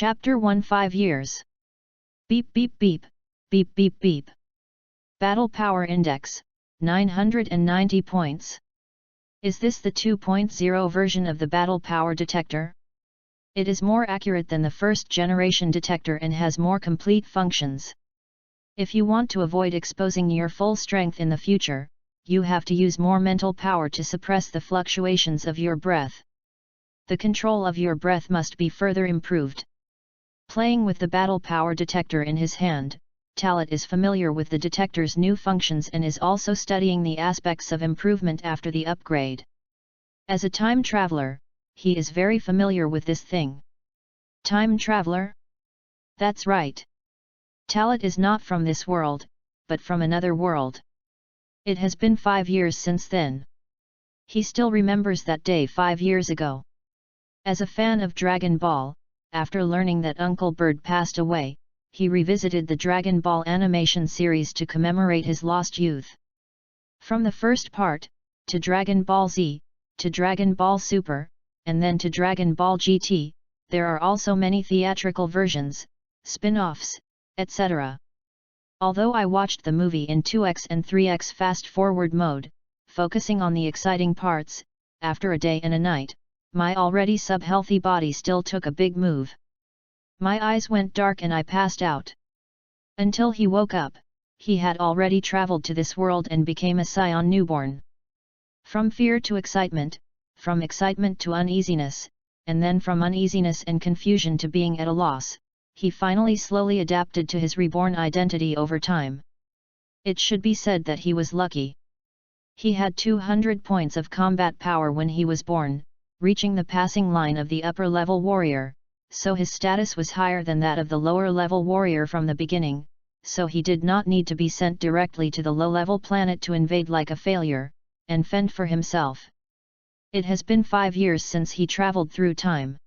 Chapter 1 5 years. Beep beep beep, beep beep beep. Battle Power Index, 990 points. Is this the 2.0 version of the Battle Power Detector? It is more accurate than the first generation detector and has more complete functions. If you want to avoid exposing your full strength in the future, you have to use more mental power to suppress the fluctuations of your breath. The control of your breath must be further improved. Playing with the Battle Power Detector in his hand, Talat is familiar with the detector's new functions and is also studying the aspects of improvement after the upgrade. As a time traveler, he is very familiar with this thing. Time traveler? That's right. Talat is not from this world, but from another world. It has been 5 years since then. He still remembers that day 5 years ago. As a fan of Dragon Ball, after learning that Uncle Bird passed away, he revisited the Dragon Ball animation series to commemorate his lost youth. From the first part, to Dragon Ball Z, to Dragon Ball Super, and then to Dragon Ball GT, there are also many theatrical versions, spin-offs, etc. Although I watched the movie in 2x and 3x fast-forward mode, focusing on the exciting parts, after a day and a night, my already sub-healthy body still took a big move. My eyes went dark and I passed out. Until he woke up, he had already traveled to this world and became a scion newborn. From fear to excitement, from excitement to uneasiness, and then from uneasiness and confusion to being at a loss, he finally slowly adapted to his reborn identity over time. It should be said that he was lucky. He had 200 points of combat power when he was born, reaching the passing line of the upper-level warrior, so his status was higher than that of the lower-level warrior from the beginning, so he did not need to be sent directly to the low-level planet to invade like a failure, and fend for himself. It has been 5 years since he traveled through time.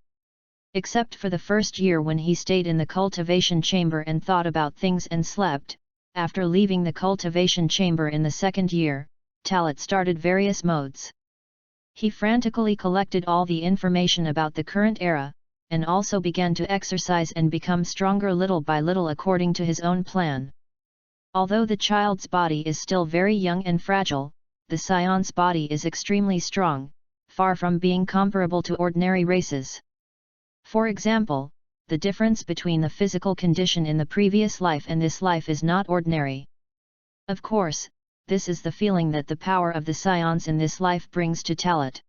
Except for the first year when he stayed in the cultivation chamber and thought about things and slept, after leaving the cultivation chamber in the second year, Talat started various modes. He frantically collected all the information about the current era, and also began to exercise and become stronger little by little according to his own plan. Although the child's body is still very young and fragile, the scion's body is extremely strong, far from being comparable to ordinary races. For example, the difference between the physical condition in the previous life and this life is not ordinary. Of course, this is the feeling that the power of the scions in this life brings to Talat.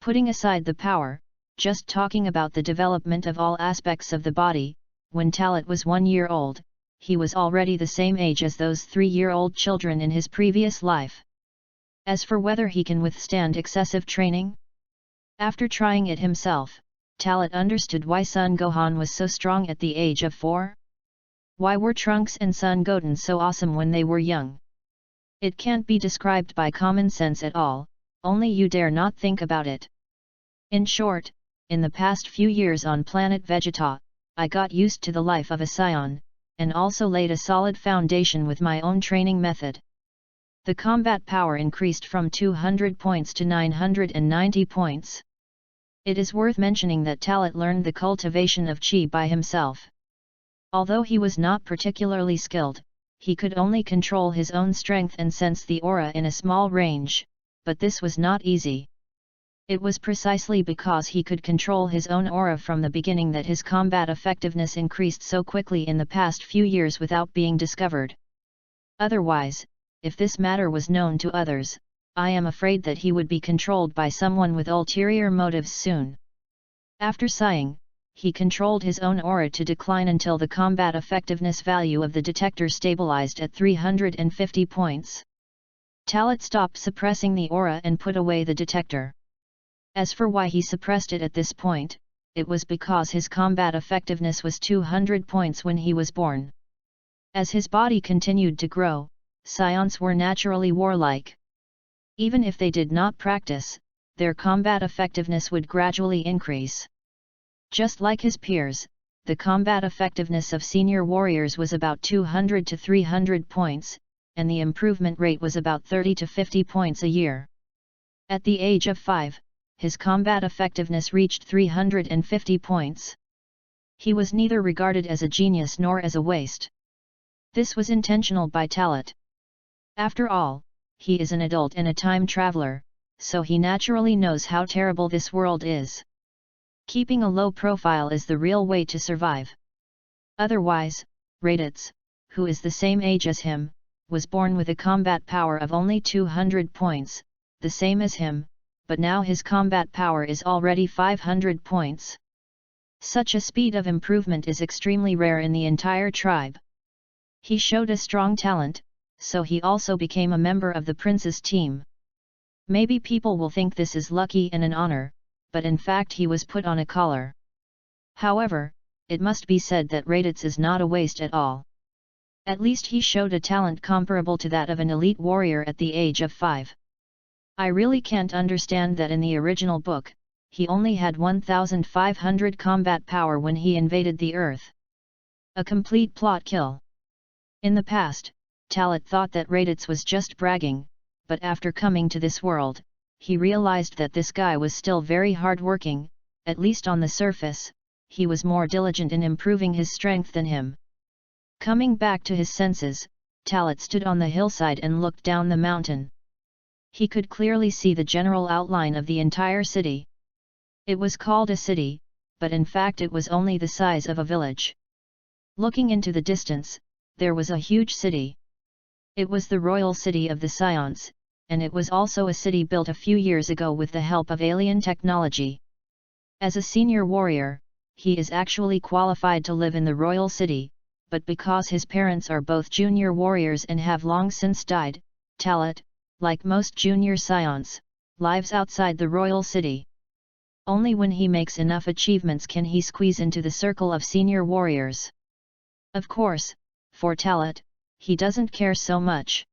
Putting aside the power, just talking about the development of all aspects of the body, when Talat was 1 year old, he was already the same age as those 3-year-old children in his previous life. As for whether he can withstand excessive training? After trying it himself, Talat understood why Son Gohan was so strong at the age of 4. Why were Trunks and Son Goten so awesome when they were young? It can't be described by common sense at all, only you dare not think about it. In short, in the past few years on planet Vegeta, I got used to the life of a scion, and also laid a solid foundation with my own training method. The combat power increased from 200 points to 990 points. It is worth mentioning that Talat learned the cultivation of Chi by himself. Although he was not particularly skilled, he could only control his own strength and sense the aura in a small range, but this was not easy. It was precisely because he could control his own aura from the beginning that his combat effectiveness increased so quickly in the past few years without being discovered. Otherwise, if this matter was known to others, I am afraid that he would be controlled by someone with ulterior motives soon. After sighing, he controlled his own aura to decline until the combat effectiveness value of the detector stabilized at 350 points. Talat stopped suppressing the aura and put away the detector. As for why he suppressed it at this point, it was because his combat effectiveness was 200 points when he was born. As his body continued to grow, scions were naturally warlike. Even if they did not practice, their combat effectiveness would gradually increase. Just like his peers, the combat effectiveness of senior warriors was about 200 to 300 points, and the improvement rate was about 30 to 50 points a year. At the age of 5, his combat effectiveness reached 350 points. He was neither regarded as a genius nor as a waste. This was intentional by Talat. After all, he is an adult and a time traveler, so he naturally knows how terrible this world is. Keeping a low profile is the real way to survive. Otherwise, Raditz, who is the same age as him, was born with a combat power of only 200 points, the same as him, but now his combat power is already 500 points. Such a speed of improvement is extremely rare in the entire tribe. He showed a strong talent, so he also became a member of the prince's team. Maybe people will think this is lucky and an honor, but in fact he was put on a collar. However, it must be said that Raditz is not a waste at all. At least he showed a talent comparable to that of an elite warrior at the age of 5. I really can't understand that in the original book, he only had 1,500 combat power when he invaded the Earth. A complete plot kill. In the past, Talat thought that Raditz was just bragging, but after coming to this world, he realized that this guy was still very hard-working, at least on the surface. He was more diligent in improving his strength than him. Coming back to his senses, Talat stood on the hillside and looked down the mountain. He could clearly see the general outline of the entire city. It was called a city, but in fact it was only the size of a village. Looking into the distance, there was a huge city. It was the royal city of the Scions, and it was also a city built a few years ago with the help of alien technology. As a senior warrior, he is actually qualified to live in the royal city, but because his parents are both junior warriors and have long since died, Talat, like most junior scions, lives outside the royal city. Only when he makes enough achievements can he squeeze into the circle of senior warriors. Of course, for Talat, he doesn't care so much.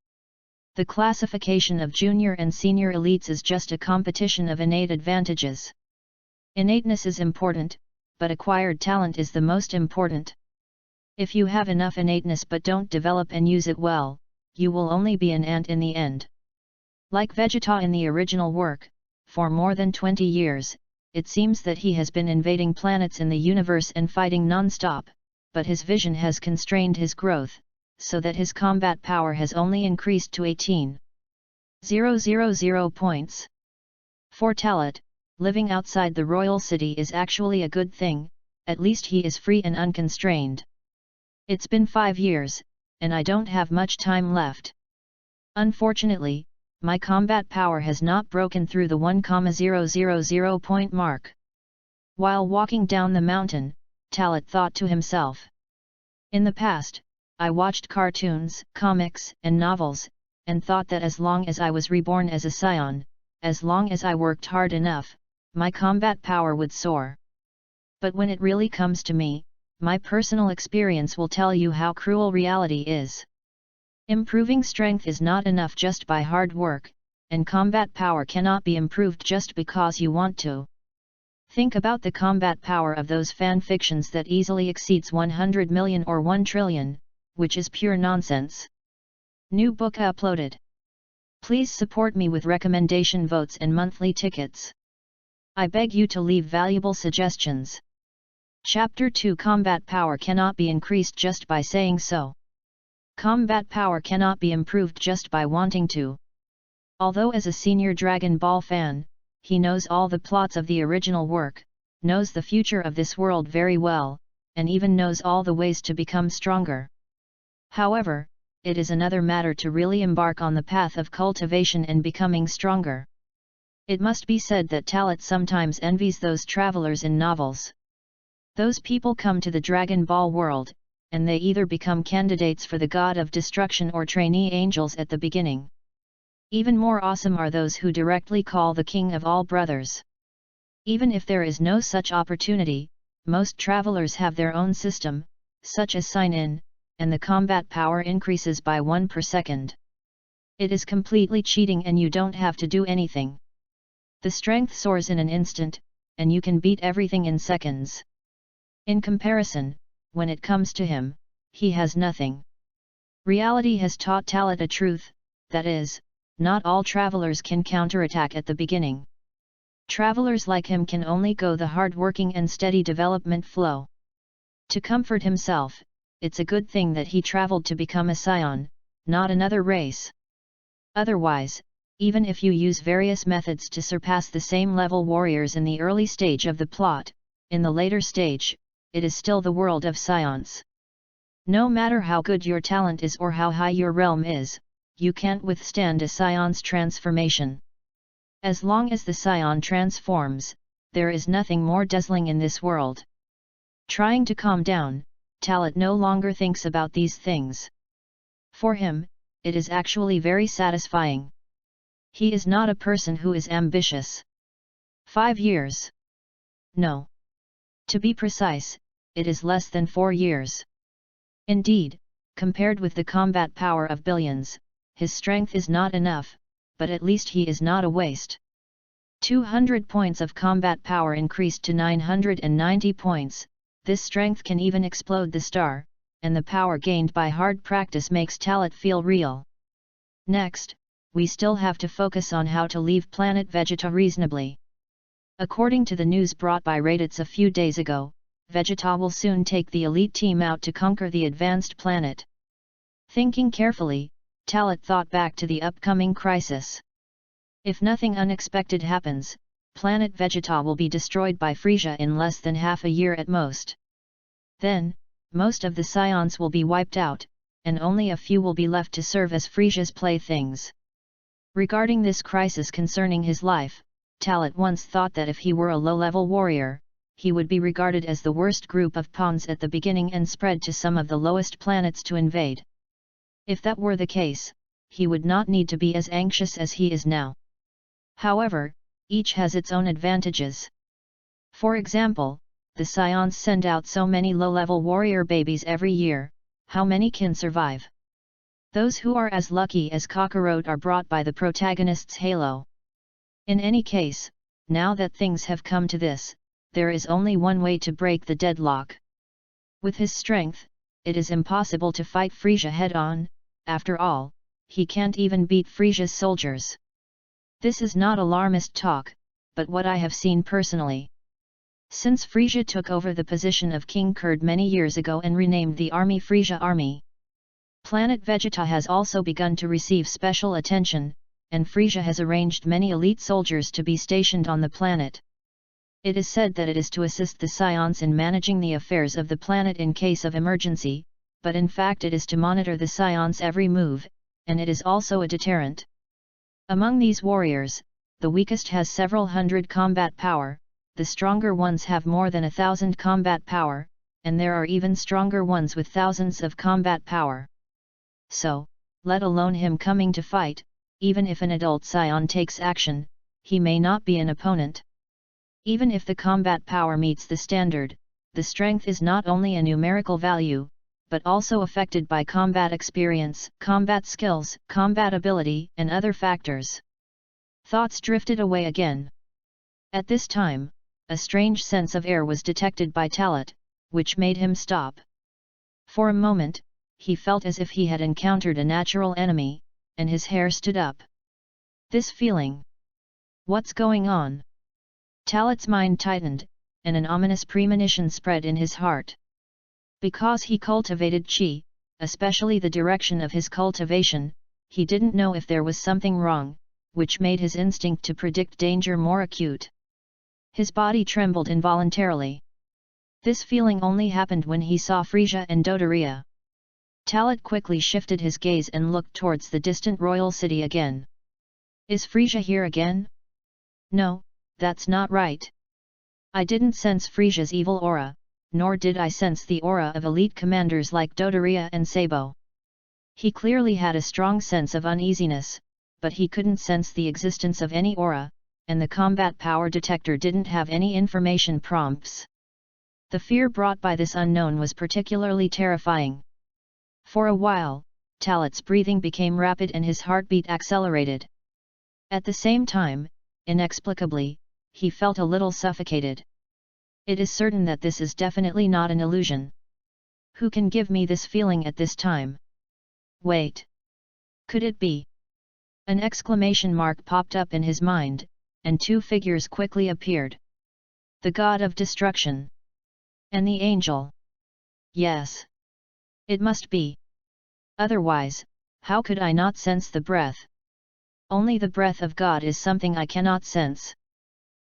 The classification of junior and senior elites is just a competition of innate advantages. Innateness is important, but acquired talent is the most important. If you have enough innateness but don't develop and use it well, you will only be an ant in the end. Like Vegeta in the original work, for more than 20 years, it seems that he has been invading planets in the universe and fighting non-stop, but his vision has constrained his growth, so that his combat power has only increased to 18,000 points. For Talat, living outside the royal city is actually a good thing, at least he is free and unconstrained. It's been 5 years, and I don't have much time left. Unfortunately, my combat power has not broken through the 1,000 point mark. While walking down the mountain, Talat thought to himself. In the past, I watched cartoons, comics, and novels, and thought that as long as I was reborn as a scion, as long as I worked hard enough, my combat power would soar. But when it really comes to me, my personal experience will tell you how cruel reality is. Improving strength is not enough just by hard work, and combat power cannot be improved just because you want to. Think about the combat power of those fanfictions that easily exceeds 100 million or 1 trillion, which is pure nonsense. New book uploaded. Please support me with recommendation votes and monthly tickets. I beg you to leave valuable suggestions. Chapter 2 Combat power cannot be increased just by saying so. Combat power cannot be improved just by wanting to. Although as a senior Dragon Ball fan, he knows all the plots of the original work, knows the future of this world very well, and even knows all the ways to become stronger. However, it is another matter to really embark on the path of cultivation and becoming stronger. It must be said that Talat sometimes envies those travelers in novels. Those people come to the Dragon Ball world, and they either become candidates for the God of Destruction or trainee angels at the beginning. Even more awesome are those who directly call the King of all brothers. Even if there is no such opportunity, most travelers have their own system, such as sign-in, and the combat power increases by 1 per second. It is completely cheating and you don't have to do anything. The strength soars in an instant, and you can beat everything in seconds. In comparison, when it comes to him, he has nothing. Reality has taught Talat a truth, that is, not all travelers can counterattack at the beginning. Travelers like him can only go the hard-working and steady development flow. To comfort himself, it's a good thing that he traveled to become a scion, not another race. Otherwise, even if you use various methods to surpass the same level warriors in the early stage of the plot, in the later stage, it is still the world of scions. No matter how good your talent is or how high your realm is, you can't withstand a scion's transformation. As long as the scion transforms, there is nothing more dazzling in this world. Trying to calm down, Talat no longer thinks about these things. For him, it is actually very satisfying. He is not a person who is ambitious. 5 years. No. To be precise, it is less than 4 years. Indeed, compared with the combat power of billions, his strength is not enough, but at least he is not a waste. 200 points of combat power increased to 990 points, this strength can even explode the star, and the power gained by hard practice makes Talat feel real. Next, we still have to focus on how to leave planet Vegeta reasonably. According to the news brought by Raditz a few days ago, Vegeta will soon take the elite team out to conquer the advanced planet. Thinking carefully, Talat thought back to the upcoming crisis. If nothing unexpected happens, planet Vegeta will be destroyed by Frieza in less than half a year at most. Then, most of the scions will be wiped out, and only a few will be left to serve as Frieza's playthings. Regarding this crisis concerning his life, Talat once thought that if he were a low-level warrior, he would be regarded as the worst group of pawns at the beginning and spread to some of the lowest planets to invade. If that were the case, he would not need to be as anxious as he is now. However, each has its own advantages. For example, the scions send out so many low-level warrior babies every year, how many can survive? Those who are as lucky as Kakarot are brought by the protagonist's halo. In any case, now that things have come to this, there is only one way to break the deadlock. With his strength, it is impossible to fight Frieza head-on, after all, he can't even beat Frieza's soldiers. This is not alarmist talk, but what I have seen personally. Since Frieza took over the position of King Kurd many years ago and renamed the army Frieza Army, planet Vegeta has also begun to receive special attention, and Frieza has arranged many elite soldiers to be stationed on the planet. It is said that it is to assist the scions in managing the affairs of the planet in case of emergency, but in fact it is to monitor the scions' every move, and it is also a deterrent. Among these warriors, the weakest has several hundred combat power, the stronger ones have more than 1,000 combat power, and there are even stronger ones with thousands of combat power. So, let alone him coming to fight, even if an adult scion takes action, he may not be an opponent. Even if the combat power meets the standard, the strength is not only a numerical value, but also affected by combat experience, combat skills, combat ability, and other factors. Thoughts drifted away again. At this time, a strange sense of air was detected by Talat, which made him stop. For a moment, he felt as if he had encountered a natural enemy, and his hair stood up. This feeling. What's going on? Talat's mind tightened, and an ominous premonition spread in his heart. Because he cultivated chi, especially the direction of his cultivation, he didn't know if there was something wrong, which made his instinct to predict danger more acute. His body trembled involuntarily. This feeling only happened when he saw Frieza and Dodoria. Talat quickly shifted his gaze and looked towards the distant royal city again. Is Frieza here again? No, that's not right. I didn't sense Frieza's evil aura, nor did I sense the aura of elite commanders like Dodoria and Sabo. He clearly had a strong sense of uneasiness, but he couldn't sense the existence of any aura, and the combat power detector didn't have any information prompts. The fear brought by this unknown was particularly terrifying. For a while, Talat's breathing became rapid and his heartbeat accelerated. At the same time, inexplicably, he felt a little suffocated. It is certain that this is definitely not an illusion. Who can give me this feeling at this time? Wait. Could it be? An exclamation mark popped up in his mind, and 2 figures quickly appeared. The god of destruction. And the angel. Yes. It must be. Otherwise, how could I not sense the breath? Only the breath of God is something I cannot sense.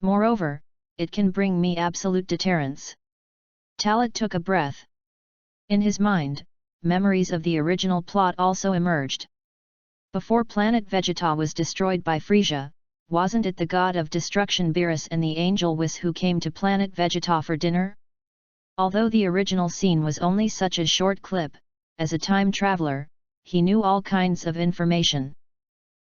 Moreover, it can bring me absolute deterrence. Talat took a breath. In his mind, memories of the original plot also emerged. Before planet Vegeta was destroyed by Frisia, wasn't it the god of destruction Beerus and the angel Whis who came to planet Vegeta for dinner? Although the original scene was only such a short clip, as a time traveler, he knew all kinds of information.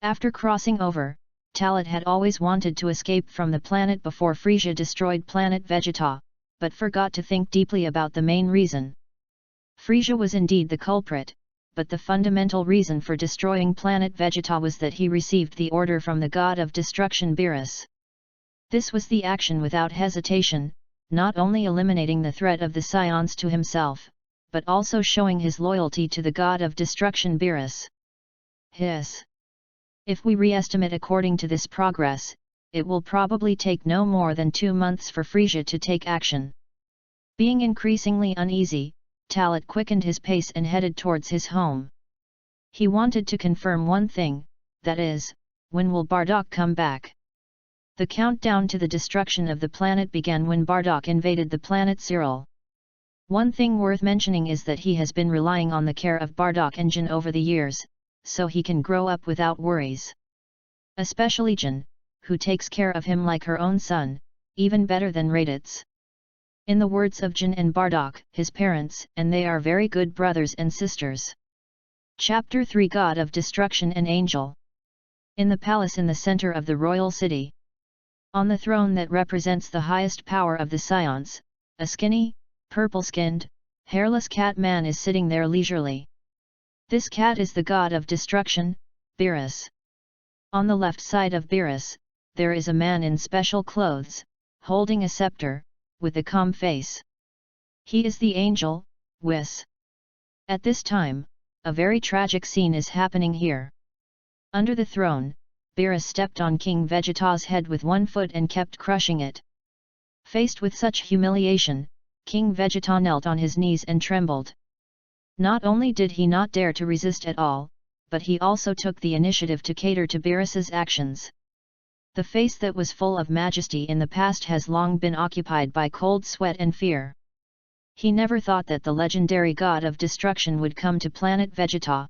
After crossing over, Talat had always wanted to escape from the planet before Frisia destroyed planet Vegeta, but forgot to think deeply about the main reason. Frisia was indeed the culprit, but the fundamental reason for destroying planet Vegeta was that he received the order from the god of destruction Beerus. This was the action without hesitation, not only eliminating the threat of the Scions to himself, but also showing his loyalty to the god of destruction Beerus. Hiss. If we re-estimate according to this progress, it will probably take no more than 2 months for Frisia to take action. Being increasingly uneasy, Talat quickened his pace and headed towards his home. He wanted to confirm one thing, that is, when will Bardock come back? The countdown to the destruction of the planet began when Bardock invaded the planet Cyril. One thing worth mentioning is that he has been relying on the care of Bardock and Jin over the years, so he can grow up without worries. Especially Jin, who takes care of him like her own son, even better than Raditz. In the words of Jin and Bardock, his parents, and they are very good brothers and sisters. Chapter 3 God of Destruction and Angel. In the palace in the center of the royal city. On the throne that represents the highest power of the Scions, a skinny, purple-skinned, hairless cat man is sitting there leisurely. This cat is the god of destruction, Beerus. On the left side of Beerus, there is a man in special clothes, holding a scepter, with a calm face. He is the angel, Whis. At this time, a very tragic scene is happening here. Under the throne, Beerus stepped on King Vegeta's head with one foot and kept crushing it. Faced with such humiliation, King Vegeta knelt on his knees and trembled. Not only did he not dare to resist at all, but he also took the initiative to cater to Beerus's actions. The face that was full of majesty in the past has long been occupied by cold sweat and fear. He never thought that the legendary god of destruction would come to planet Vegeta.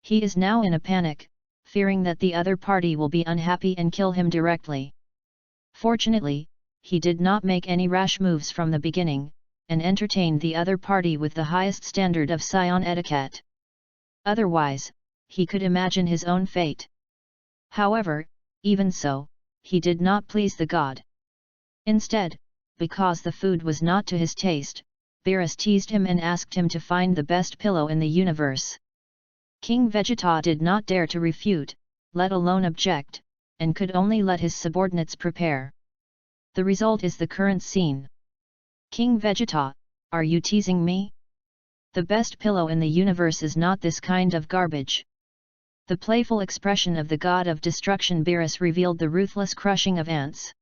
He is now in a panic, fearing that the other party will be unhappy and kill him directly. Fortunately, he did not make any rash moves from the beginning, and entertained the other party with the highest standard of Scion etiquette. Otherwise, he could imagine his own fate. However, even so, he did not please the god. Instead, because the food was not to his taste, Beerus teased him and asked him to find the best pillow in the universe. King Vegeta did not dare to refute, let alone object, and could only let his subordinates prepare. The result is the current scene. King Vegeta, are you teasing me? The best pillow in the universe is not this kind of garbage. The playful expression of the god of destruction Beerus revealed the ruthless crushing of ants.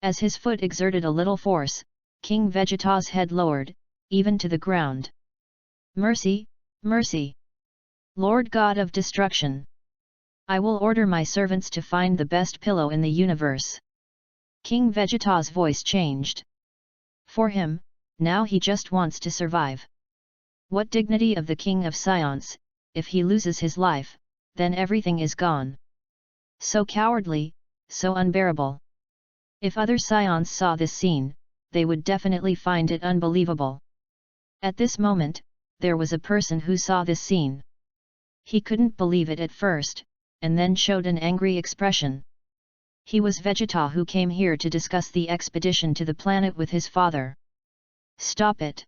As his foot exerted a little force, King Vegeta's head lowered, even to the ground. Mercy, mercy! Lord God of Destruction! I will order my servants to find the best pillow in the universe. King Vegeta's voice changed. For him, now he just wants to survive. What dignity of the King of Scions, if he loses his life, then everything is gone. So cowardly, so unbearable. If other Scions saw this scene, they would definitely find it unbelievable. At this moment, there was a person who saw this scene. He couldn't believe it at first, and then showed an angry expression. He was Vegeta, who came here to discuss the expedition to the planet with his father. Stop it!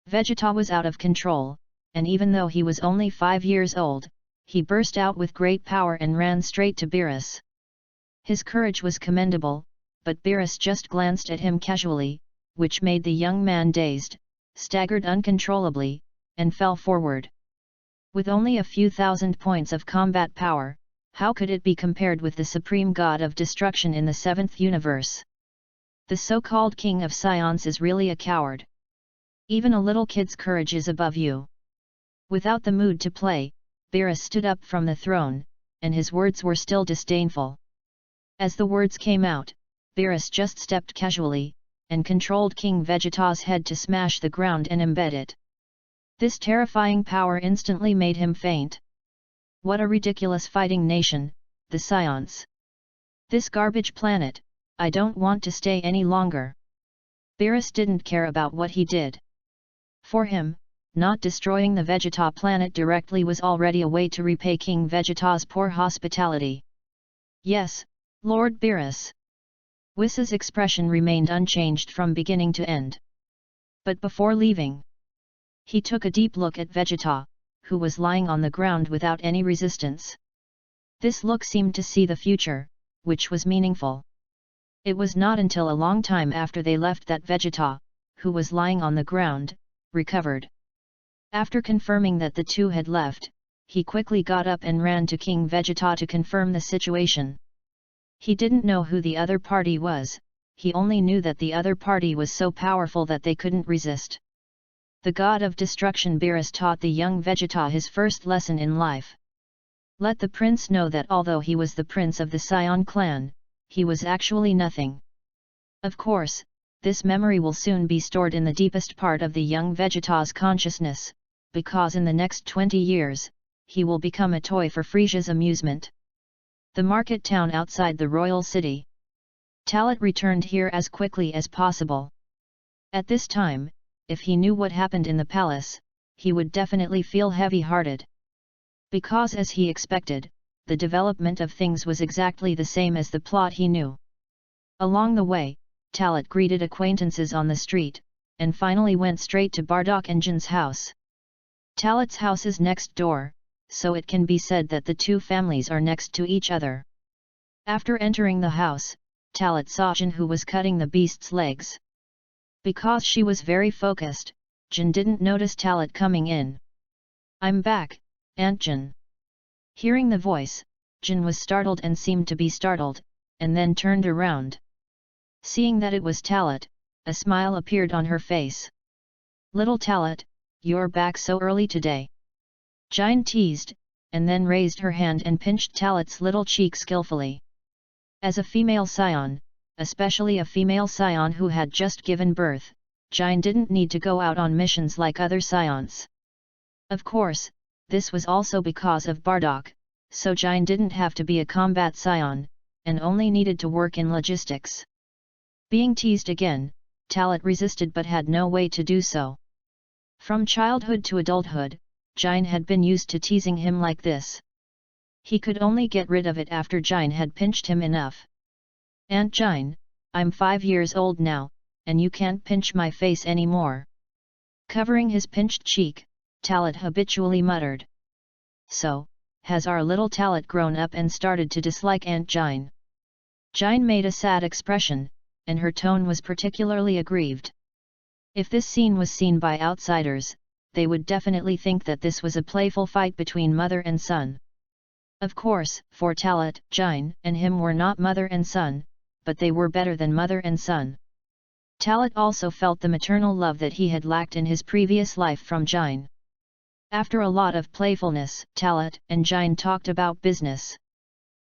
Vegeta was out of control, and even though he was only 5 years old, he burst out with great power and ran straight to Beerus. His courage was commendable, but Beerus just glanced at him casually, which made the young man dazed, staggered uncontrollably, and fell forward. With only a few thousand points of combat power, how could it be compared with the supreme god of destruction in the 7th universe? The so-called King of Scions is really a coward. Even a little kid's courage is above you. Without the mood to play, Beerus stood up from the throne, and his words were still disdainful. As the words came out, Beerus just stepped casually, and controlled King Vegeta's head to smash the ground and embed it. This terrifying power instantly made him faint. What a ridiculous fighting nation, the Scions. This garbage planet, I don't want to stay any longer. Beerus didn't care about what he did. For him, not destroying the Vegeta planet directly was already a way to repay King Vegeta's poor hospitality. Yes, Lord Beerus. Whis' expression remained unchanged from beginning to end. But before leaving, he took a deep look at Vegeta, who was lying on the ground without any resistance. This look seemed to see the future, which was meaningful. It was not until a long time after they left that Vegeta, who was lying on the ground, recovered. After confirming that the two had left, he quickly got up and ran to King Vegeta to confirm the situation. He didn't know who the other party was, he only knew that the other party was so powerful that they couldn't resist. The god of destruction Beerus taught the young Vegeta his first lesson in life. Let the prince know that although he was the prince of the Scion clan, he was actually nothing. Of course, this memory will soon be stored in the deepest part of the young Vegeta's consciousness, because in the next 20 years, he will become a toy for Frisia's amusement. The market town outside the royal city. Talat returned here as quickly as possible. At this time, if he knew what happened in the palace, he would definitely feel heavy-hearted. Because as he expected, the development of things was exactly the same as the plot he knew. Along the way, Talat greeted acquaintances on the street, and finally went straight to Bardock and Jin's house. Talat's house is next door, so it can be said that the two families are next to each other. After entering the house, Talat saw Jin, who was cutting the beast's legs. Because she was very focused, Jin didn't notice Talat coming in. "I'm back, Aunt Jin." Hearing the voice, Jin was startled and seemed to be startled, and then turned around. Seeing that it was Talat, a smile appeared on her face. "Little Talat, you're back so early today." Jin teased, and then raised her hand and pinched Talat's little cheek skillfully. As a female scion, especially a female scion who had just given birth, Jin didn't need to go out on missions like other scions. Of course, this was also because of Bardock, so Jin didn't have to be a combat scion, and only needed to work in logistics. Being teased again, Talat resisted but had no way to do so. From childhood to adulthood, Jin had been used to teasing him like this. He could only get rid of it after Jin had pinched him enough. "Aunt Jin, I'm 5 years old now, and you can't pinch my face anymore." Covering his pinched cheek, Talat habitually muttered. "So, has our little Talat grown up and started to dislike Aunt Jin?" Jin made a sad expression, and her tone was particularly aggrieved. If this scene was seen by outsiders, they would definitely think that this was a playful fight between mother and son. Of course, for Talat, Jin and him were not mother and son, but they were better than mother and son. Talat also felt the maternal love that he had lacked in his previous life from Jin. After a lot of playfulness, Talat and Jin talked about business.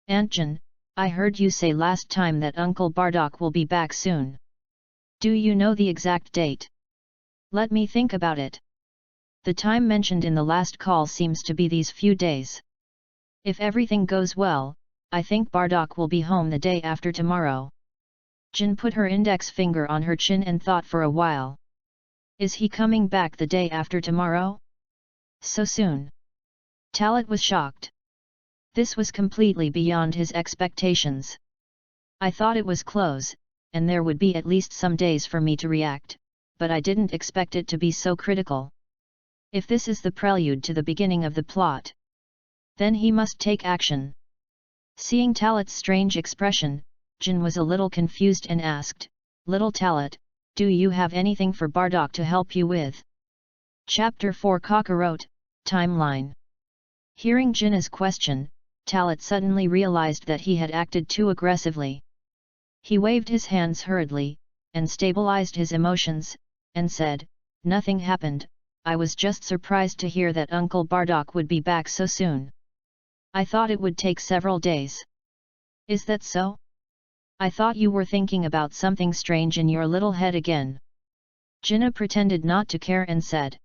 "Aunt Jin, I heard you say last time that Uncle Bardock will be back soon. Do you know the exact date?" "Let me think about it. The time mentioned in the last call seems to be these few days. If everything goes well, I think Bardock will be home the day after tomorrow." Jin put her index finger on her chin and thought for a while. "Is he coming back the day after tomorrow? So soon?" Talat was shocked. This was completely beyond his expectations. "I thought it was close, and there would be at least some days for me to react, but I didn't expect it to be so critical. If this is the prelude to the beginning of the plot, then he must take action." Seeing Talat's strange expression, Jin was a little confused and asked, "Little Talat, do you have anything for Bardock to help you with?" Chapter 4 Kakarot, Timeline. Hearing Jin's question, Talat suddenly realized that he had acted too aggressively. He waved his hands hurriedly, and stabilized his emotions, and said, nothing happened, I was just surprised to hear that Uncle Bardock would be back so soon. I thought it would take several days. Is that so? I thought you were thinking about something strange in your little head again. Jinnah pretended not to care and said.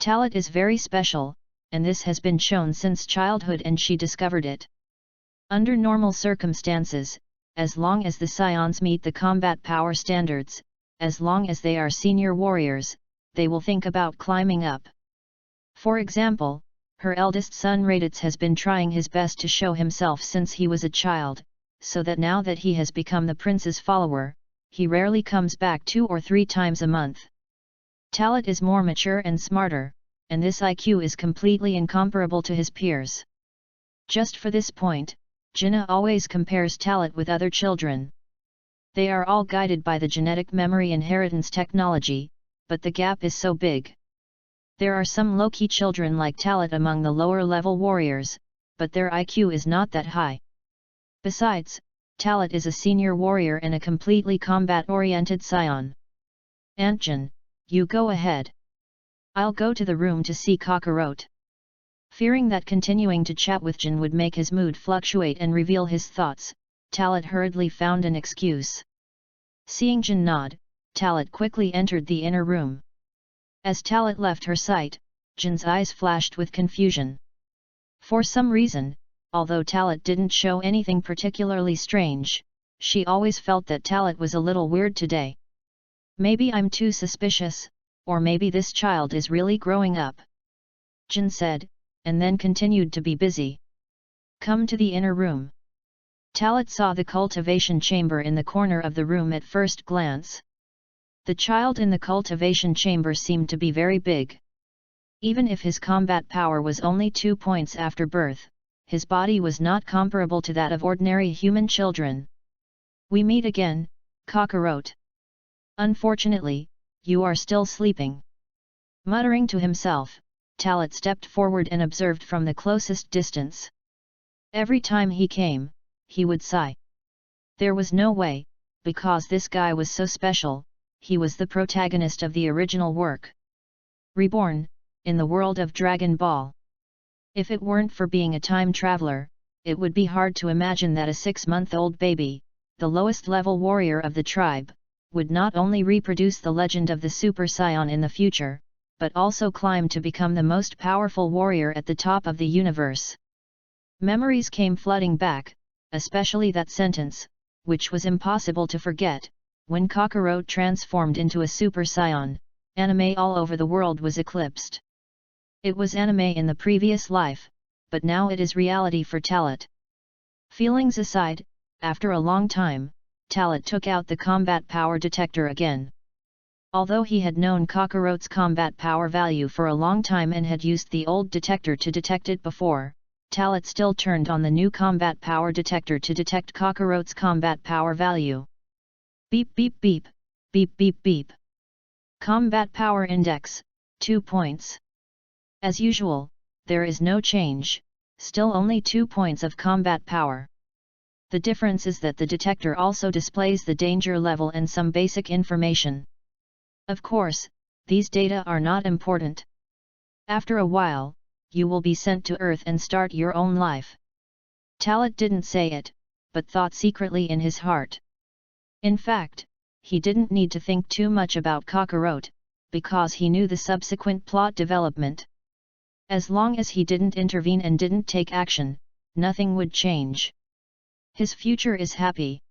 Talat is very special, and this has been shown since childhood and she discovered it. Under normal circumstances, as long as the scions meet the combat power standards, as long as they are senior warriors, they will think about climbing up. For example, her eldest son Raditz has been trying his best to show himself since he was a child, so that now that he has become the prince's follower, he rarely comes back 2 or 3 times a month. Talat is more mature and smarter, and this IQ is completely incomparable to his peers. Just for this point, Jinnah always compares Talat with other children. They are all guided by the genetic memory inheritance technology, but the gap is so big. There are some low-key children like Talat among the lower-level warriors, but their IQ is not that high. Besides, Talat is a senior warrior and a completely combat-oriented scion. Antjin, you go ahead. I'll go to the room to see Kakarot. Fearing that continuing to chat with Jin would make his mood fluctuate and reveal his thoughts, Talat hurriedly found an excuse. Seeing Jin nod, Talat quickly entered the inner room. As Talat left her sight, Jin's eyes flashed with confusion. For some reason, although Talat didn't show anything particularly strange, she always felt that Talat was a little weird today. Maybe I'm too suspicious, or maybe this child is really growing up. Jin said, and then continued to be busy. Come to the inner room. Talat saw the cultivation chamber in the corner of the room at first glance. The child in the cultivation chamber seemed to be very big. Even if his combat power was only 2 points after birth, his body was not comparable to that of ordinary human children. We meet again, Kakarot. Unfortunately, you are still sleeping. Muttering to himself, Talat stepped forward and observed from the closest distance. Every time he came, he would sigh. There was no way, because this guy was so special, he was the protagonist of the original work. Reborn, in the world of Dragon Ball. If it weren't for being a time traveler, it would be hard to imagine that a 6-month-old baby, the lowest level warrior of the tribe, would not only reproduce the legend of the Super Saiyan in the future, but also climb to become the most powerful warrior at the top of the universe. Memories came flooding back, especially that sentence, which was impossible to forget. When Kakarot transformed into a Super Saiyan, anime all over the world was eclipsed. It was anime in the previous life, but now it is reality for Talat. Feelings aside, after a long time, Talat took out the combat power detector again. Although he had known Kakarot's combat power value for a long time and had used the old detector to detect it before, Talat still turned on the new combat power detector to detect Kakarot's combat power value. Beep beep beep, beep beep beep. Combat power index, 2 points. As usual, there is no change, still only 2 points of combat power. The difference is that the detector also displays the danger level and some basic information. Of course, these data are not important. After a while, you will be sent to Earth and start your own life. Talat didn't say it, but thought secretly in his heart. In fact, he didn't need to think too much about Kakarot, because he knew the subsequent plot development. As long as he didn't intervene and didn't take action, nothing would change. His future is happy.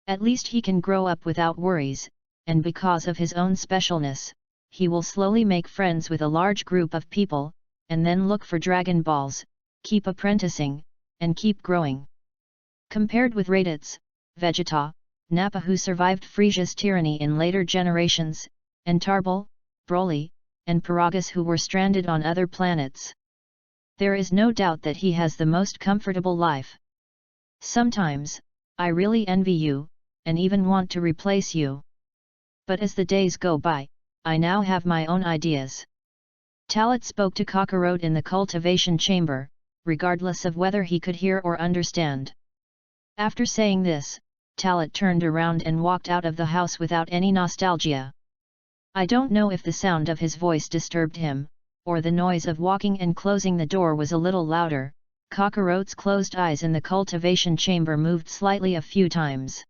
At least he can grow up without worries, and because of his own specialness, he will slowly make friends with a large group of people, and then look for Dragon Balls, keep apprenticing, and keep growing. Compared with Raditz, Vegeta, Nappa who survived Friesia's tyranny in later generations, and Tarbal, Broly, and Paragus who were stranded on other planets. There is no doubt that he has the most comfortable life. Sometimes, I really envy you, and even want to replace you. But as the days go by, I now have my own ideas. Talat spoke to Kakarot in the cultivation chamber, regardless of whether he could hear or understand. After saying this, Talat turned around and walked out of the house without any nostalgia. I don't know if the sound of his voice disturbed him, or the noise of walking and closing the door was a little louder. Cockroach's closed eyes in the cultivation chamber moved slightly a few times.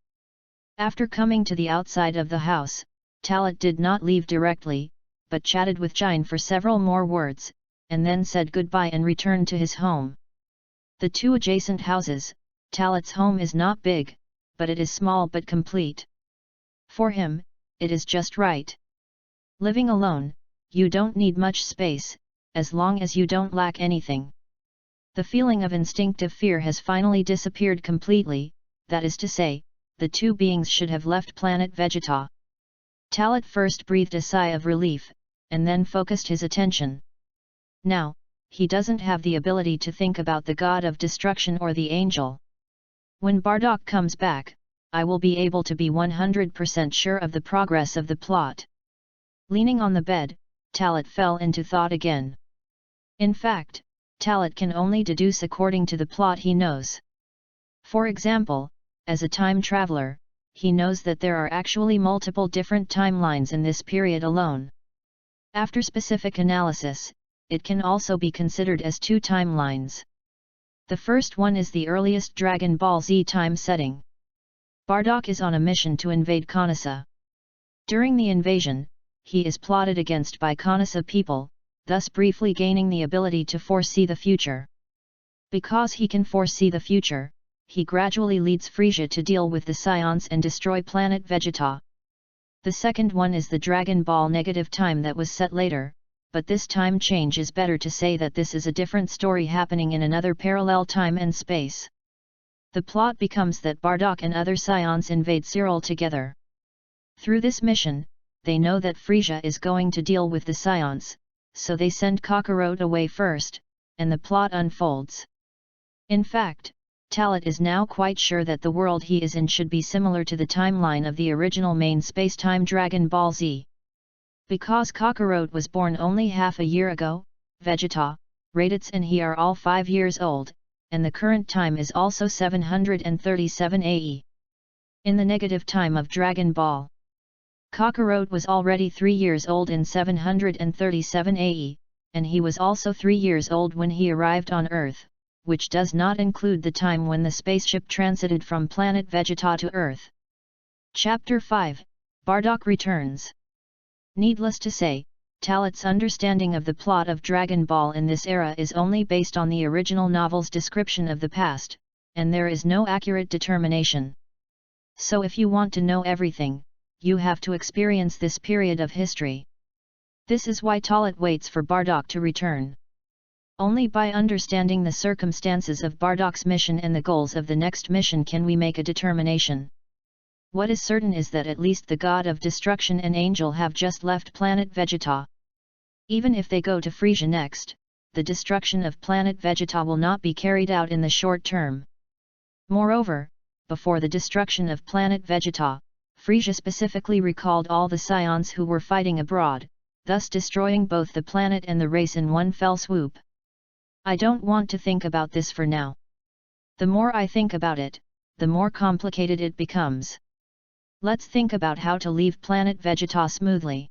After coming to the outside of the house, Talat did not leave directly, but chatted with Jine for several more words, and then said goodbye and returned to his home. The two adjacent houses, Talat's home is not big, but it is small but complete. For him, it is just right. Living alone, you don't need much space, as long as you don't lack anything. The feeling of instinctive fear has finally disappeared completely, that is to say, the two beings should have left planet Vegeta. Talat first breathed a sigh of relief, and then focused his attention. Now, he doesn't have the ability to think about the god of destruction or the angel. When Bardock comes back, I will be able to be 100% sure of the progress of the plot. Leaning on the bed, Talat fell into thought again. In fact, Talat can only deduce according to the plot he knows. For example, as a time traveler, he knows that there are actually multiple different timelines in this period alone. After specific analysis, it can also be considered as two timelines. The first one is the earliest Dragon Ball Z time setting. Bardock is on a mission to invade Kanasa. During the invasion, he is plotted against by Kanasa people, thus briefly gaining the ability to foresee the future. Because he can foresee the future, he gradually leads Frieza to deal with the Scions and destroy planet Vegeta. The second one is the Dragon Ball negative time that was set later, but this time change is better to say that this is a different story happening in another parallel time and space. The plot becomes that Bardock and other Scions invade Cyril together. Through this mission, they know that Frieza is going to deal with the Scions, so they send Kakarot away first, and the plot unfolds. In fact, Talat is now quite sure that the world he is in should be similar to the timeline of the original main space-time Dragon Ball Z. Because Kakarot was born only half a year ago, Vegeta, Raditz and he are all 5 years old, and the current time is also 737 AE. In the negative time of Dragon Ball, Kakarot was already 3 years old in 737 AE, and he was also 3 years old when he arrived on Earth, which does not include the time when the spaceship transited from planet Vegeta to Earth. Chapter 5, Bardock returns. Needless to say, Talat's understanding of the plot of Dragon Ball in this era is only based on the original novel's description of the past, and there is no accurate determination. So if you want to know everything, you have to experience this period of history. This is why Talat waits for Bardock to return. Only by understanding the circumstances of Bardock's mission and the goals of the next mission can we make a determination. What is certain is that at least the god of destruction and angel have just left planet Vegeta. Even if they go to Frieza next, the destruction of planet Vegeta will not be carried out in the short term. Moreover, before the destruction of planet Vegeta, Frieza specifically recalled all the Scions who were fighting abroad, thus destroying both the planet and the race in one fell swoop. I don't want to think about this for now. The more I think about it, the more complicated it becomes. Let's think about how to leave planet Vegeta smoothly.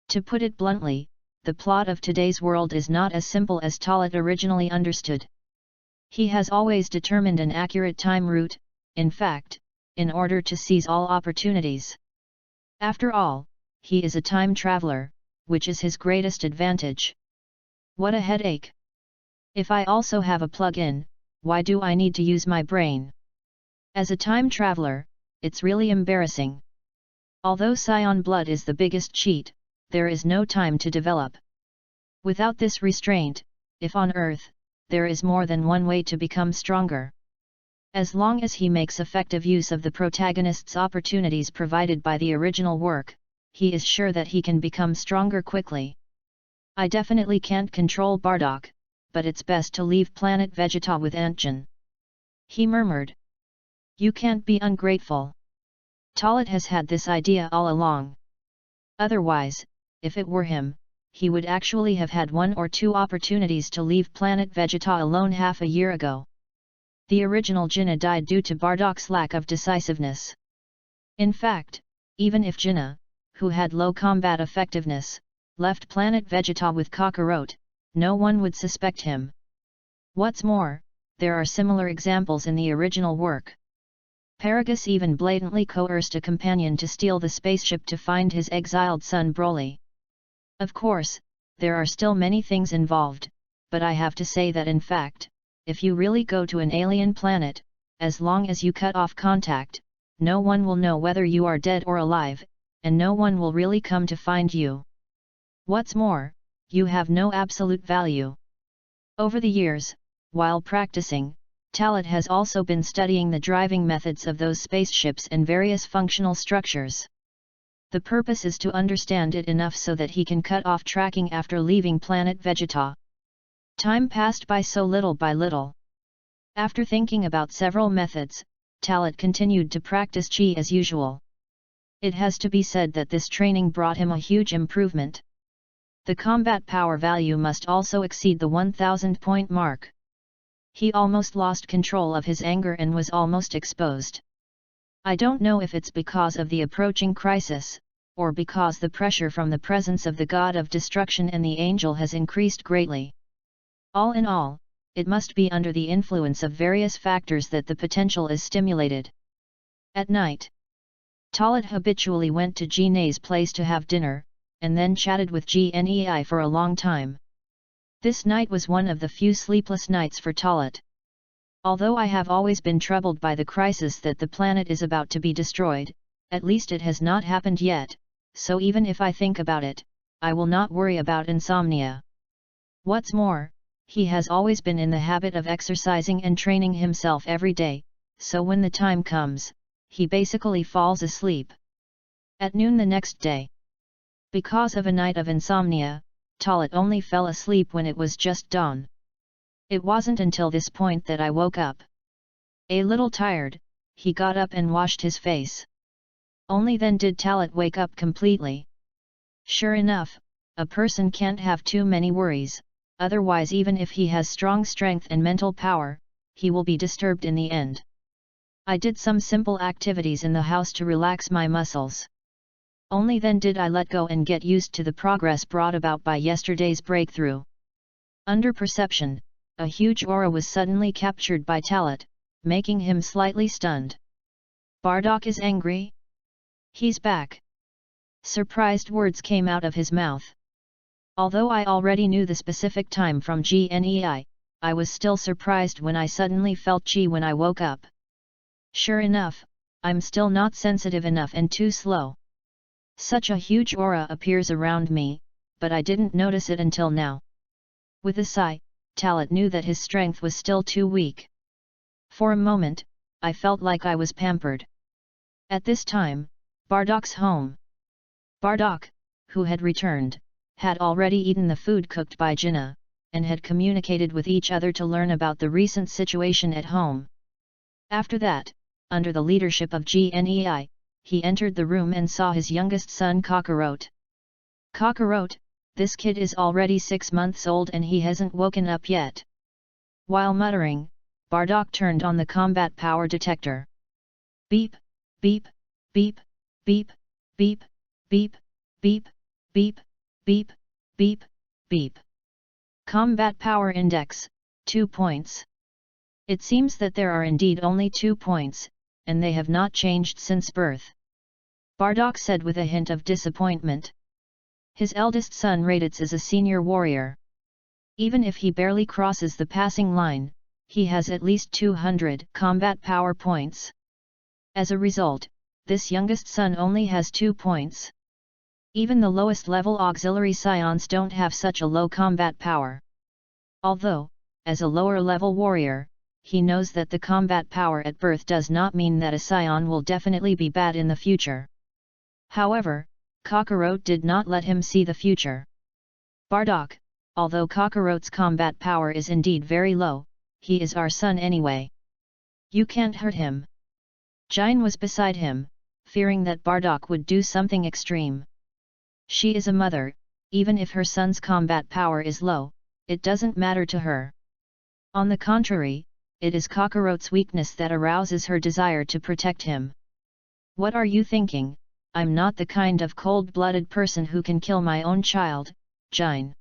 To put it bluntly, the plot of today's world is not as simple as Talat originally understood. He has always determined an accurate time route, in fact, in order to seize all opportunities. After all, he is a time traveler, which is his greatest advantage. What a headache! If I also have a plug-in, why do I need to use my brain? As a time traveler, it's really embarrassing. Although Scion blood is the biggest cheat, there is no time to develop. Without this restraint, if on Earth, there is more than one way to become stronger. As long as he makes effective use of the protagonist's opportunities provided by the original work, he is sure that he can become stronger quickly. I definitely can't control Bardock, but it's best to leave planet Vegeta with Antjen. He murmured. You can't be ungrateful. Talat has had this idea all along. Otherwise, if it were him, he would actually have had 1 or 2 opportunities to leave planet Vegeta alone half a year ago. The original Jinnah died due to Bardock's lack of decisiveness. In fact, even if Jinnah, who had low combat effectiveness, left planet Vegeta with Kakarot, no one would suspect him. What's more, there are similar examples in the original work. Paragus even blatantly coerced a companion to steal the spaceship to find his exiled son Broly. Of course, there are still many things involved, but I have to say that in fact, if you really go to an alien planet, as long as you cut off contact, no one will know whether you are dead or alive, and no one will really come to find you. What's more, you have no absolute value. Over the years, while practicing, Talat has also been studying the driving methods of those spaceships and various functional structures. The purpose is to understand it enough so that he can cut off tracking after leaving planet Vegeta. Time passed by so little by little. After thinking about several methods, Talat continued to practice Chi as usual. It has to be said that this training brought him a huge improvement. The combat power value must also exceed the 1000 point mark. He almost lost control of his anger and was almost exposed. I don't know if it's because of the approaching crisis, or because the pressure from the presence of the god of destruction and the angel has increased greatly. All in all, it must be under the influence of various factors that the potential is stimulated. At night, Talat habitually went to Gne's place to have dinner, and then chatted with Gnei for a long time. This night was one of the few sleepless nights for Talat. Although I have always been troubled by the crisis that the planet is about to be destroyed, at least it has not happened yet, so even if I think about it, I will not worry about insomnia. What's more, he has always been in the habit of exercising and training himself every day, so when the time comes, he basically falls asleep. At noon the next day, because of a night of insomnia, Talat only fell asleep when it was just dawn. It wasn't until this point that I woke up. A little tired, he got up and washed his face. Only then did Talat wake up completely. Sure enough, a person can't have too many worries, otherwise even if he has strong strength and mental power, he will be disturbed in the end. I did some simple activities in the house to relax my muscles. Only then did I let go and get used to the progress brought about by yesterday's breakthrough. Under perception, a huge aura was suddenly captured by Talat, making him slightly stunned. Bardock is angry? He's back. Surprised words came out of his mouth. Although I already knew the specific time from Gnei, I was still surprised when I suddenly felt Chi when I woke up. Sure enough, I'm still not sensitive enough and too slow. Such a huge aura appears around me, but I didn't notice it until now. With a sigh, Talat knew that his strength was still too weak. For a moment, I felt like I was pampered. At this time, Bardock's home. Bardock, who had returned, had already eaten the food cooked by Jinnah, and had communicated with each other to learn about the recent situation at home. After that, under the leadership of Gnei, he entered the room and saw his youngest son Kakarot. Kakarot, this kid is already 6 months old and he hasn't woken up yet. While muttering, Bardock turned on the combat power detector. Beep, beep, beep, beep, beep, beep, beep, beep, beep, beep, beep. Combat power index, 2 points. It seems that there are indeed only 2 points, and they have not changed since birth. Bardock said with a hint of disappointment. His eldest son Raditz is a senior warrior. Even if he barely crosses the passing line, he has at least 200 combat power points. As a result, this youngest son only has 2 points. Even the lowest level auxiliary scions don't have such a low combat power. Although, as a lower level warrior, he knows that the combat power at birth does not mean that a scion will definitely be bad in the future. However, Kakarot did not let him see the future. Bardock, although Kakarot's combat power is indeed very low, he is our son anyway. You can't hurt him. Jine was beside him, fearing that Bardock would do something extreme. She is a mother, even if her son's combat power is low, it doesn't matter to her. On the contrary, it is Kakarot's weakness that arouses her desire to protect him. What are you thinking? I'm not the kind of cold-blooded person who can kill my own child, Jine.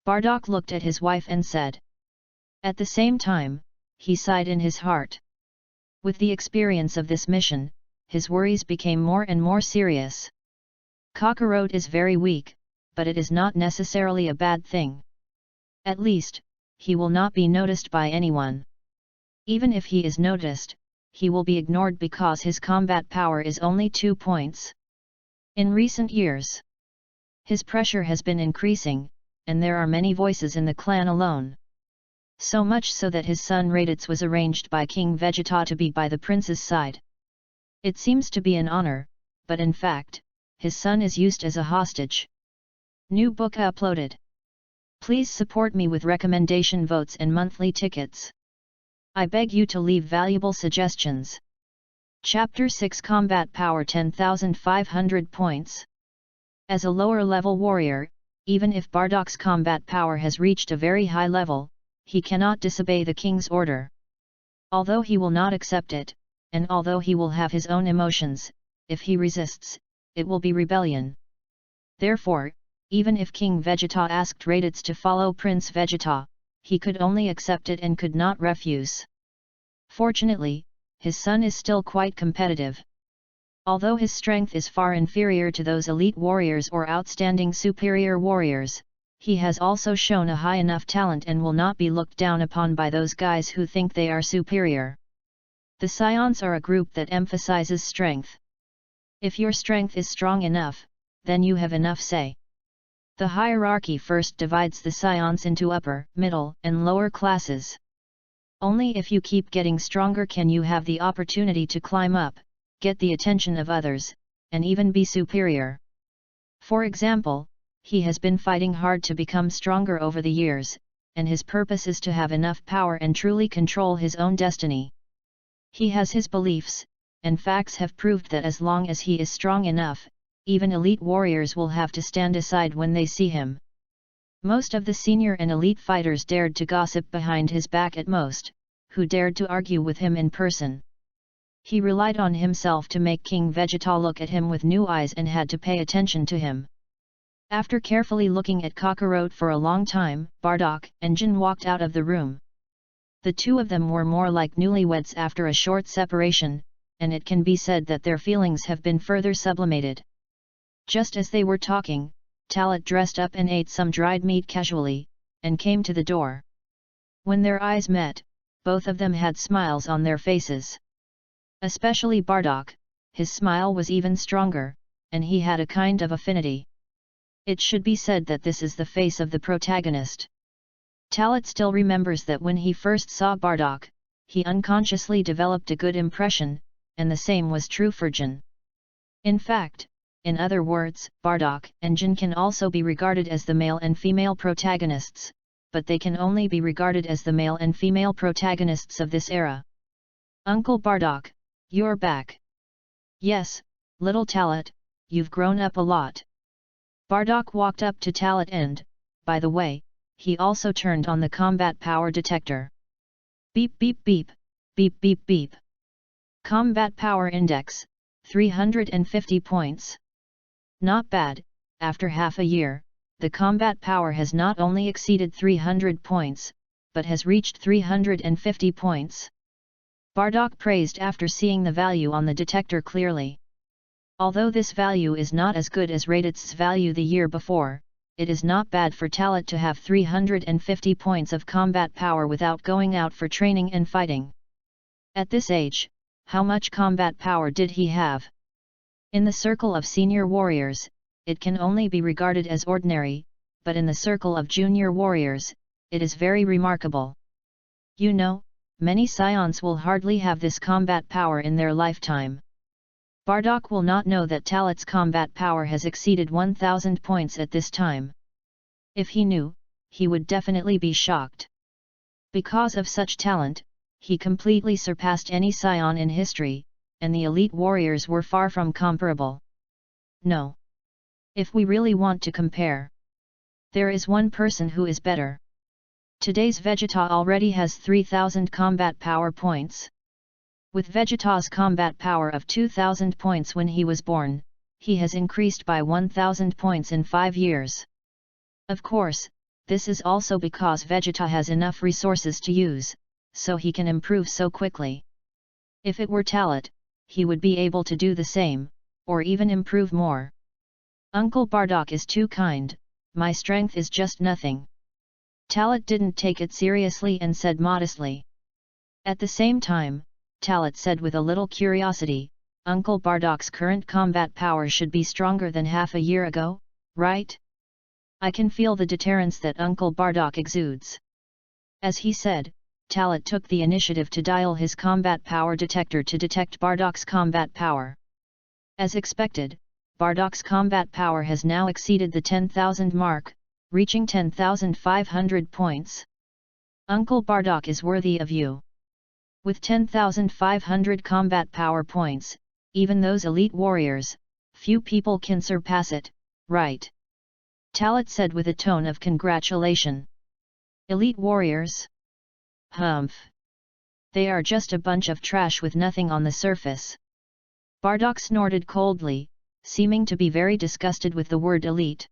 Bardock looked at his wife and said. At the same time, he sighed in his heart. With the experience of this mission, his worries became more and more serious. Kakarot is very weak, but it is not necessarily a bad thing. At least, he will not be noticed by anyone. Even if he is noticed, he will be ignored because his combat power is only 2 points. In recent years, his pressure has been increasing, and there are many voices in the clan alone. So much so that his son Raditz was arranged by King Vegeta to be by the prince's side. It seems to be an honor, but in fact, his son is used as a hostage. New book uploaded. Please support me with recommendation votes and monthly tickets. I beg you to leave valuable suggestions. Chapter 6 Combat Power 10,500 points. As a lower-level warrior, even if Bardock's combat power has reached a very high level, he cannot disobey the king's order. Although he will not accept it, and although he will have his own emotions, if he resists, it will be rebellion. Therefore, even if King Vegeta asked Raditz to follow Prince Vegeta, he could only accept it and could not refuse. Fortunately, his son is still quite competitive. Although his strength is far inferior to those elite warriors or outstanding superior warriors, he has also shown a high enough talent and will not be looked down upon by those guys who think they are superior. The Scions are a group that emphasizes strength. If your strength is strong enough, then you have enough say. The hierarchy first divides the Scions into upper, middle, and lower classes. Only if you keep getting stronger can you have the opportunity to climb up, get the attention of others, and even be superior. For example, he has been fighting hard to become stronger over the years, and his purpose is to have enough power and truly control his own destiny. He has his beliefs, and facts have proved that as long as he is strong enough, even elite warriors will have to stand aside when they see him. Most of the senior and elite fighters dared to gossip behind his back at most, who dared to argue with him in person. He relied on himself to make King Vegeta look at him with new eyes and had to pay attention to him. After carefully looking at Kakarot for a long time, Bardock and Jin walked out of the room. The two of them were more like newlyweds after a short separation, and it can be said that their feelings have been further sublimated. Just as they were talking, Talat dressed up and ate some dried meat casually, and came to the door. When their eyes met, both of them had smiles on their faces. Especially Bardock, his smile was even stronger, and he had a kind of affinity. It should be said that this is the face of the protagonist. Talat still remembers that when he first saw Bardock, he unconsciously developed a good impression, and the same was true for Jin. In fact, in other words, Bardock and Jin can also be regarded as the male and female protagonists, but they can only be regarded as the male and female protagonists of this era. Uncle Bardock, you're back. Yes, little Talat, you've grown up a lot. Bardock walked up to Talat and, by the way, he also turned on the combat power detector. Beep beep beep, beep beep beep. Combat power index, 350 points. Not bad, after half a year, the combat power has not only exceeded 300 points, but has reached 350 points. Bardock praised after seeing the value on the detector clearly. Although this value is not as good as Raditz's value the year before, it is not bad for Talat to have 350 points of combat power without going out for training and fighting. At this age, how much combat power did he have? In the circle of senior warriors, it can only be regarded as ordinary, but in the circle of junior warriors, it is very remarkable. You know, many Scions will hardly have this combat power in their lifetime. Bardock will not know that Talat's combat power has exceeded 1000 points at this time. If he knew, he would definitely be shocked. Because of such talent, he completely surpassed any Scion in history, and the elite warriors were far from comparable. No. If we really want to compare, there is one person who is better. Today's Vegeta already has 3000 combat power points. With Vegeta's combat power of 2000 points when he was born, He has increased by 1000 points in 5 years. Of course, this is also because Vegeta has enough resources to use, so he can improve so quickly. If it were Talat, he would be able to do the same, or even improve more. Uncle Bardock is too kind, my strength is just nothing. Talat didn't take it seriously and said modestly. At the same time, Talat said with a little curiosity, Uncle Bardock's current combat power should be stronger than half a year ago, right? I can feel the deterrence that Uncle Bardock exudes. As he said, Talat took the initiative to dial his combat power detector to detect Bardock's combat power. As expected, Bardock's combat power has now exceeded the 10,000 mark, reaching 10,500 points. Uncle Bardock is worthy of you. With 10,500 combat power points, even those elite warriors, few people can surpass it, right? Talat said with a tone of congratulation. Elite warriors? Humph. They are just a bunch of trash with nothing on the surface. Bardock snorted coldly, seeming to be very disgusted with the word elite.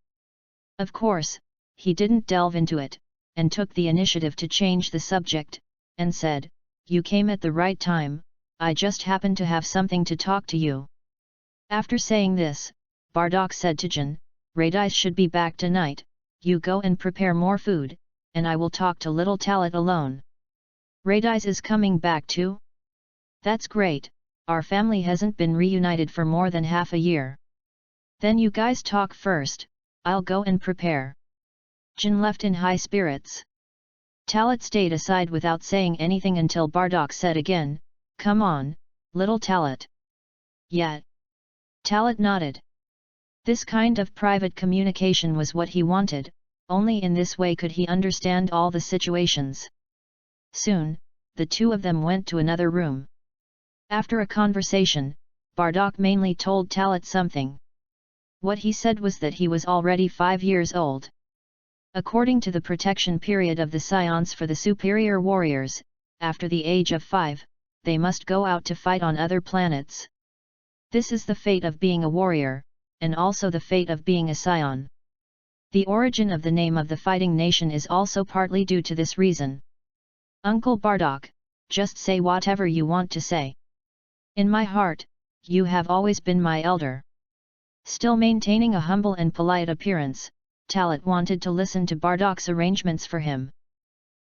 Of course, he didn't delve into it, and took the initiative to change the subject, and said, You came at the right time, I just happened to have something to talk to you. After saying this, Bardock said to Jin, Radais should be back tonight, you go and prepare more food, and I will talk to little Talat alone. Radais is coming back too? That's great, our family hasn't been reunited for more than half a year. Then you guys talk first, I'll go and prepare. Jin left in high spirits. Talat stayed aside without saying anything until Bardock said again, Come on, little Talat. Yeah. Talat nodded. This kind of private communication was what he wanted, only in this way could he understand all the situations. Soon, the two of them went to another room. After a conversation, Bardock mainly told Talat something. What he said was that he was already 5 years old. According to the protection period of the scions for the superior warriors, after the age of 5, they must go out to fight on other planets. This is the fate of being a warrior, and also the fate of being a scion. The origin of the name of the fighting nation is also partly due to this reason. Uncle Bardock, just say whatever you want to say. In my heart, you have always been my elder. Still maintaining a humble and polite appearance, Talat wanted to listen to Bardock's arrangements for him.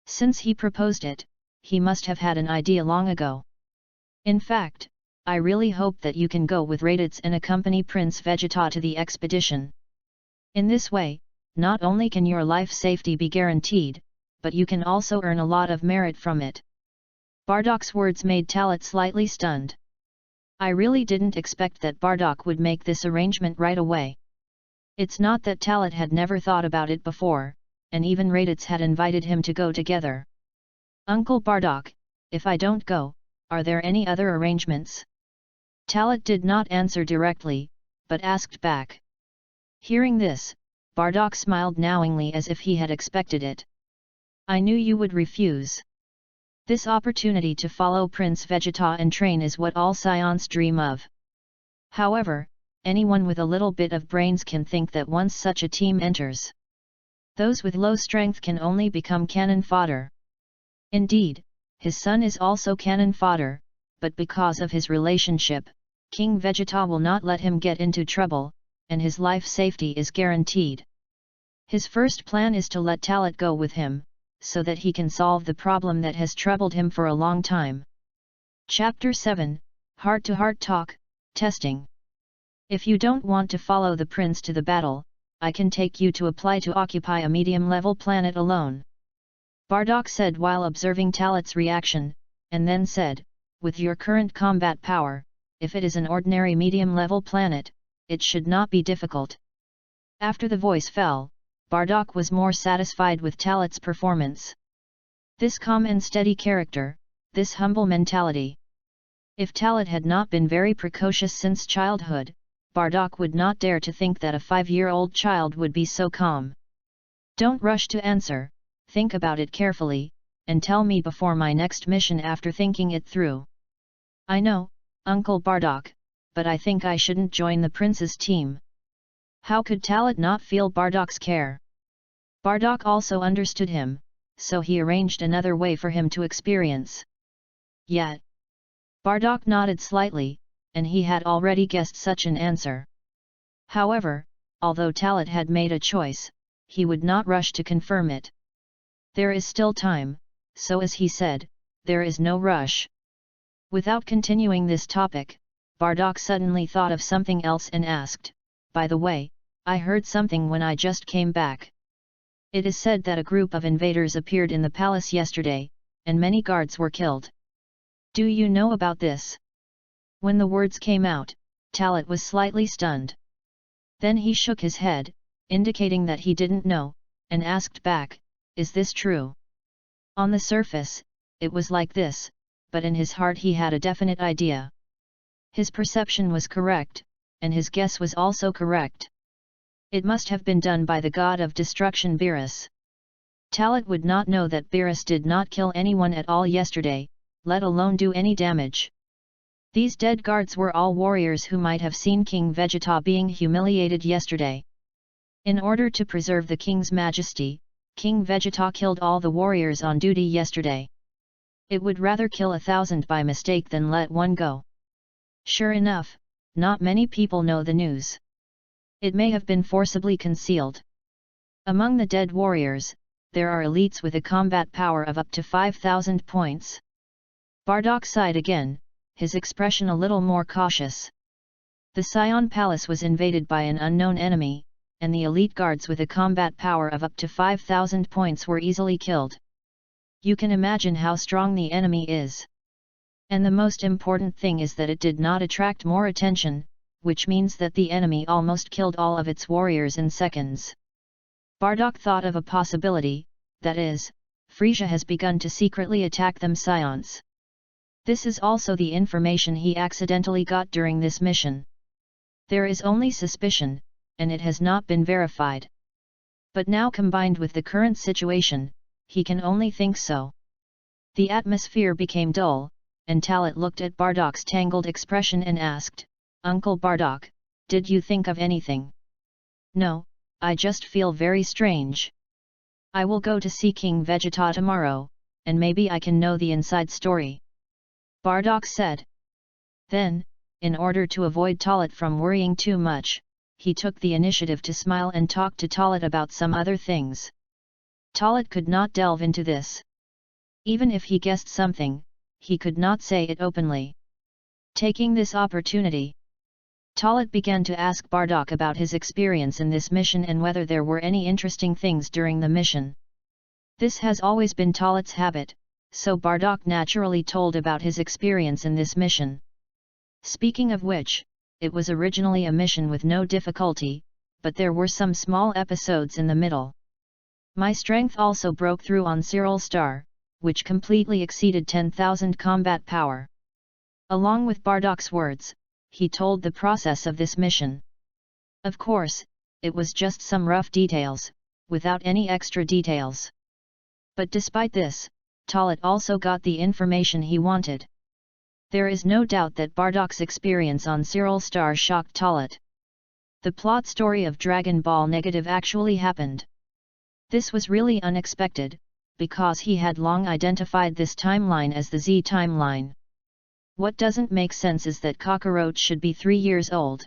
Since he proposed it, he must have had an idea long ago. In fact, I really hope that you can go with Raditz and accompany Prince Vegeta to the expedition. In this way, not only can your life safety be guaranteed, but you can also earn a lot of merit from it. Bardock's words made Talat slightly stunned. I really didn't expect that Bardock would make this arrangement right away. It's not that Talat had never thought about it before, and even Raditz had invited him to go together. Uncle Bardock, if I don't go, are there any other arrangements? Talat did not answer directly, but asked back. Hearing this, Bardock smiled knowingly as if he had expected it. I knew you would refuse. This opportunity to follow Prince Vegeta and train is what all scions dream of. However, anyone with a little bit of brains can think that once such a team enters, those with low strength can only become cannon fodder. Indeed, his son is also cannon fodder, but because of his relationship, King Vegeta will not let him get into trouble, and his life safety is guaranteed. His first plan is to let Talat go with him, so that he can solve the problem that has troubled him for a long time. Chapter 7, Heart-to-Heart Talk, Testing. If you don't want to follow the prince to the battle, I can take you to apply to occupy a medium-level planet alone. Bardock said while observing Talat's reaction, and then said, with your current combat power, if it is an ordinary medium-level planet, it should not be difficult. After the voice fell, Bardock was more satisfied with Talat's performance. This calm and steady character, this humble mentality. If Talat had not been very precocious since childhood, Bardock would not dare to think that a 5-year-old child would be so calm. Don't rush to answer, think about it carefully, and tell me before my next mission after thinking it through. I know, Uncle Bardock, but I think I shouldn't join the prince's team. How could Talat not feel Bardak's care? Bardak also understood him, so he arranged another way for him to experience. Yet, Bardak nodded slightly, and he had already guessed such an answer. However, although Talat had made a choice, he would not rush to confirm it. There is still time, so as he said, there is no rush. Without continuing this topic, Bardak suddenly thought of something else and asked, "By the way, I heard something when I just came back. It is said that a group of invaders appeared in the palace yesterday, and many guards were killed. Do you know about this?" When the words came out, Talat was slightly stunned. Then he shook his head, indicating that he didn't know, and asked back, "Is this true?" On the surface, it was like this, but in his heart he had a definite idea. His perception was correct, and his guess was also correct. It must have been done by the god of destruction Beerus. Talat would not know that Beerus did not kill anyone at all yesterday, let alone do any damage. These dead guards were all warriors who might have seen King Vegeta being humiliated yesterday. In order to preserve the king's majesty, King Vegeta killed all the warriors on duty yesterday. It would rather kill 1,000 by mistake than let one go. Sure enough, not many people know the news. It may have been forcibly concealed. Among the dead warriors, there are elites with a combat power of up to 5,000 points. Bardak sighed again, his expression a little more cautious. The Sion Palace was invaded by an unknown enemy, and the elite guards with a combat power of up to 5,000 points were easily killed. You can imagine how strong the enemy is. And the most important thing is that it did not attract more attention, which means that the enemy almost killed all of its warriors in seconds. Bardak thought of a possibility, that is, Frisia has begun to secretly attack them Scions. This is also the information he accidentally got during this mission. There is only suspicion, and it has not been verified. But now combined with the current situation, he can only think so. The atmosphere became dull, and Talat looked at Bardak's tangled expression and asked, "Uncle Bardak, did you think of anything?" "No, I just feel very strange. I will go to see King Vegeta tomorrow, and maybe I can know the inside story," Bardak said. Then, in order to avoid Talat from worrying too much, he took the initiative to smile and talk to Talat about some other things. Talat could not delve into this. Even if he guessed something, he could not say it openly. Taking this opportunity, Talat began to ask Bardak about his experience in this mission and whether there were any interesting things during the mission. This has always been Talat's habit, so Bardak naturally told about his experience in this mission. Speaking of which, it was originally a mission with no difficulty, but there were some small episodes in the middle. My strength also broke through on Cyril Star, which completely exceeded 10,000 combat power. Along with Bardak's words, he told the process of this mission. Of course, it was just some rough details, without any extra details. But despite this, Talat also got the information he wanted. There is no doubt that Bardak's experience on Cyril Star shocked Talat. The plot story of Dragon Ball Negative actually happened. This was really unexpected, because he had long identified this timeline as the Z timeline. What doesn't make sense is that Kakarot should be 3 years old.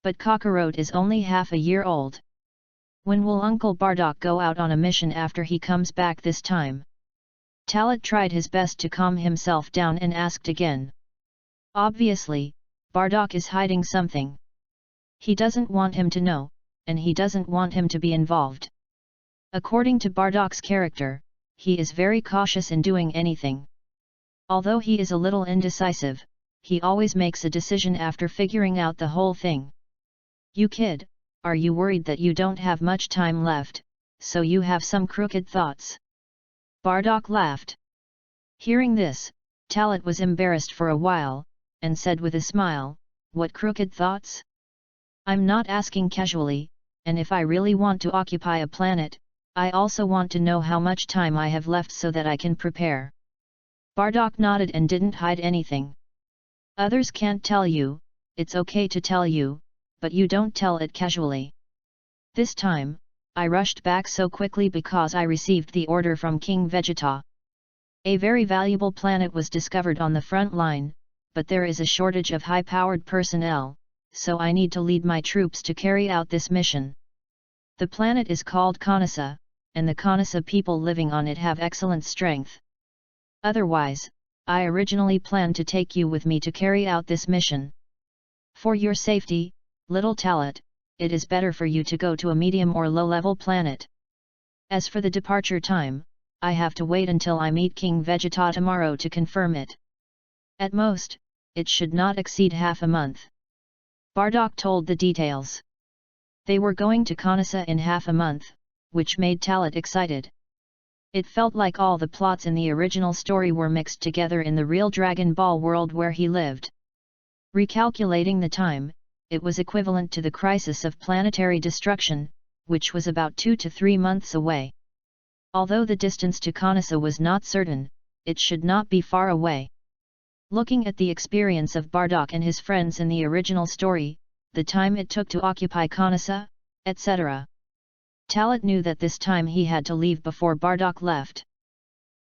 But Kakarot is only half a year old. When will Uncle Bardak go out on a mission after he comes back this time? Talat tried his best to calm himself down and asked again. Obviously, Bardak is hiding something. He doesn't want him to know, and he doesn't want him to be involved. According to Bardak's character, he is very cautious in doing anything. Although he is a little indecisive, he always makes a decision after figuring out the whole thing. You kid, are you worried that you don't have much time left, so you have some crooked thoughts? Bardak laughed. Hearing this, Talat was embarrassed for a while, and said with a smile, "What crooked thoughts? I'm not asking casually, and if I really want to occupy a planet, I also want to know how much time I have left so that I can prepare." Bardak nodded and didn't hide anything. "Others can't tell you, it's okay to tell you, but you don't tell it casually. This time, I rushed back so quickly because I received the order from King Vegeta. A very valuable planet was discovered on the front line, but there is a shortage of high-powered personnel, so I need to lead my troops to carry out this mission. The planet is called Kanasa, and the Kanasa people living on it have excellent strength. Otherwise, I originally planned to take you with me to carry out this mission. For your safety, little Talat, it is better for you to go to a medium or low-level planet. As for the departure time, I have to wait until I meet King Vegeta tomorrow to confirm it. At most, it should not exceed half a month. Bardock told the details. They were going to Kanasa in half a month, which made Talat excited. It felt like all the plots in the original story were mixed together in the real Dragon Ball world where he lived. Recalculating the time, it was equivalent to the crisis of planetary destruction, which was about 2 to 3 months away. Although the distance to Kanasa was not certain, it should not be far away. Looking at the experience of Bardock and his friends in the original story, the time it took to occupy Kanasa, etc. Talat knew that this time he had to leave before Bardock left.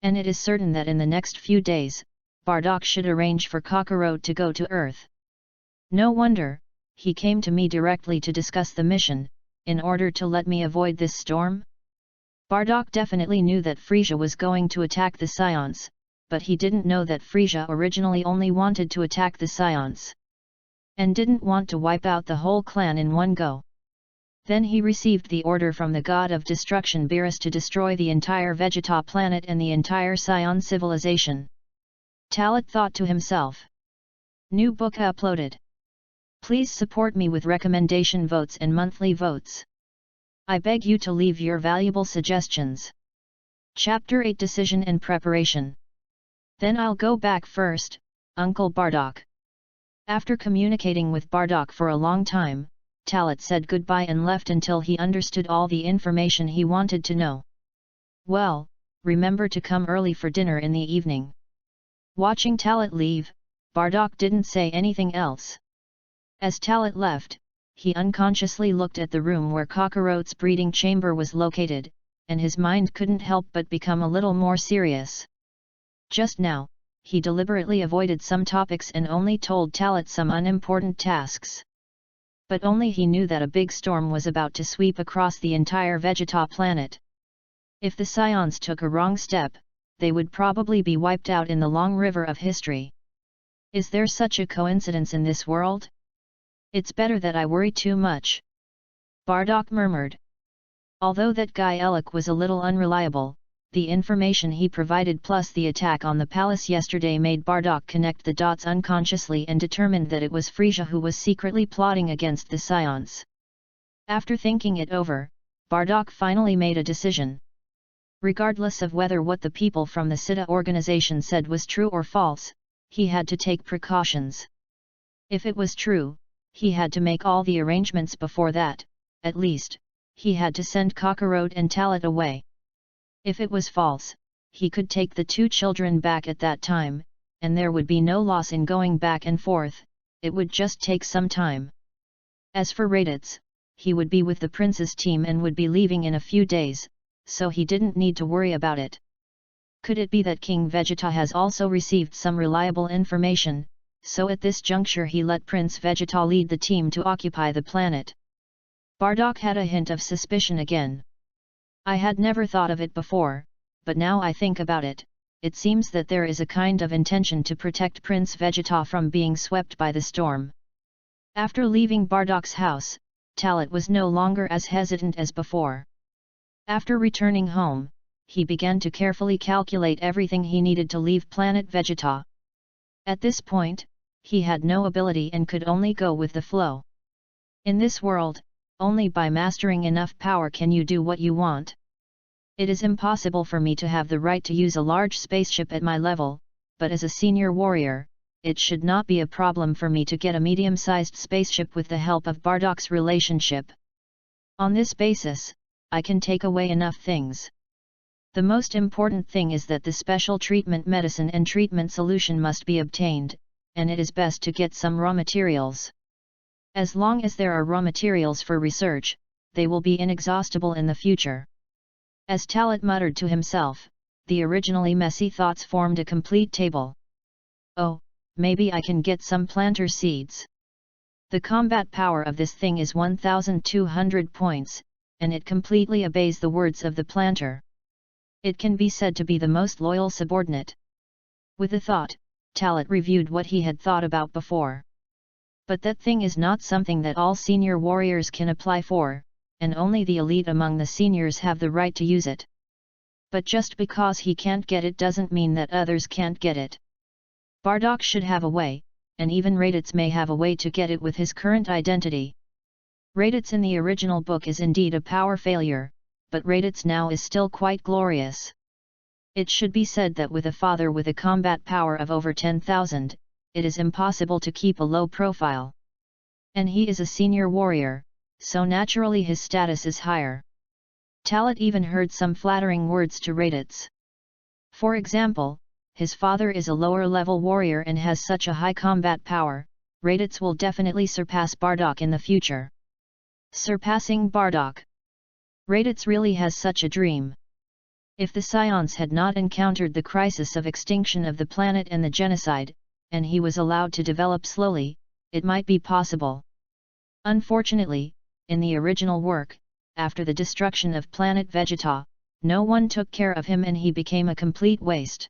And it is certain that in the next few days, Bardock should arrange for Kakarot to go to Earth. No wonder, he came to me directly to discuss the mission, in order to let me avoid this storm. Bardock definitely knew that Frieza was going to attack the Scions, but he didn't know that Frieza originally only wanted to attack the Scions. And didn't want to wipe out the whole clan in one go. Then he received the order from the god of destruction Beerus to destroy the entire Vegeta planet and the entire Scion civilization. Talat thought to himself. New book uploaded. Please support me with recommendation votes and monthly votes. I beg you to leave your valuable suggestions. Chapter 8 Decision and Preparation. Then I'll go back first, Uncle Bardock. After communicating with Bardock for a long time, Talat said goodbye and left until he understood all the information he wanted to know. Well, remember to come early for dinner in the evening. Watching Talat leave, Bardock didn't say anything else. As Talat left, he unconsciously looked at the room where Kakarot's breeding chamber was located, and his mind couldn't help but become a little more serious. Just now, he deliberately avoided some topics and only told Talat some unimportant tasks. But only he knew that a big storm was about to sweep across the entire Vegeta planet. If the Scions took a wrong step, they would probably be wiped out in the long river of history. Is there such a coincidence in this world? It's better that I worry too much. Bardock murmured. Although that guy Elec was a little unreliable, the information he provided plus the attack on the palace yesterday made Bardock connect the dots unconsciously and determined that it was Frieza who was secretly plotting against the Scions. After thinking it over, Bardock finally made a decision. Regardless of whether what the people from the Sita organization said was true or false, he had to take precautions. If it was true, he had to make all the arrangements before that, at least, he had to send Kakarot and Talat away. If it was false, he could take the two children back at that time, and there would be no loss in going back and forth, it would just take some time. As for Raditz, he would be with the prince's team and would be leaving in a few days, so he didn't need to worry about it. Could it be that King Vegeta has also received some reliable information, so at this juncture he let Prince Vegeta lead the team to occupy the planet? Bardock had a hint of suspicion again. I had never thought of it before, but now I think about it, it seems that there is a kind of intention to protect Prince Vegeta from being swept by the storm. After leaving Bardock's house, Talat was no longer as hesitant as before. After returning home, he began to carefully calculate everything he needed to leave planet Vegeta. At this point, he had no ability and could only go with the flow. In this world, only by mastering enough power can you do what you want. It is impossible for me to have the right to use a large spaceship at my level, but as a senior warrior, it should not be a problem for me to get a medium-sized spaceship with the help of Bardock's relationship. On this basis, I can take away enough things. The most important thing is that the special treatment medicine and treatment solution must be obtained, and it is best to get some raw materials. As long as there are raw materials for research, they will be inexhaustible in the future. As Talat muttered to himself, the originally messy thoughts formed a complete table. Oh, maybe I can get some planter seeds. The combat power of this thing is 1200 points, and it completely obeys the words of the planter. It can be said to be the most loyal subordinate. With a thought, Talat reviewed what he had thought about before. But that thing is not something that all senior warriors can apply for, and only the elite among the seniors have the right to use it. But just because he can't get it doesn't mean that others can't get it. Bardock should have a way, and even Raditz may have a way to get it with his current identity. Raditz in the original book is indeed a power failure, but Raditz now is still quite glorious. It should be said that with a father with a combat power of over 10,000, it is impossible to keep a low profile. And he is a senior warrior, so naturally his status is higher. Talat even heard some flattering words to Raditz. For example, his father is a lower-level warrior and has such a high combat power, Raditz will definitely surpass Bardock in the future. Surpassing Bardock. Raditz really has such a dream. If the Scions had not encountered the crisis of extinction of the planet and the genocide, and he was allowed to develop slowly, it might be possible. Unfortunately, in the original work, after the destruction of planet Vegeta, no one took care of him and he became a complete waste.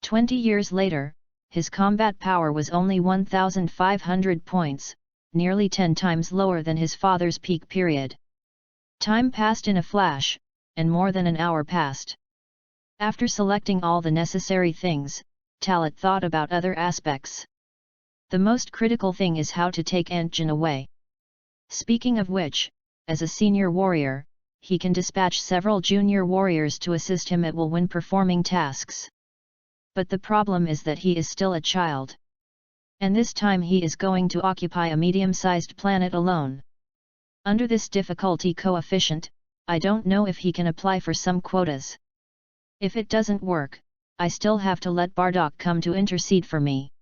20 years later, his combat power was only 1,500 points, nearly 10 times lower than his father's peak period. Time passed in a flash, and more than an hour passed. After selecting all the necessary things, Talat thought about other aspects. The most critical thing is how to take Antjin away. Speaking of which, as a senior warrior, he can dispatch several junior warriors to assist him at will when performing tasks. But the problem is that he is still a child. And this time he is going to occupy a medium-sized planet alone. Under this difficulty coefficient, I don't know if he can apply for some quotas. If it doesn't work, I still have to let Bardock come to intercede for me.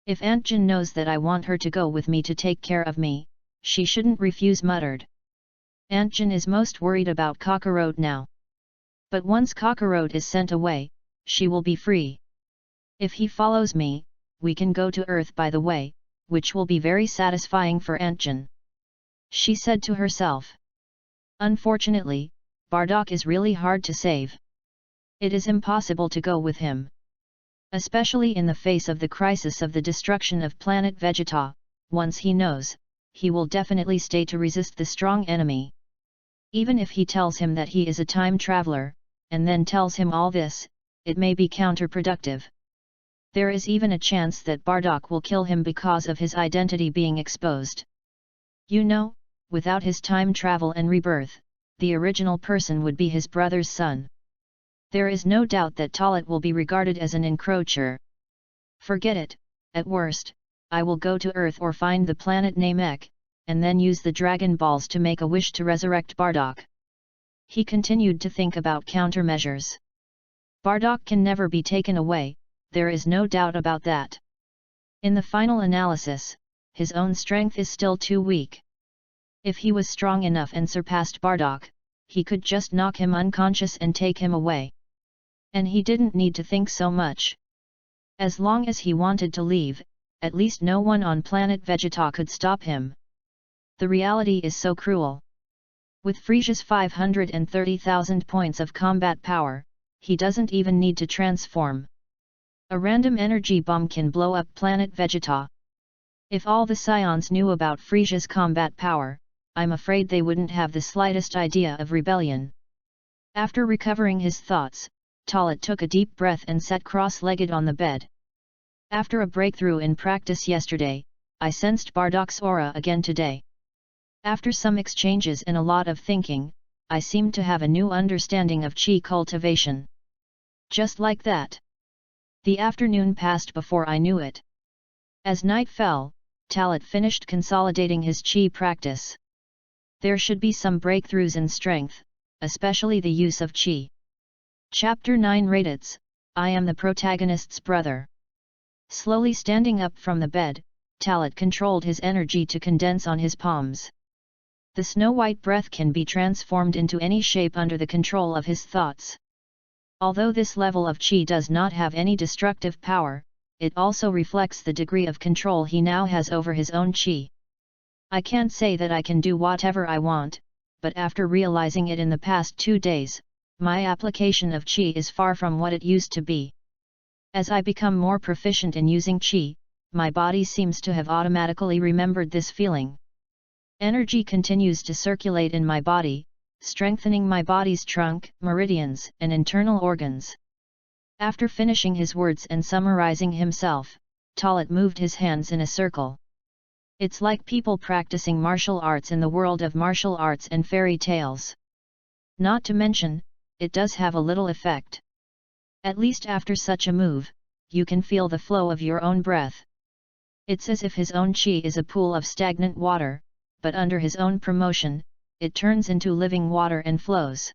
If Antjin knows that I want her to go with me to take care of me, she shouldn't refuse, muttered. Antjin is most worried about Kakarot now. But once Kakarot is sent away, she will be free. If he follows me, we can go to Earth by the way, which will be very satisfying for Antjin. She said to herself. Unfortunately, Bardock is really hard to save. It is impossible to go with him. Especially in the face of the crisis of the destruction of planet Vegeta, once he knows, he will definitely stay to resist the strong enemy. Even if he tells him that he is a time traveler, and then tells him all this, it may be counterproductive. There is even a chance that Bardock will kill him because of his identity being exposed. You know, without his time travel and rebirth, the original person would be his brother's son. There is no doubt that Talat will be regarded as an encroacher. Forget it, at worst, I will go to Earth or find the planet Namek, and then use the Dragon Balls to make a wish to resurrect Bardock. He continued to think about countermeasures. Bardock can never be taken away, there is no doubt about that. In the final analysis, his own strength is still too weak. If he was strong enough and surpassed Bardock, he could just knock him unconscious and take him away. And he didn't need to think so much. As long as he wanted to leave, at least no one on planet Vegeta could stop him. The reality is so cruel. With Frisia's 530,000 points of combat power, he doesn't even need to transform. A random energy bomb can blow up planet Vegeta. If all the Scions knew about Frisia's combat power, I'm afraid they wouldn't have the slightest idea of rebellion. After recovering his thoughts, Talat took a deep breath and sat cross-legged on the bed. After a breakthrough in practice yesterday, I sensed Bardock's aura again today. After some exchanges and a lot of thinking, I seemed to have a new understanding of chi cultivation. Just like that. The afternoon passed before I knew it. As night fell, Talat finished consolidating his chi practice. There should be some breakthroughs in strength, especially the use of chi. Chapter 9 Raditz, I am the protagonist's brother. Slowly standing up from the bed, Talat controlled his energy to condense on his palms. The snow-white breath can be transformed into any shape under the control of his thoughts. Although this level of qi does not have any destructive power, it also reflects the degree of control he now has over his own qi. I can't say that I can do whatever I want, but after realizing it in the past 2 days, my application of qi is far from what it used to be. As I become more proficient in using qi, my body seems to have automatically remembered this feeling. Energy continues to circulate in my body, strengthening my body's trunk, meridians, and internal organs. After finishing his words and summarizing himself, Talat moved his hands in a circle. It's like people practicing martial arts in the world of martial arts and fairy tales. Not to mention, it does have a little effect. At least after such a move, you can feel the flow of your own breath. It's as if his own qi is a pool of stagnant water, but under his own promotion, it turns into living water and flows.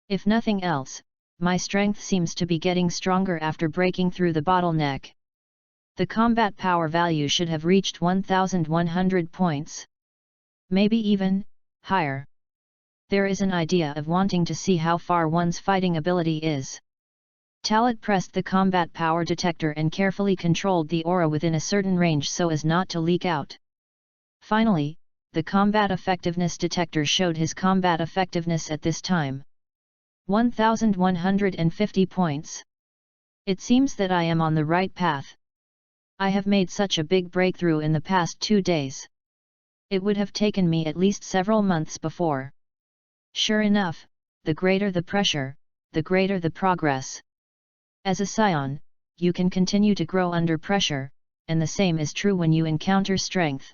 If nothing else, my strength seems to be getting stronger after breaking through the bottleneck. The combat power value should have reached 1100 points. Maybe even higher. There is an idea of wanting to see how far one's fighting ability is. Talat pressed the combat power detector and carefully controlled the aura within a certain range so as not to leak out. Finally, the combat effectiveness detector showed his combat effectiveness at this time. 1150 points. It seems that I am on the right path. I have made such a big breakthrough in the past 2 days. It would have taken me at least several months before. Sure enough, the greater the pressure, the greater the progress. As a scion, you can continue to grow under pressure, and the same is true when you encounter strength.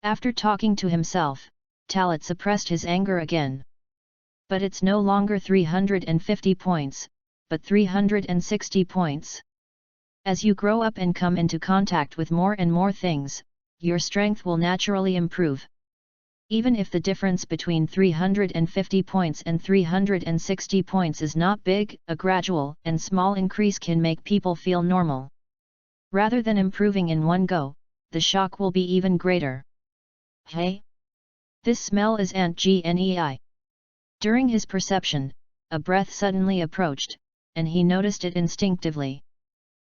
After talking to himself, Talat suppressed his anger again. But it's no longer 350 points, but 360 points. As you grow up and come into contact with more and more things, your strength will naturally improve. Even if the difference between 350 points and 360 points is not big, a gradual and small increase can make people feel normal. Rather than improving in one go, the shock will be even greater. Hey! This smell is Ant-Gnei. During his perception, a breath suddenly approached, and he noticed it instinctively.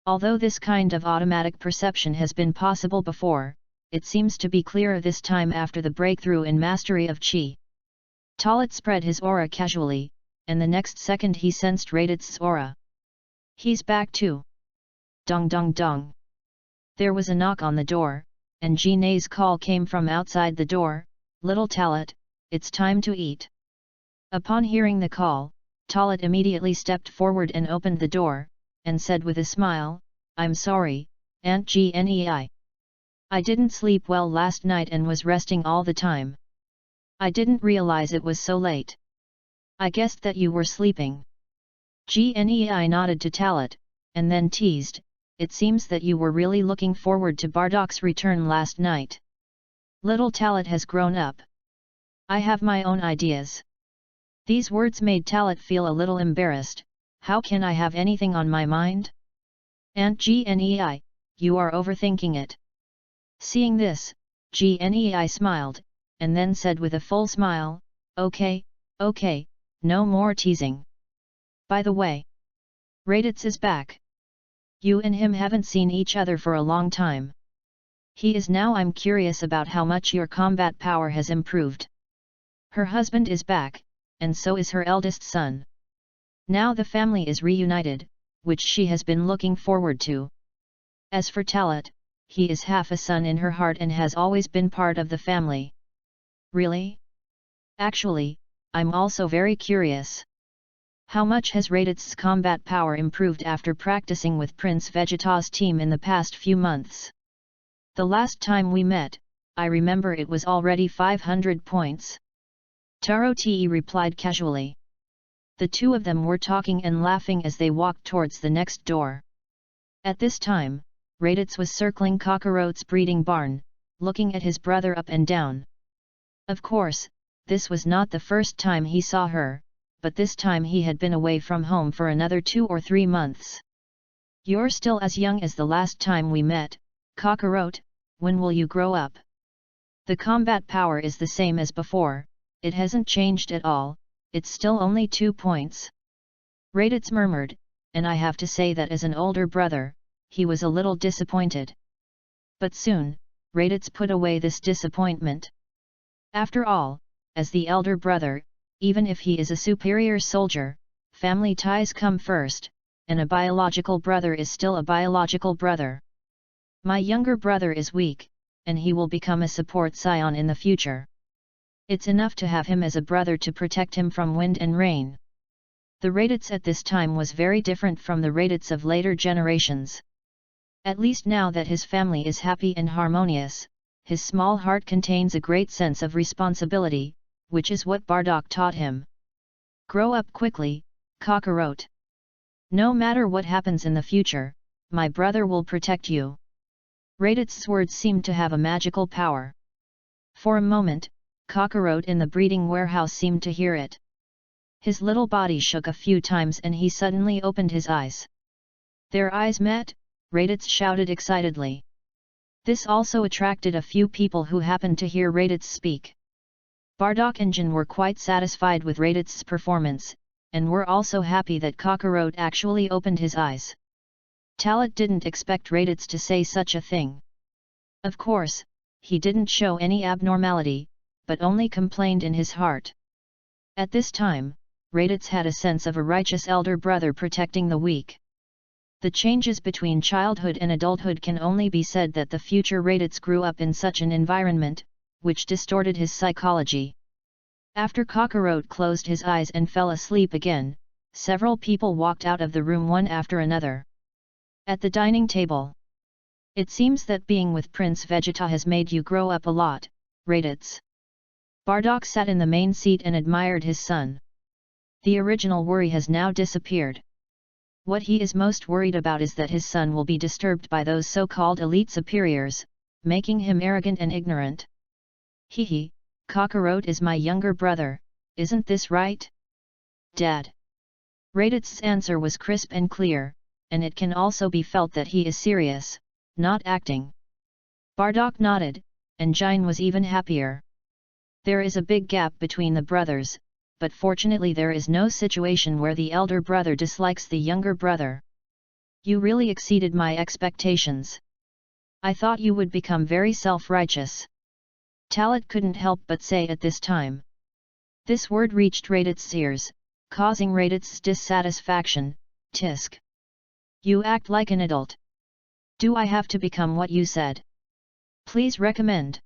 Although this kind of automatic perception has been possible before, it seems to be clearer this time after the breakthrough in mastery of qi. Talat spread his aura casually, and the next second he sensed Radit's aura. He's back too. Dong dong dong. There was a knock on the door, and Gnei's call came from outside the door, "Little Talat, it's time to eat." Upon hearing the call, Talat immediately stepped forward and opened the door, and said with a smile, "I'm sorry, Ant-Gnei. I didn't sleep well last night and was resting all the time. I didn't realize it was so late. I guessed that you were sleeping." Gnei nodded to Talat, and then teased, "It seems that you were really looking forward to Bardak's return last night. Little Talat has grown up. I have my own ideas." These words made Talat feel a little embarrassed. How can I have anything on my mind? Ant-Gnei, you are overthinking it. Seeing this, Gnei smiled, and then said with a full smile, okay, no more teasing. By the way, Raditz is back. You and him haven't seen each other for a long time. He is now. I'm curious about how much your combat power has improved. Her husband is back, and so is her eldest son. Now the family is reunited, which she has been looking forward to. As for Talat, he is half a son in her heart and has always been part of the family. Really? Actually, I'm also very curious. How much has Raditz's combat power improved after practicing with Prince Vegeta's team in the past few months? The last time we met, I remember it was already 500 points. Taro Te replied casually. The two of them were talking and laughing as they walked towards the next door. At this time, Raditz was circling Cockroach's breeding barn, looking at his brother up and down. Of course, this was not the first time he saw her, but this time he had been away from home for another 2 or 3 months. You're still as young as the last time we met, Cockroach, when will you grow up? The combat power is the same as before, it hasn't changed at all, it's still only 2 points. Raditz murmured, and I have to say that as an older brother, he was a little disappointed. But soon, Raditz put away this disappointment. After all, as the elder brother, even if he is a superior soldier, family ties come first, and a biological brother is still a biological brother. My younger brother is weak, and he will become a support scion in the future. It's enough to have him as a brother to protect him from wind and rain. The Raditz at this time was very different from the Raditz of later generations. At least now that his family is happy and harmonious, his small heart contains a great sense of responsibility, which is what Bardock taught him. Grow up quickly, Cockroach. No matter what happens in the future, my brother will protect you. Raditz's words seemed to have a magical power. For a moment, Cockroach in the breeding warehouse seemed to hear it. His little body shook a few times and he suddenly opened his eyes. Their eyes met, Raditz shouted excitedly. This also attracted a few people who happened to hear Raditz speak. Bardock and Jin were quite satisfied with Raditz's performance, and were also happy that Cockroach actually opened his eyes. Talat didn't expect Raditz to say such a thing. Of course, he didn't show any abnormality, but only complained in his heart. At this time, Raditz had a sense of a righteous elder brother protecting the weak. The changes between childhood and adulthood can only be said that the future Raditz grew up in such an environment, which distorted his psychology. After Cockroach closed his eyes and fell asleep again, several people walked out of the room one after another. At the dining table. It seems that being with Prince Vegeta has made you grow up a lot, Raditz. Bardock sat in the main seat and admired his son. The original worry has now disappeared. What he is most worried about is that his son will be disturbed by those so-called elite superiors, making him arrogant and ignorant. Hehe, Cockroach is my younger brother, isn't this right? Dad. Raditz's answer was crisp and clear, and it can also be felt that he is serious, not acting. Bardock nodded, and Jin was even happier. There is a big gap between the brothers, but fortunately there is no situation where the elder brother dislikes the younger brother. You really exceeded my expectations. I thought you would become very self-righteous. Talat couldn't help but say at this time. This word reached Raditz's ears, causing Raditz's dissatisfaction. Tisk. You act like an adult. Do I have to become what you said? Please recommend.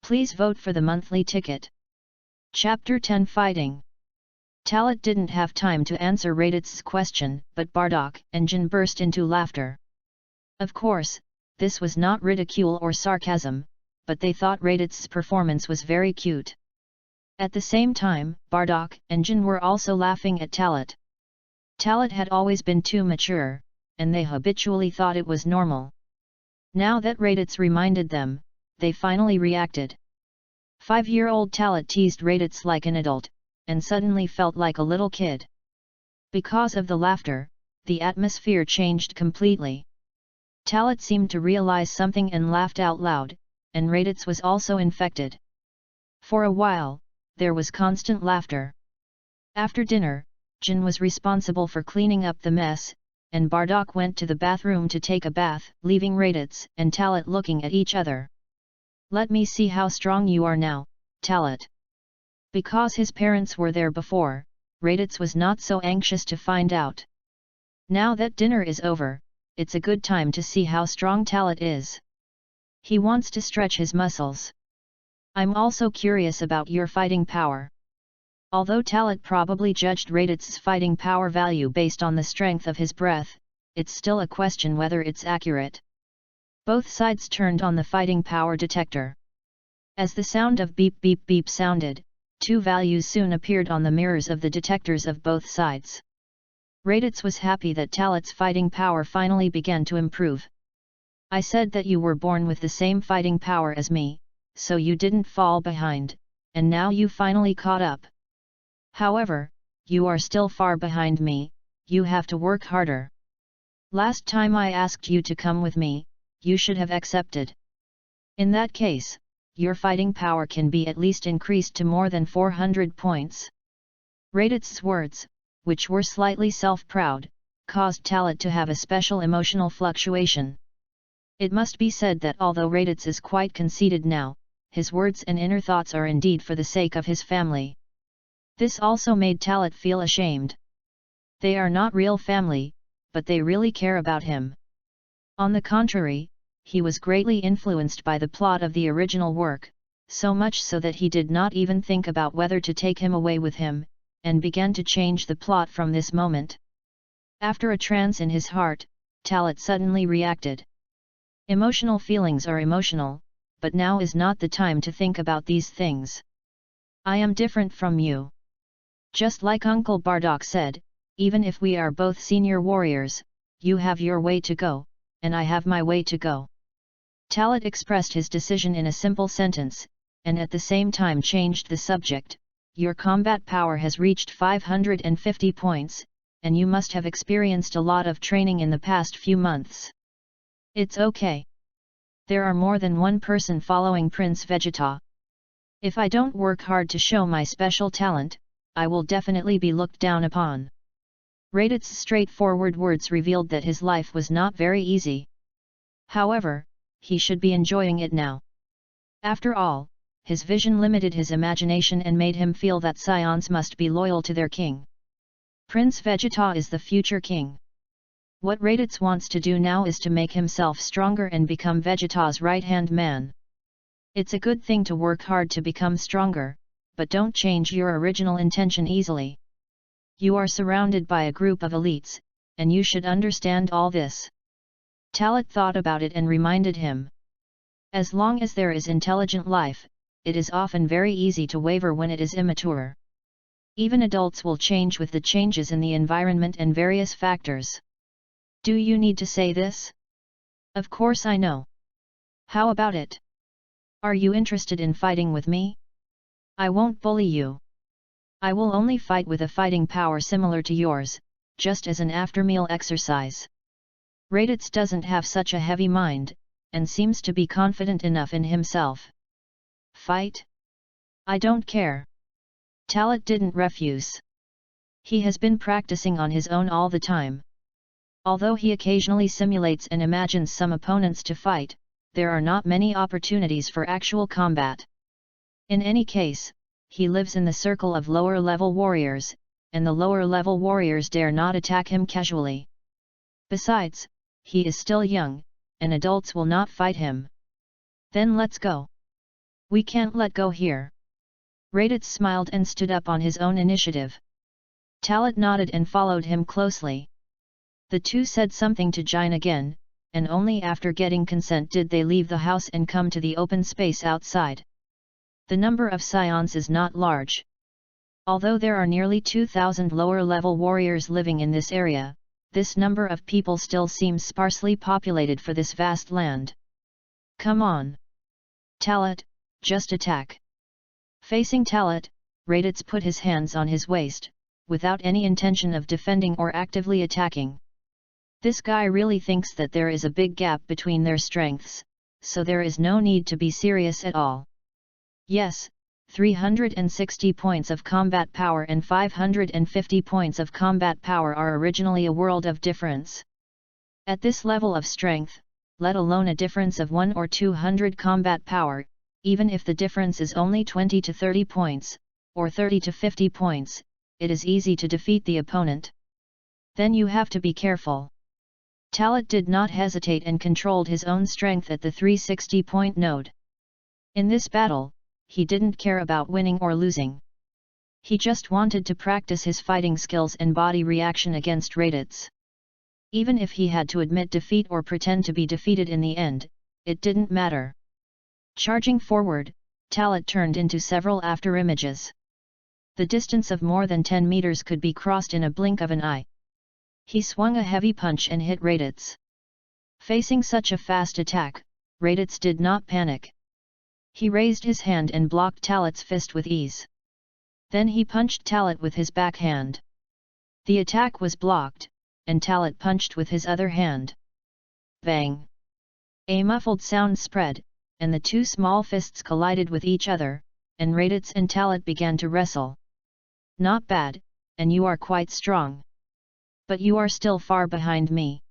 Please vote for the monthly ticket. Chapter 10 Fighting. Talat didn't have time to answer Raditz's question, but Bardock and Jin burst into laughter. Of course, this was not ridicule or sarcasm, but they thought Raditz's performance was very cute. At the same time, Bardock and Jin were also laughing at Talat. Talat had always been too mature, and they habitually thought it was normal. Now that Raditz reminded them, they finally reacted. 5-year-old Talat teased Raditz like an adult, and suddenly felt like a little kid. Because of the laughter, the atmosphere changed completely. Talat seemed to realize something and laughed out loud, and Raditz was also infected. For a while, there was constant laughter. After dinner, Jin was responsible for cleaning up the mess, and Bardock went to the bathroom to take a bath, leaving Raditz and Talat looking at each other. Let me see how strong you are now, Talat. Because his parents were there before, Raditz was not so anxious to find out. Now that dinner is over, it's a good time to see how strong Talat is. He wants to stretch his muscles. I'm also curious about your fighting power. Although Talat probably judged Raditz's fighting power value based on the strength of his breath, it's still a question whether it's accurate. Both sides turned on the fighting power detector. As the sound of beep beep beep sounded, 2 values soon appeared on the mirrors of the detectors of both sides. Raditz was happy that Talat's fighting power finally began to improve. I said that you were born with the same fighting power as me, so you didn't fall behind, and now you finally caught up. However, you are still far behind me, you have to work harder. Last time I asked you to come with me, you should have accepted. In that case, your fighting power can be at least increased to more than 400 points. Radit's words, which were slightly self-proud, caused Talat to have a special emotional fluctuation. It must be said that although Raditz is quite conceited now, his words and inner thoughts are indeed for the sake of his family. This also made Talat feel ashamed. They are not real family, but they really care about him. On the contrary, he was greatly influenced by the plot of the original work, so much so that he did not even think about whether to take him away with him, and began to change the plot from this moment. After a trance in his heart, Talat suddenly reacted. Emotional feelings are emotional, but now is not the time to think about these things. I am different from you. Just like Uncle Bardock said, even if we are both senior warriors, you have your way to go, and I have my way to go. Talat expressed his decision in a simple sentence, and at the same time changed the subject. Your combat power has reached 550 points, and you must have experienced a lot of training in the past few months. It's okay. There are more than one person following Prince Vegeta. If I don't work hard to show my special talent, I will definitely be looked down upon. Radit's straightforward words revealed that his life was not very easy. However, he should be enjoying it now. After all, his vision limited his imagination and made him feel that scions must be loyal to their king. Prince Vegeta is the future king. What Raditz wants to do now is to make himself stronger and become Vegeta's right-hand man. It's a good thing to work hard to become stronger, but don't change your original intention easily. You are surrounded by a group of elites, and you should understand all this. Talat thought about it and reminded him. As long as there is intelligent life, it is often very easy to waver when it is immature. Even adults will change with the changes in the environment and various factors. Do you need to say this? Of course I know. How about it? Are you interested in fighting with me? I won't bully you. I will only fight with a fighting power similar to yours, just as an after-meal exercise. Raditz doesn't have such a heavy mind, and seems to be confident enough in himself. Fight? I don't care. Talat didn't refuse. He has been practicing on his own all the time. Although he occasionally simulates and imagines some opponents to fight, there are not many opportunities for actual combat. In any case, he lives in the circle of lower-level warriors, and the lower-level warriors dare not attack him casually. Besides, he is still young, and adults will not fight him. Then let's go. We can't let go here. Raditz smiled and stood up on his own initiative. Talat nodded and followed him closely. The two said something to Jin again, and only after getting consent did they leave the house and come to the open space outside. The number of scions is not large. Although there are nearly 2,000 lower-level warriors living in this area, this number of people still seems sparsely populated for this vast land. Come on! Talat, just attack! Facing Talat, Raditz put his hands on his waist, without any intention of defending or actively attacking. This guy really thinks that there is a big gap between their strengths, so there is no need to be serious at all. Yes, 360 points of combat power and 550 points of combat power are originally a world of difference. At this level of strength, let alone a difference of 1 or 200 combat power, even if the difference is only 20 to 30 points, or 30 to 50 points, it is easy to defeat the opponent. Then you have to be careful. Talat did not hesitate and controlled his own strength at the 360-point node. In this battle, he didn't care about winning or losing. He just wanted to practice his fighting skills and body reaction against Raditz. Even if he had to admit defeat or pretend to be defeated in the end, it didn't matter. Charging forward, Talat turned into several afterimages. The distance of more than 10 meters could be crossed in a blink of an eye. He swung a heavy punch and hit Raditz. Facing such a fast attack, Raditz did not panic. He raised his hand and blocked Talat's fist with ease. Then he punched Talat with his backhand. The attack was blocked, and Talat punched with his other hand. Bang! A muffled sound spread, and the two small fists collided with each other, and Raditz and Talat began to wrestle. Not bad, and you are quite strong. But you are still far behind me.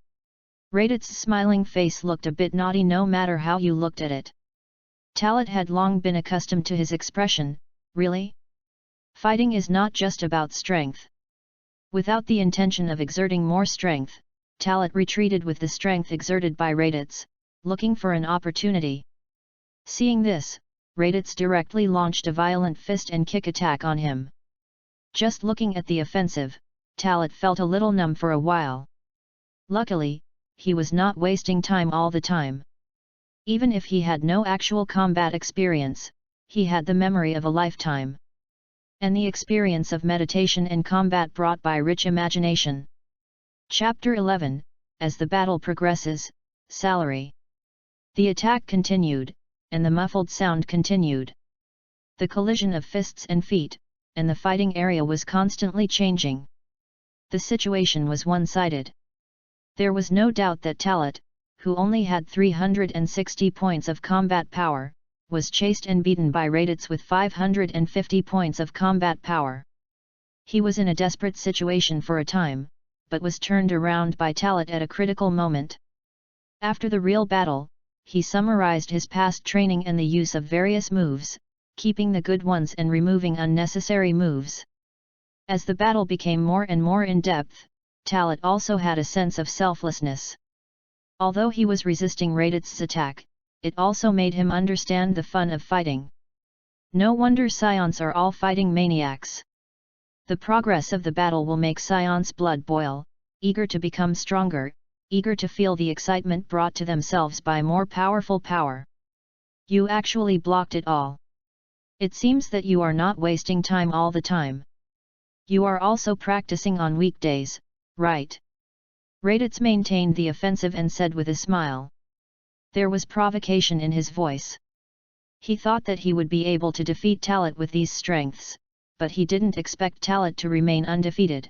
Raditz's smiling face looked a bit naughty no matter how you looked at it. Talat had long been accustomed to his expression, really? Fighting is not just about strength. Without the intention of exerting more strength, Talat retreated with the strength exerted by Raditz, looking for an opportunity. Seeing this, Raditz directly launched a violent fist and kick attack on him. Just looking at the offensive, Talat felt a little numb for a while. Luckily, he was not wasting time all the time. Even if he had no actual combat experience, he had the memory of a lifetime. And the experience of meditation and combat brought by rich imagination. Chapter 11, As the battle progresses, Salary. The attack continued, and the muffled sound continued. The collision of fists and feet, and the fighting area was constantly changing. The situation was one-sided. There was no doubt that Talat, who only had 360 points of combat power, was chased and beaten by Raditz with 550 points of combat power. He was in a desperate situation for a time, but was turned around by Talat at a critical moment. After the real battle, he summarized his past training and the use of various moves, keeping the good ones and removing unnecessary moves. As the battle became more and more in-depth, Talat also had a sense of selflessness. Although he was resisting Raditz's attack, it also made him understand the fun of fighting. No wonder Scions are all fighting maniacs. The progress of the battle will make Scions' blood boil, eager to become stronger, eager to feel the excitement brought to themselves by more powerful power. You actually blocked it all. It seems that you are not wasting time all the time. You are also practicing on weekdays, right? Raditz maintained the offensive and said with a smile. There was provocation in his voice. He thought that he would be able to defeat Talat with these strengths, but he didn't expect Talat to remain undefeated.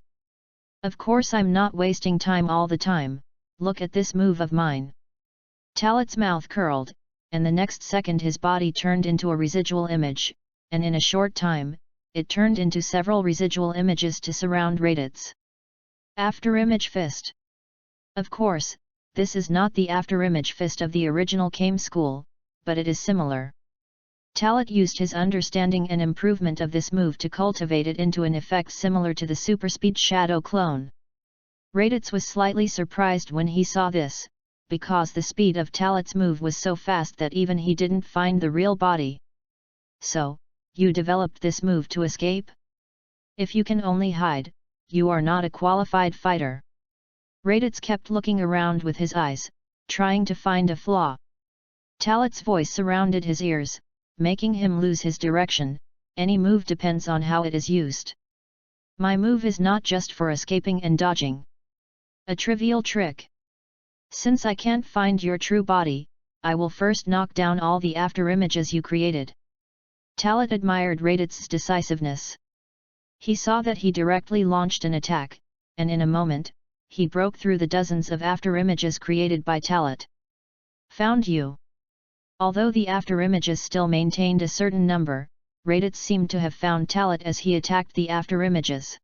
Of course I'm not wasting time all the time, look at this move of mine. Talat's mouth curled, and the next second his body turned into a residual image, and in a short time, it turned into several residual images to surround Raditz. Afterimage fist. Of course, this is not the afterimage fist of the original Kame school, but it is similar. Talat used his understanding and improvement of this move to cultivate it into an effect similar to the superspeed shadow clone. Raditz was slightly surprised when he saw this, because the speed of Talat's move was so fast that even he didn't find the real body. So, you developed this move to escape? If you can only hide, you are not a qualified fighter. Raditz kept looking around with his eyes, trying to find a flaw. Talat's voice surrounded his ears, making him lose his direction. Any move depends on how it is used. My move is not just for escaping and dodging. A trivial trick. Since I can't find your true body, I will first knock down all the afterimages you created. Talat admired Raditz's decisiveness. He saw that he directly launched an attack, and in a moment, he broke through the dozens of afterimages created by Talat. Found you. Although the afterimages still maintained a certain number, Raditz seemed to have found Talat as he attacked the afterimages.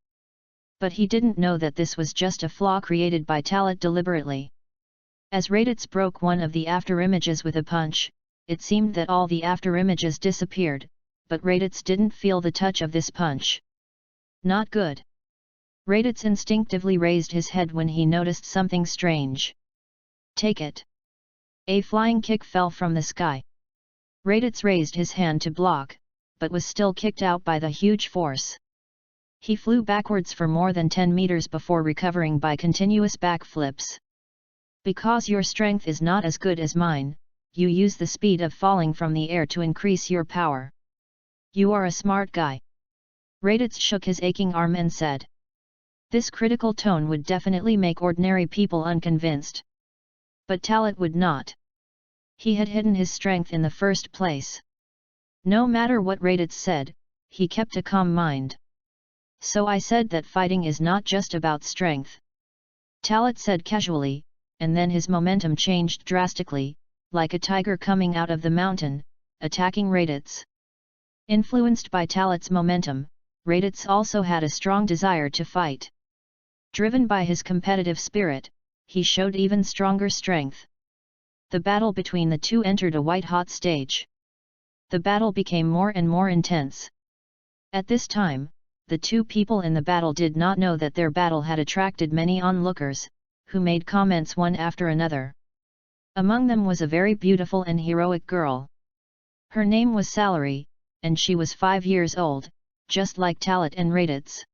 But he didn't know that this was just a flaw created by Talat deliberately. As Raditz broke one of the afterimages with a punch, it seemed that all the afterimages disappeared, but Raditz didn't feel the touch of this punch. Not good. Raditz instinctively raised his head when he noticed something strange. Take it. A flying kick fell from the sky. Raditz raised his hand to block, but was still kicked out by the huge force. He flew backwards for more than 10 meters before recovering by continuous backflips. Because your strength is not as good as mine, you use the speed of falling from the air to increase your power. You are a smart guy. Raditz shook his aching arm and said. This critical tone would definitely make ordinary people unconvinced. But Talat would not. He had hidden his strength in the first place. No matter what Raditz said, he kept a calm mind. So I said that fighting is not just about strength. Talat said casually, and then his momentum changed drastically, like a tiger coming out of the mountain, attacking Raditz. Influenced by Talat's momentum, Raditz also had a strong desire to fight. Driven by his competitive spirit, he showed even stronger strength. The battle between the two entered a white-hot stage. The battle became more and more intense. At this time, the two people in the battle did not know that their battle had attracted many onlookers, who made comments one after another. Among them was a very beautiful and heroic girl. Her name was Salary, and she was 5 years old, just like Talat and Raditz.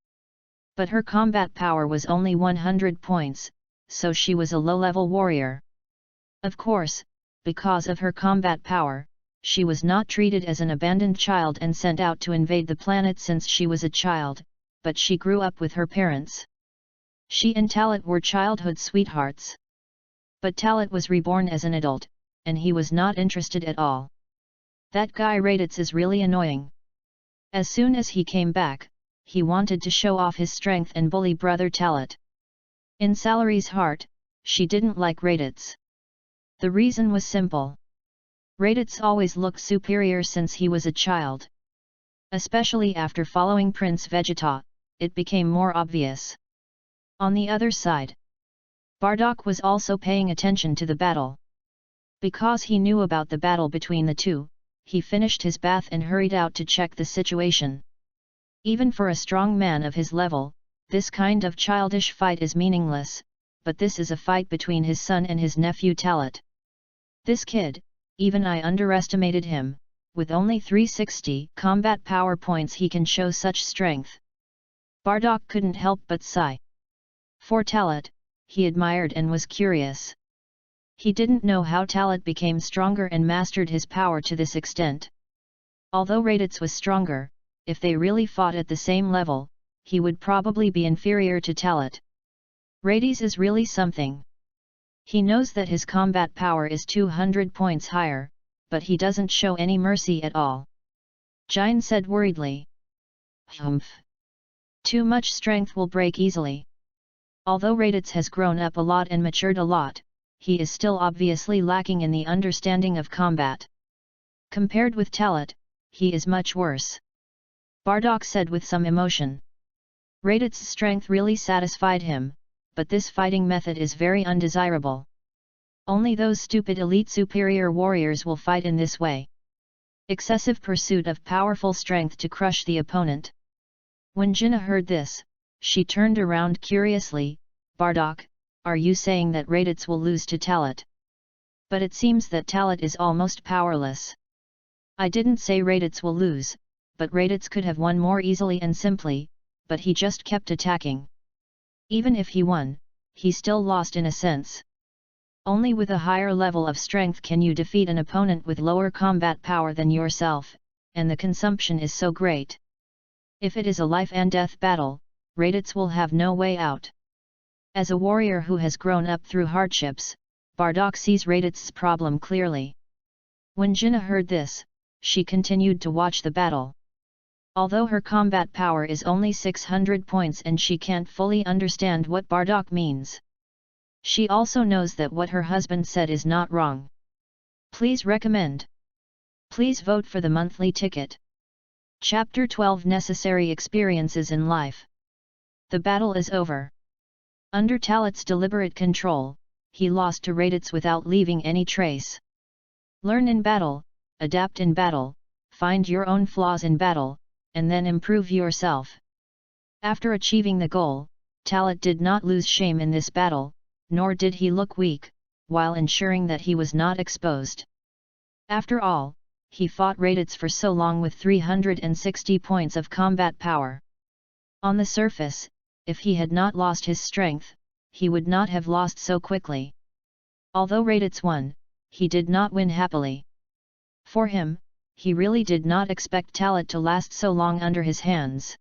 But her combat power was only 100 points, so she was a low-level warrior. Of course, because of her combat power, she was not treated as an abandoned child and sent out to invade the planet since she was a child, but she grew up with her parents. She and Talat were childhood sweethearts. But Talat was reborn as an adult, and he was not interested at all. That guy Raditz is really annoying. As soon as he came back, he wanted to show off his strength and bully brother Talat. In Salary's heart, she didn't like Raditz. The reason was simple. Raditz always looked superior since he was a child. Especially after following Prince Vegeta, it became more obvious. On the other side, Bardock was also paying attention to the battle. Because he knew about the battle between the two, he finished his bath and hurried out to check the situation. Even for a strong man of his level, this kind of childish fight is meaningless, but this is a fight between his son and his nephew Talat. This kid, even I underestimated him, with only 360 combat power points he can show such strength. Bardock couldn't help but sigh. For Talat, he admired and was curious. He didn't know how Talat became stronger and mastered his power to this extent. Although Raditz was stronger, if they really fought at the same level, he would probably be inferior to Talat. Raditz is really something. He knows that his combat power is 200 points higher, but he doesn't show any mercy at all. Jine said worriedly. Humph. Too much strength will break easily. Although Raditz has grown up a lot and matured a lot, he is still obviously lacking in the understanding of combat. Compared with Talat, he is much worse. Bardock said with some emotion. Raditz's strength really satisfied him, but this fighting method is very undesirable. Only those stupid elite superior warriors will fight in this way. Excessive pursuit of powerful strength to crush the opponent. When Jinna heard this, she turned around curiously. Bardock, are you saying that Raditz will lose to Talat? But it seems that Talat is almost powerless. I didn't say Raditz will lose, but Raditz could have won more easily and simply, but he just kept attacking. Even if he won, he still lost in a sense. Only with a higher level of strength can you defeat an opponent with lower combat power than yourself, and the consumption is so great. If it is a life and death battle, Raditz will have no way out. As a warrior who has grown up through hardships, Bardock sees Raditz's problem clearly. When Jinna heard this, she continued to watch the battle. Although her combat power is only 600 points and she can't fully understand what Bardock means, she also knows that what her husband said is not wrong. Please recommend. Please vote for the monthly ticket. Chapter 12 Necessary Experiences in Life. The battle is over. Under Talat's deliberate control, he lost to Raditz without leaving any trace. Learn in battle, adapt in battle, find your own flaws in battle, and then improve yourself. After achieving the goal, Talat did not lose shame in this battle, nor did he look weak, while ensuring that he was not exposed. After all, he fought Raditz for so long with 360 points of combat power. On the surface, if he had not lost his strength, he would not have lost so quickly. Although Raditz won, he did not win happily. For him, he really did not expect Talat to last so long under his hands.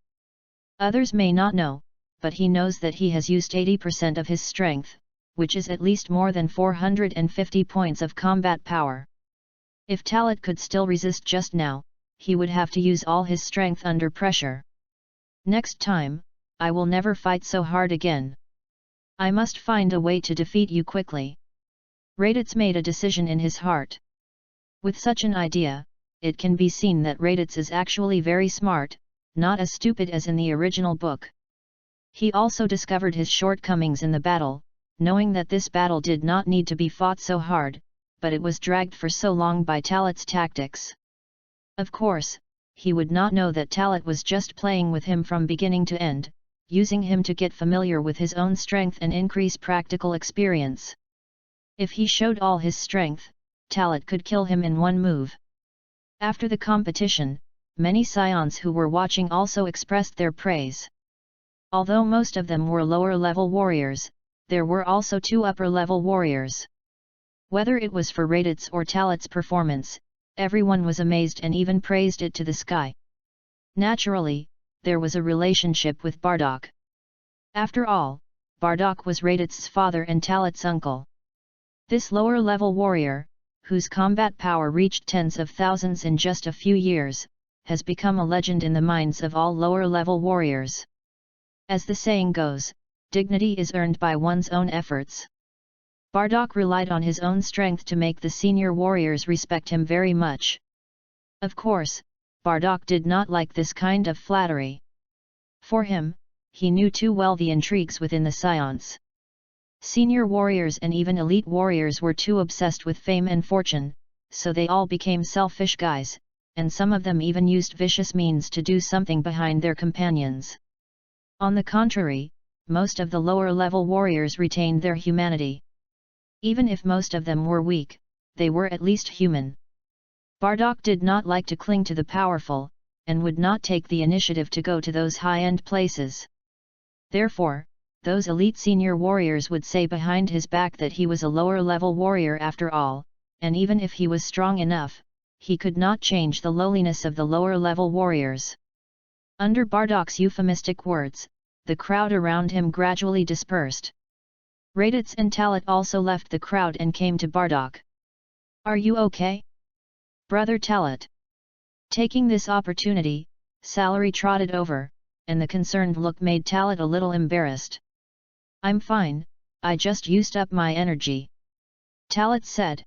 Others may not know, but he knows that he has used 80% of his strength, which is at least more than 450 points of combat power. If Talat could still resist just now, he would have to use all his strength under pressure. Next time, I will never fight so hard again. I must find a way to defeat you quickly. Raditz made a decision in his heart. With such an idea, it can be seen that Raditz is actually very smart, not as stupid as in the original book. He also discovered his shortcomings in the battle, knowing that this battle did not need to be fought so hard, but it was dragged for so long by Talat's tactics. Of course, he would not know that Talat was just playing with him from beginning to end, using him to get familiar with his own strength and increase practical experience. If he showed all his strength, Talat could kill him in one move. After the competition, many scions who were watching also expressed their praise. Although most of them were lower-level warriors, there were also 2 upper-level warriors. Whether it was for Raditz or Talat's performance, everyone was amazed and even praised it to the sky. Naturally, there was a relationship with Bardock. After all, Bardock was Raditz's father and Talat's uncle. This lower-level warrior, whose combat power reached tens of thousands in just a few years, has become a legend in the minds of all lower-level warriors. As the saying goes, dignity is earned by one's own efforts. Bardock relied on his own strength to make the senior warriors respect him very much. Of course, Bardock did not like this kind of flattery. For him, he knew too well the intrigues within the scions. Senior warriors and even elite warriors were too obsessed with fame and fortune, so they all became selfish guys, and some of them even used vicious means to do something behind their companions. On the contrary, most of the lower-level warriors retained their humanity. Even if most of them were weak, they were at least human. Bardock did not like to cling to the powerful, and would not take the initiative to go to those high-end places. Therefore, those elite senior warriors would say behind his back that he was a lower-level warrior after all, and even if he was strong enough, he could not change the lowliness of the lower-level warriors. Under Bardock's euphemistic words, the crowd around him gradually dispersed. Raditz and Talat also left the crowd and came to Bardock. "Are you okay, Brother Talat?" Taking this opportunity, Salary trotted over, and the concerned look made Talat a little embarrassed. "I'm fine, I just used up my energy," Talat said.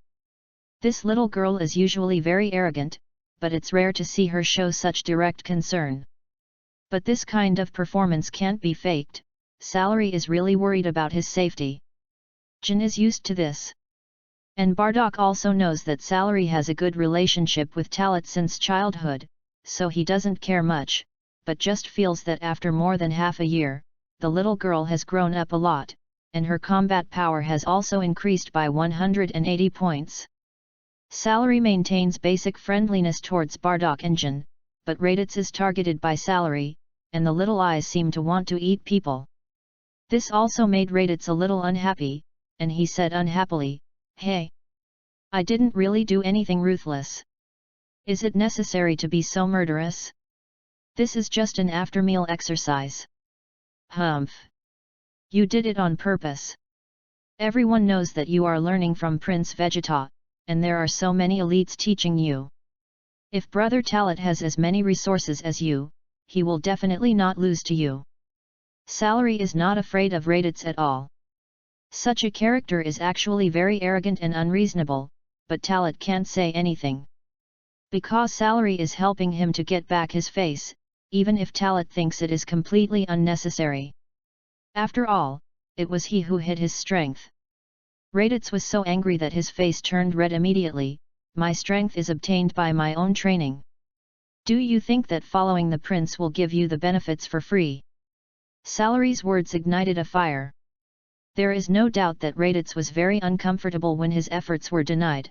This little girl is usually very arrogant, but it's rare to see her show such direct concern. But this kind of performance can't be faked. Salary is really worried about his safety. Jin is used to this. And Bardock also knows that Salary has a good relationship with Talat since childhood, so he doesn't care much, but just feels that after more than half a year, the little girl has grown up a lot, and her combat power has also increased by 180 points. Salary maintains basic friendliness towards Bardock and Jin, but Raditz is targeted by Salary, and the little eyes seem to want to eat people. This also made Raditz a little unhappy, and he said unhappily, "Hey! I didn't really do anything ruthless. Is it necessary to be so murderous? This is just an after-meal exercise." "Humph! You did it on purpose. Everyone knows that you are learning from Prince Vegeta, and there are so many elites teaching you. If Brother Talat has as many resources as you, he will definitely not lose to you." Salary is not afraid of Raditz at all. Such a character is actually very arrogant and unreasonable, but Talat can't say anything. Because Salary is helping him to get back his face, even if Talat thinks it is completely unnecessary. After all, it was he who hid his strength. Raditz was so angry that his face turned red immediately. "My strength is obtained by my own training. Do you think that following the prince will give you the benefits for free?" Salary's words ignited a fire. There is no doubt that Raditz was very uncomfortable when his efforts were denied.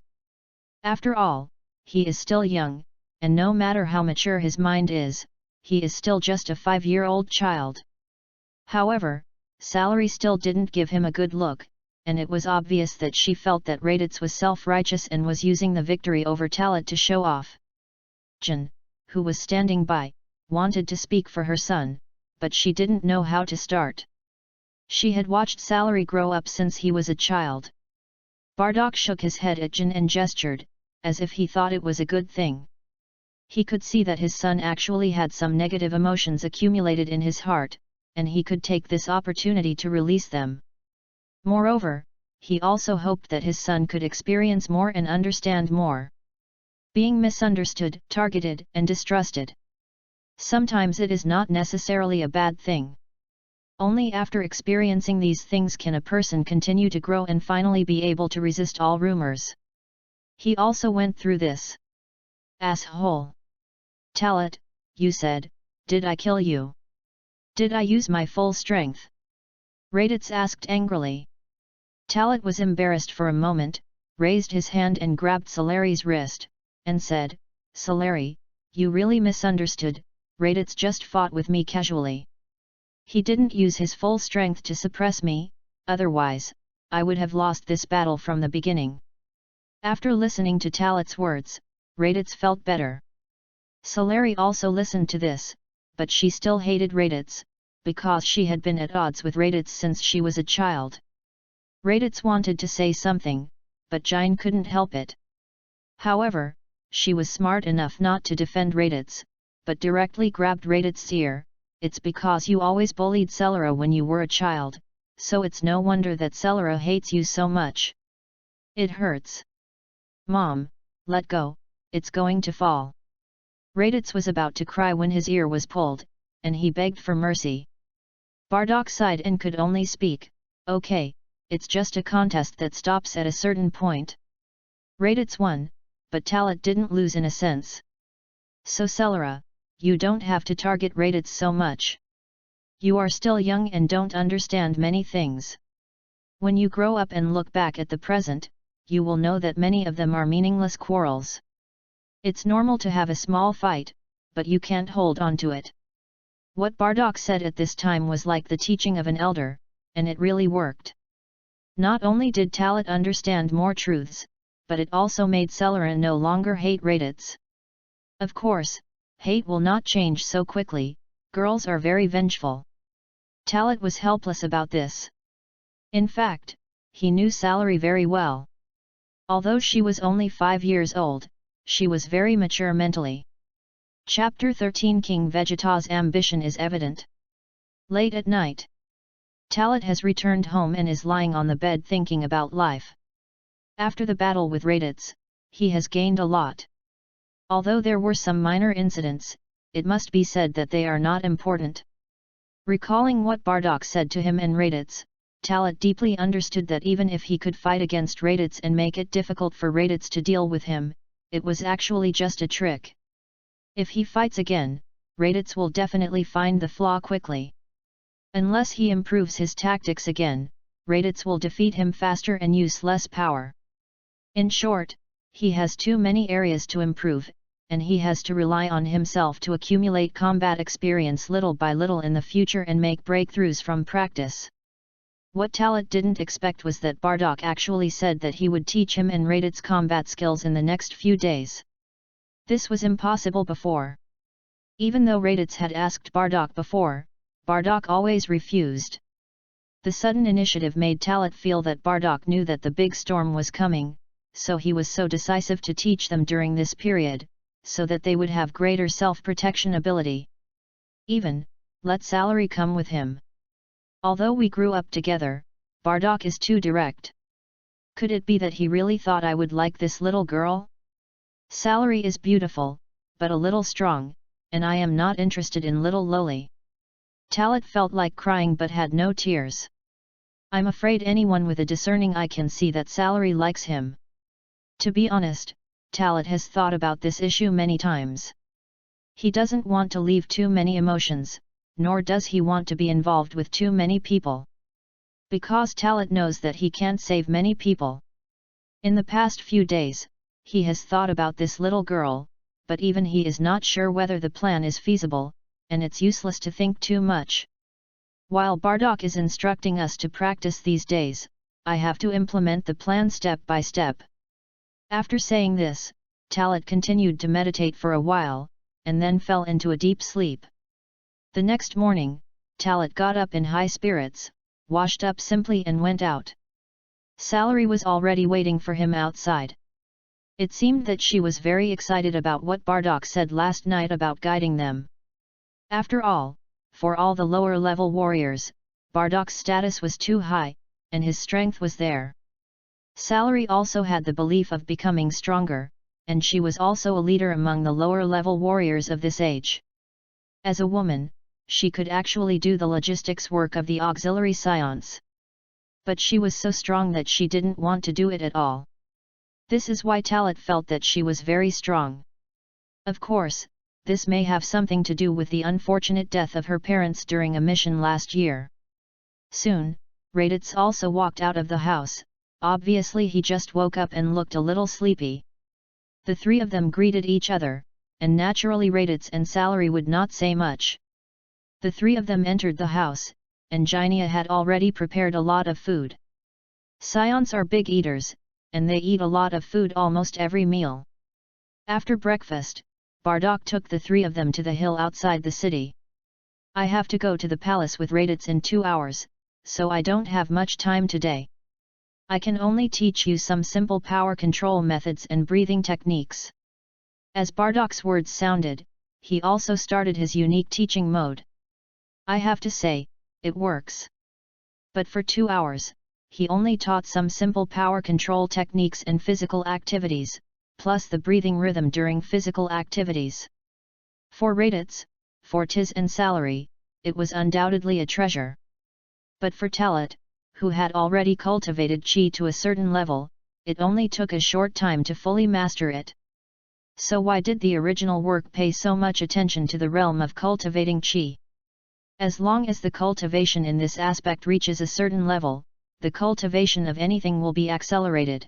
After all, he is still young, and no matter how mature his mind is, he is still just a 5-year-old child. However, Salary still didn't give him a good look, and it was obvious that she felt that Raditz was self-righteous and was using the victory over Talat to show off. Jin, who was standing by, wanted to speak for her son, but she didn't know how to start. She had watched Salary grow up since he was a child. Bardock shook his head at Jin and gestured, as if he thought it was a good thing. He could see that his son actually had some negative emotions accumulated in his heart, and he could take this opportunity to release them. Moreover, he also hoped that his son could experience more and understand more. Being misunderstood, targeted, and distrusted. Sometimes it is not necessarily a bad thing. Only after experiencing these things can a person continue to grow and finally be able to resist all rumors. He also went through this. Asshole. Talat, you said, did I kill you? Did I use my full strength? Raditz asked angrily. Talat was embarrassed for a moment, raised his hand and grabbed Solari's wrist, and said, Solari, you really misunderstood, Raditz just fought with me casually. He didn't use his full strength to suppress me, otherwise, I would have lost this battle from the beginning. After listening to Talat's words, Raditz felt better. Solari also listened to this, but she still hated Raditz, because she had been at odds with Raditz since she was a child. Raditz wanted to say something, but Jine couldn't help it. However, she was smart enough not to defend Raditz, but directly grabbed Raditz's ear. It's because you always bullied Celara when you were a child, so it's no wonder that Celara hates you so much. It hurts. Mom, let go, it's going to fall. Raditz was about to cry when his ear was pulled, and he begged for mercy. Bardock sighed and could only speak, okay, it's just a contest that stops at a certain point. Raditz won, but Talat didn't lose in a sense. So Celara, you don't have to target Raditz so much. You are still young and don't understand many things. When you grow up and look back at the present, you will know that many of them are meaningless quarrels. It's normal to have a small fight, but you can't hold on to it. What Bardock said at this time was like the teaching of an elder, and it really worked. Not only did Talat understand more truths, but it also made Celara no longer hate Raditz. Of course, hate will not change so quickly, girls are very vengeful. Talat was helpless about this. In fact, he knew Salary very well. Although she was only 5 years old, she was very mature mentally. Chapter 13 King Vegeta's ambition is evident. Late at night. Talat has returned home and is lying on the bed thinking about life. After the battle with Raditz, he has gained a lot. Although there were some minor incidents, it must be said that they are not important. Recalling what Bardock said to him and Raditz, Talat deeply understood that even if he could fight against Raditz and make it difficult for Raditz to deal with him, it was actually just a trick. If he fights again, Raditz will definitely find the flaw quickly. Unless he improves his tactics again, Raditz will defeat him faster and use less power. In short, he has too many areas to improve, and he has to rely on himself to accumulate combat experience little by little in the future and make breakthroughs from practice. What Talat didn't expect was that Bardock actually said that he would teach him and Raditz combat skills in the next few days. This was impossible before. Even though Raditz had asked Bardock before, Bardock always refused. The sudden initiative made Talat feel that Bardock knew that the big storm was coming, so he was so decisive to teach them during this period, so that they would have greater self-protection ability. Even, let Salary come with him. Although we grew up together, Bardock is too direct. Could it be that he really thought I would like this little girl? Salary is beautiful, but a little strong, and I am not interested in little Loli. Talat felt like crying but had no tears. I'm afraid anyone with a discerning eye can see that Salary likes him. To be honest, Talat has thought about this issue many times. He doesn't want to leave too many emotions, nor does he want to be involved with too many people. Because Talat knows that he can't save many people. In the past few days, he has thought about this little girl, but even he is not sure whether the plan is feasible, and it's useless to think too much. While Bardock is instructing us to practice these days, I have to implement the plan step by step. After saying this, Talat continued to meditate for a while, and then fell into a deep sleep. The next morning, Talat got up in high spirits, washed up simply and went out. Salary was already waiting for him outside. It seemed that she was very excited about what Bardock said last night about guiding them. After all, for all the lower-level warriors, Bardock's status was too high, and his strength was there. Salary also had the belief of becoming stronger, and she was also a leader among the lower-level warriors of this age. As a woman, she could actually do the logistics work of the auxiliary scions. But she was so strong that she didn't want to do it at all. This is why Talit felt that she was very strong. Of course, this may have something to do with the unfortunate death of her parents during a mission last year. Soon, Raditz also walked out of the house. Obviously he just woke up and looked a little sleepy. The three of them greeted each other, and naturally Raditz and Salary would not say much. The three of them entered the house, and Ginia had already prepared a lot of food. Scions are big eaters, and they eat a lot of food almost every meal. After breakfast, Bardock took the three of them to the hill outside the city. I have to go to the palace with Raditz in 2 hours, so I don't have much time today. I can only teach you some simple power control methods and breathing techniques. As Bardock's words sounded, he also started his unique teaching mode. I have to say, it works. But for 2 hours, he only taught some simple power control techniques and physical activities, plus the breathing rhythm during physical activities. For Raditz, for Tiz and Salary, it was undoubtedly a treasure. But for Talit, who had already cultivated Qi to a certain level, it only took a short time to fully master it. So why did the original work pay so much attention to the realm of cultivating Qi? As long as the cultivation in this aspect reaches a certain level, the cultivation of anything will be accelerated.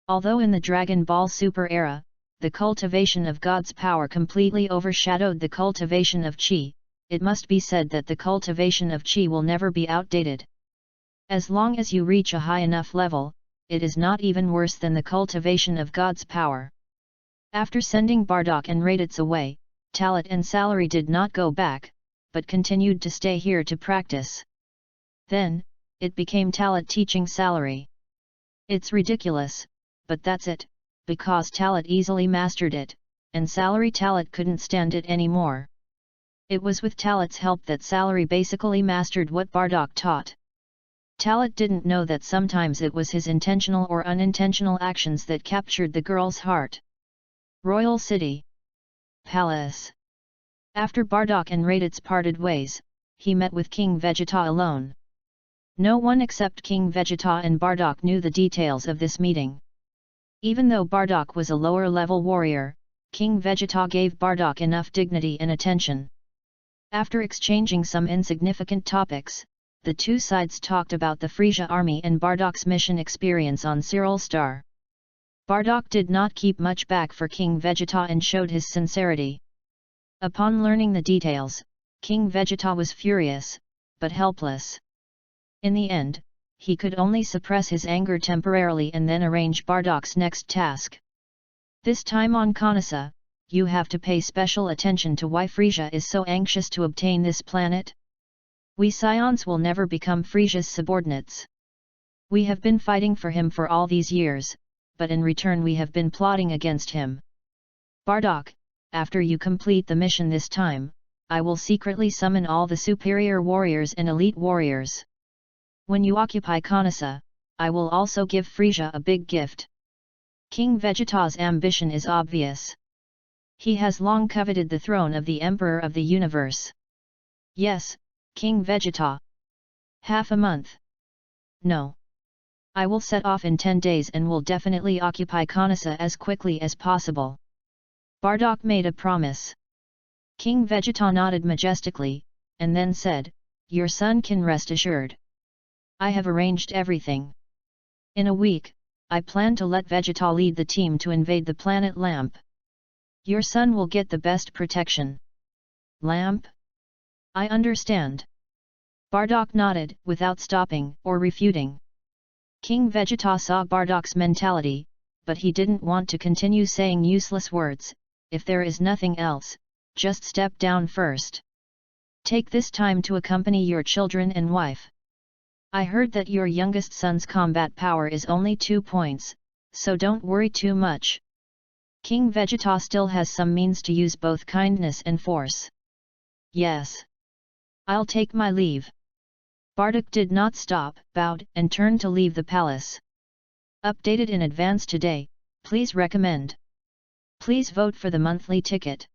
Although in the Dragon Ball Super era, the cultivation of God's power completely overshadowed the cultivation of Qi, it must be said that the cultivation of Qi will never be outdated. As long as you reach a high enough level, it is not even worse than the cultivation of God's power. After sending Bardock and Raditz away, Talit and Salary did not go back, but continued to stay here to practice. Then, it became Talit teaching Salary. It's ridiculous, but that's it, because Talit easily mastered it, and Salary Talit couldn't stand it anymore. It was with Talit's help that Salary basically mastered what Bardock taught. Talit didn't know that sometimes it was his intentional or unintentional actions that captured the girl's heart. Royal City. Palace. After Bardock and Raditz parted ways, he met with King Vegeta alone. No one except King Vegeta and Bardock knew the details of this meeting. Even though Bardock was a lower-level warrior, King Vegeta gave Bardock enough dignity and attention. After exchanging some insignificant topics, the two sides talked about the Frisia army and Bardock's mission experience on Cyril Star. Bardock did not keep much back for King Vegeta and showed his sincerity. Upon learning the details, King Vegeta was furious, but helpless. In the end, he could only suppress his anger temporarily and then arrange Bardock's next task. This time on Kanasa, you have to pay special attention to why Frisia is so anxious to obtain this planet. We Scions will never become Frisia's subordinates. We have been fighting for him for all these years, but in return we have been plotting against him. Bardock, after you complete the mission this time, I will secretly summon all the superior warriors and elite warriors. When you occupy Kanasa, I will also give Frisia a big gift. King Vegeta's ambition is obvious. He has long coveted the throne of the Emperor of the Universe. Yes, King Vegeta. Half a month. No. I will set off in 10 days and will definitely occupy Kanasa as quickly as possible. Bardock made a promise. King Vegeta nodded majestically, and then said, "Your son can rest assured. I have arranged everything. In a week, I plan to let Vegeta lead the team to invade the planet Lamp. Your son will get the best protection." Lamp? I understand. Bardock nodded, without stopping or refuting. King Vegeta saw Bardock's mentality, but he didn't want to continue saying useless words. If there is nothing else, just step down first. Take this time to accompany your children and wife. I heard that your youngest son's combat power is only 2 points, so don't worry too much. King Vegeta still has some means to use both kindness and force. Yes. I'll take my leave. Bardock did not stop, bowed, and turned to leave the palace. Updated in advance today, please recommend. Please vote for the monthly ticket.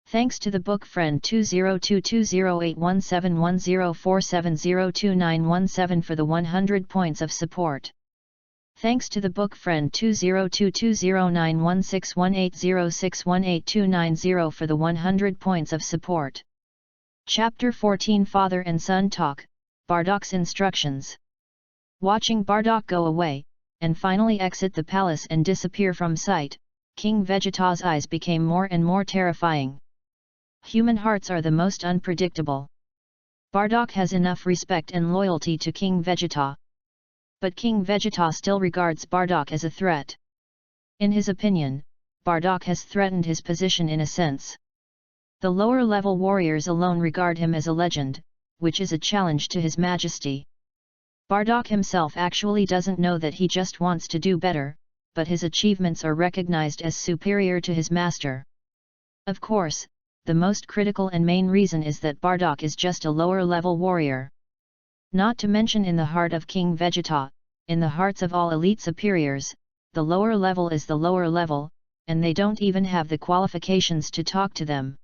Thanks to the book friend 202208171047029117 for the 100 points of support. Thanks to the book friend 202209161806182990 for the 100 points of support. Chapter 14 Father and Son Talk, Bardock's Instructions. Watching Bardock go away, and finally exit the palace and disappear from sight, King Vegeta's eyes became more and more terrifying. Human hearts are the most unpredictable. Bardock has enough respect and loyalty to King Vegeta. But King Vegeta still regards Bardock as a threat. In his opinion, Bardock has threatened his position in a sense. The lower-level warriors alone regard him as a legend, which is a challenge to his majesty. Bardock himself actually doesn't know that he just wants to do better, but his achievements are recognized as superior to his master. Of course, the most critical and main reason is that Bardock is just a lower-level warrior. Not to mention in the heart of King Vegeta, in the hearts of all elite superiors, the lower level is the lower level, and they don't even have the qualifications to talk to them.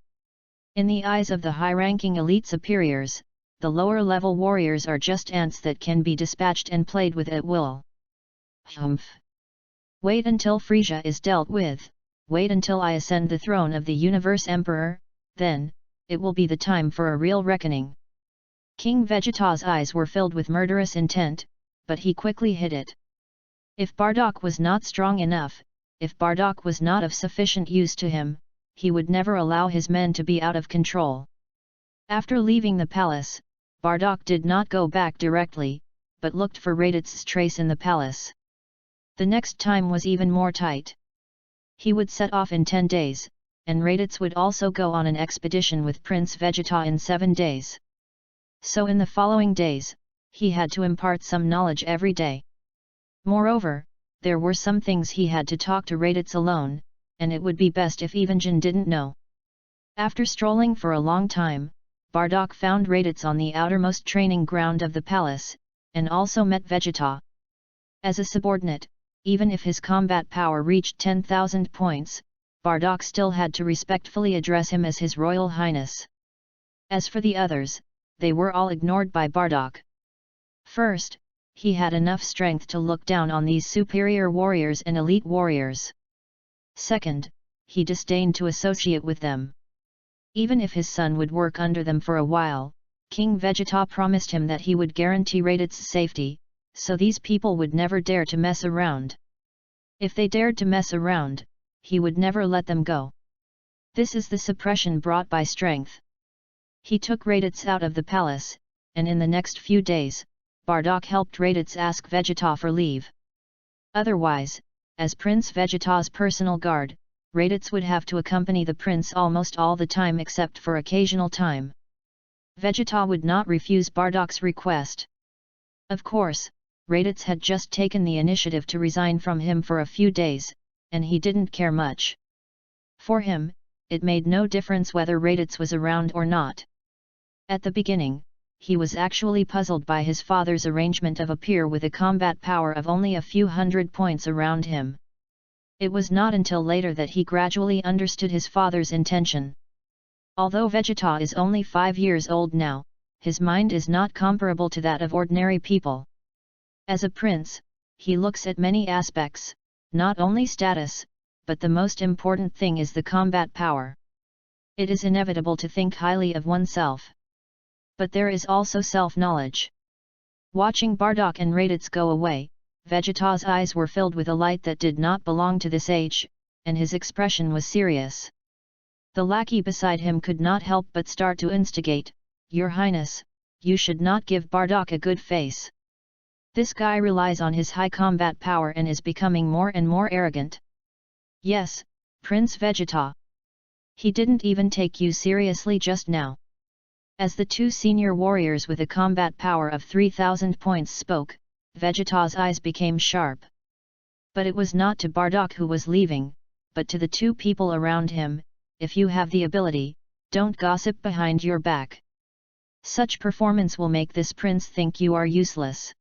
In the eyes of the high-ranking elite superiors, the lower-level warriors are just ants that can be dispatched and played with at will. Humph! Wait until Frisia is dealt with, wait until I ascend the throne of the Universe Emperor, then, it will be the time for a real reckoning. King Vegeta's eyes were filled with murderous intent, but he quickly hid it. If Bardock was not strong enough, if Bardock was not of sufficient use to him, he would never allow his men to be out of control. After leaving the palace, Bardock did not go back directly, but looked for Raditz' trace in the palace. The next time was even more tight. He would set off in 10 days, and Raditz would also go on an expedition with Prince Vegeta in 7 days. So in the following days, he had to impart some knowledge every day. Moreover, there were some things he had to talk to Raditz alone, and it would be best if even Jin didn't know. After strolling for a long time, Bardock found Raditz on the outermost training ground of the palace, and also met Vegeta. As a subordinate, even if his combat power reached 10,000 points, Bardock still had to respectfully address him as His Royal Highness. As for the others, they were all ignored by Bardock. First, he had enough strength to look down on these superior warriors and elite warriors. Second, he disdained to associate with them. Even if his son would work under them for a while, King Vegeta promised him that he would guarantee Raditz's safety, so these people would never dare to mess around. If they dared to mess around, he would never let them go. This is the suppression brought by strength. He took Raditz out of the palace, and in the next few days, Bardock helped Raditz ask Vegeta for leave. Otherwise, as Prince Vegeta's personal guard, Raditz would have to accompany the prince almost all the time except for occasional time. Vegeta would not refuse Bardock's request. Of course, Raditz had just taken the initiative to resign from him for a few days, and he didn't care much. For him, it made no difference whether Raditz was around or not. At the beginning, he was actually puzzled by his father's arrangement of a peer with a combat power of only a few hundred points around him. It was not until later that he gradually understood his father's intention. Although Vegeta is only 5 years old now, his mind is not comparable to that of ordinary people. As a prince, he looks at many aspects, not only status, but the most important thing is the combat power. It is inevitable to think highly of oneself. But there is also self-knowledge. Watching Bardock and Raditz go away, Vegeta's eyes were filled with a light that did not belong to this age, and his expression was serious. The lackey beside him could not help but start to instigate, "Your Highness, you should not give Bardock a good face. This guy relies on his high combat power and is becoming more and more arrogant." "Yes, Prince Vegeta. He didn't even take you seriously just now." As the two senior warriors with a combat power of 3,000 points spoke, Vegeta's eyes became sharp. But it was not to Bardock who was leaving, but to the two people around him. "If you have the ability, don't gossip behind your back. Such performance will make this prince think you are useless."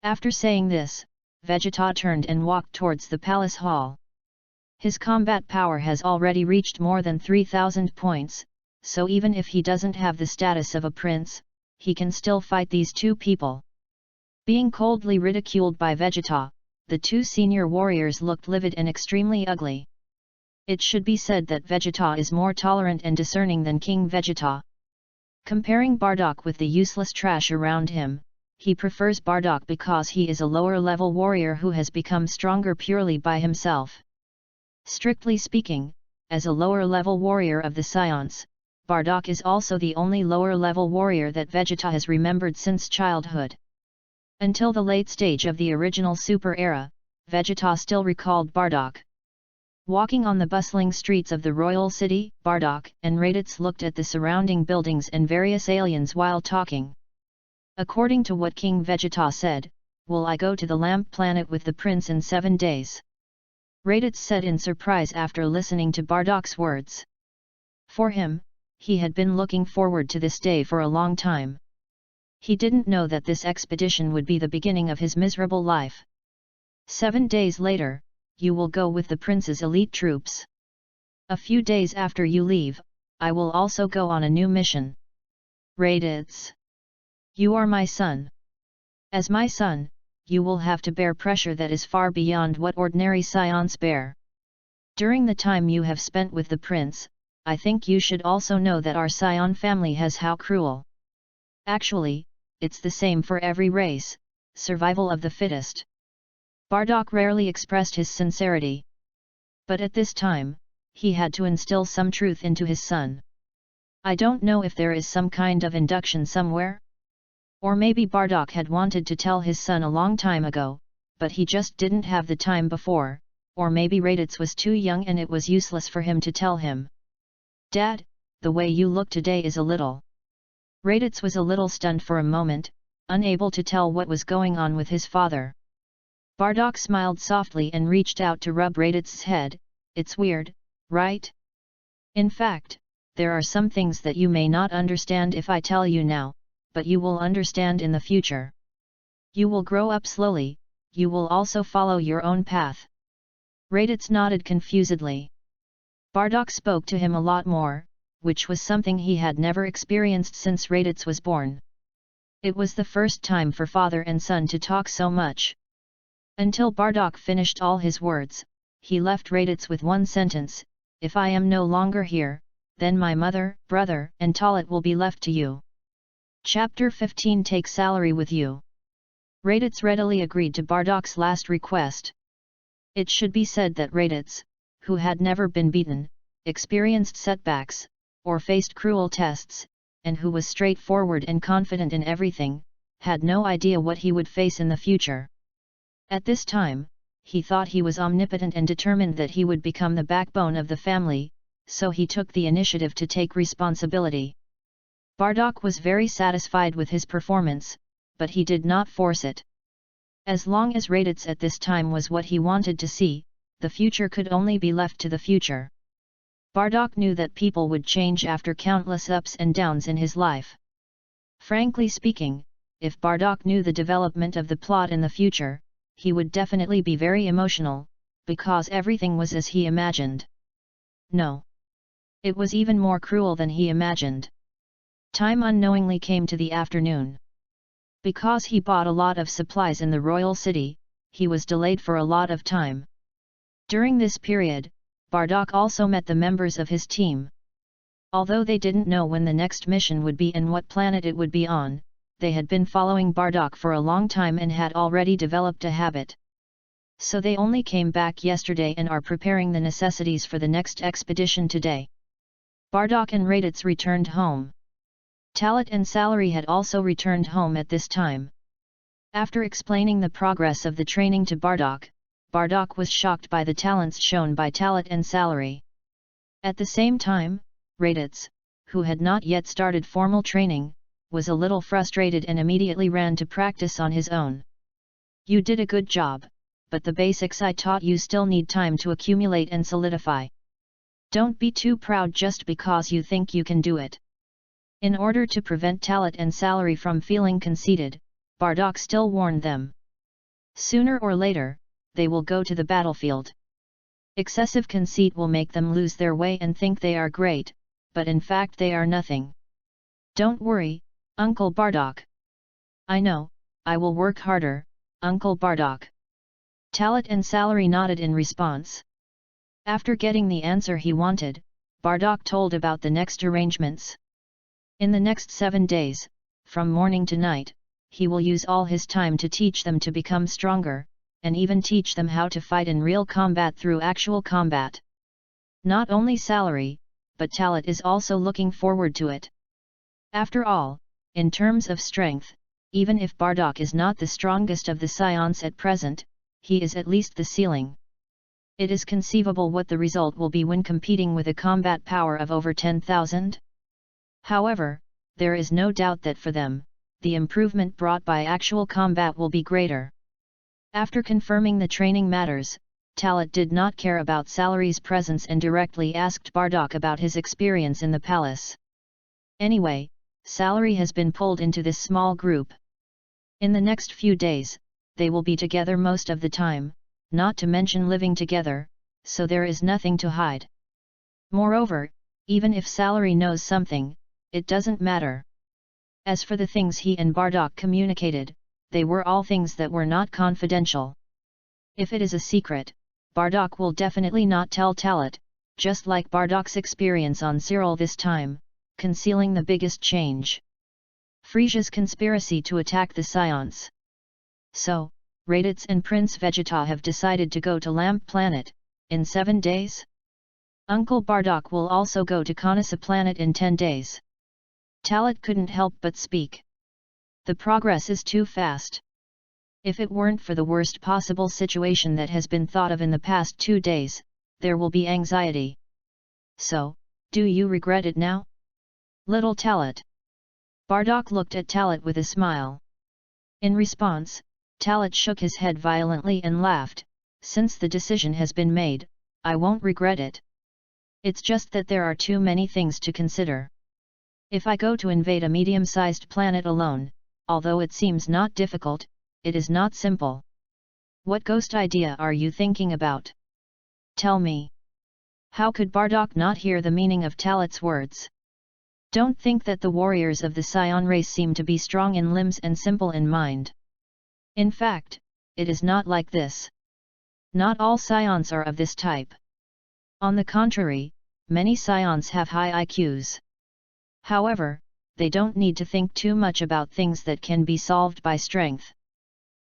After saying this, Vegeta turned and walked towards the palace hall. His combat power has already reached more than 3,000 points, so even if he doesn't have the status of a prince, he can still fight these two people. Being coldly ridiculed by Vegeta, the two senior warriors looked livid and extremely ugly. It should be said that Vegeta is more tolerant and discerning than King Vegeta. Comparing Bardock with the useless trash around him, he prefers Bardock because he is a lower-level warrior who has become stronger purely by himself. Strictly speaking, as a lower-level warrior of the Scions, Bardock is also the only lower-level warrior that Vegeta has remembered since childhood. Until the late stage of the original Super Era, Vegeta still recalled Bardock. Walking on the bustling streets of the royal city, Bardock and Raditz looked at the surrounding buildings and various aliens while talking. According to what King Vegeta said, "Will I go to the lamp planet with the prince in 7 days?" Raditz said in surprise after listening to Bardock's words. For him, he had been looking forward to this day for a long time. He didn't know that this expedition would be the beginning of his miserable life. 7 days later, you will go with the prince's elite troops. A few days after you leave, I will also go on a new mission. Raditz. You are my son. As my son, you will have to bear pressure that is far beyond what ordinary scions bear. During the time you have spent with the prince, I think you should also know that our scion family has how cruel. Actually, it's the same for every race, survival of the fittest. Bardock rarely expressed his sincerity. But at this time, he had to instill some truth into his son. I don't know if there is some kind of induction somewhere? Or maybe Bardock had wanted to tell his son a long time ago, but he just didn't have the time before, or maybe Raditz was too young and it was useless for him to tell him. Dad, the way you look today is a little... Raditz was a little stunned for a moment, unable to tell what was going on with his father. Bardock smiled softly and reached out to rub Raditz's head. It's weird, right? In fact, there are some things that you may not understand if I tell you now, but you will understand in the future. You will grow up slowly, you will also follow your own path. Raditz nodded confusedly. Bardock spoke to him a lot more, which was something he had never experienced since Raditz was born. It was the first time for father and son to talk so much. Until Bardock finished all his words, he left Raditz with one sentence: "If I am no longer here, then my mother, brother and Talit will be left to you." Chapter 15 Take salary with you. Raditz readily agreed to Bardock's last request. It should be said that Raditz, who had never been beaten, experienced setbacks, or faced cruel tests, and who was straightforward and confident in everything, had no idea what he would face in the future. At this time, he thought he was omnipotent and determined that he would become the backbone of the family, so he took the initiative to take responsibility. Bardock was very satisfied with his performance, but he did not force it. As long as Raditz at this time was what he wanted to see, the future could only be left to the future. Bardock knew that people would change after countless ups and downs in his life. Frankly speaking, if Bardock knew the development of the plot in the future, he would definitely be very emotional, because everything was as he imagined. No. It was even more cruel than he imagined. Time unknowingly came to the afternoon. Because he bought a lot of supplies in the royal city, he was delayed for a lot of time. During this period, Bardock also met the members of his team. Although they didn't know when the next mission would be and what planet it would be on, they had been following Bardock for a long time and had already developed a habit. So they only came back yesterday and are preparing the necessities for the next expedition today. Bardock and Raditz returned home. Talit and Salary had also returned home at this time. After explaining the progress of the training to Bardock, Bardock was shocked by the talents shown by Talit and Salary. At the same time, Raditz, who had not yet started formal training, was a little frustrated and immediately ran to practice on his own. You did a good job, but the basics I taught you still need time to accumulate and solidify. Don't be too proud just because you think you can do it. In order to prevent Talit and Salary from feeling conceited, Bardock still warned them. Sooner or later, they will go to the battlefield. Excessive conceit will make them lose their way and think they are great, but in fact they are nothing. Don't worry, Uncle Bardock. I know, I will work harder, Uncle Bardock. Talit and Salary nodded in response. After getting the answer he wanted, Bardock told about the next arrangements. In the next 7 days, from morning to night, he will use all his time to teach them to become stronger, and even teach them how to fight in real combat through actual combat. Not only Salary, but Talit is also looking forward to it. After all, in terms of strength, even if Bardock is not the strongest of the scions at present, he is at least the ceiling. It is conceivable what the result will be when competing with a combat power of over 10,000. However, there is no doubt that for them, the improvement brought by actual combat will be greater. After confirming the training matters, Talit did not care about Salary's presence and directly asked Bardock about his experience in the palace. Anyway, Salary has been pulled into this small group. In the next few days, they will be together most of the time, not to mention living together, so there is nothing to hide. Moreover, even if Salary knows something, it doesn't matter. As for the things he and Bardock communicated, they were all things that were not confidential. If it is a secret, Bardock will definitely not tell Talit, just like Bardock's experience on Cyril this time, concealing the biggest change. Frisia's conspiracy to attack the Scions. So, Raditz and Prince Vegeta have decided to go to Lamp Planet, in 7 days? Uncle Bardock will also go to Kanasa Planet in 10 days. Talit couldn't help but speak. The progress is too fast. If it weren't for the worst possible situation that has been thought of in the past 2 days, there will be anxiety. So, do you regret it now? Little Talit. Bardock looked at Talit with a smile. In response, Talit shook his head violently and laughed. Since the decision has been made, I won't regret it. It's just that there are too many things to consider. If I go to invade a medium-sized planet alone, although it seems not difficult, it is not simple. What ghost idea are you thinking about? Tell me. How could Bardock not hear the meaning of Talit's words? Don't think that the warriors of the Scion race seem to be strong in limbs and simple in mind. In fact, it is not like this. Not all Scions are of this type. On the contrary, many Scions have high IQs. However, they don't need to think too much about things that can be solved by strength.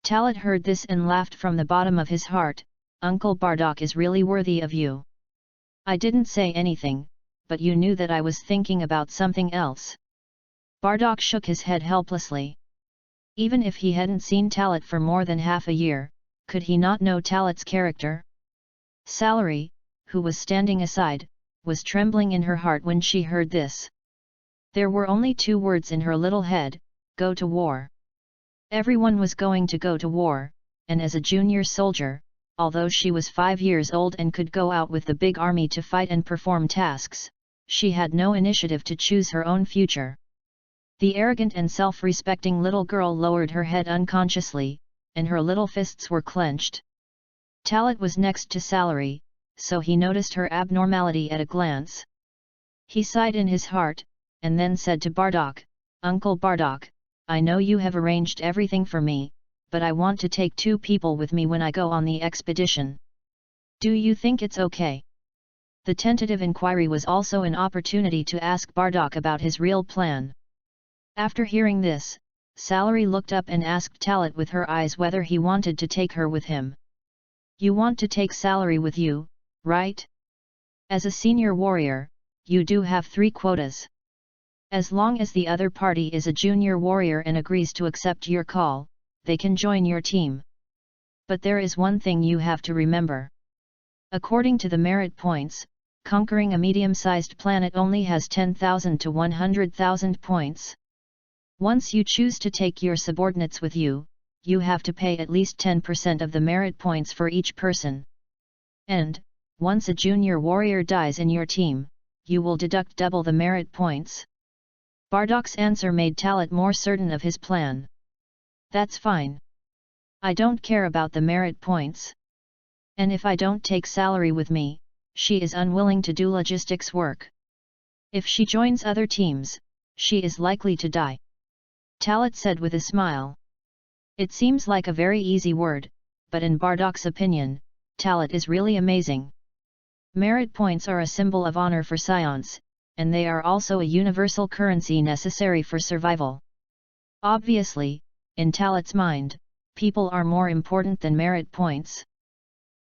Talit heard this and laughed from the bottom of his heart. Uncle Bardock is really worthy of you. I didn't say anything, but you knew that I was thinking about something else. Bardock shook his head helplessly. Even if he hadn't seen Talit for more than half a year, could he not know Talit's character? Salary, who was standing aside, was trembling in her heart when she heard this. There were only 2 words in her little head: go to war. Everyone was going to go to war, and as a junior soldier, although she was 5 years old and could go out with the big army to fight and perform tasks, she had no initiative to choose her own future. The arrogant and self-respecting little girl lowered her head unconsciously, and her little fists were clenched. Talit was next to Salary, so he noticed her abnormality at a glance. He sighed in his heart, and then said to Bardock, Uncle Bardock, I know you have arranged everything for me, but I want to take 2 people with me when I go on the expedition. Do you think it's okay? The tentative inquiry was also an opportunity to ask Bardock about his real plan. After hearing this, Salary looked up and asked Talit with her eyes whether he wanted to take her with him. You want to take Salary with you, right? As a senior warrior, you do have 3 quotas. As long as the other party is a junior warrior and agrees to accept your call, they can join your team. But there is one thing you have to remember. According to the merit points, conquering a medium-sized planet only has 10,000 to 100,000 points. Once you choose to take your subordinates with you, you have to pay at least 10% of the merit points for each person. And, once a junior warrior dies in your team, you will deduct double the merit points. Bardock's answer made Talit more certain of his plan. That's fine. I don't care about the merit points. And if I don't take salary with me, she is unwilling to do logistics work. If she joins other teams, she is likely to die. Talat said with a smile. It seems like a very easy word, but in Bardak's opinion, Talat is really amazing. Merit points are a symbol of honor for scions, and they are also a universal currency necessary for survival. Obviously, in Talat's mind, people are more important than merit points.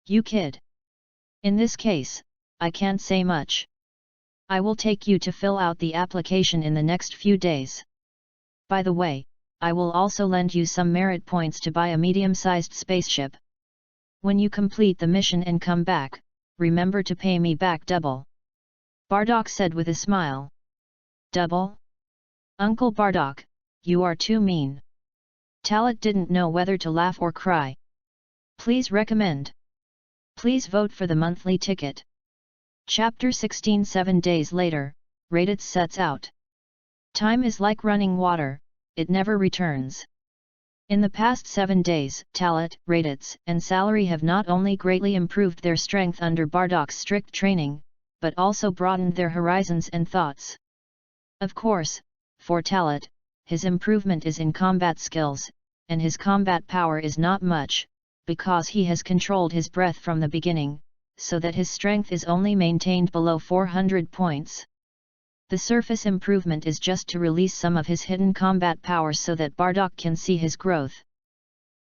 You kid. In this case, I can't say much. I will take you to fill out the application in the next few days. By the way, I will also lend you some merit points to buy a medium-sized spaceship. When you complete the mission and come back, remember to pay me back double. Bardak said with a smile. Double? Uncle Bardak, you are too mean. Talat didn't know whether to laugh or cry. Please recommend. Please vote for the monthly ticket. Chapter 16. 7 days later, Raditz sets out. Time is like running water, it never returns. In the past 7 days, Talat, Raditz, and Salary have not only greatly improved their strength under Bardak's strict training, but also broadened their horizons and thoughts. Of course, for Talat, his improvement is in combat skills, and his combat power is not much, because he has controlled his breath from the beginning, so that his strength is only maintained below 400 points. The surface improvement is just to release some of his hidden combat powers so that Bardak can see his growth.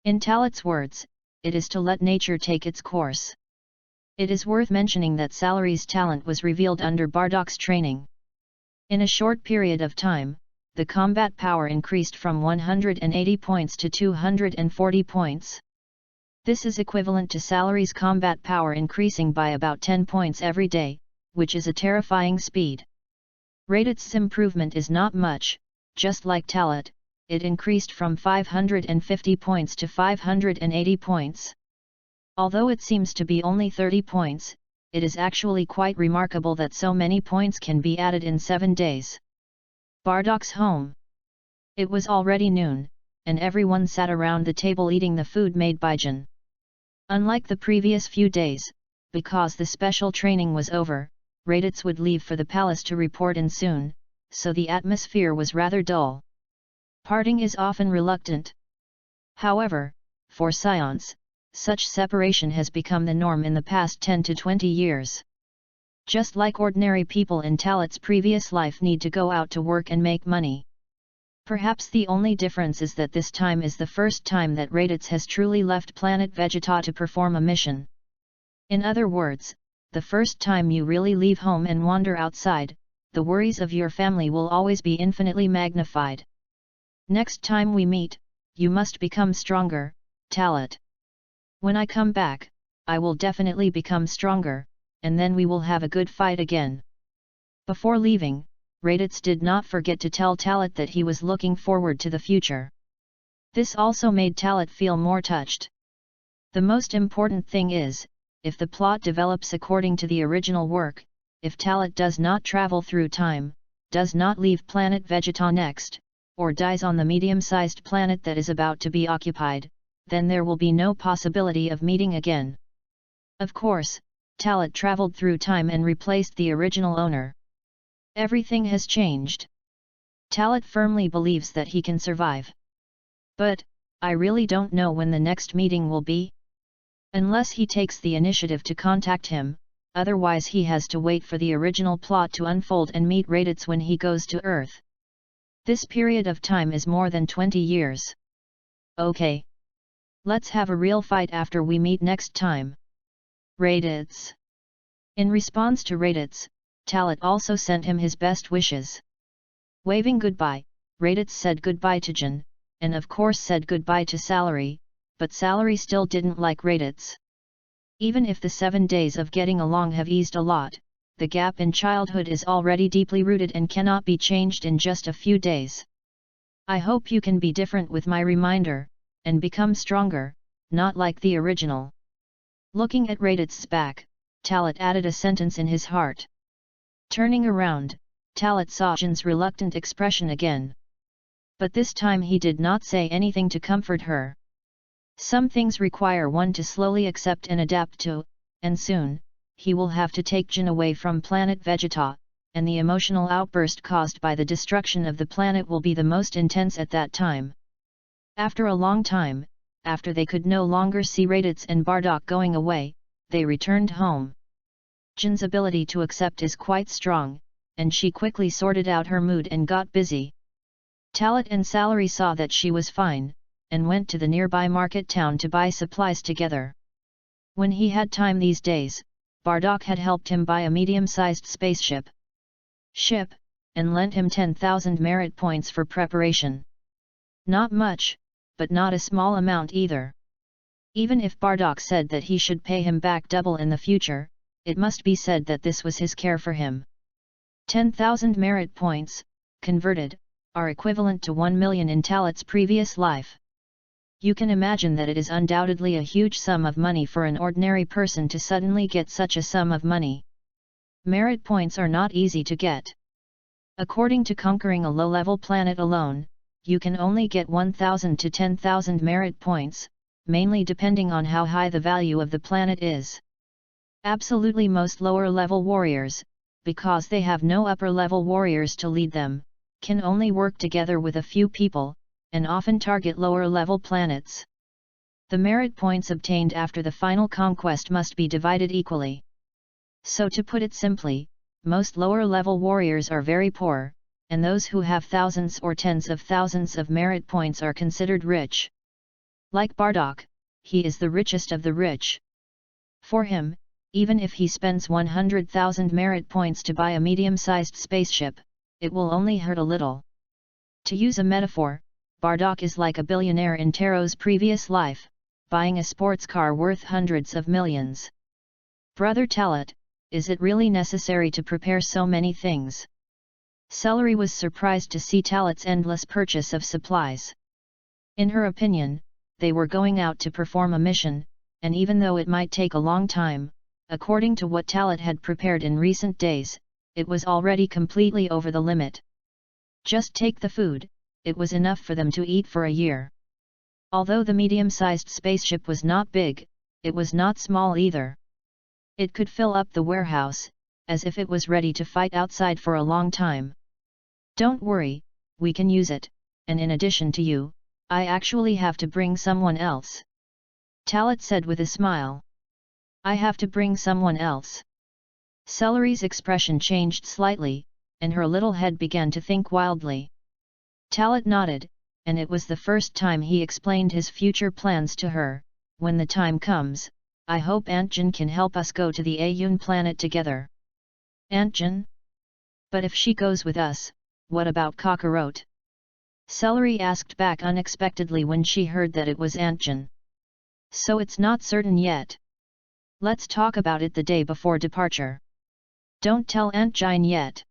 In Talat's words, it is to let nature take its course. It is worth mentioning that Salary's talent was revealed under Bardak's training. In a short period of time, the combat power increased from 180 points to 240 points. This is equivalent to Salary's combat power increasing by about 10 points every day, which is a terrifying speed. Raditz's improvement is not much, just like Talat, it increased from 550 points to 580 points. Although it seems to be only 30 points, it is actually quite remarkable that so many points can be added in 7 days. Bardak's home. It was already noon, and everyone sat around the table eating the food made by Jin. Unlike the previous few days, because the special training was over, Raditz would leave for the palace to report in soon, so the atmosphere was rather dull. Parting is often reluctant. However, for scions, such separation has become the norm in the past 10 to 20 years. Just like ordinary people in Talat's previous life need to go out to work and make money. Perhaps the only difference is that this time is the first time that Raditz has truly left planet Vegeta to perform a mission. In other words, the first time you really leave home and wander outside, the worries of your family will always be infinitely magnified. Next time we meet, you must become stronger, Talat. When I come back, I will definitely become stronger, and then we will have a good fight again. Before leaving, Raditz did not forget to tell Talat that he was looking forward to the future. This also made Talat feel more touched. The most important thing is, if the plot develops according to the original work, if Talat does not travel through time, does not leave planet Vegeta next, or dies on the medium-sized planet that is about to be occupied, then there will be no possibility of meeting again. Of course, Talat traveled through time and replaced the original owner. Everything has changed. Talat firmly believes that he can survive. But, I really don't know when the next meeting will be. Unless he takes the initiative to contact him, otherwise he has to wait for the original plot to unfold and meet Raditz when he goes to Earth. This period of time is more than 20 years. Okay. Let's have a real fight after we meet next time. Raditz. In response to Raditz, Talat also sent him his best wishes. Waving goodbye, Raditz said goodbye to Jin, and of course said goodbye to Salary, but Salary still didn't like Raditz. Even if the 7 days of getting along have eased a lot, the gap in childhood is already deeply rooted and cannot be changed in just a few days. I hope you can be different with my reminder, and become stronger, not like the original. Looking at Raditz's back, Talat added a sentence in his heart. Turning around, Talat saw Jin's reluctant expression again. But this time he did not say anything to comfort her. Some things require one to slowly accept and adapt to, and soon, he will have to take Jin away from planet Vegeta, and the emotional outburst caused by the destruction of the planet will be the most intense at that time. After a long time, after they could no longer see Raditz and Bardock going away, they returned home. Jin's ability to accept is quite strong, and she quickly sorted out her mood and got busy. Talat and Salary saw that she was fine, and went to the nearby market town to buy supplies together. When he had time these days, Bardock had helped him buy a medium-sized spaceship, and lent him 10,000 merit points for preparation. Not much, but not a small amount either. Even if Bardock said that he should pay him back double in the future, it must be said that this was his care for him. 10,000 merit points, converted, are equivalent to 1 million in Talat's previous life. You can imagine that it is undoubtedly a huge sum of money for an ordinary person to suddenly get such a sum of money. Merit points are not easy to get. According to conquering a low-level planet alone, you can only get 1,000 to 10,000 merit points, mainly depending on how high the value of the planet is. Absolutely most lower-level warriors, because they have no upper-level warriors to lead them, can only work together with a few people, and often target lower-level planets. The merit points obtained after the final conquest must be divided equally. So to put it simply, most lower-level warriors are very poor, and those who have thousands or tens of thousands of merit points are considered rich. Like Bardock, he is the richest of the rich. For him, even if he spends 100,000 merit points to buy a medium-sized spaceship, it will only hurt a little. To use a metaphor, Bardock is like a billionaire in Taro's previous life, buying a sports car worth hundreds of millions. Brother Talat, is it really necessary to prepare so many things? Celery was surprised to see Talat's endless purchase of supplies. In her opinion, they were going out to perform a mission, and even though it might take a long time, according to what Talat had prepared in recent days, it was already completely over the limit. Just take the food, it was enough for them to eat for a year. Although the medium-sized spaceship was not big, it was not small either. It could fill up the warehouse, as if it was ready to fight outside for a long time. Don't worry, we can use it, and in addition to you, I actually have to bring someone else. Talat said with a smile. I have to bring someone else. Celery's expression changed slightly, and her little head began to think wildly. Talat nodded, and it was the first time he explained his future plans to her. When the time comes, I hope Aunt Jin can help us go to the Ayun planet together. Aunt Jin? But if she goes with us, what about Kakarot? Celery asked back unexpectedly when she heard that it was Aunt Jin. So it's not certain yet. Let's talk about it the day before departure. Don't tell Aunt Jin yet.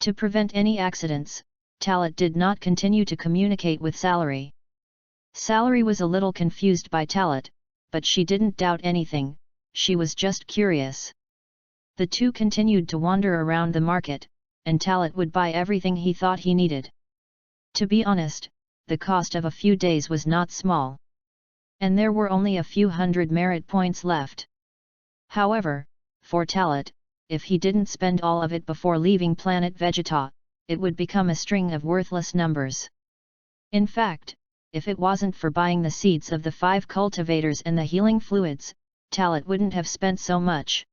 To prevent any accidents, Talat did not continue to communicate with Salary. Salary was a little confused by Talat, but she didn't doubt anything, she was just curious. The two continued to wander around the market, and Talat would buy everything he thought he needed. To be honest, the cost of a few days was not small. And there were only a few hundred merit points left. However, for Talat, if he didn't spend all of it before leaving planet Vegeta, it would become a string of worthless numbers. In fact, if it wasn't for buying the seeds of the 5 cultivators and the healing fluids, Talat wouldn't have spent so much.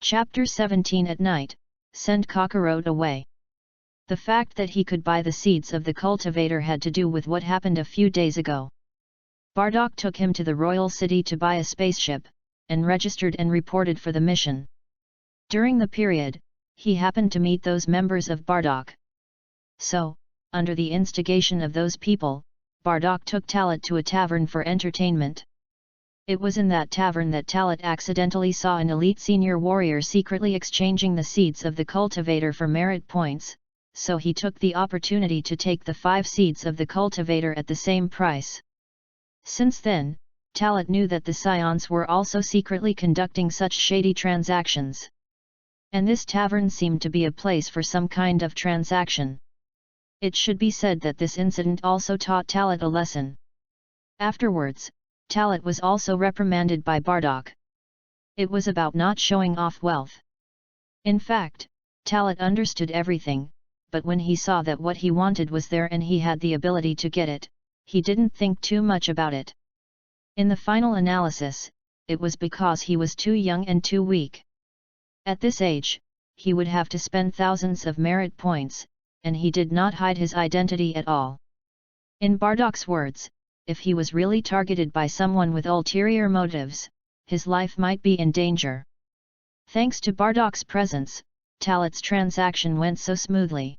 Chapter 17 At night, send Kakarot away. The fact that he could buy the seeds of the cultivator had to do with what happened a few days ago. Bardock took him to the royal city to buy a spaceship, and registered and reported for the mission. During the period, he happened to meet those members of Bardock. So, under the instigation of those people, Bardock took Talat to a tavern for entertainment. It was in that tavern that Talat accidentally saw an elite senior warrior secretly exchanging the seeds of the cultivator for merit points, so he took the opportunity to take the 5 seeds of the cultivator at the same price. Since then, Talat knew that the Scions were also secretly conducting such shady transactions. And this tavern seemed to be a place for some kind of transaction. It should be said that this incident also taught Talat a lesson. Afterwards, Talat was also reprimanded by Bardock. It was about not showing off wealth. In fact, Talat understood everything, but when he saw that what he wanted was there and he had the ability to get it, he didn't think too much about it. In the final analysis, it was because he was too young and too weak. At this age, he would have to spend thousands of merit points, and he did not hide his identity at all. In Bardock's words, if he was really targeted by someone with ulterior motives, his life might be in danger. Thanks to Bardock's presence, Talat's transaction went so smoothly.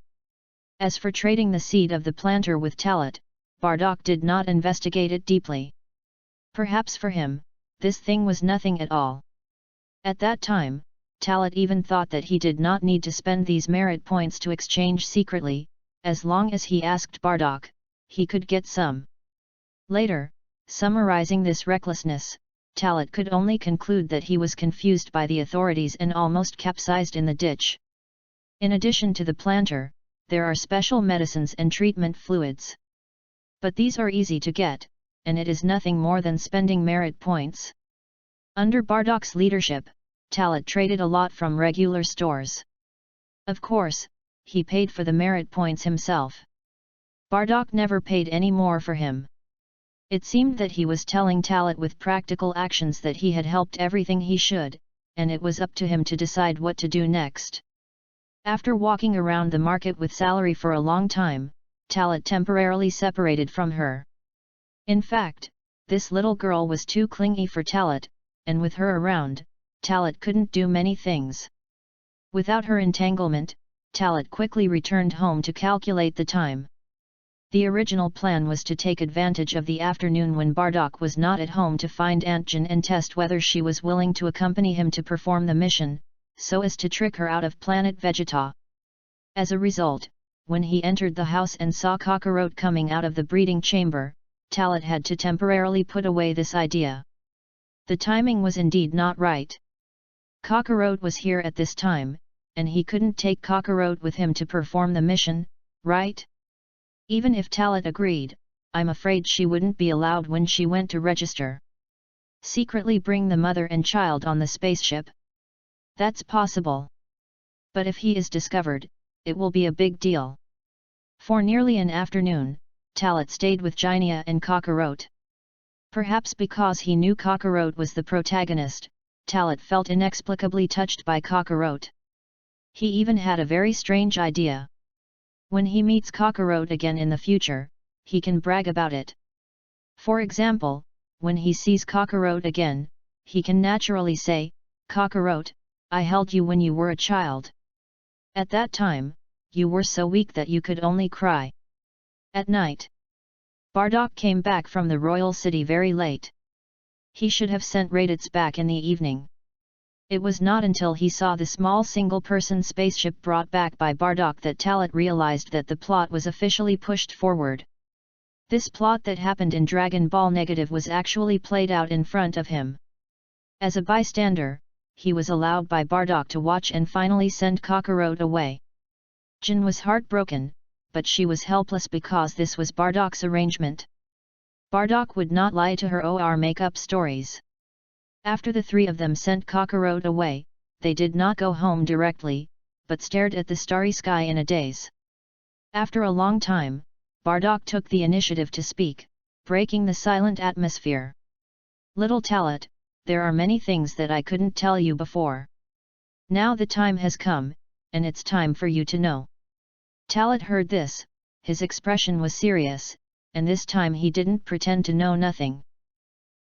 As for trading the seed of the planter with Talat, Bardock did not investigate it deeply. Perhaps for him, this thing was nothing at all. At that time, Talat even thought that he did not need to spend these merit points to exchange secretly, as long as he asked Bardock, he could get some. Later, summarizing this recklessness, Talat could only conclude that he was confused by the authorities and almost capsized in the ditch. In addition to the planter, there are special medicines and treatment fluids. But these are easy to get, and it is nothing more than spending merit points. Under Bardock's leadership, Talat traded a lot from regular stores. Of course, he paid for the merit points himself. Bardock never paid any more for him. It seemed that he was telling Talat with practical actions that he had helped everything he should, and it was up to him to decide what to do next. After walking around the market with salary for a long time, Talat temporarily separated from her. In fact, this little girl was too clingy for Talat, and with her around, Talat couldn't do many things. Without her entanglement, Talat quickly returned home to calculate the time. The original plan was to take advantage of the afternoon when Bardock was not at home to find Aunt Jin and test whether she was willing to accompany him to perform the mission, so as to trick her out of planet Vegeta. As a result, when he entered the house and saw Kakarot coming out of the breeding chamber, Talat had to temporarily put away this idea. The timing was indeed not right. Kakarot was here at this time, and he couldn't take Kakarot with him to perform the mission, right? Even if Talat agreed, I'm afraid she wouldn't be allowed when she went to register. Secretly bring the mother and child on the spaceship? That's possible. But if he is discovered, it will be a big deal. For nearly an afternoon, Talat stayed with Jinia and Kakarot. Perhaps because he knew Kakarot was the protagonist, Talat felt inexplicably touched by Kakarot. He even had a very strange idea. When he meets Kakarot again in the future, he can brag about it. For example, when he sees Kakarot again, he can naturally say, Kakarot, I held you when you were a child. At that time, you were so weak that you could only cry. At night, Bardock came back from the royal city very late. He should have sent Raditz back in the evening. It was not until he saw the small single-person spaceship brought back by Bardock that Talat realized that the plot was officially pushed forward. This plot that happened in Dragon Ball Negative was actually played out in front of him. As a bystander, he was allowed by Bardock to watch and finally send Kakarot away. Jin was heartbroken, but she was helpless because this was Bardock's arrangement. Bardock would not lie to her or make up stories. After the three of them sent Kakarot away, they did not go home directly, but stared at the starry sky in a daze. After a long time, Bardock took the initiative to speak, breaking the silent atmosphere. Little Talat, there are many things that I couldn't tell you before. Now the time has come, and it's time for you to know. Talat heard this, his expression was serious, and this time he didn't pretend to know nothing.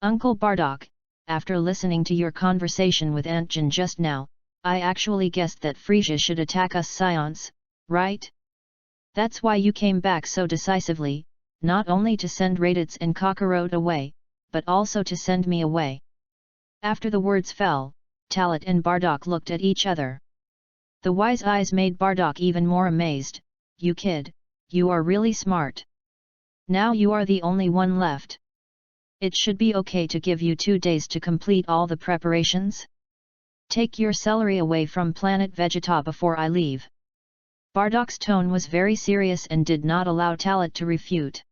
Uncle Bardock, after listening to your conversation with Aunt Jin just now, I actually guessed that Frisia should attack us Scions, right? That's why you came back so decisively, not only to send Raditz and Kakarot away, but also to send me away. After the words fell, Talat and Bardock looked at each other. The wise eyes made Bardock even more amazed. You kid, you are really smart. Now you are the only one left. It should be okay to give you 2 days to complete all the preparations? Take your celery away from planet Vegeta before I leave. Bardock's tone was very serious and did not allow Talat to refute.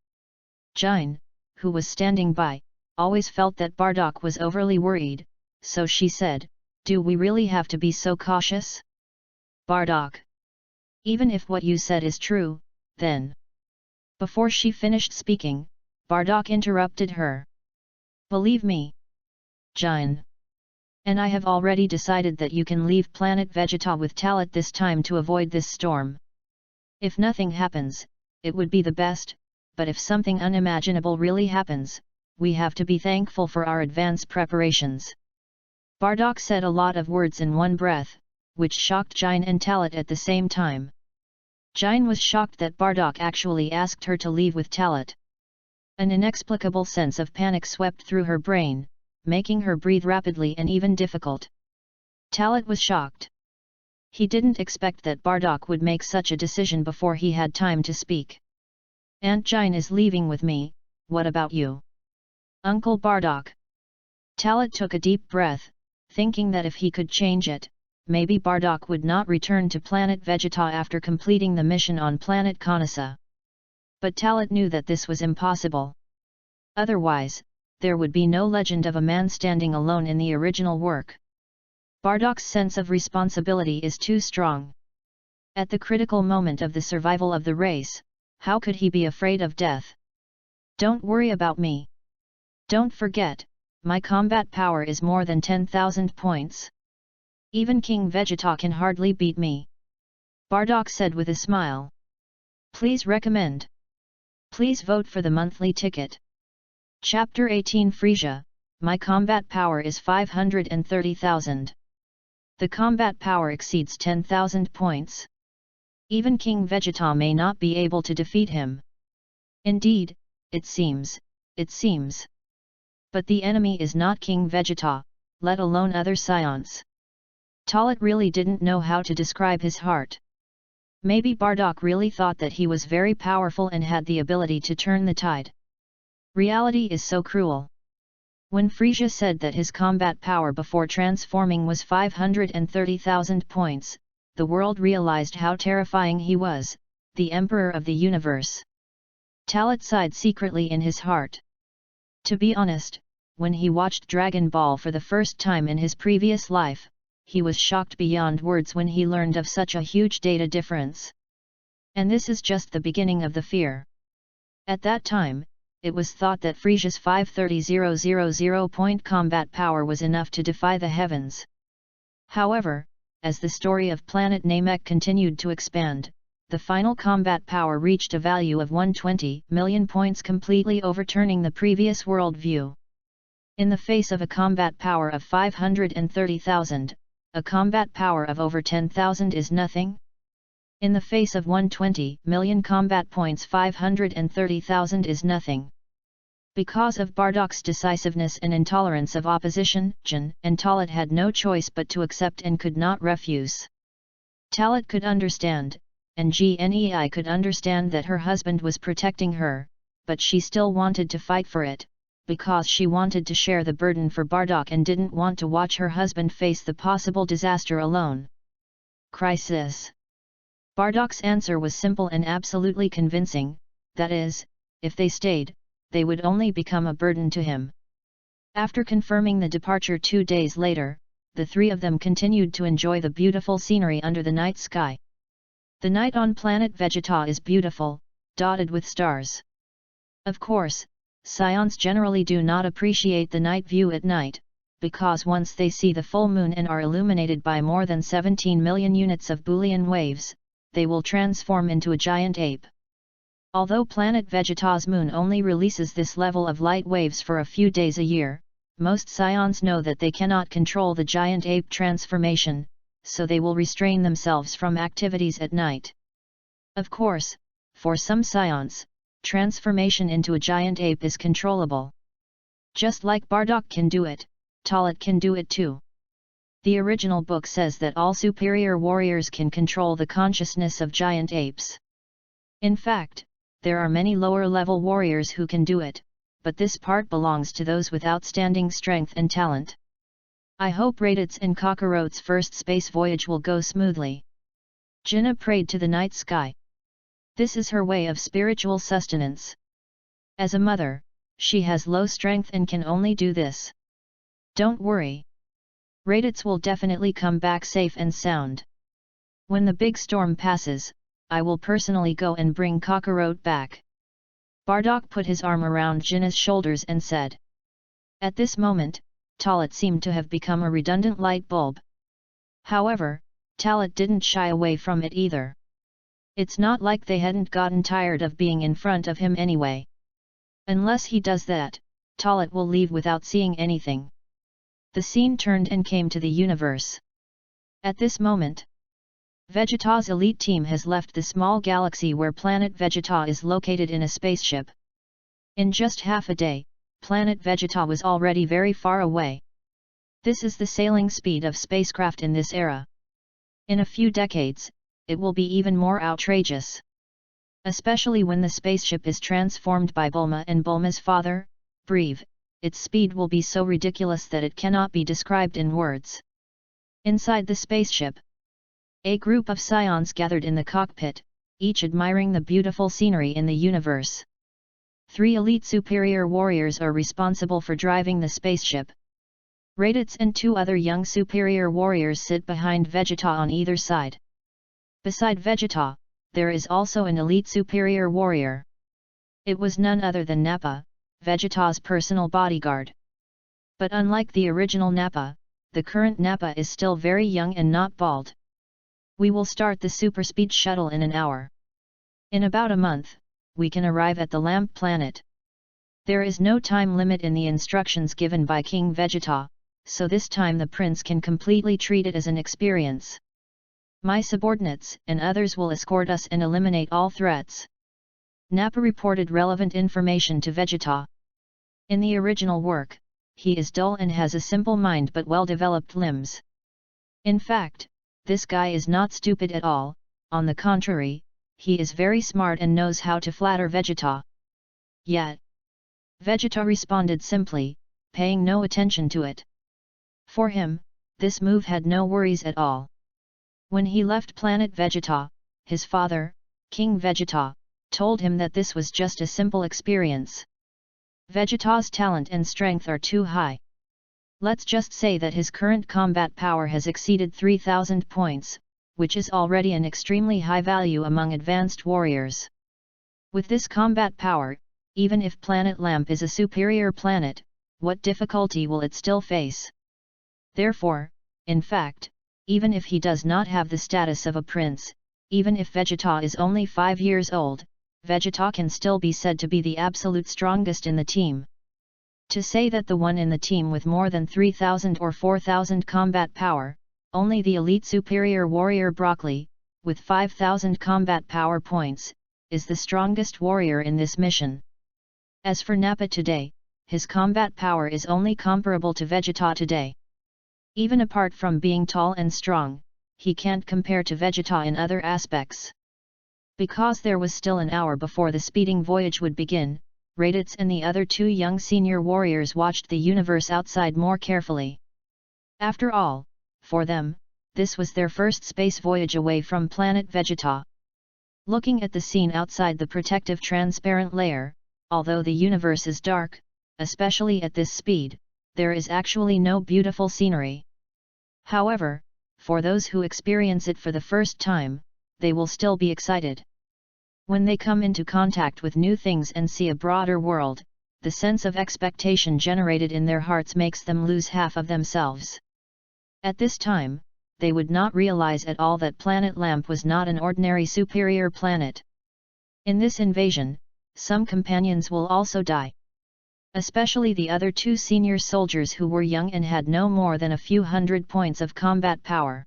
Jin, who was standing by, always felt that Bardock was overly worried, so she said, "Do we really have to be so cautious? Bardock, even if what you said is true, then..." Before she finished speaking, Bardock interrupted her. "Believe me, Jin. And I have already decided that you can leave planet Vegeta with Talit this time to avoid this storm. If nothing happens, it would be the best, but if something unimaginable really happens, we have to be thankful for our advance preparations." Bardock said a lot of words in one breath, which shocked Jin and Talit at the same time. Jin was shocked that Bardock actually asked her to leave with Talit. An inexplicable sense of panic swept through her brain, making her breathe rapidly and even difficult. Talit was shocked. He didn't expect that Bardock would make such a decision before he had time to speak. "Aunt Jin is leaving with me, what about you, Uncle Bardock?" Talit took a deep breath, thinking that if he could change it, maybe Bardock would not return to planet Vegeta after completing the mission on planet Kanasa. But Talit knew that this was impossible. Otherwise, there would be no legend of a man standing alone in the original work. Bardock's sense of responsibility is too strong. At the critical moment of the survival of the race, how could he be afraid of death? "Don't worry about me. Don't forget, my combat power is more than 10,000 points. Even King Vegeta can hardly beat me," Bardock said with a smile. "Please recommend. Please vote for the monthly ticket." Chapter 18 Frisia, my combat power is 530,000. The combat power exceeds 10,000 points. Even King Vegeta may not be able to defeat him. Indeed, it seems. But the enemy is not King Vegeta, let alone other scions. Talit really didn't know how to describe his heart. Maybe Bardock really thought that he was very powerful and had the ability to turn the tide. Reality is so cruel. When Frisia said that his combat power before transforming was 530,000 points, the world realized how terrifying he was, the Emperor of the Universe. Talit sighed secretly in his heart. To be honest, when he watched Dragon Ball for the first time in his previous life, he was shocked beyond words when he learned of such a huge data difference. And this is just the beginning of the fear. At that time, it was thought that Frisia's 530,000 point combat power was enough to defy the heavens. However, as the story of planet Namek continued to expand, the final combat power reached a value of 120 million points, completely overturning the previous world view. In the face of a combat power of 530,000, a combat power of over 10,000 is nothing. In the face of 120 million combat points, 530,000 is nothing. Because of Bardock's decisiveness and intolerance of opposition, Jin and Talit had no choice but to accept and could not refuse. Talit could understand, and Gnei could understand that her husband was protecting her, but she still wanted to fight for it, because she wanted to share the burden for Bardock and didn't want to watch her husband face the possible disaster alone. Crisis. Bardock's answer was simple and absolutely convincing, that is, if they stayed, they would only become a burden to him. After confirming the departure 2 days later, the three of them continued to enjoy the beautiful scenery under the night sky. The night on planet Vegeta is beautiful, dotted with stars. Of course, scions generally do not appreciate the night view at night, because once they see the full moon and are illuminated by more than 17 million units of Boolean waves, they will transform into a giant ape. Although planet Vegeta's moon only releases this level of light waves for a few days a year, most scions know that they cannot control the giant ape transformation, so they will restrain themselves from activities at night. Of course, for some scions, transformation into a giant ape is controllable. Just like Bardock can do it, Talit can do it too. The original book says that all superior warriors can control the consciousness of giant apes. In fact, there are many lower-level warriors who can do it, but this part belongs to those with outstanding strength and talent. I hope Raditz and Kakarot's first space voyage will go smoothly. Jinna prayed to the night sky. This is her way of spiritual sustenance. As a mother, she has low strength and can only do this. Don't worry. Raditz will definitely come back safe and sound. When the big storm passes, I will personally go and bring Kakarot back. Bardock put his arm around Jinna's shoulders and said. At this moment, Talit seemed to have become a redundant light bulb. However, Talit didn't shy away from it either. It's not like they hadn't gotten tired of being in front of him anyway. Unless he does that, Talit will leave without seeing anything. The scene turned and came to the universe. At this moment, Vegeta's elite team has left the small galaxy where planet Vegeta is located in a spaceship. In just half a day, planet Vegeta was already very far away. This is the sailing speed of spacecraft in this era. In a few decades, it will be even more outrageous. Especially when the spaceship is transformed by Bulma and Bulma's father, Breve, its speed will be so ridiculous that it cannot be described in words. Inside the spaceship, a group of scions gathered in the cockpit, each admiring the beautiful scenery in the universe. 3 elite superior warriors are responsible for driving the spaceship. Raditz and 2 other young superior warriors sit behind Vegeta on either side. Beside Vegeta, there is also an elite superior warrior. It was none other than Nappa, Vegeta's personal bodyguard. But unlike the original Nappa, the current Nappa is still very young and not bald. We will start the superspeed shuttle in an hour. In about a month, we can arrive at the Lamp Planet. There is no time limit in the instructions given by King Vegeta, so this time the prince can completely treat it as an experience. My subordinates and others will escort us and eliminate all threats. Nappa reported relevant information to Vegeta. In the original work, he is dull and has a simple mind but well-developed limbs. In fact, this guy is not stupid at all, on the contrary, he is very smart and knows how to flatter Vegeta. Yet, Vegeta responded simply, paying no attention to it. For him, this move had no worries at all. When he left planet Vegeta, his father, King Vegeta, told him that this was just a simple experience. Vegeta's talent and strength are too high. Let's just say that his current combat power has exceeded 3,000 points, which is already an extremely high value among advanced warriors. With this combat power, even if Planet Lamp is a superior planet, what difficulty will it still face? Therefore, in fact, even if he does not have the status of a prince, even if Vegeta is only 5 years old, Vegeta can still be said to be the absolute strongest in the team. To say that the one in the team with more than 3,000 or 4,000 combat power, only the elite superior warrior Broccoli, with 5,000 combat power points, is the strongest warrior in this mission. As for Nappa today, his combat power is only comparable to Vegeta today. Even apart from being tall and strong, he can't compare to Vegeta in other aspects. Because there was still an hour before the speeding voyage would begin, Raditz and the other 2 young senior warriors watched the universe outside more carefully. After all, for them, this was their first space voyage away from planet Vegeta. Looking at the scene outside the protective transparent layer, although the universe is dark, especially at this speed, there is actually no beautiful scenery. However, for those who experience it for the first time, they will still be excited. When they come into contact with new things and see a broader world, the sense of expectation generated in their hearts makes them lose half of themselves. At this time, they would not realize at all that Planet Lamp was not an ordinary superior planet. In this invasion, some companions will also die. Especially the other 2 senior soldiers who were young and had no more than a few hundred points of combat power.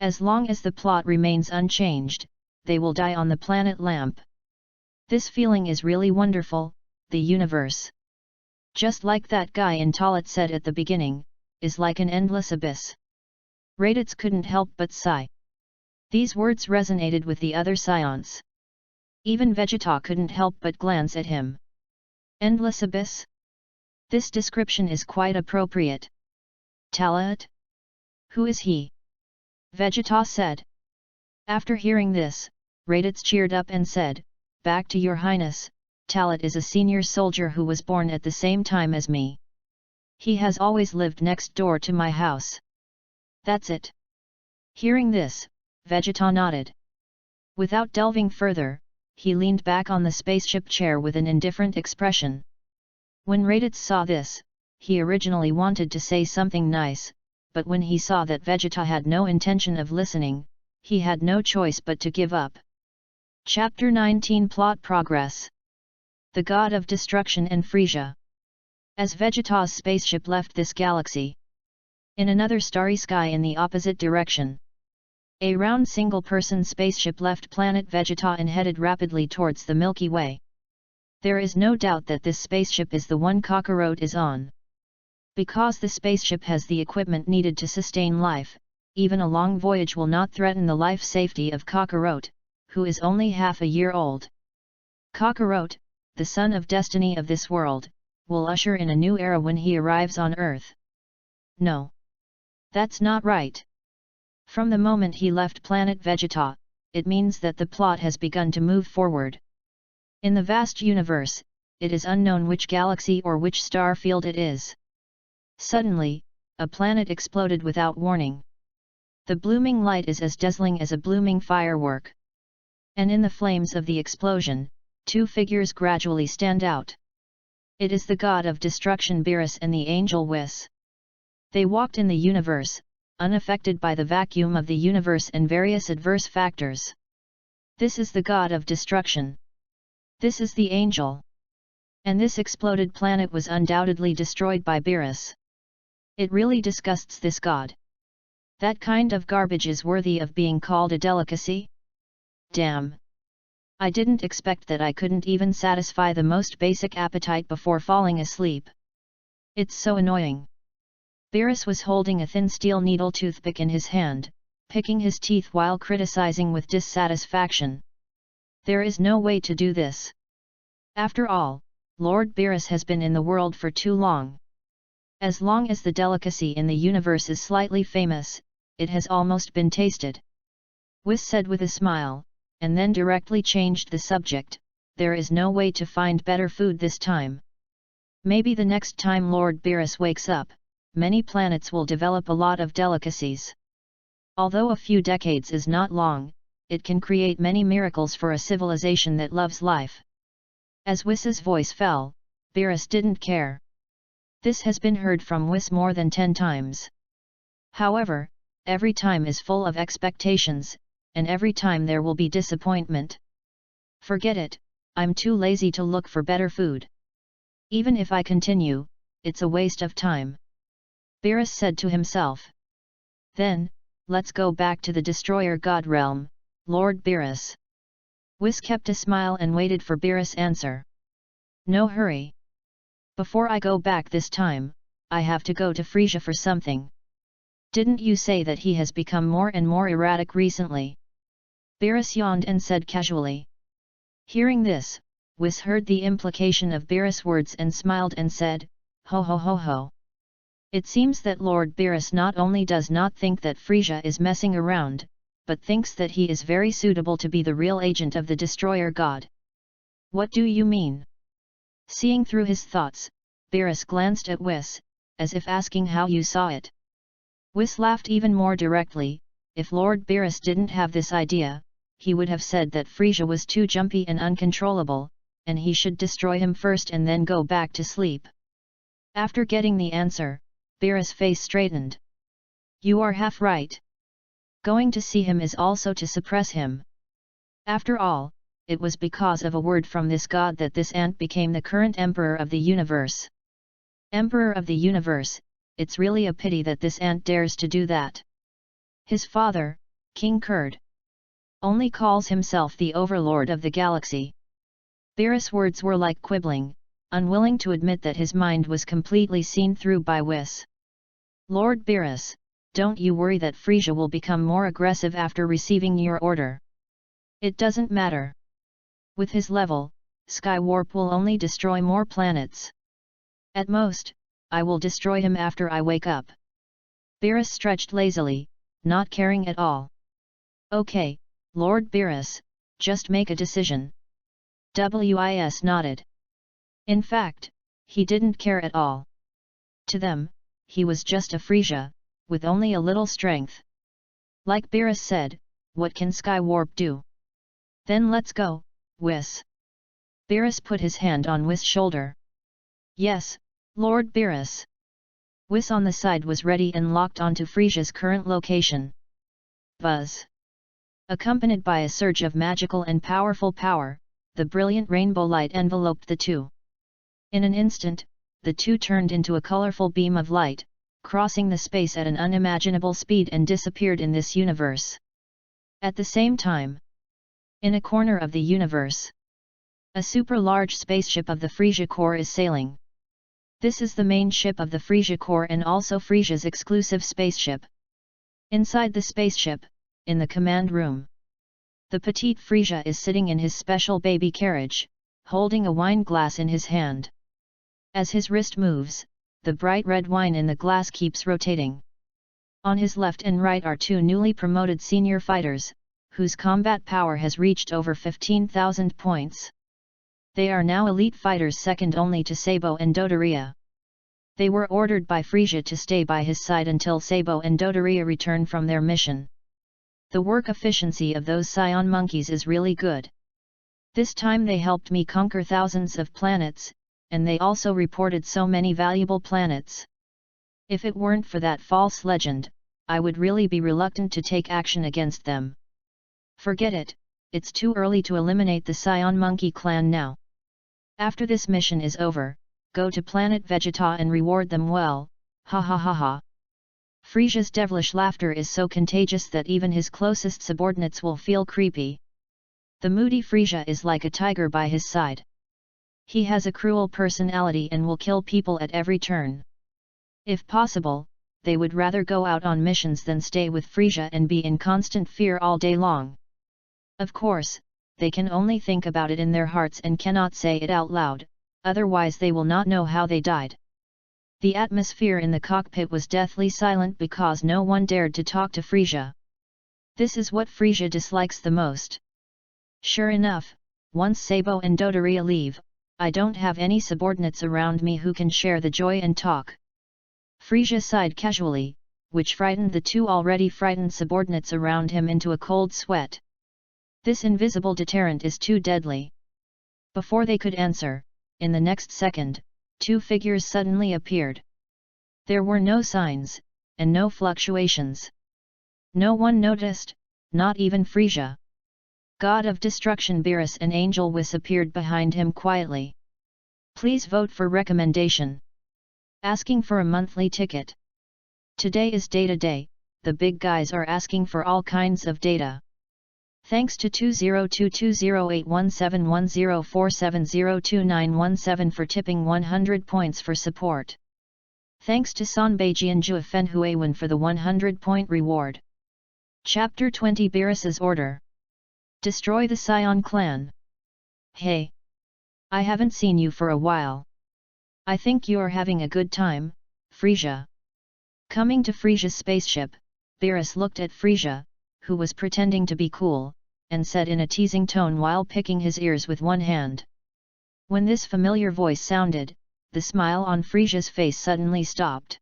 As long as the plot remains unchanged, they will die on the Planet Lamp. This feeling is really wonderful, the universe. Just like that guy in Talit said at the beginning, is like an endless abyss. Raditz couldn't help but sigh. These words resonated with the other scions. Even Vegeta couldn't help but glance at him. Endless abyss? This description is quite appropriate. Talit? Who is he? Vegeta said. After hearing this, Raditz cheered up and said, "Back to your highness, Talat is a senior soldier who was born at the same time as me. He has always lived next door to my house. That's it." Hearing this, Vegeta nodded. Without delving further, he leaned back on the spaceship chair with an indifferent expression. When Raditz saw this, he originally wanted to say something nice, but when he saw that Vegeta had no intention of listening, he had no choice but to give up. Chapter 19 Plot Progress. The God of Destruction and Frisia. As Vegeta's spaceship left this galaxy, in another starry sky in the opposite direction, a round single-person spaceship left planet Vegeta and headed rapidly towards the Milky Way. There is no doubt that this spaceship is the one Kakarot is on. Because the spaceship has the equipment needed to sustain life, even a long voyage will not threaten the life safety of Kakarot, who is only half a year old. Kakarot, the son of destiny of this world, will usher in a new era when he arrives on Earth. No. That's not right. From the moment he left planet Vegeta, it means that the plot has begun to move forward. In the vast universe, it is unknown which galaxy or which star field it is. Suddenly, a planet exploded without warning. The blooming light is as dazzling as a blooming firework. And in the flames of the explosion, two figures gradually stand out. It is the god of destruction Beerus and the angel Whis. They walked in the universe, unaffected by the vacuum of the universe and various adverse factors. This is the god of destruction. This is the angel. And this exploded planet was undoubtedly destroyed by Beerus. It really disgusts this god. That kind of garbage is worthy of being called a delicacy? Damn! I didn't expect that I couldn't even satisfy the most basic appetite before falling asleep. It's so annoying. Beerus was holding a thin steel needle toothpick in his hand, picking his teeth while criticizing with dissatisfaction. There is no way to do this. After all, Lord Beerus has been in the world for too long. As long as the delicacy in the universe is slightly famous, it has almost been tasted. Whis said with a smile, and then directly changed the subject. There is no way to find better food this time. Maybe the next time Lord Beerus wakes up, many planets will develop a lot of delicacies. Although a few decades is not long, it can create many miracles for a civilization that loves life. As Whis's voice fell, Beerus didn't care. This has been heard from Whis more than 10 times. However, every time is full of expectations, and every time there will be disappointment. Forget it, I'm too lazy to look for better food. Even if I continue, it's a waste of time. Beerus said to himself. Then, let's go back to the Destroyer God realm, Lord Beerus. Whis kept a smile and waited for Beerus' answer. No hurry. Before I go back this time, I have to go to Frisia for something. Didn't you say that he has become more and more erratic recently? Beerus yawned and said casually. Hearing this, Whis heard the implication of Beerus' words and smiled and said, ho ho ho ho. It seems that Lord Beerus not only does not think that Frisia is messing around, but thinks that he is very suitable to be the real agent of the Destroyer God. What do you mean? Seeing through his thoughts, Beerus glanced at Whis, as if asking how you saw it. Whis laughed even more directly. If Lord Beerus didn't have this idea, he would have said that Frisia was too jumpy and uncontrollable, and he should destroy him first and then go back to sleep. After getting the answer, Beerus' face straightened. You are half right. Going to see him is also to suppress him. After all, it was because of a word from this god that this ant became the current emperor of the universe. Emperor of the universe, it's really a pity that this ant dares to do that. His father, King Kurd, only calls himself the overlord of the galaxy. Beerus' words were like quibbling, unwilling to admit that his mind was completely seen through by Whis. Lord Beerus, don't you worry that Frisia will become more aggressive after receiving your order. It doesn't matter. With his level, Skywarp will only destroy more planets. At most, I will destroy him after I wake up. Beerus stretched lazily, not caring at all. Okay, Lord Beerus, just make a decision. Wis nodded. In fact, he didn't care at all. To them, he was just a Frisia, with only a little strength. Like Beerus said, what can Skywarp do? Then let's go, Whis. Beerus put his hand on Whis' shoulder. Yes, Lord Beerus. Whis on the side was ready and locked onto Frisia's current location. Buzz. Accompanied by a surge of magical and powerful power, the brilliant rainbow light enveloped the two. In an instant, the two turned into a colorful beam of light, crossing the space at an unimaginable speed and disappeared in this universe. At the same time, in a corner of the universe, a super-large spaceship of the Frisia Corps is sailing. This is the main ship of the Frisia Corps and also Frisia's exclusive spaceship. Inside the spaceship, in the command room, the petite Frisia is sitting in his special baby carriage, holding a wine glass in his hand. As his wrist moves, the bright red wine in the glass keeps rotating. On his left and right are two newly promoted senior fighters, whose combat power has reached over 15,000 points. They are now elite fighters second only to Sabo and Dodoria. They were ordered by Frisia to stay by his side until Sabo and Dodoria return from their mission. The work efficiency of those Scion monkeys is really good. This time they helped me conquer thousands of planets, and they also reported so many valuable planets. If it weren't for that false legend, I would really be reluctant to take action against them. Forget it, it's too early to eliminate the Scion monkey clan now. After this mission is over, go to planet Vegeta and reward them well, ha ha ha ha. Frisia's devilish laughter is so contagious that even his closest subordinates will feel creepy. The moody Frisia is like a tiger by his side. He has a cruel personality and will kill people at every turn. If possible, they would rather go out on missions than stay with Frisia and be in constant fear all day long. Of course, they can only think about it in their hearts and cannot say it out loud, otherwise they will not know how they died. The atmosphere in the cockpit was deathly silent because no one dared to talk to Frisia. This is what Frisia dislikes the most. Sure enough, once Sabo and Dodoria leave, I don't have any subordinates around me who can share the joy and talk. Frisia sighed casually, which frightened the two already frightened subordinates around him into a cold sweat. This invisible deterrent is too deadly. Before they could answer, in the next second, two figures suddenly appeared. There were no signs, and no fluctuations. No one noticed, not even Frisia. God of Destruction Beerus and Angel Whis appeared behind him quietly. Please vote for recommendation. Asking for a monthly ticket. Today is data day, the big guys are asking for all kinds of data. Thanks to 202208171047029117 for tipping 100 points for support. Thanks to Sanbeijian Juafen Huiwen for the 100-point reward. Chapter 20 Beerus's Order. Destroy the Scion clan. Hey! I haven't seen you for a while. I think you're having a good time, Frisia. Coming to Frisia's spaceship, Beerus looked at Frisia, who was pretending to be cool, and said in a teasing tone while picking his ears with one hand. When this familiar voice sounded, the smile on Frisia's face suddenly stopped.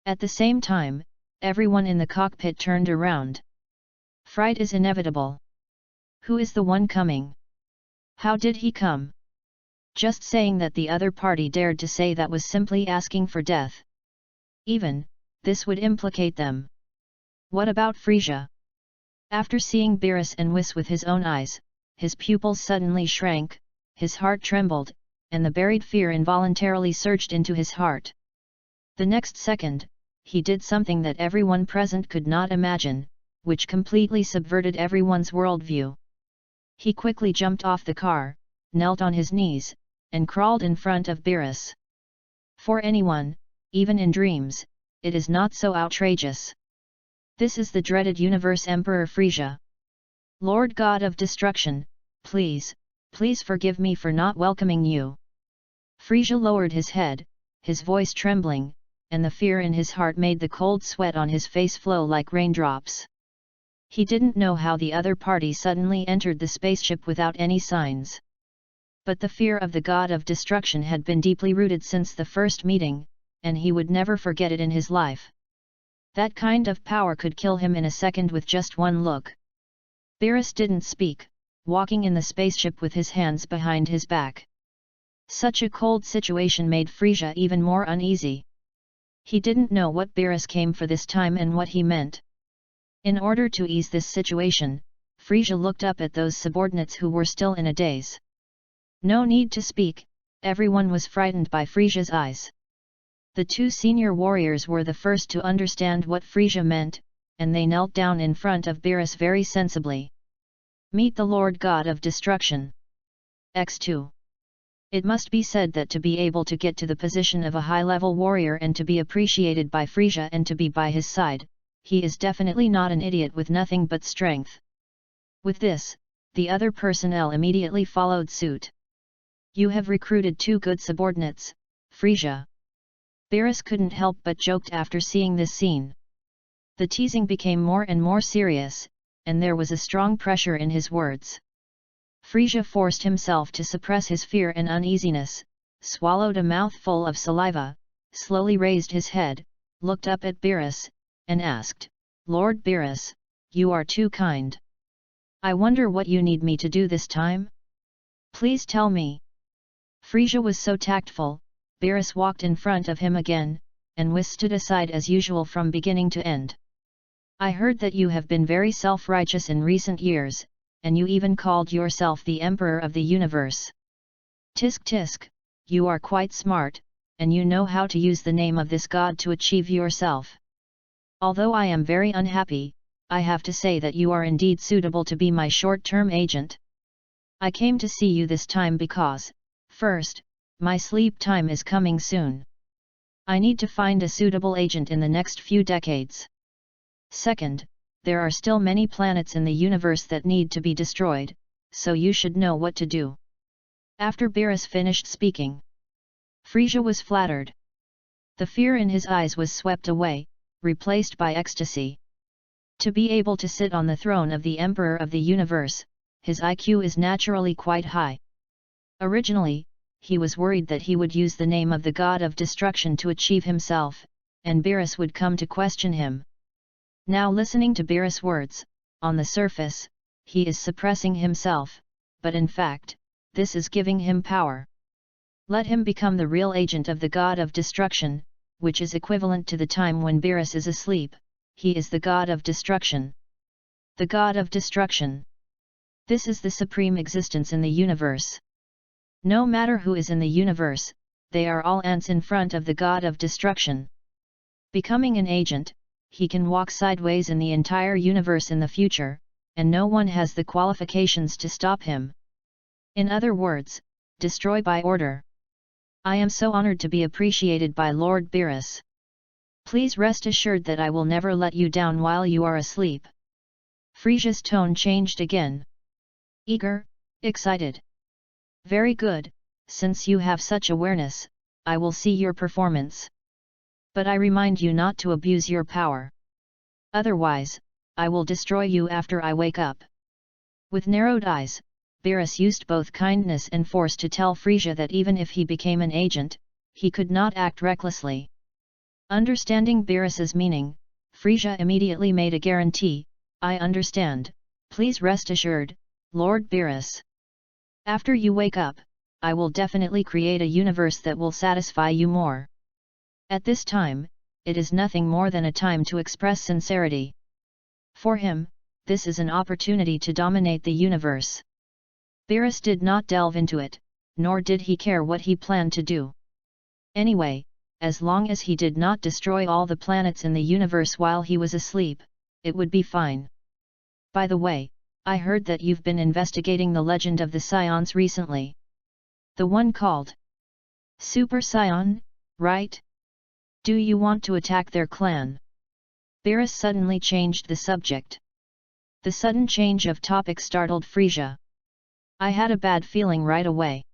At the same time, everyone in the cockpit turned around. Fright is inevitable. Who is the one coming? How did he come? Just saying that the other party dared to say that was simply asking for death. Even, this would implicate them. What about Frisia? After seeing Beerus and Whis with his own eyes, his pupils suddenly shrank, his heart trembled, and the buried fear involuntarily surged into his heart. The next second, he did something that everyone present could not imagine, which completely subverted everyone's worldview. He quickly jumped off the car, knelt on his knees, and crawled in front of Beerus. For anyone, even in dreams, it is not so outrageous. This is the dreaded Universe Emperor Frisia. Lord God of Destruction, please forgive me for not welcoming you. Frisia lowered his head, his voice trembling, and the fear in his heart made the cold sweat on his face flow like raindrops. He didn't know how the other party suddenly entered the spaceship without any signs. But the fear of the god of destruction had been deeply rooted since the first meeting, and he would never forget it in his life. That kind of power could kill him in a second with just one look. Beerus didn't speak, walking in the spaceship with his hands behind his back. Such a cold situation made Frisia even more uneasy. He didn't know what Beerus came for this time and what he meant. In order to ease this situation, Frisia looked up at those subordinates who were still in a daze. No need to speak, everyone was frightened by Frisia's eyes. The two senior warriors were the first to understand what Frisia meant, and they knelt down in front of Beerus very sensibly. Meet the Lord God of Destruction. X2. It must be said that to be able to get to the position of a high-level warrior and to be appreciated by Frisia and to be by his side, he is definitely not an idiot with nothing but strength. With this, the other personnel immediately followed suit. You have recruited two good subordinates, Frisia. Beerus couldn't help but joked after seeing this scene. The teasing became more and more serious, and there was a strong pressure in his words. Frisia forced himself to suppress his fear and uneasiness, swallowed a mouthful of saliva, slowly raised his head, looked up at Beerus, and asked, "Lord Beerus, you are too kind. I wonder what you need me to do this time? Please tell me." Frisia was so tactful, Beerus walked in front of him again, and whisked it aside as usual from beginning to end. "I heard that you have been very self-righteous in recent years, and you even called yourself the Emperor of the Universe. Tisk tisk, you are quite smart, and you know how to use the name of this god to achieve yourself. Although I am very unhappy, I have to say that you are indeed suitable to be my short-term agent. I came to see you this time because, first, my sleep time is coming soon. I need to find a suitable agent in the next few decades. Second, there are still many planets in the universe that need to be destroyed, so you should know what to do." After Beerus finished speaking, Frisia was flattered. The fear in his eyes was swept away, replaced by ecstasy. To be able to sit on the throne of the Emperor of the Universe, his IQ is naturally quite high. Originally, he was worried that he would use the name of the god of destruction to achieve himself, and Beerus would come to question him. Now listening to Beerus' words, on the surface, he is suppressing himself, but in fact, this is giving him power. Let him become the real agent of the god of destruction, which is equivalent to the time when Beerus is asleep. He is the god of destruction. The god of destruction. This is the supreme existence in the universe. No matter who is in the universe, they are all ants in front of the god of destruction. Becoming an agent, he can walk sideways in the entire universe in the future, and no one has the qualifications to stop him. In other words, destroy by order. I am so honored to be appreciated by Lord Beerus. Please rest assured that I will never let you down while you are asleep." Frisia's tone changed again. Eager, excited. "Very good, since you have such awareness, I will see your performance. But I remind you not to abuse your power. Otherwise, I will destroy you after I wake up." With narrowed eyes, Beerus used both kindness and force to tell Frisia that even if he became an agent, he could not act recklessly. Understanding Beerus's meaning, Frisia immediately made a guarantee, "I understand, please rest assured, Lord Beerus. After you wake up, I will definitely create a universe that will satisfy you more." At this time, it is nothing more than a time to express sincerity. For him, this is an opportunity to dominate the universe. Beerus did not delve into it, nor did he care what he planned to do. Anyway, as long as he did not destroy all the planets in the universe while he was asleep, it would be fine. "By the way, I heard that you've been investigating the legend of the Scions recently. The one called Super Scion, right? Do you want to attack their clan?" Beerus suddenly changed the subject. The sudden change of topic startled Frisia. "I had a bad feeling right away.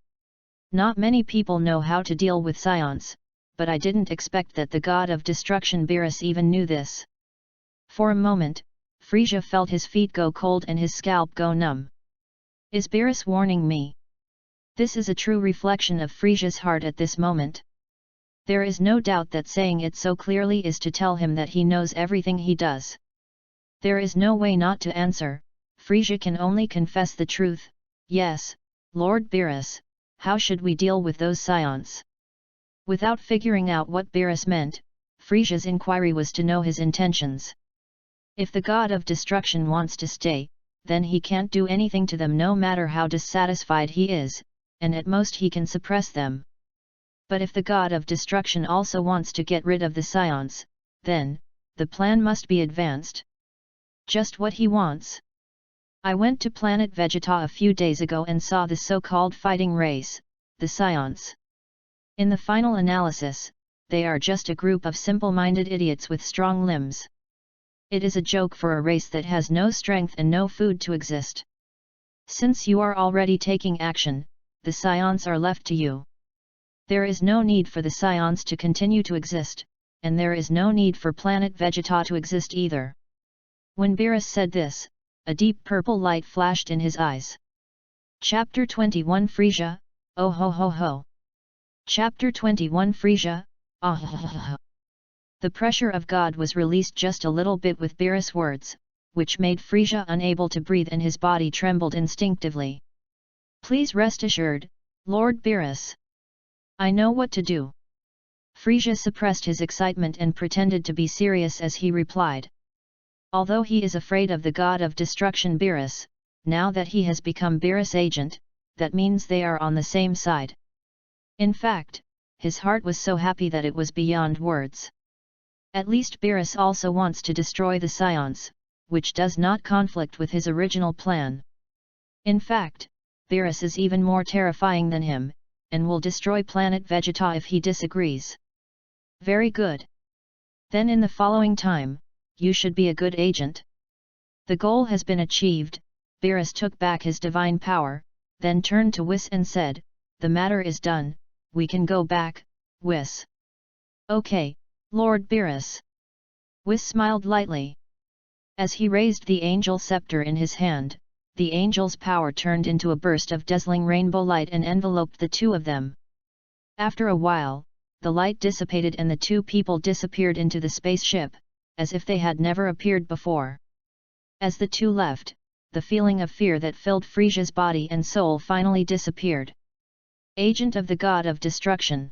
Not many people know how to deal with Scions, but I didn't expect that the god of destruction Beerus even knew this." For a moment, Frisia felt his feet go cold and his scalp go numb. "Is Beerus warning me? This is a true reflection of Frisia's heart at this moment. There is no doubt that saying it so clearly is to tell him that he knows everything he does. There is no way not to answer. Frisia can only confess the truth. Yes, Lord Beerus, how should we deal with those scions? Without figuring out what Beerus meant, Frisia's inquiry was to know his intentions. If the god of destruction wants to stay, then he can't do anything to them no matter how dissatisfied he is, and at most he can suppress them. But if the god of destruction also wants to get rid of the scions, then, the plan must be advanced. Just what he wants. I went to planet Vegeta a few days ago and saw the so-called fighting race, the scions. In the final analysis, they are just a group of simple-minded idiots with strong limbs. It is a joke for a race that has no strength and no food to exist. Since you are already taking action, the scions are left to you. There is no need for the scions to continue to exist, and there is no need for planet Vegeta to exist either. When Beerus said this, a deep purple light flashed in his eyes. Chapter 21 Frisia, oh ho ho ho. Chapter 21 Frisia, ah ha ha ha. The pressure of God was released just a little bit with Beerus' words, which made Frisia unable to breathe and his body trembled instinctively. Please rest assured, Lord Beerus. I know what to do. Frisia suppressed his excitement and pretended to be serious as he replied. Although he is afraid of the god of destruction Beerus, now that he has become Beerus' agent, that means they are on the same side. In fact, his heart was so happy that it was beyond words. At least Beerus also wants to destroy the scions, which does not conflict with his original plan. In fact, Beerus is even more terrifying than him, and will destroy planet Vegeta if he disagrees. Very good. Then in the following time, you should be a good agent. The goal has been achieved. Beerus took back his divine power, then turned to Whis and said, the matter is done, we can go back, Whis. Okay, Lord Beerus. Whis smiled lightly. As he raised the angel scepter in his hand, the angel's power turned into a burst of dazzling rainbow light and enveloped the two of them. After a while, the light dissipated and the two people disappeared into the spaceship, as if they had never appeared before. As the two left, the feeling of fear that filled Frisia's body and soul finally disappeared. Agent of the god of destruction.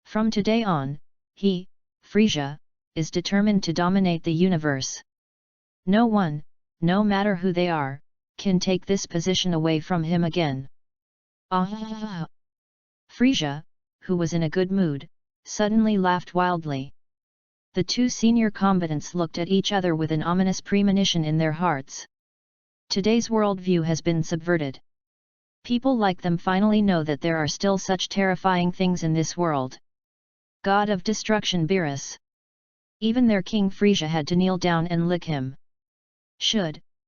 From today on, he, Frisia, is determined to dominate the universe. No one, no matter who they are, can take this position away from him again. Ah! Frisia, who was in a good mood, suddenly laughed wildly. The two senior combatants looked at each other with an ominous premonition in their hearts. Today's worldview has been subverted. People like them finally know that there are still such terrifying things in this world. God of destruction Beerus. Even their king Frisia had to kneel down and lick him.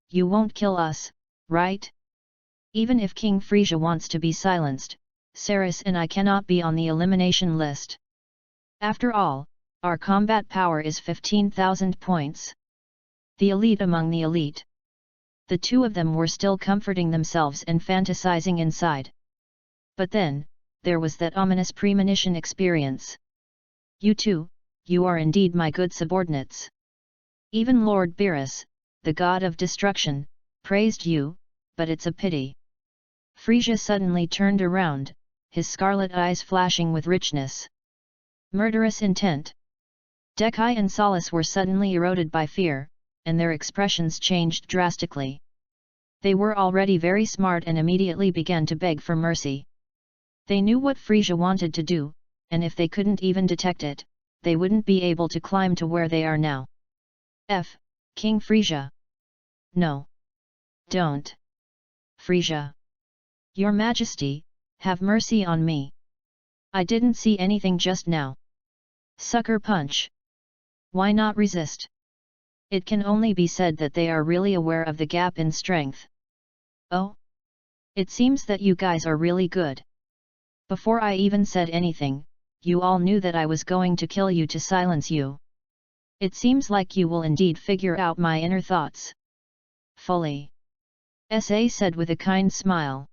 You won't kill us, right? Even if King Frisia wants to be silenced, Ceres and I cannot be on the elimination list. After all, our combat power is 15,000 points. The elite among the elite. The two of them were still comforting themselves and fantasizing inside. But then, there was that ominous premonition experience. You two, you are indeed my good subordinates. Even Lord Beerus, the god of destruction, praised you, but it's a pity. Frisia suddenly turned around, his scarlet eyes flashing with richness. Murderous intent. Dekai and Solace were suddenly eroded by fear, and their expressions changed drastically. They were already very smart and immediately began to beg for mercy. They knew what Frisia wanted to do, and if they couldn't even detect it, they wouldn't be able to climb to where they are now. King Frisia. No. Don't. Frisia. Your Majesty, have mercy on me. I didn't see anything just now. Sucker punch. Why not resist? It can only be said that they are really aware of the gap in strength. Oh? It seems that you guys are really good. Before I even said anything, you all knew that I was going to kill you to silence you. It seems like you will indeed figure out my inner thoughts. Fully. S.A. said with a kind smile.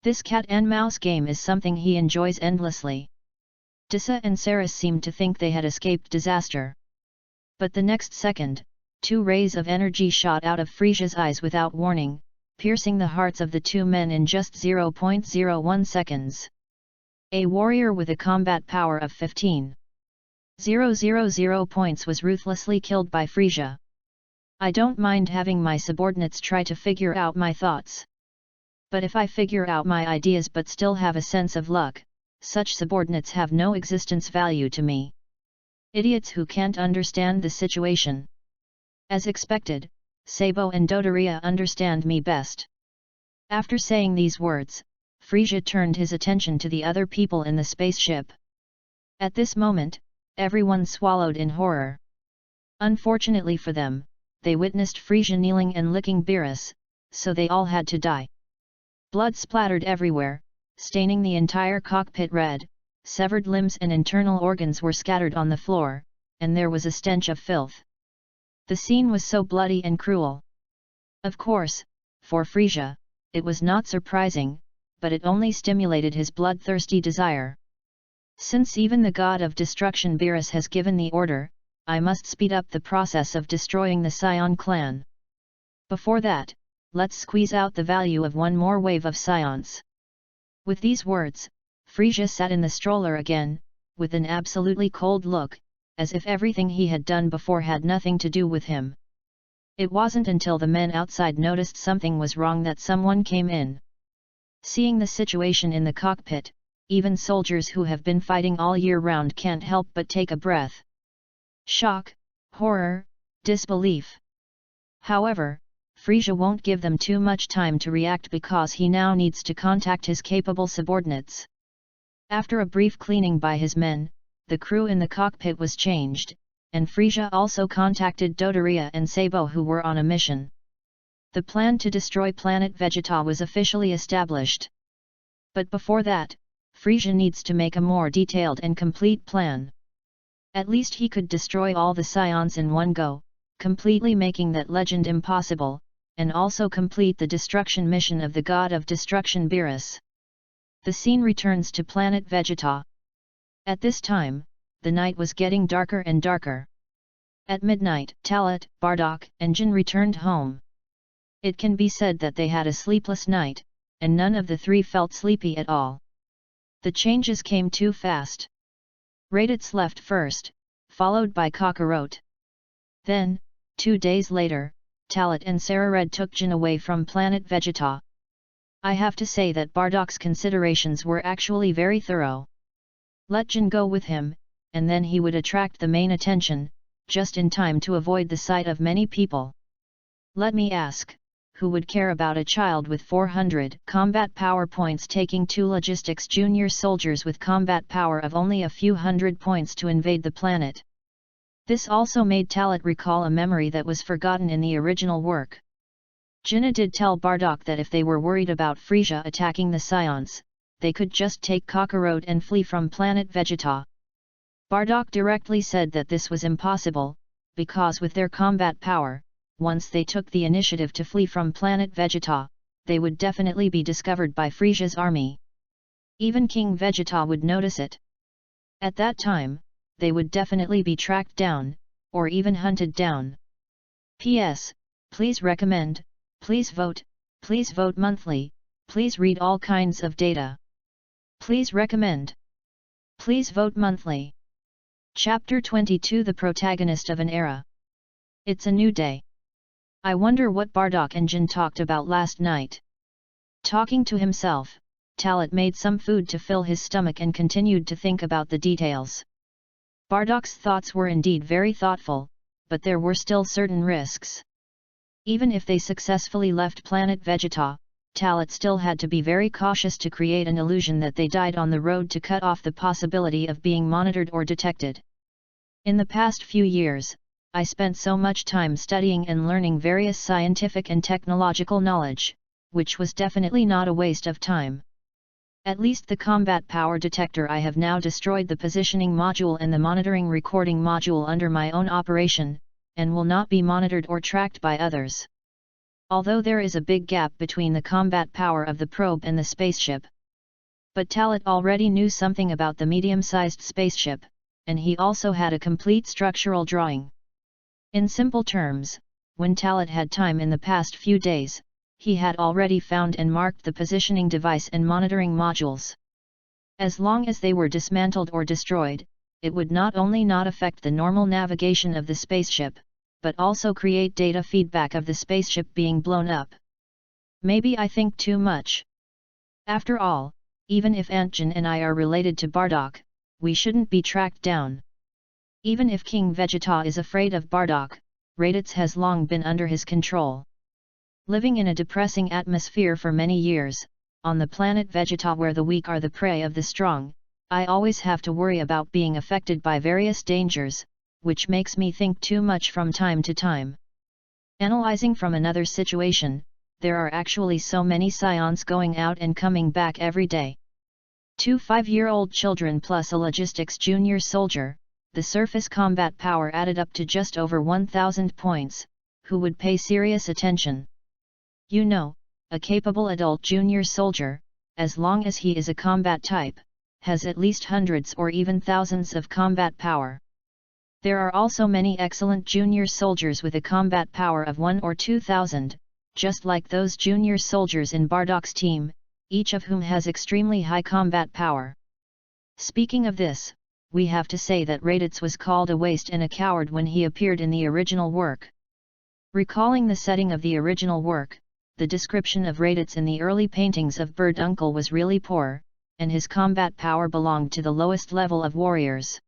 This cat and mouse game is something he enjoys endlessly. Disa and Saris seemed to think they had escaped disaster. But the next second, 2 rays of energy shot out of Frisia's eyes without warning, piercing the hearts of the 2 men in just 0.01 seconds. A warrior with a combat power of 15,000 points was ruthlessly killed by Frisia. I don't mind having my subordinates try to figure out my thoughts. But if I figure out my ideas but still have a sense of luck, such subordinates have no existence value to me. Idiots who can't understand the situation. As expected, Sabo and Dodoria understand me best. After saying these words, Frisia turned his attention to the other people in the spaceship. At this moment, everyone swallowed in horror. Unfortunately for them, they witnessed Frisia kneeling and licking Beerus, so they all had to die. Blood splattered everywhere, staining the entire cockpit red, severed limbs and internal organs were scattered on the floor, and there was a stench of filth. The scene was so bloody and cruel. Of course, for Frisia, it was not surprising, but it only stimulated his bloodthirsty desire. Since even the god of destruction Beerus has given the order, I must speed up the process of destroying the Scion clan. Before that, let's squeeze out the value of one more wave of Scions. With these words, Frisia sat in the stroller again, with an absolutely cold look, as if everything he had done before had nothing to do with him. It wasn't until the men outside noticed something was wrong that someone came in. Seeing the situation in the cockpit, even soldiers who have been fighting all year round can't help but take a breath. Shock, horror, disbelief. However, Frisia won't give them too much time to react because he now needs to contact his capable subordinates. After a brief cleaning by his men, the crew in the cockpit was changed, and Frisia also contacted Dodoria and Sabo who were on a mission. The plan to destroy planet Vegeta was officially established. But before that, Frisia needs to make a more detailed and complete plan. At least he could destroy all the Scions in one go, completely making that legend impossible, and also complete the destruction mission of the god of destruction Beerus. The scene returns to planet Vegeta. At this time, the night was getting darker and darker. At midnight, Talat, Bardock, and Jin returned home. It can be said that they had a sleepless night, and none of the 3 felt sleepy at all. The changes came too fast. Raditz left first, followed by Kakarot. Then, 2 days later, Talat and Sarared took Jin away from planet Vegeta. I have to say that Bardock's considerations were actually very thorough. Let Jin go with him, and then he would attract the main attention, just in time to avoid the sight of many people. Let me ask, who would care about a child with 400 combat power points taking 2 logistics junior soldiers with combat power of only a few hundred points to invade the planet? This also made Talat recall a memory that was forgotten in the original work. Jinnah did tell Bardock that if they were worried about Frisia attacking the Scions, they could just take Kakarot and flee from planet Vegeta. Bardock directly said that this was impossible, because with their combat power, once they took the initiative to flee from planet Vegeta, they would definitely be discovered by Frisia's army. Even King Vegeta would notice it. At that time, they would definitely be tracked down, or even hunted down. P.S. Please recommend, please vote monthly, please read all kinds of data. Please recommend. Please vote monthly. Chapter 22 The Protagonist of an Era. It's a new day. I wonder what Bardock and Jin talked about last night. Talking to himself, Talat made some food to fill his stomach and continued to think about the details. Bardock's thoughts were indeed very thoughtful, but there were still certain risks. Even if they successfully left planet Vegeta, Talat still had to be very cautious to create an illusion that they died on the road to cut off the possibility of being monitored or detected. In the past few years, I spent so much time studying and learning various scientific and technological knowledge, which was definitely not a waste of time. At least the combat power detector I have now destroyed the positioning module and the monitoring recording module under my own operation, and will not be monitored or tracked by others. although there is a big gap between the combat power of the probe and the spaceship. But Talat already knew something about the medium-sized spaceship, and he also had a complete structural drawing. In simple terms, when Talat had time in the past few days, he had already found and marked the positioning device and monitoring modules. As long as they were dismantled or destroyed, it would not only not affect the normal navigation of the spaceship, but also create data feedback of the spaceship being blown up. Maybe I think too much. After all, even if Aunt Jin and I are related to Bardock, we shouldn't be tracked down. Even if King Vegeta is afraid of Bardock, Raditz has long been under his control. Living in a depressing atmosphere for many years, on the planet Vegeta where the weak are the prey of the strong, I always have to worry about being affected by various dangers, which makes me think too much from time to time. Analyzing from another situation, there are actually so many scions going out and coming back every day. 2 5-year-old children plus a logistics junior soldier, the surface combat power added up to just over 1,000 points, who would pay serious attention. You know, a capable adult junior soldier, as long as he is a combat type, has at least hundreds or even thousands of combat power. There are also many excellent junior soldiers with a combat power of 1 or 2,000, just like those junior soldiers in Bardock's team, each of whom has extremely high combat power. Speaking of this, we have to say that Raditz was called a waste and a coward when he appeared in the original work. Recalling the setting of the original work, the description of Raditz in the early paintings of Bird Uncle was really poor, and his combat power belonged to the lowest level of warriors.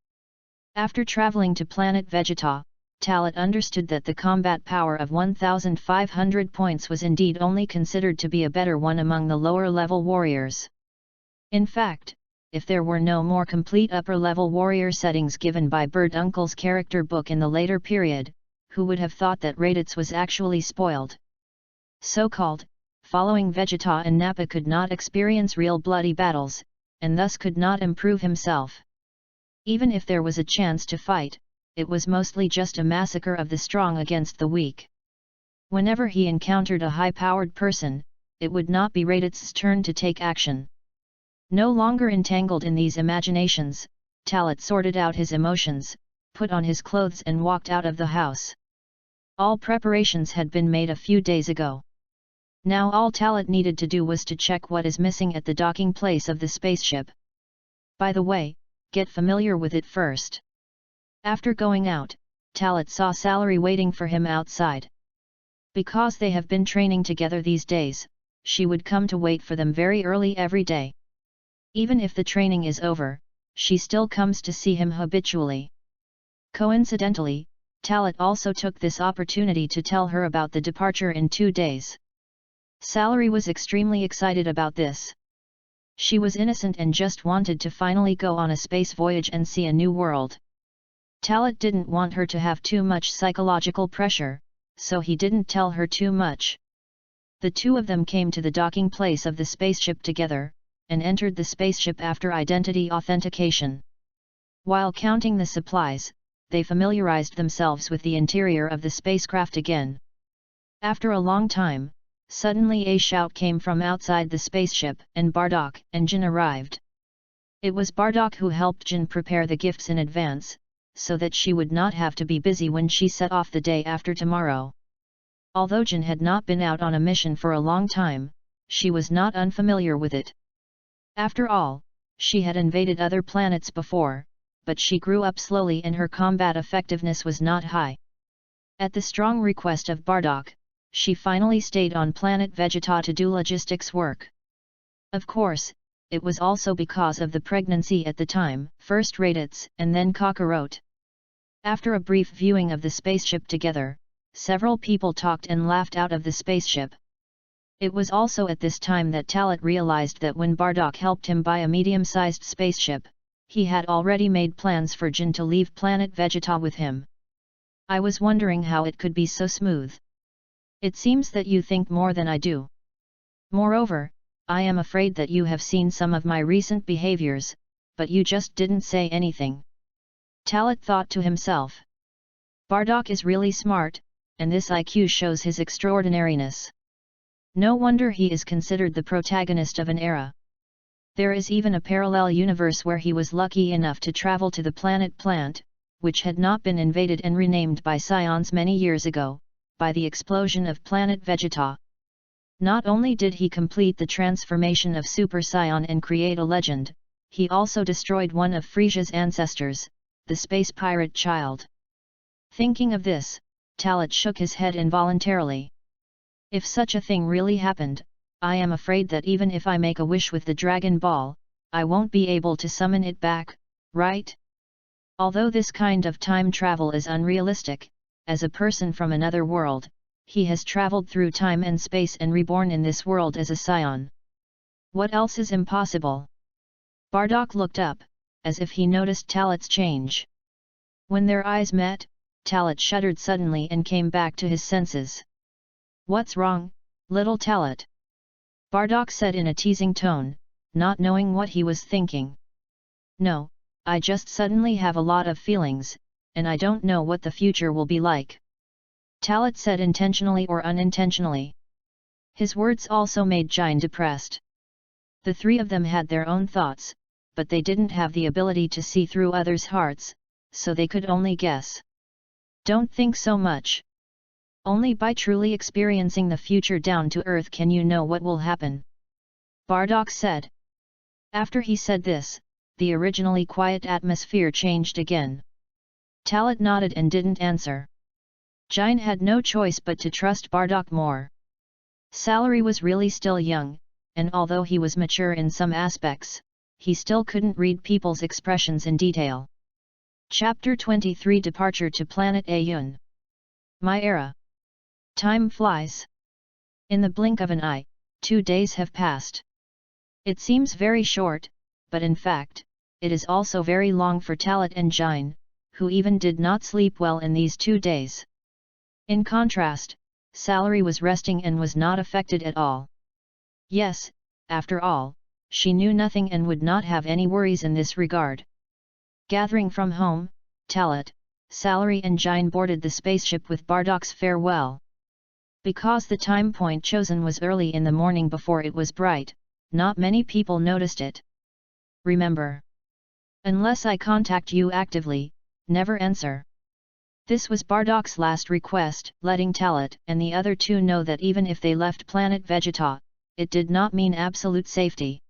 After traveling to planet Vegeta, Talat understood that the combat power of 1,500 points was indeed only considered to be a better one among the lower-level warriors. In fact, if there were no more complete upper-level warrior settings given by Bird Uncle's character book in the later period, who would have thought that Raditz was actually spoiled? So-called, following Vegeta and Nappa could not experience real bloody battles, and thus could not improve himself. Even if there was a chance to fight, it was mostly just a massacre of the strong against the weak. Whenever he encountered a high-powered person, it would not be Raditz's turn to take action. No longer entangled in these imaginations, Talat sorted out his emotions, put on his clothes and walked out of the house. All preparations had been made a few days ago. Now all Talat needed to do was to check what is missing at the docking place of the spaceship. By the way, get familiar with it first. After going out, Talat saw Salary waiting for him outside. Because they have been training together these days, she would come to wait for them very early every day. Even if the training is over, she still comes to see him habitually. Coincidentally, Talat also took this opportunity to tell her about the departure in 2 days. Salary was extremely excited about this. She was innocent and just wanted to finally go on a space voyage and see a new world. Talat didn't want her to have too much psychological pressure, so he didn't tell her too much. The two of them came to the docking place of the spaceship together, and entered the spaceship after identity authentication. While counting the supplies, they familiarized themselves with the interior of the spacecraft again. After a long time, suddenly a shout came from outside the spaceship and Bardock and Jin arrived. It was Bardock who helped Jin prepare the gifts in advance, so that she would not have to be busy when she set off the day after tomorrow. Although Jin had not been out on a mission for a long time, she was not unfamiliar with it. After all, she had invaded other planets before, but she grew up slowly and her combat effectiveness was not high. At the strong request of Bardock, she finally stayed on planet Vegeta to do logistics work. Of course, it was also because of the pregnancy at the time, first Raditz and then Kakarot. After a brief viewing of the spaceship together, several people talked and laughed out of the spaceship. It was also at this time that Talat realized that when Bardock helped him buy a medium-sized spaceship, he had already made plans for Jin to leave planet Vegeta with him. I was wondering how it could be so smooth. It seems that you think more than I do. Moreover, I am afraid that you have seen some of my recent behaviors, but you just didn't say anything. Talat thought to himself. Bardock is really smart, and this IQ shows his extraordinariness. No wonder he is considered the protagonist of an era. There is even a parallel universe where he was lucky enough to travel to the planet Plant, which had not been invaded and renamed by Scions many years ago, by the explosion of planet Vegeta. Not only did he complete the transformation of Super Saiyan and create a legend, he also destroyed one of Frisia's ancestors, the space pirate child. Thinking of this, Talat shook his head involuntarily. If such a thing really happened, I am afraid that even if I make a wish with the Dragon Ball, I won't be able to summon it back, right? Although this kind of time travel is unrealistic, as a person from another world, he has traveled through time and space and reborn in this world as a scion. What else is impossible? Bardock looked up, as if he noticed Talat's change. When their eyes met, Talat shuddered suddenly and came back to his senses. "What's wrong, little Talat?" Bardock said in a teasing tone, not knowing what he was thinking. "No, I just suddenly have a lot of feelings, and I don't know what the future will be like," Talat said intentionally or unintentionally. His words also made Jine depressed. The three of them had their own thoughts, but they didn't have the ability to see through others' hearts, so they could only guess. "Don't think so much. Only by truly experiencing the future down to earth can you know what will happen," Bardock said. After he said this, the originally quiet atmosphere changed again. Talat nodded and didn't answer. Jine had no choice but to trust Bardock more. Salary was really still young, and although he was mature in some aspects, he still couldn't read people's expressions in detail. Chapter 23 Departure to Planet Ayun. My era. Time flies. In the blink of an eye, 2 days have passed. It seems very short, but in fact, it is also very long for Talat and Jine, who even did not sleep well in these 2 days. In contrast, Salary was resting and was not affected at all. Yes, after all, she knew nothing and would not have any worries in this regard. Gathering from home, Talat, Salary and Jine boarded the spaceship with Bardock's farewell. Because the time point chosen was early in the morning before it was bright, not many people noticed it. Remember, unless I contact you actively, never answer. This was Bardock's last request, letting Talat and the other two know that even if they left planet Vegeta, it did not mean absolute safety.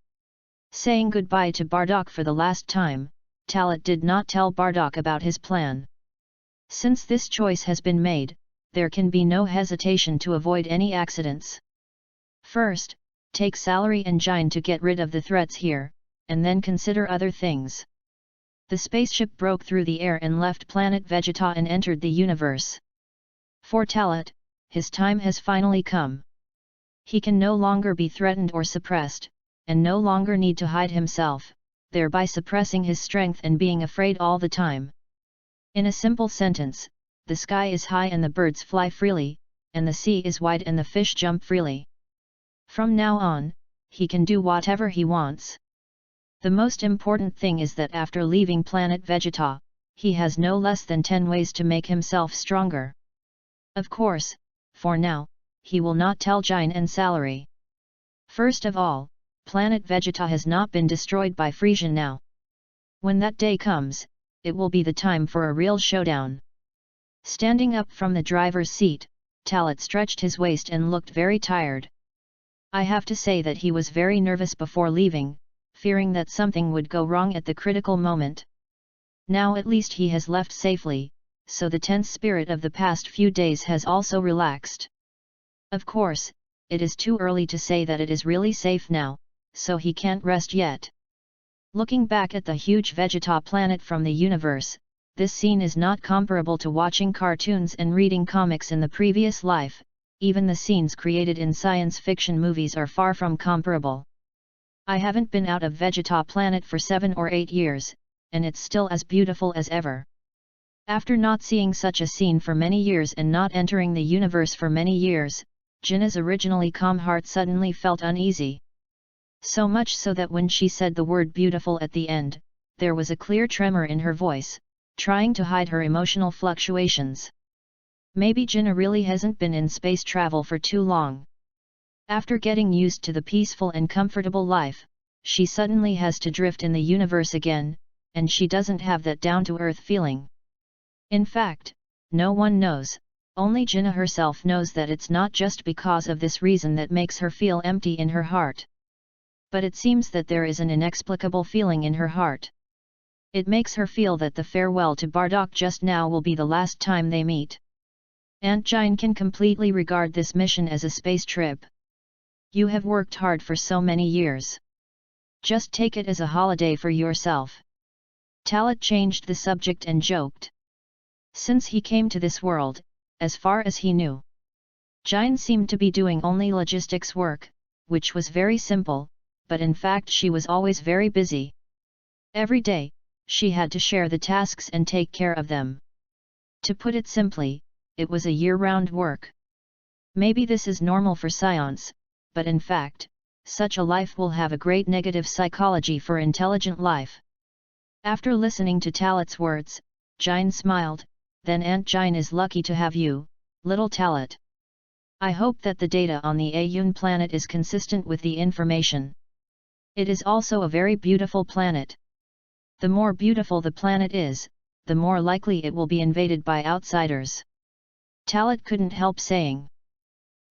Saying goodbye to Bardock for the last time, Talat did not tell Bardock about his plan. Since this choice has been made, there can be no hesitation to avoid any accidents. First, take Salary and Jine to get rid of the threats here, and then consider other things. The spaceship broke through the air and left planet Vegeta and entered the universe. For Talat, his time has finally come. He can no longer be threatened or suppressed, and no longer need to hide himself, thereby suppressing his strength and being afraid all the time. In a simple sentence, the sky is high and the birds fly freely, and the sea is wide and the fish jump freely. From now on, he can do whatever he wants. The most important thing is that after leaving planet Vegeta, he has no less than 10 ways to make himself stronger. Of course, for now, he will not tell Jine and Salary. First of all, planet Vegeta has not been destroyed by Frisian now. When that day comes, it will be the time for a real showdown. Standing up from the driver's seat, Talat stretched his waist and looked very tired. I have to say that he was very nervous before leaving, fearing that something would go wrong at the critical moment. Now at least he has left safely, so the tense spirit of the past few days has also relaxed. Of course, it is too early to say that it is really safe now, so he can't rest yet. Looking back at the huge Vegeta planet from the universe, this scene is not comparable to watching cartoons and reading comics in the previous life. Even the scenes created in science fiction movies are far from comparable. I haven't been out of Vegeta planet for 7 or 8 years, and it's still as beautiful as ever. After not seeing such a scene for many years and not entering the universe for many years, Jinna's originally calm heart suddenly felt uneasy. So much so that when she said the word beautiful at the end, there was a clear tremor in her voice, trying to hide her emotional fluctuations. Maybe Jinna really hasn't been in space travel for too long. After getting used to the peaceful and comfortable life, she suddenly has to drift in the universe again, and she doesn't have that down-to-earth feeling. In fact, no one knows, only Jinna herself knows that it's not just because of this reason that makes her feel empty in her heart. But it seems that there is an inexplicable feeling in her heart. It makes her feel that the farewell to Bardock just now will be the last time they meet. Aunt Jine can completely regard this mission as a space trip. You have worked hard for so many years. Just take it as a holiday for yourself. Talat changed the subject and joked. Since he came to this world, as far as he knew, Jine seemed to be doing only logistics work, which was very simple, but in fact she was always very busy. Every day, she had to share the tasks and take care of them. To put it simply, it was a year-round work. Maybe this is normal for science, but in fact, such a life will have a great negative psychology for intelligent life. After listening to Talat's words, Jine smiled. Then Aunt Jine is lucky to have you, little Talat. I hope that the data on the Ayun planet is consistent with the information. It is also a very beautiful planet. The more beautiful the planet is, the more likely it will be invaded by outsiders. Talat couldn't help saying.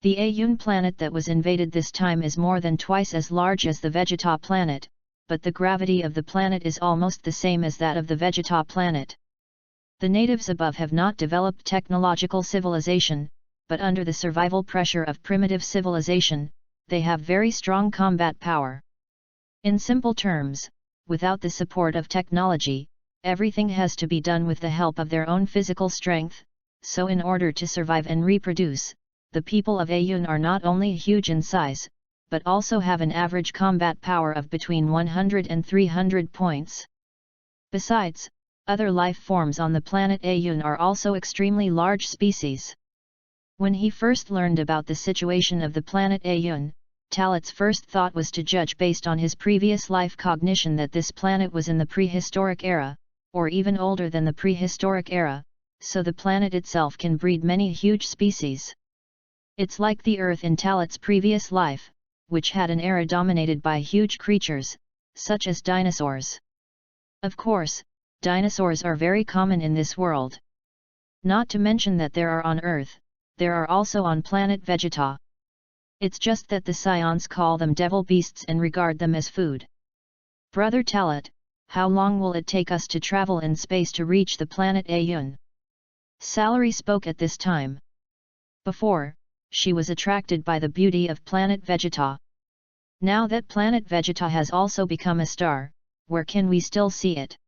The Ayun planet that was invaded this time is more than twice as large as the Vegeta planet, but the gravity of the planet is almost the same as that of the Vegeta planet. The natives above have not developed technological civilization, but under the survival pressure of primitive civilization, they have very strong combat power. In simple terms, without the support of technology, everything has to be done with the help of their own physical strength, so in order to survive and reproduce, the people of Ayun are not only huge in size, but also have an average combat power of between 100 and 300 points. Besides, other life forms on the planet Ayun are also extremely large species. When he first learned about the situation of the planet Ayun, Talat's first thought was to judge based on his previous life cognition that this planet was in the prehistoric era, or even older than the prehistoric era, so the planet itself can breed many huge species. It's like the Earth in Talat's previous life, which had an era dominated by huge creatures, such as dinosaurs. Of course, dinosaurs are very common in this world. Not to mention that there are on Earth, there are also on planet Vegeta. It's just that the Scions call them devil beasts and regard them as food. Brother Talat, how long will it take us to travel in space to reach the planet Ayun? Salary spoke at this time. Before, she was attracted by the beauty of planet Vegeta. Now that planet Vegeta has also become a star, where can we still see it?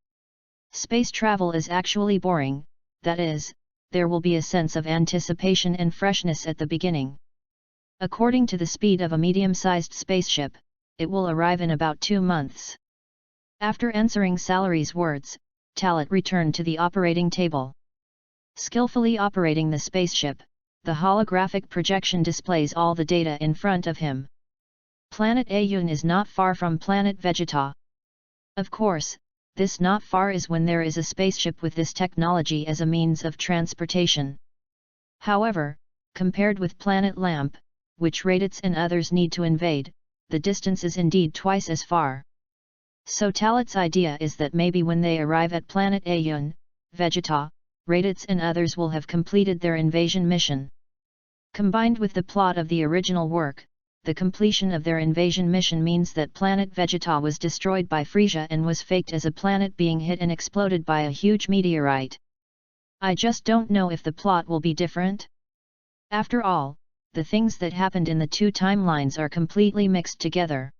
Space travel is actually boring, that is, there will be a sense of anticipation and freshness at the beginning. According to the speed of a medium-sized spaceship, it will arrive in about 2 months. After answering Salary's words, Talat returned to the operating table. Skillfully operating the spaceship, the holographic projection displays all the data in front of him. Planet Ayun is not far from planet Vegeta. Of course, this not far is when there is a spaceship with this technology as a means of transportation. However, compared with planet Lamp, which Raditz and others need to invade, the distance is indeed twice as far. So Talat's idea is that maybe when they arrive at planet Ayun, Vegeta, Raditz and others will have completed their invasion mission. Combined with the plot of the original work, the completion of their invasion mission means that planet Vegeta was destroyed by Frisia and was faked as a planet being hit and exploded by a huge meteorite. I just don't know if the plot will be different. After all, the things that happened in the 2 timelines are completely mixed together.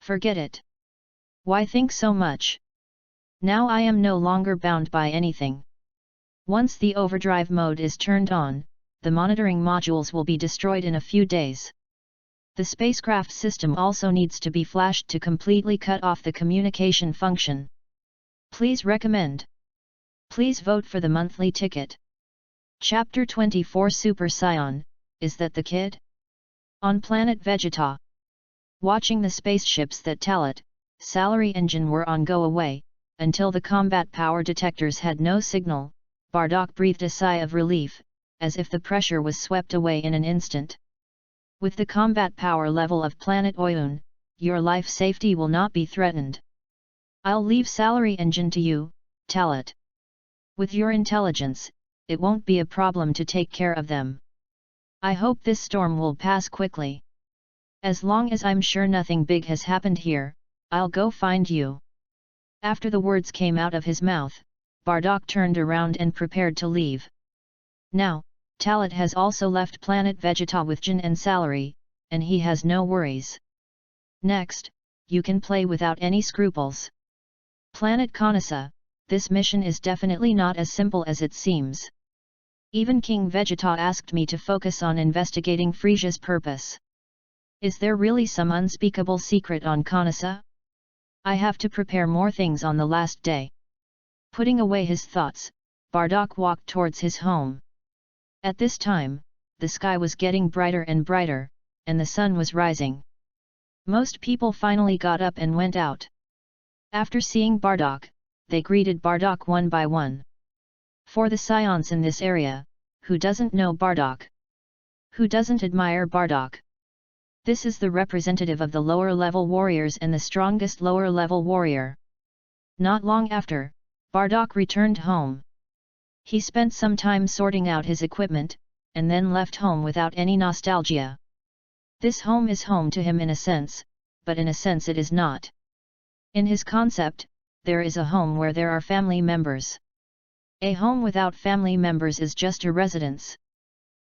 Forget it. Why think so much? Now I am no longer bound by anything. Once the overdrive mode is turned on, the monitoring modules will be destroyed in a few days. The spacecraft system also needs to be flashed to completely cut off the communication function. Please recommend. Please vote for the monthly ticket. Chapter 24 Super Scion, is that the kid? On planet Vegeta. Watching the spaceships that Talat, Salary Engine were on go away, until the combat power detectors had no signal, Bardock breathed a sigh of relief, as if the pressure was swept away in an instant. With the combat power level of planet Oyun, your life safety will not be threatened. I'll leave Salary Engine to you, Talat. With your intelligence, it won't be a problem to take care of them. I hope this storm will pass quickly. As long as I'm sure nothing big has happened here, I'll go find you. After the words came out of his mouth, Bardock turned around and prepared to leave. Now, Talat has also left planet Vegeta with Jin and Salary, and he has no worries. Next, you can play without any scruples. Planet Kanasa, this mission is definitely not as simple as it seems. Even King Vegeta asked me to focus on investigating Frisia's purpose. Is there really some unspeakable secret on Kanasa? I have to prepare more things on the last day. Putting away his thoughts, Bardock walked towards his home. At this time, the sky was getting brighter and brighter, and the sun was rising. Most people finally got up and went out. After seeing Bardock, they greeted Bardock one by one. For the scions in this area, who doesn't know Bardock? Who doesn't admire Bardock? This is the representative of the lower-level warriors and the strongest lower-level warrior. Not long after, Bardock returned home. He spent some time sorting out his equipment, and then left home without any nostalgia. This home is home to him in a sense, but in a sense it is not. In his concept, there is a home where there are family members. A home without family members is just a residence.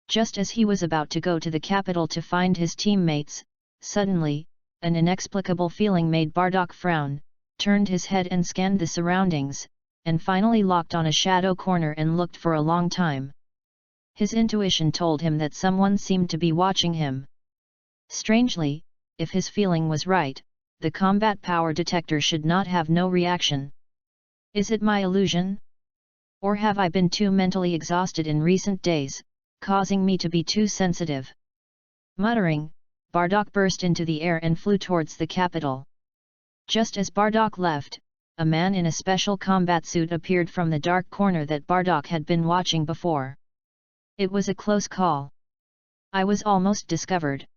Just as he was about to go to the capital to find his teammates, suddenly, an inexplicable feeling made Bardock frown, turned his head and scanned the surroundings, and finally locked on a shadow corner and looked for a long time. His intuition told him that someone seemed to be watching him. Strangely, if his feeling was right, the combat power detector should not have no reaction. Is it my illusion? Or have I been too mentally exhausted in recent days, causing me to be too sensitive? Muttering, Bardock burst into the air and flew towards the capital. Just as Bardock left, a man in a special combat suit appeared from the dark corner that Bardock had been watching before. It was a close call. I was almost discovered.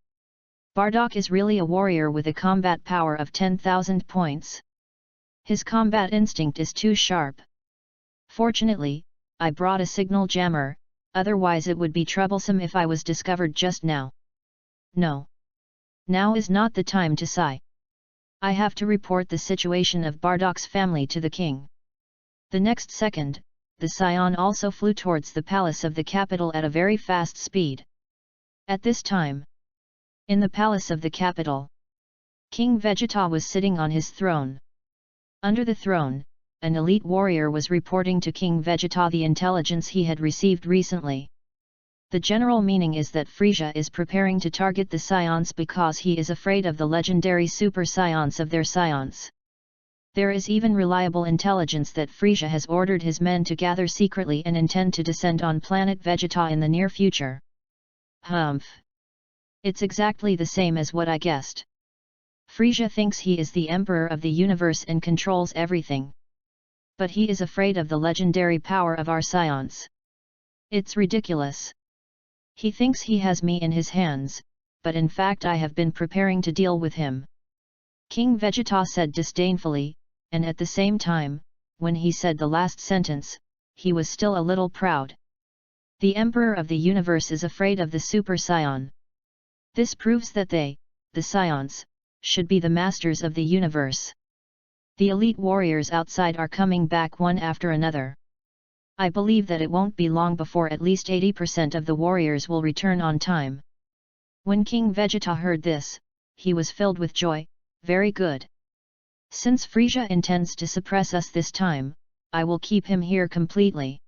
Bardock is really a warrior with a combat power of 10,000 points. His combat instinct is too sharp. Fortunately, I brought a signal jammer, otherwise it would be troublesome if I was discovered just now. No. Now is not the time to sigh. I have to report the situation of Bardock's family to the king. The next second, the scion also flew towards the palace of the capital at a very fast speed. At this time, in the palace of the capital, King Vegeta was sitting on his throne. Under the throne, an elite warrior was reporting to King Vegeta the intelligence he had received recently. The general meaning is that Frisia is preparing to target the scions because he is afraid of the legendary super scions of their scions. There is even reliable intelligence that Frisia has ordered his men to gather secretly and intend to descend on planet Vegeta in the near future. Humph. It's exactly the same as what I guessed. Frisia thinks he is the emperor of the universe and controls everything. But he is afraid of the legendary power of our scions. It's ridiculous. He thinks he has me in his hands, but in fact I have been preparing to deal with him. King Vegeta said disdainfully, and at the same time, when he said the last sentence, he was still a little proud. The Emperor of the Universe is afraid of the Super Scion. This proves that they, the Scions, should be the masters of the universe. The elite warriors outside are coming back one after another. I believe that it won't be long before at least 80% of the warriors will return on time. When King Vegeta heard this, he was filled with joy. Very good. Since Frisia intends to suppress us this time, I will keep him here completely.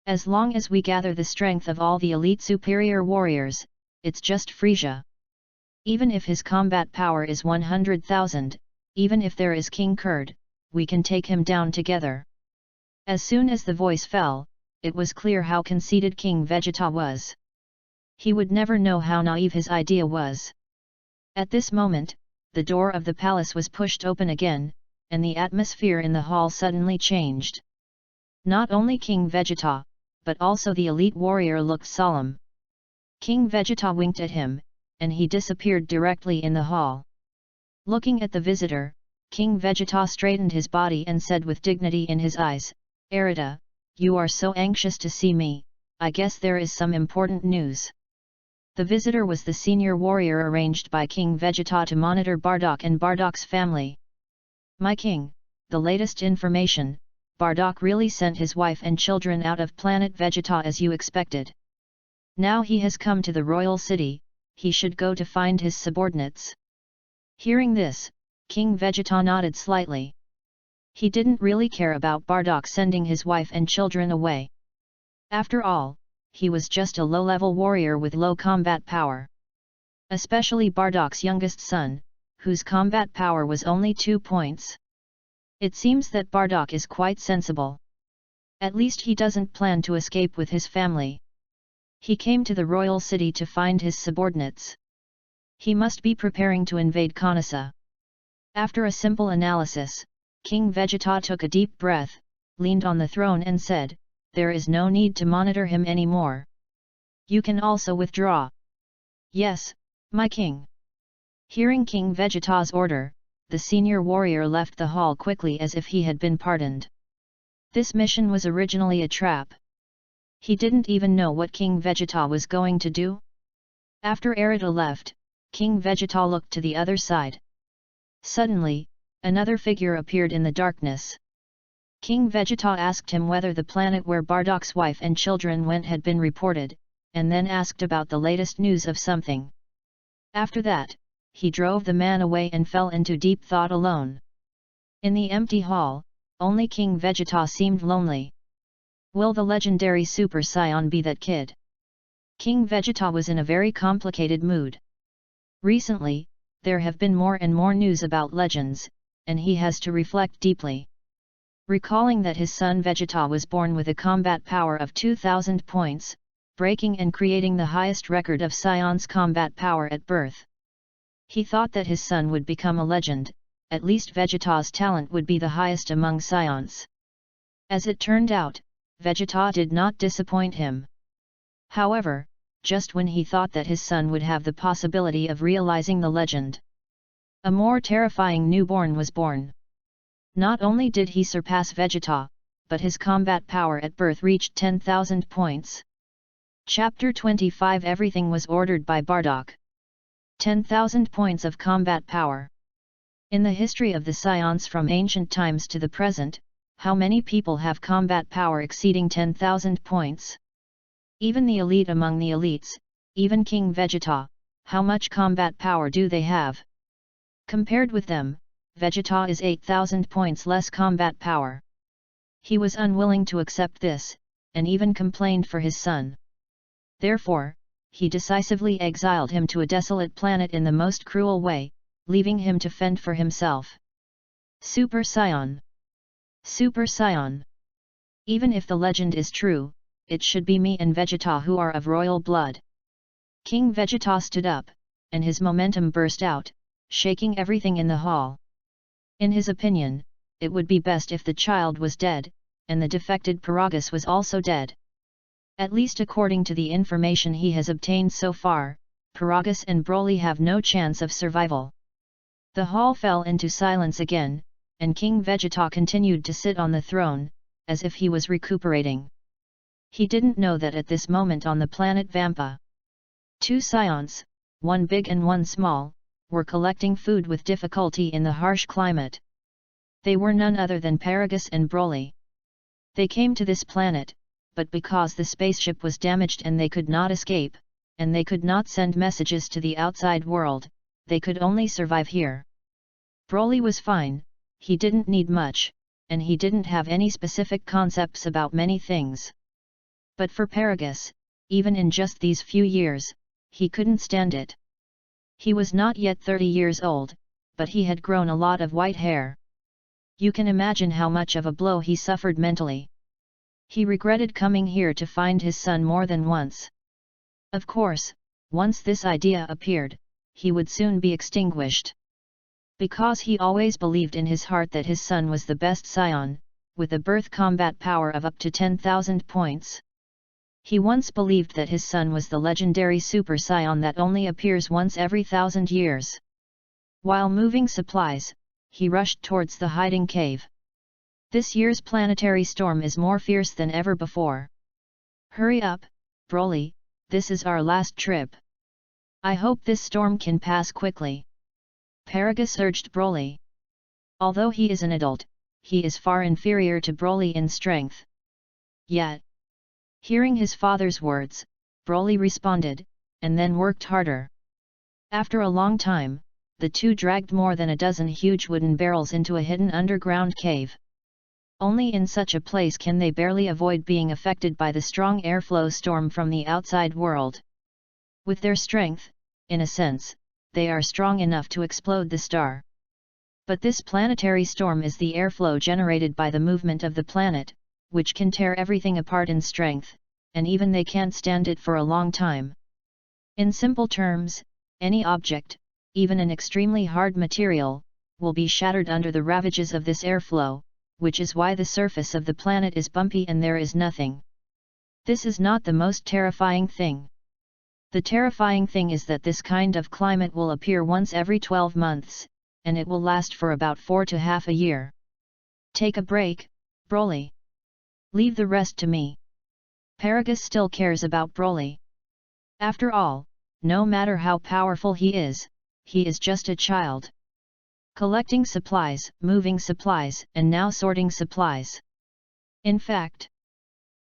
As long as we gather the strength of all the elite superior warriors, it's just Frisia. Even if his combat power is 100,000, even if there is King Kurd, we can take him down together. As soon as the voice fell, it was clear how conceited King Vegeta was. He would never know how naive his idea was. At this moment, the door of the palace was pushed open again, and the atmosphere in the hall suddenly changed. Not only King Vegeta, but also the elite warrior looked solemn. King Vegeta winked at him, and he disappeared directly in the hall. Looking at the visitor, King Vegeta straightened his body and said with dignity in his eyes, "Erita, you are so anxious to see me, I guess there is some important news." The visitor was the senior warrior arranged by King Vegeta to monitor Bardock and Bardock's family. "My king, the latest information, Bardock really sent his wife and children out of planet Vegeta as you expected. Now he has come to the royal city, he should go to find his subordinates." Hearing this, King Vegeta nodded slightly. He didn't really care about Bardock sending his wife and children away. After all, he was just a low-level warrior with low combat power. Especially Bardock's youngest son, whose combat power was only 2 points. It seems that Bardock is quite sensible. At least he doesn't plan to escape with his family. He came to the royal city to find his subordinates. He must be preparing to invade Kanasa. After a simple analysis, King Vegeta took a deep breath, leaned on the throne and said, "There is no need to monitor him anymore. You can also withdraw." "Yes, my king." Hearing King Vegeta's order, the senior warrior left the hall quickly as if he had been pardoned. This mission was originally a trap. He didn't even know what King Vegeta was going to do. After Erita left, King Vegeta looked to the other side. Suddenly, another figure appeared in the darkness. King Vegeta asked him whether the planet where Bardock's wife and children went had been reported, and then asked about the latest news of something. After that, he drove the man away and fell into deep thought alone. In the empty hall, only King Vegeta seemed lonely. Will the legendary Super Saiyan be that kid? King Vegeta was in a very complicated mood. Recently, there have been more and more news about legends, and he has to reflect deeply. Recalling that his son Vegeta was born with a combat power of 2000 points, breaking and creating the highest record of Saiyan's combat power at birth. He thought that his son would become a legend, at least Vegeta's talent would be the highest among Saiyans. As it turned out, Vegeta did not disappoint him. However, just when he thought that his son would have the possibility of realizing the legend, a more terrifying newborn was born. Not only did he surpass Vegeta, but his combat power at birth reached 10,000 points. Chapter 25 Everything was ordered by Bardock. 10,000 points of combat power. In the history of the Saiyans from ancient times to the present, how many people have combat power exceeding 10,000 points? Even the elite among the elites, even King Vegeta, how much combat power do they have? Compared with them, Vegeta is 8,000 points less combat power. He was unwilling to accept this, and even complained for his son. Therefore, he decisively exiled him to a desolate planet in the most cruel way, leaving him to fend for himself. Super Saiyan. Super Saiyan. Even if the legend is true, it should be me and Vegeta who are of royal blood. King Vegeta stood up, and his momentum burst out, shaking everything in the hall. In his opinion, it would be best if the child was dead, and the defected Paragus was also dead. At least according to the information he has obtained so far, Paragus and Broly have no chance of survival. The hall fell into silence again, and King Vegeta continued to sit on the throne, as if he was recuperating. He didn't know that at this moment on the planet Vampa, 2 Saiyans, one big and one small, were collecting food with difficulty in the harsh climate. They were none other than Paragus and Broly. They came to this planet, but because the spaceship was damaged and they could not escape, and they could not send messages to the outside world, they could only survive here. Broly was fine, he didn't need much, and he didn't have any specific concepts about many things. But for Paragus, even in just these few years, he couldn't stand it. He was not yet 30 years old, but he had grown a lot of white hair. You can imagine how much of a blow he suffered mentally. He regretted coming here to find his son more than once. Of course, once this idea appeared, he would soon be extinguished. Because he always believed in his heart that his son was the best Saiyan, with a birth combat power of up to 10,000 points. He once believed that his son was the legendary super scion that only appears once every 1,000 years. While moving supplies, he rushed towards the hiding cave. This year's planetary storm is more fierce than ever before. Hurry up, Broly, this is our last trip. I hope this storm can pass quickly. Paragus urged Broly. Although he is an adult, he is far inferior to Broly in strength. Yet, hearing his father's words, Broly responded, and then worked harder. After a long time, the two dragged more than a dozen huge wooden barrels into a hidden underground cave. Only in such a place can they barely avoid being affected by the strong airflow storm from the outside world. With their strength, in a sense, they are strong enough to explode the star. But this planetary storm is the airflow generated by the movement of the planet, which can tear everything apart in strength, and even they can't stand it for a long time. In simple terms, any object, even an extremely hard material, will be shattered under the ravages of this airflow, which is why the surface of the planet is bumpy and there is nothing. This is not the most terrifying thing. The terrifying thing is that this kind of climate will appear once every 12 months, and it will last for about 4 to half a year. Take a break, Broly. Leave the rest to me. Paragus still cares about Broly. After all, no matter how powerful he is just a child. Collecting supplies, moving supplies, and now sorting supplies. In fact,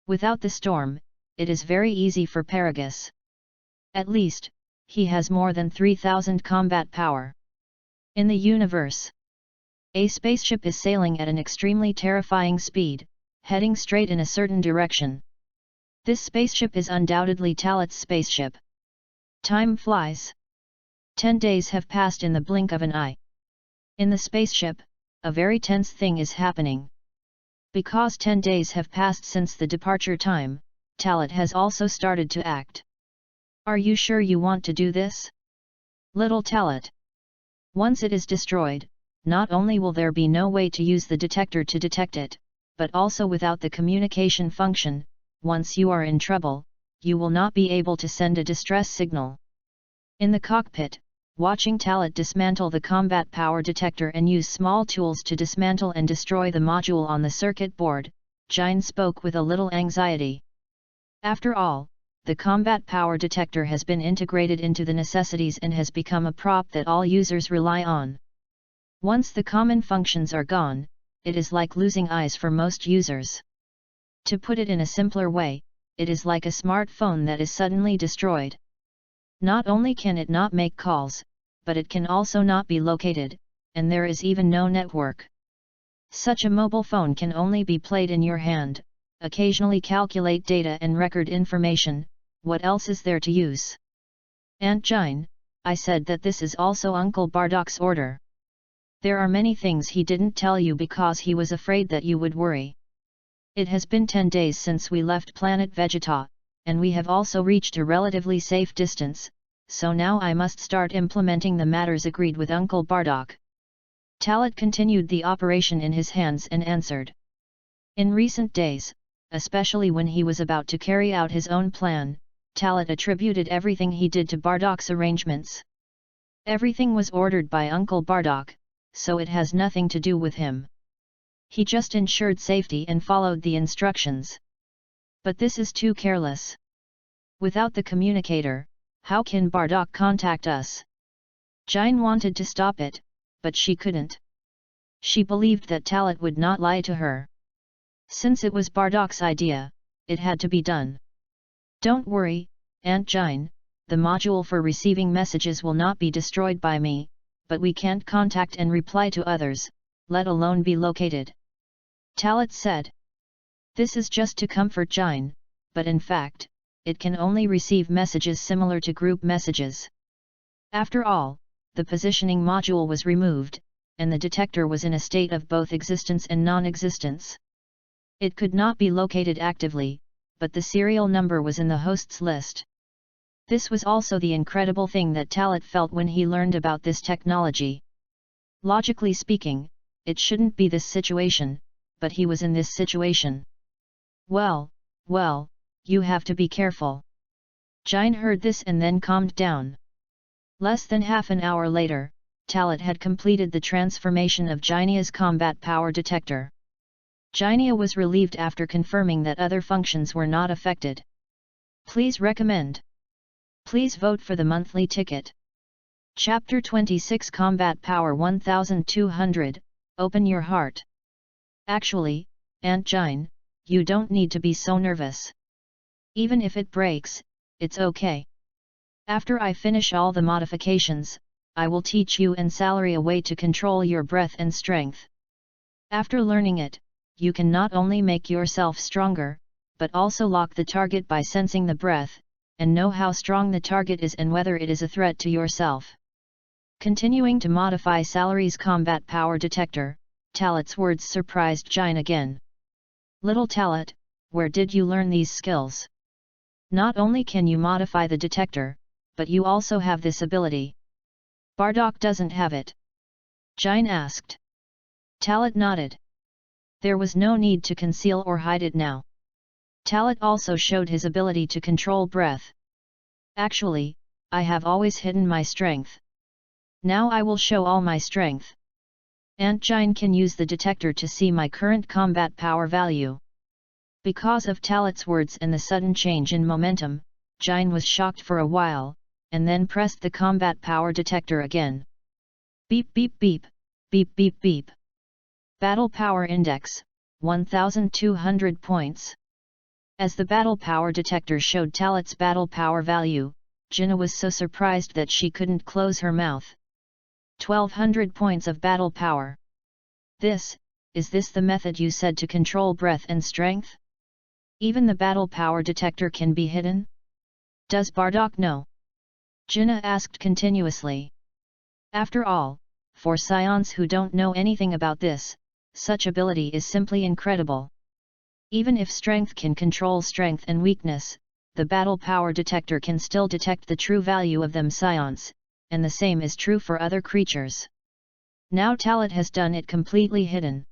without the storm, it is very easy for Paragus. At least, he has more than 3,000 combat power. In the universe, a spaceship is sailing at an extremely terrifying speed, heading straight in a certain direction. This spaceship is undoubtedly Talat's spaceship. Time flies. 10 days have passed in the blink of an eye. In the spaceship, a very tense thing is happening. Because 10 days have passed since the departure time, Talat has also started to act. Are you sure you want to do this? Little Talat. Once it is destroyed, not only will there be no way to use the detector to detect it, but also without the communication function, once you are in trouble, you will not be able to send a distress signal. In the cockpit, watching Talat dismantle the combat power detector and use small tools to dismantle and destroy the module on the circuit board, Jin spoke with a little anxiety. After all, the combat power detector has been integrated into the necessities and has become a prop that all users rely on. Once the common functions are gone, it is like losing eyes for most users. To put it in a simpler way, it is like a smartphone that is suddenly destroyed. Not only can it not make calls, but it can also not be located, and there is even no network. Such a mobile phone can only be played in your hand, occasionally calculate data and record information. What else is there to use? Aunt Jin, I said that this is also Uncle Bardock's order. There are many things he didn't tell you because he was afraid that you would worry. It has been 10 days since we left planet Vegeta, and we have also reached a relatively safe distance, so now I must start implementing the matters agreed with Uncle Bardock. Talat continued the operation in his hands and answered. In recent days, especially when he was about to carry out his own plan, Talat attributed everything he did to Bardock's arrangements. Everything was ordered by Uncle Bardock, so it has nothing to do with him. He just ensured safety and followed the instructions. But this is too careless. Without the communicator, how can Bardock contact us? Jin wanted to stop it, but she couldn't. She believed that Talat would not lie to her. Since it was Bardock's idea, it had to be done. Don't worry, Aunt Jin, the module for receiving messages will not be destroyed by me, but we can't contact and reply to others, let alone be located. Talat said. This is just to comfort Jin, but in fact, it can only receive messages similar to group messages. After all, the positioning module was removed, and the detector was in a state of both existence and non-existence. It could not be located actively, but the serial number was in the host's list. This was also the incredible thing that Talat felt when he learned about this technology. Logically speaking, it shouldn't be this situation, but he was in this situation. Well, you have to be careful. Jin heard this and then calmed down. Less than half an hour later, Talat had completed the transformation of Jinia's combat power detector. Jinia was relieved after confirming that other functions were not affected. Please recommend. Please vote for the monthly ticket. Chapter 26 Combat Power 1200, Open Your Heart. Actually, Aunt Jine, you don't need to be so nervous. Even if it breaks, it's okay. After I finish all the modifications, I will teach you and Salary a way to control your breath and strength. After learning it, you can not only make yourself stronger, but also lock the target by sensing the breath, and know how strong the target is and whether it is a threat to yourself. Continuing to modify Salary's combat power detector, Talat's words surprised Jine again. Little Talat, where did you learn these skills? Not only can you modify the detector, but you also have this ability. Bardock doesn't have it. Jine asked. Talat nodded. There was no need to conceal or hide it now. Talat also showed his ability to control breath. Actually, I have always hidden my strength. Now I will show all my strength. Aunt Jine can use the detector to see my current combat power value. Because of Talat's words and the sudden change in momentum, Jine was shocked for a while, and then pressed the combat power detector again. Beep beep beep, beep beep beep. Battle Power Index, 1200 points. As the battle power detector showed Talat's battle power value, Jinna was so surprised that she couldn't close her mouth. 1200 points of battle power. Is this the method you said to control breath and strength? Even the battle power detector can be hidden? Does Bardock know? Jinna asked continuously. After all, for scions who don't know anything about this, such ability is simply incredible. Even if strength can control strength and weakness, the battle power detector can still detect the true value of them scions, and the same is true for other creatures. Now Talat has done it completely hidden.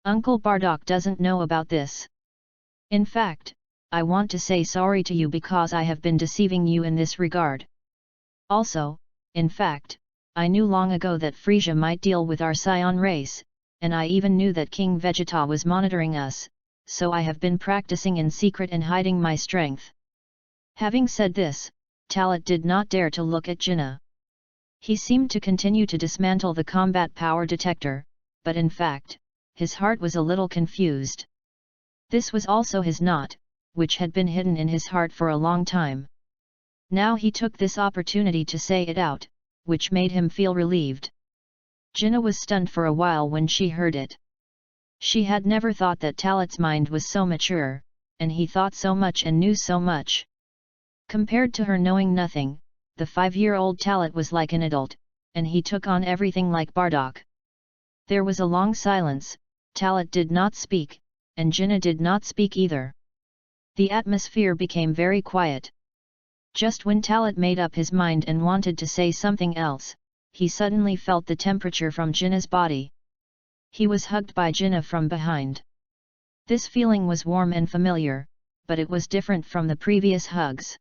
Uncle Bardock doesn't know about this. In fact, I want to say sorry to you because I have been deceiving you in this regard. Also, in fact, I knew long ago that Frisia might deal with our scion race, and I even knew that King Vegeta was monitoring us, so I have been practicing in secret and hiding my strength. Having said this, Talat did not dare to look at Jinna. He seemed to continue to dismantle the combat power detector, but in fact, his heart was a little confused. This was also his knot, which had been hidden in his heart for a long time. Now he took this opportunity to say it out, which made him feel relieved. Jinna was stunned for a while when she heard it. She had never thought that Talat's mind was so mature, and he thought so much and knew so much. Compared to her knowing nothing, the 5-year-old Talat was like an adult, and he took on everything like Bardock. There was a long silence. Talat did not speak, and Jinna did not speak either. The atmosphere became very quiet. Just when Talat made up his mind and wanted to say something else, he suddenly felt the temperature from Jinna's body. He was hugged by Jinna from behind. This feeling was warm and familiar, but it was different from the previous hugs.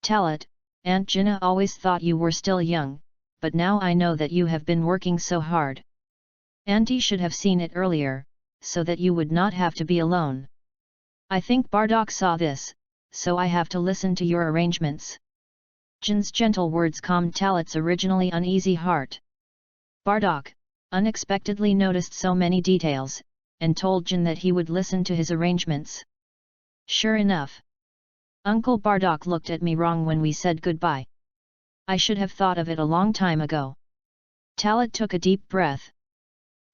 Talat, Aunt Jinna always thought you were still young, but now I know that you have been working so hard. Auntie should have seen it earlier, so that you would not have to be alone. I think Bardock saw this, so I have to listen to your arrangements. Jin's gentle words calmed Talat's originally uneasy heart. Bardock unexpectedly noticed so many details, and told Jin that he would listen to his arrangements. Sure enough. Uncle Bardock looked at me wrong when we said goodbye. I should have thought of it a long time ago. Talat took a deep breath.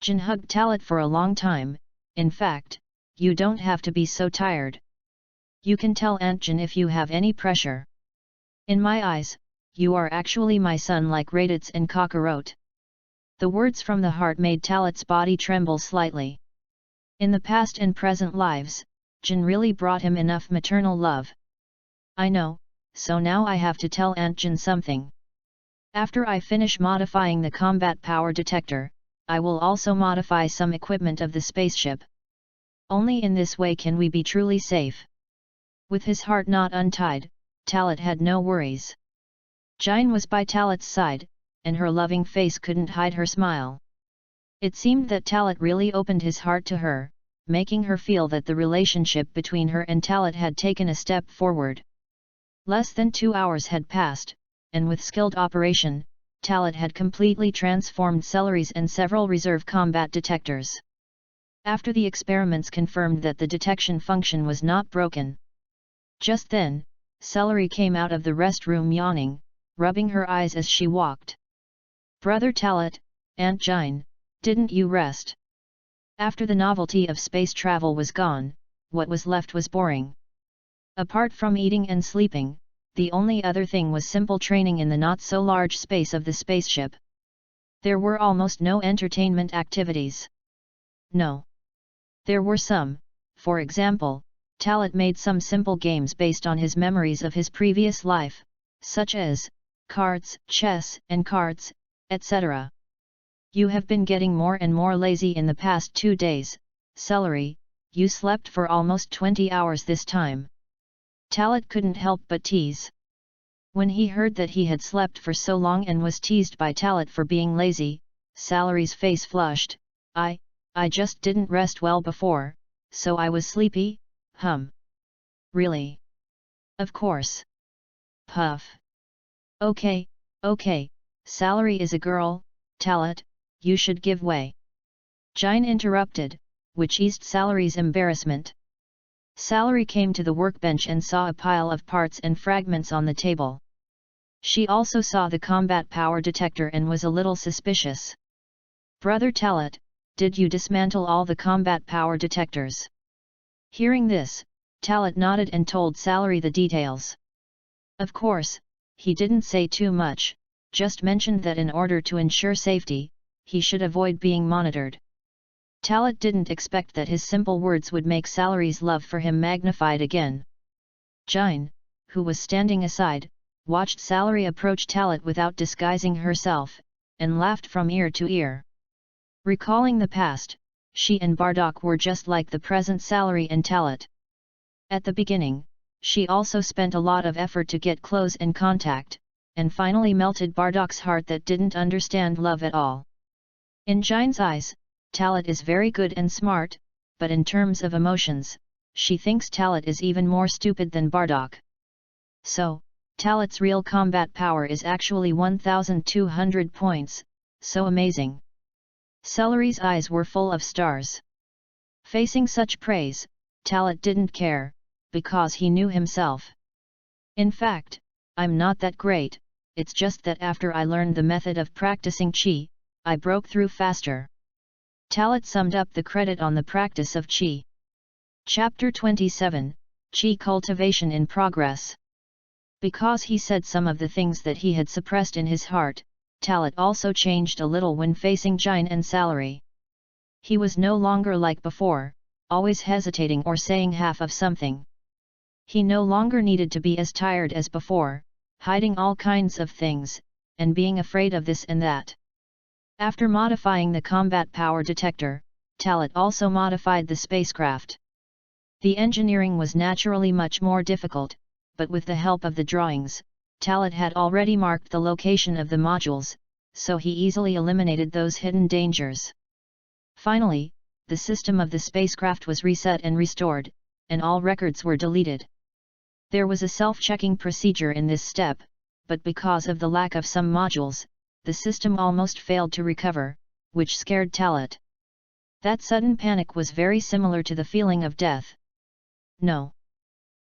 Jin hugged Talat for a long time. In fact, you don't have to be so tired. You can tell Aunt Jin if you have any pressure. In my eyes, you are actually my son like Raditz and Kakarot. The words from the heart made Talat's body tremble slightly. In the past and present lives, Jin really brought him enough maternal love. I know, so now I have to tell Aunt Jin something. After I finish modifying the combat power detector, I will also modify some equipment of the spaceship. Only in this way can we be truly safe. With his heart not untied, Talat had no worries. Jine was by Talat's side, and her loving face couldn't hide her smile. It seemed that Talat really opened his heart to her, making her feel that the relationship between her and Talat had taken a step forward. Less than 2 hours had passed, and with skilled operation, Talat had completely transformed Celery's and several reserve combat detectors. After the experiments confirmed that the detection function was not broken. Just then, Celery came out of the restroom yawning, rubbing her eyes as she walked. "Brother Talat, Aunt Jine, didn't you rest?" After the novelty of space travel was gone, what was left was boring. Apart from eating and sleeping, the only other thing was simple training in the not-so-large space of the spaceship. There were almost no entertainment activities. No. There were some. For example, Talat made some simple games based on his memories of his previous life, such as cards, chess and cards, etc. "You have been getting more and more lazy in the past 2 days, Celery, you slept for almost 20 hours this time." Talat couldn't help but tease. When he heard that he had slept for so long and was teased by Talat for being lazy, Celery's face flushed. I just didn't rest well before, so I was sleepy, Really? Of course. Puff. Okay, Celery is a girl, Talat, you should give way. Jine interrupted, which eased Celery's embarrassment. Celery came to the workbench and saw a pile of parts and fragments on the table. She also saw the combat power detector and was a little suspicious. "Brother Talat, did you dismantle all the combat power detectors?" Hearing this, Talat nodded and told Celery the details. Of course, he didn't say too much, just mentioned that in order to ensure safety, he should avoid being monitored. Talat didn't expect that his simple words would make Celery's love for him magnified again. Jine, who was standing aside, watched Celery approach Talat without disguising herself, and laughed from ear to ear. Recalling the past, she and Bardock were just like the present Celery and Talat. At the beginning, she also spent a lot of effort to get close and contact, and finally melted Bardock's heart that didn't understand love at all. In Jine's eyes, Talat is very good and smart, but in terms of emotions, she thinks Talat is even more stupid than Bardock. So, Talat's real combat power is actually 1,200 points, so amazing. Celery's eyes were full of stars. Facing such praise, Talat didn't care, because he knew himself. "In fact, I'm not that great, it's just that after I learned the method of practicing Qi, I broke through faster." Talat summed up the credit on the practice of Qi. Chapter 27, Qi Cultivation in Progress. Because he said some of the things that he had suppressed in his heart, Talat also changed a little when facing Jine and Celery. He was no longer like before, always hesitating or saying half of something. He no longer needed to be as tired as before, hiding all kinds of things, and being afraid of this and that. After modifying the combat power detector, Talat also modified the spacecraft. The engineering was naturally much more difficult, but with the help of the drawings, Talat had already marked the location of the modules, so he easily eliminated those hidden dangers. Finally, the system of the spacecraft was reset and restored, and all records were deleted. There was a self-checking procedure in this step, but because of the lack of some modules, the system almost failed to recover, which scared Talat. That sudden panic was very similar to the feeling of death. No.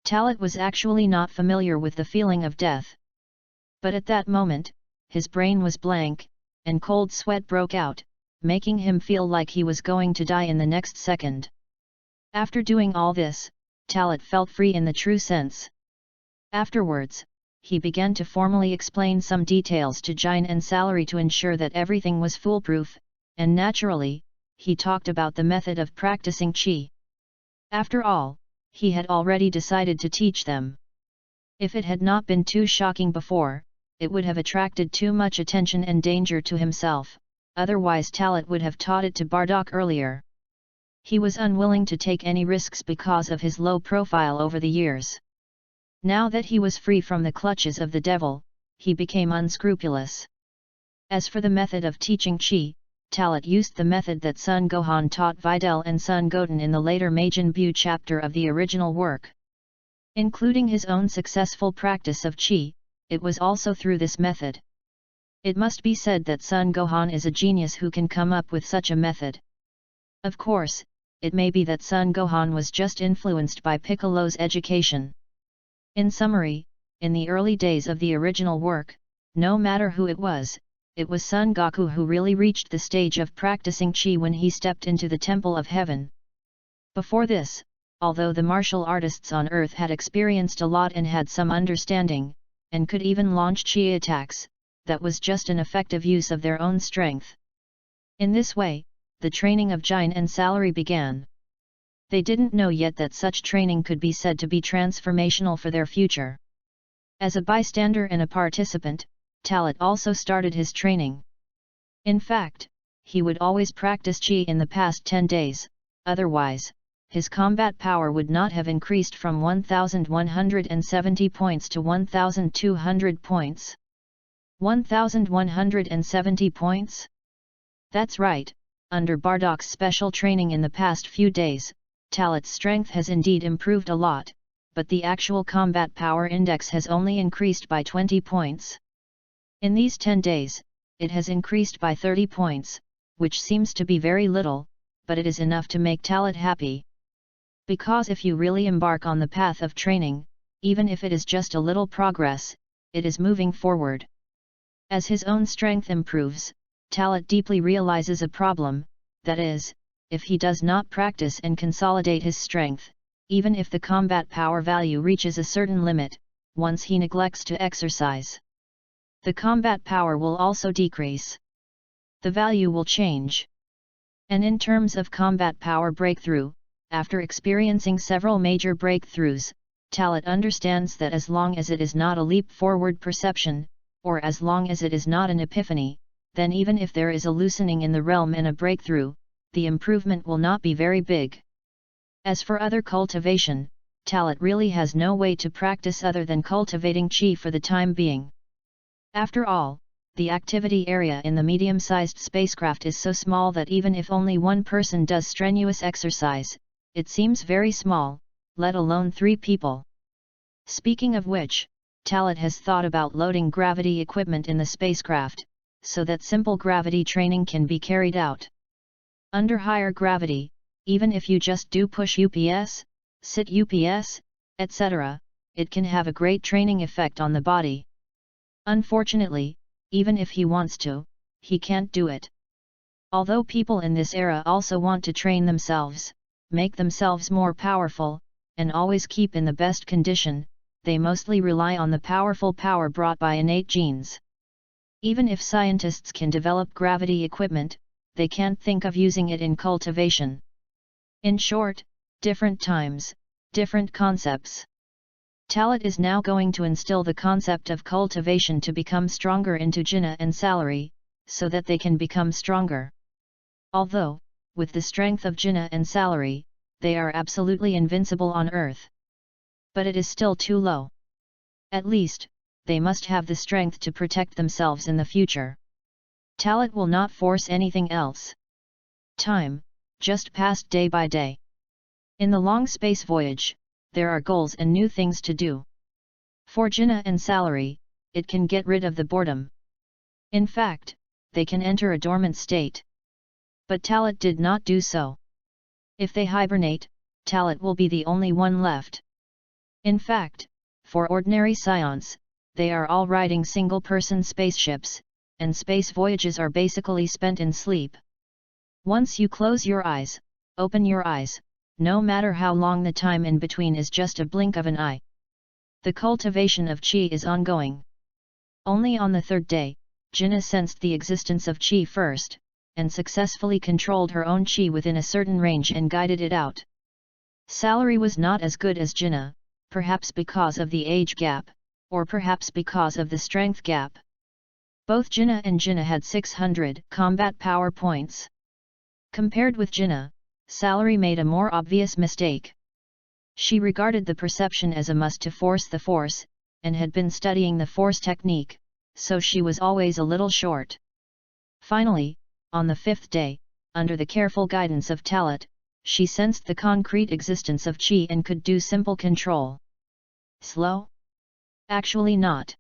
Talat was actually not familiar with the feeling of death. But at that moment, his brain was blank, and cold sweat broke out, making him feel like he was going to die in the next second. After doing all this, Talat felt free in the true sense. Afterwards, he began to formally explain some details to Jine and Celery to ensure that everything was foolproof, and naturally, he talked about the method of practicing Qi. After all, he had already decided to teach them. If it had not been too shocking before, it would have attracted too much attention and danger to himself, otherwise Talat would have taught it to Bardock earlier. He was unwilling to take any risks because of his low profile over the years. Now that he was free from the clutches of the devil, he became unscrupulous. As for the method of teaching Qi, Talat used the method that Sun Gohan taught Videl and Sun Goten in the later Majin Bu chapter of the original work. Including his own successful practice of Qi, it was also through this method. It must be said that Sun Gohan is a genius who can come up with such a method. Of course, it may be that Sun Gohan was just influenced by Piccolo's education. In summary, in the early days of the original work, no matter who it was Son Goku who really reached the stage of practicing Qi when he stepped into the Temple of Heaven. Before this, although the martial artists on Earth had experienced a lot and had some understanding, and could even launch Qi attacks, that was just an effective use of their own strength. In this way, the training of Jin and Salary began. They didn't know yet that such training could be said to be transformational for their future. As a bystander and a participant, Talat also started his training. In fact, he would always practice Qi in the past 10 days, otherwise, his combat power would not have increased from 1170 points to 1200 points. 1170 points? That's right, under Bardock's special training in the past few days, Talat's strength has indeed improved a lot, but the actual combat power index has only increased by 20 points. In these 10 days, it has increased by 30 points, which seems to be very little, but it is enough to make Talat happy. Because if you really embark on the path of training, even if it is just a little progress, it is moving forward. As his own strength improves, Talat deeply realizes a problem, that is, if he does not practice and consolidate his strength, even if the combat power value reaches a certain limit, once he neglects to exercise, the combat power will also decrease. The value will change. And in terms of combat power breakthrough, after experiencing several major breakthroughs, Talat understands that as long as it is not a leap forward perception, or as long as it is not an epiphany, then even if there is a loosening in the realm and a breakthrough, the improvement will not be very big. As for other cultivation, Talat really has no way to practice other than cultivating Qi for the time being. After all, the activity area in the medium-sized spacecraft is so small that even if only one person does strenuous exercise, it seems very small, let alone 3 people. Speaking of which, Talat has thought about loading gravity equipment in the spacecraft, so that simple gravity training can be carried out. Under higher gravity, even if you just do push UPS, sit UPS, etc., it can have a great training effect on the body. Unfortunately, even if he wants to, he can't do it. Although people in this era also want to train themselves, make themselves more powerful, and always keep in the best condition, they mostly rely on the powerful power brought by innate genes. Even if scientists can develop gravity equipment, they can't think of using it in cultivation. In short, different times, different concepts. Talat is now going to instill the concept of cultivation to become stronger into Jinnah and Salary, so that they can become stronger. Although, with the strength of Jinnah and Salary, they are absolutely invincible on Earth. But it is still too low. At least, they must have the strength to protect themselves in the future. Talat will not force anything else. Time, just passed day by day. In the long space voyage, there are goals and new things to do. For Jinnah and Salary, it can get rid of the boredom. In fact, they can enter a dormant state. But Talat did not do so. If they hibernate, Talat will be the only one left. In fact, for ordinary scions, they are all riding single-person spaceships, and space voyages are basically spent in sleep. Once you close your eyes, open your eyes, no matter how long the time in between is just a blink of an eye. The cultivation of Qi is ongoing. Only on the 3rd day, Jinnah sensed the existence of Qi first, and successfully controlled her own Qi within a certain range and guided it out. Salary was not as good as Jinnah, perhaps because of the age gap, or perhaps because of the strength gap. Both Jinnah and Jinnah had 600 combat power points. Compared with Jinnah, Salary made a more obvious mistake. She regarded the perception as a must to force the force, and had been studying the force technique, so she was always a little short. Finally, on the 5th day, under the careful guidance of Talat, she sensed the concrete existence of Qi and could do simple control. Slow? Actually not.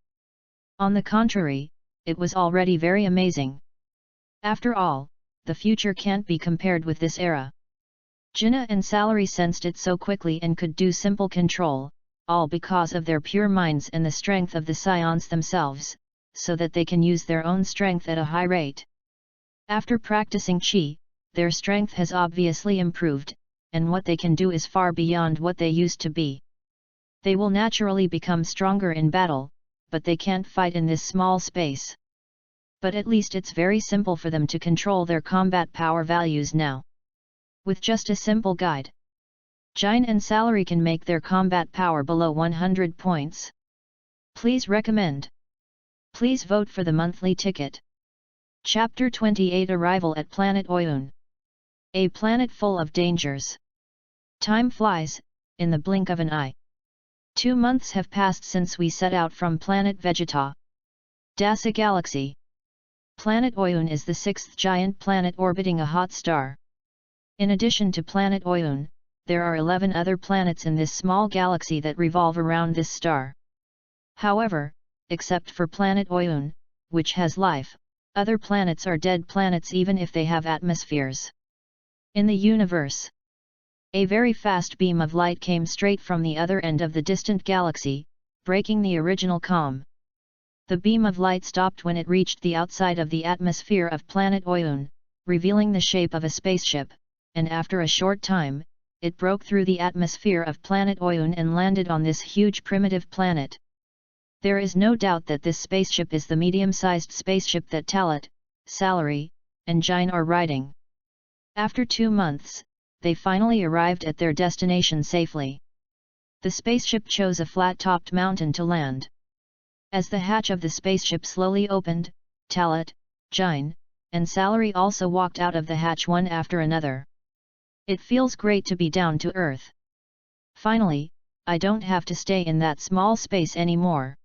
On the contrary, it was already very amazing. After all, the future can't be compared with this era. Jinnah and Salary sensed it so quickly and could do simple control, all because of their pure minds and the strength of the scions themselves, so that they can use their own strength at a high rate. After practicing Qi, their strength has obviously improved, and what they can do is far beyond what they used to be. They will naturally become stronger in battle, but they can't fight in this small space. But at least it's very simple for them to control their combat power values now. With just a simple guide, Jine and Salary can make their combat power below 100 points. Please recommend. Please vote for the monthly ticket. Chapter 28 Arrival at Planet Oyun. A planet full of dangers. Time flies, in the blink of an eye. 2 months have passed since we set out from planet Vegeta. Das Galaxy. Planet Oyun is the 6th giant planet orbiting a hot star. In addition to planet Oyun, there are 11 other planets in this small galaxy that revolve around this star. However, except for planet Oyun, which has life, other planets are dead planets even if they have atmospheres. In the universe, a very fast beam of light came straight from the other end of the distant galaxy, breaking the original calm. The beam of light stopped when it reached the outside of the atmosphere of planet Oyun, revealing the shape of a spaceship, and after a short time, it broke through the atmosphere of planet Oyun and landed on this huge primitive planet. There is no doubt that this spaceship is the medium-sized spaceship that Talat, Salary, and Jine are riding. After 2 months, they finally arrived at their destination safely. The spaceship chose a flat-topped mountain to land. As the hatch of the spaceship slowly opened, Talat, Jine, and Salary also walked out of the hatch one after another. It feels great to be down to earth. Finally, I don't have to stay in that small space anymore.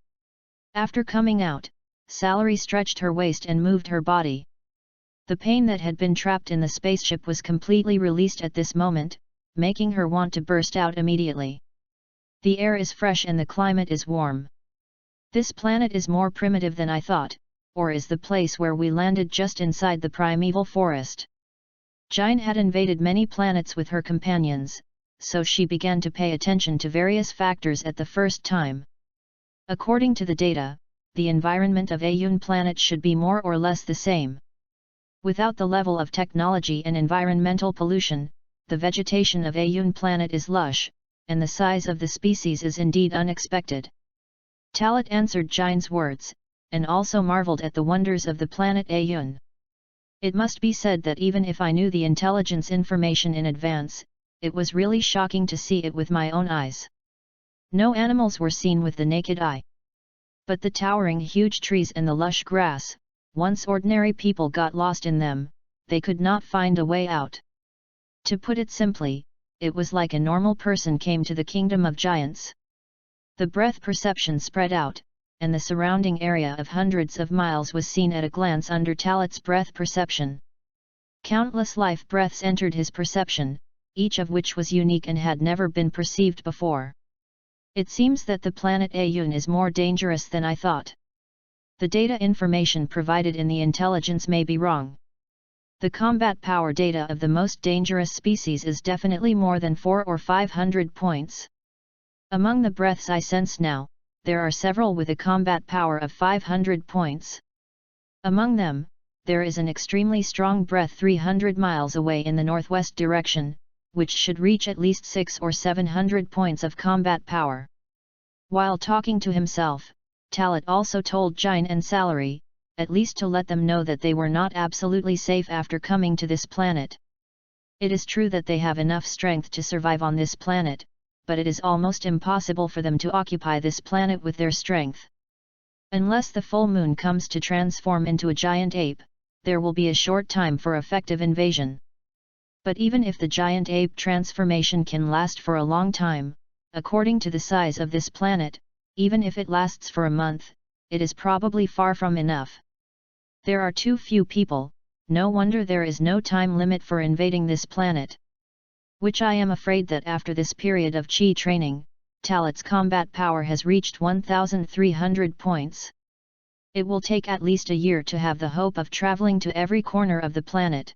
After coming out, Salary stretched her waist and moved her body. The pain that had been trapped in the spaceship was completely released at this moment, making her want to burst out immediately. The air is fresh and the climate is warm. This planet is more primitive than I thought, or is the place where we landed just inside the primeval forest. Jine had invaded many planets with her companions, so she began to pay attention to various factors at the first time. According to the data, the environment of Oyun planet should be more or less the same. Without the level of technology and environmental pollution, the vegetation of Oyun planet is lush, and the size of the species is indeed unexpected. Talat answered Jine's words, and also marveled at the wonders of the planet Oyun. It must be said that even if I knew the intelligence information in advance, it was really shocking to see it with my own eyes. No animals were seen with the naked eye. But the towering huge trees and the lush grass, once ordinary people got lost in them, they could not find a way out. To put it simply, it was like a normal person came to the kingdom of giants. The breath perception spread out, and the surrounding area of hundreds of miles was seen at a glance under Talat's breath perception. Countless life breaths entered his perception, each of which was unique and had never been perceived before. It seems that the planet Oyun is more dangerous than I thought. The data information provided in the intelligence may be wrong. The combat power data of the most dangerous species is definitely more than 400 or 500 points. Among the breaths I sense now, there are several with a combat power of 500 points. Among them, there is an extremely strong breath 300 miles away in the northwest direction, which should reach at least 600 or 700 points of combat power. While talking to himself, Talat also told Jine and Salary, at least to let them know that they were not absolutely safe after coming to this planet. It is true that they have enough strength to survive on this planet, but it is almost impossible for them to occupy this planet with their strength. Unless the full moon comes to transform into a giant ape, there will be a short time for effective invasion. But even if the giant ape transformation can last for a long time, according to the size of this planet, even if it lasts for a month, it is probably far from enough. There are too few people, no wonder there is no time limit for invading this planet. Which I am afraid that after this period of chi training, Talat's combat power has reached 1,300 points. It will take at least a year to have the hope of traveling to every corner of the planet.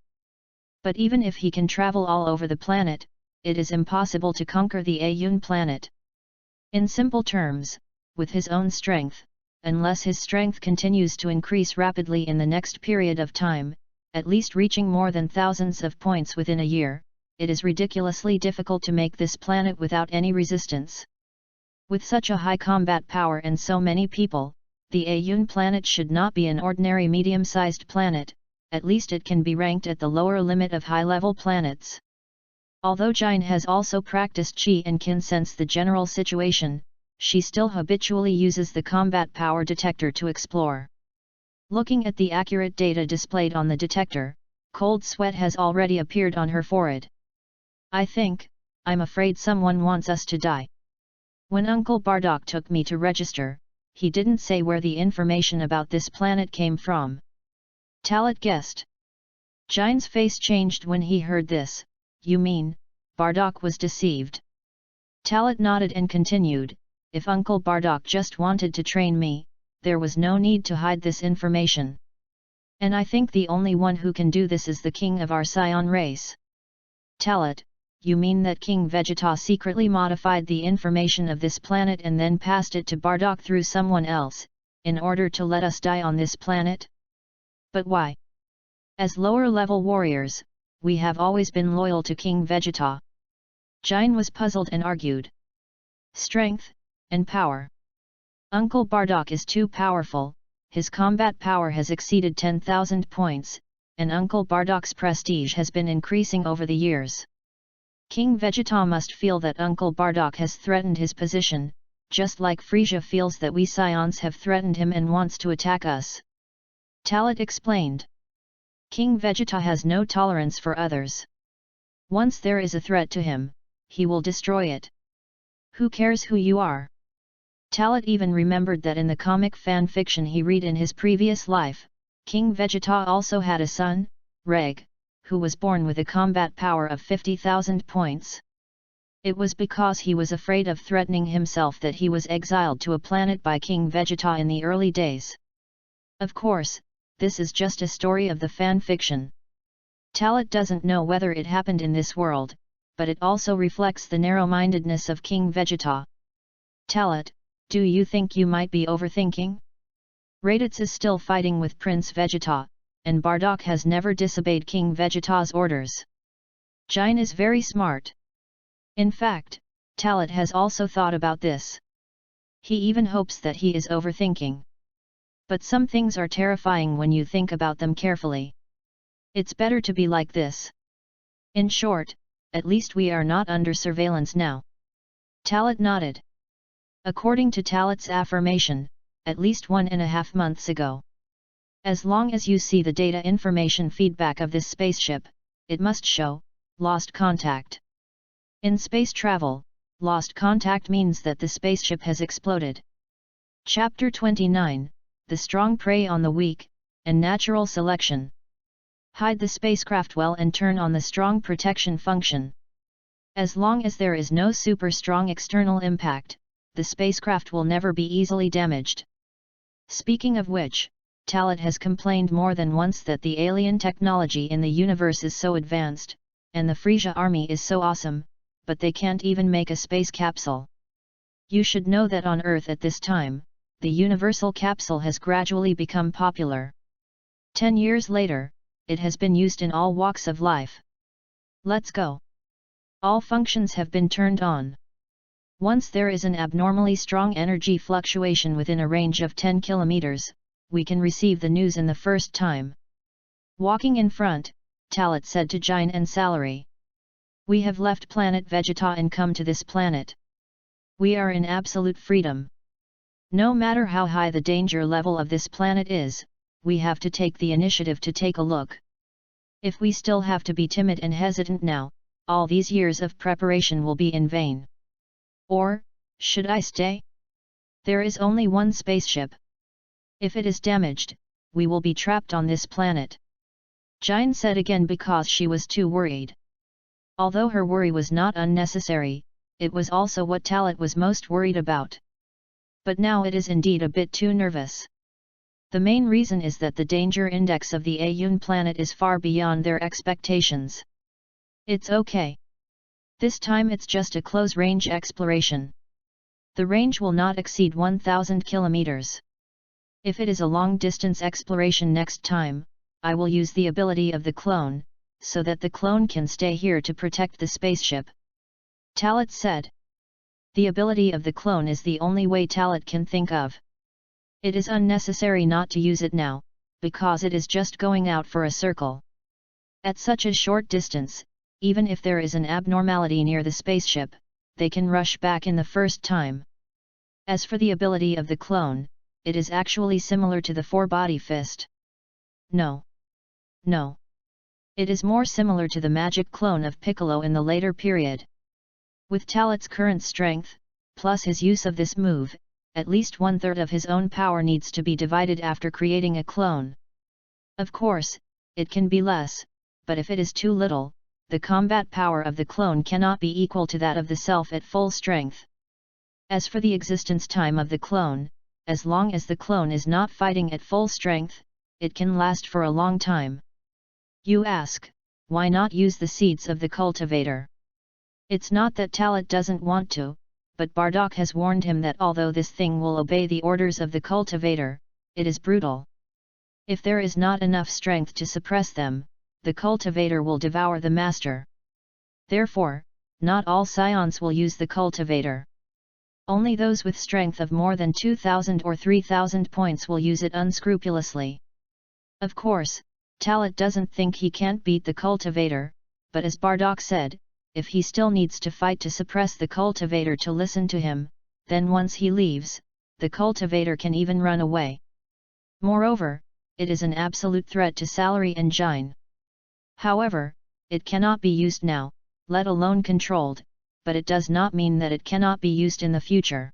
But even if he can travel all over the planet, it is impossible to conquer the Ayun planet. In simple terms, with his own strength, unless his strength continues to increase rapidly in the next period of time, at least reaching more than thousands of points within a year, it is ridiculously difficult to make this planet without any resistance. With such a high combat power and so many people, the Ayun planet should not be an ordinary medium-sized planet, at least it can be ranked at the lower limit of high-level planets. Although Jine has also practiced Qi and can sense the general situation, she still habitually uses the combat power detector to explore. Looking at the accurate data displayed on the detector, cold sweat has already appeared on her forehead. I'm afraid someone wants us to die. When Uncle Bardock took me to register, he didn't say where the information about this planet came from. Talat guessed. Jine's face changed when he heard this. You mean, Bardock was deceived? Talat nodded and continued, if Uncle Bardock just wanted to train me, there was no need to hide this information. And I think the only one who can do this is the king of our Scion race. Talat, you mean that King Vegeta secretly modified the information of this planet and then passed it to Bardock through someone else, in order to let us die on this planet? But why? As lower-level warriors, we have always been loyal to King Vegeta. Jine was puzzled and argued. Strength, and power. Uncle Bardock is too powerful, his combat power has exceeded 10,000 points, and Uncle Bardock's prestige has been increasing over the years. King Vegeta must feel that Uncle Bardock has threatened his position, just like Frieza feels that we Scions have threatened him and wants to attack us. Talat explained. King Vegeta has no tolerance for others. Once there is a threat to him, he will destroy it. Who cares who you are? Talat even remembered that in the comic fan fiction he read in his previous life, King Vegeta also had a son, Reg, who was born with a combat power of 50,000 points. It was because he was afraid of threatening himself that he was exiled to a planet by King Vegeta in the early days. Of course, this is just a story of the fan fiction. Talat doesn't know whether it happened in this world, but it also reflects the narrow-mindedness of King Vegeta. Talat, do you think you might be overthinking? Raditz is still fighting with Prince Vegeta, and Bardock has never disobeyed King Vegeta's orders. Jine is very smart. In fact, Talat has also thought about this. He even hopes that he is overthinking. But some things are terrifying when you think about them carefully. It's better to be like this. In short, at least we are not under surveillance now. Talat nodded. According to Talat's affirmation, at least 1.5 months ago. As long as you see the data information feedback of this spaceship, it must show lost contact. In space travel, lost contact means that the spaceship has exploded. Chapter 29, The Strong Prey on the Weak, and Natural Selection. Hide the spacecraft well and turn on the strong protection function. As long as there is no super strong external impact, the spacecraft will never be easily damaged. Speaking of which, Talat has complained more than once that the alien technology in the universe is so advanced, and the Frieza army is so awesome, but they can't even make a space capsule. You should know that on Earth at this time, the universal capsule has gradually become popular. 10 years later, it has been used in all walks of life. Let's go. All functions have been turned on. Once there is an abnormally strong energy fluctuation within a range of 10 kilometers, we can receive the news in the first time. Walking in front, Talat said to Jine and Salary. We have left planet Vegeta and come to this planet. We are in absolute freedom. No matter how high the danger level of this planet is, we have to take the initiative to take a look. If we still have to be timid and hesitant now, all these years of preparation will be in vain. Or, should I stay? There is only one spaceship. If it is damaged, we will be trapped on this planet. Jine said again because she was too worried. Although her worry was not unnecessary, it was also what Talat was most worried about. But now it is indeed a bit too nervous. The main reason is that the danger index of the Ayun planet is far beyond their expectations. It's okay. This time it's just a close-range exploration. The range will not exceed 1,000 kilometers. If it is a long-distance exploration next time, I will use the ability of the clone, so that the clone can stay here to protect the spaceship. Talat said. The ability of the clone is the only way Talat can think of. It is unnecessary not to use it now, because it is just going out for a circle. At such a short distance, even if there is an abnormality near the spaceship, they can rush back in the first time. As for the ability of the clone, it is actually similar to the four-body fist. No. It is more similar to the magic clone of Piccolo in the later period. With Talat's current strength, plus his use of this move, at least 1/3 of his own power needs to be divided after creating a clone. Of course, it can be less, but if it is too little, the combat power of the clone cannot be equal to that of the self at full strength. As for the existence time of the clone, as long as the clone is not fighting at full strength, it can last for a long time. You ask, why not use the seeds of the cultivator? It's not that Talat doesn't want to, but Bardock has warned him that although this thing will obey the orders of the cultivator, it is brutal. If there is not enough strength to suppress them, the cultivator will devour the master. Therefore, not all scions will use the cultivator. Only those with strength of more than 2,000 or 3,000 points will use it unscrupulously. Of course, Talat doesn't think he can't beat the cultivator, but as Bardock said, if he still needs to fight to suppress the cultivator to listen to him, then once he leaves, the cultivator can even run away. Moreover, it is an absolute threat to Salary and Jine. However, it cannot be used now, let alone controlled, but it does not mean that it cannot be used in the future.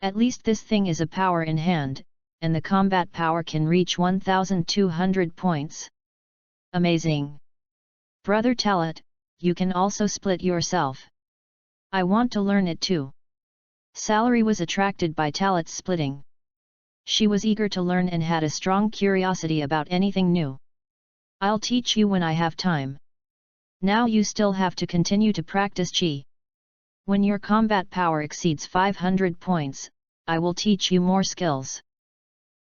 At least this thing is a power in hand, and the combat power can reach 1,200 points. Amazing! Brother Talat, you can also split yourself. I want to learn it too. Salary was attracted by Talat's splitting. She was eager to learn and had a strong curiosity about anything new. I'll teach you when I have time. Now you still have to continue to practice Qi. When your combat power exceeds 500 points, I will teach you more skills.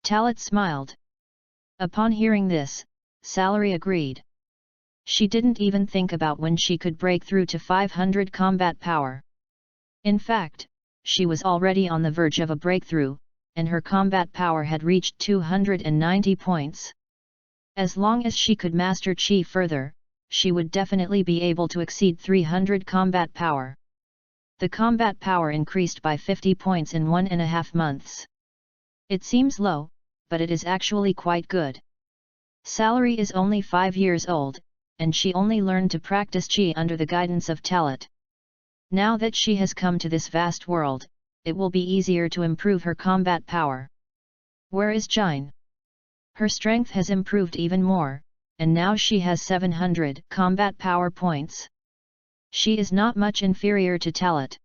Talat smiled. Upon hearing this, Salary agreed. She didn't even think about when she could break through to 500 combat power. In fact, she was already on the verge of a breakthrough, and her combat power had reached 290 points. As long as she could master Qi further, she would definitely be able to exceed 300 combat power. The combat power increased by 50 points in 1.5 months. It seems low, but it is actually quite good. Salary is only 5 years old, and she only learned to practice Qi under the guidance of Talat. Now that she has come to this vast world, it will be easier to improve her combat power. Where is Jine? Her strength has improved even more, and now she has 700 combat power points. She is not much inferior to Talat.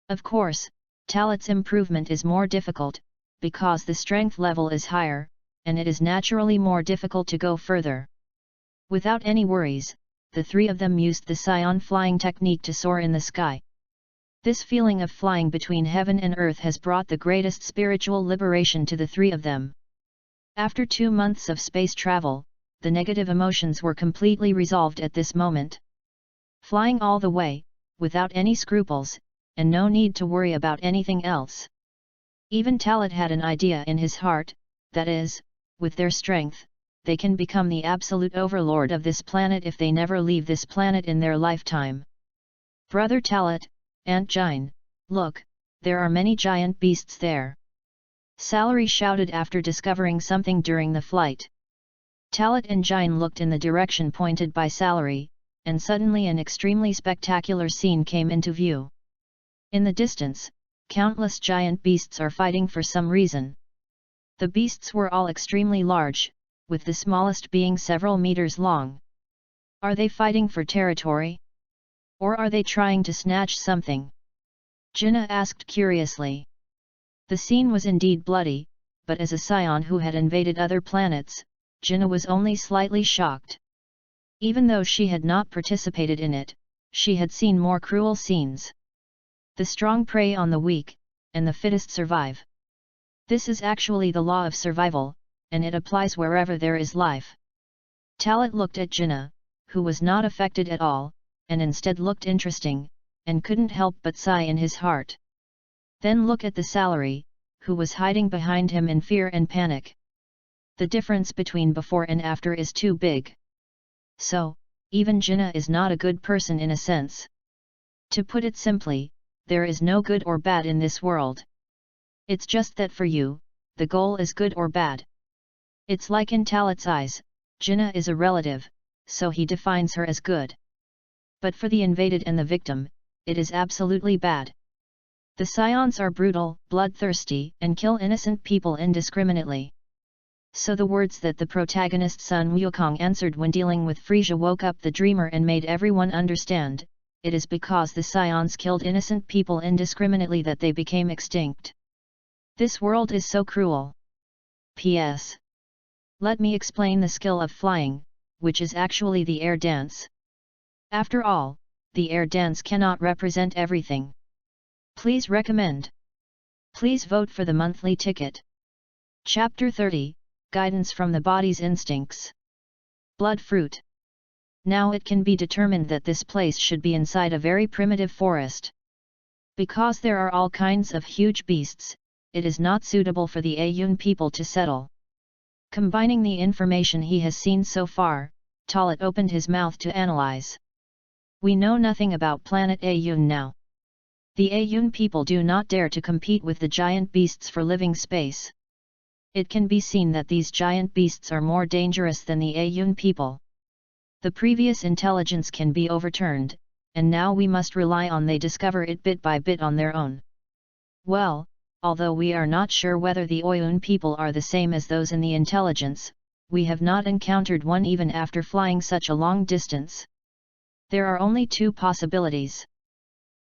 Of course, Talat's improvement is more difficult, because the strength level is higher, and it is naturally more difficult to go further. Without any worries, the three of them used the scion flying technique to soar in the sky. This feeling of flying between heaven and earth has brought the greatest spiritual liberation to the three of them. After 2 months of space travel, the negative emotions were completely resolved at this moment. Flying all the way, without any scruples, and no need to worry about anything else. Even Talat had an idea in his heart, that is, with their strength, they can become the absolute overlord of this planet if they never leave this planet in their lifetime. Brother Talat, Aunt Jine, look, there are many giant beasts there. Salary shouted after discovering something during the flight. Talit and Jine looked in the direction pointed by Salary, and suddenly an extremely spectacular scene came into view. In the distance, countless giant beasts are fighting for some reason. The beasts were all extremely large, with the smallest being several meters long. Are they fighting for territory? Or are they trying to snatch something? Jinna asked curiously. The scene was indeed bloody, but as a scion who had invaded other planets, Jinna was only slightly shocked. Even though she had not participated in it, she had seen more cruel scenes. The strong prey on the weak, and the fittest survive. This is actually the law of survival, and it applies wherever there is life. Talit looked at Jinna, who was not affected at all, and instead looked interesting, and couldn't help but sigh in his heart. Then look at the Salary, who was hiding behind him in fear and panic. The difference between before and after is too big. So, even Jinna is not a good person in a sense. To put it simply, there is no good or bad in this world. It's just that for you, the goal is good or bad. It's like in Talit's eyes, Jinna is a relative, so he defines her as good. But for the invaded and the victim, it is absolutely bad. The scions are brutal, bloodthirsty, and kill innocent people indiscriminately. So the words that the protagonist Sun Wukong answered when dealing with Frisia woke up the dreamer and made everyone understand, it is because the scions killed innocent people indiscriminately that they became extinct. This world is so cruel. P.S. Let me explain the skill of flying, which is actually the air dance. After all, the air dance cannot represent everything. Please recommend. Please vote for the monthly ticket. Chapter 30, Guidance from the Body's Instincts. Blood Fruit. Now it can be determined that this place should be inside a very primitive forest. Because there are all kinds of huge beasts, it is not suitable for the Ayun people to settle. Combining the information he has seen so far, Talit opened his mouth to analyze. We know nothing about planet Ayun now. The Ayun people do not dare to compete with the giant beasts for living space. It can be seen that these giant beasts are more dangerous than the Ayun people. The previous intelligence can be overturned, and now we must rely on they discover it bit by bit on their own. Well, although we are not sure whether the Oyun people are the same as those in the intelligence, we have not encountered one even after flying such a long distance. There are only two possibilities.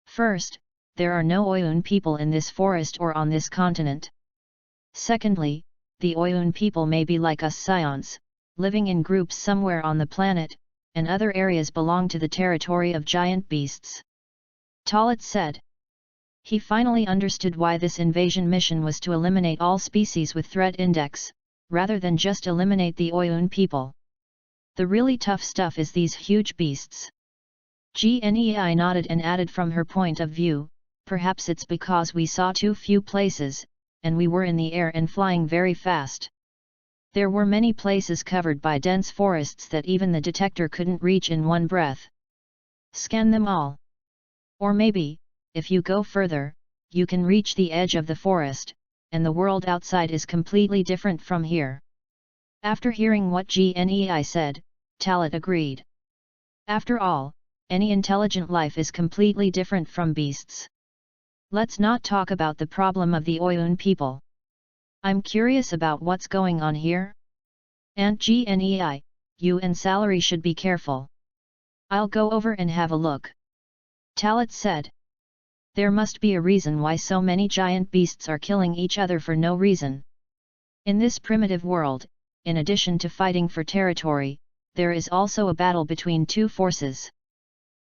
First, there are no Oyun people in this forest or on this continent. Secondly, the Oyun people may be like us scions, living in groups somewhere on the planet, and other areas belong to the territory of giant beasts. Talit said. He finally understood why this invasion mission was to eliminate all species with threat index, rather than just eliminate the Oyun people. The really tough stuff is these huge beasts. Gnei nodded and added from her point of view, perhaps it's because we saw too few places, and we were in the air and flying very fast. There were many places covered by dense forests that even the detector couldn't reach in one breath. Scan them all. Or maybe, if you go further, you can reach the edge of the forest, and the world outside is completely different from here. After hearing what Gnei said, Talit agreed. After all, any intelligent life is completely different from beasts. Let's not talk about the problem of the Oyun people. I'm curious about what's going on here. And Gnei, you and Salary should be careful. I'll go over and have a look. Talit said. There must be a reason why so many giant beasts are killing each other for no reason. In this primitive world, in addition to fighting for territory, there is also a battle between two forces.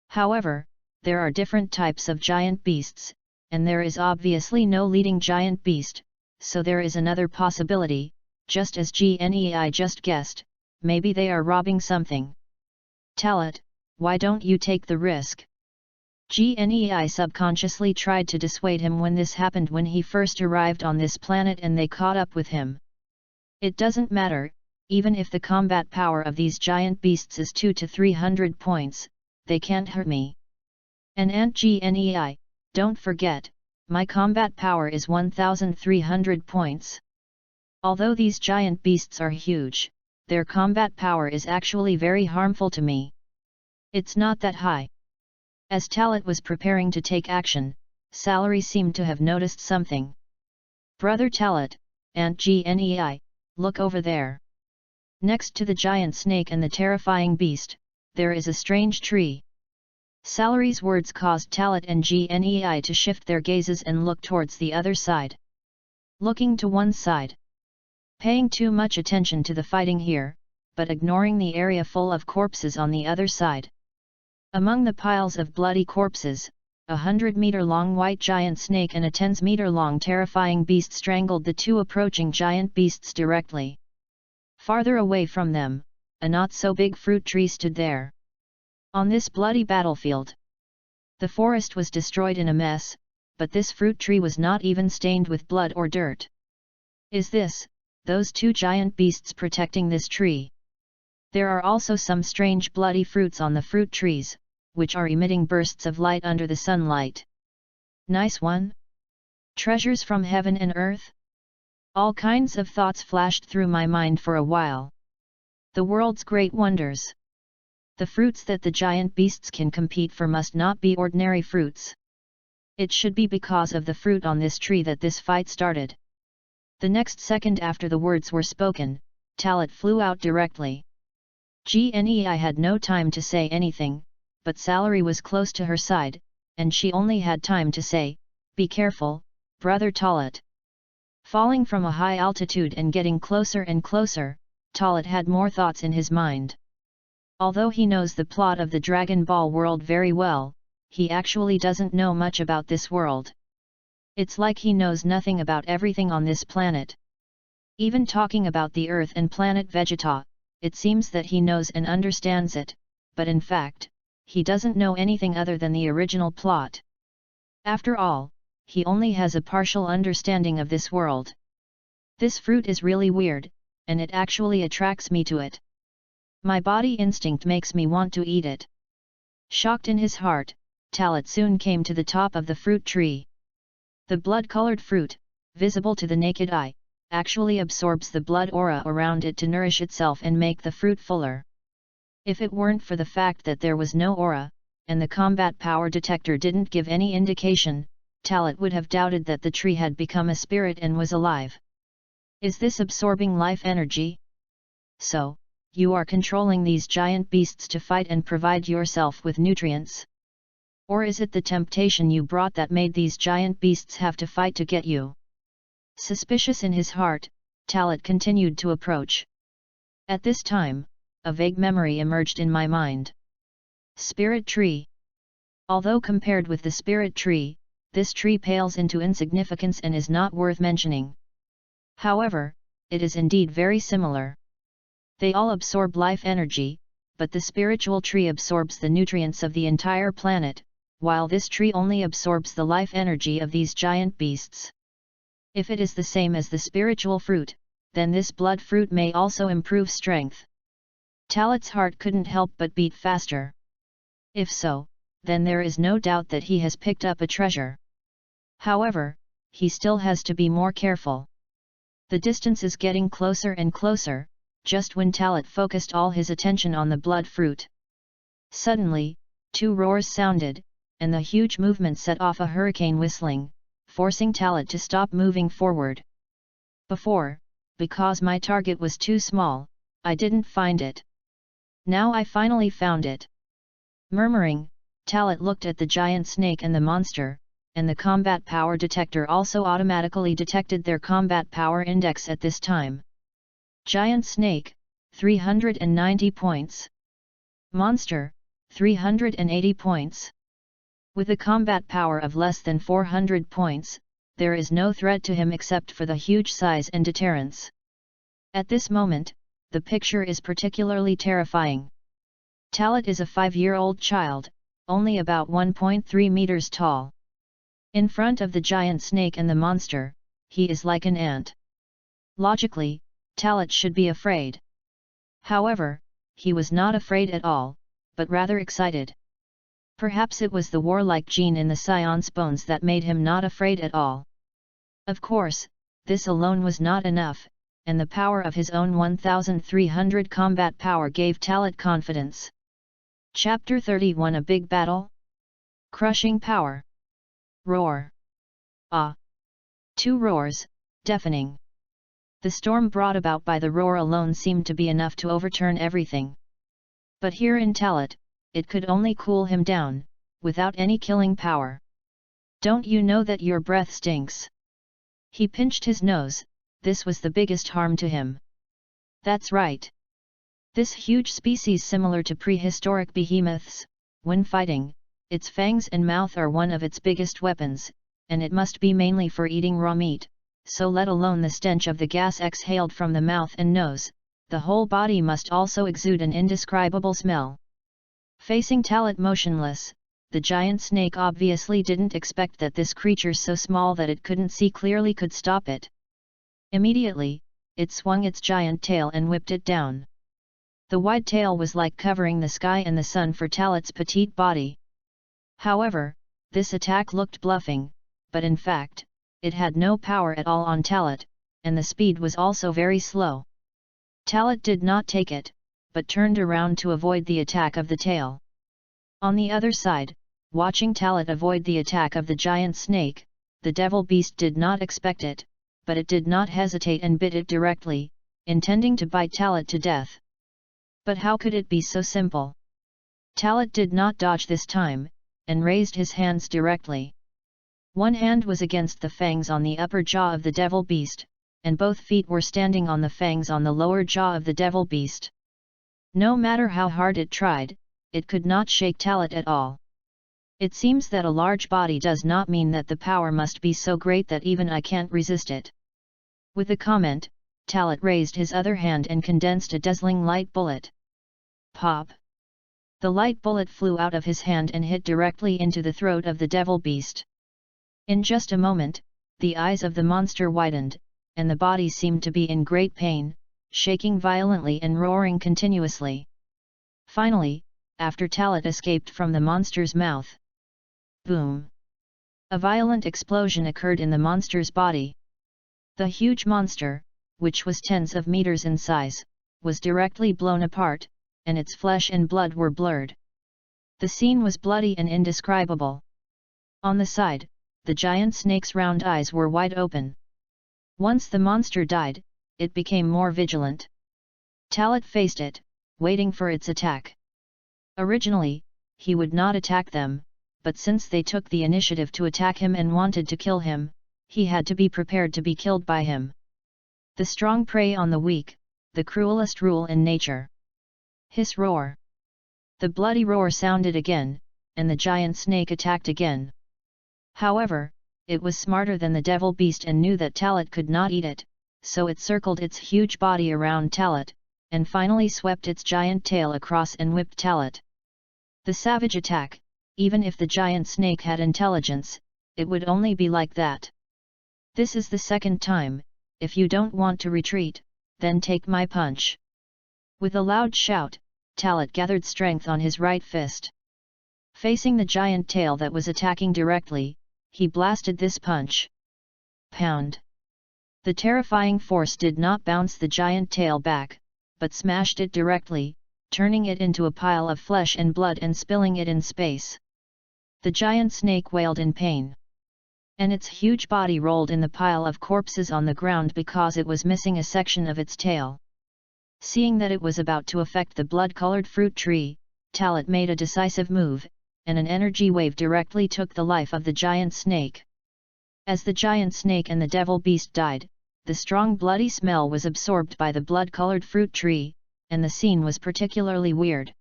However, there are different types of giant beasts, and there is obviously no leading giant beast, so there is another possibility, just as Gnei just guessed, maybe they are robbing something. Talit, why don't you take the risk? Gnei subconsciously tried to dissuade him when this happened when he first arrived on this planet and they caught up with him. It doesn't matter, even if the combat power of these giant beasts is 200 to 300 points, they can't hurt me. And Aunt Gnei, don't forget, my combat power is 1300 points. Although these giant beasts are huge, their combat power is actually very harmful to me. It's not that high. As Talit was preparing to take action, Salary seemed to have noticed something. Brother Talit, Aunt Gnei, look over there. Next to the giant snake and the terrifying beast, there is a strange tree. Salary's words caused Talit and Gnei to shift their gazes and look towards the other side. Looking to one side. Paying too much attention to the fighting here, but ignoring the area full of corpses on the other side. Among the piles of bloody corpses, a 100-meter-long white giant snake and a 10-meter-long terrifying beast strangled the two approaching giant beasts directly. Farther away from them, a not-so-big fruit tree stood there. On this bloody battlefield, the forest was destroyed in a mess, but this fruit tree was not even stained with blood or dirt. Is this, those two giant beasts protecting this tree? There are also some strange bloody fruits on the fruit trees, which are emitting bursts of light under the sunlight. Nice one? Treasures from heaven and earth? All kinds of thoughts flashed through my mind for a while. The world's great wonders. The fruits that the giant beasts can compete for must not be ordinary fruits. It should be because of the fruit on this tree that this fight started. The next second after the words were spoken, Talit flew out directly. Gnei had no time to say anything, but Salary was close to her side, and she only had time to say, "Be careful, Brother Talit." Falling from a high altitude and getting closer and closer, Talit had more thoughts in his mind. Although he knows the plot of the Dragon Ball world very well, he actually doesn't know much about this world. It's like he knows nothing about everything on this planet. Even talking about the Earth and planet Vegeta, it seems that he knows and understands it, but in fact, he doesn't know anything other than the original plot. After all, he only has a partial understanding of this world. This fruit is really weird, and it actually attracts me to it. My body instinct makes me want to eat it. Shocked in his heart, Talit soon came to the top of the fruit tree. The blood-colored fruit, visible to the naked eye, actually absorbs the blood aura around it to nourish itself and make the fruit fuller. If it weren't for the fact that there was no aura, and the combat power detector didn't give any indication, Talit would have doubted that the tree had become a spirit and was alive. Is this absorbing life energy? So, you are controlling these giant beasts to fight and provide yourself with nutrients? Or is it the temptation you brought that made these giant beasts have to fight to get you? Suspicious in his heart, Talit continued to approach. At this time, a vague memory emerged in my mind. Spirit tree. Although compared with the spirit tree, this tree pales into insignificance and is not worth mentioning. However, it is indeed very similar. They all absorb life energy, but the spiritual tree absorbs the nutrients of the entire planet, while this tree only absorbs the life energy of these giant beasts. If it is the same as the spiritual fruit, then this blood fruit may also improve strength. Talit's heart couldn't help but beat faster. If so, then there is no doubt that he has picked up a treasure. However, he still has to be more careful. The distance is getting closer and closer, just when Talit focused all his attention on the blood fruit. Suddenly, two roars sounded, and the huge movement set off a hurricane whistling, forcing Talit to stop moving forward. Before, because my target was too small, I didn't find it. Now I finally found it. Murmuring, Talit looked at the giant snake and the monster, and the combat power detector also automatically detected their combat power index at this time. Giant snake, 390 points. Monster, 380 points. With a combat power of less than 400 points, there is no threat to him except for the huge size and deterrence. At this moment, the picture is particularly terrifying. Talit is a 5-year-old child, only about 1.3 meters tall. In front of the giant snake and the monster, he is like an ant. Logically, Talit should be afraid. However, he was not afraid at all, but rather excited. Perhaps it was the warlike gene in the Scion's bones that made him not afraid at all. Of course, this alone was not enough, and the power of his own 1300 combat power gave Talat confidence. Chapter 31 A Big Battle? Crushing Power. Roar. Ah! Two roars, deafening. The storm brought about by the roar alone seemed to be enough to overturn everything. But here in Talat, it could only cool him down, without any killing power. Don't you know that your breath stinks? He pinched his nose. This was the biggest harm to him. That's right. This huge species, similar to prehistoric behemoths, when fighting, its fangs and mouth are one of its biggest weapons, and it must be mainly for eating raw meat, so let alone the stench of the gas exhaled from the mouth and nose, the whole body must also exude an indescribable smell. Facing Talat motionless, the giant snake obviously didn't expect that this creature so small that it couldn't see clearly could stop it. Immediately, it swung its giant tail and whipped it down. The wide tail was like covering the sky and the sun for Talat's petite body. However, this attack looked bluffing, but in fact, it had no power at all on Talat, and the speed was also very slow. Talat did not take it, but turned around to avoid the attack of the tail. On the other side, watching Talat avoid the attack of the giant snake, the devil beast did not expect it, but it did not hesitate and bit it directly, intending to bite Talat to death. But how could it be so simple? Talat did not dodge this time, and raised his hands directly. One hand was against the fangs on the upper jaw of the devil beast, and both feet were standing on the fangs on the lower jaw of the devil beast. No matter how hard it tried, it could not shake Talat at all. It seems that a large body does not mean that the power must be so great that even I can't resist it. With the comment, Talat raised his other hand and condensed a dazzling light bullet. Pop! The light bullet flew out of his hand and hit directly into the throat of the devil beast. In just a moment, the eyes of the monster widened, and the body seemed to be in great pain, shaking violently and roaring continuously. Finally, after Talat escaped from the monster's mouth. Boom! A violent explosion occurred in the monster's body. The huge monster, which was tens of meters in size, was directly blown apart, and its flesh and blood were blurred. The scene was bloody and indescribable. On the side, the giant snake's round eyes were wide open. Once the monster died, it became more vigilant. Talat faced it, waiting for its attack. Originally, he would not attack them, but since they took the initiative to attack him and wanted to kill him, he had to be prepared to be killed by him. The strong prey on the weak, the cruelest rule in nature. Hiss roar! The bloody roar sounded again, and the giant snake attacked again. However, it was smarter than the devil beast and knew that Talat could not eat it, so it circled its huge body around Talat, and finally swept its giant tail across and whipped Talat. The savage attack, even if the giant snake had intelligence, it would only be like that. This is the second time. If you don't want to retreat, then take my punch. With a loud shout, Talat gathered strength on his right fist. Facing the giant tail that was attacking directly, he blasted this punch. Pound! The terrifying force did not bounce the giant tail back, but smashed it directly, turning it into a pile of flesh and blood and spilling it in space. The giant snake wailed in pain. And its huge body rolled in the pile of corpses on the ground because it was missing a section of its tail. Seeing that it was about to affect the blood-colored fruit tree, Talat made a decisive move, and an energy wave directly took the life of the giant snake. As the giant snake and the devil beast died, the strong bloody smell was absorbed by the blood-colored fruit tree, and the scene was particularly weird.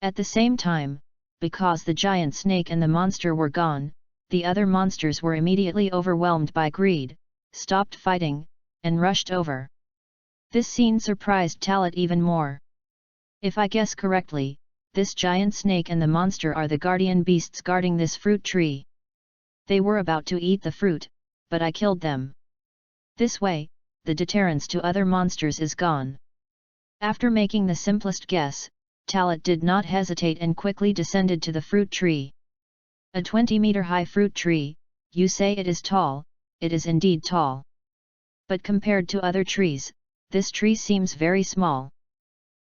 At the same time, because the giant snake and the monster were gone, the other monsters were immediately overwhelmed by greed, stopped fighting, and rushed over. This scene surprised Talat even more. If I guess correctly, this giant snake and the monster are the guardian beasts guarding this fruit tree. They were about to eat the fruit, but I killed them. This way, the deterrence to other monsters is gone. After making the simplest guess, Talat did not hesitate and quickly descended to the fruit tree. A 20-meter-high fruit tree, you say it is tall, it is indeed tall. But compared to other trees, this tree seems very small.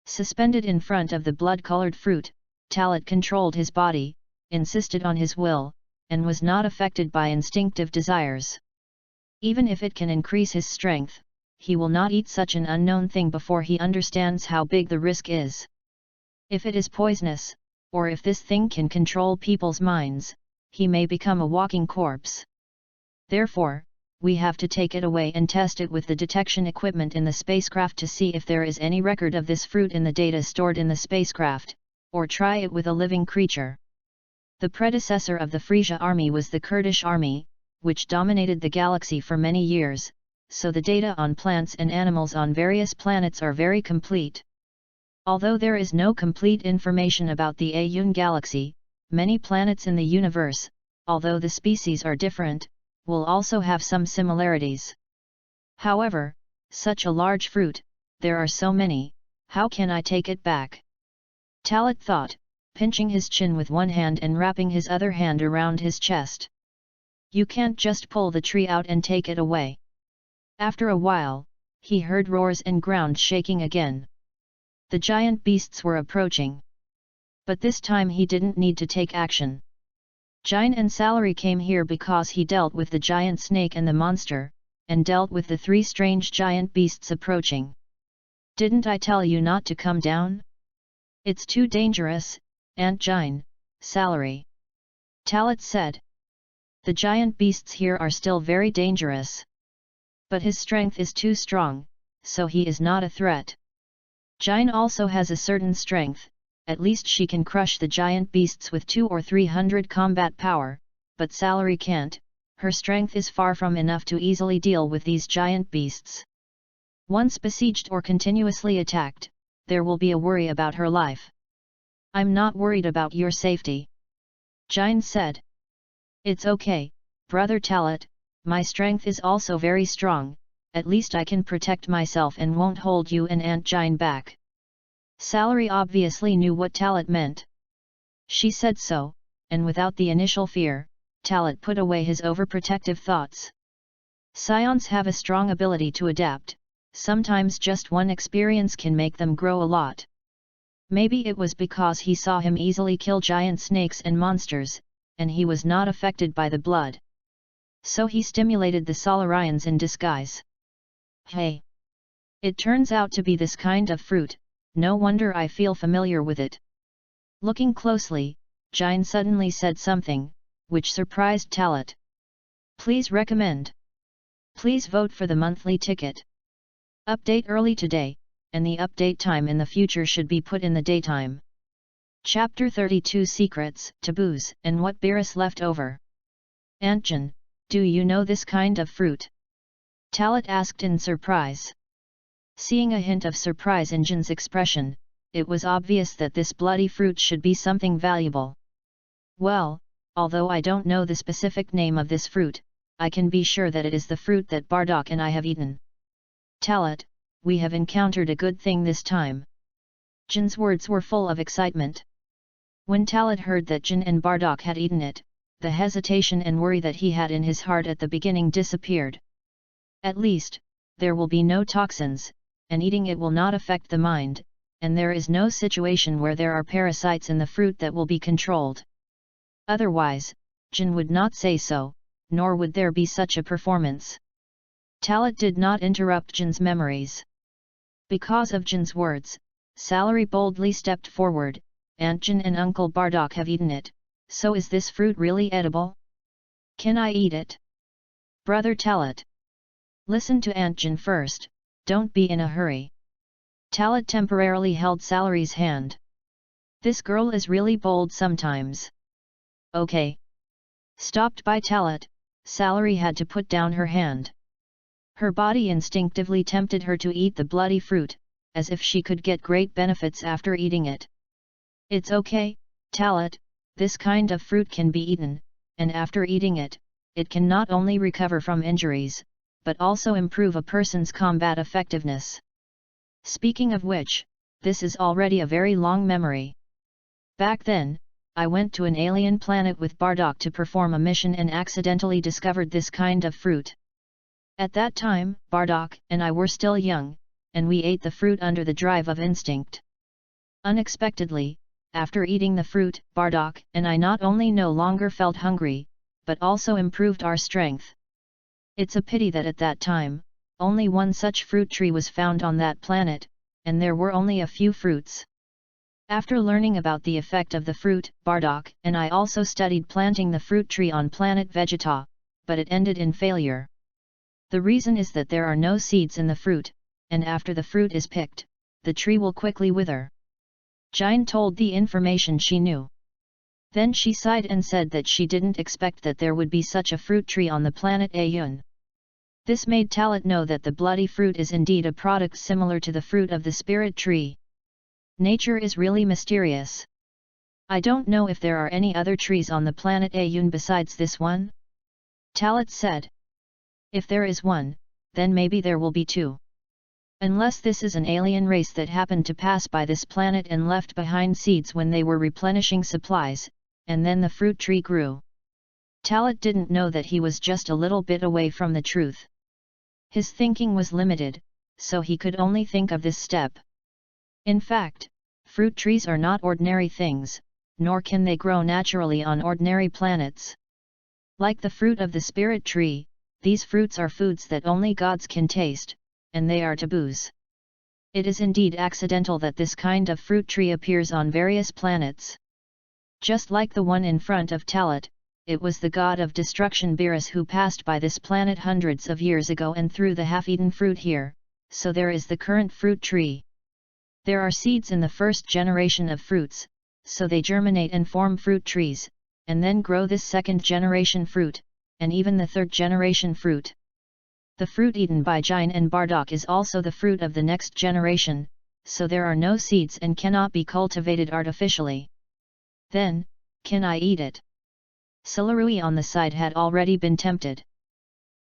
Suspended in front of the blood-colored fruit, Talat controlled his body, insisted on his will, and was not affected by instinctive desires. Even if it can increase his strength, he will not eat such an unknown thing before he understands how big the risk is. If it is poisonous, or if this thing can control people's minds, he may become a walking corpse. Therefore, we have to take it away and test it with the detection equipment in the spacecraft to see if there is any record of this fruit in the data stored in the spacecraft, or try it with a living creature. The predecessor of the Frisia army was the Kurdish army, which dominated the galaxy for many years, so the data on plants and animals on various planets are very complete. Although there is no complete information about the Ayun galaxy, many planets in the universe, although the species are different, will also have some similarities. However, such a large fruit, there are so many, how can I take it back? Talat thought, pinching his chin with one hand and wrapping his other hand around his chest. You can't just pull the tree out and take it away. After a while, he heard roars and ground shaking again. The giant beasts were approaching. But this time he didn't need to take action. Jine and Salary came here because he dealt with the giant snake and the monster, and dealt with the 3 strange giant beasts approaching. Didn't I tell you not to come down? It's too dangerous, Aunt Jine, Salary. Talat said. The giant beasts here are still very dangerous. But his strength is too strong, so he is not a threat. Jine also has a certain strength, at least she can crush the giant beasts with 200 or 300 combat power, but Salary can't, her strength is far from enough to easily deal with these giant beasts. Once besieged or continuously attacked, there will be a worry about her life. I'm not worried about your safety. Jine said. It's okay, Brother Talat, my strength is also very strong, at least I can protect myself and won't hold you and Aunt Jine back. Salary obviously knew what Talat meant. She said so, and without the initial fear, Talat put away his overprotective thoughts. Scions have a strong ability to adapt, sometimes just one experience can make them grow a lot. Maybe it was because he saw him easily kill giant snakes and monsters, and he was not affected by the blood. So he stimulated the Solarians in disguise. Hey! It turns out to be this kind of fruit, no wonder I feel familiar with it. Looking closely, Jine suddenly said something, which surprised Talat. Please recommend. Please vote for the monthly ticket. Update early today, and the update time in the future should be put in the daytime. Chapter 32 Secrets, Taboos, and What Beerus Left Over. Aunt Jine, do you know this kind of fruit? Talat asked in surprise. Seeing a hint of surprise in Jine's expression, it was obvious that this bloody fruit should be something valuable. Well, although I don't know the specific name of this fruit, I can be sure that it is the fruit that Bardock and I have eaten. Talat, we have encountered a good thing this time. Jine's words were full of excitement. When Talat heard that Jine and Bardock had eaten it, the hesitation and worry that he had in his heart at the beginning disappeared. At least, there will be no toxins, and eating it will not affect the mind, and there is no situation where there are parasites in the fruit that will be controlled. Otherwise, Jine would not say so, nor would there be such a performance. Talat did not interrupt Jine's memories. Because of Jine's words, Salary boldly stepped forward. Aunt Jine and Uncle Bardock have eaten it, so is this fruit really edible? Can I eat it? Brother Talat. Listen to Aunt Jine first, don't be in a hurry. Talat temporarily held Salary's hand. This girl is really bold sometimes. Okay. Stopped by Talat, Salary had to put down her hand. Her body instinctively tempted her to eat the bloody fruit, as if she could get great benefits after eating it. It's okay, Talat, this kind of fruit can be eaten, and after eating it, it can not only recover from injuries, but also improve a person's combat effectiveness. Speaking of which, this is already a very long memory. Back then, I went to an alien planet with Bardock to perform a mission and accidentally discovered this kind of fruit. At that time, Bardock and I were still young, and we ate the fruit under the drive of instinct. Unexpectedly, after eating the fruit, Bardock and I not only no longer felt hungry, but also improved our strength. It's a pity that at that time, only one such fruit tree was found on that planet, and there were only a few fruits. After learning about the effect of the fruit, Bardock and I also studied planting the fruit tree on planet Vegeta, but it ended in failure. The reason is that there are no seeds in the fruit, and after the fruit is picked, the tree will quickly wither. Jine told the information she knew. Then she sighed and said that she didn't expect that there would be such a fruit tree on the planet Ayun. This made Talat know that the bloody fruit is indeed a product similar to the fruit of the spirit tree. Nature is really mysterious. I don't know if there are any other trees on the planet Ayun besides this one? Talat said. If there is one, then maybe there will be two. Unless this is an alien race that happened to pass by this planet and left behind seeds when they were replenishing supplies, and then the fruit tree grew. Talat didn't know that he was just a little bit away from the truth. His thinking was limited, so he could only think of this step. In fact, fruit trees are not ordinary things, nor can they grow naturally on ordinary planets. Like the fruit of the spirit tree, these fruits are foods that only gods can taste, and they are taboos. It is indeed accidental that this kind of fruit tree appears on various planets. Just like the one in front of Talat, it was the god of destruction Beerus who passed by this planet hundreds of years ago and threw the half-eaten fruit here, so there is the current fruit tree. There are seeds in the first generation of fruits, so they germinate and form fruit trees, and then grow this second generation fruit, and even the third generation fruit. The fruit eaten by Jine and Bardock is also the fruit of the next generation, so there are no seeds and cannot be cultivated artificially. Then, can I eat it? Silarui on the side had already been tempted.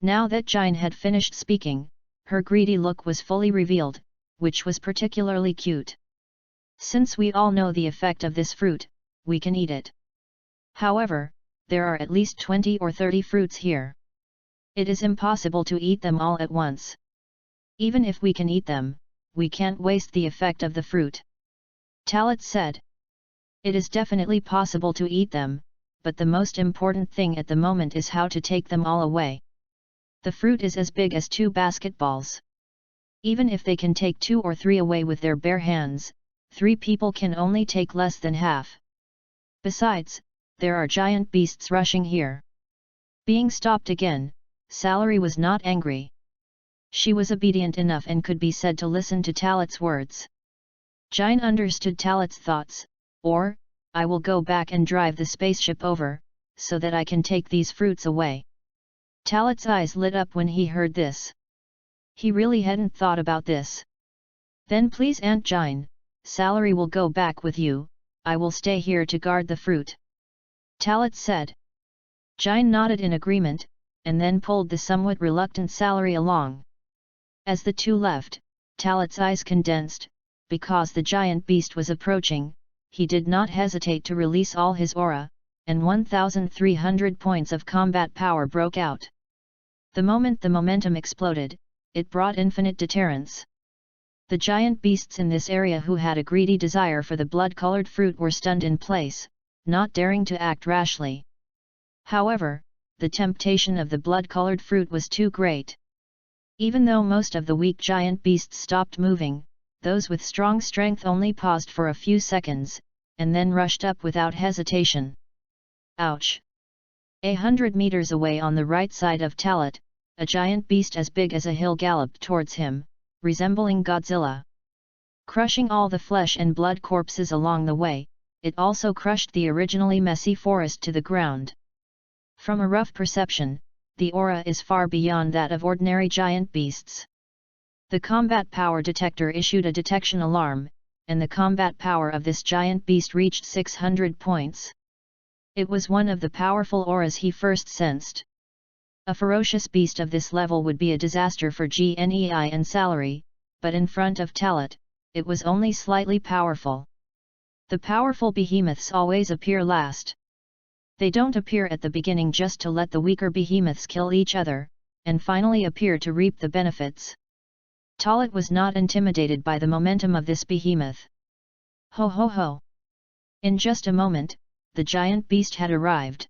Now that Jine had finished speaking, her greedy look was fully revealed, which was particularly cute. Since we all know the effect of this fruit, we can eat it. However, there are at least 20 or 30 fruits here. It is impossible to eat them all at once. Even if we can eat them, we can't waste the effect of the fruit. Talat said. It is definitely possible to eat them, but the most important thing at the moment is how to take them all away. The fruit is as big as 2 basketballs. Even if they can take 2 or 3 away with their bare hands, 3 people can only take less than half. Besides, there are giant beasts rushing here. Being stopped again, Salary was not angry. She was obedient enough and could be said to listen to Talat's words. Jine understood Talat's thoughts, or, I will go back and drive the spaceship over, so that I can take these fruits away. Talat's eyes lit up when he heard this. He really hadn't thought about this. Then please Aunt Jine, Salary will go back with you, I will stay here to guard the fruit. Talat said. Jine nodded in agreement, and then pulled the somewhat reluctant Salary along. As the two left, Talat's eyes condensed, because the giant beast was approaching. He did not hesitate to release all his aura, and 1,300 points of combat power broke out. The moment the momentum exploded, it brought infinite deterrence. The giant beasts in this area who had a greedy desire for the blood-colored fruit were stunned in place, not daring to act rashly. However, the temptation of the blood-colored fruit was too great. Even though most of the weak giant beasts stopped moving, those with strong strength only paused for a few seconds, and then rushed up without hesitation. Ouch! 100 meters away on the right side of Talat, a giant beast as big as a hill galloped towards him, resembling Godzilla. Crushing all the flesh and blood corpses along the way, it also crushed the originally messy forest to the ground. From a rough perception, the aura is far beyond that of ordinary giant beasts. The combat power detector issued a detection alarm, and the combat power of this giant beast reached 600 points. It was one of the powerful auras he first sensed. A ferocious beast of this level would be a disaster for GNEI and Salary, but in front of Talat, it was only slightly powerful. The powerful behemoths always appear last. They don't appear at the beginning just to let the weaker behemoths kill each other, and finally appear to reap the benefits. Talit was not intimidated by the momentum of this behemoth. Ho ho ho! In just a moment, the giant beast had arrived.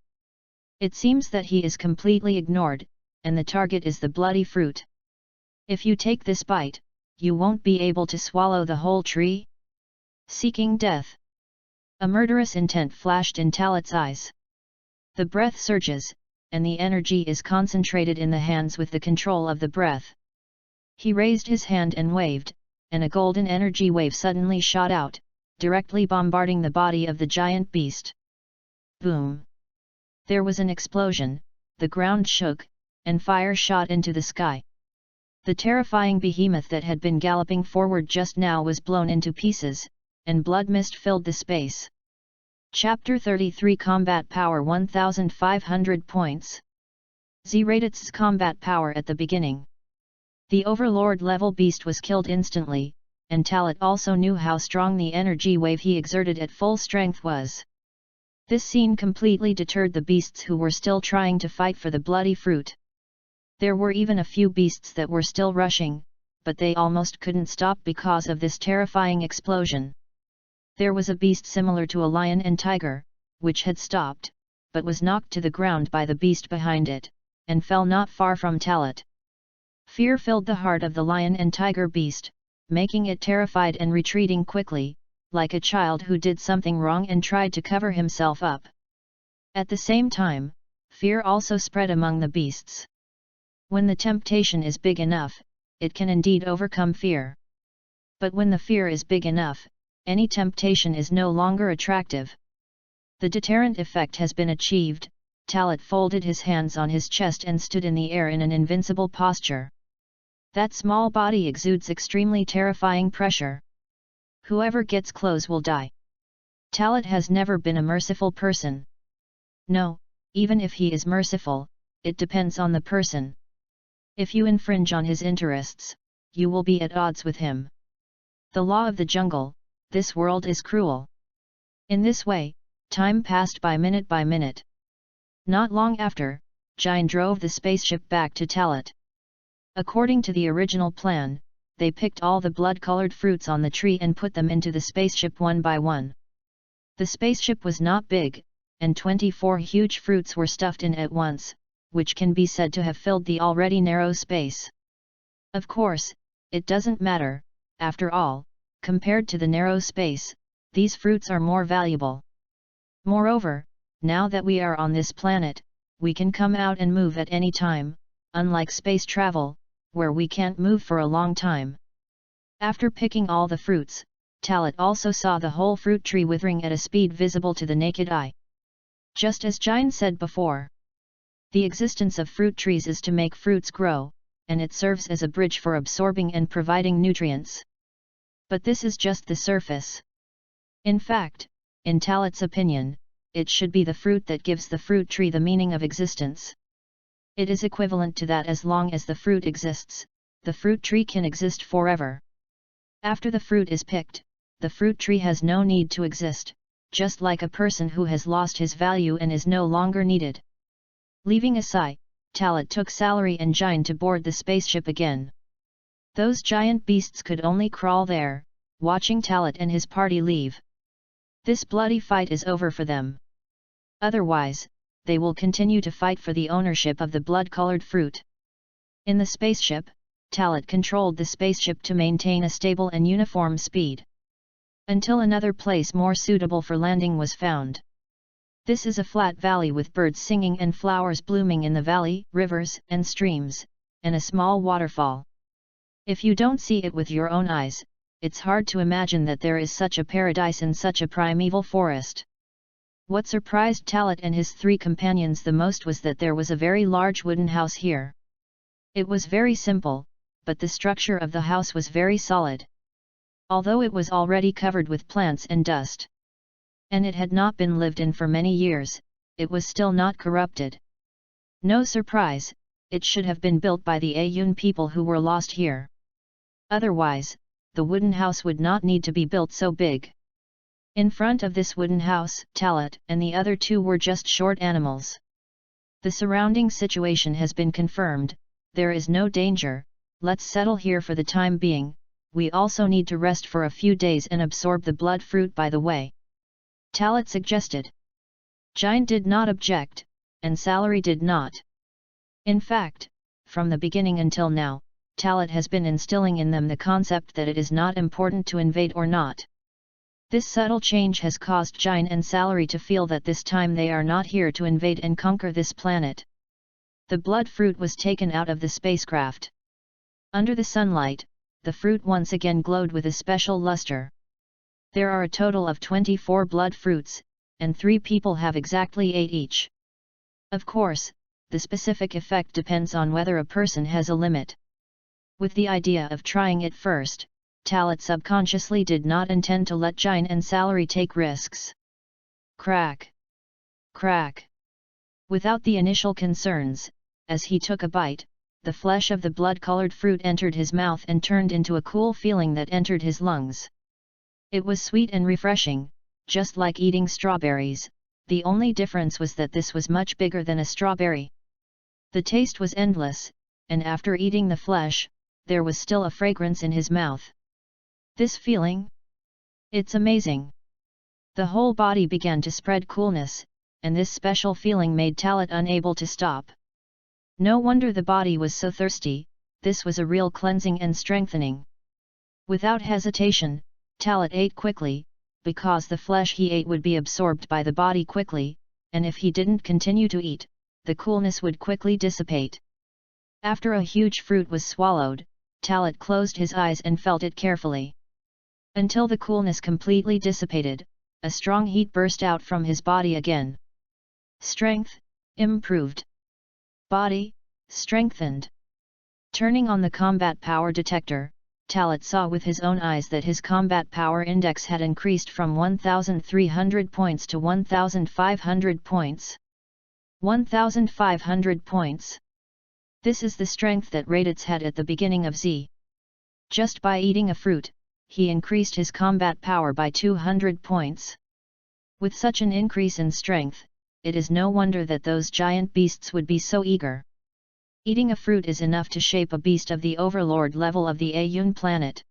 It seems that he is completely ignored, and the target is the bloody fruit. If you take this bite, you won't be able to swallow the whole tree? Seeking death. A murderous intent flashed in Talit's eyes. The breath surges, and the energy is concentrated in the hands with the control of the breath. He raised his hand and waved, and a golden energy wave suddenly shot out, directly bombarding the body of the giant beast. Boom! There was an explosion, the ground shook, and fire shot into the sky. The terrifying behemoth that had been galloping forward just now was blown into pieces, and blood mist filled the space. Chapter 33 Combat Power 1500 points. Z-Radit's combat power at the beginning. The Overlord level beast was killed instantly, and Talit also knew how strong the energy wave he exerted at full strength was. This scene completely deterred the beasts who were still trying to fight for the bloody fruit. There were even a few beasts that were still rushing, but they almost couldn't stop because of this terrifying explosion. There was a beast similar to a lion and tiger, which had stopped, but was knocked to the ground by the beast behind it, and fell not far from Talit. Fear filled the heart of the lion and tiger beast, making it terrified and retreating quickly, like a child who did something wrong and tried to cover himself up. At the same time, fear also spread among the beasts. When the temptation is big enough, it can indeed overcome fear. But when the fear is big enough, any temptation is no longer attractive. The deterrent effect has been achieved. Talit folded his hands on his chest and stood in the air in an invincible posture. That small body exudes extremely terrifying pressure. Whoever gets close will die. Talit has never been a merciful person. No, even if he is merciful, it depends on the person. If you infringe on his interests, you will be at odds with him. The law of the jungle, this world is cruel. In this way, time passed by minute by minute. Not long after, Jine drove the spaceship back to Talit. According to the original plan, they picked all the blood-colored fruits on the tree and put them into the spaceship one by one. The spaceship was not big, and 24 huge fruits were stuffed in at once, which can be said to have filled the already narrow space. Of course, it doesn't matter, after all, compared to the narrow space, these fruits are more valuable. Moreover, now that we are on this planet, we can come out and move at any time, unlike space travel, where we can't move for a long time. After picking all the fruits, Talit also saw the whole fruit tree withering at a speed visible to the naked eye. Just as Jine said before, the existence of fruit trees is to make fruits grow, and it serves as a bridge for absorbing and providing nutrients. But this is just the surface. In fact, in Talit's opinion, it should be the fruit that gives the fruit tree the meaning of existence. It is equivalent to that as long as the fruit exists, the fruit tree can exist forever. After the fruit is picked, the fruit tree has no need to exist, just like a person who has lost his value and is no longer needed. Leaving a sigh, Talit took Salary and Jine to board the spaceship again. Those giant beasts could only crawl there, watching Talit and his party leave. This bloody fight is over for them. Otherwise, they will continue to fight for the ownership of the blood-colored fruit. In the spaceship, Talit controlled the spaceship to maintain a stable and uniform speed. Until another place more suitable for landing was found. This is a flat valley with birds singing and flowers blooming in the valley, rivers and streams, and a small waterfall. If you don't see it with your own eyes, it's hard to imagine that there is such a paradise in such a primeval forest. What surprised Talit and his 3 companions the most was that there was a very large wooden house here. It was very simple, but the structure of the house was very solid. Although it was already covered with plants and dust, and it had not been lived in for many years, it was still not corrupted. No surprise, it should have been built by the Ayun people who were lost here. Otherwise, the wooden house would not need to be built so big. In front of this wooden house, Talit and the other 2 were just short animals. The surrounding situation has been confirmed, there is no danger, let's settle here for the time being, we also need to rest for a few days and absorb the blood fruit by the way. Talat suggested. Jine did not object, and Salary did not. In fact, from the beginning until now, Talat has been instilling in them the concept that it is not important to invade or not. This subtle change has caused Jine and Salary to feel that this time they are not here to invade and conquer this planet. The blood fruit was taken out of the spacecraft. Under the sunlight, the fruit once again glowed with a special luster. There are a total of 24 blood fruits, and 3 people have exactly 8 each. Of course, the specific effect depends on whether a person has a limit. With the idea of trying it first, Talat subconsciously did not intend to let Jine and Salary take risks. Crack! Crack! Without the initial concerns, as he took a bite, the flesh of the blood-colored fruit entered his mouth and turned into a cool feeling that entered his lungs. It was sweet and refreshing, just like eating strawberries, the only difference was that this was much bigger than a strawberry. The taste was endless, and after eating the flesh, there was still a fragrance in his mouth. This feeling? It's amazing. The whole body began to spread coolness, and this special feeling made Talat unable to stop. No wonder the body was so thirsty, this was a real cleansing and strengthening. Without hesitation, Talat ate quickly, because the flesh he ate would be absorbed by the body quickly, and if he didn't continue to eat, the coolness would quickly dissipate. After a huge fruit was swallowed, Talat closed his eyes and felt it carefully. Until the coolness completely dissipated, a strong heat burst out from his body again. Strength, improved. Body, strengthened. Turning on the combat power detector, Talat saw with his own eyes that his combat power index had increased from 1,300 points to 1,500 points. 1,500 points. This is the strength that Raditz had at the beginning of Z. Just by eating a fruit, he increased his combat power by 200 points. With such an increase in strength, it is no wonder that those giant beasts would be so eager. Eating a fruit is enough to shape a beast of the overlord level of the Ayun planet.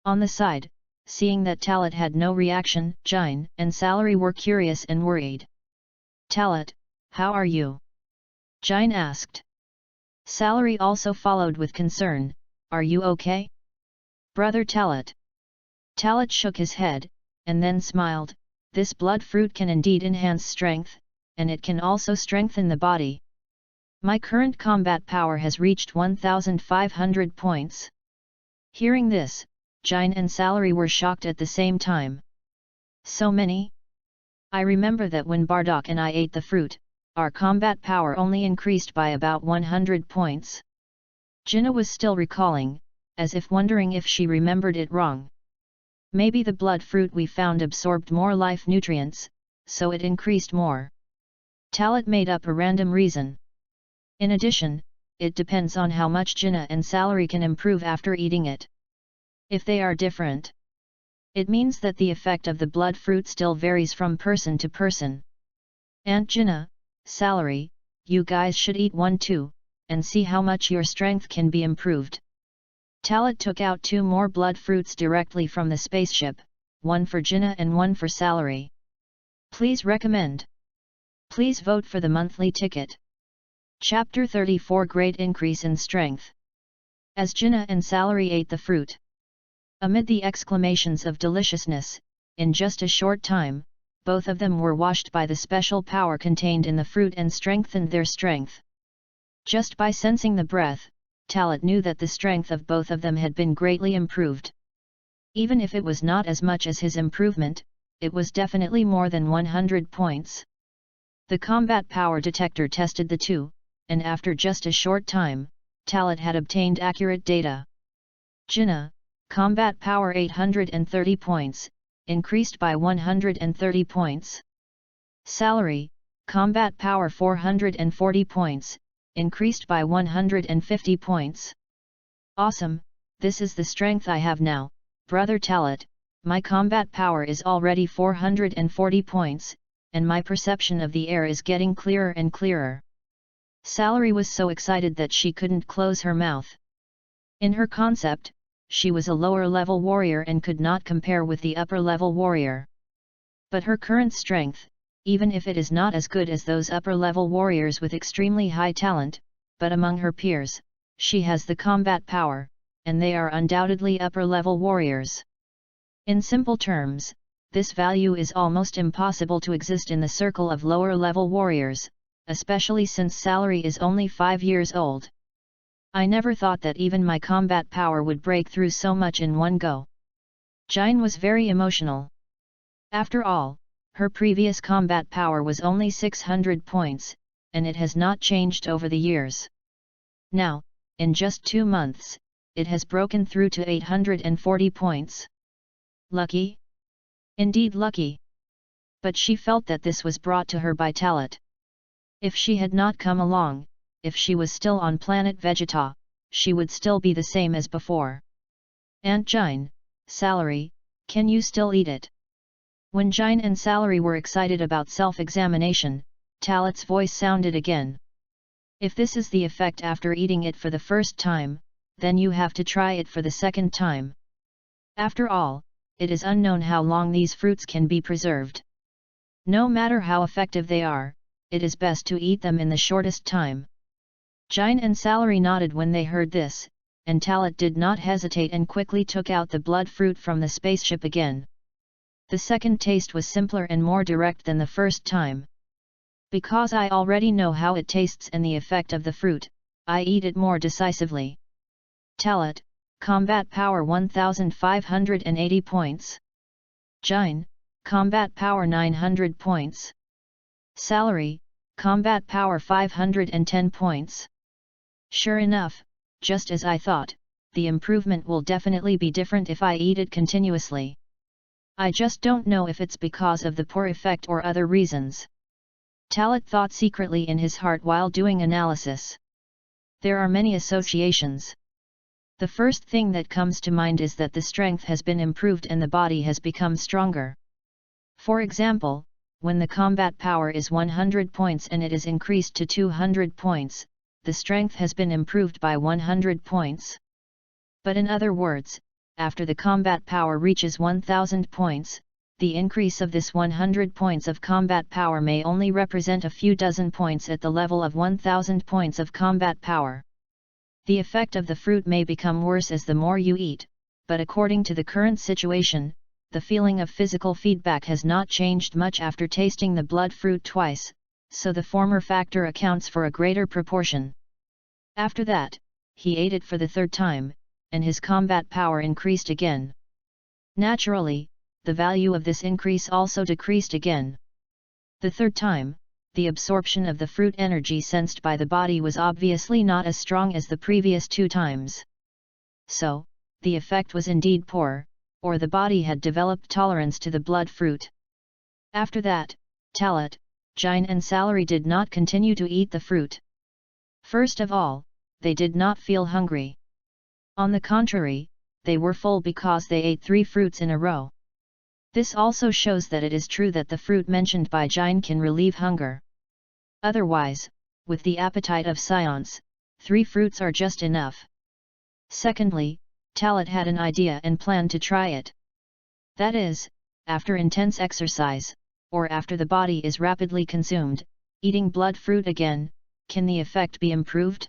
On the side, seeing that Talat had no reaction, Jine and Salary were curious and worried. Talat, how are you? Jine asked. Salary also followed with concern, are you okay? Brother Talat. Talat shook his head, and then smiled, this blood fruit can indeed enhance strength, and it can also strengthen the body. My current combat power has reached 1,500 points. Hearing this, Jine and Salary were shocked at the same time. So many? I remember that when Bardock and I ate the fruit, our combat power only increased by about 100 points. Jinnah was still recalling, as if wondering if she remembered it wrong. Maybe the blood fruit we found absorbed more life nutrients, so it increased more. Talat made up a random reason. In addition, it depends on how much Jinnah and Salary can improve after eating it. If they are different, it means that the effect of the blood fruit still varies from person to person. And Jinnah, Salary, you guys should eat one too, and see how much your strength can be improved. Talat took out 2 more blood fruits directly from the spaceship, one for Jinnah and one for Salary. Please recommend. Please vote for the monthly ticket. Chapter 34 Great Increase in Strength. As Jinnah and Salary ate the fruit, amid the exclamations of deliciousness, in just a short time, both of them were washed by the special power contained in the fruit and strengthened their strength. Just by sensing the breath, Talat knew that the strength of both of them had been greatly improved. Even if it was not as much as his improvement, it was definitely more than 100 points. The combat power detector tested the two, and after just a short time, Talat had obtained accurate data. Jinnah, combat power 830 points, increased by 130 points. Salary, combat power 440 points, increased by 150 points. Awesome, this is the strength I have now, brother Talat, my combat power is already 440 points, and my perception of the air is getting clearer and clearer. Salary was so excited that she couldn't close her mouth. In her concept, she was a lower-level warrior and could not compare with the upper-level warrior. But her current strength, even if it is not as good as those upper-level warriors with extremely high talent, but among her peers, she has the combat power, and they are undoubtedly upper-level warriors. In simple terms, this value is almost impossible to exist in the circle of lower-level warriors, especially since Salary is only 5 years old. I never thought that even my combat power would break through so much in one go. Jine was very emotional. After all, her previous combat power was only 600 points, and it has not changed over the years. Now, in just 2 months, it has broken through to 840 points. Lucky? Indeed lucky. But she felt that this was brought to her by Talat. If she had not come along, if she was still on planet Vegeta, she would still be the same as before. Aunt Jine, Salary, can you still eat it? When Jine and Salary were excited about self-examination, Talat's voice sounded again. If this is the effect after eating it for the first time, then you have to try it for the second time. After all, it is unknown how long these fruits can be preserved. No matter how effective they are, it is best to eat them in the shortest time. Jine and Salary nodded when they heard this, and Talat did not hesitate and quickly took out the blood fruit from the spaceship again. The second taste was simpler and more direct than the first time. Because I already know how it tastes and the effect of the fruit, I eat it more decisively. Talat, combat power 1580 points. Jine, combat power 900 points. Salary, combat power 510 points. Sure enough, just as I thought, the improvement will definitely be different if I eat it continuously. I just don't know if it's because of the poor effect or other reasons. Talat thought secretly in his heart while doing analysis. There are many associations. The first thing that comes to mind is that the strength has been improved and the body has become stronger. For example, when the combat power is 100 points and it is increased to 200 points, the strength has been improved by 100 points. But in other words, after the combat power reaches 1000 points, the increase of this 100 points of combat power may only represent a few dozen points at the level of 1000 points of combat power. The effect of the fruit may become worse as the more you eat, but according to the current situation, the feeling of physical feedback has not changed much after tasting the blood fruit twice, so the former factor accounts for a greater proportion. After that, he ate it for the third time, and his combat power increased again. Naturally, the value of this increase also decreased again. The third time, the absorption of the fruit energy sensed by the body was obviously not as strong as the previous 2 times. So, the effect was indeed poor, or the body had developed tolerance to the blood fruit. After that, Talat, Jine and Salary did not continue to eat the fruit. First of all, they did not feel hungry. On the contrary, they were full because they ate 3 fruits in a row. This also shows that it is true that the fruit mentioned by Jine can relieve hunger. Otherwise, with the appetite of science, 3 fruits are just enough. Secondly, Talat had an idea and planned to try it. That is, after intense exercise, or after the body is rapidly consumed, eating blood fruit again, can the effect be improved?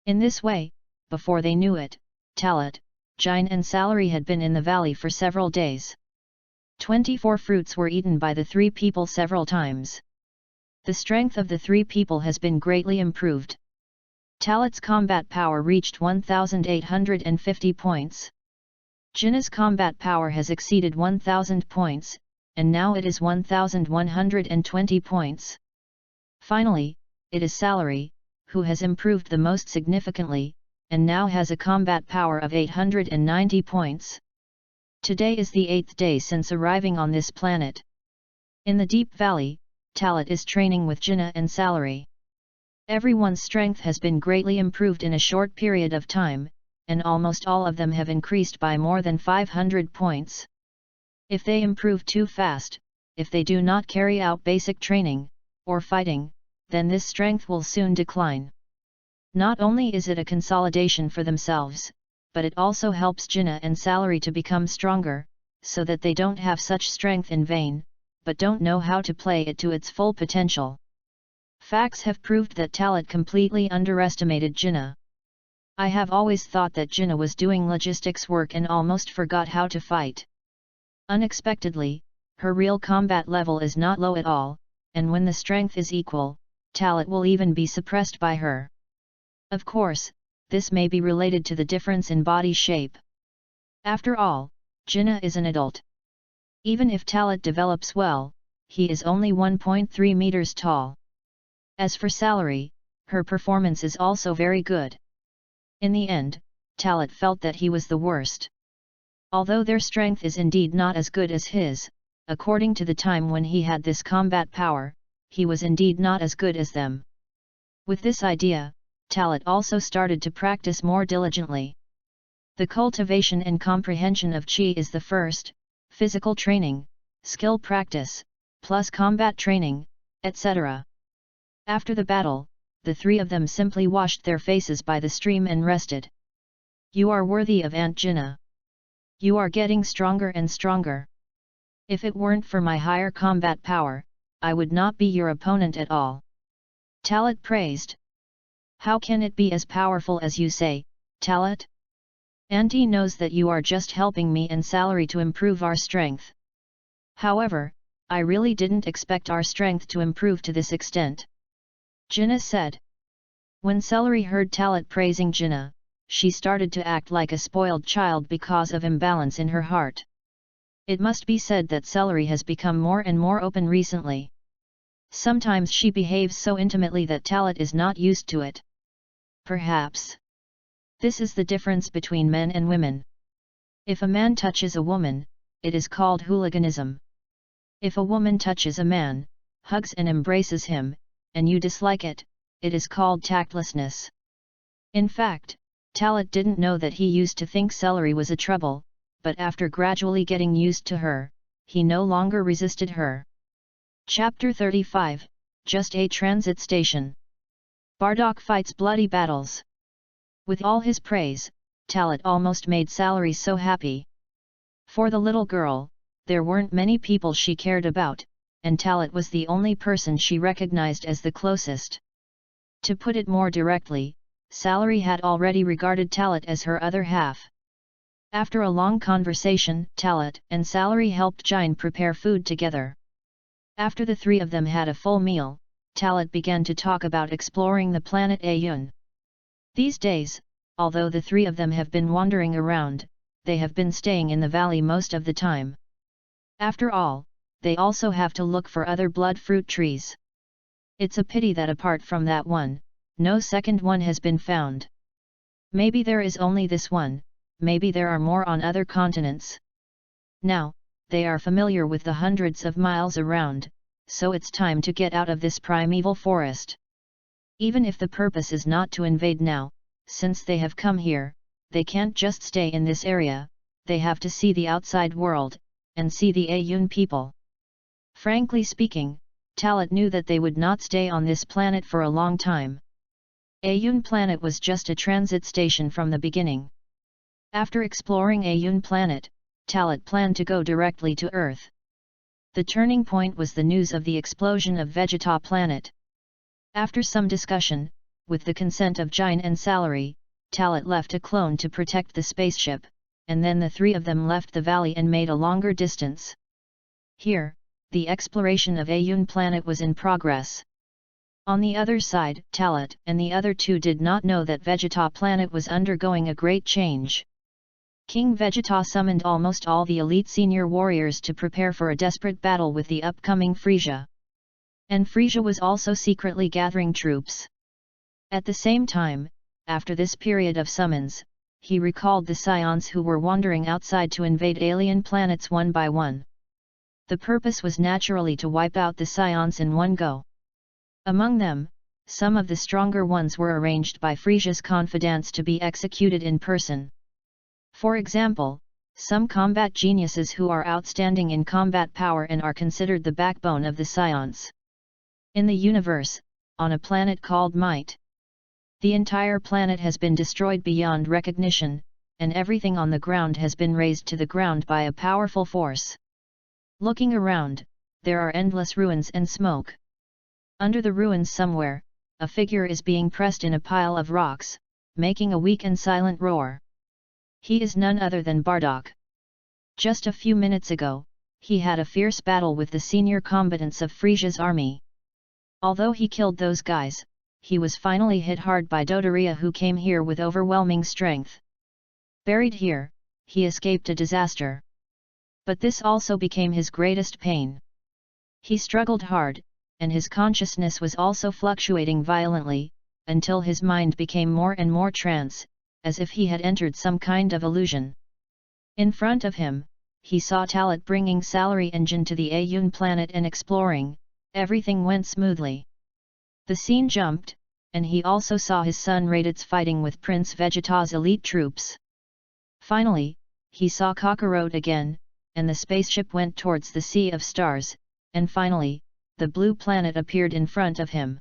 In this way, before they knew it, Talat, Jine and Salary had been in the valley for several days. 24 fruits were eaten by the 3 people several times. The strength of the 3 people has been greatly improved. Talat's combat power reached 1850 points. Jinna's combat power has exceeded 1000 points, and now it is 1120 points. Finally, it is Salary, who has improved the most significantly, and now has a combat power of 890 points. Today is the 8th day since arriving on this planet. In the Deep Valley, Talat is training with Jinna and Salary. Everyone's strength has been greatly improved in a short period of time, and almost all of them have increased by more than 500 points. If they improve too fast, if they do not carry out basic training, or fighting, then this strength will soon decline. Not only is it a consolidation for themselves, but it also helps Jinna and Salary to become stronger, so that they don't have such strength in vain, but don't know how to play it to its full potential. Facts have proved that Talat completely underestimated Jinna. I have always thought that Jinna was doing logistics work and almost forgot how to fight. Unexpectedly, her real combat level is not low at all, and when the strength is equal, Talat will even be suppressed by her. Of course, this may be related to the difference in body shape. After all, Jinna is an adult. Even if Talat develops well, he is only 1.3 meters tall. As for Salary, her performance is also very good. In the end, Talat felt that he was the worst. Although their strength is indeed not as good as his, according to the time when he had this combat power, he was indeed not as good as them. With this idea, Talat also started to practice more diligently. The cultivation and comprehension of Qi is the first, physical training, skill practice, plus combat training, etc. After the battle, the three of them simply washed their faces by the stream and rested. You are worthy of Aunt Jinna. You are getting stronger and stronger. If it weren't for my higher combat power, I would not be your opponent at all. Talat praised. How can it be as powerful as you say, Talat? Auntie knows that you are just helping me and Salary to improve our strength. However, I really didn't expect our strength to improve to this extent. Jinna said. When Salary heard Talat praising Jinna, she started to act like a spoiled child because of imbalance in her heart. It must be said that Salary has become more and more open recently. Sometimes she behaves so intimately that Talat is not used to it. Perhaps this is the difference between men and women. If a man touches a woman, it is called hooliganism. If a woman touches a man, hugs and embraces him, and you dislike it, it is called tactlessness. In fact, Talat didn't know that he used to think Salary was a trouble, but after gradually getting used to her, he no longer resisted her. Chapter 35, Just a Transit Station. Bardock fights bloody battles. With all his praise, Talat almost made Salary so happy. For the little girl, there weren't many people she cared about, and Talat was the only person she recognized as the closest. To put it more directly, Salary had already regarded Talat as her other half. After a long conversation, Talat and Salary helped Jine prepare food together. After the three of them had a full meal, Talat began to talk about exploring the planet Ayun. These days, although the three of them have been wandering around, they have been staying in the valley most of the time. After all, they also have to look for other blood fruit trees. It's a pity that apart from that one, no second one has been found. Maybe there is only this one, maybe there are more on other continents. Now, they are familiar with the hundreds of miles around, so it's time to get out of this primeval forest. Even if the purpose is not to invade now, since they have come here, they can't just stay in this area, they have to see the outside world, and see the Ayun people. Frankly speaking, Talat knew that they would not stay on this planet for a long time. Ayun planet was just a transit station from the beginning. After exploring Ayun planet, Talat planned to go directly to Earth. The turning point was the news of the explosion of Vegeta planet. After some discussion, with the consent of Jine and Salary, Talat left a clone to protect the spaceship, and then the three of them left the valley and made a longer distance. Here, the exploration of Ayun planet was in progress. On the other side, Talat and the other two did not know that Vegeta planet was undergoing a great change. King Vegeta summoned almost all the elite senior warriors to prepare for a desperate battle with the upcoming Frieza. And Frieza was also secretly gathering troops. At the same time, after this period of summons, he recalled the Scions who were wandering outside to invade alien planets one by one. The purpose was naturally to wipe out the Scions in one go. Among them, some of the stronger ones were arranged by Frieza's confidants to be executed in person. For example, some combat geniuses who are outstanding in combat power and are considered the backbone of the Scions. In the universe, on a planet called Might. The entire planet has been destroyed beyond recognition, and everything on the ground has been razed to the ground by a powerful force. Looking around, there are endless ruins and smoke. Under the ruins somewhere, a figure is being pressed in a pile of rocks, making a weak and silent roar. He is none other than Bardock. Just a few minutes ago, he had a fierce battle with the senior combatants of Frisia's army. Although he killed those guys, he was finally hit hard by Dodoria, who came here with overwhelming strength. Buried here, he escaped a disaster. But this also became his greatest pain. He struggled hard, and his consciousness was also fluctuating violently, until his mind became more and more trance, as if he had entered some kind of illusion. In front of him, he saw Talat bringing Salary Engine to the Ayun planet and exploring. Everything went smoothly. The scene jumped, and he also saw his son Raditz fighting with Prince Vegeta's elite troops. Finally, he saw Kakarot again, and the spaceship went towards the Sea of Stars, and finally, the blue planet appeared in front of him.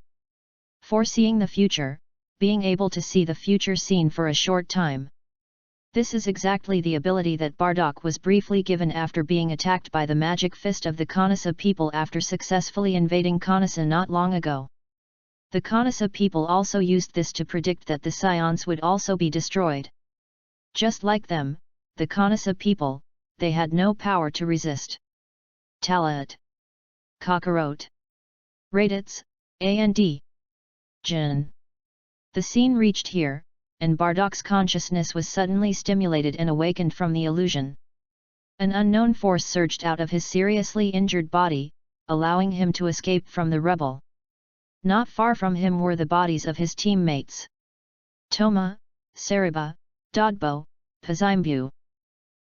Foreseeing the future, being able to see the future scene for a short time. This is exactly the ability that Bardock was briefly given after being attacked by the magic fist of the Kanasa people after successfully invading Kanasa not long ago. The Kanasa people also used this to predict that the Scions would also be destroyed. Just like them, the Kanasa people, they had no power to resist. Talat, Kakarot, Raditz, and Jin. The scene reached here, and Bardock's consciousness was suddenly stimulated and awakened from the illusion. An unknown force surged out of his seriously injured body, allowing him to escape from the rubble. Not far from him were the bodies of his teammates. Toma, Sariba, Dodbo, Pazimbu.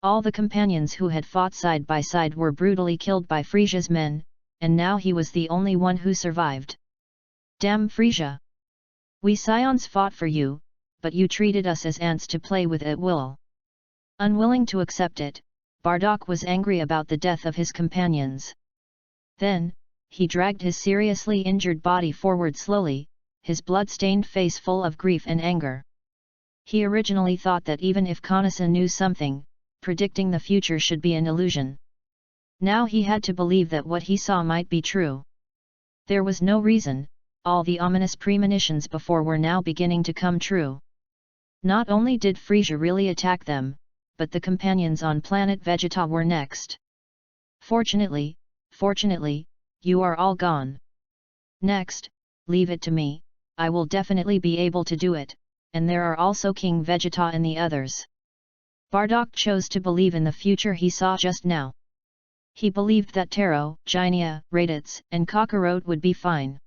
All the companions who had fought side by side were brutally killed by Frisia's men, and now he was the only one who survived. Damn Frisia! We Scions fought for you, but you treated us as ants to play with at will. Unwilling to accept it, Bardock was angry about the death of his companions. Then, he dragged his seriously injured body forward slowly, his blood-stained face full of grief and anger. He originally thought that even if Kanasa knew something, predicting the future should be an illusion. Now he had to believe that what he saw might be true. There was no reason, all the ominous premonitions before were now beginning to come true. Not only did Frisia really attack them, but the companions on planet Vegeta were next. Fortunately, you are all gone. Next, leave it to me, I will definitely be able to do it, and there are also King Vegeta and the others. Bardock chose to believe in the future he saw just now. He believed that Taro, Ginia, Raditz, and Kakarot would be fine.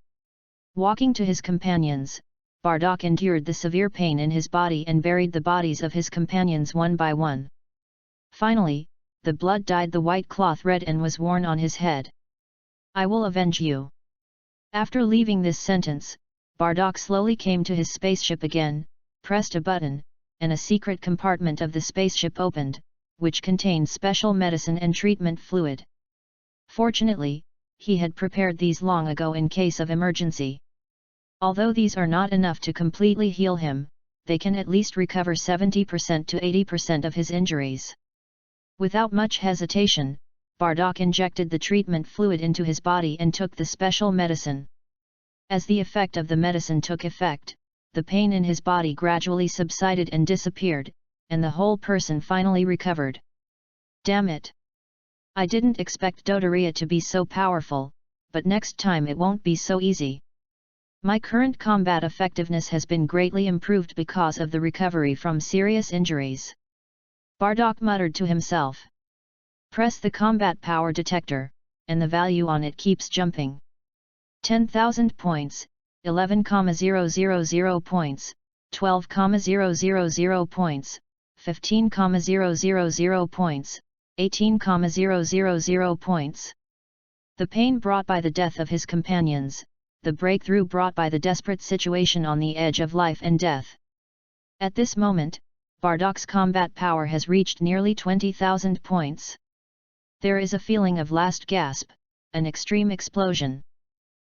Walking to his companions, Bardock endured the severe pain in his body and buried the bodies of his companions one by one. Finally, the blood dyed the white cloth red and was worn on his head. I will avenge you. After leaving this sentence, Bardock slowly came to his spaceship again, pressed a button, and a secret compartment of the spaceship opened, which contained special medicine and treatment fluid. Fortunately, he had prepared these long ago in case of emergency. Although these are not enough to completely heal him, they can at least recover 70% to 80% of his injuries. Without much hesitation, Bardock injected the treatment fluid into his body and took the special medicine. As the effect of the medicine took effect, the pain in his body gradually subsided and disappeared, and the whole person finally recovered. Damn it! I didn't expect Dodoria to be so powerful, but next time it won't be so easy. My current combat effectiveness has been greatly improved because of the recovery from serious injuries. Bardock muttered to himself. Press the combat power detector, and the value on it keeps jumping. 10,000 points, 11,000 points, 12,000 points, 15,000 points, 18,000 points. The pain brought by the death of his companions, the breakthrough brought by the desperate situation on the edge of life and death. At this moment, Bardock's combat power has reached nearly 20,000 points. There is a feeling of last gasp, an extreme explosion.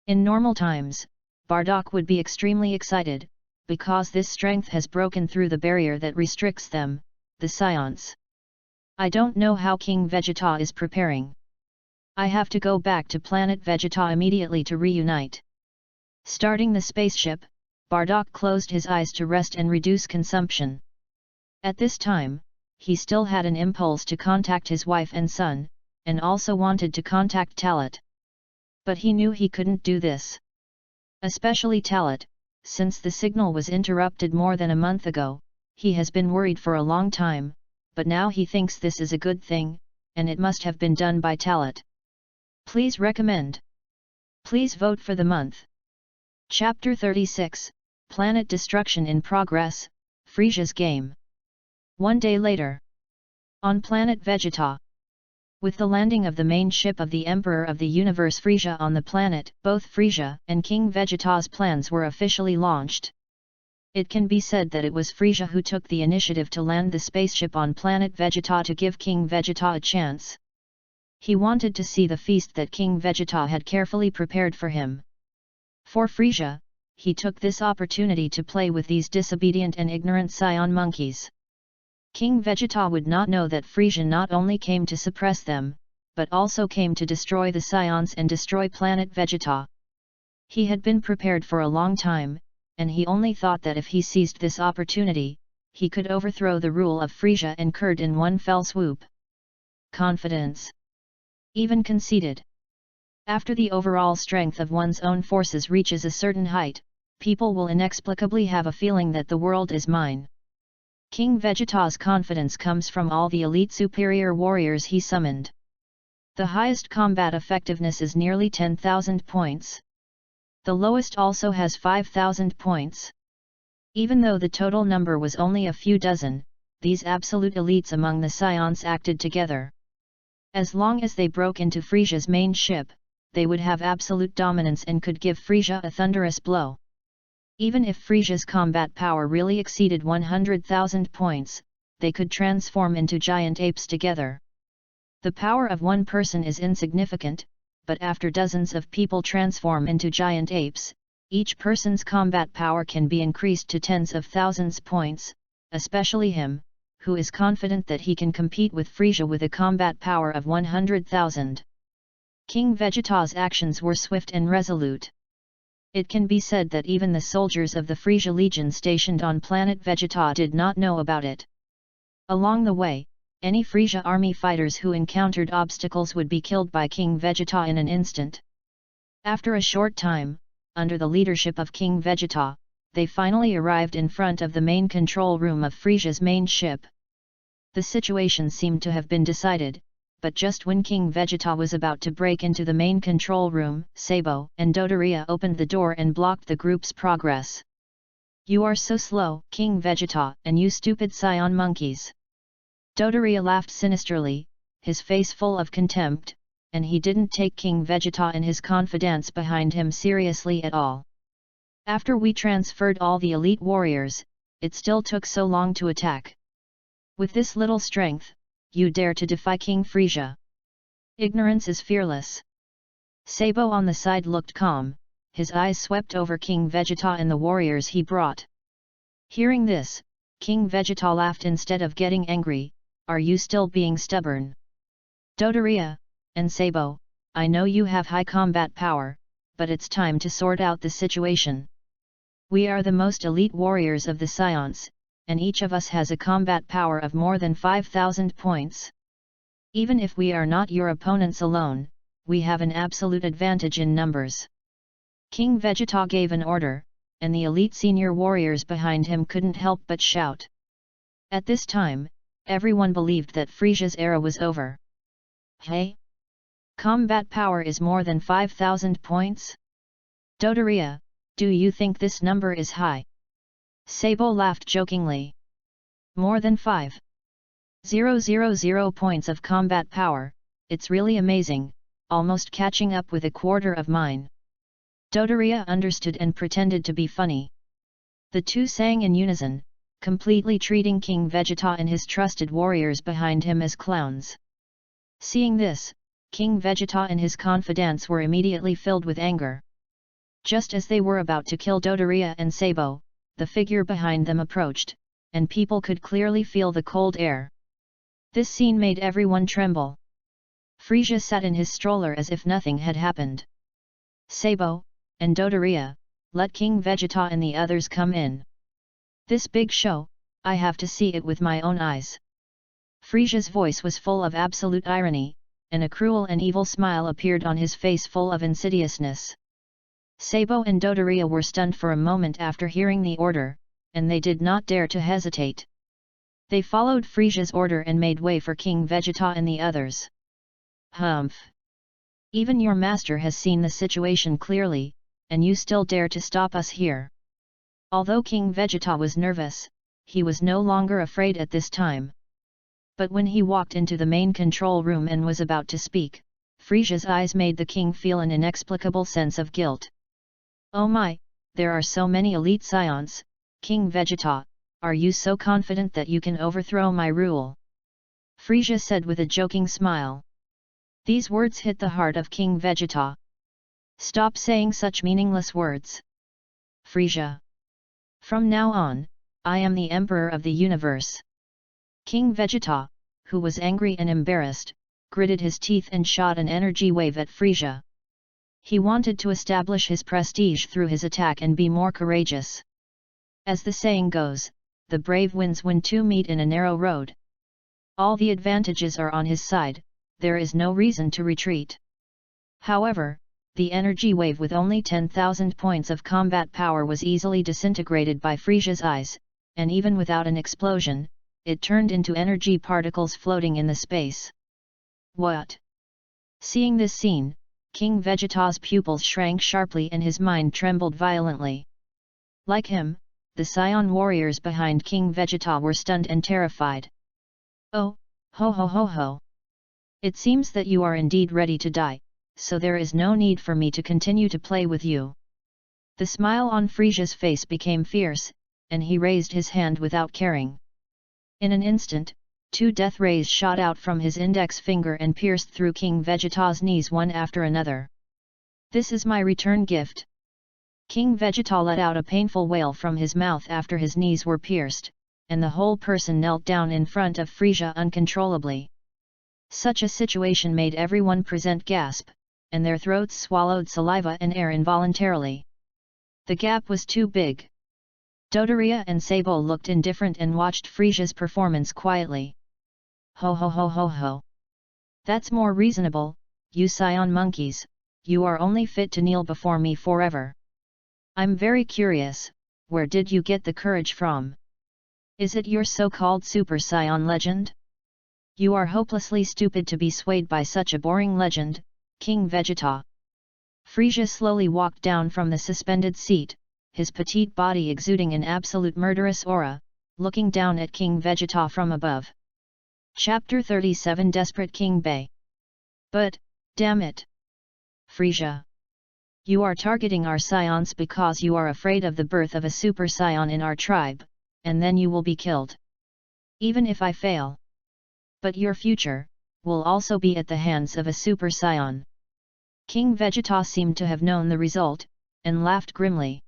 In normal times, Bardock would be extremely excited, because this strength has broken through the barrier that restricts them, the science. I don't know how King Vegeta is preparing. I have to go back to planet Vegeta immediately to reunite. Starting the spaceship, Bardock closed his eyes to rest and reduce consumption. At this time, he still had an impulse to contact his wife and son, and also wanted to contact Talat. But he knew he couldn't do this. Especially Talat, since the signal was interrupted more than a month ago, he has been worried for a long time, but now he thinks this is a good thing, and it must have been done by Talat. Please recommend. Please vote for the month. Chapter 36, Planet Destruction in Progress, Frisia's Game. One day later. On planet Vegeta. With the landing of the main ship of the Emperor of the Universe Frisia on the planet, both Frisia and King Vegeta's plans were officially launched. It can be said that it was Frisia who took the initiative to land the spaceship on planet Vegeta to give King Vegeta a chance. He wanted to see the feast that King Vegeta had carefully prepared for him. For Frisia, he took this opportunity to play with these disobedient and ignorant scion monkeys. King Vegeta would not know that Frisia not only came to suppress them, but also came to destroy the scions and destroy planet Vegeta. He had been prepared for a long time, and he only thought that if he seized this opportunity, he could overthrow the rule of Frisia and Kurd in one fell swoop. Confidence. Even conceited. After the overall strength of one's own forces reaches a certain height, people will inexplicably have a feeling that the world is mine. King Vegeta's confidence comes from all the elite superior warriors he summoned. The highest combat effectiveness is nearly 10,000 points. The lowest also has 5,000 points. Even though the total number was only a few dozen, these absolute elites among the scions acted together. As long as they broke into Frisia's main ship, they would have absolute dominance and could give Frisia a thunderous blow. Even if Frisia's combat power really exceeded 100,000 points, they could transform into giant apes together. The power of one person is insignificant, but after dozens of people transform into giant apes, each person's combat power can be increased to tens of thousands points, especially him, who is confident that he can compete with Frisia with a combat power of 100,000. King Vegeta's actions were swift and resolute. It can be said that even the soldiers of the Frisia Legion stationed on planet Vegeta did not know about it. Along the way, any Frisia army fighters who encountered obstacles would be killed by King Vegeta in an instant. After a short time, under the leadership of King Vegeta, they finally arrived in front of the main control room of Frisia's main ship. The situation seemed to have been decided, but just when King Vegeta was about to break into the main control room, Sabo and Dodoria opened the door and blocked the group's progress. "You are so slow, King Vegeta, and you stupid scion monkeys." Dodoria laughed sinisterly, his face full of contempt, and he didn't take King Vegeta and his confidants behind him seriously at all. "After we transferred all the elite warriors, it still took so long to attack. With this little strength, you dare to defy King Frisia. Ignorance is fearless." Sabo on the side looked calm, his eyes swept over King Vegeta and the warriors he brought. Hearing this, King Vegeta laughed instead of getting angry. "Are you still being stubborn? Dodoria and Sabo, I know you have high combat power, but it's time to sort out the situation. We are the most elite warriors of the scions, and each of us has a combat power of more than 5,000 points. Even if we are not your opponents alone, we have an absolute advantage in numbers." King Vegeta gave an order, and the elite senior warriors behind him couldn't help but shout. At this time, everyone believed that Frisia's era was over. "Hey? Combat power is more than 5,000 points? Dodoria, do you think this number is high?" Sabo laughed jokingly. "More than 5,000 points of combat power, it's really amazing, almost catching up with a quarter of mine." Dodoria understood and pretended to be funny. The two sang in unison, completely treating King Vegeta and his trusted warriors behind him as clowns. Seeing this, King Vegeta and his confidants were immediately filled with anger. Just as they were about to kill Dodoria and Sabo, the figure behind them approached, and people could clearly feel the cold air. This scene made everyone tremble. Frisia sat in his stroller as if nothing had happened. Sabo and Dodoria, let King Vegeta and the others come in. This big show, I have to see it with my own eyes. Frisia's voice was full of absolute irony, and a cruel and evil smile appeared on his face full of insidiousness. Sabo and Dodoria were stunned for a moment after hearing the order, and they did not dare to hesitate. They followed Frisia's order and made way for King Vegeta and the others. Humph! Even your master has seen the situation clearly, and you still dare to stop us here. Although King Vegeta was nervous, he was no longer afraid at this time. But when he walked into the main control room and was about to speak, Frisia's eyes made the king feel an inexplicable sense of guilt. Oh my, there are so many elite scions, King Vegeta, are you so confident that you can overthrow my rule? Frisia said with a joking smile. These words hit the heart of King Vegeta. Stop saying such meaningless words. Frisia. From now on, I am the Emperor of the Universe. King Vegeta, who was angry and embarrassed, gritted his teeth and shot an energy wave at Frisia. He wanted to establish his prestige through his attack and be more courageous. As the saying goes, the brave wins when two meet in a narrow road. All the advantages are on his side, there is no reason to retreat. However, the energy wave with only 10,000 points of combat power was easily disintegrated by Frisia's eyes, and even without an explosion, it turned into energy particles floating in the space. What? Seeing this scene, King Vegeta's pupils shrank sharply and his mind trembled violently. Like him, the Scion warriors behind King Vegeta were stunned and terrified. Oh, ho ho ho ho! It seems that you are indeed ready to die, so there is no need for me to continue to play with you. The smile on Frisia's face became fierce, and he raised his hand without caring. In an instant, two death rays shot out from his index finger and pierced through King Vegeta's knees one after another. This is my return gift. King Vegeta let out a painful wail from his mouth after his knees were pierced, and the whole person knelt down in front of Frisia uncontrollably. Such a situation made everyone present gasp, and their throats swallowed saliva and air involuntarily. The gap was too big. Dodoria and Sabo looked indifferent and watched Frisia's performance quietly. Ho ho ho ho ho! That's more reasonable, you Scion monkeys, you are only fit to kneel before me forever. I'm very curious, where did you get the courage from? Is it your so-called Super Scion legend? You are hopelessly stupid to be swayed by such a boring legend, King Vegeta. Frisia slowly walked down from the suspended seat, his petite body exuding an absolute murderous aura, looking down at King Vegeta from above. Chapter 37 Desperate King Bay. But, damn it! Frisia! You are targeting our scions because you are afraid of the birth of a super scion in our tribe, and then you will be killed. Even if I fail. But your future will also be at the hands of a super scion. King Vegeta seemed to have known the result, and laughed grimly.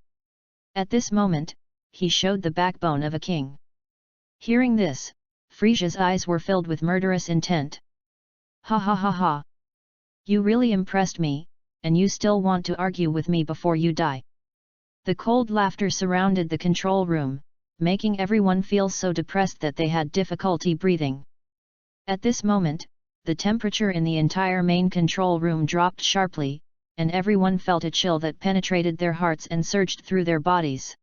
At this moment, he showed the backbone of a king. Hearing this, Frisia's eyes were filled with murderous intent. Ha ha ha ha! You really impressed me, and you still want to argue with me before you die. The cold laughter surrounded the control room, making everyone feel so depressed that they had difficulty breathing. At this moment, the temperature in the entire main control room dropped sharply, and everyone felt a chill that penetrated their hearts and surged through their bodies.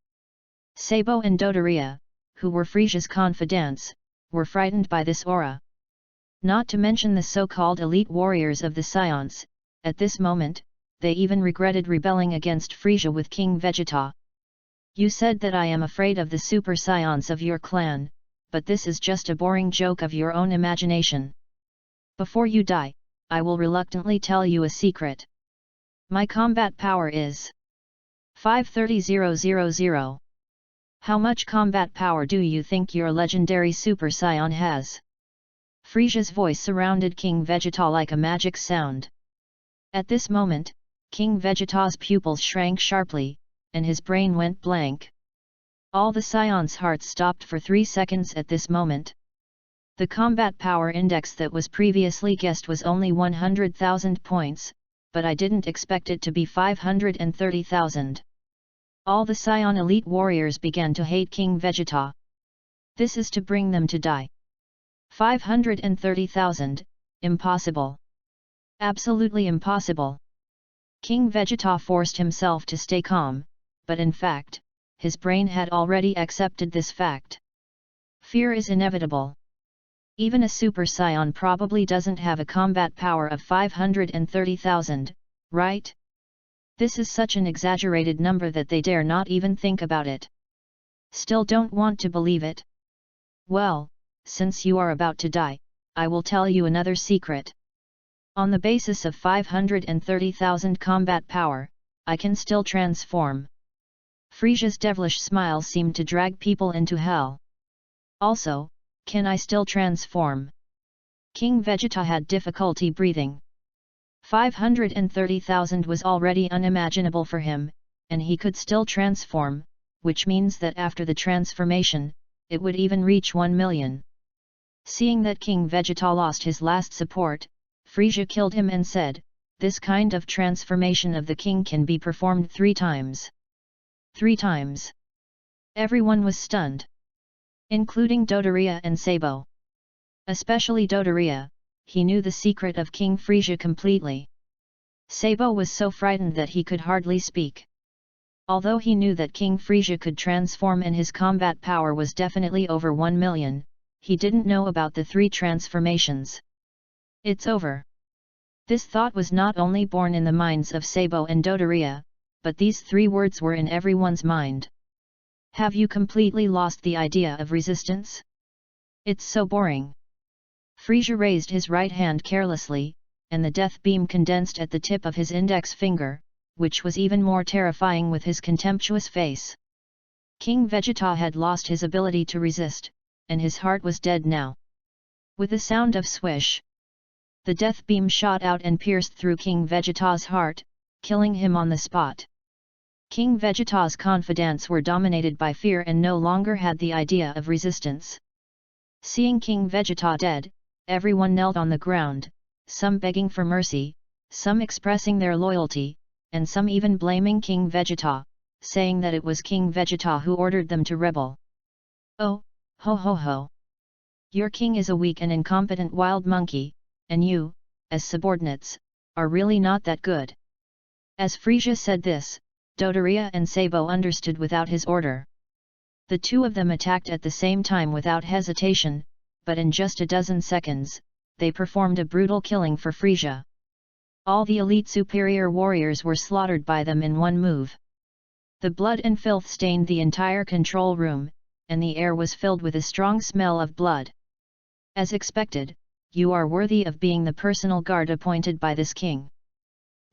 Sabo and Dodoria, who were Frisia's confidants, were frightened by this aura. Not to mention the so-called elite warriors of the Scions, at this moment, they even regretted rebelling against Frisia with King Vegeta. You said that I am afraid of the super scions of your clan, but this is just a boring joke of your own imagination. Before you die, I will reluctantly tell you a secret. My combat power is 530,000. How much combat power do you think your legendary Super Scion has? Frisia's voice surrounded King Vegeta like a magic sound. At this moment, King Vegeta's pupils shrank sharply, and his brain went blank. All the Scion's hearts stopped for 3 seconds at this moment. The combat power index that was previously guessed was only 100,000 points, but I didn't expect it to be 530,000. All the Scion elite warriors began to hate King Vegeta. This is to bring them to die. 530,000, impossible. Absolutely impossible. King Vegeta forced himself to stay calm, but in fact, his brain had already accepted this fact. Fear is inevitable. Even a Super Saiyan probably doesn't have a combat power of 530,000, right? This is such an exaggerated number that they dare not even think about it. Still don't want to believe it? Well, since you are about to die, I will tell you another secret. On the basis of 530,000 combat power, I can still transform. Frisia's devilish smile seemed to drag people into hell. Also, can I still transform? King Vegeta had difficulty breathing. 530,000 was already unimaginable for him, and he could still transform, which means that after the transformation, it would even reach 1 million. Seeing that King Vegeta lost his last support, Frisia killed him and said, "This kind of transformation of the king can be performed 3 times. 3 times. Everyone was stunned. Including Dodoria and Sabo. Especially Dodoria, he knew the secret of King Frisia completely. Sabo was so frightened that he could hardly speak. Although he knew that King Frisia could transform and his combat power was definitely over 1 million, he didn't know about the 3 transformations. It's over. This thought was not only born in the minds of Sabo and Dodoria, but these 3 words were in everyone's mind. Have you completely lost the idea of resistance? It's so boring. Frisia raised his right hand carelessly, and the death beam condensed at the tip of his index finger, which was even more terrifying with his contemptuous face. King Vegeta had lost his ability to resist, and his heart was dead now. With a sound of swish, the death beam shot out and pierced through King Vegeta's heart, killing him on the spot. King Vegeta's confidants were dominated by fear and no longer had the idea of resistance. Seeing King Vegeta dead, everyone knelt on the ground, some begging for mercy, some expressing their loyalty, and some even blaming King Vegeta, saying that it was King Vegeta who ordered them to rebel. Oh, ho ho ho! Your king is a weak and incompetent wild monkey, and you, as subordinates, are really not that good. As Frisia said this, Dodoria and Sabo understood without his order. The 2 of them attacked at the same time without hesitation, but in just a dozen seconds, they performed a brutal killing for Frisia. All the elite superior warriors were slaughtered by them in one move. The blood and filth stained the entire control room, and the air was filled with a strong smell of blood. As expected, you are worthy of being the personal guard appointed by this king.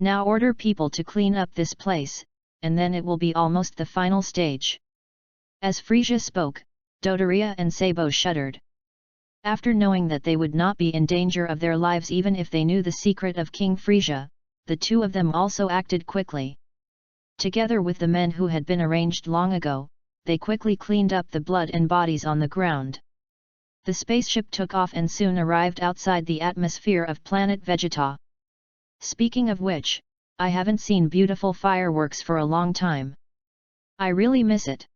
Now order people to clean up this place, and then it will be almost the final stage. As Frisia spoke, Dodoria and Sabo shuddered. After knowing that they would not be in danger of their lives even if they knew the secret of King Frisia, the 2 of them also acted quickly. Together with the men who had been arranged long ago, they quickly cleaned up the blood and bodies on the ground. The spaceship took off and soon arrived outside the atmosphere of planet Vegeta. Speaking of which, I haven't seen beautiful fireworks for a long time. I really miss it.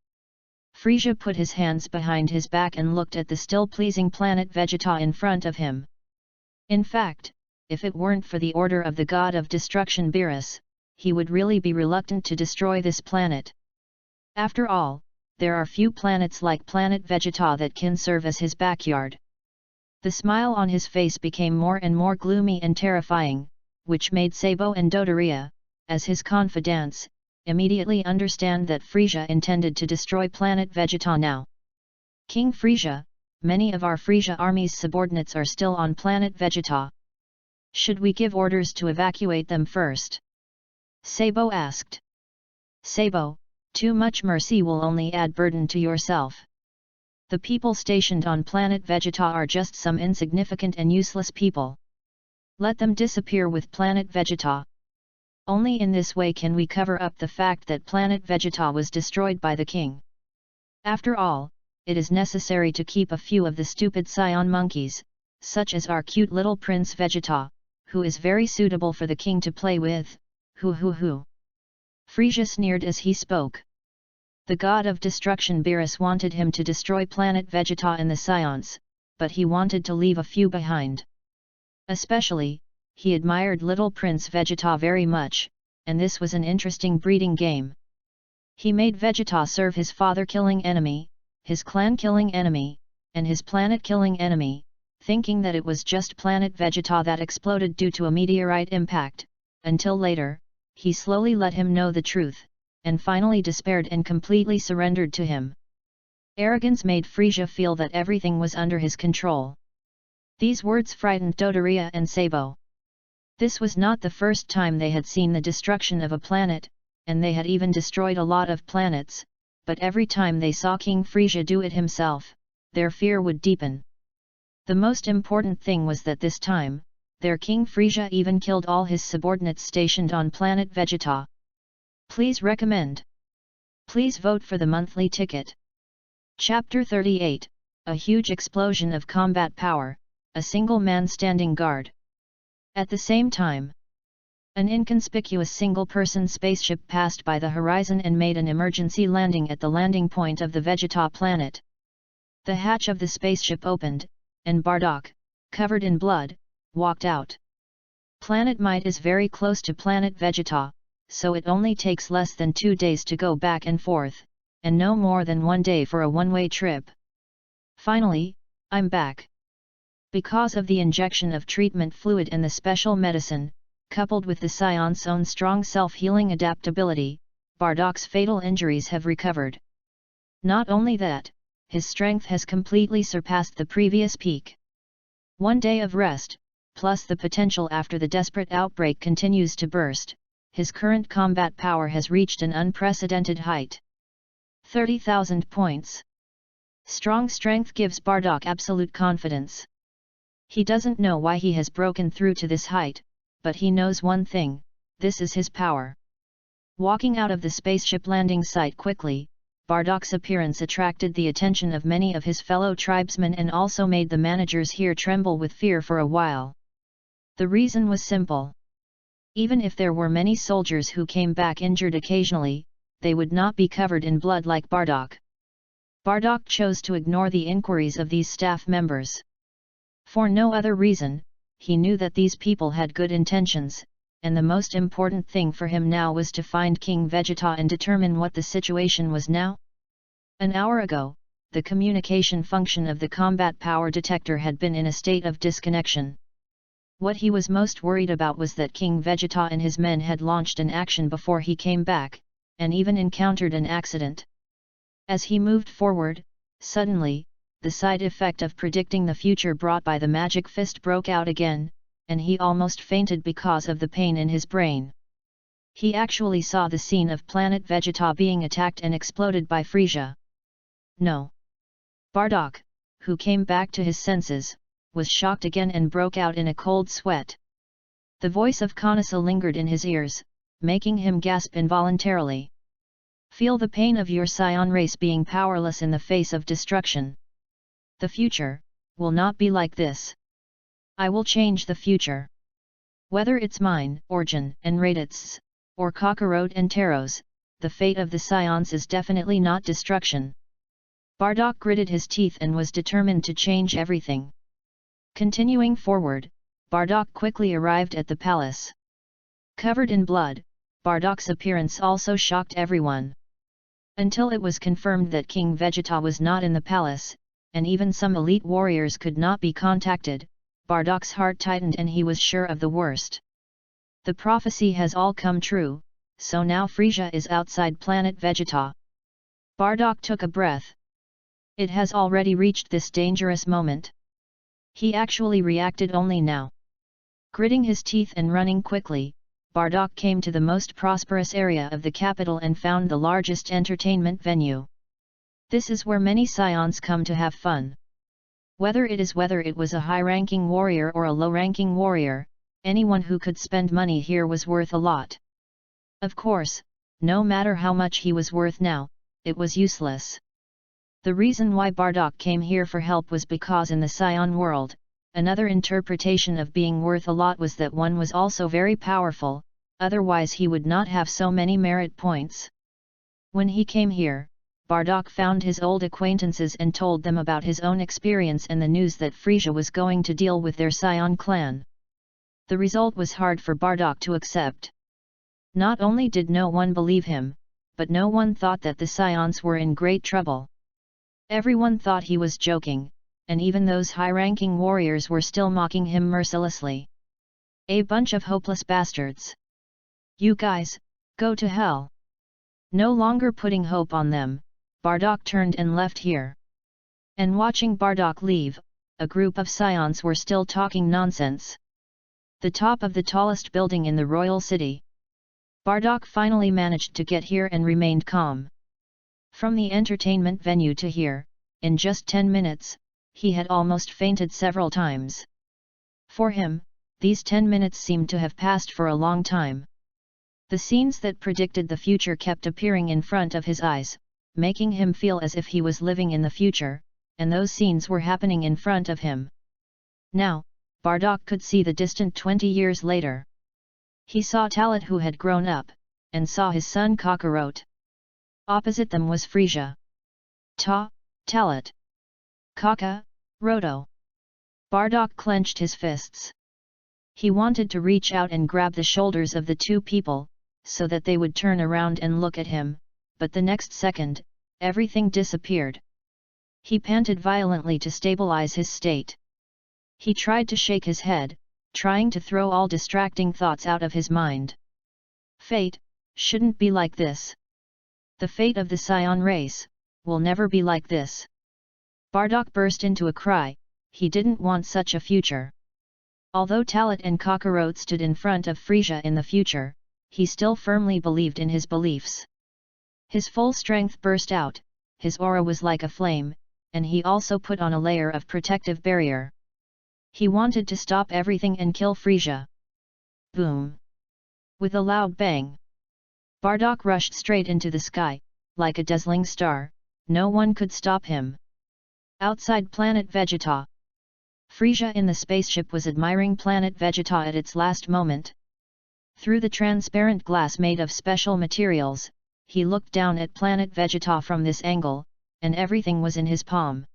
Frisia put his hands behind his back and looked at the still pleasing planet Vegeta in front of him. In fact, if it weren't for the order of the god of destruction Beerus, he would really be reluctant to destroy this planet. After all, there are few planets like planet Vegeta that can serve as his backyard. The smile on his face became more and more gloomy and terrifying, which made Sabo and Dodoria, as his confidants, immediately understand that Frisia intended to destroy planet Vegeta now. King Frisia, many of our Frisia army's subordinates are still on planet Vegeta. Should we give orders to evacuate them first? Sabo asked. Sabo, too much mercy will only add burden to yourself. The people stationed on planet Vegeta are just some insignificant and useless people. Let them disappear with planet Vegeta. Only in this way can we cover up the fact that planet Vegeta was destroyed by the king. After all, it is necessary to keep a few of the stupid scion monkeys, such as our cute little Prince Vegeta, who is very suitable for the king to play with, hoo. Frisia sneered as he spoke. The god of destruction Beerus wanted him to destroy planet Vegeta and the scions, but he wanted to leave a few behind. Especially, he admired little Prince Vegeta very much, and this was an interesting breeding game. He made Vegeta serve his father-killing enemy, his clan-killing enemy, and his planet-killing enemy, thinking that it was just planet Vegeta that exploded due to a meteorite impact, until later, he slowly let him know the truth, and finally despaired and completely surrendered to him. Arrogance made Frisia feel that everything was under his control. These words frightened Dodoria and Sabo. This was not the first time they had seen the destruction of a planet, and they had even destroyed a lot of planets, but every time they saw King Frisia do it himself, their fear would deepen. The most important thing was that this time, their King Frisia even killed all his subordinates stationed on planet Vegeta. Please recommend. Please vote for the monthly ticket. Chapter 38, A huge explosion of combat power, a single man standing guard. At the same time, an inconspicuous single-person spaceship passed by the horizon and made an emergency landing at the landing point of the Vegeta planet. The hatch of the spaceship opened, and Bardock, covered in blood, walked out. Planet Might is very close to planet Vegeta, so it only takes less than 2 days to go back and forth, and no more than 1 day for a one-way trip. Finally, I'm back. Because of the injection of treatment fluid and the special medicine, coupled with the Scion's own strong self-healing adaptability, Bardock's fatal injuries have recovered. Not only that, his strength has completely surpassed the previous peak. 1 day of rest, plus the potential after the desperate outbreak continues to burst, his current combat power has reached an unprecedented height. 30,000 points. Strong strength gives Bardock absolute confidence. He doesn't know why he has broken through to this height, but he knows one thing, this is his power. Walking out of the spaceship landing site quickly, Bardock's appearance attracted the attention of many of his fellow tribesmen and also made the managers here tremble with fear for a while. The reason was simple. Even if there were many soldiers who came back injured occasionally, they would not be covered in blood like Bardock. Bardock chose to ignore the inquiries of these staff members. For no other reason, he knew that these people had good intentions, and the most important thing for him now was to find King Vegeta and determine what the situation was now. An hour ago, the communication function of the combat power detector had been in a state of disconnection. What he was most worried about was that King Vegeta and his men had launched an action before he came back, and even encountered an accident. As he moved forward, suddenly, the side effect of predicting the future brought by the magic fist broke out again, and he almost fainted because of the pain in his brain. He actually saw the scene of planet Vegeta being attacked and exploded by Frisia. No. Bardock, who came back to his senses, was shocked again and broke out in a cold sweat. The voice of Kanasa lingered in his ears, making him gasp involuntarily. Feel the pain of your scion race being powerless in the face of destruction. The future will not be like this. I will change the future. Whether it's mine, Origin and Raditz, or Kakarot and Taros, the fate of the scions is definitely not destruction. Bardock gritted his teeth and was determined to change everything. Continuing forward, Bardock quickly arrived at the palace. Covered in blood, Bardock's appearance also shocked everyone. Until it was confirmed that King Vegeta was not in the palace, and even some elite warriors could not be contacted, Bardock's heart tightened and he was sure of the worst. The prophecy has all come true, so now Frisia is outside planet Vegeta. Bardock took a breath. It has already reached this dangerous moment. He actually reacted only now. Gritting his teeth and running quickly, Bardock came to the most prosperous area of the capital and found the largest entertainment venue. This is where many scions come to have fun. Whether it was a high-ranking warrior or a low-ranking warrior, anyone who could spend money here was worth a lot. Of course, no matter how much he was worth now, it was useless. The reason why Bardock came here for help was because in the Scion world, another interpretation of being worth a lot was that one was also very powerful, otherwise he would not have so many merit points. When he came here, Bardock found his old acquaintances and told them about his own experience and the news that Frisia was going to deal with their Scion clan. The result was hard for Bardock to accept. Not only did no one believe him, but no one thought that the Scions were in great trouble. Everyone thought he was joking, and even those high-ranking warriors were still mocking him mercilessly. A bunch of hopeless bastards. You guys, go to hell. No longer putting hope on them, Bardock turned and left here. And watching Bardock leave, a group of Scions were still talking nonsense. The top of the tallest building in the royal city. Bardock finally managed to get here and remained calm. From the entertainment venue to here, in just 10 minutes, he had almost fainted several times. For him, these 10 minutes seemed to have passed for a long time. The scenes that predicted the future kept appearing in front of his eyes, making him feel as if he was living in the future, and those scenes were happening in front of him. Now, Bardock could see the distant 20 years later. He saw Talat who had grown up, and saw his son Kakarot. Opposite them was Frisia. Talat. Kaka, Roto. Bardock clenched his fists. He wanted to reach out and grab the shoulders of the two people, so that they would turn around and look at him, but the next second, everything disappeared. He panted violently to stabilize his state. He tried to shake his head, trying to throw all distracting thoughts out of his mind. Fate shouldn't be like this. The fate of the Scion race will never be like this. Bardock burst into a cry. He didn't want such a future. Although Talat and Kakarot stood in front of Frisia in the future, he still firmly believed in his beliefs. His full strength burst out, his aura was like a flame, and he also put on a layer of protective barrier. He wanted to stop everything and kill Frisia. Boom! With a loud bang, Bardock rushed straight into the sky, like a dazzling star. No one could stop him. Outside planet Vegeta, Frisia in the spaceship was admiring planet Vegeta at its last moment. Through the transparent glass made of special materials, he looked down at planet Vegeta from this angle, and everything was in his palm.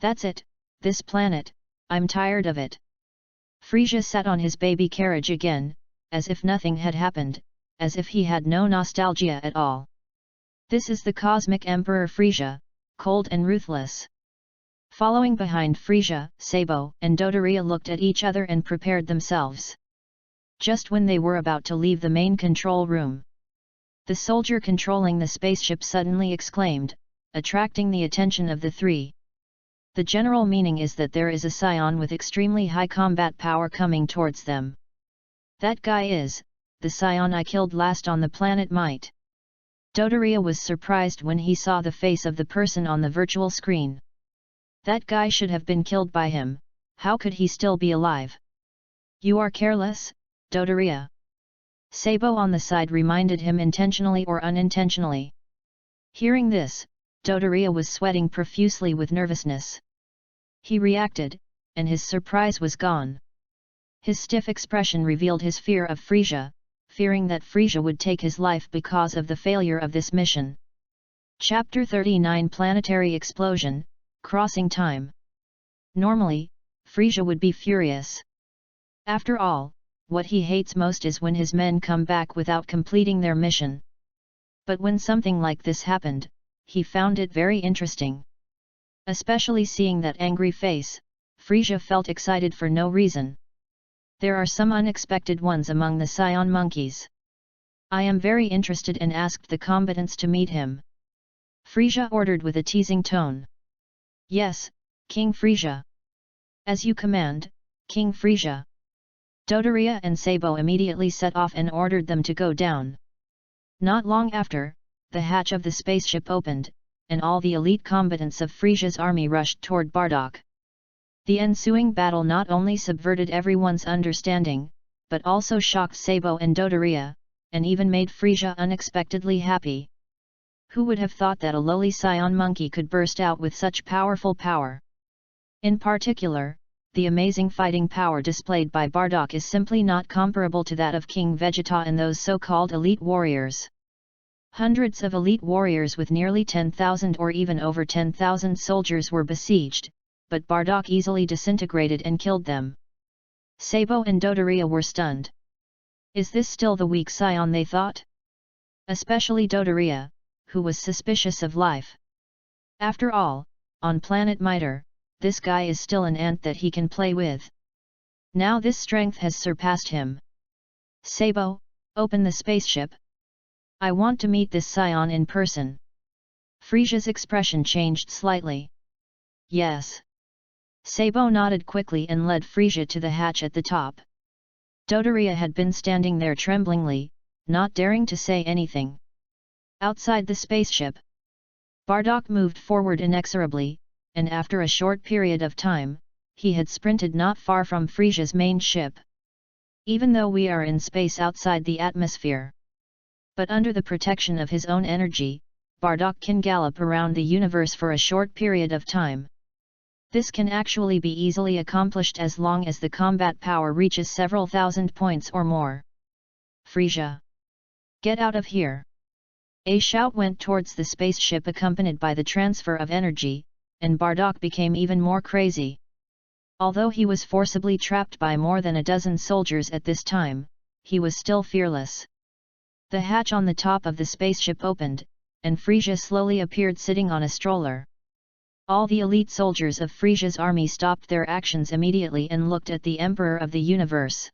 That's it, this planet, I'm tired of it. Frisia sat on his baby carriage again, as if nothing had happened, as if he had no nostalgia at all. This is the Cosmic Emperor Frisia, cold and ruthless. Following behind Frisia, Sabo and Dodoria looked at each other and prepared themselves. Just when they were about to leave the main control room, the soldier controlling the spaceship suddenly exclaimed, attracting the attention of the three. The general meaning is that there is a Scion with extremely high combat power coming towards them. That guy is the Scion I killed last on the planet Might. Dodoria was surprised when he saw the face of the person on the virtual screen. That guy should have been killed by him. How could he still be alive? You are careless, Dodoria. Sabo on the side reminded him intentionally or unintentionally. Hearing this, Dodoria was sweating profusely with nervousness. He reacted, and his surprise was gone. His stiff expression revealed his fear of Frisia, fearing that Frisia would take his life because of the failure of this mission. Chapter 39 Planetary Explosion, Crossing Time. Normally, Frisia would be furious. After all, what he hates most is when his men come back without completing their mission. But when something like this happened, he found it very interesting. Especially seeing that angry face, Frisia felt excited for no reason. There are some unexpected ones among the Scion monkeys. I am very interested and asked the combatants to meet him. Frisia ordered with a teasing tone. Yes, King Frisia. As you command, King Frisia. Dodoria and Sabo immediately set off and ordered them to go down. Not long after, the hatch of the spaceship opened, and all the elite combatants of Frisia's army rushed toward Bardock. The ensuing battle not only subverted everyone's understanding, but also shocked Sabo and Dodoria, and even made Frisia unexpectedly happy. Who would have thought that a lowly scion monkey could burst out with such powerful power? In particular, the amazing fighting power displayed by Bardock is simply not comparable to that of King Vegeta and those so-called elite warriors. Hundreds of elite warriors with nearly 10,000 or even over 10,000 soldiers were besieged, but Bardock easily disintegrated and killed them. Sabo and Dodoria were stunned. Is this still the weak scion they thought? Especially Dodoria, who was suspicious of life. After all, on planet Mitre, this guy is still an ant that he can play with. Now this strength has surpassed him. Sabo, open the spaceship. I want to meet this scion in person. Frisia's expression changed slightly. Yes. Sabo nodded quickly and led Frisia to the hatch at the top. Dodoria had been standing there tremblingly, not daring to say anything. Outside the spaceship, Bardock moved forward inexorably, and after a short period of time, he had sprinted not far from Frisia's main ship. Even though we are in space outside the atmosphere, but under the protection of his own energy, Bardock can gallop around the universe for a short period of time. This can actually be easily accomplished as long as the combat power reaches several thousand points or more. Frisia! Get out of here! A shout went towards the spaceship accompanied by the transfer of energy, and Bardock became even more crazy. Although he was forcibly trapped by more than a dozen soldiers at this time, he was still fearless. The hatch on the top of the spaceship opened, and Frisia slowly appeared sitting on a stroller. All the elite soldiers of Frisia's army stopped their actions immediately and looked at the Emperor of the Universe.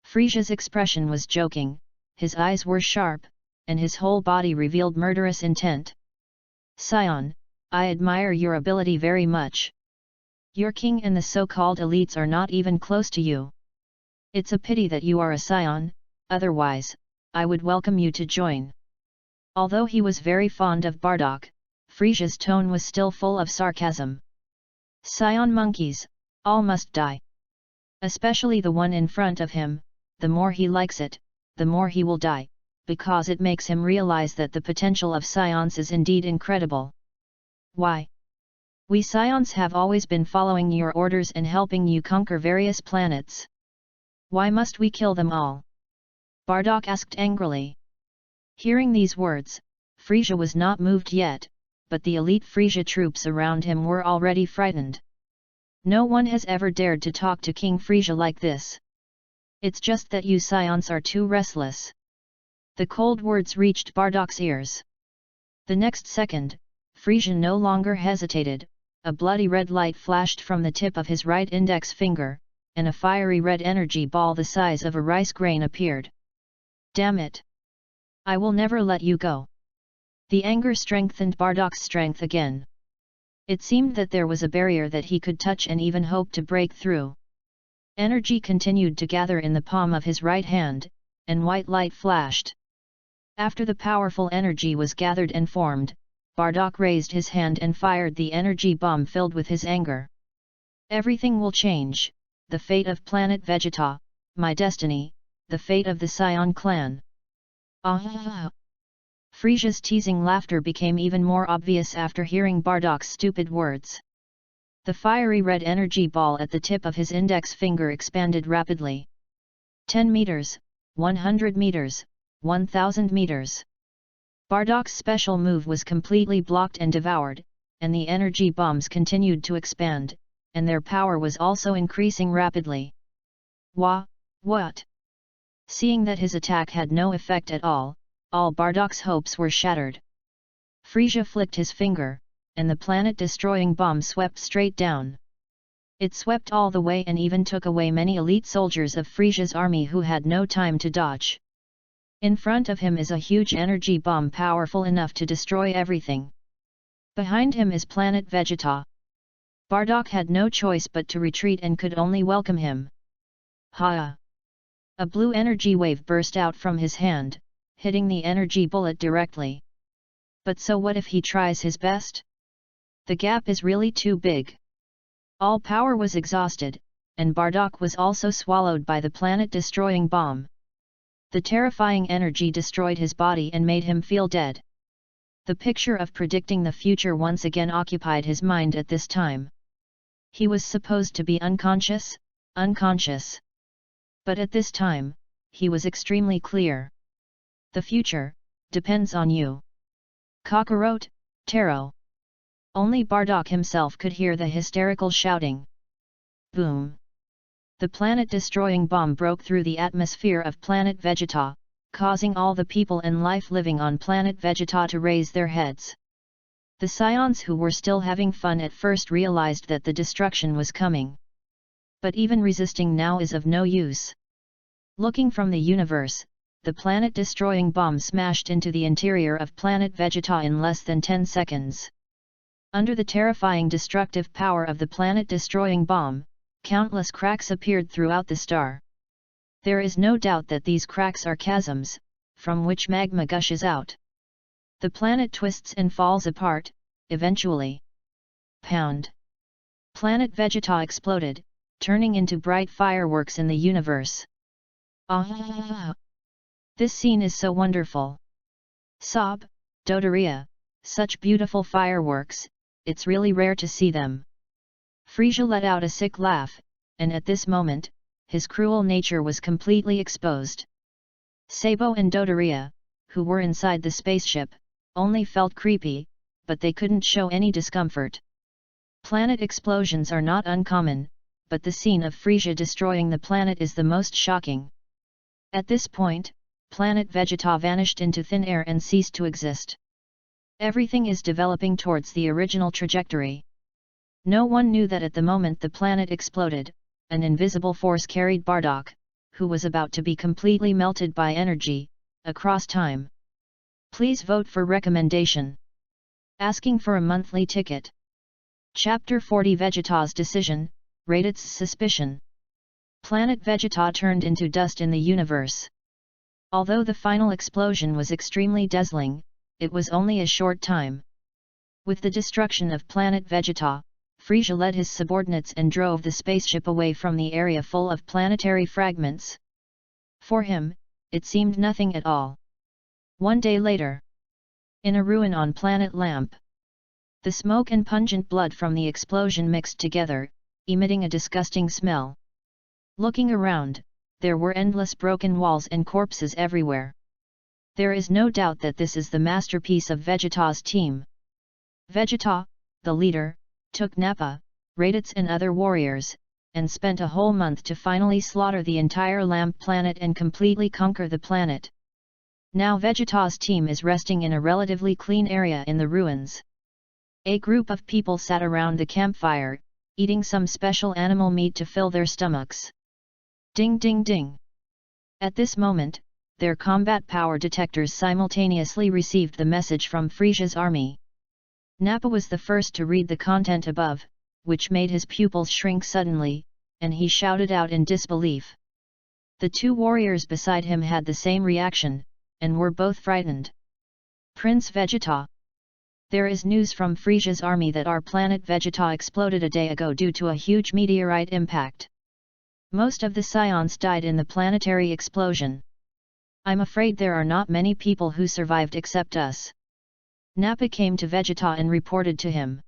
Frisia's expression was joking, his eyes were sharp, and his whole body revealed murderous intent. Scion, I admire your ability very much. Your king and the so-called elites are not even close to you. It's a pity that you are a scion, otherwise, I would welcome you to join. Although he was very fond of Bardock, Frisia's tone was still full of sarcasm. Scion monkeys, all must die. Especially the one in front of him, the more he likes it, the more he will die, because it makes him realize that the potential of scions is indeed incredible. Why? We scions have always been following your orders and helping you conquer various planets. Why must we kill them all? Bardock asked angrily. Hearing these words, Frisia was not moved yet, but the elite Frisia troops around him were already frightened. No one has ever dared to talk to King Frisia like this. It's just that you scions are too restless. The cold words reached Bardock's ears. The next second, Frisia no longer hesitated, a bloody red light flashed from the tip of his right index finger, and a fiery red energy ball the size of a rice grain appeared. Damn it! I will never let you go. The anger strengthened Bardock's strength again. It seemed that there was a barrier that he could touch and even hope to break through. Energy continued to gather in the palm of his right hand, and white light flashed. After the powerful energy was gathered and formed, Bardock raised his hand and fired the energy bomb filled with his anger. Everything will change, the fate of planet Vegeta, my destiny, the fate of the Scion clan. Ah! Frisia's teasing laughter became even more obvious after hearing Bardock's stupid words. The fiery red energy ball at the tip of his index finger expanded rapidly. 10 meters, 100 meters, 1000 meters. Bardock's special move was completely blocked and devoured, and the energy bombs continued to expand, and their power was also increasing rapidly. What? Seeing that his attack had no effect at all Bardock's hopes were shattered. Frisia flicked his finger, and the planet-destroying bomb swept straight down. It swept all the way and even took away many elite soldiers of Frisia's army who had no time to dodge. In front of him is a huge energy bomb powerful enough to destroy everything. Behind him is planet Vegeta. Bardock had no choice but to retreat and could only welcome him. Ha! A blue energy wave burst out from his hand, hitting the energy bullet directly. But so what if he tries his best? The gap is really too big. All power was exhausted, and Bardock was also swallowed by the planet-destroying bomb. The terrifying energy destroyed his body and made him feel dead. The picture of predicting the future once again occupied his mind at this time. He was supposed to be unconscious. But at this time, he was extremely clear. The future depends on you. Cockroach, Taro. Only Bardock himself could hear the hysterical shouting. Boom! The planet-destroying bomb broke through the atmosphere of planet Vegeta, causing all the people and life living on planet Vegeta to raise their heads. The Scions who were still having fun at first realized that the destruction was coming. But even resisting now is of no use. Looking from the universe, the planet-destroying bomb smashed into the interior of planet Vegeta in less than 10 seconds. Under the terrifying destructive power of the planet-destroying bomb, countless cracks appeared throughout the star. There is no doubt that these cracks are chasms, from which magma gushes out. The planet twists and falls apart, eventually. Pound! Planet Vegeta exploded, turning into bright fireworks in the universe. Ah! This scene is so wonderful. Sob, Dodoria, such beautiful fireworks, it's really rare to see them. Frieza let out a sick laugh, and at this moment, his cruel nature was completely exposed. Sabo and Dodoria, who were inside the spaceship, only felt creepy, but they couldn't show any discomfort. Planet explosions are not uncommon, but the scene of Frieza destroying the planet is the most shocking. At this point, planet Vegeta vanished into thin air and ceased to exist. Everything is developing towards the original trajectory. No one knew that at the moment the planet exploded, an invisible force carried Bardock, who was about to be completely melted by energy, across time. Please vote for recommendation. Asking for a monthly ticket. Chapter 40 Vegeta's Decision, Raditz Suspicion. Planet Vegeta turned into dust in the universe. Although the final explosion was extremely dazzling, it was only a short time. With the destruction of planet Vegeta, Frieza led his subordinates and drove the spaceship away from the area full of planetary fragments. For him, it seemed nothing at all. One day later, in a ruin on planet Lamp, the smoke and pungent blood from the explosion mixed together, emitting a disgusting smell. Looking around, there were endless broken walls and corpses everywhere. There is no doubt that this is the masterpiece of Vegeta's team. Vegeta, the leader, took Nappa, Raditz and other warriors, and spent a whole month to finally slaughter the entire Lamp planet and completely conquer the planet. Now Vegeta's team is resting in a relatively clean area in the ruins. A group of people sat around the campfire, eating some special animal meat to fill their stomachs. Ding ding ding! At this moment, their combat power detectors simultaneously received the message from Frieza's army. Nappa was the first to read the content above, which made his pupils shrink suddenly, and he shouted out in disbelief. The two warriors beside him had the same reaction, and were both frightened. Prince Vegeta. There is news from Frieza's army that our planet Vegeta exploded a day ago due to a huge meteorite impact. Most of the Scions died in the planetary explosion. I'm afraid there are not many people who survived except us. Nappa came to Vegeta and reported to him.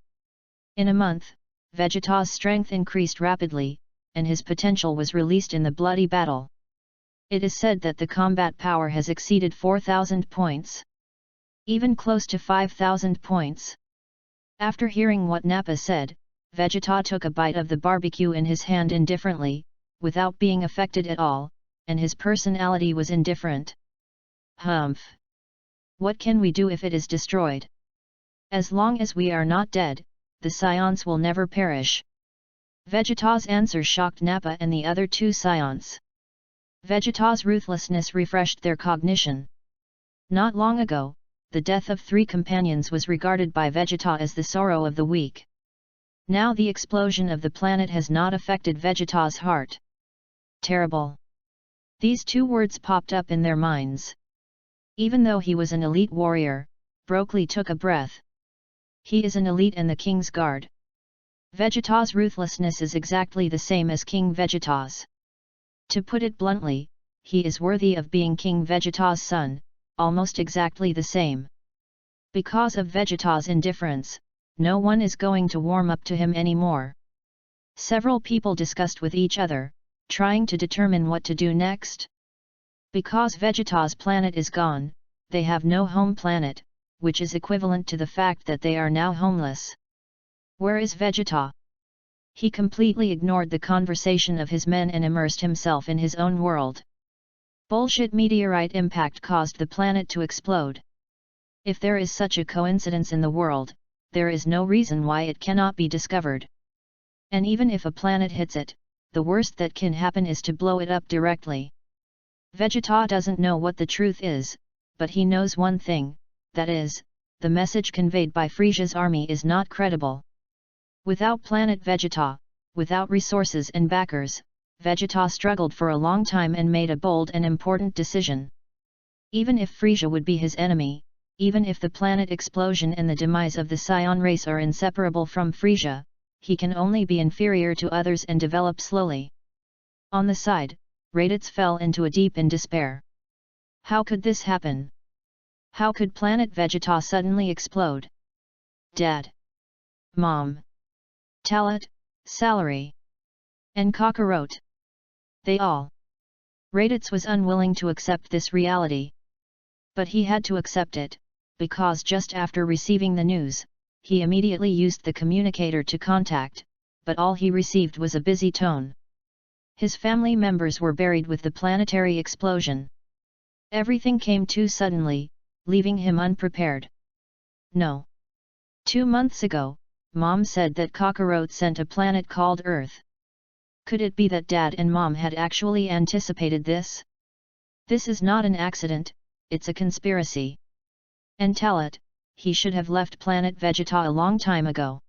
In a month, Vegeta's strength increased rapidly, and his potential was released in the bloody battle. It is said that the combat power has exceeded 4,000 points. Even close to 5,000 points. After hearing what Nappa said, Vegeta took a bite of the barbecue in his hand indifferently, without being affected at all, and his personality was indifferent. Humph! What can we do if it is destroyed? As long as we are not dead, the Scions will never perish. Vegeta's answer shocked Nappa and the other two Scions. Vegeta's ruthlessness refreshed their cognition. Not long ago, the death of 3 companions was regarded by Vegeta as the sorrow of the weak. Now the explosion of the planet has not affected Vegeta's heart. Terrible! These 2 words popped up in their minds. Even though he was an elite warrior, Broccoli took a breath. He is an elite and the King's Guard. Vegeta's ruthlessness is exactly the same as King Vegeta's. To put it bluntly, he is worthy of being King Vegeta's son, almost exactly the same. Because of Vegeta's indifference, no one is going to warm up to him anymore. Several people discussed with each other, trying to determine what to do next. Because Vegeta's planet is gone, they have no home planet, which is equivalent to the fact that they are now homeless. Where is Vegeta? He completely ignored the conversation of his men and immersed himself in his own world. Bullshit meteorite impact caused the planet to explode. If there is such a coincidence in the world, there is no reason why it cannot be discovered. And even if a planet hits it, the worst that can happen is to blow it up directly. Vegeta doesn't know what the truth is, but he knows one thing, that is, the message conveyed by Frisia's army is not credible. Without planet Vegeta, without resources and backers, Vegeta struggled for a long time and made a bold and important decision. Even if Frisia would be his enemy, even if the planet explosion and the demise of the Scion race are inseparable from Frisia, he can only be inferior to others and develop slowly. On the side, Raditz fell into a deep in despair. How could this happen? How could planet Vegeta suddenly explode? Dad, Mom, Talat, Salary, and Kakarot. They all. Raditz was unwilling to accept this reality. But he had to accept it, because just after receiving the news, he immediately used the communicator to contact, but all he received was a busy tone. His family members were buried with the planetary explosion. Everything came too suddenly, leaving him unprepared. No. 2 months ago, Mom said that Kakarot sent a planet called Earth. Could it be that Dad and Mom had actually anticipated this? This is not an accident, it's a conspiracy. And Talat, he should have left planet Vegeta a long time ago.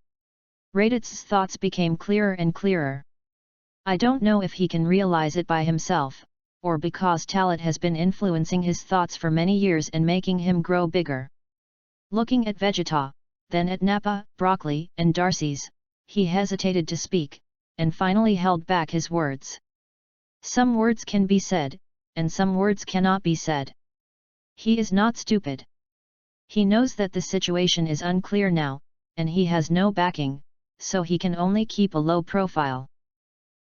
Raditz's thoughts became clearer and clearer. I don't know if he can realize it by himself, or because Talat has been influencing his thoughts for many years and making him grow bigger. Looking at Vegeta, then at Nappa, Broccoli, and Darcy's, he hesitated to speak, and finally held back his words. Some words can be said, and some words cannot be said. He is not stupid. He knows that the situation is unclear now, and he has no backing, so he can only keep a low profile.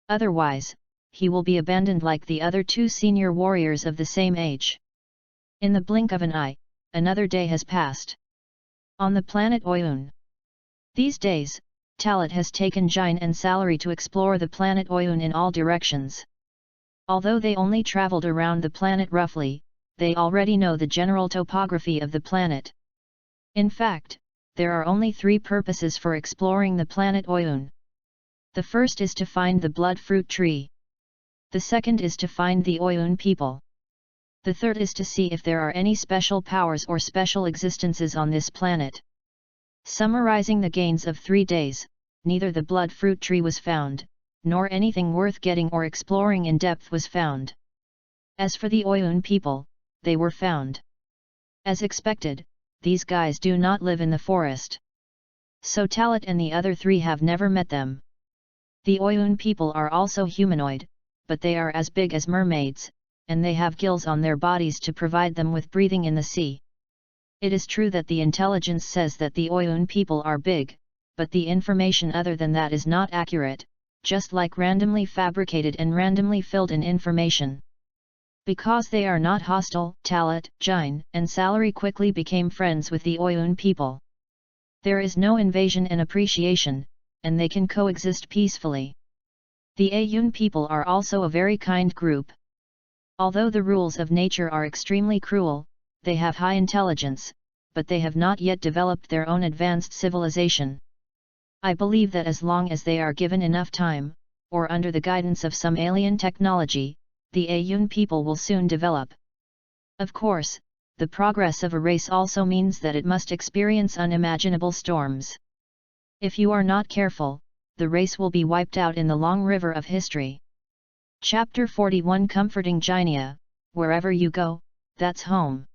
Otherwise, he will be abandoned like the other 2 senior warriors of the same age. In the blink of an eye, another day has passed. On the planet Oyun. These days, Talat has taken Jine and Salary to explore the planet Oyun in all directions. Although they only traveled around the planet roughly, they already know the general topography of the planet. In fact, there are only 3 purposes for exploring the planet Oyun. The first is to find the blood fruit tree. The second is to find the Oyun people. The third is to see if there are any special powers or special existences on this planet. Summarizing the gains of 3 days, neither the blood fruit tree was found, nor anything worth getting or exploring in depth was found. As for the Oyun people, they were found. As expected, these guys do not live in the forest. So Talat and the other 3 have never met them. The Oyun people are also humanoid, but they are as big as mermaids, and they have gills on their bodies to provide them with breathing in the sea. It is true that the intelligence says that the Oyun people are big, but the information other than that is not accurate, just like randomly fabricated and randomly filled in information. Because they are not hostile, Talat, Jine, and Salary quickly became friends with the Oyun people. There is no invasion and appreciation, and they can coexist peacefully. The Oyun people are also a very kind group. Although the rules of nature are extremely cruel, they have high intelligence, but they have not yet developed their own advanced civilization. I believe that as long as they are given enough time, or under the guidance of some alien technology, the Oyun people will soon develop. Of course, the progress of a race also means that it must experience unimaginable storms. If you are not careful, the race will be wiped out in the long river of history. Chapter 41 Comforting Ginia, wherever you go, that's home.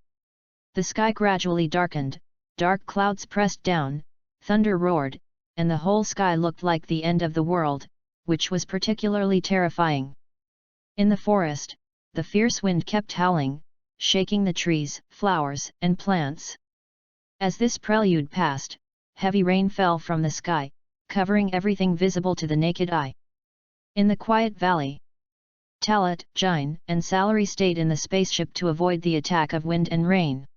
The sky gradually darkened, dark clouds pressed down, thunder roared, and the whole sky looked like the end of the world, which was particularly terrifying. In the forest, the fierce wind kept howling, shaking the trees, flowers, and plants. As this prelude passed, heavy rain fell from the sky, covering everything visible to the naked eye. In the quiet valley, Talat, Jin, and Salary stayed in the spaceship to avoid the attack of wind and rain.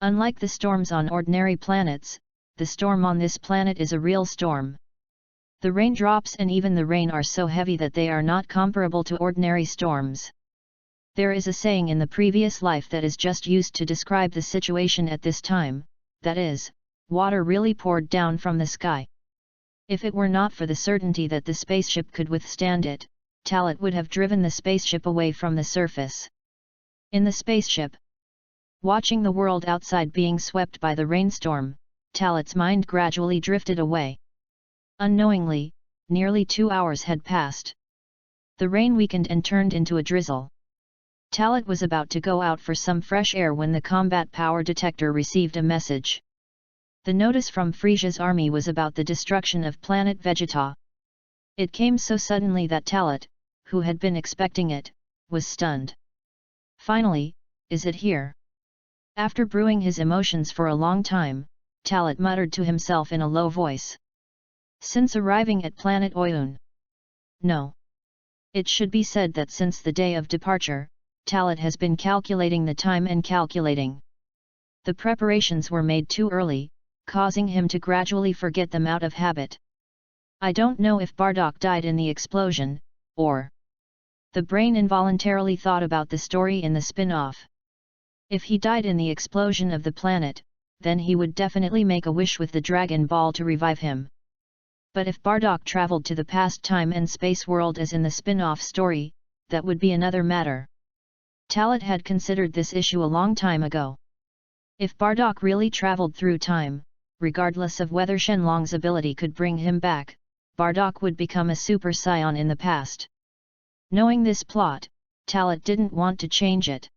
Unlike the storms on ordinary planets, the storm on this planet is a real storm. The raindrops and even the rain are so heavy that they are not comparable to ordinary storms. There is a saying in the previous life that is just used to describe the situation at this time, that is, water really poured down from the sky. If it were not for the certainty that the spaceship could withstand it, Talat would have driven the spaceship away from the surface. In the spaceship, watching the world outside being swept by the rainstorm, Talat's mind gradually drifted away. Unknowingly, nearly 2 hours had passed. The rain weakened and turned into a drizzle. Talat was about to go out for some fresh air when the combat power detector received a message. The notice from Frisia's army was about the destruction of planet Vegeta. It came so suddenly that Talat, who had been expecting it, was stunned. Finally, is it here? After brewing his emotions for a long time, Talat muttered to himself in a low voice. Since arriving at planet Oyun. No. It should be said that since the day of departure, Talat has been calculating the time and calculating. The preparations were made too early, causing him to gradually forget them out of habit. I don't know if Bardock died in the explosion, or... The brain involuntarily thought about the story in the spin-off. If he died in the explosion of the planet, then he would definitely make a wish with the Dragon Ball to revive him. But if Bardock traveled to the past time and space world as in the spin-off story, that would be another matter. Talat had considered this issue a long time ago. If Bardock really traveled through time, regardless of whether Shenlong's ability could bring him back, Bardock would become a Super Saiyan in the past. Knowing this plot, Talat didn't want to change it.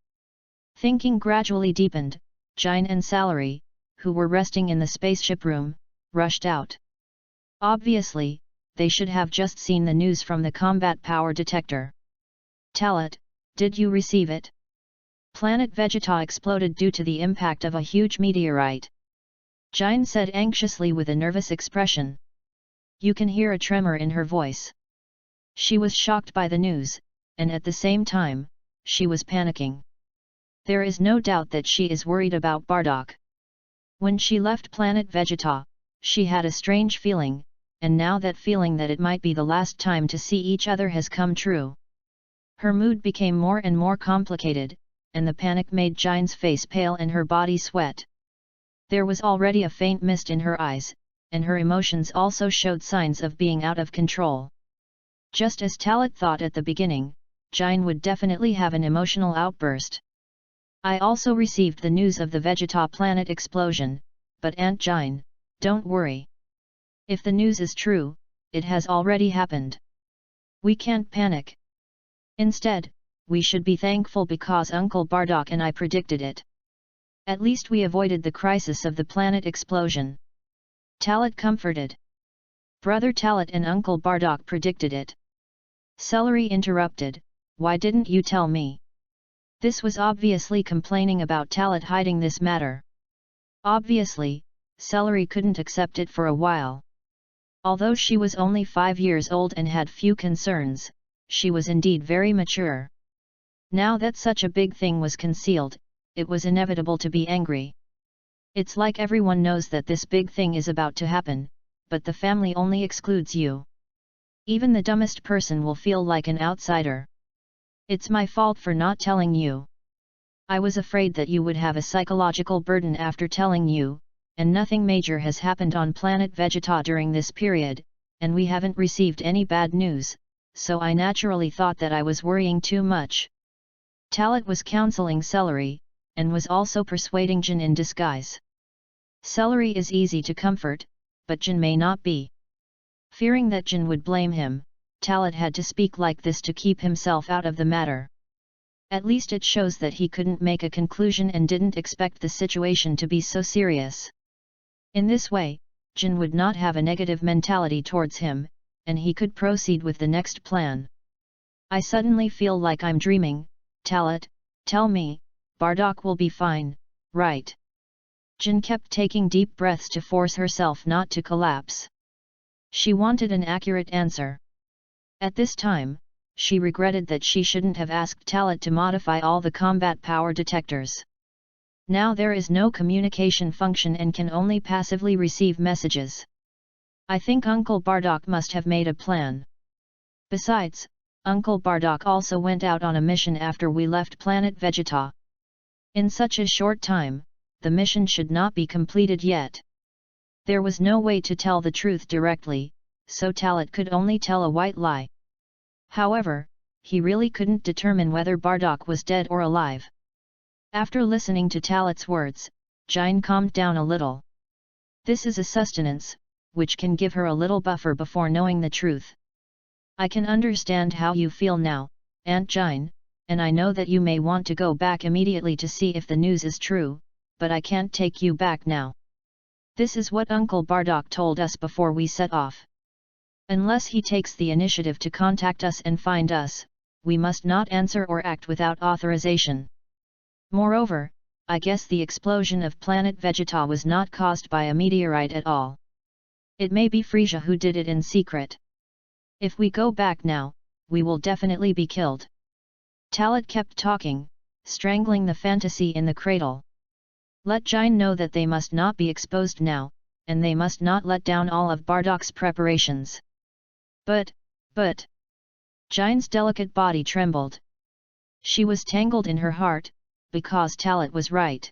Thinking gradually deepened, Jin and Salary, who were resting in the spaceship room, rushed out. Obviously, they should have just seen the news from the combat power detector. Talat, did you receive it? Planet Vegeta exploded due to the impact of a huge meteorite. Jin said anxiously with a nervous expression. You can hear a tremor in her voice. She was shocked by the news, and at the same time, she was panicking. There is no doubt that she is worried about Bardock. When she left planet Vegeta, she had a strange feeling, and now that feeling that it might be the last time to see each other has come true. Her mood became more and more complicated, and the panic made Jin's face pale and her body sweat. There was already a faint mist in her eyes, and her emotions also showed signs of being out of control. Just as Talat thought at the beginning, Jin would definitely have an emotional outburst. I also received the news of the Vegeta planet explosion, but Aunt Jin, don't worry. If the news is true, it has already happened. We can't panic. Instead, we should be thankful because Uncle Bardock and I predicted it. At least we avoided the crisis of the planet explosion. Talat comforted. Brother Talat and Uncle Bardock predicted it. Celery interrupted, why didn't you tell me? This was obviously complaining about Talat hiding this matter. Obviously, Celery couldn't accept it for a while. Although she was only 5 years old and had few concerns, she was indeed very mature. Now that such a big thing was concealed, it was inevitable to be angry. It's like everyone knows that this big thing is about to happen, but the family only excludes you. Even the dumbest person will feel like an outsider. It's my fault for not telling you. I was afraid that you would have a psychological burden after telling you, and nothing major has happened on planet Vegeta during this period, and we haven't received any bad news, so I naturally thought that I was worrying too much. Talat was counseling Celery, and was also persuading Jin in disguise. Celery is easy to comfort, but Jin may not be. Fearing that Jin would blame him, Talat had to speak like this to keep himself out of the matter. At least it shows that he couldn't make a conclusion and didn't expect the situation to be so serious. In this way, Jin would not have a negative mentality towards him, and he could proceed with the next plan. I suddenly feel like I'm dreaming, Talat, tell me, Bardock will be fine, right? Jin kept taking deep breaths to force herself not to collapse. She wanted an accurate answer. At this time, she regretted that she shouldn't have asked Talat to modify all the combat power detectors. Now there is no communication function and can only passively receive messages. I think Uncle Bardock must have made a plan. Besides, Uncle Bardock also went out on a mission after we left planet Vegeta. In such a short time, the mission should not be completed yet. There was no way to tell the truth directly, so Talat could only tell a white lie. However, he really couldn't determine whether Bardock was dead or alive. After listening to Talat's words, Jin calmed down a little. This is a sustenance, which can give her a little buffer before knowing the truth. I can understand how you feel now, Aunt Jin, and I know that you may want to go back immediately to see if the news is true, but I can't take you back now. This is what Uncle Bardock told us before we set off. Unless he takes the initiative to contact us and find us, we must not answer or act without authorization. Moreover, I guess the explosion of planet Vegeta was not caused by a meteorite at all. It may be Frisia who did it in secret. If we go back now, we will definitely be killed. Talat kept talking, strangling the fantasy in the cradle. Let Jin know that they must not be exposed now, and they must not let down all of Bardock's preparations. But, Jin's delicate body trembled. She was tangled in her heart, because Talat was right.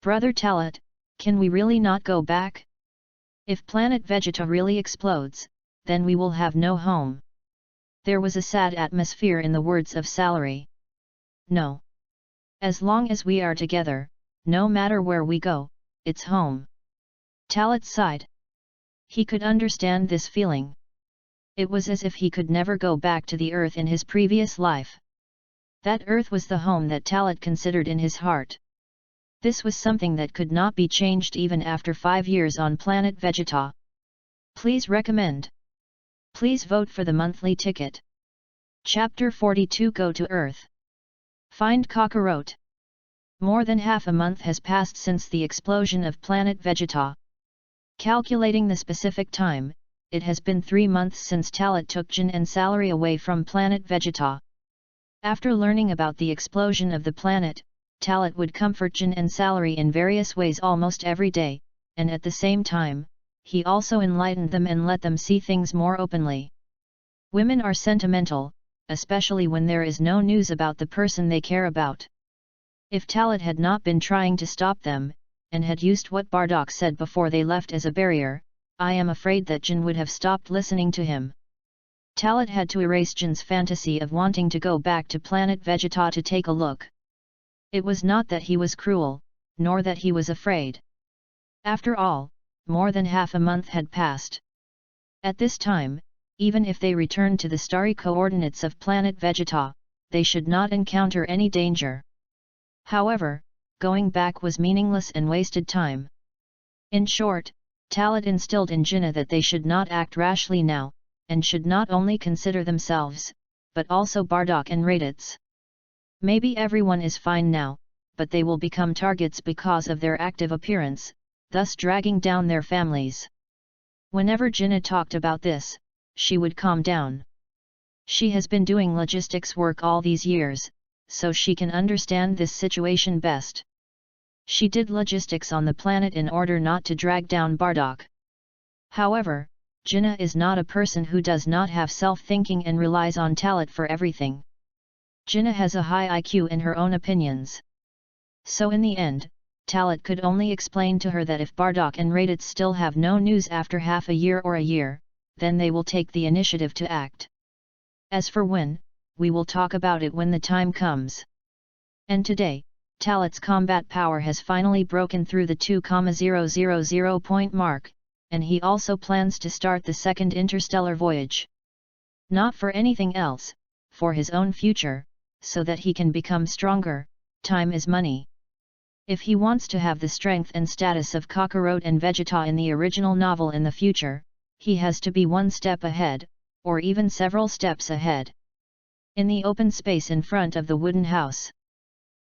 Brother Talat, can we really not go back? If planet Vegeta really explodes, then we will have no home. There was a sad atmosphere in the words of Salary. No. As long as we are together, no matter where we go, it's home. Talat sighed. He could understand this feeling. It was as if he could never go back to the earth in his previous life. That earth was the home that Talat considered in his heart. This was something that could not be changed even after 5 years on planet Vegeta. Please recommend. Please vote for the monthly ticket. Chapter 42 Go to Earth. Find Kakarot. More than half a month has passed since the explosion of planet Vegeta. Calculating the specific time, it has been 3 months since Talat took Jin and Salary away from planet Vegeta. After learning about the explosion of the planet, Talat would comfort Jin and Salary in various ways almost every day, and at the same time, he also enlightened them and let them see things more openly. Women are sentimental, especially when there is no news about the person they care about. If Talat had not been trying to stop them, and had used what Bardock said before they left as a barrier, I am afraid that Jin would have stopped listening to him. Talat had to erase Jin's fantasy of wanting to go back to planet Vegeta to take a look. It was not that he was cruel, nor that he was afraid. After all, more than half a month had passed. At this time, even if they returned to the starry coordinates of planet Vegeta, they should not encounter any danger. However, going back was meaningless and wasted time. In short, Talat instilled in Jinnah that they should not act rashly now, and should not only consider themselves, but also Bardock and Raditz. Maybe everyone is fine now, but they will become targets because of their active appearance, thus dragging down their families. Whenever Jinnah talked about this, she would calm down. She has been doing logistics work all these years, so she can understand this situation best. She did logistics on the planet in order not to drag down Bardock. However, Jinnah is not a person who does not have self-thinking and relies on Talat for everything. Jinnah has a high IQ in her own opinions. So in the end, Talat could only explain to her that if Bardock and Raditz still have no news after half a year or a year, then they will take the initiative to act. As for when, we will talk about it when the time comes. And today, Talat's combat power has finally broken through the 2,000 point mark, and he also plans to start the second interstellar voyage. Not for anything else, for his own future, so that he can become stronger. Time is money. If he wants to have the strength and status of Kakarot and Vegeta in the original novel in the future, he has to be one step ahead, or even several steps ahead. In the open space in front of the wooden house.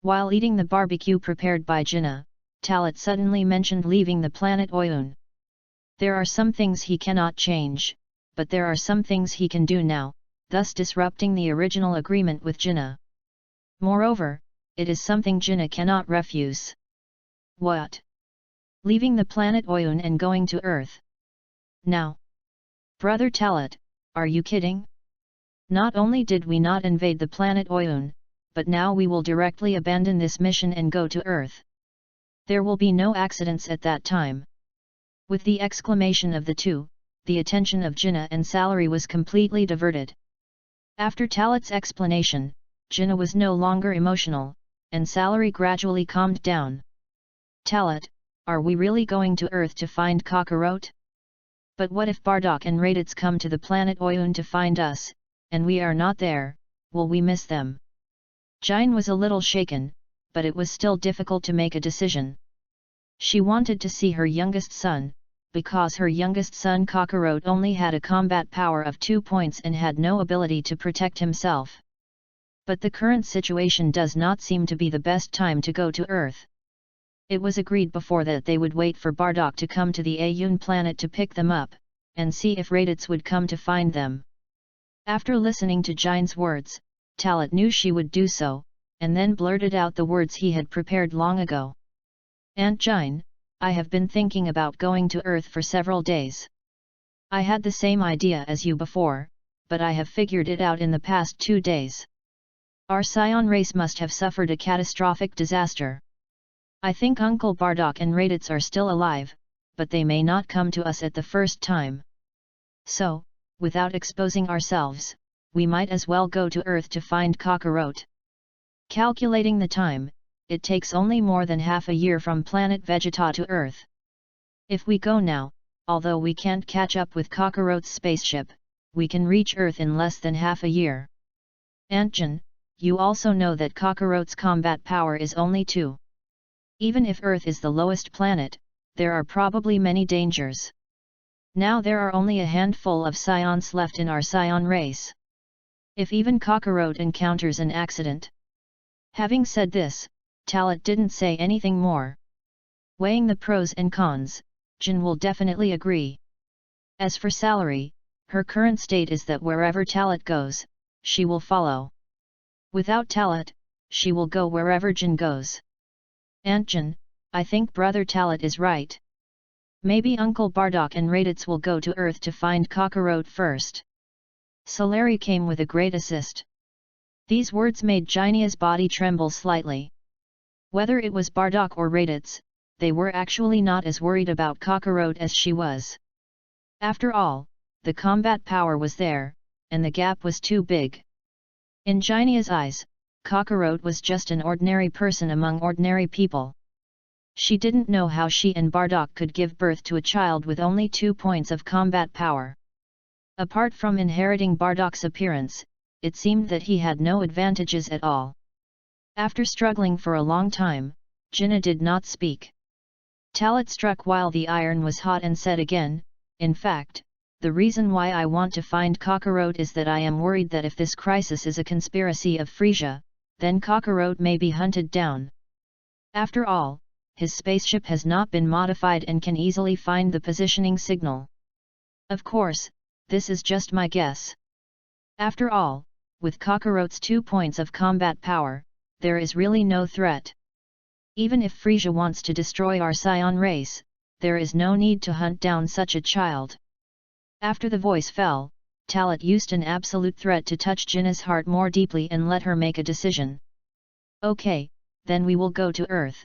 While eating the barbecue prepared by Jinnah, Talat suddenly mentioned leaving the planet Oyun. There are some things he cannot change, but there are some things he can do now, thus disrupting the original agreement with Jinnah. Moreover, it is something Jinnah cannot refuse. What? Leaving the planet Oyun and going to Earth? Now? Brother Talat, are you kidding? Not only did we not invade the planet Oyun, but now we will directly abandon this mission and go to Earth. There will be no accidents at that time. With the exclamation of the two, the attention of Jinnah and Salary was completely diverted. After Talat's explanation, Jinnah was no longer emotional, and Salary gradually calmed down. Talat, are we really going to Earth to find Kakarot? But what if Bardock and Raditz come to the planet Oyun to find us, and we are not there, will we miss them? Jine was a little shaken, but it was still difficult to make a decision. She wanted to see her youngest son, because her youngest son Kakarot only had a combat power of 2 points and had no ability to protect himself. But the current situation does not seem to be the best time to go to Earth. It was agreed before that they would wait for Bardock to come to the Ayun planet to pick them up, and see if Raditz would come to find them. After listening to Jine's words, Talat knew she would do so, and then blurted out the words he had prepared long ago. Aunt Jine, I have been thinking about going to Earth for several days. I had the same idea as you before, but I have figured it out in the past 2 days. Our Scion race must have suffered a catastrophic disaster. I think Uncle Bardock and Raditz are still alive, but they may not come to us at the first time. So, without exposing ourselves, we might as well go to Earth to find Kakarot. Calculating the time, it takes only more than half a year from planet Vegeta to Earth. If we go now, although we can't catch up with Kakarot's spaceship, we can reach Earth in less than half a year. Aunt Jin, you also know that Kakarot's combat power is only 2. Even if Earth is the lowest planet, there are probably many dangers. Now there are only a handful of Scions left in our Scion race. If even Kakarot encounters an accident. Having said this, Talat didn't say anything more. Weighing the pros and cons, Jin will definitely agree. As for Salary, her current state is that wherever Talat goes, she will follow. Without Talat, she will go wherever Jin goes. Aunt Jin, I think Brother Talat is right. Maybe Uncle Bardock and Raditz will go to Earth to find Kakarot first. Salary came with a great assist. These words made Jinia's body tremble slightly. Whether it was Bardock or Raditz, they were actually not as worried about Kakarot as she was. After all, the combat power was there, and the gap was too big. In Jinia's eyes, Kakarot was just an ordinary person among ordinary people. She didn't know how she and Bardock could give birth to a child with only 2 points of combat power. Apart from inheriting Bardock's appearance, it seemed that he had no advantages at all. After struggling for a long time, Jinnah did not speak. Talat struck while the iron was hot and said again, in fact, the reason why I want to find Kakarot is that I am worried that if this crisis is a conspiracy of Frisia, then Kakarot may be hunted down. After all, his spaceship has not been modified and can easily find the positioning signal. Of course, this is just my guess. After all, with Kakarot's 2 points of combat power, there is really no threat. Even if Frisia wants to destroy our Scion race, there is no need to hunt down such a child. After the voice fell, Talat used an absolute threat to touch Jinnah's heart more deeply and let her make a decision. Okay, then we will go to Earth.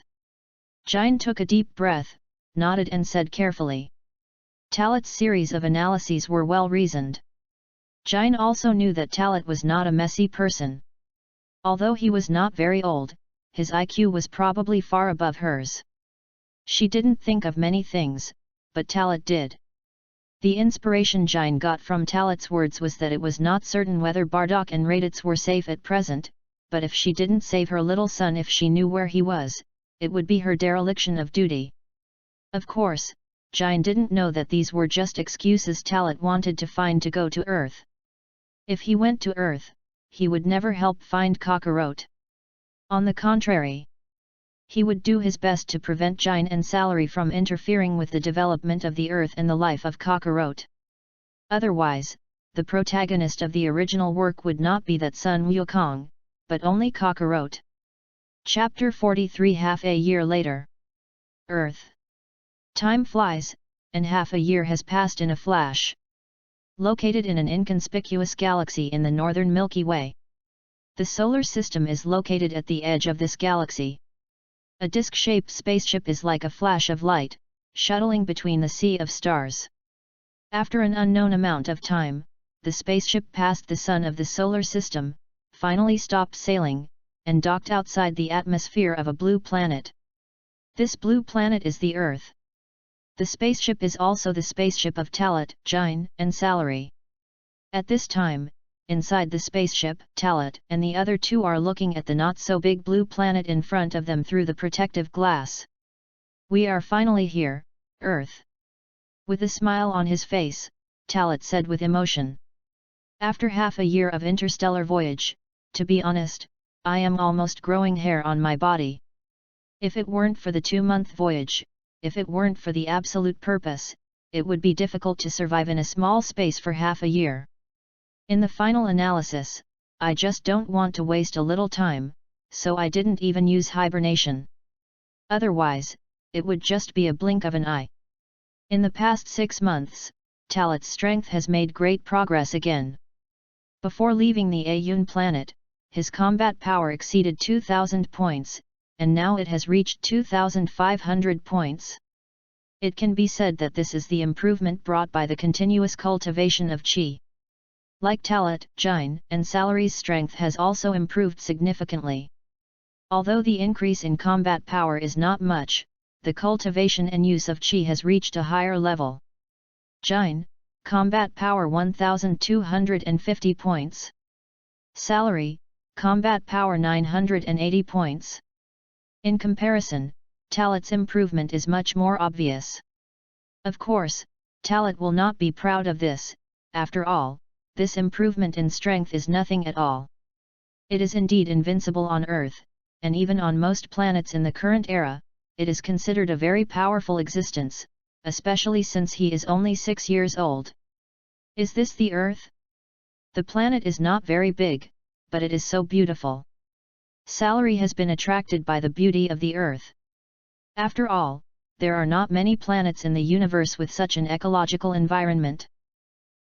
Jine took a deep breath, nodded and said carefully. Talat's series of analyses were well reasoned. Jine also knew that Talat was not a messy person. Although he was not very old, his IQ was probably far above hers. She didn't think of many things, but Talat did. The inspiration Jine got from Talat's words was that it was not certain whether Bardock and Raditz were safe at present, but if she didn't save her little son if she knew where he was, it would be her dereliction of duty. Of course, Jine didn't know that these were just excuses Talat wanted to find to go to Earth. If he went to Earth, he would never help find Kakarot. On the contrary. He would do his best to prevent Jine and Salary from interfering with the development of the Earth and the life of Kakarot. Otherwise, the protagonist of the original work would not be that Sun Wukong, but only Kakarot. Chapter 43. Half a year later. Earth. Time flies, and half a year has passed in a flash. Located in an inconspicuous galaxy in the northern Milky Way. The solar system is located at the edge of this galaxy. A disc-shaped spaceship is like a flash of light, shuttling between the sea of stars. After an unknown amount of time, the spaceship passed the sun of the solar system, finally stopped sailing, and docked outside the atmosphere of a blue planet. This blue planet is the Earth. The spaceship is also the spaceship of Talat, Jine, and Salary. At this time, inside the spaceship, Talat and the other two are looking at the not-so-big blue planet in front of them through the protective glass. "We are finally here, Earth." With a smile on his face, Talat said with emotion. "After half a year of interstellar voyage, to be honest, I am almost growing hair on my body. If it weren't for the 2-month voyage, if it weren't for the absolute purpose, it would be difficult to survive in a small space for half a year. In the final analysis, I just don't want to waste a little time, so I didn't even use hibernation. Otherwise, it would just be a blink of an eye." In the past 6 months, Talat's strength has made great progress again. Before leaving the Ayun planet, his combat power exceeded 2,000 points, and now it has reached 2,500 points. It can be said that this is the improvement brought by the continuous cultivation of Qi. Like Talat, Jine, and Salary's strength has also improved significantly. Although the increase in combat power is not much, the cultivation and use of Qi has reached a higher level. Jine, combat power 1,250 points. Salary, combat power 980 points. In comparison, Talat's improvement is much more obvious. Of course, Talat will not be proud of this. After all, this improvement in strength is nothing at all. It is indeed invincible on Earth, and even on most planets in the current era, it is considered a very powerful existence, especially since he is only 6 years old. Is this the Earth? The planet is not very big, but it is so beautiful. Salary has been attracted by the beauty of the Earth. After all, there are not many planets in the universe with such an ecological environment.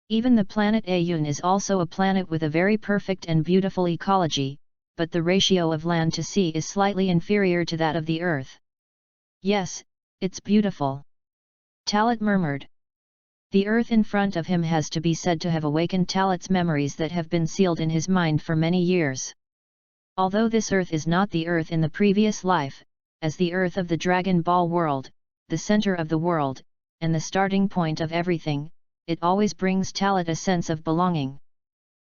Even the planet Ayun is also a planet with a very perfect and beautiful ecology, but the ratio of land to sea is slightly inferior to that of the Earth. "Yes, it's beautiful," Talat murmured. The Earth in front of him has to be said to have awakened Talat's memories that have been sealed in his mind for many years. Although this Earth is not the Earth in the previous life, as the Earth of the Dragon Ball world, the center of the world, and the starting point of everything, it always brings Talat a sense of belonging.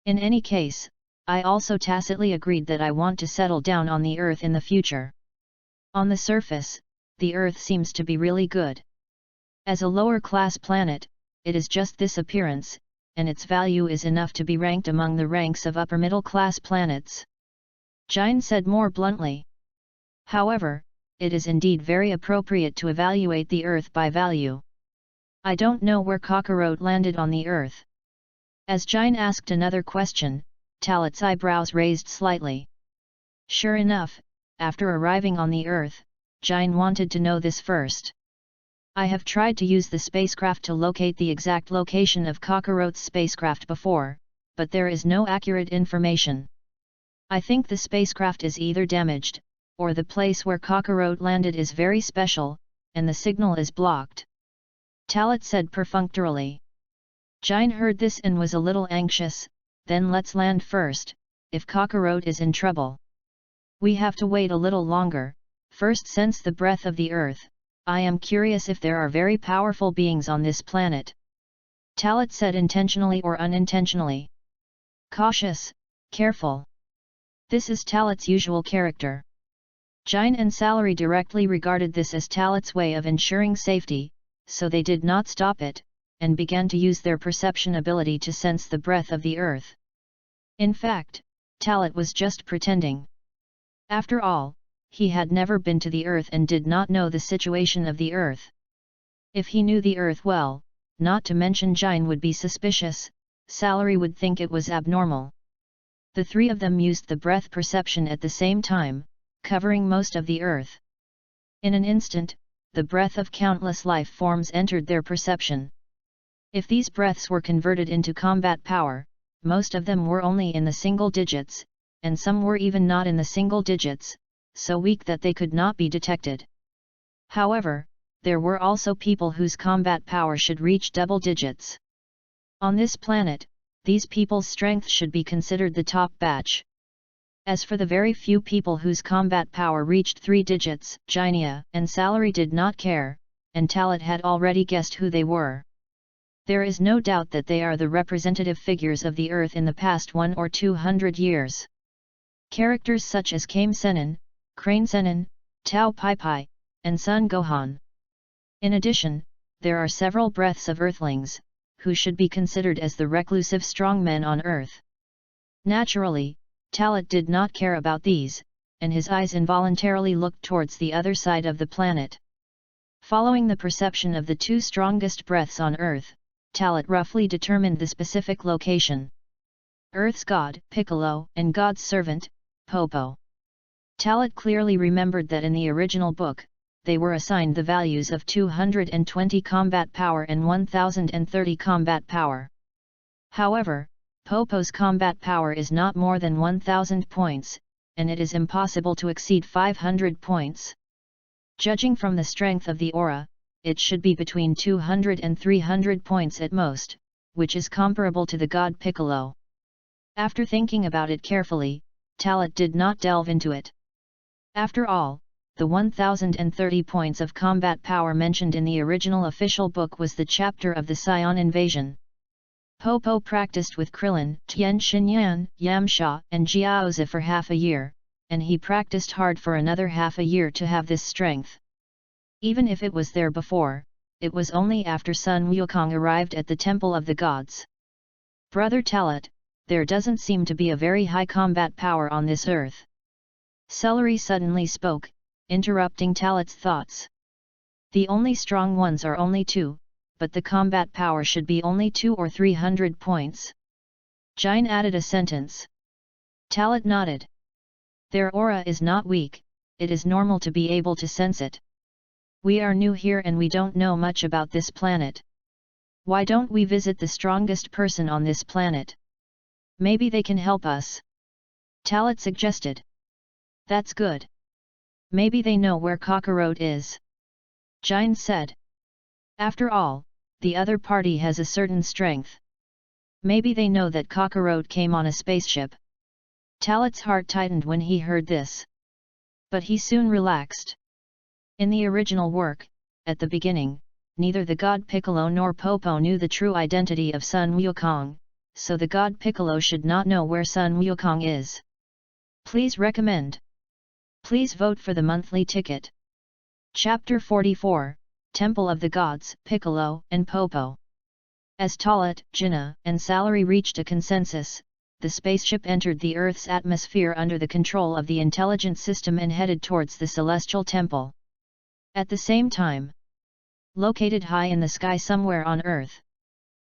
In any case, I also tacitly agreed that I want to settle down on the Earth in the future. On the surface, the Earth seems to be really good. As a lower-class planet, it is just this appearance, and its value is enough to be ranked among the ranks of upper-middle-class planets. Jine said more bluntly. However, it is indeed very appropriate to evaluate the Earth by value. I don't know where Kakarot landed on the Earth. As Jine asked another question, Talat's eyebrows raised slightly. Sure enough, after arriving on the Earth, Jine wanted to know this first. "I have tried to use the spacecraft to locate the exact location of Kakarot's spacecraft before, but there is no accurate information. I think the spacecraft is either damaged, or the place where Kakarot landed is very special, and the signal is blocked," Talat said perfunctorily. Jine heard this and was a little anxious. "Then let's land first, if Kakarot is in trouble. We have to wait a little longer, first sense the breath of the Earth. I am curious if there are very powerful beings on this planet," Talat said intentionally or unintentionally. Cautious, careful. This is Talat's usual character. Jine and Salary directly regarded this as Talat's way of ensuring safety, so they did not stop it, and began to use their perception ability to sense the breath of the Earth. In fact, Talat was just pretending. After all, he had never been to the earth and did not know the situation of the earth. If he knew the earth well, not to mention Jine would be suspicious, Salary would think it was abnormal. The three of them used the breath perception at the same time, covering most of the earth. In an instant, the breath of countless life forms entered their perception. If these breaths were converted into combat power, most of them were only in the single digits, and some were even not in the single digits, so weak that they could not be detected. However, there were also people whose combat power should reach double digits. On this planet, these people's strength should be considered the top batch. As for the very few people whose combat power reached 3 digits, Jinia and Salary did not care, and Talit had already guessed who they were. There is no doubt that they are the representative figures of the Earth in the past 100 or 200 years. Characters such as Kame Senin, Crane Senin, Tao Pai Pai, and Sun Gohan. In addition, there are several breaths of Earthlings, who should be considered as the reclusive strongmen on Earth. Naturally, Talit did not care about these, and his eyes involuntarily looked towards the other side of the planet. Following the perception of the 2 strongest breaths on Earth, Talit roughly determined the specific location. Earth's god, Piccolo, and God's servant, Popo. Talit clearly remembered that in the original book, they were assigned the values of 220 combat power and 1030 combat power. However, Popo's combat power is not more than 1000 points, and it is impossible to exceed 500 points. Judging from the strength of the aura, it should be between 200 and 300 points at most, which is comparable to the god Piccolo. After thinking about it carefully, Talit did not delve into it. After all, the 1030 points of combat power mentioned in the original official book was the chapter of the Scion invasion. Popo practiced with Krillin, Tien Shinyan, Yamcha, and Jiaozi for half a year, and he practiced hard for another half a year to have this strength. Even if it was there before, it was only after Sun Wukong arrived at the Temple of the Gods. Brother Talit, there doesn't seem to be a very high combat power on this earth. Celery suddenly spoke, interrupting Talit's thoughts. The only strong ones are only 2, but the combat power should be only 200 or 300 points. Jine added a sentence. Talit nodded. Their aura is not weak, it is normal to be able to sense it. We are new here and we don't know much about this planet. Why don't we visit the strongest person on this planet? Maybe they can help us. Talit suggested. That's good. Maybe they know where Kakarot is. Jine said. After all, the other party has a certain strength. Maybe they know that Kakarot came on a spaceship. Talit's heart tightened when he heard this. But he soon relaxed. In the original work, at the beginning, neither the god Piccolo nor Popo knew the true identity of Sun Wukong, so the god Piccolo should not know where Sun Wukong is. Please recommend. Please vote for the monthly ticket. Chapter 44, Temple of the Gods, Piccolo and Popo. As Talit, Jinnah, and Salary reached a consensus, the spaceship entered the Earth's atmosphere under the control of the intelligent system and headed towards the Celestial Temple. At the same time, located high in the sky somewhere on Earth,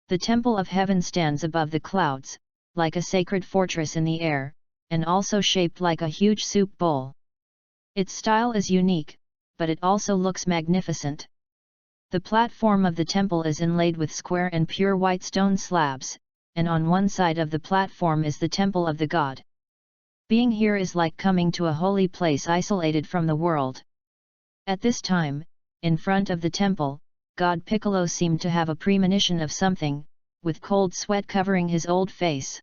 the Temple of Heaven stands above the clouds, like a sacred fortress in the air, and also shaped like a huge soup bowl. Its style is unique, but it also looks magnificent. The platform of the temple is inlaid with square and pure white stone slabs, and on one side of the platform is the temple of the god. Being here is like coming to a holy place isolated from the world. At this time, in front of the temple, God Piccolo seemed to have a premonition of something, with cold sweat covering his old face.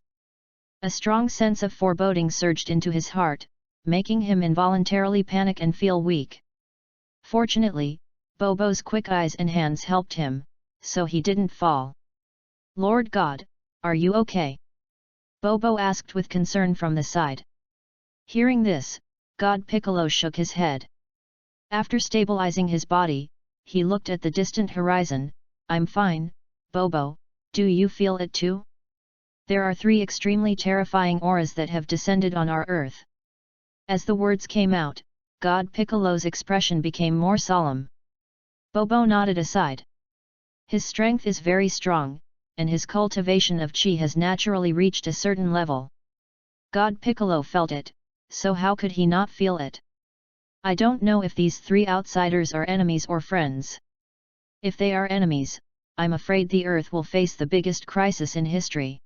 A strong sense of foreboding surged into his heart, making him involuntarily panic and feel weak. Fortunately, Bobo's quick eyes and hands helped him, so he didn't fall. Lord God, are you okay? Bobo asked with concern from the side. Hearing this, God Piccolo shook his head. After stabilizing his body, he looked at the distant horizon. I'm fine, Bobo, do you feel it too? There are 3 extremely terrifying auras that have descended on our Earth. As the words came out, God Piccolo's expression became more solemn. Bobo nodded aside. His strength is very strong, and his cultivation of chi has naturally reached a certain level. God Piccolo felt it, so how could he not feel it? I don't know if these three outsiders are enemies or friends. If they are enemies, I'm afraid the Earth will face the biggest crisis in history.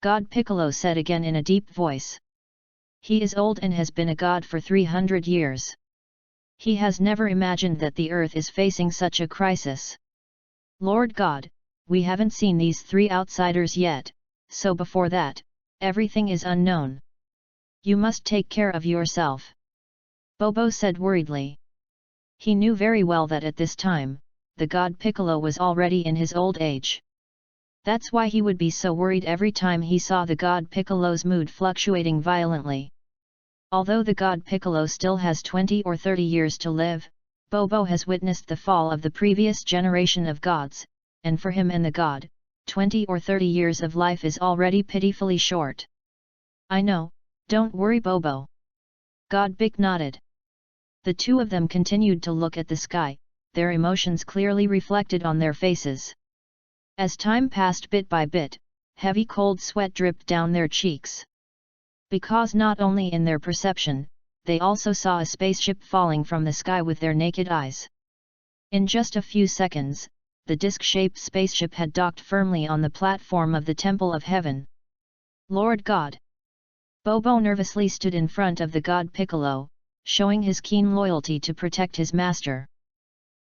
God Piccolo said again in a deep voice. He is old and has been a god for 300 years. He has never imagined that the Earth is facing such a crisis. Lord God, we haven't seen these three outsiders yet, so before that, everything is unknown. You must take care of yourself. Bobo said worriedly. He knew very well that at this time, the god Piccolo was already in his old age. That's why he would be so worried every time he saw the god Piccolo's mood fluctuating violently. Although the god Piccolo still has 20 or 30 years to live, Bobo has witnessed the fall of the previous generation of gods, and for him and the god, 20 or 30 years of life is already pitifully short. I know, don't worry Bobo. God Big nodded. The two of them continued to look at the sky, their emotions clearly reflected on their faces. As time passed bit by bit, heavy cold sweat dripped down their cheeks. Because not only in their perception, they also saw a spaceship falling from the sky with their naked eyes. In just a few seconds, the disc-shaped spaceship had docked firmly on the platform of the Temple of Heaven. Lord God! Bobo nervously stood in front of the god Piccolo, showing his keen loyalty to protect his master.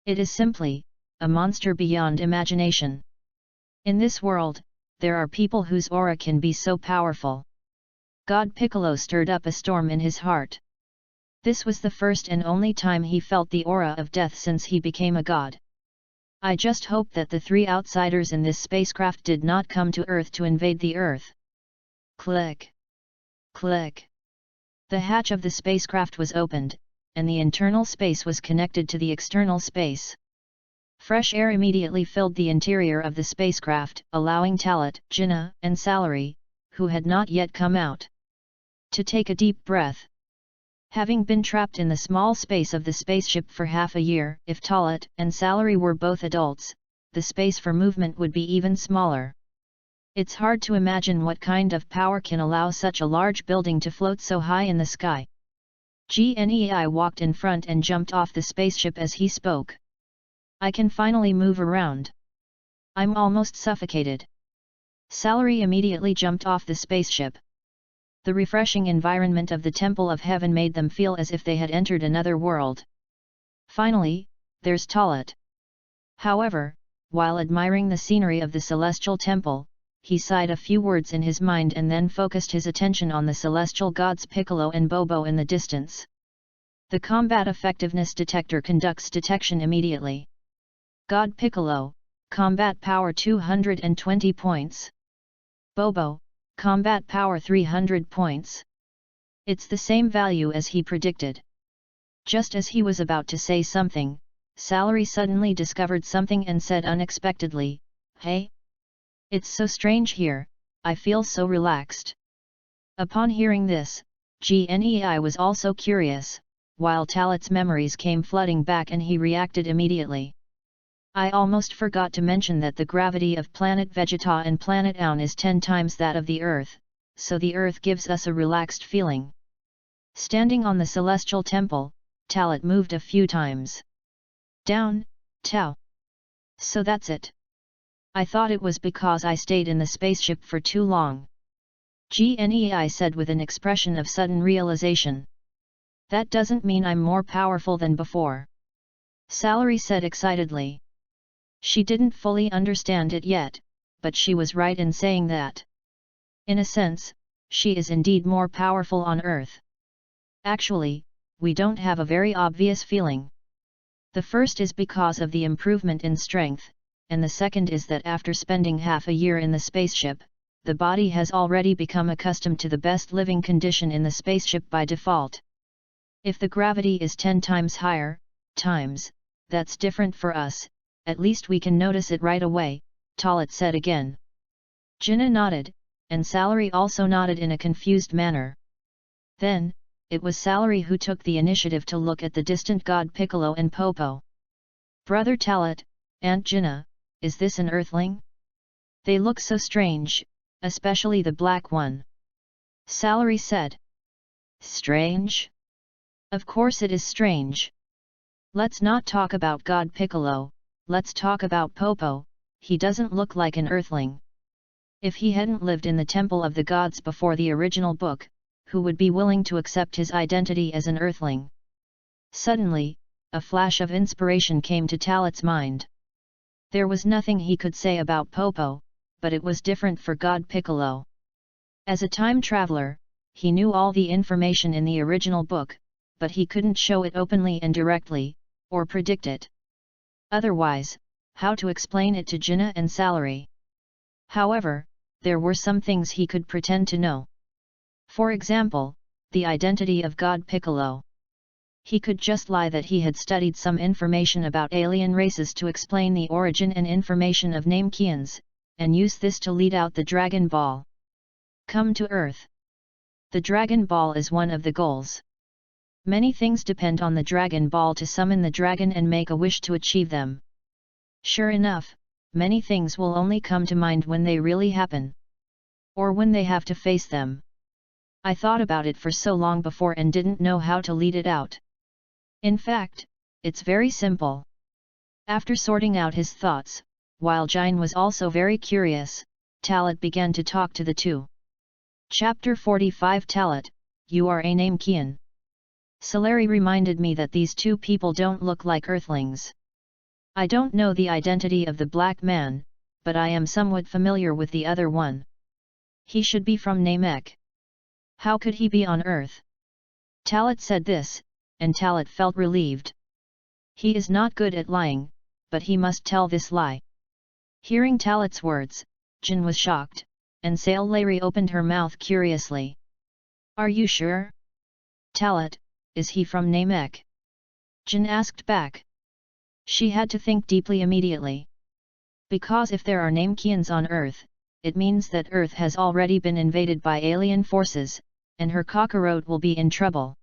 It is simply a monster beyond imagination. In this world, there are people whose aura can be so powerful. God Piccolo stirred up a storm in his heart. This was the first and only time he felt the aura of death since he became a god. I just hope that the three outsiders in this spacecraft did not come to Earth to invade the Earth. Click! Click! The hatch of the spacecraft was opened, and the internal space was connected to the external space. Fresh air immediately filled the interior of the spacecraft, allowing Talat, Jinnah, and Salary, who had not yet come out, to take a deep breath. Having been trapped in the small space of the spaceship for half a year, if Talat and Salary were both adults, the space for movement would be even smaller. It's hard to imagine what kind of power can allow such a large building to float so high in the sky. GNEI walked in front and jumped off the spaceship as he spoke. I can finally move around. I'm almost suffocated. Salary immediately jumped off the spaceship. The refreshing environment of the Temple of Heaven made them feel as if they had entered another world. Finally, there's Talat. However, while admiring the scenery of the celestial temple, he sighed a few words in his mind and then focused his attention on the celestial gods Piccolo and Bobo in the distance. The combat effectiveness detector conducts detection immediately. God Piccolo, combat power 220 points. Bobo, combat power 300 points. It's the same value as he predicted. Just as he was about to say something, Salary suddenly discovered something and said unexpectedly, "Hey? It's so strange here, I feel so relaxed." Upon hearing this, GNEI was also curious, while Talat's memories came flooding back and he reacted immediately. I almost forgot to mention that the gravity of planet Vegeta and planet Aun is 10 times that of the Earth, so the Earth gives us a relaxed feeling. Standing on the celestial temple, Talat moved a few times. Down, Tau. So that's it. I thought it was because I stayed in the spaceship for too long. GNEI said with an expression of sudden realization. That doesn't mean I'm more powerful than before. Salary said excitedly. She didn't fully understand it yet, but she was right in saying that. In a sense, she is indeed more powerful on Earth. Actually, we don't have a very obvious feeling. The first is because of the improvement in strength, and the second is that after spending half a year in the spaceship, the body has already become accustomed to the best living condition in the spaceship by default. If the gravity is 10 times higher, that's different for us, at least we can notice it right away, Talat said again. Jinnah nodded, and Salary also nodded in a confused manner. Then, it was Salary who took the initiative to look at the distant god Piccolo and Popo. "Brother Talat, Aunt Gina, is this an earthling? They look so strange, especially the black one," Salary said. "Strange? Of course it is strange. Let's not talk about God Piccolo, let's talk about Popo. He doesn't look like an earthling. If he hadn't lived in the temple of the gods before the original book, who would be willing to accept his identity as an earthling?" Suddenly, a flash of inspiration came to Talat's mind. There was nothing he could say about Popo, but it was different for God Piccolo. As a time traveler, he knew all the information in the original book, but he couldn't show it openly and directly, or predict it. Otherwise, how to explain it to Gina and Salary? However, there were some things he could pretend to know. For example, the identity of God Piccolo. He could just lie that he had studied some information about alien races to explain the origin and information of Namekians, and use this to lead out the Dragon Ball. Come to Earth. The Dragon Ball is one of the goals. Many things depend on the Dragon Ball to summon the dragon and make a wish to achieve them. Sure enough, many things will only come to mind when they really happen. Or when they have to face them. I thought about it for so long before and didn't know how to lead it out. In fact, it's very simple. After sorting out his thoughts, while Jain was also very curious, Talat began to talk to the two. Chapter 45 Talat, you are a Namekian. Salary reminded me that these two people don't look like earthlings. I don't know the identity of the black man, but I am somewhat familiar with the other one. He should be from Namek. How could he be on Earth? Talat said this, and Talat felt relieved. He is not good at lying, but he must tell this lie. Hearing Talat's words, Jin was shocked, and Salary opened her mouth curiously. Are you sure? Talat, is he from Namek? Jin asked back. She had to think deeply immediately. Because if there are Namekians on Earth, it means that Earth has already been invaded by alien forces, and her cockroach will be in trouble.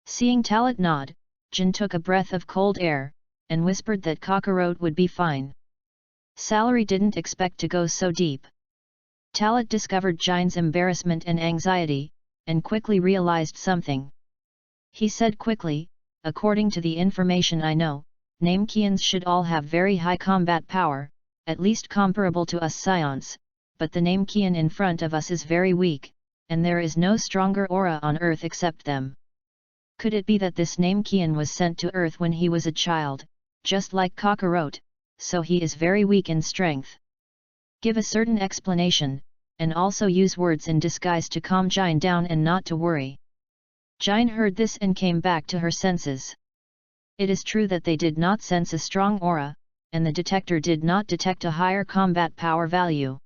Seeing Talat nod, Jin took a breath of cold air, and whispered that cockroach would be fine. Salary didn't expect to go so deep. Talat discovered Jin's embarrassment and anxiety, and quickly realized something. He said quickly, according to the information I know, Namekians should all have very high combat power, at least comparable to us Scions, but the Namekian in front of us is very weak, and there is no stronger aura on Earth except them. Could it be that this Namekian was sent to Earth when he was a child, just like Kakarot, so he is very weak in strength? Give a certain explanation, and also use words in disguise to calm Jin down and not to worry. Jin heard this and came back to her senses. It is true that they did not sense a strong aura, and the detector did not detect a higher combat power value.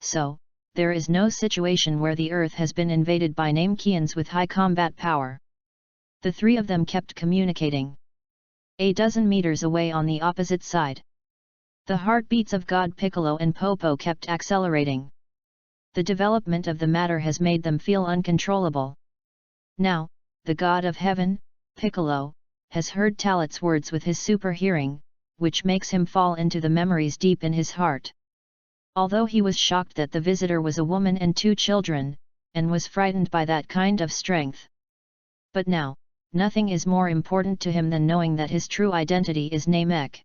So, there is no situation where the Earth has been invaded by Namekians with high combat power. The three of them kept communicating. A dozen meters away on the opposite side. The heartbeats of God Piccolo and Popo kept accelerating. The development of the matter has made them feel uncontrollable. Now, the God of Heaven, Piccolo, has heard Talat's words with his super hearing, which makes him fall into the memories deep in his heart. Although he was shocked that the visitor was a woman and two children, and was frightened by that kind of strength. But now, nothing is more important to him than knowing that his true identity is Namek.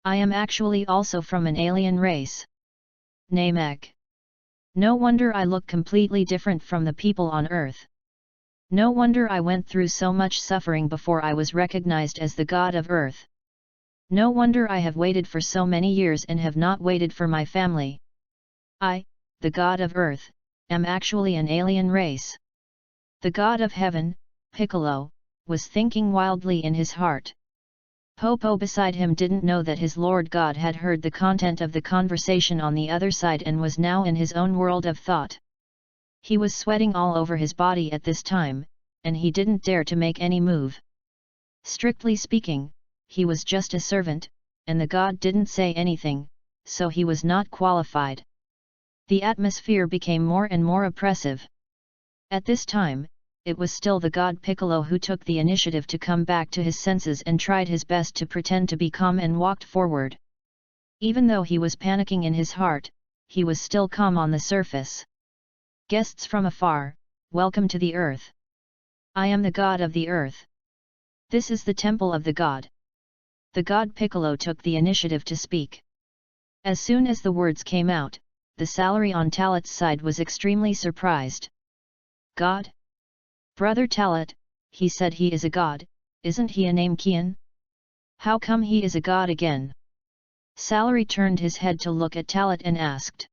I am actually also from an alien race. Namek. No wonder I look completely different from the people on Earth. No wonder I went through so much suffering before I was recognized as the god of Earth. No wonder I have waited for so many years and have not waited for my family. I, the god of Earth, am actually an alien race. The god of Heaven, Piccolo, was thinking wildly in his heart. Popo beside him didn't know that his Lord God had heard the content of the conversation on the other side and was now in his own world of thought. He was sweating all over his body at this time, and he didn't dare to make any move. Strictly speaking, he was just a servant, and the god didn't say anything, so he was not qualified. The atmosphere became more and more oppressive. At this time, it was still the god Piccolo who took the initiative to come back to his senses and tried his best to pretend to be calm and walked forward. Even though he was panicking in his heart, he was still calm on the surface. Guests from afar, welcome to the earth. I am the god of the earth. This is the temple of the god. The god Piccolo took the initiative to speak. As soon as the words came out, the salary on Talat's side was extremely surprised. God? Brother Talat, he said he is a god, isn't he a Namekian? How come he is a god again? Salary turned his head to look at Talat and asked.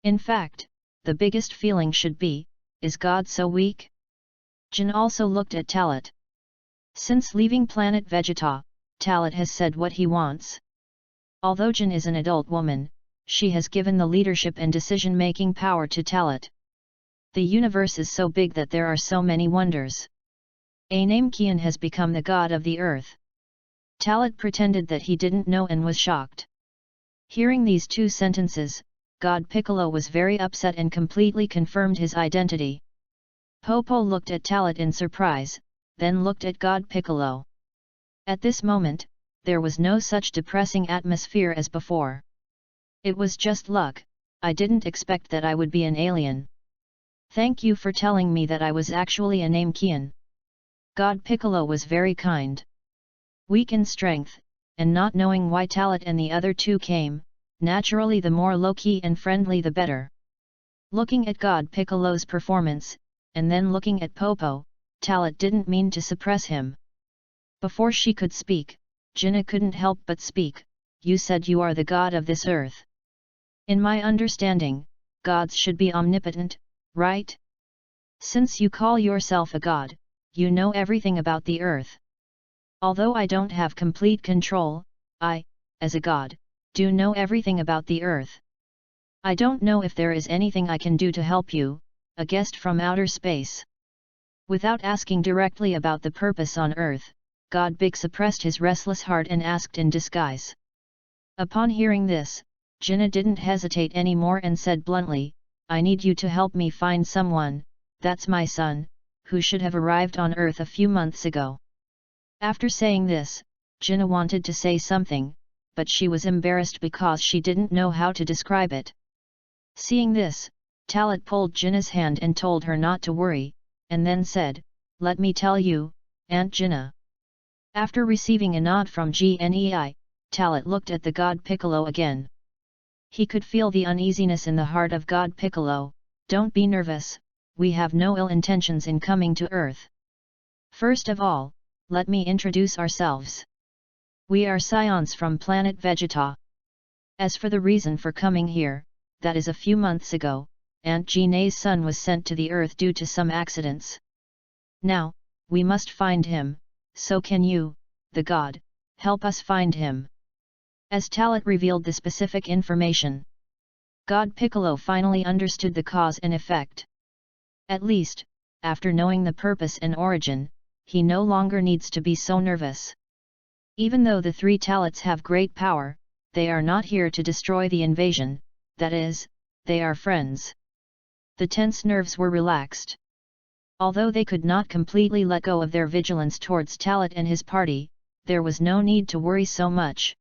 In fact, the biggest feeling should be, is God so weak? Jin also looked at Talat. Since leaving planet Vegeta, Talat has said what he wants. Although Jin is an adult woman, she has given the leadership and decision-making power to Talat. The universe is so big that there are so many wonders. A Namekian has become the god of the earth. Talat pretended that he didn't know and was shocked. Hearing these two sentences, God Piccolo was very upset and completely confirmed his identity. Popo looked at Talat in surprise, then looked at God Piccolo. At this moment, there was no such depressing atmosphere as before. It was just luck, I didn't expect that I would be an alien. Thank you for telling me that I was actually a Namekian. God Piccolo was very kind. Weak in strength, and not knowing why Talat and the other two came, naturally the more low-key and friendly the better. Looking at God Piccolo's performance, and then looking at Popo, Talat didn't mean to suppress him. Before she could speak, Jinna couldn't help but speak. You said you are the god of this earth. In my understanding, gods should be omnipotent, right? Since you call yourself a god, you know everything about the earth. Although I don't have complete control, I, as a god, do know everything about the earth. I don't know if there is anything I can do to help you, a guest from outer space. Without asking directly about the purpose on earth, God Big suppressed his restless heart and asked in disguise. Upon hearing this, Jinna didn't hesitate anymore and said bluntly, I need you to help me find someone, that's my son, who should have arrived on Earth a few months ago. After saying this, Jinna wanted to say something, but she was embarrassed because she didn't know how to describe it. Seeing this, Talat pulled Jinna's hand and told her not to worry, and then said, let me tell you, Aunt Jinna. After receiving a nod from Gnei, Talat looked at the god Piccolo again. He could feel the uneasiness in the heart of God Piccolo. Don't be nervous, we have no ill intentions in coming to Earth. First of all, let me introduce ourselves. We are scions from planet Vegeta. As for the reason for coming here, that is a few months ago, Aunt Gnei's son was sent to the Earth due to some accidents. Now, we must find him, so can you, the god, help us find him? As Talat revealed the specific information, God Piccolo finally understood the cause and effect. At least, after knowing the purpose and origin, he no longer needs to be so nervous. Even though the three Talats have great power, they are not here to destroy the invasion, that is, they are friends. The tense nerves were relaxed. Although they could not completely let go of their vigilance towards Talat and his party, there was no need to worry so much.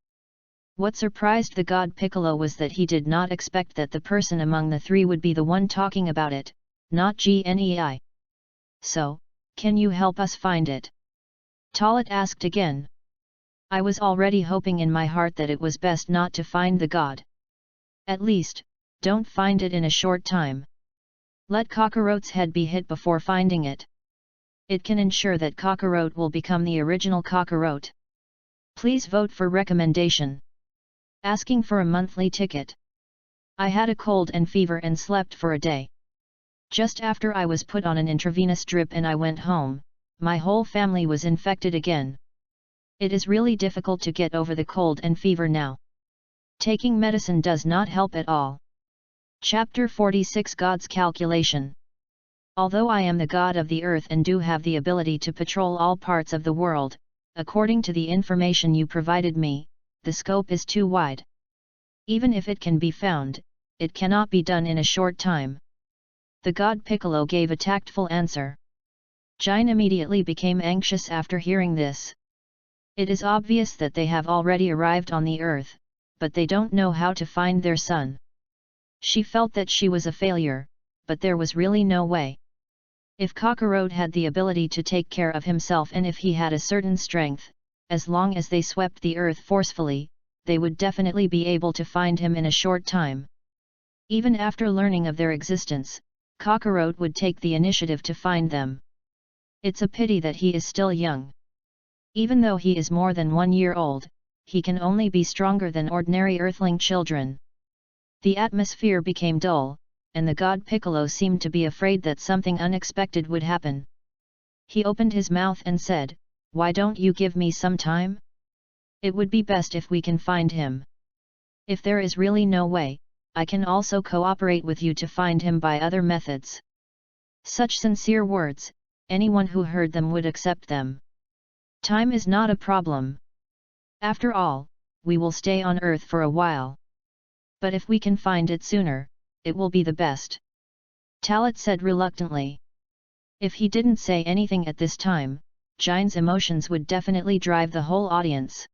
What surprised the god Piccolo was that he did not expect that the person among the three would be the one talking about it, not Gnei. So, can you help us find it? Talat asked again. I was already hoping in my heart that it was best not to find the god. At least, don't find it in a short time. Let Kakarot's head be hit before finding it. It can ensure that Kakarot will become the original Kakarot. Please vote for recommendation. Asking for a monthly ticket. I had a cold and fever and slept for a day. Just after I was put on an intravenous drip and I went home, my whole family was infected again. It is really difficult to get over the cold and fever now. Taking medicine does not help at all. Chapter 46 God's Calculation. Although I am the god of the earth and do have the ability to patrol all parts of the world, according to the information you provided me, the scope is too wide. Even if it can be found, it cannot be done in a short time. The god Piccolo gave a tactful answer. Jin immediately became anxious after hearing this. It is obvious that they have already arrived on the earth, but they don't know how to find their son. She felt that she was a failure, but there was really no way. If Kakarot had the ability to take care of himself and if he had a certain strength, as long as they swept the earth forcefully, they would definitely be able to find him in a short time. Even after learning of their existence, Kakarot would take the initiative to find them. It's a pity that he is still young. Even though he is more than 1 year old, he can only be stronger than ordinary earthling children. The atmosphere became dull, and the god Piccolo seemed to be afraid that something unexpected would happen. He opened his mouth and said, "Why don't you give me some time? It would be best if we can find him. If there is really no way, I can also cooperate with you to find him by other methods." Such sincere words, anyone who heard them would accept them. Time is not a problem. After all, we will stay on Earth for a while. But if we can find it sooner, it will be the best. Talat said reluctantly. If he didn't say anything at this time, Jin's emotions would definitely drive the whole audience.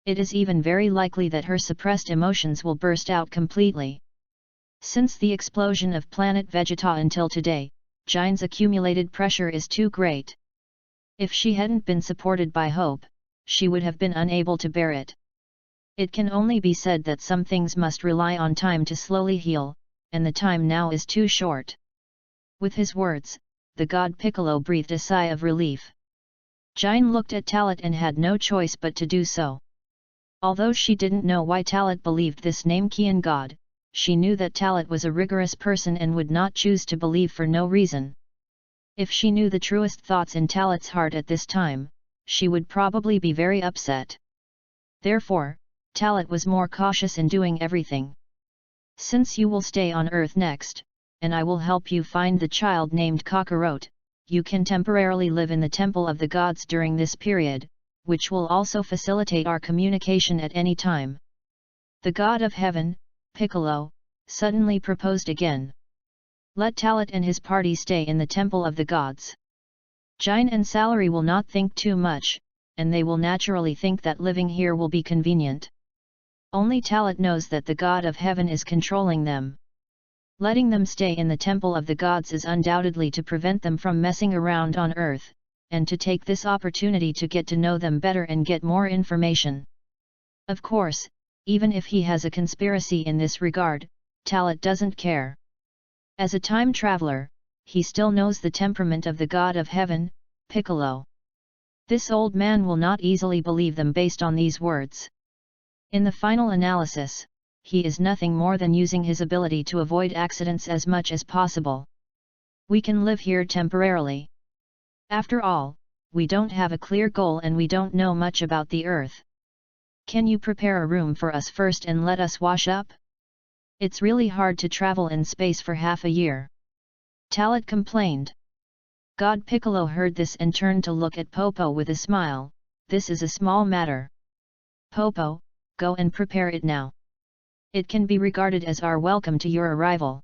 It is even very likely that her suppressed emotions will burst out completely. Since the explosion of planet Vegeta until today, Jin's accumulated pressure is too great. If she hadn't been supported by hope, she would have been unable to bear it. It can only be said that some things must rely on time to slowly heal, and the time now is too short. With his words, the god Piccolo breathed a sigh of relief. Jin looked at Talat and had no choice but to do so. Although she didn't know why Talat believed this Namekian god, she knew that Talat was a rigorous person and would not choose to believe for no reason. If she knew the truest thoughts in Talat's heart at this time, she would probably be very upset. Therefore, Talat was more cautious in doing everything. "Since you will stay on Earth next, and I will help you find the child named Kakarot, you can temporarily live in the Temple of the Gods during this period, which will also facilitate our communication at any time." The God of Heaven, Piccolo, suddenly proposed again. Let Talat and his party stay in the Temple of the Gods. Jin and Salary will not think too much, and they will naturally think that living here will be convenient. Only Talat knows that the God of Heaven is controlling them. Letting them stay in the Temple of the Gods is undoubtedly to prevent them from messing around on Earth, and to take this opportunity to get to know them better and get more information. Of course, even if he has a conspiracy in this regard, Talat doesn't care. As a time traveler, he still knows the temperament of the God of Heaven, Piccolo. This old man will not easily believe them based on these words. In the final analysis, he is nothing more than using his ability to avoid accidents as much as possible. We can live here temporarily. After all, we don't have a clear goal and we don't know much about the Earth. Can you prepare a room for us first and let us wash up? It's really hard to travel in space for half a year. Talat complained. God Piccolo heard this and turned to look at Popo with a smile. "This is a small matter. Popo, go and prepare it now. It can be regarded as our welcome to your arrival."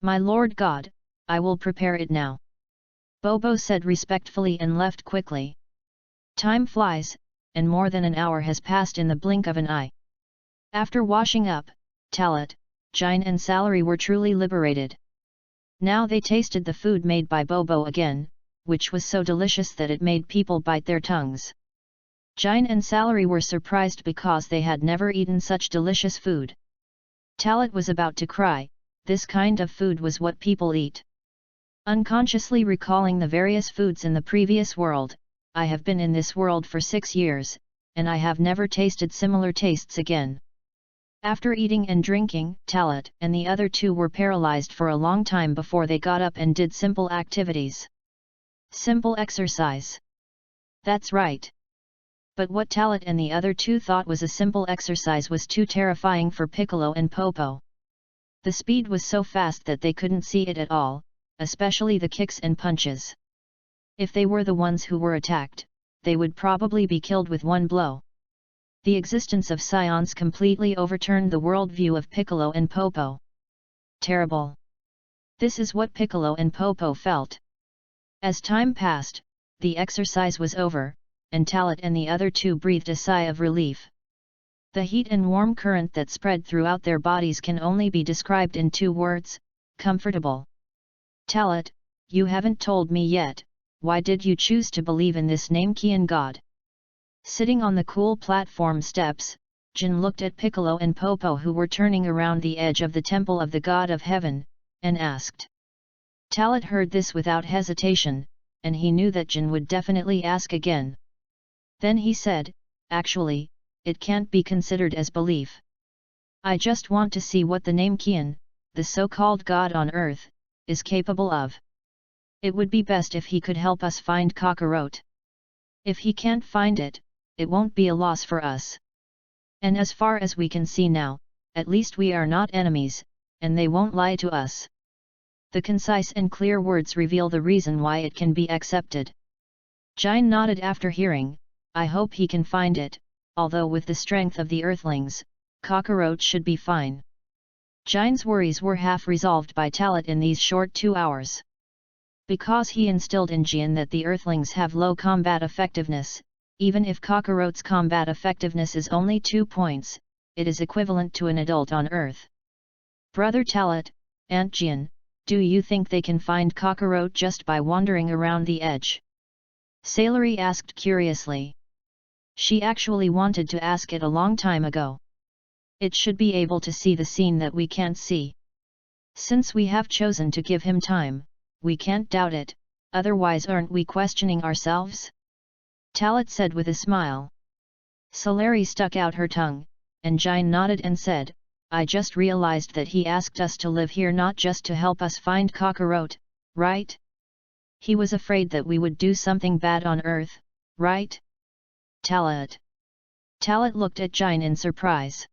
"My Lord God, I will prepare it now," Bobo said respectfully and left quickly. Time flies, and more than an hour has passed in the blink of an eye. After washing up, Talat, Jin and Salary were truly liberated. Now they tasted the food made by Bobo again, which was so delicious that it made people bite their tongues. Jin and Salary were surprised because they had never eaten such delicious food. Talat was about to cry. This kind of food was what people eat. Unconsciously recalling the various foods in the previous world, "I have been in this world for 6 years, and I have never tasted similar tastes again." After eating and drinking, Talat and the other two were paralyzed for a long time before they got up and did simple activities. Simple exercise. That's right. But what Talat and the other two thought was a simple exercise was too terrifying for Piccolo and Popo. The speed was so fast that they couldn't see it at all, especially the kicks and punches. If they were the ones who were attacked, they would probably be killed with one blow. The existence of scions completely overturned the worldview of Piccolo and Popo. Terrible. This is what Piccolo and Popo felt. As time passed, the exercise was over, and Talat and the other two breathed a sigh of relief. The heat and warm current that spread throughout their bodies can only be described in 2 words: comfortable. Talat, you haven't told me yet, why did you choose to believe in this Namekian god? Sitting on the cool platform steps, Jin looked at Piccolo and Popo, who were turning around the edge of the temple of the god of heaven, and asked. Talat heard this without hesitation, and he knew that Jin would definitely ask again. Then he said, actually, it can't be considered as belief. I just want to see what the Namekian, the so-called god on earth, is capable of. It would be best if he could help us find Kakarot. If he can't find it, it won't be a loss for us. And as far as we can see now, at least we are not enemies, and they won't lie to us. The concise and clear words reveal the reason why it can be accepted. Jin nodded after hearing, I hope he can find it, although with the strength of the Earthlings, Kakarot should be fine. Jin's worries were half resolved by Talat in these short 2 hours. Because he instilled in Jin that the Earthlings have low combat effectiveness, even if Kakarot's combat effectiveness is only 2 points, it is equivalent to an adult on Earth. Brother Talat, Aunt Jin, do you think they can find Kakarot just by wandering around the edge? Sailori asked curiously. She actually wanted to ask it a long time ago. It should be able to see the scene that we can't see. Since we have chosen to give him time, we can't doubt it, otherwise aren't we questioning ourselves? Talat said with a smile. Sailori stuck out her tongue, and Jin nodded and said, I just realized that he asked us to live here not just to help us find Kakarot, right? He was afraid that we would do something bad on Earth, right? Talat. Talat looked at Jin in surprise.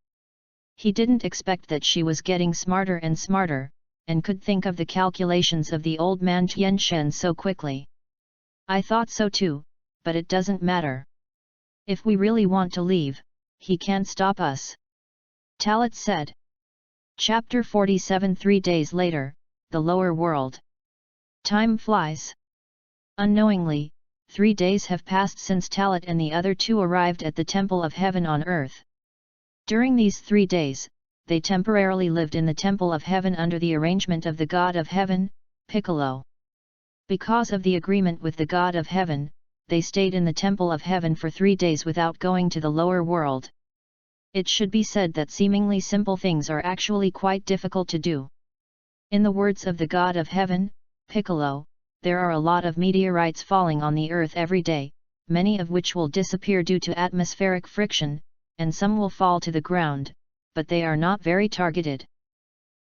He didn't expect that she was getting smarter and smarter, and could think of the calculations of the old man Tianshan so quickly. I thought so too, but it doesn't matter. If we really want to leave, he can't stop us. Talat said. Chapter 47. 3 days later, the lower world. Time flies. Unknowingly, 3 days have passed since Talat and the other two arrived at the Temple of Heaven on Earth. During these 3 days, they temporarily lived in the Temple of Heaven under the arrangement of the God of Heaven, Piccolo. Because of the agreement with the God of Heaven, they stayed in the Temple of Heaven for 3 days without going to the lower world. It should be said that seemingly simple things are actually quite difficult to do. In the words of the God of Heaven, Piccolo, there are a lot of meteorites falling on the Earth every day, many of which will disappear due to atmospheric friction, and some will fall to the ground, but they are not very targeted.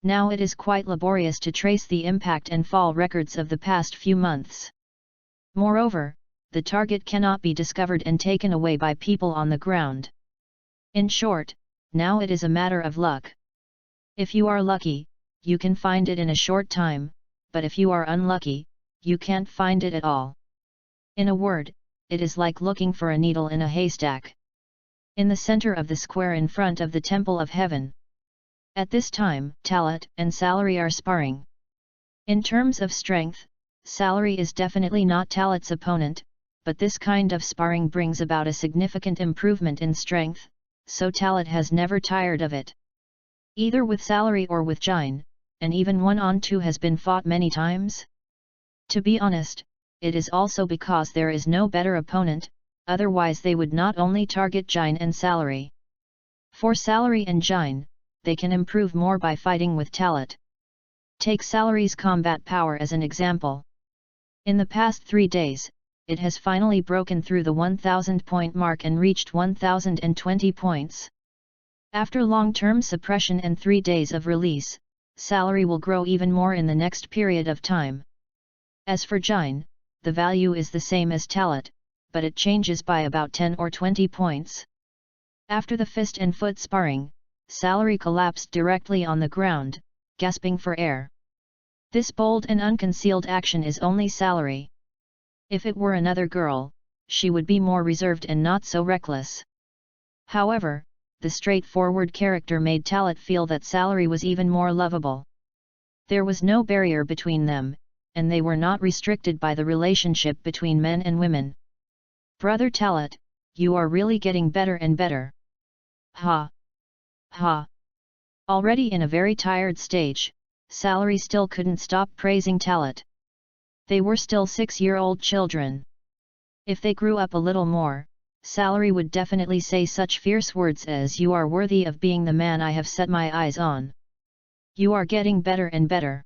Now it is quite laborious to trace the impact and fall records of the past few months. Moreover, the target cannot be discovered and taken away by people on the ground. In short, now it is a matter of luck. If you are lucky, you can find it in a short time, but if you are unlucky, you can't find it at all. In a word, it is like looking for a needle in a haystack. In the center of the square in front of the Temple of Heaven. At this time, Talat and Sailori are sparring. In terms of strength, Sailori is definitely not Talat's opponent, but this kind of sparring brings about a significant improvement in strength, so Talat has never tired of it. Either with Sailori or with Jin, and even 1-on-2 has been fought many times. To be honest, it is also because there is no better opponent, otherwise they would not only target Jin and Sailori. For Sailori and Jin, they can improve more by fighting with Talat. Take Sailori's combat power as an example. In the past 3 days, it has finally broken through the 1000 point mark and reached 1020 points. After long-term suppression and 3 days of release, Sailori will grow even more in the next period of time. As for Jin, the value is the same as Talat, but it changes by about 10 or 20 points. After the fist and foot sparring, Sailori collapsed directly on the ground, gasping for air. This bold and unconcealed action is only Sailori. If it were another girl, she would be more reserved and not so reckless. However, the straightforward character made Talat feel that Sailori was even more lovable. There was no barrier between them, and they were not restricted by the relationship between men and women. Brother Talat, you are really getting better and better. Ha! Ha! Already in a very tired stage, Salary still couldn't stop praising Talat. They were still 6-year-old children. If they grew up a little more, Salary would definitely say such fierce words as "You are worthy of being the man I have set my eyes on. You are getting better and better.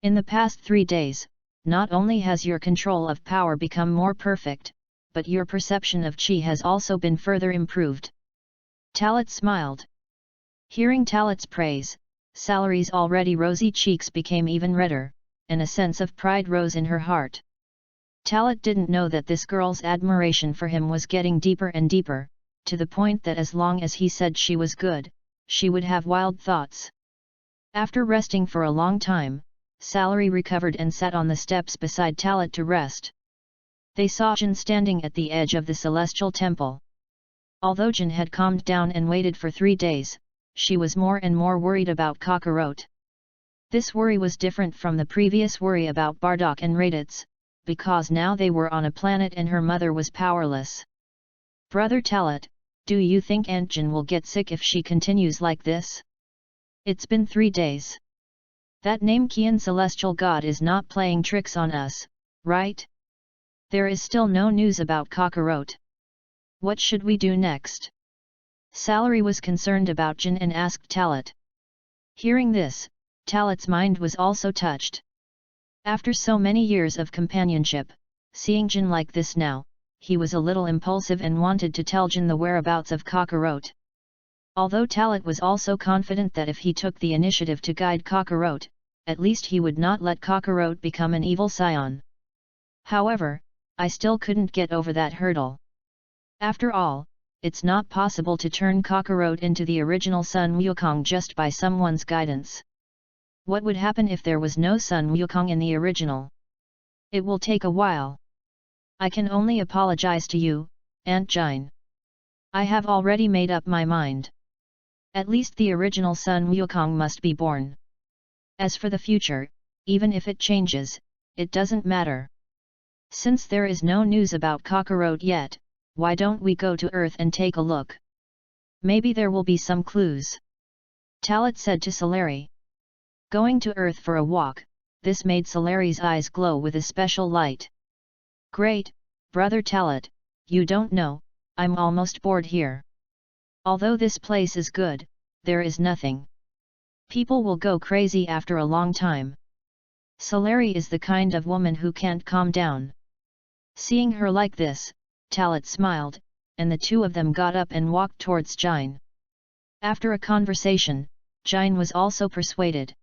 In the past 3 days, not only has your control of power become more perfect, but your perception of chi has also been further improved." Talat smiled. Hearing Talat's praise, Salary's already rosy cheeks became even redder, and a sense of pride rose in her heart. Talat didn't know that this girl's admiration for him was getting deeper and deeper, to the point that as long as he said she was good, she would have wild thoughts. After resting for a long time, Salary recovered and sat on the steps beside Talat to rest. They saw Jin standing at the edge of the celestial temple. Although Jin had calmed down and waited for 3 days, she was more and more worried about Kakarot. This worry was different from the previous worry about Bardock and Raditz, because now they were on a planet and her mother was powerless. "Brother Talat, do you think Aunt Jin will get sick if she continues like this? It's been 3 days. That name Kian celestial god is not playing tricks on us, right? There is still no news about Kakarot. What should we do next?" Salary was concerned about Jin and asked Talat. Hearing this, Talat's mind was also touched. After so many years of companionship, seeing Jin like this now, he was a little impulsive and wanted to tell Jin the whereabouts of Kakarot. Although Talat was also confident that if he took the initiative to guide Kakarot, at least he would not let Kakarot become an evil scion. However, I still couldn't get over that hurdle. After all, it's not possible to turn Kakarot into the original Sun Wukong just by someone's guidance. What would happen if there was no Sun Wukong in the original? It will take a while. I can only apologize to you, Aunt Jin. I have already made up my mind. At least the original Sun Wukong must be born. As for the future, even if it changes, it doesn't matter. Since there is no news about Kakarot yet, why don't we go to Earth and take a look? Maybe there will be some clues. Talat said to Salary. Going to Earth for a walk, this made Salary's eyes glow with a special light. "Great, Brother Talat, you don't know, I'm almost bored here. Although this place is good, there is nothing. People will go crazy after a long time." Salary is the kind of woman who can't calm down. Seeing her like this, Talat smiled, and the two of them got up and walked towards Jin. After a conversation, Jin was also persuaded.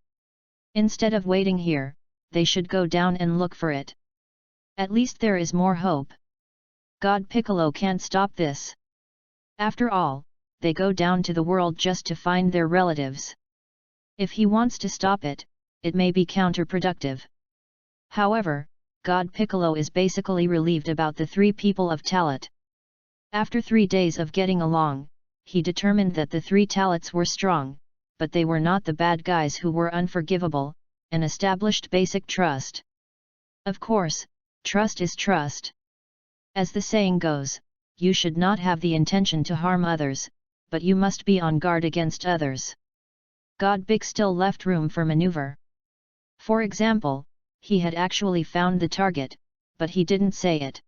Instead of waiting here, they should go down and look for it. At least there is more hope. God Piccolo can't stop this. After all, they go down to the world just to find their relatives. If he wants to stop it, it may be counterproductive. However, God Piccolo is basically relieved about the 3 people of Talat. After 3 days of getting along, he determined that the 3 Talats were strong, but they were not the bad guys who were unforgivable, and established basic trust. Of course, trust is trust. As the saying goes, you should not have the intention to harm others, but you must be on guard against others. God Big still left room for maneuver. For example, he had actually found the target, but he didn't say it.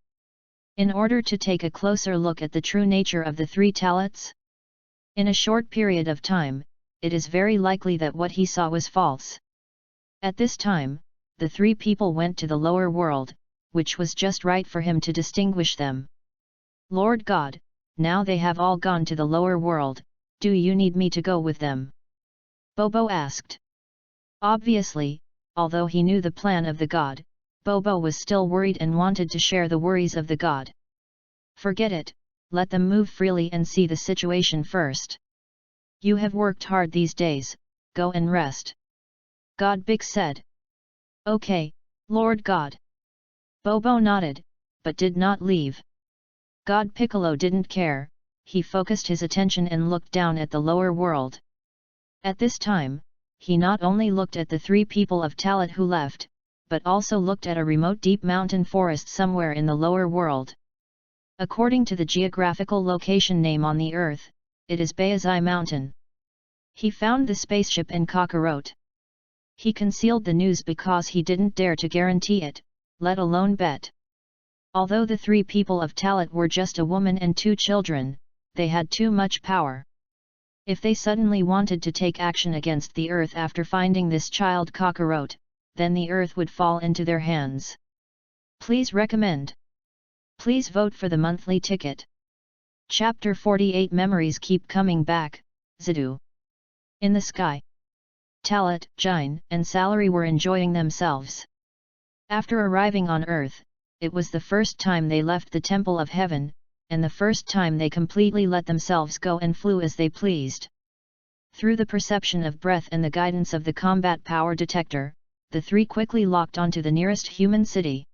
In order to take a closer look at the true nature of the 3 Talats? In a short period of time, it is very likely that what he saw was false. At this time, the 3 people went to the lower world, which was just right for him to distinguish them. "Lord God, now they have all gone to the lower world, do you need me to go with them?" Bobo asked. Obviously, although he knew the plan of the god, Bobo was still worried and wanted to share the worries of the god. "Forget it, let them move freely and see the situation first. You have worked hard these days, go and rest." God Big said. "Okay, Lord God." Bobo nodded, but did not leave. God Piccolo didn't care, he focused his attention and looked down at the lower world. At this time, he not only looked at the 3 people of Talat who left, but also looked at a remote deep mountain forest somewhere in the lower world. According to the geographical location name on the Earth, it is Bayazai Mountain. He found the spaceship and cockroach. He concealed the news because he didn't dare to guarantee it, let alone bet. Although the three people of Talat were just a woman and two children, they had too much power. If they suddenly wanted to take action against the Earth after finding this child cockroach, then the Earth would fall into their hands. Please recommend. Please vote for the monthly ticket. Chapter 48 Memories Keep Coming Back, Zidu. In the sky. Talat, Jine, and Salary were enjoying themselves. After arriving on Earth, it was the first time they left the Temple of Heaven, and the first time they completely let themselves go and flew as they pleased. Through the perception of breath and the guidance of the combat power detector, the three quickly locked onto the nearest human city.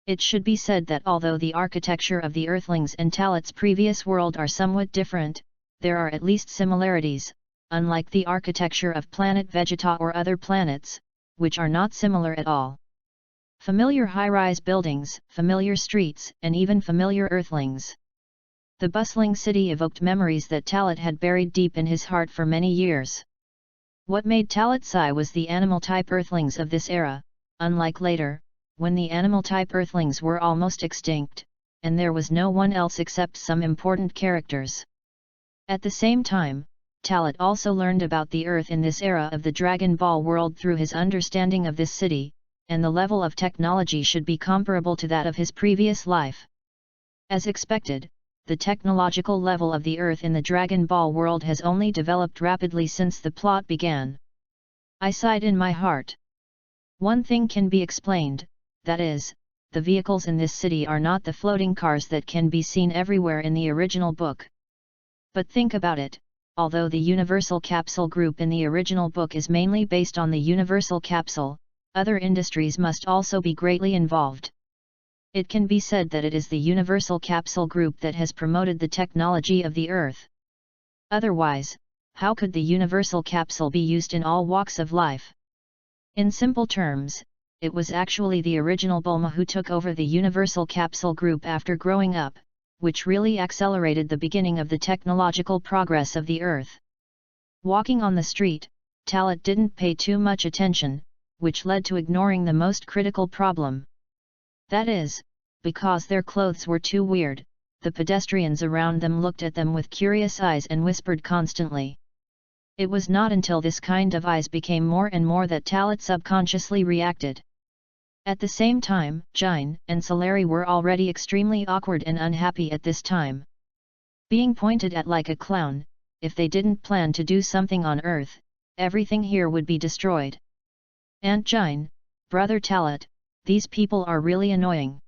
It should be said that although the architecture of the Earthlings and Talat's previous world are somewhat different, there are at least similarities, unlike the architecture of planet Vegeta or other planets, which are not similar at all. Familiar high-rise buildings, familiar streets, and even familiar Earthlings. The bustling city evoked memories that Talat had buried deep in his heart for many years. What made Talat sigh was the animal-type Earthlings of this era, unlike later, when the animal-type Earthlings were almost extinct, and there was no one else except some important characters. At the same time, Talat also learned about the Earth in this era of the Dragon Ball world through his understanding of this city, and the level of technology should be comparable to that of his previous life. As expected, the technological level of the Earth in the Dragon Ball world has only developed rapidly since the plot began. I sighed in my heart. One thing can be explained, that is, the vehicles in this city are not the floating cars that can be seen everywhere in the original book. But think about it, although the Universal Capsule Group in the original book is mainly based on the Universal Capsule, other industries must also be greatly involved. It can be said that it is the Universal Capsule Group that has promoted the technology of the Earth. Otherwise, how could the Universal Capsule be used in all walks of life? In simple terms, it was actually the original Bulma who took over the Universal Capsule Group after growing up, which really accelerated the beginning of the technological progress of the Earth. Walking on the street, Talat didn't pay too much attention, which led to ignoring the most critical problem. That is, because their clothes were too weird, the pedestrians around them looked at them with curious eyes and whispered constantly. It was not until this kind of eyes became more and more that Talat subconsciously reacted. At the same time, Jine and Salary were already extremely awkward and unhappy at this time. Being pointed at like a clown, if they didn't plan to do something on Earth, everything here would be destroyed. Aunt Jine, Brother Talat, these people are really annoying.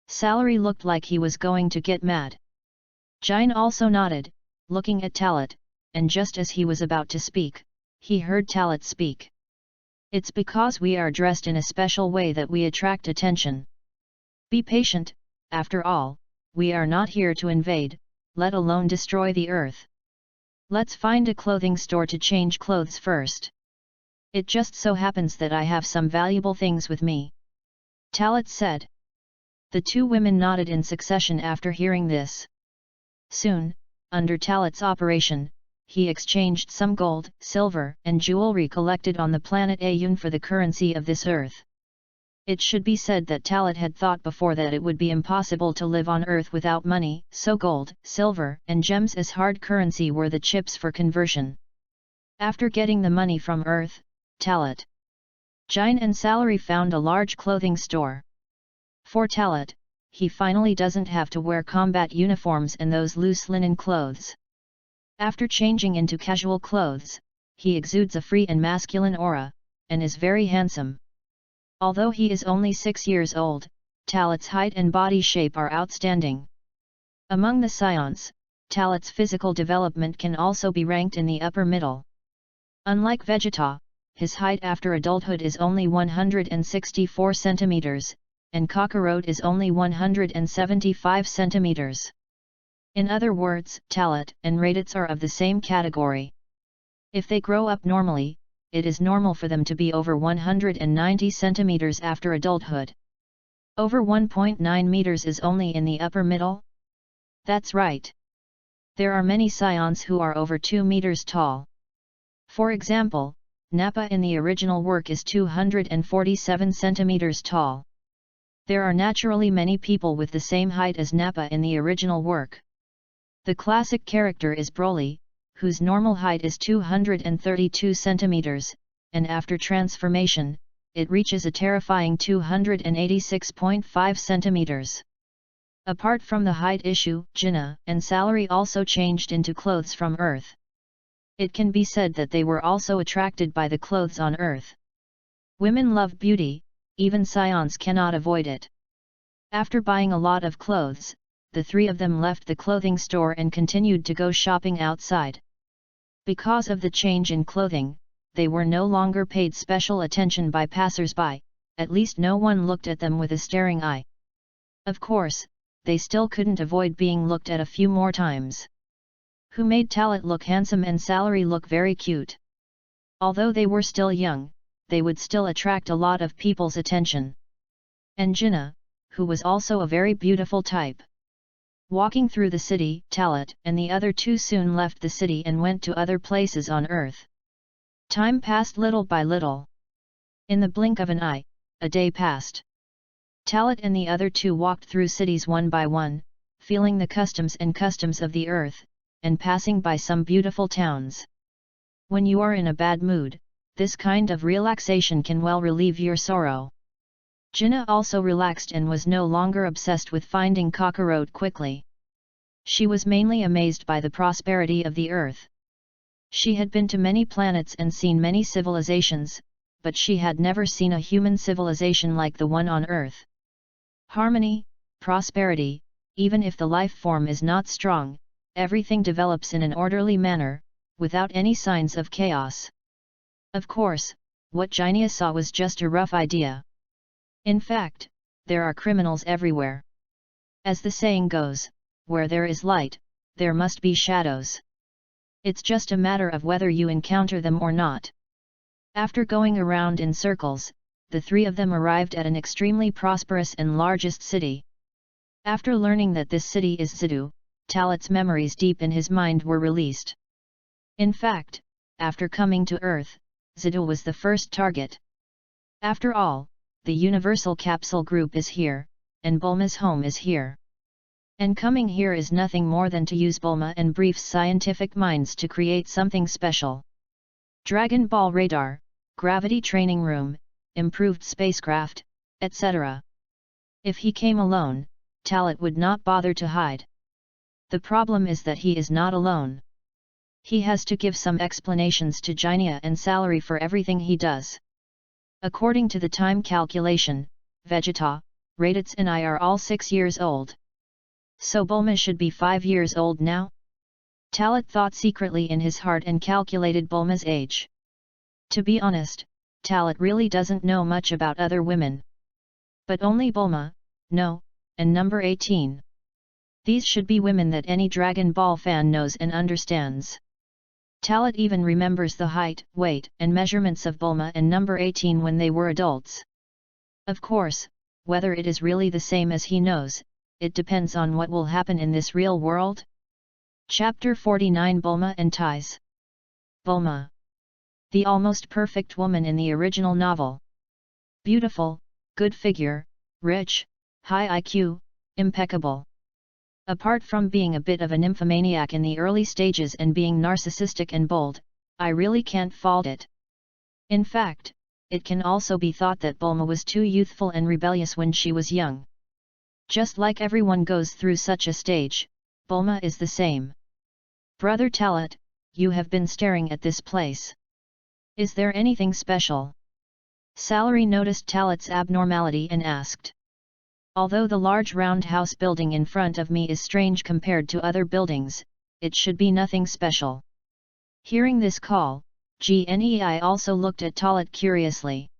Salary looked like he was going to get mad. Jine also nodded, looking at Talat, and just as he was about to speak, he heard Talat speak. It's because we are dressed in a special way that we attract attention. Be patient, after all, we are not here to invade, let alone destroy the Earth. Let's find a clothing store to change clothes first. It just so happens that I have some valuable things with me. Talat said. The two women nodded in succession after hearing this. Soon, under Talat's operation, he exchanged some gold, silver, and jewelry collected on the planet Ayun for the currency of this Earth. It should be said that Talat had thought before that it would be impossible to live on Earth without money, so gold, silver, and gems as hard currency were the chips for conversion. After getting the money from Earth, Talat, Jine and Salary found a large clothing store. For Talat, he finally doesn't have to wear combat uniforms and those loose linen clothes. After changing into casual clothes, he exudes a free and masculine aura, and is very handsome. Although he is only 6 years old, Talat's height and body shape are outstanding. Among the scions, Talat's physical development can also be ranked in the upper middle. Unlike Vegeta, his height after adulthood is only 164 centimeters, and Kakarot is only 175 centimeters. In other words, Talat and Raditz are of the same category. If they grow up normally, it is normal for them to be over 190 centimeters after adulthood. Over 1.9 meters is only in the upper middle? That's right. There are many scions who are over 2 meters tall. For example, Nappa in the original work is 247 centimeters tall. There are naturally many people with the same height as Nappa in the original work. The classic character is Broly, whose normal height is 232 centimeters, and after transformation, it reaches a terrifying 286.5 centimeters. Apart from the height issue, Jinna and Salary also changed into clothes from Earth. It can be said that they were also attracted by the clothes on Earth. Women love beauty, even scions cannot avoid it. After buying a lot of clothes, the three of them left the clothing store and continued to go shopping outside. Because of the change in clothing, they were no longer paid special attention by passers-by, at least no one looked at them with a staring eye. Of course, they still couldn't avoid being looked at a few more times. Who made Talat look handsome and Salary look very cute. Although they were still young, they would still attract a lot of people's attention. And Jinna, who was also a very beautiful type. Walking through the city, Talat and the other two soon left the city and went to other places on Earth. Time passed little by little. In the blink of an eye, a day passed. Talat and the other two walked through cities one by one, feeling the customs of the Earth, and passing by some beautiful towns. When you are in a bad mood, this kind of relaxation can well relieve your sorrow. Jinna also relaxed and was no longer obsessed with finding Kakarot quickly. She was mainly amazed by the prosperity of the Earth. She had been to many planets and seen many civilizations, but she had never seen a human civilization like the one on Earth. Harmony, prosperity, even if the life form is not strong, everything develops in an orderly manner, without any signs of chaos. Of course, what Jinia saw was just a rough idea. In fact, there are criminals everywhere. As the saying goes, where there is light, there must be shadows. It's just a matter of whether you encounter them or not. After going around in circles, the three of them arrived at an extremely prosperous and largest city. After learning that this city is Zidu, Talat's memories deep in his mind were released. In fact, after coming to Earth, Zidu was the first target. After all, the Universal Capsule Group is here, and Bulma's home is here. And coming here is nothing more than to use Bulma and Brief's scientific minds to create something special. Dragon Ball radar, gravity training room, improved spacecraft, etc. If he came alone, Talat would not bother to hide. The problem is that he is not alone. He has to give some explanations to Jinia and Salary for everything he does. According to the time calculation, Vegeta, Raditz and I are all 6 years old. So Bulma should be 5 years old now? Talat thought secretly in his heart and calculated Bulma's age. To be honest, Talat really doesn't know much about other women. But only Bulma, no, and number 18. These should be women that any Dragon Ball fan knows and understands. Talat even remembers the height, weight and measurements of Bulma and number 18 when they were adults. Of course, whether it is really the same as he knows, it depends on what will happen in this real world. Chapter 49 Bulma and Ties. Bulma. The almost perfect woman in the original novel. Beautiful, good figure, rich, high IQ, impeccable. Apart from being a bit of a nymphomaniac in the early stages and being narcissistic and bold, I really can't fault it. In fact, it can also be thought that Bulma was too youthful and rebellious when she was young. Just like everyone goes through such a stage, Bulma is the same. Brother Talat, you have been staring at this place. Is there anything special? Salary noticed Talat's abnormality and asked. Although the large roundhouse building in front of me is strange compared to other buildings, it should be nothing special. Hearing this call, Gnei also looked at Talat curiously.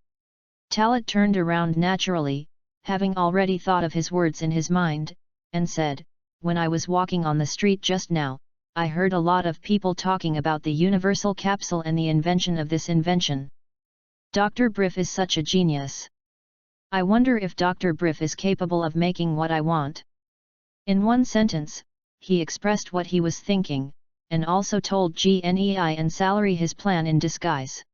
Talat turned around naturally, having already thought of his words in his mind, and said, when I was walking on the street just now, I heard a lot of people talking about the universal capsule and the invention of this invention. Dr. Briff is such a genius. I wonder if Dr. Briff is capable of making what I want." In one sentence, he expressed what he was thinking, and also told GNEI and Salary his plan in disguise.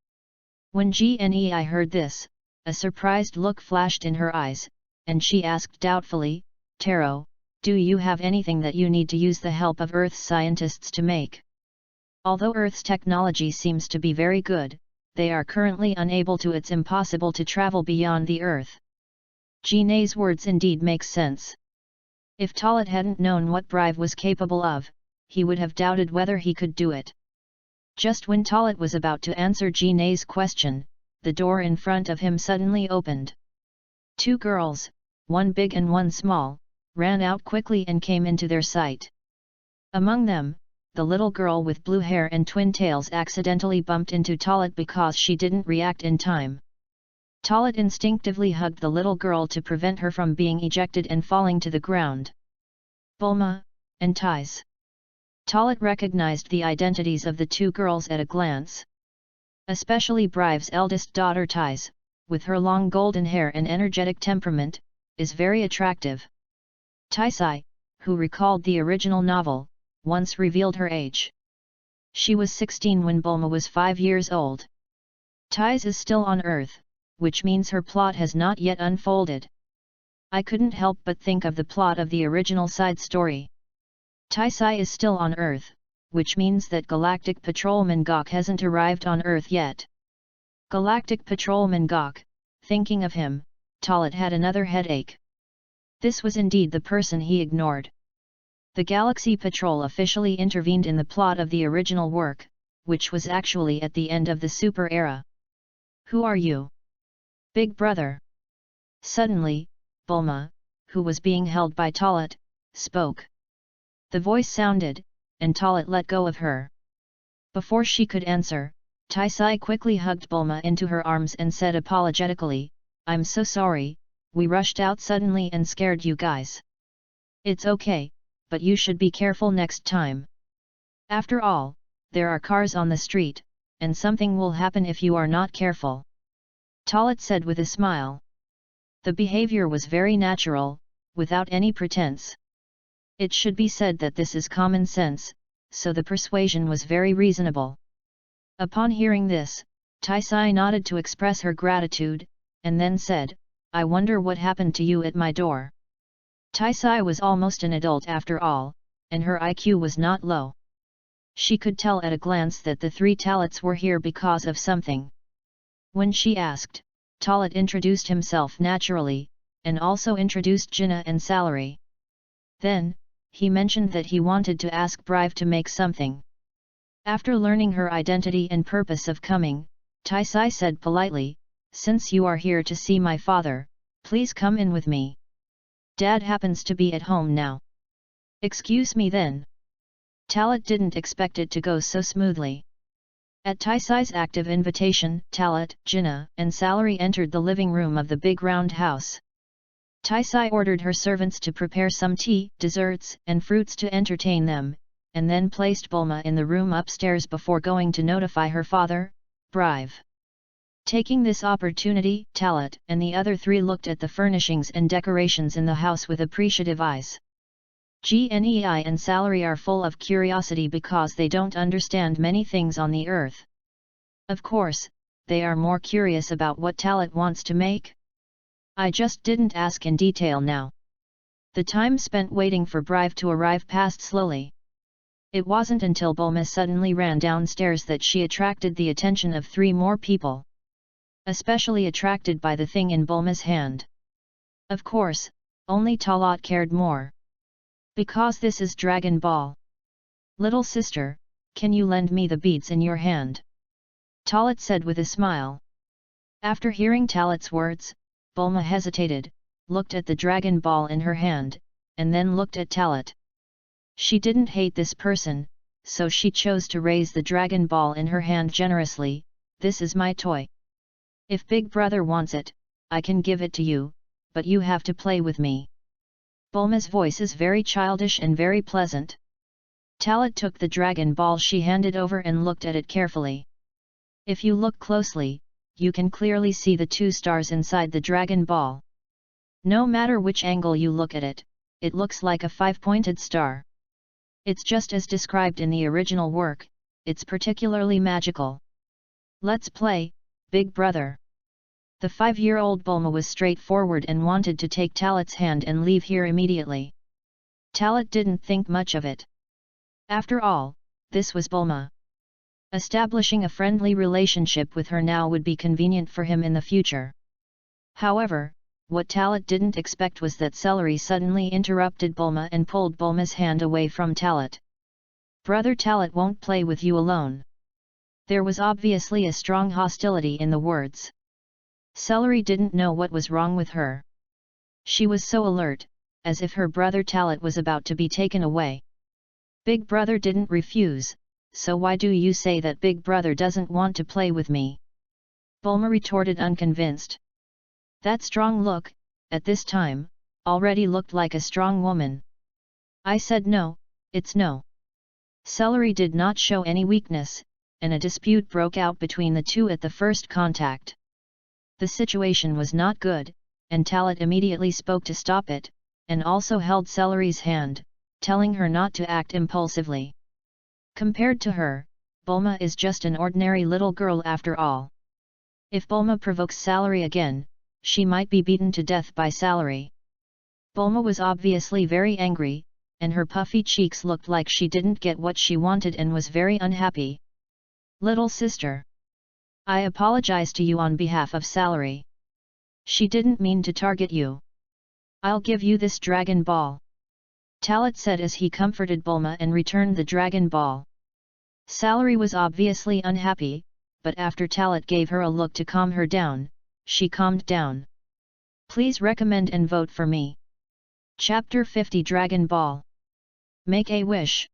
When GNEI heard this, a surprised look flashed in her eyes, and she asked doubtfully, "Taro, do you have anything that you need to use the help of Earth's scientists to make? Although Earth's technology seems to be very good, they are currently unable to. It's impossible to travel beyond the Earth." Jinae's words indeed make sense. If Talat hadn't known what Brive was capable of, he would have doubted whether he could do it. Just when Talat was about to answer Jinae's question, the door in front of him suddenly opened. Two girls, one big and one small, ran out quickly and came into their sight. Among them, the little girl with blue hair and twin tails accidentally bumped into Talat because she didn't react in time. Talat instinctively hugged the little girl to prevent her from being ejected and falling to the ground. Bulma and Tais. Talat recognized the identities of the two girls at a glance. Especially Brive's eldest daughter Tais, with her long golden hair and energetic temperament, is very attractive. Taisai, who recalled the original novel, once revealed her age. She was 16 when Bulma was 5 years old. Tais is still on Earth, which means her plot has not yet unfolded. I couldn't help but think of the plot of the original side story. Taisai is still on Earth, which means that Galactic Patrolman Gok hasn't arrived on Earth yet. Galactic Patrolman Gok, thinking of him, Talat had another headache. This was indeed the person he ignored. The Galaxy Patrol officially intervened in the plot of the original work, which was actually at the end of the Super Era. "Who are you?" "Big brother." Suddenly, Bulma, who was being held by Talat, spoke. The voice sounded, and Talat let go of her. Before she could answer, Taisai quickly hugged Bulma into her arms and said apologetically, "I'm so sorry, we rushed out suddenly and scared you guys." "It's okay, but you should be careful next time. After all, there are cars on the street, and something will happen if you are not careful," Talat said with a smile. The behavior was very natural, without any pretense. It should be said that this is common sense, so the persuasion was very reasonable. Upon hearing this, Taisai nodded to express her gratitude, and then said, "I wonder what happened to you at my door." Taisai was almost an adult after all, and her IQ was not low. She could tell at a glance that the three Talats were here because of something. When she asked, Talat introduced himself naturally, and also introduced Jinnah and Salary. Then, he mentioned that he wanted to ask Brive to make something. After learning her identity and purpose of coming, Taisai said politely, "Since you are here to see my father, please come in with me. Dad happens to be at home now." "Excuse me then." Talat didn't expect it to go so smoothly. At Taisai's active invitation, Talat, Jinnah, and Salary entered the living room of the big round house. Taisai ordered her servants to prepare some tea, desserts, and fruits to entertain them, and then placed Bulma in the room upstairs before going to notify her father, Brive. Taking this opportunity, Talat and the other three looked at the furnishings and decorations in the house with appreciative eyes. GNEI and Salary are full of curiosity because they don't understand many things on the earth. Of course, they are more curious about what Talat wants to make. I just didn't ask in detail now. The time spent waiting for Brive to arrive passed slowly. It wasn't until Bulma suddenly ran downstairs that she attracted the attention of three more people. Especially attracted by the thing in Bulma's hand. Of course, only Talat cared more. "Because this is Dragon Ball. Little sister, can you lend me the beads in your hand?" Talat said with a smile. After hearing Talat's words, Bulma hesitated, looked at the Dragon Ball in her hand, and then looked at Talat. She didn't hate this person, so she chose to raise the Dragon Ball in her hand generously. "This is my toy. If Big Brother wants it, I can give it to you, but you have to play with me." Bulma's voice is very childish and very pleasant. Talat took the Dragon Ball she handed over and looked at it carefully. If you look closely, you can clearly see the 2 stars inside the Dragon Ball. No matter which angle you look at it, it looks like a 5-pointed star. It's just as described in the original work, it's particularly magical. Let's play, big brother. The 5-year-old Bulma was straightforward and wanted to take Talat's hand and leave here immediately. Talat didn't think much of it. After all, this was Bulma. Establishing a friendly relationship with her now would be convenient for him in the future. However, what Talat didn't expect was that Celery suddenly interrupted Bulma and pulled Bulma's hand away from Talat. Brother Talat won't play with you alone. There was obviously a strong hostility in the words. Celery didn't know what was wrong with her. She was so alert, as if her brother Talat was about to be taken away. Big brother didn't refuse, so why do you say that big brother doesn't want to play with me? Bulma retorted unconvinced. That strong look, at this time, already looked like a strong woman. I said no, it's no. Celery did not show any weakness, and a dispute broke out between the two at the first contact. The situation was not good, and Talat immediately spoke to stop it, and also held Celery's hand, telling her not to act impulsively. Compared to her, Bulma is just an ordinary little girl after all. If Bulma provokes Celery again, she might be beaten to death by Celery. Bulma was obviously very angry, and her puffy cheeks looked like she didn't get what she wanted and was very unhappy. Little sister. I apologize to you on behalf of Celery. She didn't mean to target you. I'll give you this Dragon Ball. Talat said as he comforted Bulma and returned the Dragon Ball. Celery was obviously unhappy, but after Talat gave her a look to calm her down, she calmed down. Please recommend and vote for me. Chapter 50 Dragon Ball. Make a wish.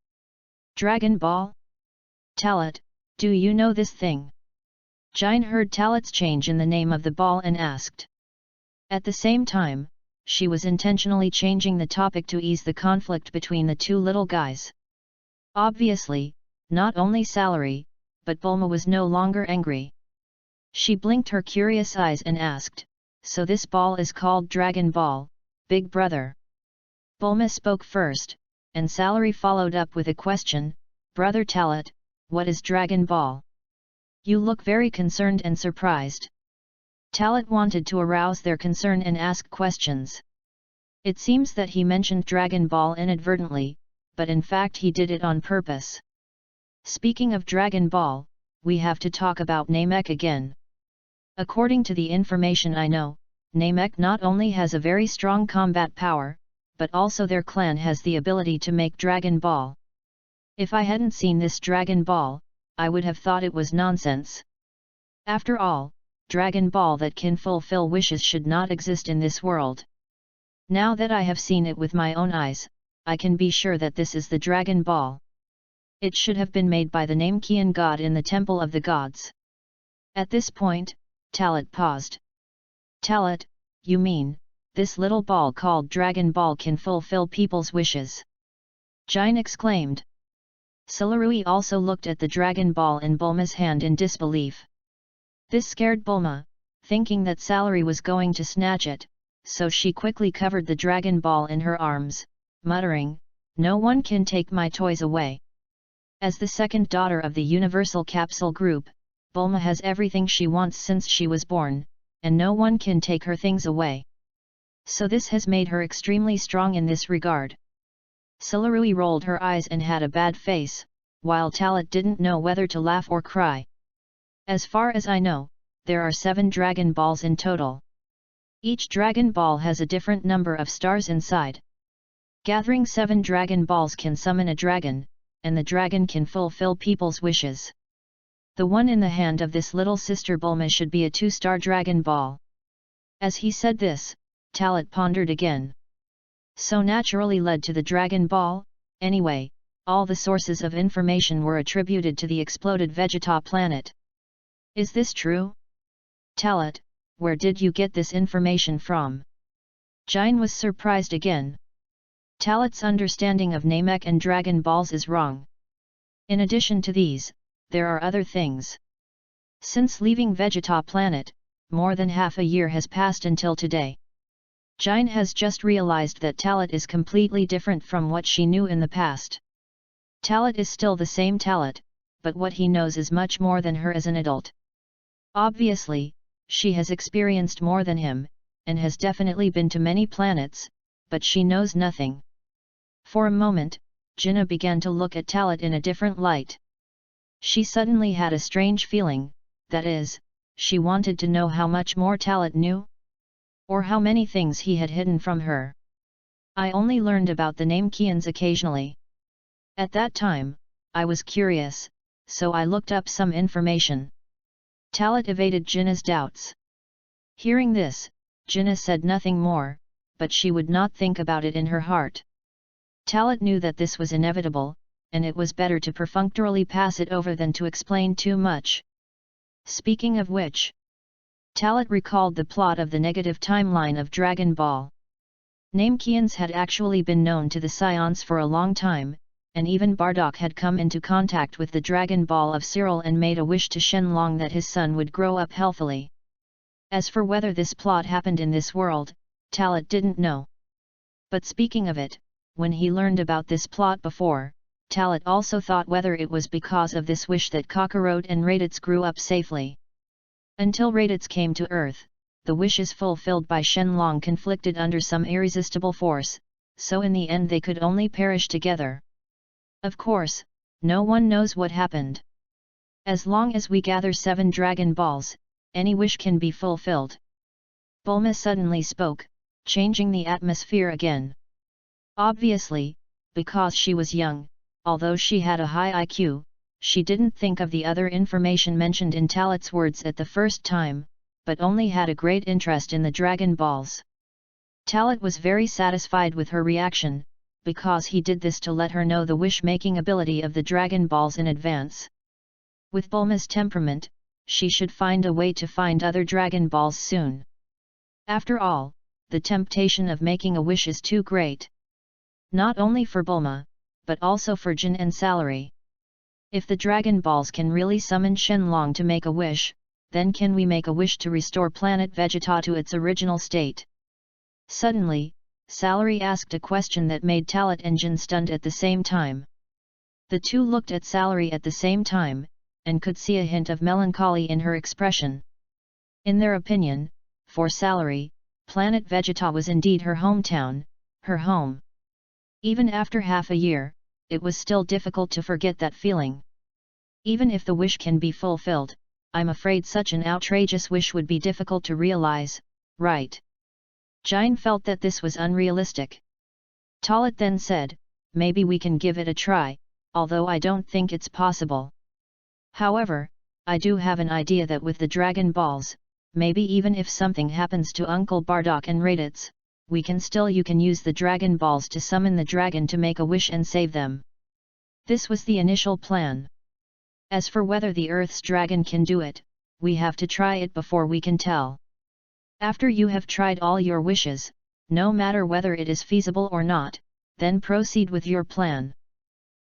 Dragon Ball? Talat, do you know this thing? Jine heard Talat's change in the name of the ball and asked. At the same time, she was intentionally changing the topic to ease the conflict between the two little guys. Obviously, not only Celery, but Bulma was no longer angry. She blinked her curious eyes and asked, so this ball is called Dragon Ball, big brother? Bulma spoke first, and Celery followed up with a question, Brother Talat, what is Dragon Ball? You look very concerned and surprised. Talat wanted to arouse their concern and ask questions. It seems that he mentioned Dragon Ball inadvertently, but in fact he did it on purpose. Speaking of Dragon Ball, we have to talk about Namek again. According to the information I know, Namek not only has a very strong combat power, but also their clan has the ability to make Dragon Ball. If I hadn't seen this Dragon Ball, I would have thought it was nonsense. After all, Dragon Ball that can fulfill wishes should not exist in this world. Now that I have seen it with my own eyes, I can be sure that this is the Dragon Ball. It should have been made by the Namekian god in the Temple of the Gods. At this point, Talat paused. Talat, you mean, this little ball called Dragon Ball can fulfill people's wishes? Jine exclaimed. Celery also looked at the Dragon Ball in Bulma's hand in disbelief. This scared Bulma, thinking that Celery was going to snatch it, so she quickly covered the Dragon Ball in her arms, muttering, no one can take my toys away. As the second daughter of the Universal Capsule Group, Bulma has everything she wants since she was born, and no one can take her things away. So this has made her extremely strong in this regard. Celery rolled her eyes and had a bad face, while Talat didn't know whether to laugh or cry. As far as I know, there are 7 Dragon Balls in total. Each Dragon Ball has a different number of stars inside. Gathering 7 Dragon Balls can summon a dragon, and the dragon can fulfill people's wishes. The one in the hand of this little sister Bulma should be a 2-star Dragon Ball. As he said this, Talat pondered again. So naturally led to the Dragon Ball, anyway, all the sources of information were attributed to the exploded Vegeta planet. Is this true? Talat, where did you get this information from? Jine was surprised again. Talat's understanding of Namek and Dragon Balls is wrong. In addition to these, there are other things. Since leaving Vegeta planet, more than half a year has passed until today. Jine has just realized that Talat is completely different from what she knew in the past. Talat is still the same Talat, but what he knows is much more than her as an adult. Obviously, she has experienced more than him, and has definitely been to many planets, but she knows nothing. For a moment, Jinna began to look at Talat in a different light. She suddenly had a strange feeling, that is, she wanted to know how much more Talat knew? Or how many things he had hidden from her. I only learned about the name Kians occasionally. At that time, I was curious, so I looked up some information. Talat evaded Jinna's doubts. Hearing this, Jinna said nothing more, but she would not think about it in her heart. Talat knew that this was inevitable, and it was better to perfunctorily pass it over than to explain too much. Speaking of which, Talat recalled the plot of the negative timeline of Dragon Ball. Namekians had actually been known to the Scions for a long time, and even Bardock had come into contact with the Dragon Ball of Cyril and made a wish to Shenlong that his son would grow up healthily. As for whether this plot happened in this world, Talat didn't know. But speaking of it, when he learned about this plot before, Talat also thought whether it was because of this wish that Kakarot and Raditz grew up safely. Until Raditz came to Earth, the wishes fulfilled by Shenlong conflicted under some irresistible force, so in the end they could only perish together. Of course, no one knows what happened. As long as we gather 7 Dragon Balls, any wish can be fulfilled. Bulma suddenly spoke, changing the atmosphere again. Obviously, because she was young, although she had a high IQ, she didn't think of the other information mentioned in Talat's words at the first time, but only had a great interest in the Dragon Balls. Talat was very satisfied with her reaction, because he did this to let her know the wish-making ability of the Dragon Balls in advance. With Bulma's temperament, she should find a way to find other Dragon Balls soon. After all, the temptation of making a wish is too great. Not only for Bulma, but also for Jin and Salary. If the Dragon Balls can really summon Shenlong to make a wish, then can we make a wish to restore planet Vegeta to its original state? Suddenly, Salary asked a question that made Talat and Jin stunned at the same time. The two looked at Salary at the same time, and could see a hint of melancholy in her expression. In their opinion, for Salary, planet Vegeta was indeed her hometown, her home. Even after half a year, it was still difficult to forget that feeling. Even if the wish can be fulfilled, I'm afraid such an outrageous wish would be difficult to realize, right? Jine felt that this was unrealistic. Talat then said, maybe we can give it a try, although I don't think it's possible. However, I do have an idea that with the Dragon Balls, maybe even if something happens to Uncle Bardock and Raditz, you can use the Dragon Balls to summon the dragon to make a wish and save them. This was the initial plan. As for whether the Earth's dragon can do it, we have to try it before we can tell. After you have tried all your wishes, no matter whether it is feasible or not, then proceed with your plan.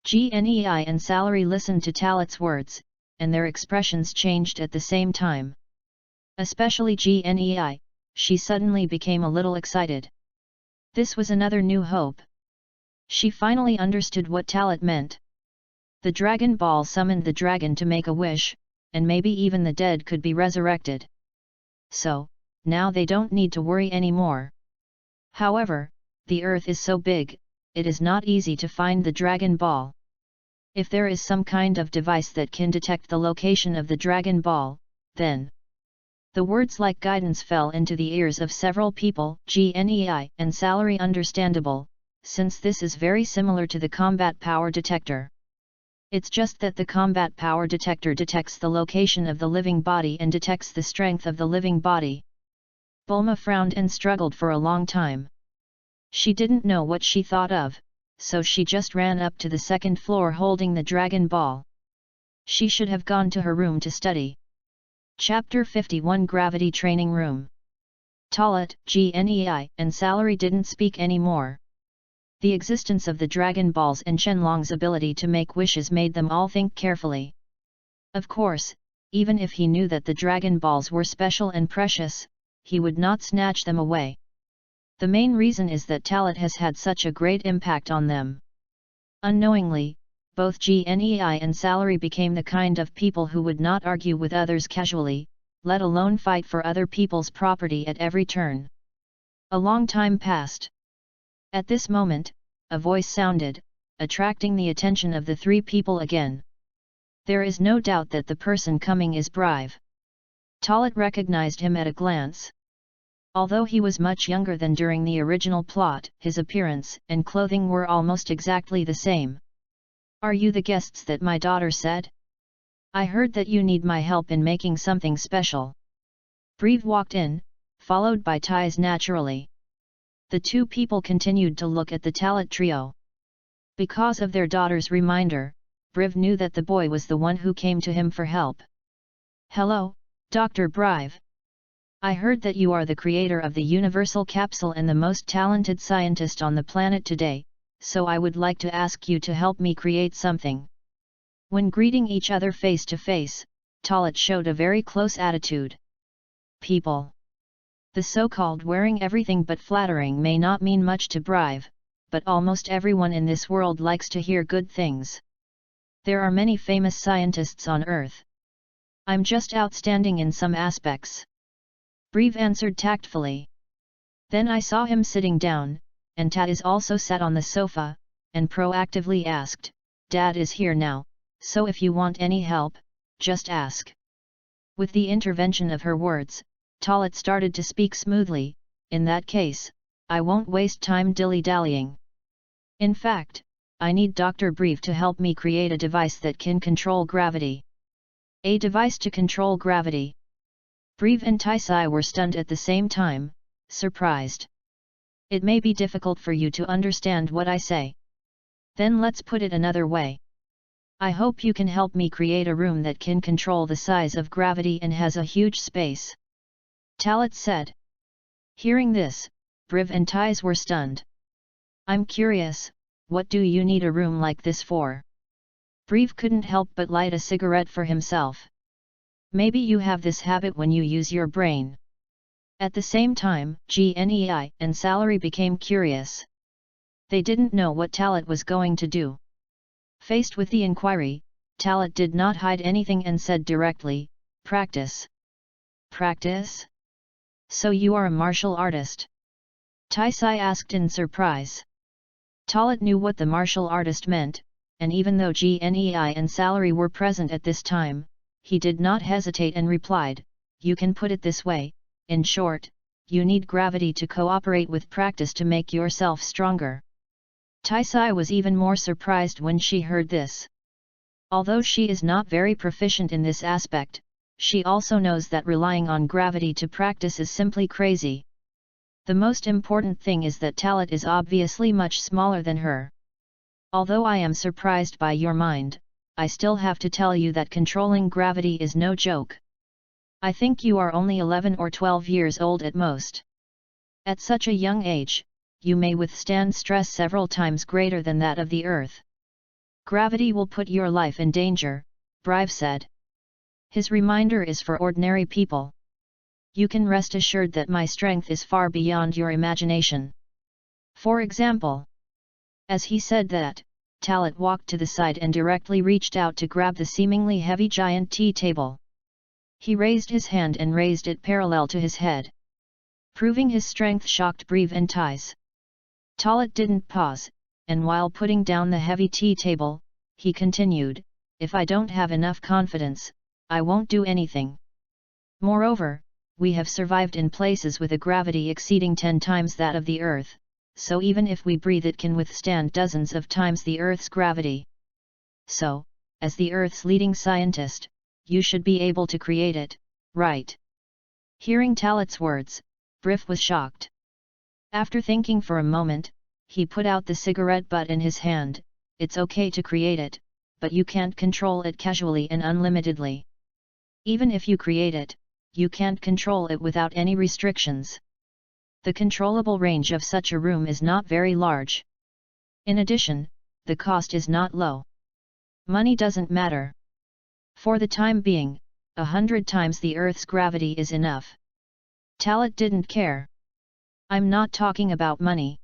Gnei and Salary listened to Talat's words, and their expressions changed at the same time. Especially Gnei, she suddenly became a little excited. This was another new hope. She finally understood what Talat meant. The Dragon Ball summoned the dragon to make a wish, and maybe even the dead could be resurrected. So, now they don't need to worry anymore. However, the Earth is so big, it is not easy to find the Dragon Ball. If there is some kind of device that can detect the location of the Dragon Ball, then... The words like guidance fell into the ears of several people, Gnei and Salary understandable, since this is very similar to the combat power detector. It's just that the combat power detector detects the location of the living body and detects the strength of the living body. Bulma frowned and struggled for a long time. She didn't know what she thought of, so she just ran up to the second floor holding the Dragon Ball. She should have gone to her room to study. Chapter 51 Gravity Training Room. Talat, Gnei, and Salary didn't speak anymore. The existence of the Dragon Balls and Shenlong's ability to make wishes made them all think carefully. Of course, even if he knew that the Dragon Balls were special and precious, he would not snatch them away. The main reason is that Talat has had such a great impact on them. Unknowingly, both Gnei and Salary became the kind of people who would not argue with others casually, let alone fight for other people's property at every turn. A long time passed. At this moment, a voice sounded, attracting the attention of the three people again. There is no doubt that the person coming is Brive. Talat recognized him at a glance. Although he was much younger than during the original plot, his appearance and clothing were almost exactly the same. "Are you the guests that my daughter said? I heard that you need my help in making something special." Brive walked in, followed by Ties naturally. The two people continued to look at the Talat trio. Because of their daughter's reminder, Brive knew that the boy was the one who came to him for help. "Hello, Dr. Brive. I heard that you are the creator of the Universal Capsule and the most talented scientist on the planet today, so I would like to ask you to help me create something." When greeting each other face to face, Talat showed a very close attitude. People. The so-called wearing everything but flattering may not mean much to Brive, but almost everyone in this world likes to hear good things. There are many famous scientists on Earth. I'm just outstanding in some aspects. Brive answered tactfully. Then I saw him sitting down, and Tat is also sat on the sofa, and proactively asked, "Dad is here now, so if you want any help, just ask." With the intervention of her words, Talat started to speak smoothly. "In that case, I won't waste time dilly-dallying. In fact, I need Dr. Brive to help me create a device that can control gravity." "A device to control gravity?" Brive and Taisai were stunned at the same time, surprised. "It may be difficult for you to understand what I say. Then let's put it another way. I hope you can help me create a room that can control the size of gravity and has a huge space," Talat said. Hearing this, Brive and Tais were stunned. "I'm curious, what do you need a room like this for?" Brive couldn't help but light a cigarette for himself. "Maybe you have this habit when you use your brain." At the same time, Gnei and Salary became curious. They didn't know what Talat was going to do. Faced with the inquiry, Talat did not hide anything and said directly, "Practice." "Practice? So you are a martial artist?" Taisai asked in surprise. Talat knew what the martial artist meant, and even though Gnei and Salary were present at this time, he did not hesitate and replied, "You can put it this way, in short, you need gravity to cooperate with practice to make yourself stronger." Taisai was even more surprised when she heard this. Although she is not very proficient in this aspect, she also knows that relying on gravity to practice is simply crazy. The most important thing is that Talat is obviously much smaller than her. "Although I am surprised by your mind, I still have to tell you that controlling gravity is no joke. I think you are only 11 or 12 years old at most. At such a young age, you may withstand stress several times greater than that of the Earth. Gravity will put your life in danger," Brive said. His reminder is for ordinary people. "You can rest assured that my strength is far beyond your imagination. For example." As he said that, Talat walked to the side and directly reached out to grab the seemingly heavy giant tea table. He raised his hand and raised it parallel to his head. Proving his strength shocked Brive and Tais. Talat didn't pause, and while putting down the heavy tea table, he continued, "If I don't have enough confidence, I won't do anything. Moreover, we have survived in places with a gravity exceeding 10 times that of the Earth, so even if we breathe it can withstand dozens of times the Earth's gravity. So, as the Earth's leading scientist, you should be able to create it, right?" Hearing Talat's words, Brive was shocked. After thinking for a moment, he put out the cigarette butt in his hand. "It's okay to create it, but you can't control it casually and unlimitedly. Even if you create it, you can't control it without any restrictions. The controllable range of such a room is not very large. In addition, the cost is not low. Money doesn't matter. For the time being, 100 times the Earth's gravity is enough. Talat didn't care. I'm not talking about money.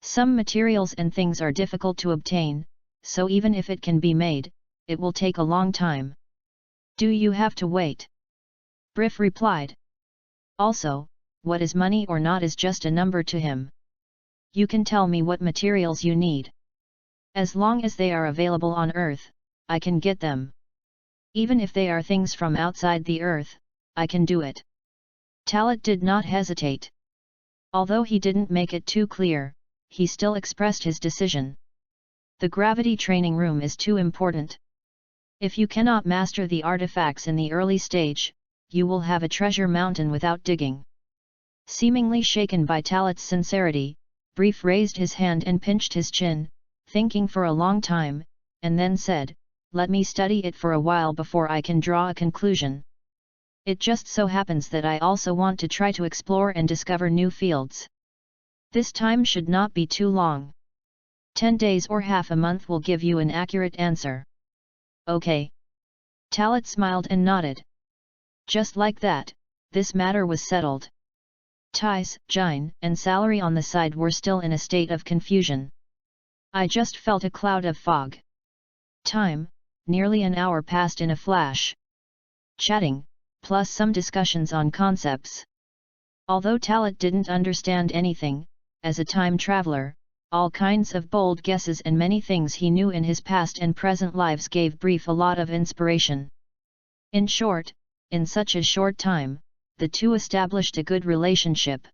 Some materials and things are difficult to obtain, so even if it can be made, it will take a long time. Do you have to wait? Brief replied. Also, what is money or not is just a number to him. You can tell me what materials you need. As long as they are available on Earth, I can get them. Even if they are things from outside the Earth, I can do it. Talat did not hesitate. Although he didn't make it too clear, he still expressed his decision. The gravity training room is too important. If you cannot master the artifacts in the early stage, you will have a treasure mountain without digging. Seemingly shaken by Talat's sincerity, Brief raised his hand and pinched his chin, thinking for a long time, and then said, "Let me study it for a while before I can draw a conclusion. It just so happens that I also want to try to explore and discover new fields. This time should not be too long. 10 days or half a month will give you an accurate answer." Okay. Talat smiled and nodded. Just like that, this matter was settled. Ties, Jine, and salary on the side were still in a state of confusion. I just felt a cloud of fog. Time, nearly an hour passed in a flash. Chatting, plus some discussions on concepts. Although Talat didn't understand anything, as a time traveler, all kinds of bold guesses and many things he knew in his past and present lives gave Brief a lot of inspiration. In short, in such a short time, the two established a good relationship.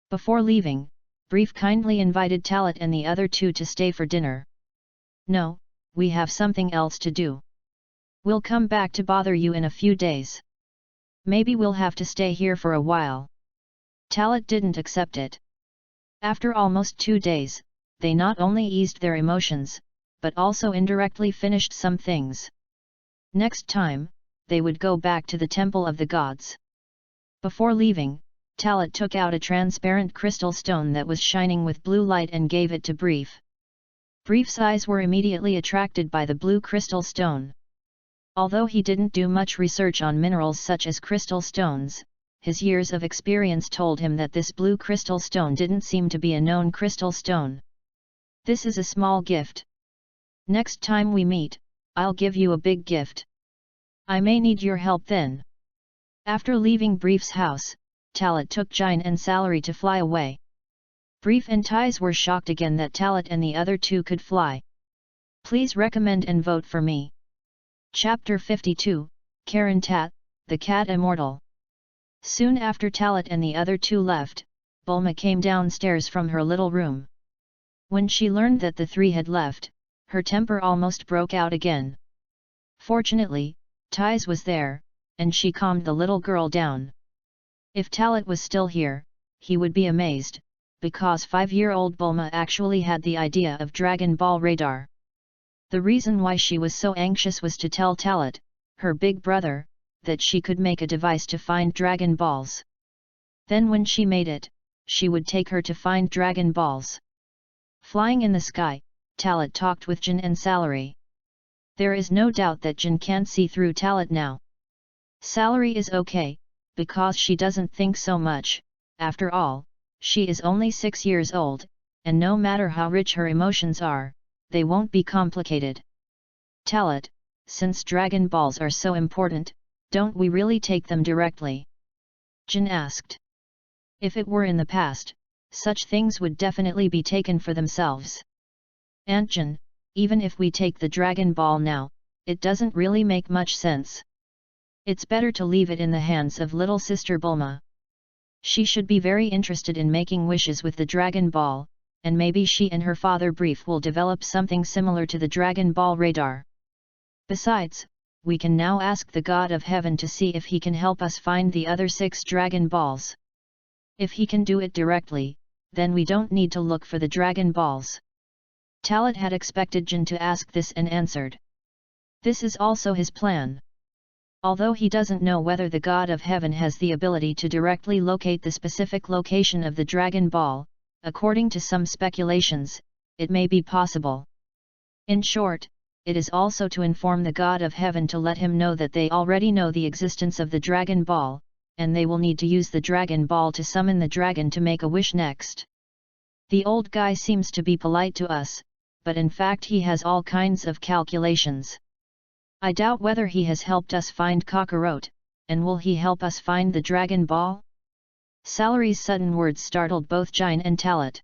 Before leaving, Brief kindly invited Talat and the other two to stay for dinner. "No, we have something else to do. We'll come back to bother you in a few days. Maybe we'll have to stay here for a while." Talat didn't accept it. After almost 2 days, they not only eased their emotions, but also indirectly finished some things. Next time, they would go back to the Temple of the Gods. Before leaving, Talat took out a transparent crystal stone that was shining with blue light and gave it to Brief. Brief's eyes were immediately attracted by the blue crystal stone. Although he didn't do much research on minerals such as crystal stones, his years of experience told him that this blue crystal stone didn't seem to be a known crystal stone. "This is a small gift. Next time we meet, I'll give you a big gift. I may need your help then." After leaving Brief's house, Talat took Jine and salary to fly away. Brief and Ties were shocked again that Talat and the other two could fly. Please recommend and vote for me. Chapter 52, Karen Tat, the Cat Immortal. Soon after Talat and the other two left, Bulma came downstairs from her little room. When she learned that the three had left, her temper almost broke out again. Fortunately, Ties was there, and she calmed the little girl down. If Talat was still here, he would be amazed, because 5-year-old Bulma actually had the idea of Dragon Ball radar. The reason why she was so anxious was to tell Talat, her big brother, that she could make a device to find Dragon Balls. Then when she made it, she would take her to find Dragon Balls. Flying in the sky, Talat talked with Jin and Salary. There is no doubt that Jin can't see through Talat now. Salary is okay, because she doesn't think so much. After all, she is only 6 years old, and no matter how rich her emotions are, they won't be complicated. Talat, since Dragon Balls are so important, don't we really take them directly? Jin asked. If it were in the past, such things would definitely be taken for themselves. Aunt Jin, even if we take the Dragon Ball now, it doesn't really make much sense. It's better to leave it in the hands of little sister Bulma. She should be very interested in making wishes with the Dragon Ball, and maybe she and her father Brief will develop something similar to the Dragon Ball radar. Besides, we can now ask the God of Heaven to see if he can help us find the other 6 Dragon Balls. If he can do it directly, then we don't need to look for the Dragon Balls. Talat had expected Jin to ask this and answered. This is also his plan. Although he doesn't know whether the God of Heaven has the ability to directly locate the specific location of the Dragon Ball, according to some speculations, it may be possible. In short, it is also to inform the God of Heaven to let him know that they already know the existence of the Dragon Ball, and they will need to use the Dragon Ball to summon the dragon to make a wish next. The old guy seems to be polite to us, but in fact he has all kinds of calculations. I doubt whether he has helped us find Kakarot, and will he help us find the Dragon Ball? Salary's sudden words startled both Jine and Talit.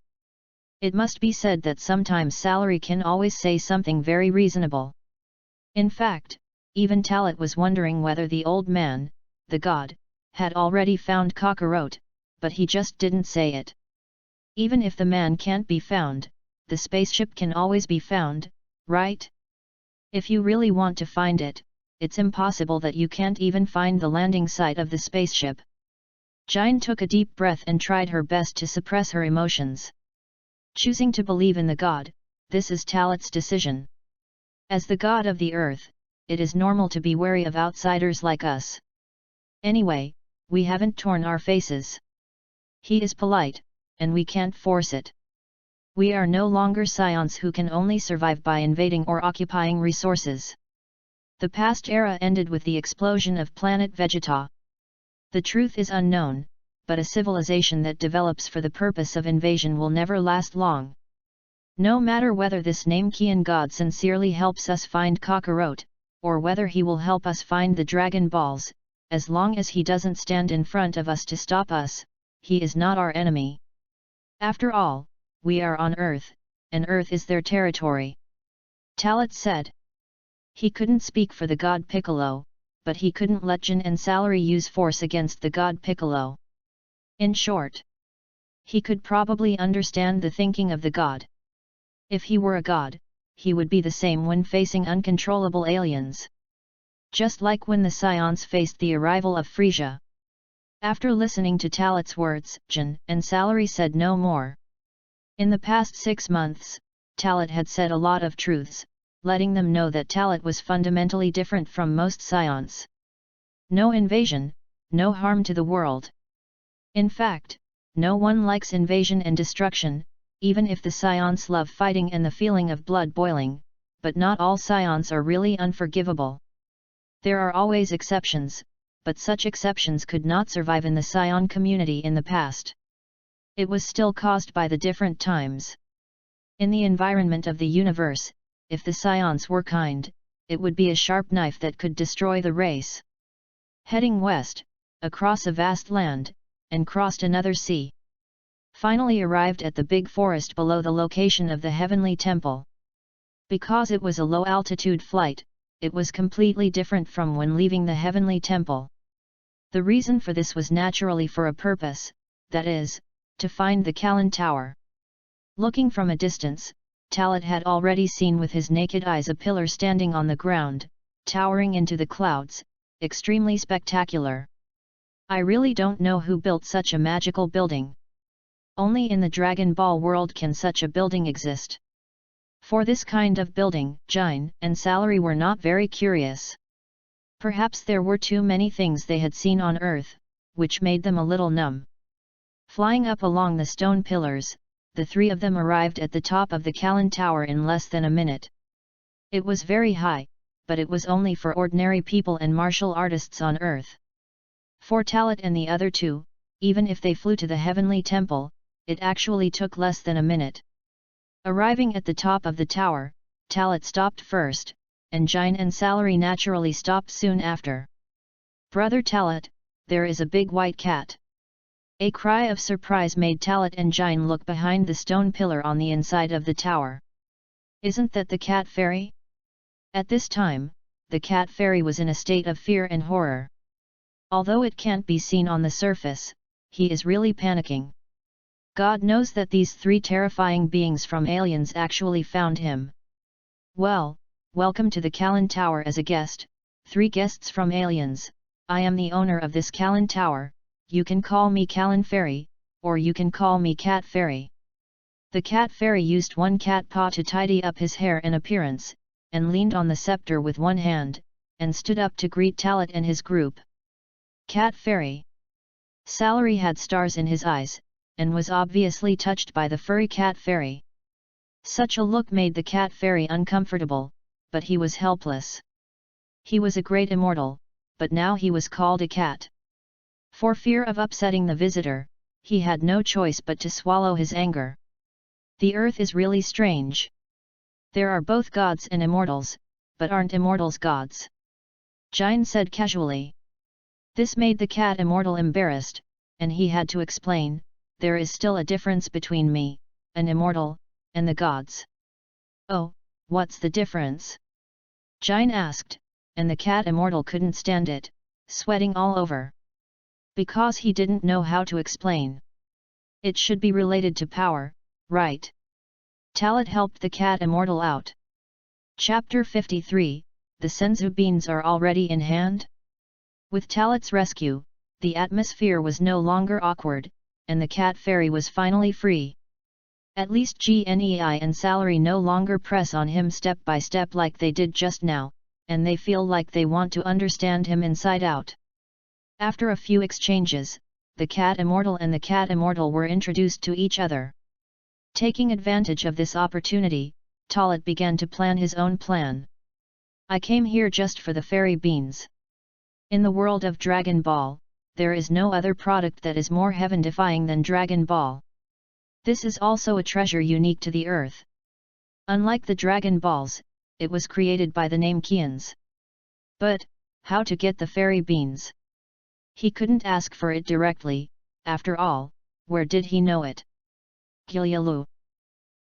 It must be said that sometimes Salary can always say something very reasonable. In fact, even Talit was wondering whether the old man, the god, had already found Kakarot, but he just didn't say it. Even if the man can't be found, the spaceship can always be found, right? If you really want to find it, it's impossible that you can't even find the landing site of the spaceship. Jine took a deep breath and tried her best to suppress her emotions. Choosing to believe in the god, this is Talit's decision. As the god of the earth, it is normal to be wary of outsiders like us. Anyway, we haven't torn our faces. He is polite, and we can't force it. We are no longer scions who can only survive by invading or occupying resources. The past era ended with the explosion of planet Vegeta. The truth is unknown, but a civilization that develops for the purpose of invasion will never last long. No matter whether this Namekian god sincerely helps us find Kakarot, or whether he will help us find the Dragon Balls, as long as he doesn't stand in front of us to stop us, he is not our enemy. After all, we are on Earth, and Earth is their territory. Talit said. He couldn't speak for the god Piccolo, but he couldn't let Jin and Salary use force against the god Piccolo. In short, he could probably understand the thinking of the god. If he were a god, he would be the same when facing uncontrollable aliens. Just like when the Scions faced the arrival of Frisia. After listening to Talit's words, Jin and Salary said no more. In the past 6 months, Talit had said a lot of truths, letting them know that Talit was fundamentally different from most Scions. No invasion, no harm to the world. In fact, no one likes invasion and destruction, even if the Scions love fighting and the feeling of blood boiling, but not all Scions are really unforgivable. There are always exceptions, but such exceptions could not survive in the Scion community in the past. It was still caused by the different times. In the environment of the universe, if the Scions were kind, it would be a sharp knife that could destroy the race. Heading west, across a vast land, and crossed another sea. Finally arrived at the big forest below the location of the Heavenly Temple. Because it was a low-altitude flight, it was completely different from when leaving the Heavenly Temple. The reason for this was naturally for a purpose, that is, to find the Kalon Tower. Looking from a distance, Talit had already seen with his naked eyes a pillar standing on the ground, towering into the clouds, extremely spectacular. I really don't know who built such a magical building. Only in the Dragon Ball world can such a building exist. For this kind of building, Jine and Salary were not very curious. Perhaps there were too many things they had seen on Earth, which made them a little numb. Flying up along the stone pillars, the three of them arrived at the top of the Kalon Tower in less than a minute. It was very high, but it was only for ordinary people and martial artists on Earth. For Talit and the other two, even if they flew to the Heavenly Temple, it actually took less than a minute. Arriving at the top of the tower, Talit stopped first, and Jine and Salary naturally stopped soon after. "Brother Talit, there is a big white cat." A cry of surprise made Talit and Jine look behind the stone pillar on the inside of the tower. "Isn't that the cat fairy?" At this time, the cat fairy was in a state of fear and horror. Although it can't be seen on the surface, he is really panicking. God knows that these three terrifying beings from aliens actually found him. "Well, welcome to the Kalon Tower as a guest, 3 guests from aliens. I am the owner of this Kalon Tower. You can call me Kalon Fairy, or you can call me Cat Fairy." The Cat Fairy used one cat paw to tidy up his hair and appearance, and leaned on the scepter with one hand, and stood up to greet Talit and his group. "Cat Fairy." Salary had stars in his eyes, and was obviously touched by the furry Cat Fairy. Such a look made the cat fairy uncomfortable, but he was helpless. He was a great immortal, but now he was called a cat. For fear of upsetting the visitor, he had no choice but to swallow his anger. The earth is really strange. There are both gods and immortals, but aren't immortals gods? Jin said casually. This made the cat immortal embarrassed, and he had to explain, there is still a difference between me, an immortal, and the gods. Oh, what's the difference? Jin asked, and the cat immortal couldn't stand it, sweating all over. Because he didn't know how to explain. It should be related to power, right? Talat helped the cat immortal out. Chapter 53, the senzu beans are already in hand? With Talat's rescue, the atmosphere was no longer awkward, and the cat fairy was finally free. At least GNEI and Salary no longer press on him step by step like they did just now, and they feel like they want to understand him inside out. After a few exchanges, the cat immortal and the cat immortal were introduced to each other. Taking advantage of this opportunity, Talat began to plan his own plan. I came here just for the fairy beans. In the world of Dragon Ball, there is no other product that is more heaven-defying than Dragon Ball. This is also a treasure unique to the earth. Unlike the Dragon Balls, it was created by the Namekians. But, how to get the fairy beans? He couldn't ask for it directly, after all, where did he know it? Gilyalu.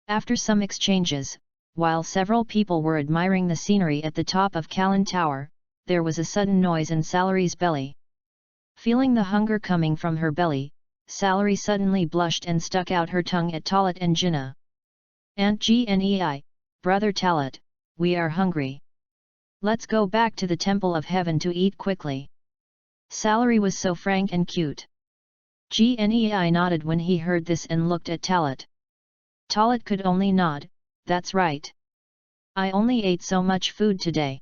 After some exchanges, while several people were admiring the scenery at the top of Kalan Tower, there was a sudden noise in Salary's belly. Feeling the hunger coming from her belly, Salary suddenly blushed and stuck out her tongue at Talat and Jinnah. Aunt Gnei, Brother Talat, we are hungry. Let's go back to the Temple of Heaven to eat quickly. Salary was so frank and cute. Gnei nodded when he heard this and looked at Talat. Talat could only nod, that's right. I only ate so much food today.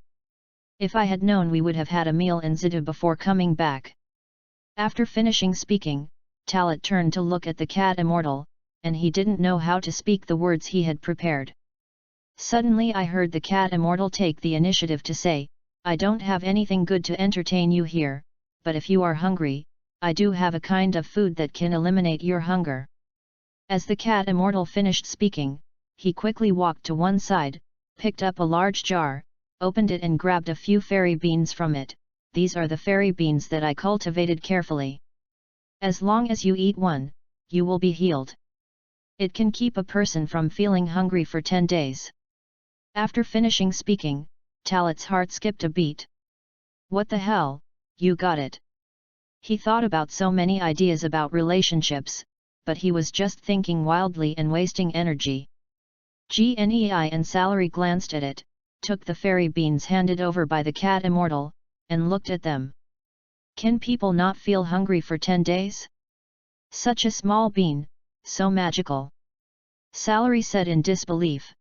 If I had known we would have had a meal in Zidu before coming back. After finishing speaking, Talat turned to look at the cat immortal, and he didn't know how to speak the words he had prepared. Suddenly I heard the cat immortal take the initiative to say, I don't have anything good to entertain you here, but if you are hungry, I do have a kind of food that can eliminate your hunger. As the cat immortal finished speaking, he quickly walked to one side, picked up a large jar, opened it and grabbed a few fairy beans from it. These are the fairy beans that I cultivated carefully. As long as you eat one, you will be healed. It can keep a person from feeling hungry for 10 days. After finishing speaking, Talat's heart skipped a beat. What the hell, you got it. He thought about so many ideas about relationships, but he was just thinking wildly and wasting energy. Gnei and Salary glanced at it, took the fairy beans handed over by the cat immortal, and looked at them. Can people not feel hungry for 10 days? Such a small bean, so magical. Salary said in disbelief.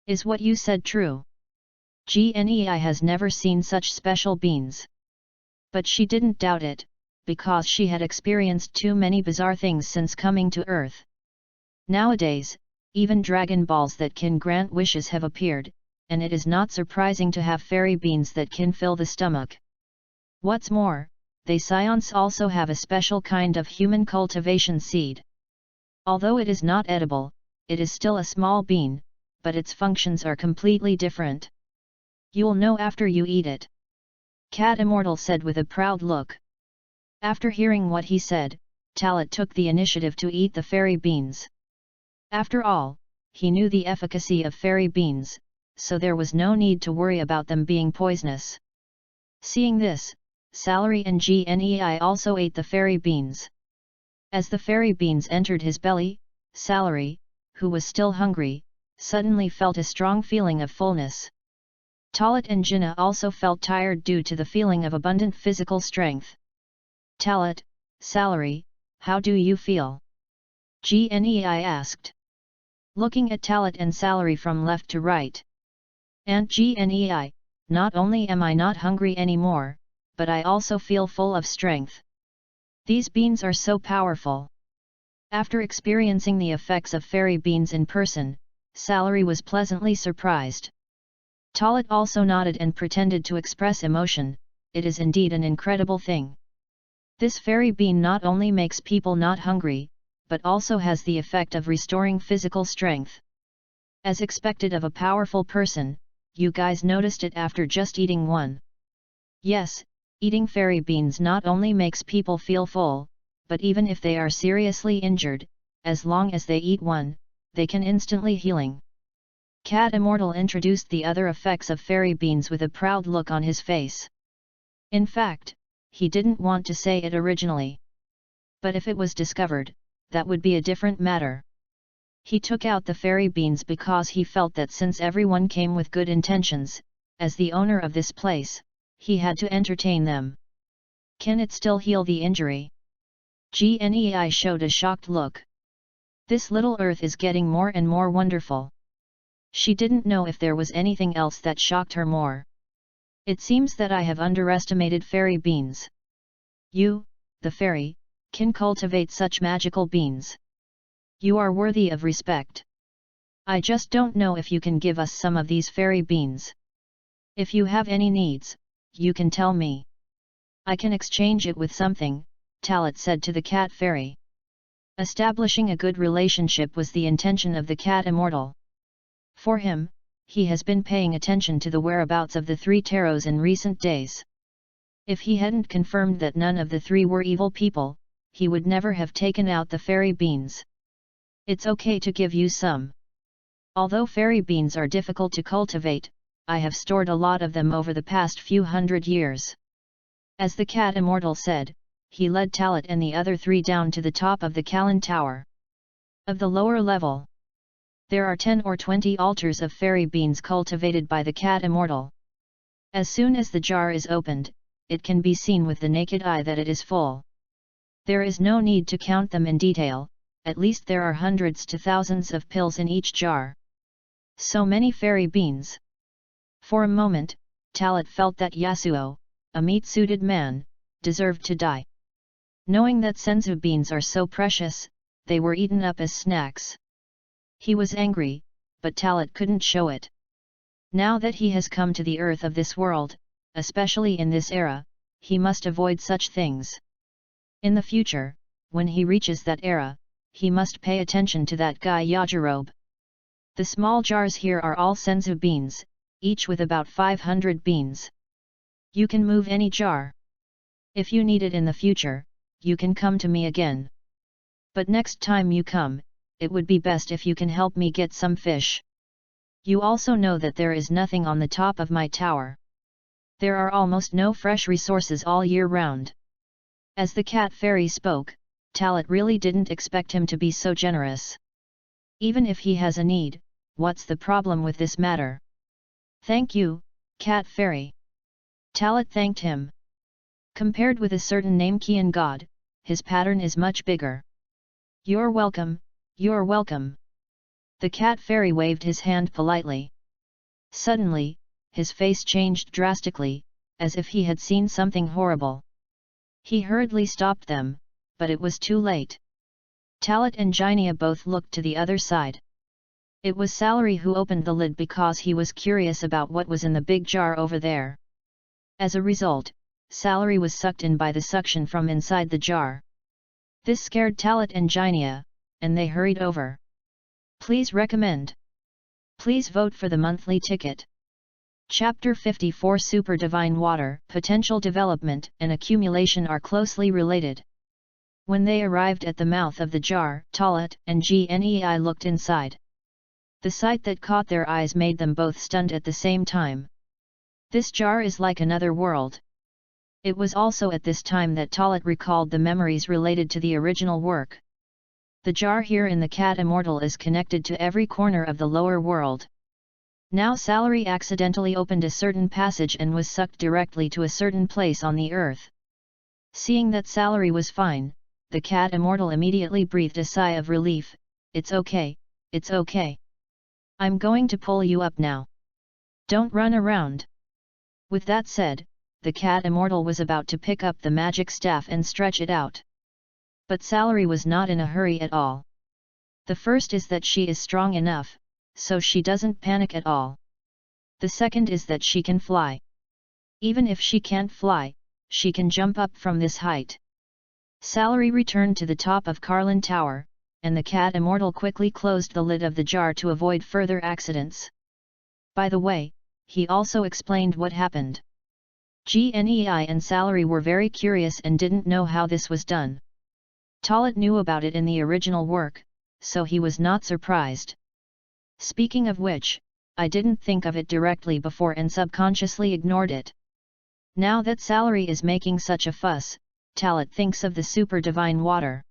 Is what you said true? Gnei has never seen such special beans. But she didn't doubt it, because she had experienced too many bizarre things since coming to Earth. Nowadays, even Dragon Balls that can grant wishes have appeared, and it is not surprising to have fairy beans that can fill the stomach. What's more, they science also have a special kind of human cultivation seed. Although it is not edible, it is still a small bean, but its functions are completely different. You'll know after you eat it. Cat Immortal said with a proud look. After hearing what he said, Talat took the initiative to eat the fairy beans. After all, he knew the efficacy of fairy beans, so there was no need to worry about them being poisonous. Seeing this, Salary and Gnei also ate the fairy beans. As the fairy beans entered his belly, Salary, who was still hungry, suddenly felt a strong feeling of fullness. Talat and Jinnah also felt tired due to the feeling of abundant physical strength. Talat, Salary, how do you feel? Gnei asked. Looking at Talat and Salary from left to right. Aunt Gnei, not only am I not hungry anymore, but I also feel full of strength. These beans are so powerful. After experiencing the effects of fairy beans in person, Salary was pleasantly surprised. Talit also nodded and pretended to express emotion. It is indeed an incredible thing. This fairy bean not only makes people not hungry, but also has the effect of restoring physical strength. As expected of a powerful person, you guys noticed it after just eating one. Yes, eating fairy beans not only makes people feel full, but even if they are seriously injured, as long as they eat one, they can instantly healing. Cat Immortal introduced the other effects of fairy beans with a proud look on his face. In fact, he didn't want to say it originally. But if it was discovered, that would be a different matter. He took out the fairy beans because he felt that since everyone came with good intentions, as the owner of this place, he had to entertain them. Can it still heal the injury? Gnei showed a shocked look. This little earth is getting more and more wonderful. She didn't know if there was anything else that shocked her more. It seems that I have underestimated fairy beans. You, the fairy, can cultivate such magical beans. You are worthy of respect. I just don't know if you can give us some of these fairy beans. If you have any needs, you can tell me. I can exchange it with something, Talit said to the cat fairy. Establishing a good relationship was the intention of the cat immortal. For him, he has been paying attention to the whereabouts of the three tarots in recent days. If he hadn't confirmed that none of the three were evil people, he would never have taken out the fairy beans. It's okay to give you some. Although fairy beans are difficult to cultivate, I have stored a lot of them over the past few hundred years. As the cat immortal said, he led Talit and the other three down to the top of the Kalin Tower. Of the lower level, there are 10 or 20 altars of fairy beans cultivated by the cat immortal. As soon as the jar is opened, it can be seen with the naked eye that it is full. There is no need to count them in detail, at least there are hundreds to thousands of pills in each jar. So many fairy beans. For a moment, Talit felt that Yasuo, a meat-suited man, deserved to die. Knowing that senzu beans are so precious, they were eaten up as snacks. He was angry, but Talit couldn't show it. Now that he has come to the earth of this world, especially in this era, he must avoid such things. In the future, when he reaches that era, he must pay attention to that guy Yajirobe. The small jars here are all senzu beans, each with about 500 beans. You can move any jar. If you need it in the future, you can come to me again. But next time you come, it would be best if you can help me get some fish. You also know that there is nothing on the top of my tower. There are almost no fresh resources all year round. As the cat fairy spoke, Talit really didn't expect him to be so generous. Even if he has a need, what's the problem with this matter? Thank you, cat fairy. Talit thanked him. Compared with a certain Namekian god, his pattern is much bigger. You're welcome, you're welcome. The cat fairy waved his hand politely. Suddenly, his face changed drastically, as if he had seen something horrible. He hurriedly stopped them, but it was too late. Talit and Ginia both looked to the other side. It was Salary who opened the lid because he was curious about what was in the big jar over there. As a result, Salary was sucked in by the suction from inside the jar. This scared Talit and Ginia, and they hurried over. Please recommend. Please vote for the monthly ticket. Chapter 54 Super Divine Water, Potential Development and Accumulation are closely related. When they arrived at the mouth of the jar, Talit and Gnei looked inside. The sight that caught their eyes made them both stunned at the same time. This jar is like another world. It was also at this time that Talit recalled the memories related to the original work. The jar here in the Cat Immortal is connected to every corner of the lower world. Now Salary accidentally opened a certain passage and was sucked directly to a certain place on the earth. Seeing that Salary was fine, the Cat Immortal immediately breathed a sigh of relief. It's okay, it's okay. I'm going to pull you up now. Don't run around. With that said, the Cat Immortal was about to pick up the magic staff and stretch it out. But Salary was not in a hurry at all. The first is that she is strong enough, so she doesn't panic at all. The second is that she can fly. Even if she can't fly, she can jump up from this height. Salary returned to the top of Carlin Tower, and the cat immortal quickly closed the lid of the jar to avoid further accidents. By the way, he also explained what happened. Gnei and Salary were very curious and didn't know how this was done. Talat knew about it in the original work, so he was not surprised. Speaking of which, I didn't think of it directly before and subconsciously ignored it. Now that Salary is making such a fuss, Talat thinks of the super divine water.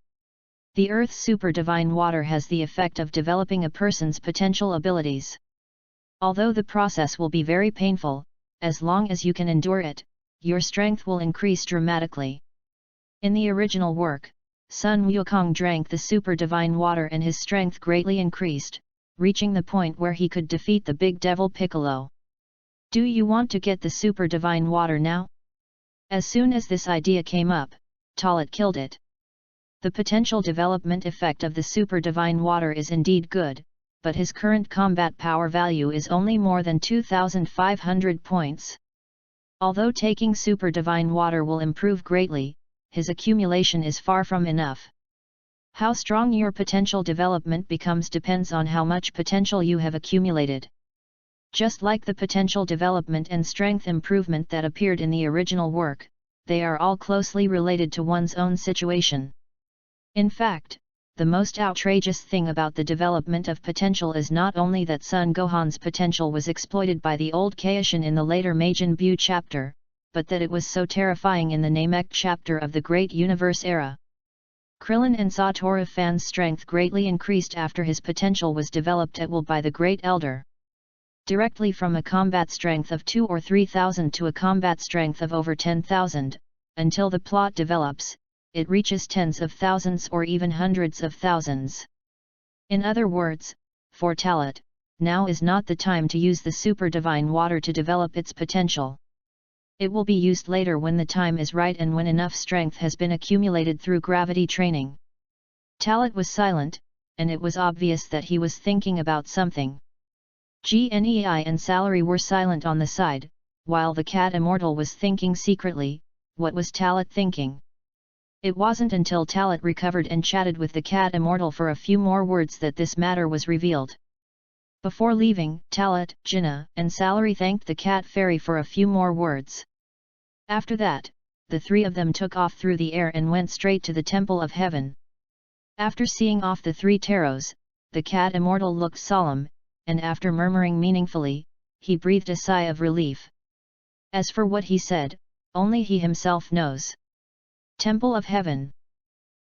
The Earth's super divine water has the effect of developing a person's potential abilities. Although the process will be very painful, as long as you can endure it, your strength will increase dramatically. In the original work, Sun Wukong drank the super divine water and his strength greatly increased, reaching the point where he could defeat the big devil Piccolo. Do you want to get the super divine water now? As soon as this idea came up, Talat killed it. The potential development effect of the super divine water is indeed good, but his current combat power value is only more than 2,500 points. Although taking super divine water will improve greatly, his accumulation is far from enough. How strong your potential development becomes depends on how much potential you have accumulated. Just like the potential development and strength improvement that appeared in the original work, they are all closely related to one's own situation. In fact, the most outrageous thing about the development of potential is not only that Son Gohan's potential was exploited by the old Kaishin in the later Majin Buu chapter, but that it was so terrifying in the Namek chapter of the Great Universe era. Krillin and Satoru Fan's strength greatly increased after his potential was developed at will by the Great Elder. Directly from a combat strength of 2,000 or 3,000 to a combat strength of over 10,000, until the plot develops, it reaches tens of thousands or even hundreds of thousands. In other words, for Talat, now is not the time to use the super divine water to develop its potential. It will be used later when the time is right and when enough strength has been accumulated through gravity training. Talat was silent, and it was obvious that he was thinking about something. Gnei and Salary were silent on the side, while the cat immortal was thinking secretly, what was Talat thinking? It wasn't until Talat recovered and chatted with the cat immortal for a few more words that this matter was revealed. Before leaving, Talat, Jinnah, and Salary thanked the cat fairy for a few more words. After that, the three of them took off through the air and went straight to the Temple of Heaven. After seeing off the three taros, the cat immortal looked solemn, and after murmuring meaningfully, he breathed a sigh of relief. As for what he said, only he himself knows. Temple of Heaven.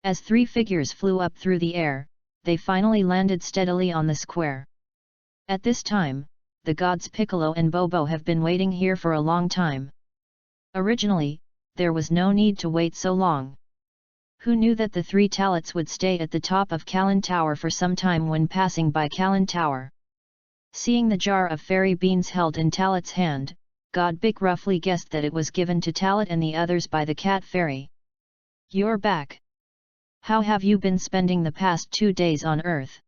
As three figures flew up through the air, they finally landed steadily on the square. At this time, the gods Piccolo and Bobo have been waiting here for a long time. Originally, there was no need to wait so long. Who knew that the three Talats would stay at the top of Kalin Tower for some time when passing by Kalin Tower? Seeing the jar of fairy beans held in Talat's hand, God Bik roughly guessed that it was given to Talat and the others by the cat fairy. You're back. How have you been spending the past 2 days on Earth?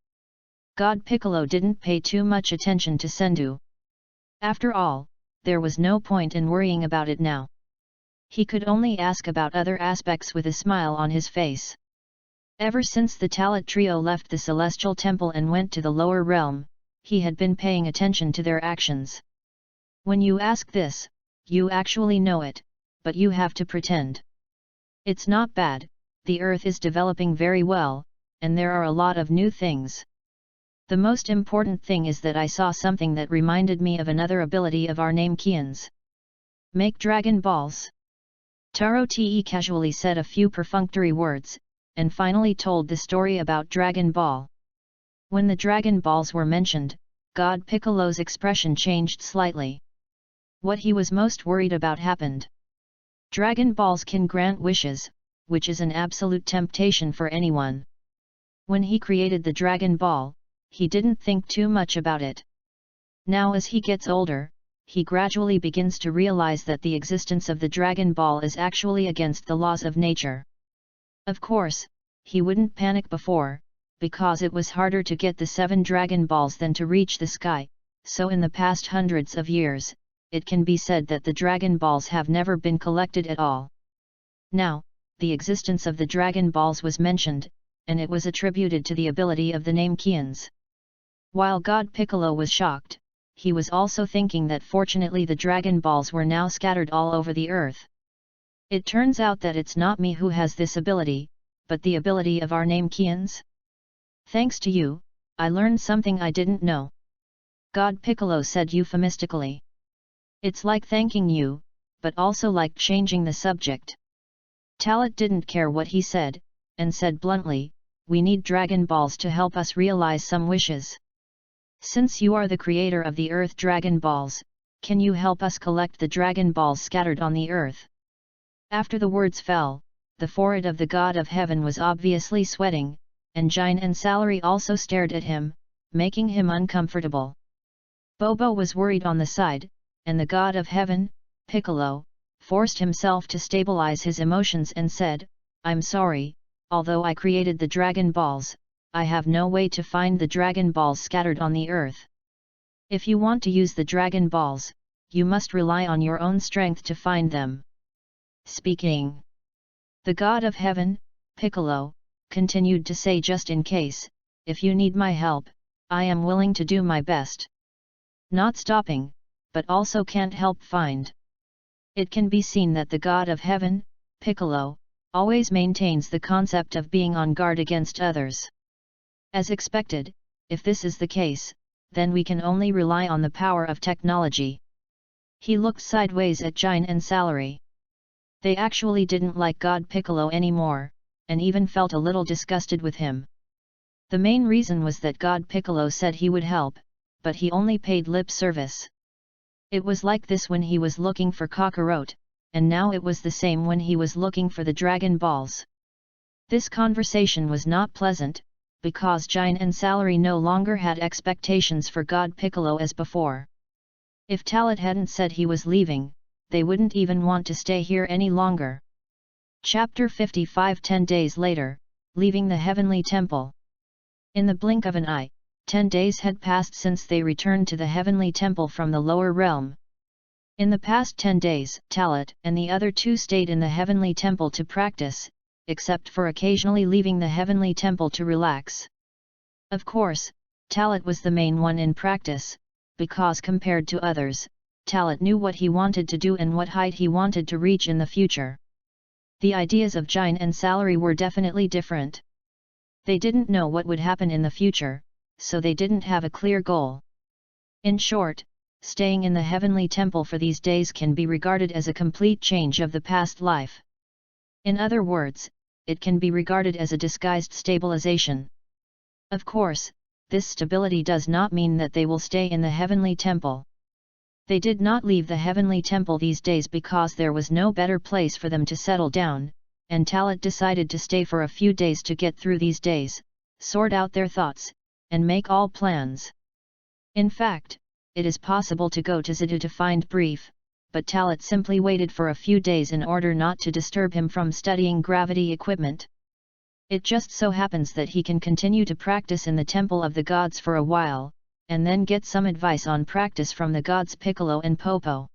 God Piccolo didn't pay too much attention to Sendu. After all, there was no point in worrying about it now. He could only ask about other aspects with a smile on his face. Ever since the Talat trio left the Celestial Temple and went to the lower realm, he had been paying attention to their actions. When you ask this, you actually know it, but you have to pretend. It's not bad, the Earth is developing very well, and there are a lot of new things. The most important thing is that I saw something that reminded me of another ability of our Namekians. Make Dragon Balls. Taro Te casually said a few perfunctory words, and finally told the story about Dragon Ball. When the Dragon Balls were mentioned, God Piccolo's expression changed slightly. What he was most worried about happened. Dragon Balls can grant wishes, which is an absolute temptation for anyone. When he created the Dragon Ball, he didn't think too much about it. Now as he gets older, he gradually begins to realize that the existence of the Dragon Ball is actually against the laws of nature. Of course, he wouldn't panic before, because it was harder to get the 7 Dragon Balls than to reach the sky, so in the past hundreds of years, it can be said that the Dragon Balls have never been collected at all. Now, the existence of the Dragon Balls was mentioned, and it was attributed to the ability of the Namekians. While God Piccolo was shocked, he was also thinking that fortunately the Dragon Balls were now scattered all over the earth. It turns out that it's not me who has this ability, but the ability of our Namekians. Thanks to you, I learned something I didn't know. God Piccolo said euphemistically. It's like thanking you, but also like changing the subject. Talat didn't care what he said, and said bluntly, we need Dragon Balls to help us realize some wishes. Since you are the creator of the Earth Dragon Balls, can you help us collect the Dragon Balls scattered on the earth? After the words fell, the forehead of the God of Heaven was obviously sweating, and Jine and Salary also stared at him, making him uncomfortable. Bobo was worried on the side, and the God of Heaven, Piccolo, forced himself to stabilize his emotions and said, I'm sorry, although I created the Dragon Balls, I have no way to find the Dragon Balls scattered on the earth. If you want to use the Dragon Balls, you must rely on your own strength to find them. Speaking. The God of Heaven, Piccolo, continued to say, just in case, if you need my help, I am willing to do my best. Not stopping, but also can't help find. It can be seen that the God of Heaven, Piccolo, always maintains the concept of being on guard against others. As expected, if this is the case, then we can only rely on the power of technology. He looked sideways at Jine and Salary. They actually didn't like God Piccolo anymore, and even felt a little disgusted with him. The main reason was that God Piccolo said he would help, but he only paid lip service. It was like this when he was looking for Kakarot, and now it was the same when he was looking for the Dragon Balls. This conversation was not pleasant, because Jine and Salary no longer had expectations for God Piccolo as before. If Talat hadn't said he was leaving, they wouldn't even want to stay here any longer. Chapter 55 10 days later, leaving the Heavenly Temple. In the blink of an eye, 10 days had passed since they returned to the Heavenly Temple from the lower realm. In the past 10 days, Talat and the other 2 stayed in the Heavenly Temple to practice, except for occasionally leaving the Heavenly Temple to relax. Of course, Talat was the main one in practice, because compared to others, Talat knew what he wanted to do and what height he wanted to reach in the future. The ideas of Jine and Salary were definitely different. They didn't know what would happen in the future, so they didn't have a clear goal. In short, staying in the Heavenly Temple for these days can be regarded as a complete change of the past life. In other words, it can be regarded as a disguised stabilization. Of course, this stability does not mean that they will stay in the Heavenly Temple. They did not leave the Heavenly Temple these days because there was no better place for them to settle down, and Talat decided to stay for a few days to get through these days, sort out their thoughts, and make all plans. In fact, it is possible to go to Vegeta to find Brief, but Talat simply waited for a few days in order not to disturb him from studying gravity equipment. It just so happens that he can continue to practice in the Temple of the Gods for a while, and then get some advice on practice from the gods Piccolo and Popo.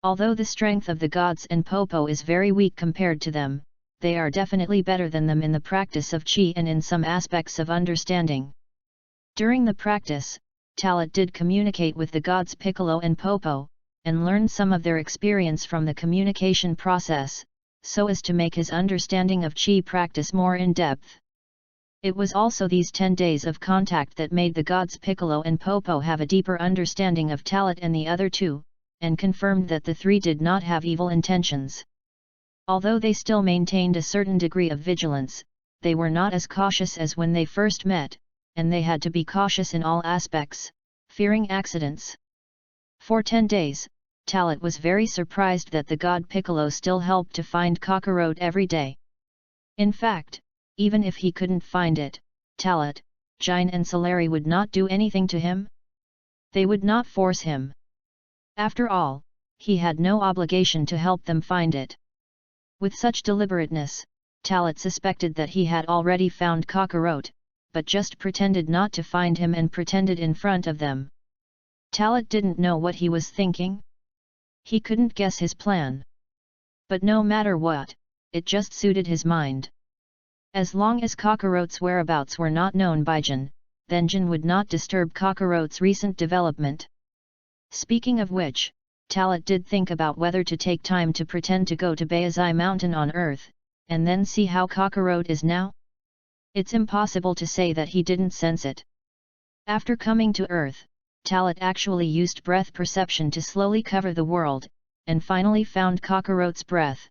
Although the strength of the gods and Popo is very weak compared to them, they are definitely better than them in the practice of Chi and in some aspects of understanding. During the practice, Talat did communicate with the gods Piccolo and Popo, and learned some of their experience from the communication process, so as to make his understanding of Chi practice more in-depth. It was also these 10 days of contact that made the gods Piccolo and Popo have a deeper understanding of Talat and the other 2, and confirmed that the 3 did not have evil intentions. Although they still maintained a certain degree of vigilance, they were not as cautious as when they first met, and they had to be cautious in all aspects, fearing accidents. For 10 days, Talat was very surprised that the god Piccolo still helped to find Kakarot every day. In fact, even if he couldn't find it, Talat, Jine and Salary would not do anything to him. They would not force him. After all, he had no obligation to help them find it. With such deliberateness, Talat suspected that he had already found Kakarot, but just pretended not to find him and pretended in front of them. Talat didn't know what he was thinking. He couldn't guess his plan. But no matter what, it just suited his mind. As long as Kakarot's whereabouts were not known by Jin, then Jin would not disturb Kakarot's recent development. Speaking of which, Talat did think about whether to take time to pretend to go to Bayazai Mountain on Earth, and then see how Kakarot is now. It's impossible to say that he didn't sense it. After coming to Earth, Talat actually used breath perception to slowly cover the world, and finally found Kakarot's breath.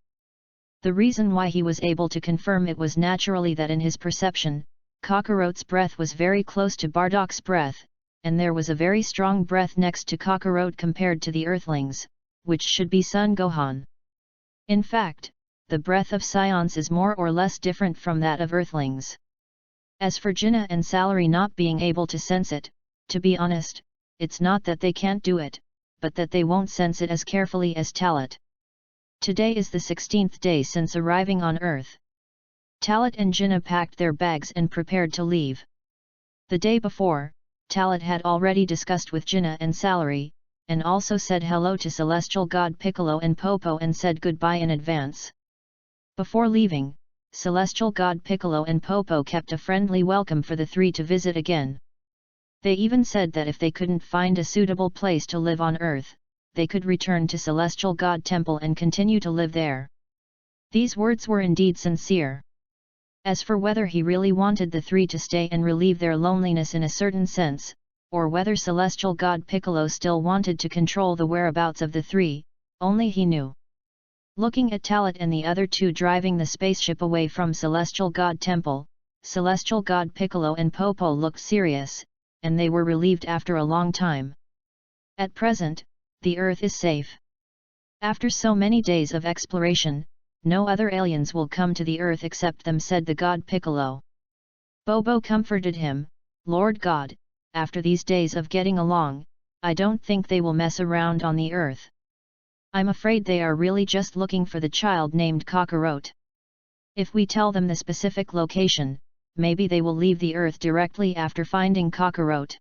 The reason why he was able to confirm it was naturally that in his perception, Kakarot's breath was very close to Bardak's breath, and there was a very strong breath next to Kakarot compared to the Earthlings, which should be Sun Gohan. In fact, the breath of Scions is more or less different from that of Earthlings. As for Jinna and Salary not being able to sense it, to be honest, it's not that they can't do it, but that they won't sense it as carefully as Talat. Today is the 16th day since arriving on Earth. Talat and Jinna packed their bags and prepared to leave. The day before, Talat had already discussed with Jinna and Salary, and also said hello to Celestial God Piccolo and Popo and said goodbye in advance. Before leaving, Celestial God Piccolo and Popo kept a friendly welcome for the three to visit again. They even said that if they couldn't find a suitable place to live on Earth, they could return to Celestial God Temple and continue to live there. These words were indeed sincere. As for whether he really wanted the three to stay and relieve their loneliness in a certain sense, or whether Celestial God Piccolo still wanted to control the whereabouts of the three, only he knew. Looking at Talat and the other two driving the spaceship away from Celestial God Temple, Celestial God Piccolo and Popo looked serious, and they were relieved after a long time. At present, the Earth is safe. After so many days of exploration, no other aliens will come to the Earth except them, said the God Piccolo. Bobo comforted him, Lord God, after these days of getting along, I don't think they will mess around on the Earth. I'm afraid they are really just looking for the child named Kakarot. If we tell them the specific location, maybe they will leave the Earth directly after finding Kakarot.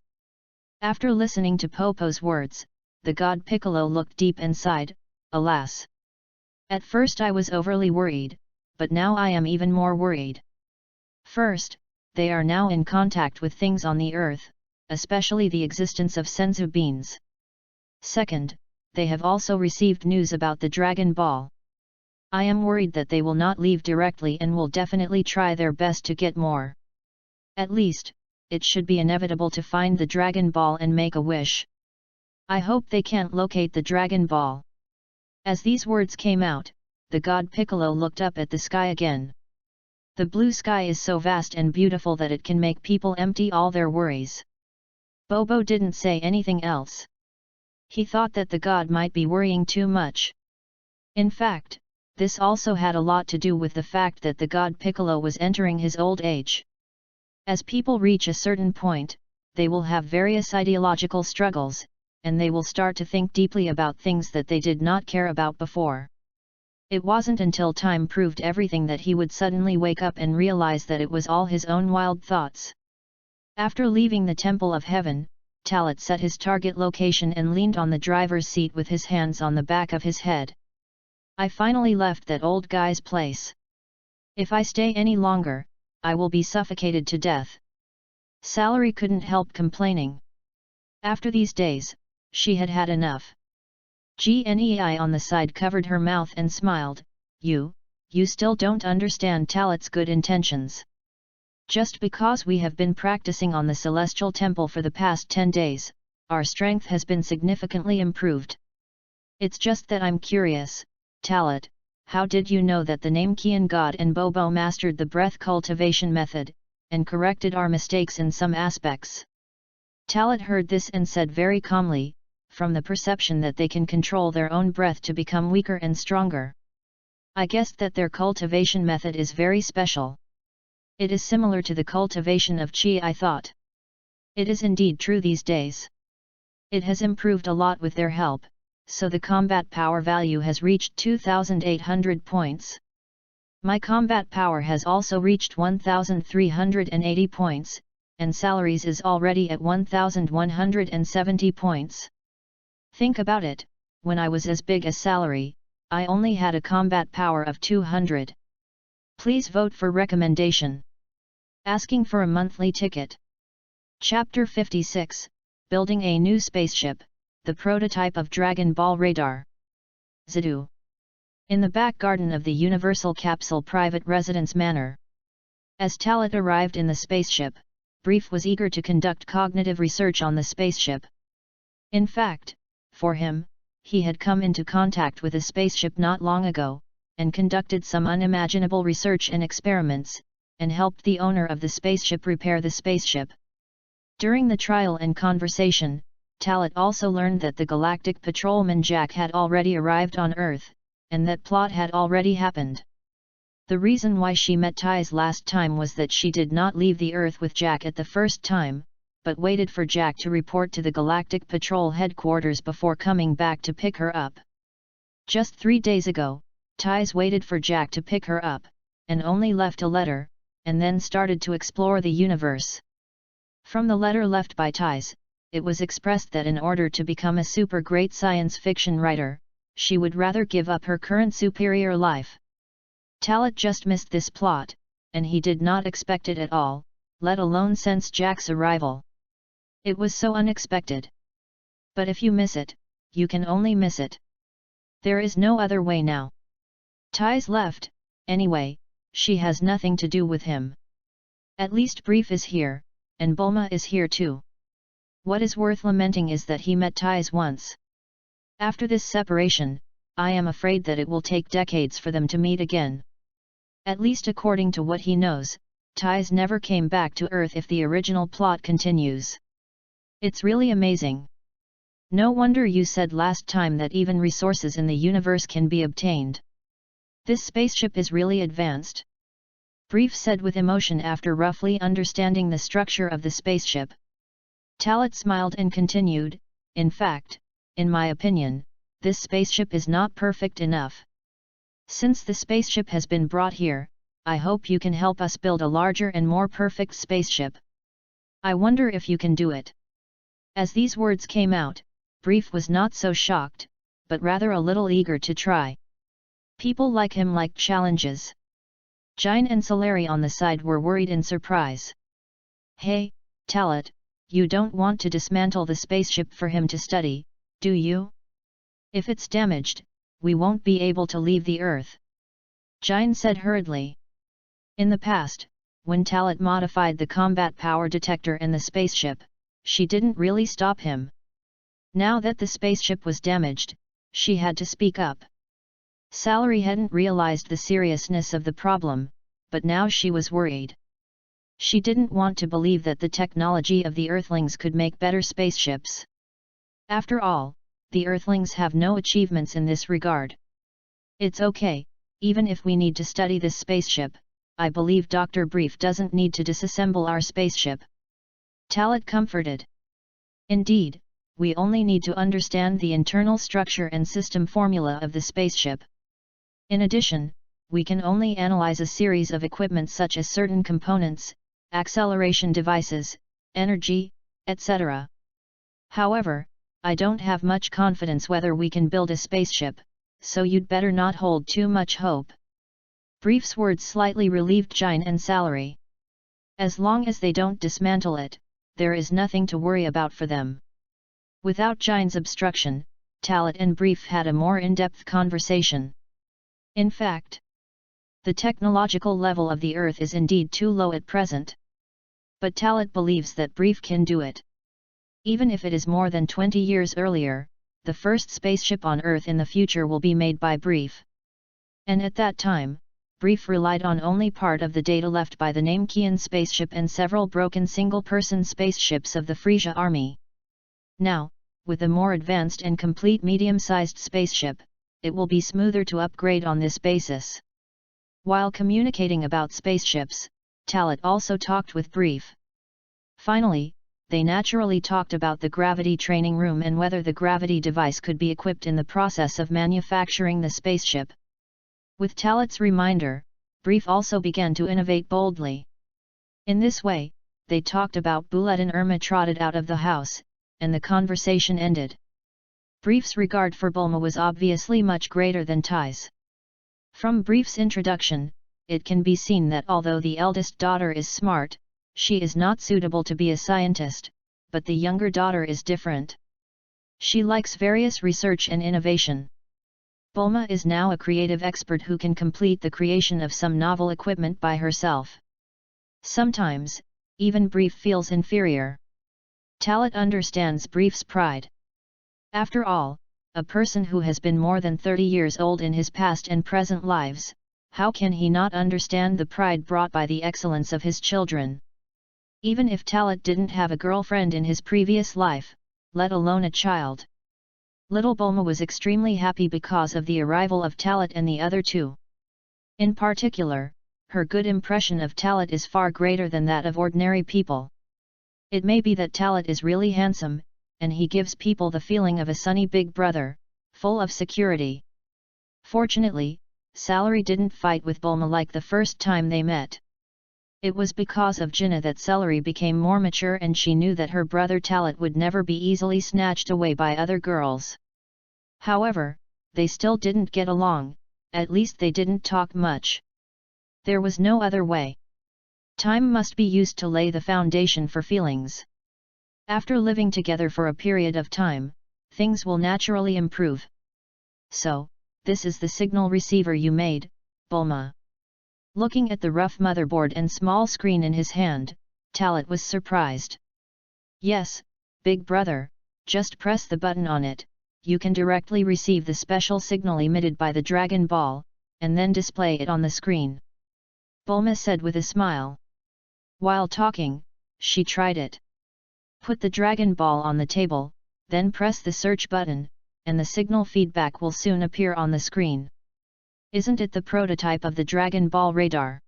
After listening to Popo's words, the God Piccolo looked deep and sighed, alas. At first I was overly worried, but now I am even more worried. First, they are now in contact with things on the Earth, especially the existence of senzu beans. Second, they have also received news about the Dragon Ball. I am worried that they will not leave directly and will definitely try their best to get more. At least, it should be inevitable to find the Dragon Ball and make a wish. I hope they can't locate the Dragon Ball. As these words came out, the God Piccolo looked up at the sky again. The blue sky is so vast and beautiful that it can make people empty all their worries. Bobo didn't say anything else. He thought that the god might be worrying too much. In fact, this also had a lot to do with the fact that the God Piccolo was entering his old age. As people reach a certain point, they will have various ideological struggles, and they will start to think deeply about things that they did not care about before. It wasn't until time proved everything that he would suddenly wake up and realize that it was all his own wild thoughts. After leaving the Temple of Heaven, Talat set his target location and leaned on the driver's seat with his hands on the back of his head. I finally left that old guy's place. If I stay any longer, I will be suffocated to death. Salary couldn't help complaining. After these days, she had had enough. Gnei on the side covered her mouth and smiled, You still don't understand Talat's good intentions. Just because we have been practicing on the Celestial Temple for the past 10 days, our strength has been significantly improved. It's just that I'm curious, Talat, how did you know that the Namekian God and Bobo mastered the breath cultivation method, and corrected our mistakes in some aspects? Talat heard this and said very calmly, from the perception that they can control their own breath to become weaker and stronger. I guessed that their cultivation method is very special. It is similar to the cultivation of Qi, I thought. It is indeed true these days. It has improved a lot with their help, so the combat power value has reached 2,800 points. My combat power has also reached 1,380 points, and salaries is already at 1,170 points. Think about it, when I was as big as salary, I only had a combat power of 200. Please vote for recommendation. Asking for a monthly ticket. Chapter 56, Building a New Spaceship, the Prototype of Dragon Ball Radar. Zidu. In the back garden of the Universal Capsule Private Residence Manor. As Talat arrived in the spaceship, Brief was eager to conduct cognitive research on the spaceship. In fact, for him, he had come into contact with a spaceship not long ago, and conducted some unimaginable research and experiments, and helped the owner of the spaceship repair the spaceship. During the trial and conversation, Talat also learned that the galactic patrolman Jack had already arrived on Earth, and that plot had already happened. The reason why she met Ties last time was that she did not leave the Earth with Jack at the first time, but waited for Jack to report to the Galactic Patrol headquarters before coming back to pick her up. Just 3 days ago, Ties waited for Jack to pick her up, and only left a letter, and then started to explore the universe. From the letter left by Ties, it was expressed that in order to become a super great science fiction writer, she would rather give up her current superior life. Talat just missed this plot, and he did not expect it at all, let alone sense Jack's arrival. It was so unexpected. But if you miss it, you can only miss it. There is no other way now. Ties left, anyway, she has nothing to do with him. At least Brief is here, and Bulma is here too. What is worth lamenting is that he met Ties once. After this separation, I am afraid that it will take decades for them to meet again. At least according to what he knows, Ties never came back to Earth if the original plot continues. It's really amazing. No wonder you said last time that even resources in the universe can be obtained. This spaceship is really advanced. Brief said with emotion after roughly understanding the structure of the spaceship. Talat smiled and continued, in fact, in my opinion, this spaceship is not perfect enough. Since the spaceship has been brought here, I hope you can help us build a larger and more perfect spaceship. I wonder if you can do it. As these words came out, Brief was not so shocked, but rather a little eager to try. People like him liked challenges. Jine and Solari on the side were worried in surprise. Hey, Talat, you don't want to dismantle the spaceship for him to study, do you? If it's damaged, we won't be able to leave the Earth. Jine said hurriedly. In the past, when Talat modified the combat power detector in the spaceship, she didn't really stop him. Now that the spaceship was damaged, she had to speak up. Salary hadn't realized the seriousness of the problem, but now she was worried. She didn't want to believe that the technology of the Earthlings could make better spaceships. After all, the Earthlings have no achievements in this regard. It's okay, even if we need to study this spaceship, I believe Dr. Brief doesn't need to disassemble our spaceship. Talat comforted. Indeed, we only need to understand the internal structure and system formula of the spaceship. In addition, we can only analyze a series of equipment such as certain components, acceleration devices, energy, etc. However, I don't have much confidence whether we can build a spaceship, so you'd better not hold too much hope. Brief's words slightly relieved Jine and Salary. As long as they don't dismantle it, there is nothing to worry about for them. Without Jine's obstruction, Talat and Brief had a more in-depth conversation. In fact, the technological level of the Earth is indeed too low at present. But Talat believes that Brief can do it. Even if it is more than 20 years earlier, the first spaceship on Earth in the future will be made by Brief. And at that time, Brief relied on only part of the data left by the Namekian spaceship and several broken single-person spaceships of the Frisia army. Now, with a more advanced and complete medium-sized spaceship, it will be smoother to upgrade on this basis. While communicating about spaceships, Talat also talked with Brief. Finally, they naturally talked about the gravity training room and whether the gravity device could be equipped in the process of manufacturing the spaceship. With Talat's reminder, Brief also began to innovate boldly. In this way, they talked about Bullet and Irma trotted out of the house, and the conversation ended. Brief's regard for Bulma was obviously much greater than Tai's. From Brief's introduction, it can be seen that although the eldest daughter is smart, she is not suitable to be a scientist, but the younger daughter is different. She likes various research and innovation. Bulma is now a creative expert who can complete the creation of some novel equipment by herself. Sometimes, even Brief feels inferior. Talit understands Brief's pride. After all, a person who has been more than 30 years old in his past and present lives, how can he not understand the pride brought by the excellence of his children? Even if Talit didn't have a girlfriend in his previous life, let alone a child. Little Bulma was extremely happy because of the arrival of Talit and the other two. In particular, her good impression of Talit is far greater than that of ordinary people. It may be that Talit is really handsome, and he gives people the feeling of a sunny big brother, full of security. Fortunately, Celery didn't fight with Bulma like the first time they met. It was because of Jinnah that Celery became more mature, and she knew that her brother Talit would never be easily snatched away by other girls. However, they still didn't get along, at least they didn't talk much. There was no other way. Time must be used to lay the foundation for feelings. After living together for a period of time, things will naturally improve. So, this is the signal receiver you made, Bulma. Looking at the rough motherboard and small screen in his hand, Talit was surprised. Yes, big brother, just press the button on it, you can directly receive the special signal emitted by the Dragon Ball, and then display it on the screen. Bulma said with a smile. While talking, she tried it. Put the Dragon Ball on the table, then press the search button, and the signal feedback will soon appear on the screen. Isn't it the prototype of the Dragon Ball radar?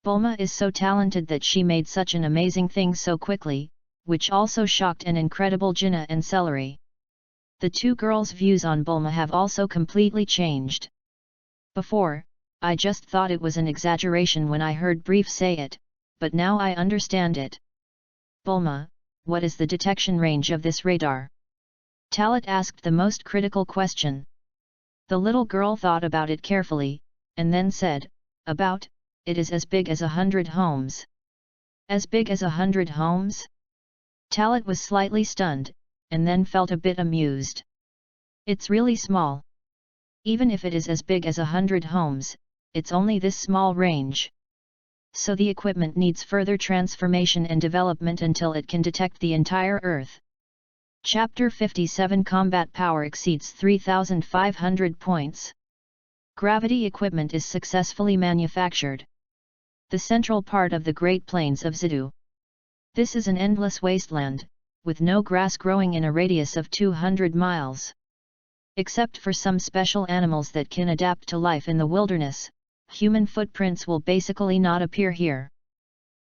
Bulma is so talented that she made such an amazing thing so quickly, which also shocked and incredible Jinnah and Celery. The two girls' views on Bulma have also completely changed. Before, I just thought it was an exaggeration when I heard Brief say it, but now I understand it. Bulma, what is the detection range of this radar? Talit asked the most critical question. The little girl thought about it carefully, and then said, it is as big as 100 homes. As big as 100 homes? Talit was slightly stunned, and then felt a bit amused. It's really small. Even if it is as big as 100 homes, it's only this small range. So the equipment needs further transformation and development until it can detect the entire Earth. Chapter 57 Combat Power exceeds 3,500 points. Gravity equipment is successfully manufactured. The central part of the Great Plains of Zidu. This is an endless wasteland, with no grass growing in a radius of 200 miles. Except for some special animals that can adapt to life in the wilderness, human footprints will basically not appear here.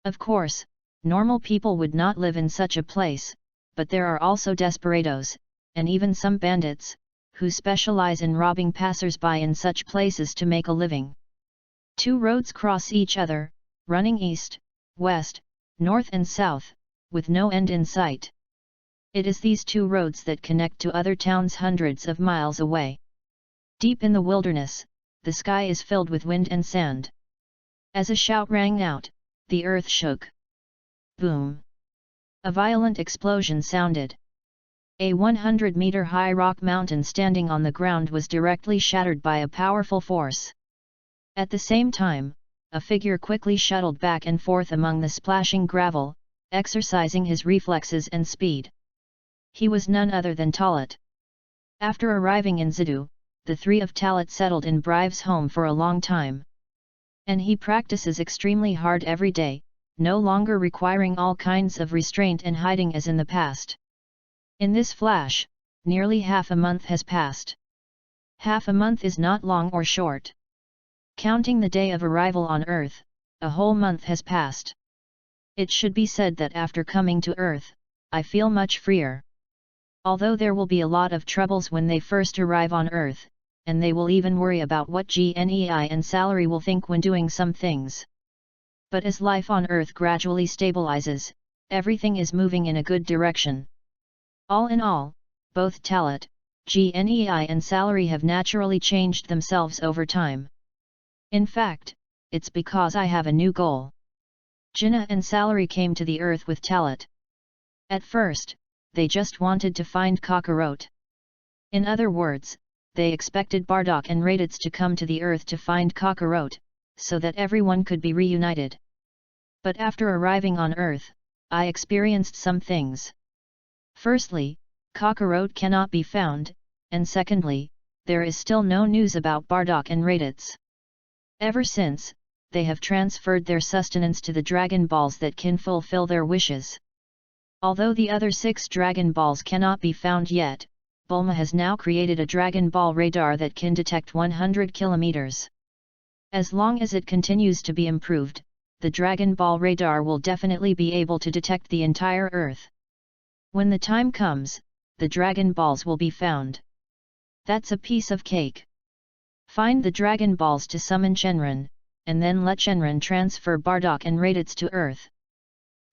Of course, normal people would not live in such a place, but there are also desperados, and even some bandits, who specialize in robbing passers-by in such places to make a living. Two roads cross each other, running east, west, north and south, with no end in sight. It is these two roads that connect to other towns hundreds of miles away. Deep in the wilderness, the sky is filled with wind and sand. As a shout rang out, the earth shook. Boom! A violent explosion sounded. A 100-meter-high rock mountain standing on the ground was directly shattered by a powerful force. At the same time, a figure quickly shuttled back and forth among the splashing gravel, exercising his reflexes and speed. He was none other than Talit. After arriving in Zidu, the three of Talit settled in Brive's home for a long time. And he practices extremely hard every day, no longer requiring all kinds of restraint and hiding as in the past. In this flash, nearly half a month has passed. Half a month is not long or short. Counting the day of arrival on Earth, a whole month has passed. It should be said that after coming to Earth, I feel much freer. Although there will be a lot of troubles when they first arrive on Earth, and they will even worry about what GNEI and Salary will think when doing some things. But as life on Earth gradually stabilizes, everything is moving in a good direction. All in all, both Talat, GNEI and salary have naturally changed themselves over time. In fact, it's because I have a new goal. Jinnah and salary came to the Earth with Talat. At first, they just wanted to find Kakarot. In other words, they expected Bardock and Raditz to come to the Earth to find Kakarot, so that everyone could be reunited. But after arriving on Earth, I experienced some things. Firstly, Kakarot cannot be found, and secondly, there is still no news about Bardock and Raditz. Ever since, they have transferred their sustenance to the Dragon Balls that can fulfill their wishes. Although the other 6 Dragon Balls cannot be found yet, Bulma has now created a Dragon Ball radar that can detect 100 kilometers. As long as it continues to be improved, the Dragon Ball radar will definitely be able to detect the entire Earth. When the time comes, the Dragon Balls will be found. That's a piece of cake. Find the Dragon Balls to summon Shenron, and then let Shenron transfer Bardock and Raditz to Earth.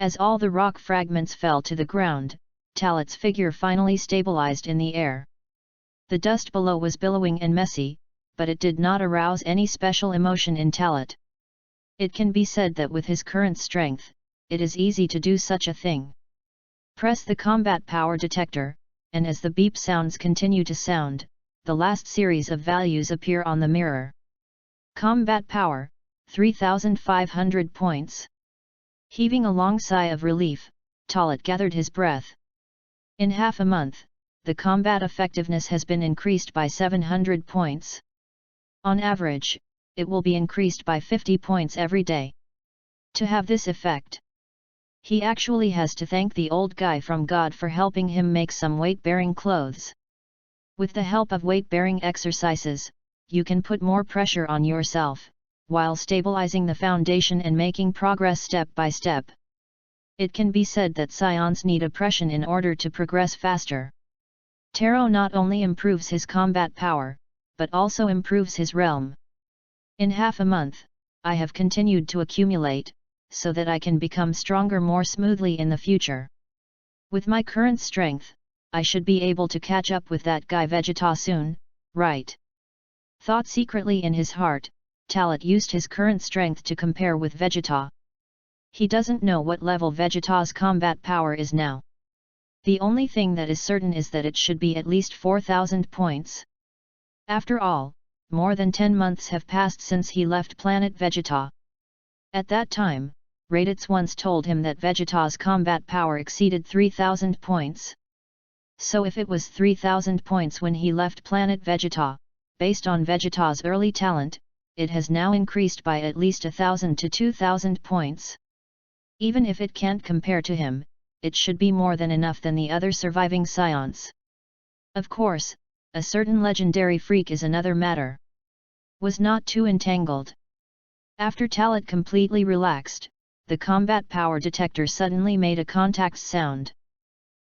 As all the rock fragments fell to the ground, Talat's figure finally stabilized in the air. The dust below was billowing and messy, but it did not arouse any special emotion in Talat. It can be said that with his current strength, it is easy to do such a thing. Press the combat power detector, and as the beep sounds continue to sound, the last series of values appear on the mirror. Combat power, 3,500 points. Heaving a long sigh of relief, Talat gathered his breath. In half a month, the combat effectiveness has been increased by 700 points. On average, it will be increased by 50 points every day. To have this effect, he actually has to thank the old guy from God for helping him make some weight-bearing clothes. With the help of weight-bearing exercises, you can put more pressure on yourself, while stabilizing the foundation and making progress step by step. It can be said that scions need oppression in order to progress faster. Taro not only improves his combat power, but also improves his realm. In half a month, I have continued to accumulate, so that I can become stronger more smoothly in the future. With my current strength, I should be able to catch up with that guy Vegeta soon, right? Thought secretly in his heart, Talat used his current strength to compare with Vegeta. He doesn't know what level Vegeta's combat power is now. The only thing that is certain is that it should be at least 4,000 points. After all, more than 10 months have passed since he left planet Vegeta. At that time, Raditz once told him that Vegeta's combat power exceeded 3,000 points. So if it was 3,000 points when he left planet Vegeta, based on Vegeta's early talent, it has now increased by at least 1,000 to 2,000 points. Even if it can't compare to him, it should be more than enough than the other surviving scions. Of course, a certain legendary freak is another matter. Was not too entangled. After Talat completely relaxed, the combat power detector suddenly made a contact sound.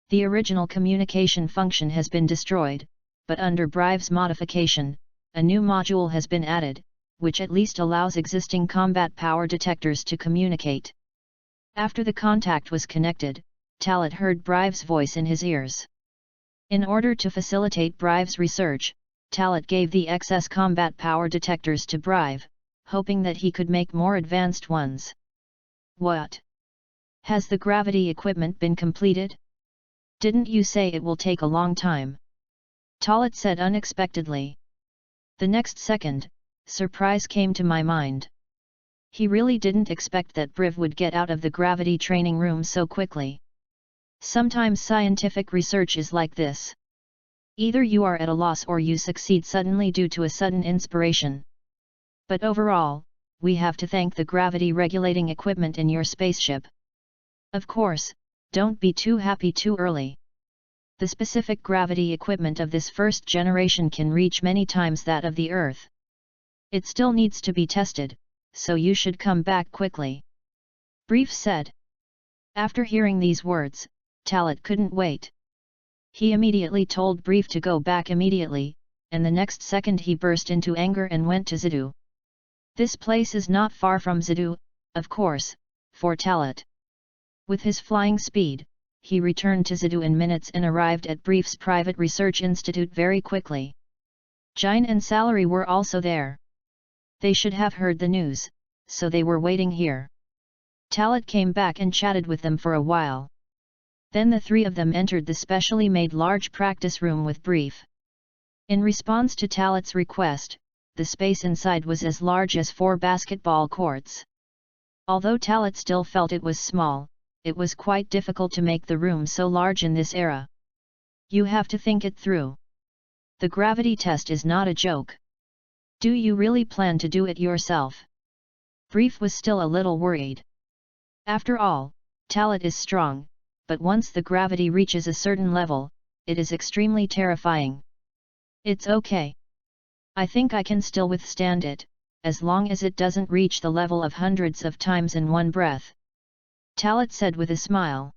The original communication function has been destroyed, but under Brive's modification, a new module has been added, which at least allows existing combat power detectors to communicate. After the contact was connected, Talat heard Brive's voice in his ears. In order to facilitate Brive's research, Talat gave the excess combat power detectors to Brive, hoping that he could make more advanced ones. What? Has the gravity equipment been completed? Didn't you say it will take a long time? Talat said unexpectedly. The next second, surprise came to my mind. He really didn't expect that Brive would get out of the gravity training room so quickly. Sometimes scientific research is like this. Either you are at a loss or you succeed suddenly due to a sudden inspiration. But overall, we have to thank the gravity regulating equipment in your spaceship. Of course, don't be too happy too early. The specific gravity equipment of this first generation can reach many times that of the Earth. It still needs to be tested, so you should come back quickly. Brief said. After hearing these words, Talat couldn't wait. He immediately told Brief to go back immediately, and the next second he burst into anger and went to Zidu. This place is not far from Zidu, of course, for Talat. With his flying speed, he returned to Zidu in minutes and arrived at Brief's private research institute very quickly. Jine and Salary were also there. They should have heard the news, so they were waiting here. Talat came back and chatted with them for a while. Then the three of them entered the specially made large practice room with Brief. In response to Talat's request, the space inside was as large as 4 basketball courts. Although Talat still felt it was small, it was quite difficult to make the room so large in this era. You have to think it through. The gravity test is not a joke. Do you really plan to do it yourself? Brief was still a little worried. After all, Talat is strong, but once the gravity reaches a certain level, it is extremely terrifying. It's okay. I think I can still withstand it, as long as it doesn't reach the level of hundreds of times in one breath. Talat said with a smile.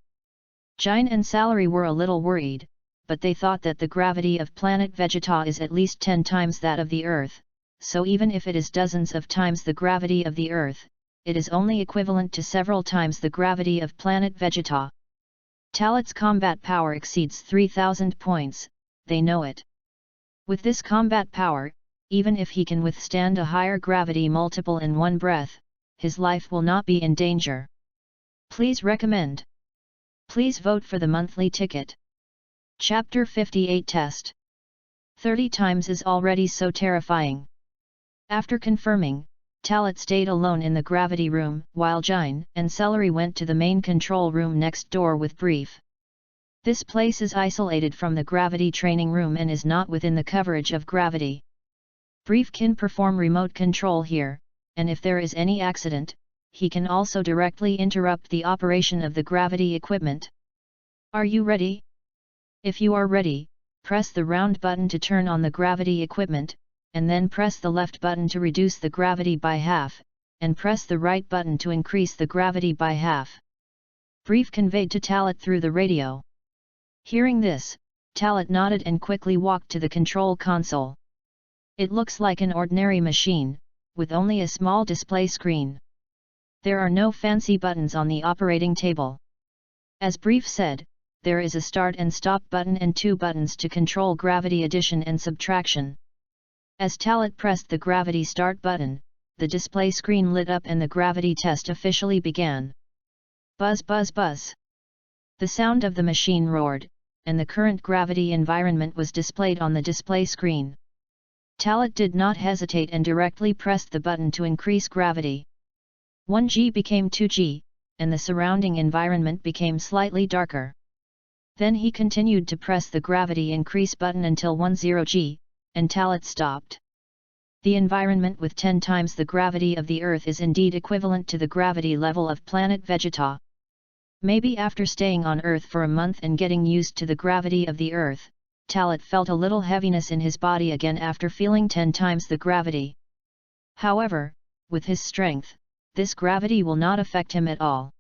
Jine and Salary were a little worried, but they thought that the gravity of planet Vegeta is at least 10 times that of the Earth, so even if it is dozens of times the gravity of the Earth, it is only equivalent to several times the gravity of planet Vegeta. Talat's combat power exceeds 3,000 points, they know it. With this combat power, even if he can withstand a higher gravity multiple in one breath, his life will not be in danger. Please recommend. Please vote for the monthly ticket. Chapter 58 Test. 30 times is already so terrifying. After confirming, Talat stayed alone in the gravity room, while Jine and Celery went to the main control room next door with Brief. This place is isolated from the gravity training room and is not within the coverage of gravity. Brief can perform remote control here, and if there is any accident, he can also directly interrupt the operation of the gravity equipment. Are you ready? If you are ready, press the round button to turn on the gravity equipment, and then press the left button to reduce the gravity by half, and press the right button to increase the gravity by half. Brief conveyed to Talat through the radio. Hearing this, Talat nodded and quickly walked to the control console. It looks like an ordinary machine, with only a small display screen. There are no fancy buttons on the operating table. As Brief said, there is a start and stop button and 2 buttons to control gravity addition and subtraction. As Talat pressed the gravity start button, the display screen lit up and the gravity test officially began. Buzz buzz buzz. The sound of the machine roared, and the current gravity environment was displayed on the display screen. Talat did not hesitate and directly pressed the button to increase gravity. 1G became 2G, and the surrounding environment became slightly darker. Then he continued to press the gravity increase button until 10G, and Talat stopped. The environment with 10 times the gravity of the Earth is indeed equivalent to the gravity level of planet Vegeta. Maybe after staying on Earth for a month and getting used to the gravity of the Earth, Talat felt a little heaviness in his body again after feeling 10 times the gravity. However, with his strength, this gravity will not affect him at all.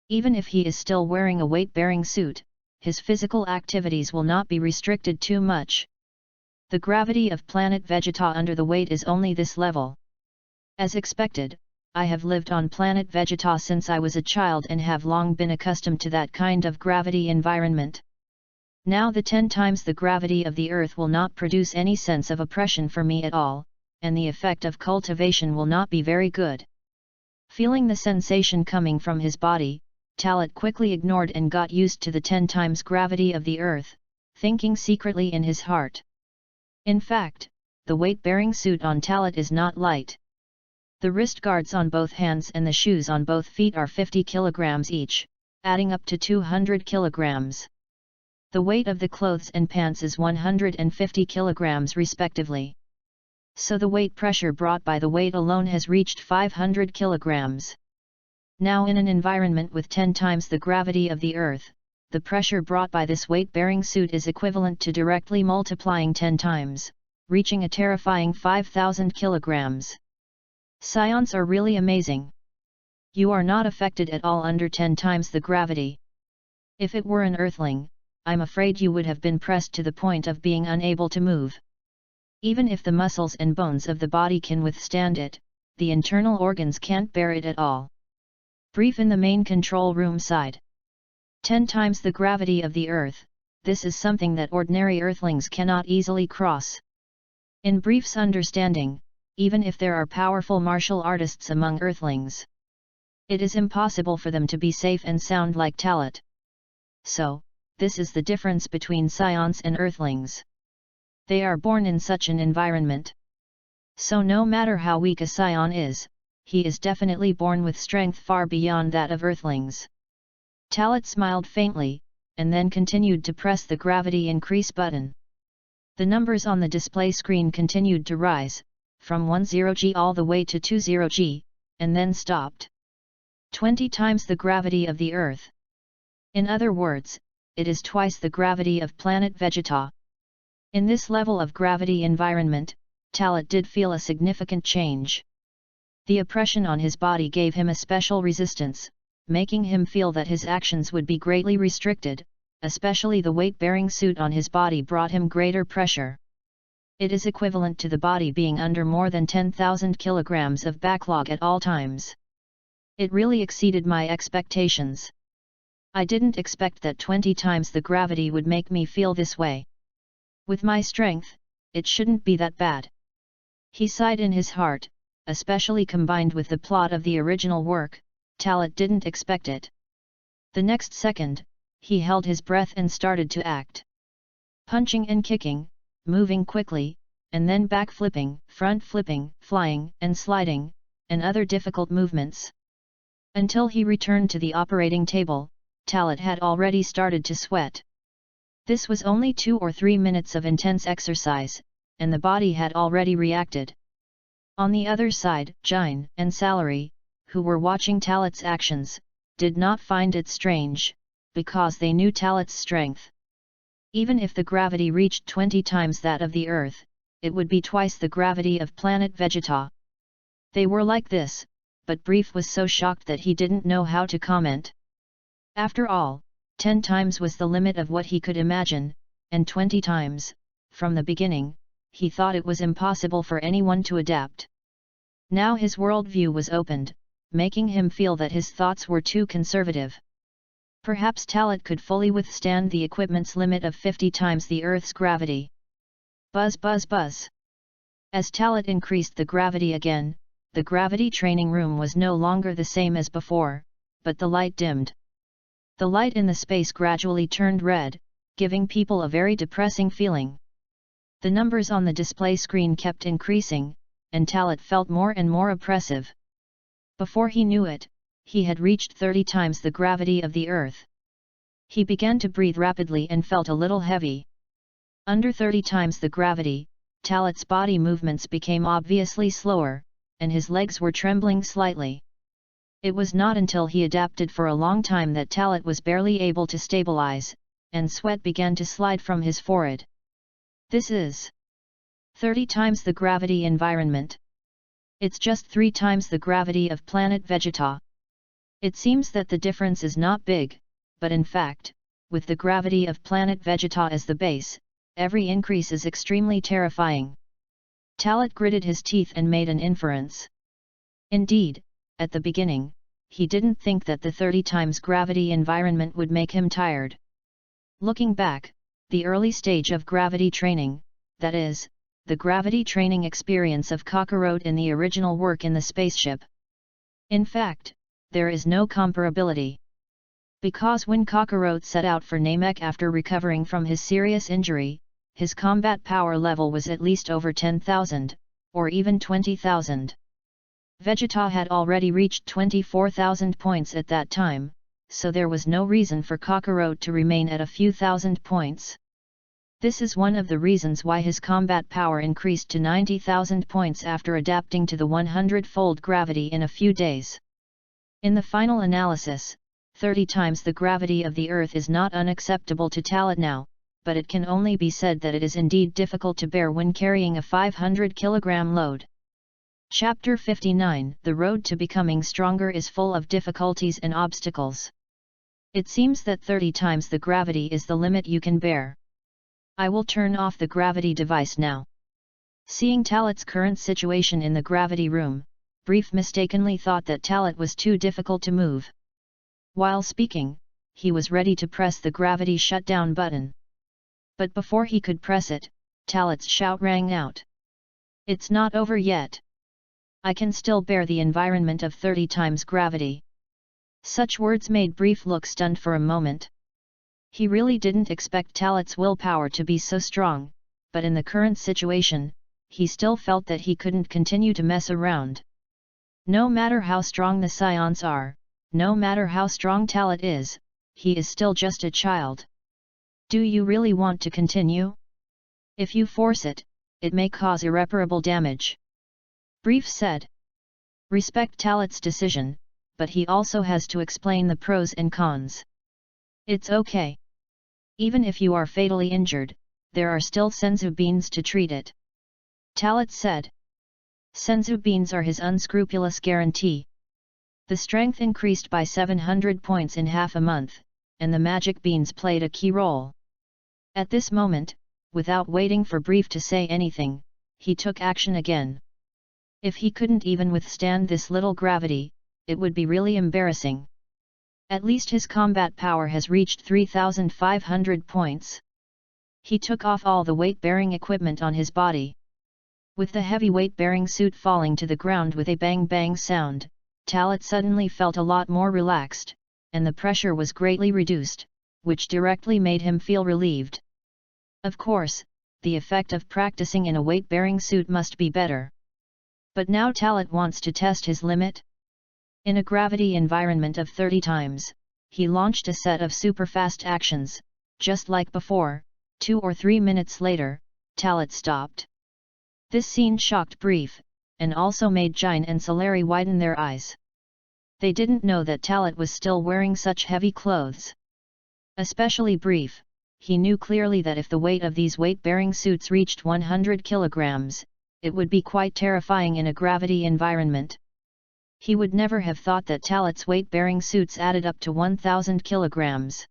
Even if he is still wearing a weight-bearing suit, his physical activities will not be restricted too much. The gravity of planet Vegeta under the weight is only this level. As expected, I have lived on planet Vegeta since I was a child and have long been accustomed to that kind of gravity environment. Now the 10 times the gravity of the Earth will not produce any sense of oppression for me at all, and the effect of cultivation will not be very good. Feeling the sensation coming from his body, Talat quickly ignored and got used to the 10 times gravity of the Earth, thinking secretly in his heart. In fact, the weight-bearing suit on Talat is not light. The wrist guards on both hands and the shoes on both feet are 50 kilograms each, adding up to 200 kilograms. The weight of the clothes and pants is 150 kilograms respectively. So the weight pressure brought by the weight alone has reached 500 kilograms. Now in an environment with 10 times the gravity of the Earth, the pressure brought by this weight-bearing suit is equivalent to directly multiplying 10 times, reaching a terrifying 5,000 kilograms. Scions are really amazing. You are not affected at all under 10 times the gravity. If it were an Earthling, I'm afraid you would have been pressed to the point of being unable to move. Even if the muscles and bones of the body can withstand it, the internal organs can't bear it at all. Brief in the main control room side. 10 times the gravity of the Earth, this is something that ordinary Earthlings cannot easily cross. In Brief's understanding, even if there are powerful martial artists among Earthlings, it is impossible for them to be safe and sound like Talat. So, this is the difference between Scions and Earthlings. They are born in such an environment. So no matter how weak a Scion is, he is definitely born with strength far beyond that of Earthlings. Talat smiled faintly, and then continued to press the gravity increase button. The numbers on the display screen continued to rise, from 10G all the way to 20G, and then stopped. 20 times the gravity of the Earth. In other words, it is twice the gravity of planet Vegeta. In this level of gravity environment, Talat did feel a significant change. The oppression on his body gave him a special resistance, making him feel that his actions would be greatly restricted, especially the weight-bearing suit on his body brought him greater pressure. It is equivalent to the body being under more than 10,000 kilograms of backlog at all times. It really exceeded my expectations. I didn't expect that 20 times the gravity would make me feel this way. With my strength, it shouldn't be that bad. He sighed in his heart, especially combined with the plot of the original work. Talat didn't expect it. The next second, he held his breath and started to act. Punching and kicking, moving quickly, and then back-flipping, front-flipping, flying and sliding, and other difficult movements. Until he returned to the operating table, Talat had already started to sweat. This was only 2 or 3 minutes of intense exercise, and the body had already reacted. On the other side, Jine and Salary, who were watching Talat's actions, did not find it strange, because they knew Talat's strength. Even if the gravity reached 20 times that of the Earth, it would be twice the gravity of planet Vegeta. They were like this, but Brief was so shocked that he didn't know how to comment. After all, 10 times was the limit of what he could imagine, and 20 times, from the beginning, he thought it was impossible for anyone to adapt. Now his worldview was opened, making him feel that his thoughts were too conservative. Perhaps Talat could fully withstand the equipment's limit of 50 times the Earth's gravity. Buzz buzz buzz. As Talat increased the gravity again, the gravity training room was no longer the same as before, but the light dimmed. The light in the space gradually turned red, giving people a very depressing feeling. The numbers on the display screen kept increasing, and Talat felt more and more oppressive. Before he knew it, he had reached 30 times the gravity of the Earth. He began to breathe rapidly and felt a little heavy. Under 30 times the gravity, Talat's body movements became obviously slower, and his legs were trembling slightly. It was not until he adapted for a long time that Talat was barely able to stabilize, and sweat began to slide from his forehead. This is 30 times the gravity environment. It's just 3 times the gravity of planet Vegeta. It seems that the difference is not big, but in fact, with the gravity of planet Vegeta as the base, every increase is extremely terrifying. Talat gritted his teeth and made an inference. Indeed, at the beginning, he didn't think that the 30 times gravity environment would make him tired. Looking back, the early stage of gravity training, that is, the gravity training experience of Kakarot in the original work in the spaceship. In fact, there is no comparability. Because when Kakarot set out for Namek after recovering from his serious injury, his combat power level was at least over 10,000, or even 20,000. Vegeta had already reached 24,000 points at that time, so there was no reason for Kakarot to remain at a few thousand points. This is one of the reasons why his combat power increased to 90,000 points after adapting to the 100-fold gravity in a few days. In the final analysis, 30 times the gravity of the Earth is not unacceptable to Talat now, but it can only be said that it is indeed difficult to bear when carrying a 500-kilogram load. Chapter 59 The road to becoming stronger is full of difficulties and obstacles. It seems that 30 times the gravity is the limit you can bear. I will turn off the gravity device now. Seeing Talat's current situation in the gravity room, Brief mistakenly thought that Talit was too difficult to move. While speaking, he was ready to press the gravity shutdown button. But before he could press it, Talit's shout rang out. "It's not over yet. I can still bear the environment of 30 times gravity." Such words made Brief look stunned for a moment. He really didn't expect Talit's willpower to be so strong, but in the current situation, he still felt that he couldn't continue to mess around. No matter how strong the scions are, no matter how strong Talit is, he is still just a child. "Do you really want to continue? If you force it, it may cause irreparable damage," Brief said. "Respect Talit's decision, but he also has to explain the pros and cons." "It's okay. Even if you are fatally injured, there are still senzu beans to treat it," Talit said. Senzu beans are his unscrupulous guarantee. The strength increased by 700 points in half a month, and the magic beans played a key role. At this moment, without waiting for Brief to say anything, he took action again. If he couldn't even withstand this little gravity, it would be really embarrassing. At least his combat power has reached 3,500 points. He took off all the weight-bearing equipment on his body. With the heavy weight-bearing suit falling to the ground with a bang-bang sound, Talit suddenly felt a lot more relaxed, and the pressure was greatly reduced, which directly made him feel relieved. Of course, the effect of practicing in a weight-bearing suit must be better. But now Talit wants to test his limit. In a gravity environment of 30 times, he launched a set of super-fast actions. Just like before, 2 or 3 minutes later, Talit stopped. This scene shocked Brief, and also made Jine and Solari widen their eyes. They didn't know that Talit was still wearing such heavy clothes. Especially Brief, he knew clearly that if the weight of these weight-bearing suits reached 100 kilograms, it would be quite terrifying in a gravity environment. He would never have thought that Talit's weight-bearing suits added up to 1,000 kilograms.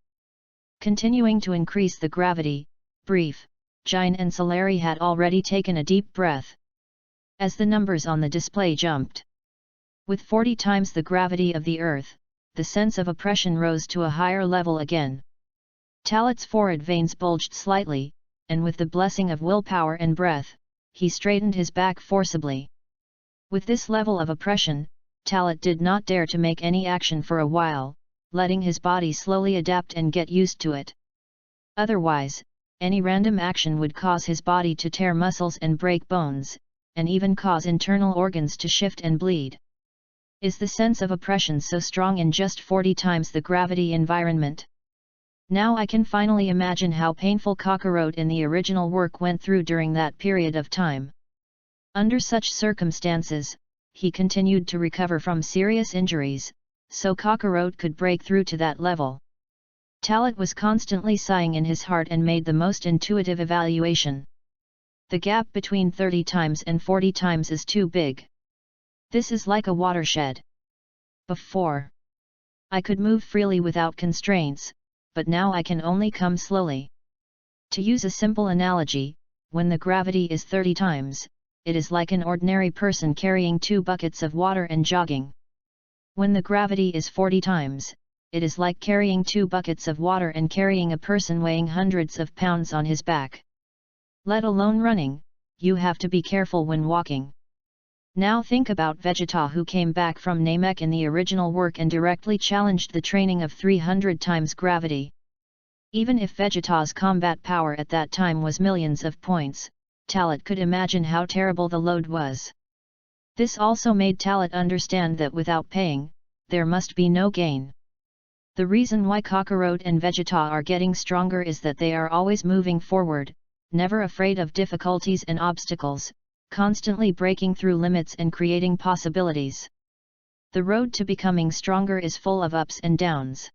Continuing to increase the gravity, Brief, Jine and Solari had already taken a deep breath. As the numbers on the display jumped. With 40 times the gravity of the Earth, the sense of oppression rose to a higher level again. Talit's forehead veins bulged slightly, and with the blessing of willpower and breath, he straightened his back forcibly. With this level of oppression, Talit did not dare to make any action for a while, letting his body slowly adapt and get used to it. Otherwise, any random action would cause his body to tear muscles and break bones, and even cause internal organs to shift and bleed. Is the sense of oppression so strong in just 40 times the gravity environment? Now I can finally imagine how painful Kakarot in the original work went through during that period of time. Under such circumstances, he continued to recover from serious injuries, so Kakarot could break through to that level. Talit was constantly sighing in his heart and made the most intuitive evaluation. The gap between 30 times and 40 times is too big. This is like a watershed. Before, I could move freely without constraints, but now I can only come slowly. To use a simple analogy, when the gravity is 30 times, it is like an ordinary person carrying 2 buckets of water and jogging. When the gravity is 40 times, it is like carrying 2 buckets of water and carrying a person weighing hundreds of pounds on his back. Let alone running, you have to be careful when walking. Now think about Vegeta, who came back from Namek in the original work and directly challenged the training of 300 times gravity. Even if Vegeta's combat power at that time was millions of points, Talit could imagine how terrible the load was. This also made Talit understand that without paying, there must be no gain. The reason why Kakarot and Vegeta are getting stronger is that they are always moving forward, never afraid of difficulties and obstacles, constantly breaking through limits and creating possibilities. The road to becoming stronger is full of ups and downs.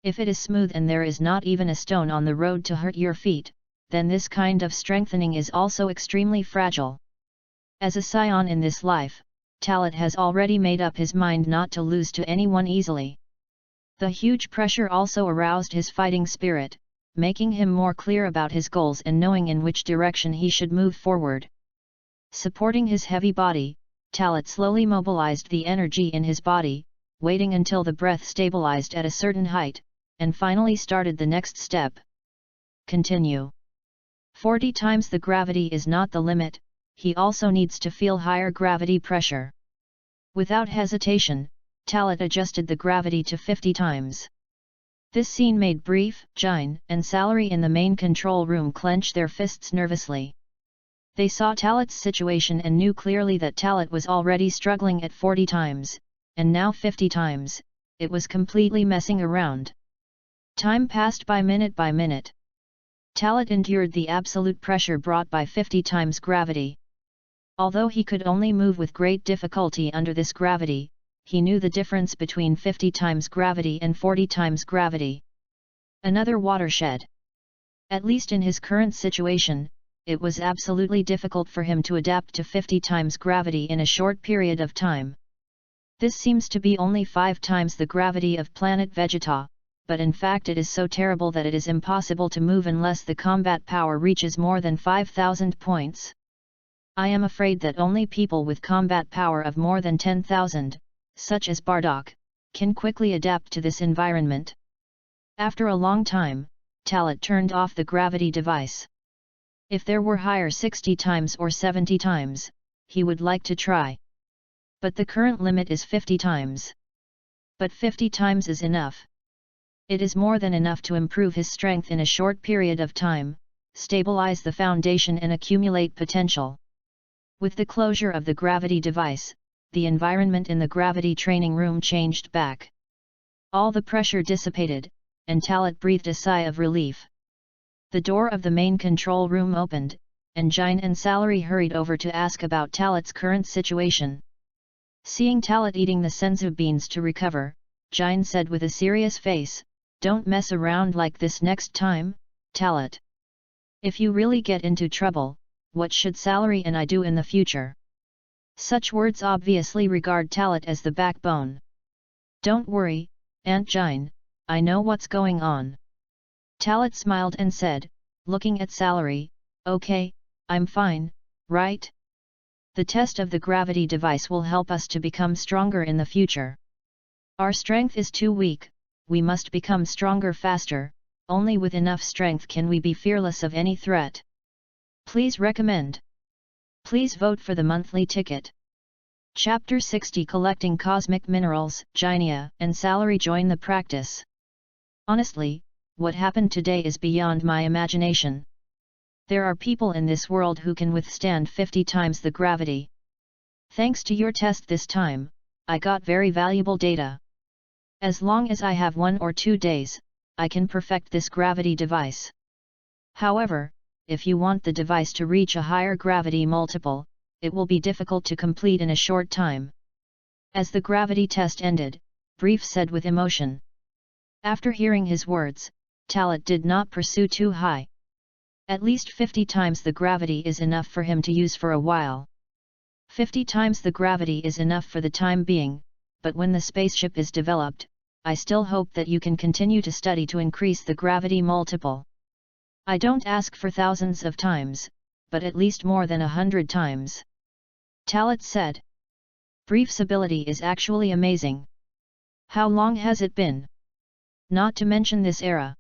If it is smooth and there is not even a stone on the road to hurt your feet, then this kind of strengthening is also extremely fragile. As a scion in this life, Talit has already made up his mind not to lose to anyone easily. The huge pressure also aroused his fighting spirit, making him more clear about his goals and knowing in which direction he should move forward. Supporting his heavy body, Talat slowly mobilized the energy in his body, waiting until the breath stabilized at a certain height, and finally started the next step. Continue. 40 times the gravity is not the limit, he also needs to feel higher gravity pressure. Without hesitation, Talat adjusted the gravity to 50 times. This scene made Brief, Jine, and Salary in the main control room clench their fists nervously. They saw Talat's situation and knew clearly that Talat was already struggling at 40 times, and now 50 times, it was completely messing around. Time passed by minute. Talat endured the absolute pressure brought by 50 times gravity. Although he could only move with great difficulty under this gravity, he knew the difference between 50 times gravity and 40 times gravity. Another watershed. At least in his current situation, it was absolutely difficult for him to adapt to 50 times gravity in a short period of time. This seems to be only 5 times the gravity of planet Vegeta, but in fact it is so terrible that it is impossible to move unless the combat power reaches more than 5,000 points. I am afraid that only people with combat power of more than 10,000, such as Bardock, can quickly adapt to this environment. After a long time, Talat turned off the gravity device. If there were higher 60 times or 70 times, he would like to try. But the current limit is 50 times. But 50 times is enough. It is more than enough to improve his strength in a short period of time, stabilize the foundation and accumulate potential. With the closure of the gravity device, the environment in the gravity training room changed back. All the pressure dissipated, and Talat breathed a sigh of relief. The door of the main control room opened, and Jine and Salary hurried over to ask about Talat's current situation. Seeing Talat eating the senzu beans to recover, Jine said with a serious face, "Don't mess around like this next time, Talat. If you really get into trouble, what should Salary and I do in the future?" Such words obviously regard Talat as the backbone. "Don't worry, Aunt Jine, I know what's going on." Talat smiled and said, looking at Salary, "Okay, I'm fine, right? The test of the gravity device will help us to become stronger in the future. Our strength is too weak, we must become stronger faster, only with enough strength can we be fearless of any threat. Please recommend. Please vote for the monthly ticket." Chapter 60 Collecting Cosmic Minerals. Jinia and Salary join the practice. Honestly, what happened today is beyond my imagination. There are people in this world who can withstand 50 times the gravity. Thanks to your test this time, I got very valuable data. As long as I have 1 or 2 days, I can perfect this gravity device. However, if you want the device to reach a higher gravity multiple, it will be difficult to complete in a short time. As the gravity test ended, Brief said with emotion. After hearing his words, Talat did not pursue too high. At least 50 times the gravity is enough for him to use for a while. 50 times the gravity is enough for the time being, but when the spaceship is developed, I still hope that you can continue to study to increase the gravity multiple. I don't ask for thousands of times, but at least more than 100 times. Talat said. Brief's ability is actually amazing. How long has it been? Not to mention this era.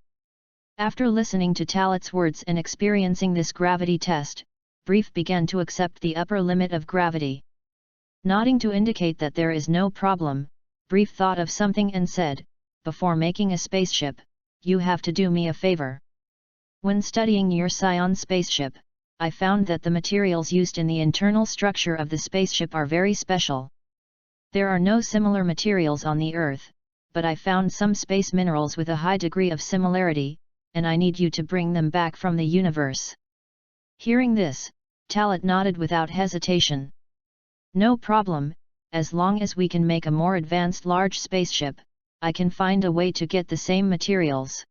After listening to Talat's words and experiencing this gravity test, Brief began to accept the upper limit of gravity. Nodding to indicate that there is no problem, Brief thought of something and said, "Before making a spaceship, you have to do me a favor. When studying your Scion spaceship, I found that the materials used in the internal structure of the spaceship are very special. There are no similar materials on the Earth, but I found some space minerals with a high degree of similarity, and I need you to bring them back from the universe." Hearing this, Talat nodded without hesitation. "No problem, as long as we can make a more advanced large spaceship, I can find a way to get the same materials."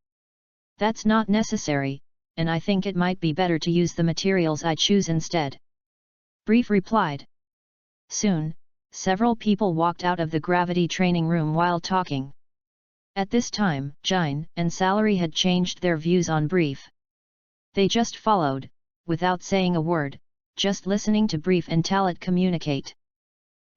"That's not necessary, and I think it might be better to use the materials I choose instead," Brief replied. Soon, several people walked out of the gravity training room while talking. At this time, Jine and Salary had changed their views on Brief. They just followed, without saying a word, just listening to Brief and Talat communicate.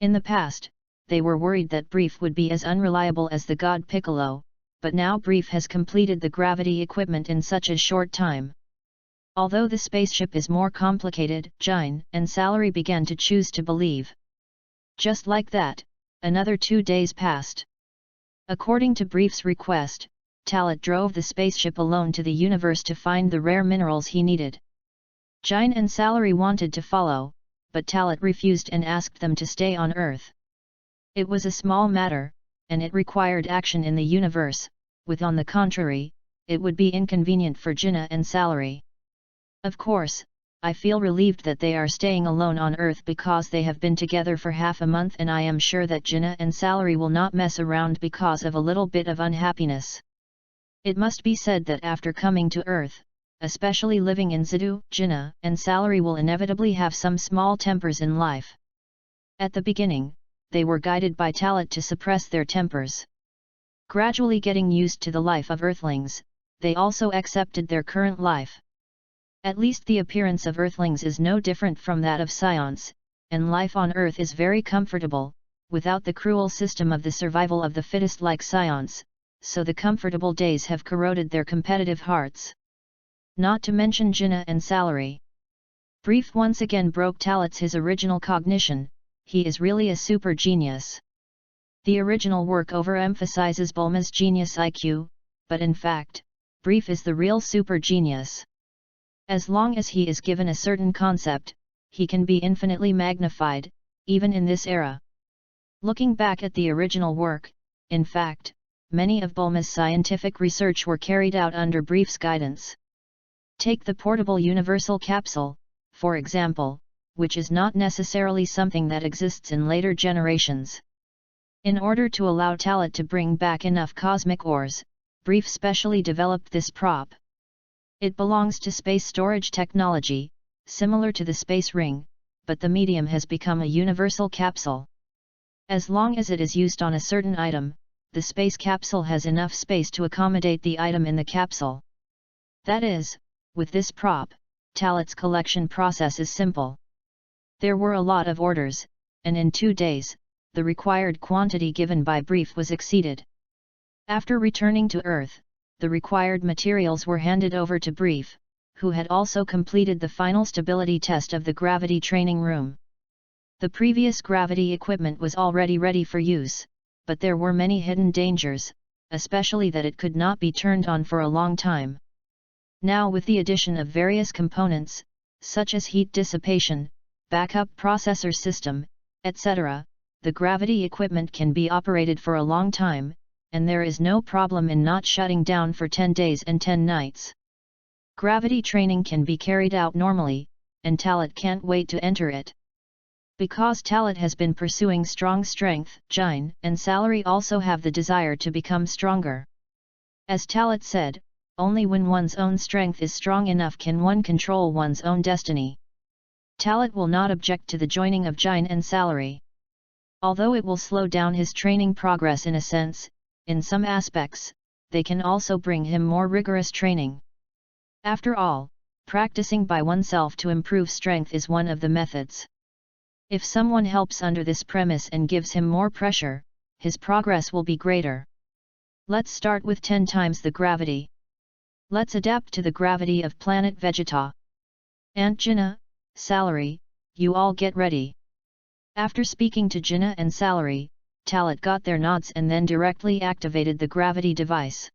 In the past, they were worried that Brief would be as unreliable as the god Piccolo, but now Brief has completed the gravity equipment in such a short time. Although the spaceship is more complicated, Jine and Salary began to choose to believe. Just like that, another 2 days passed. According to Brief's request, Talat drove the spaceship alone to the universe to find the rare minerals he needed. Jine and Salary wanted to follow, but Talat refused and asked them to stay on Earth. It was a small matter, and it required action in the universe, with on the contrary, it would be inconvenient for Jinna and Salary. Of course, I feel relieved that they are staying alone on Earth because they have been together for half a month, and I am sure that Jinna and Salary will not mess around because of a little bit of unhappiness. It must be said that after coming to Earth, especially living in Zidu, Jinna and Salary will inevitably have some small tempers in life. At the beginning, they were guided by Talat to suppress their tempers. Gradually getting used to the life of Earthlings, they also accepted their current life. At least the appearance of Earthlings is no different from that of Scions, and life on Earth is very comfortable, without the cruel system of the survival of the fittest like Scions, so the comfortable days have corroded their competitive hearts. Not to mention Jinna and Salary. Brief once again broke Talat's his original cognition, he is really a super genius. The original work overemphasizes Bulma's genius IQ, but in fact, Brief is the real super genius. As long as he is given a certain concept, he can be infinitely magnified, even in this era. Looking back at the original work, in fact, many of Bulma's scientific research were carried out under Brief's guidance. Take the portable universal capsule, for example, which is not necessarily something that exists in later generations. In order to allow Talat to bring back enough cosmic ores, Brief specially developed this prop. It belongs to space storage technology, similar to the space ring, but the medium has become a universal capsule. As long as it is used on a certain item, the space capsule has enough space to accommodate the item in the capsule. That is, with this prop, Talat's collection process is simple. There were a lot of orders, and in 2 days, the required quantity given by Brief was exceeded. After returning to Earth, the required materials were handed over to Brief, who had also completed the final stability test of the gravity training room. The previous gravity equipment was already ready for use, but there were many hidden dangers, especially that it could not be turned on for a long time. Now with the addition of various components, such as heat dissipation, backup processor system, etc., the gravity equipment can be operated for a long time, and there is no problem in not shutting down for 10 days and 10 nights. Gravity training can be carried out normally, and Talat can't wait to enter it. Because Talat has been pursuing strong strength, Jine and Salary also have the desire to become stronger. As Talat said, only when one's own strength is strong enough can one control one's own destiny. Talat will not object to the joining of Jine and Salary. Although it will slow down his training progress in a sense, in some aspects, they can also bring him more rigorous training. After all, practicing by oneself to improve strength is one of the methods. If someone helps under this premise and gives him more pressure, his progress will be greater. Let's start with 10 times the gravity. Let's adapt to the gravity of planet Vegeta. Aunt Jinna, Salary, you all get ready. After speaking to Jinna and Salary, Talat got their nods and then directly activated the gravity device.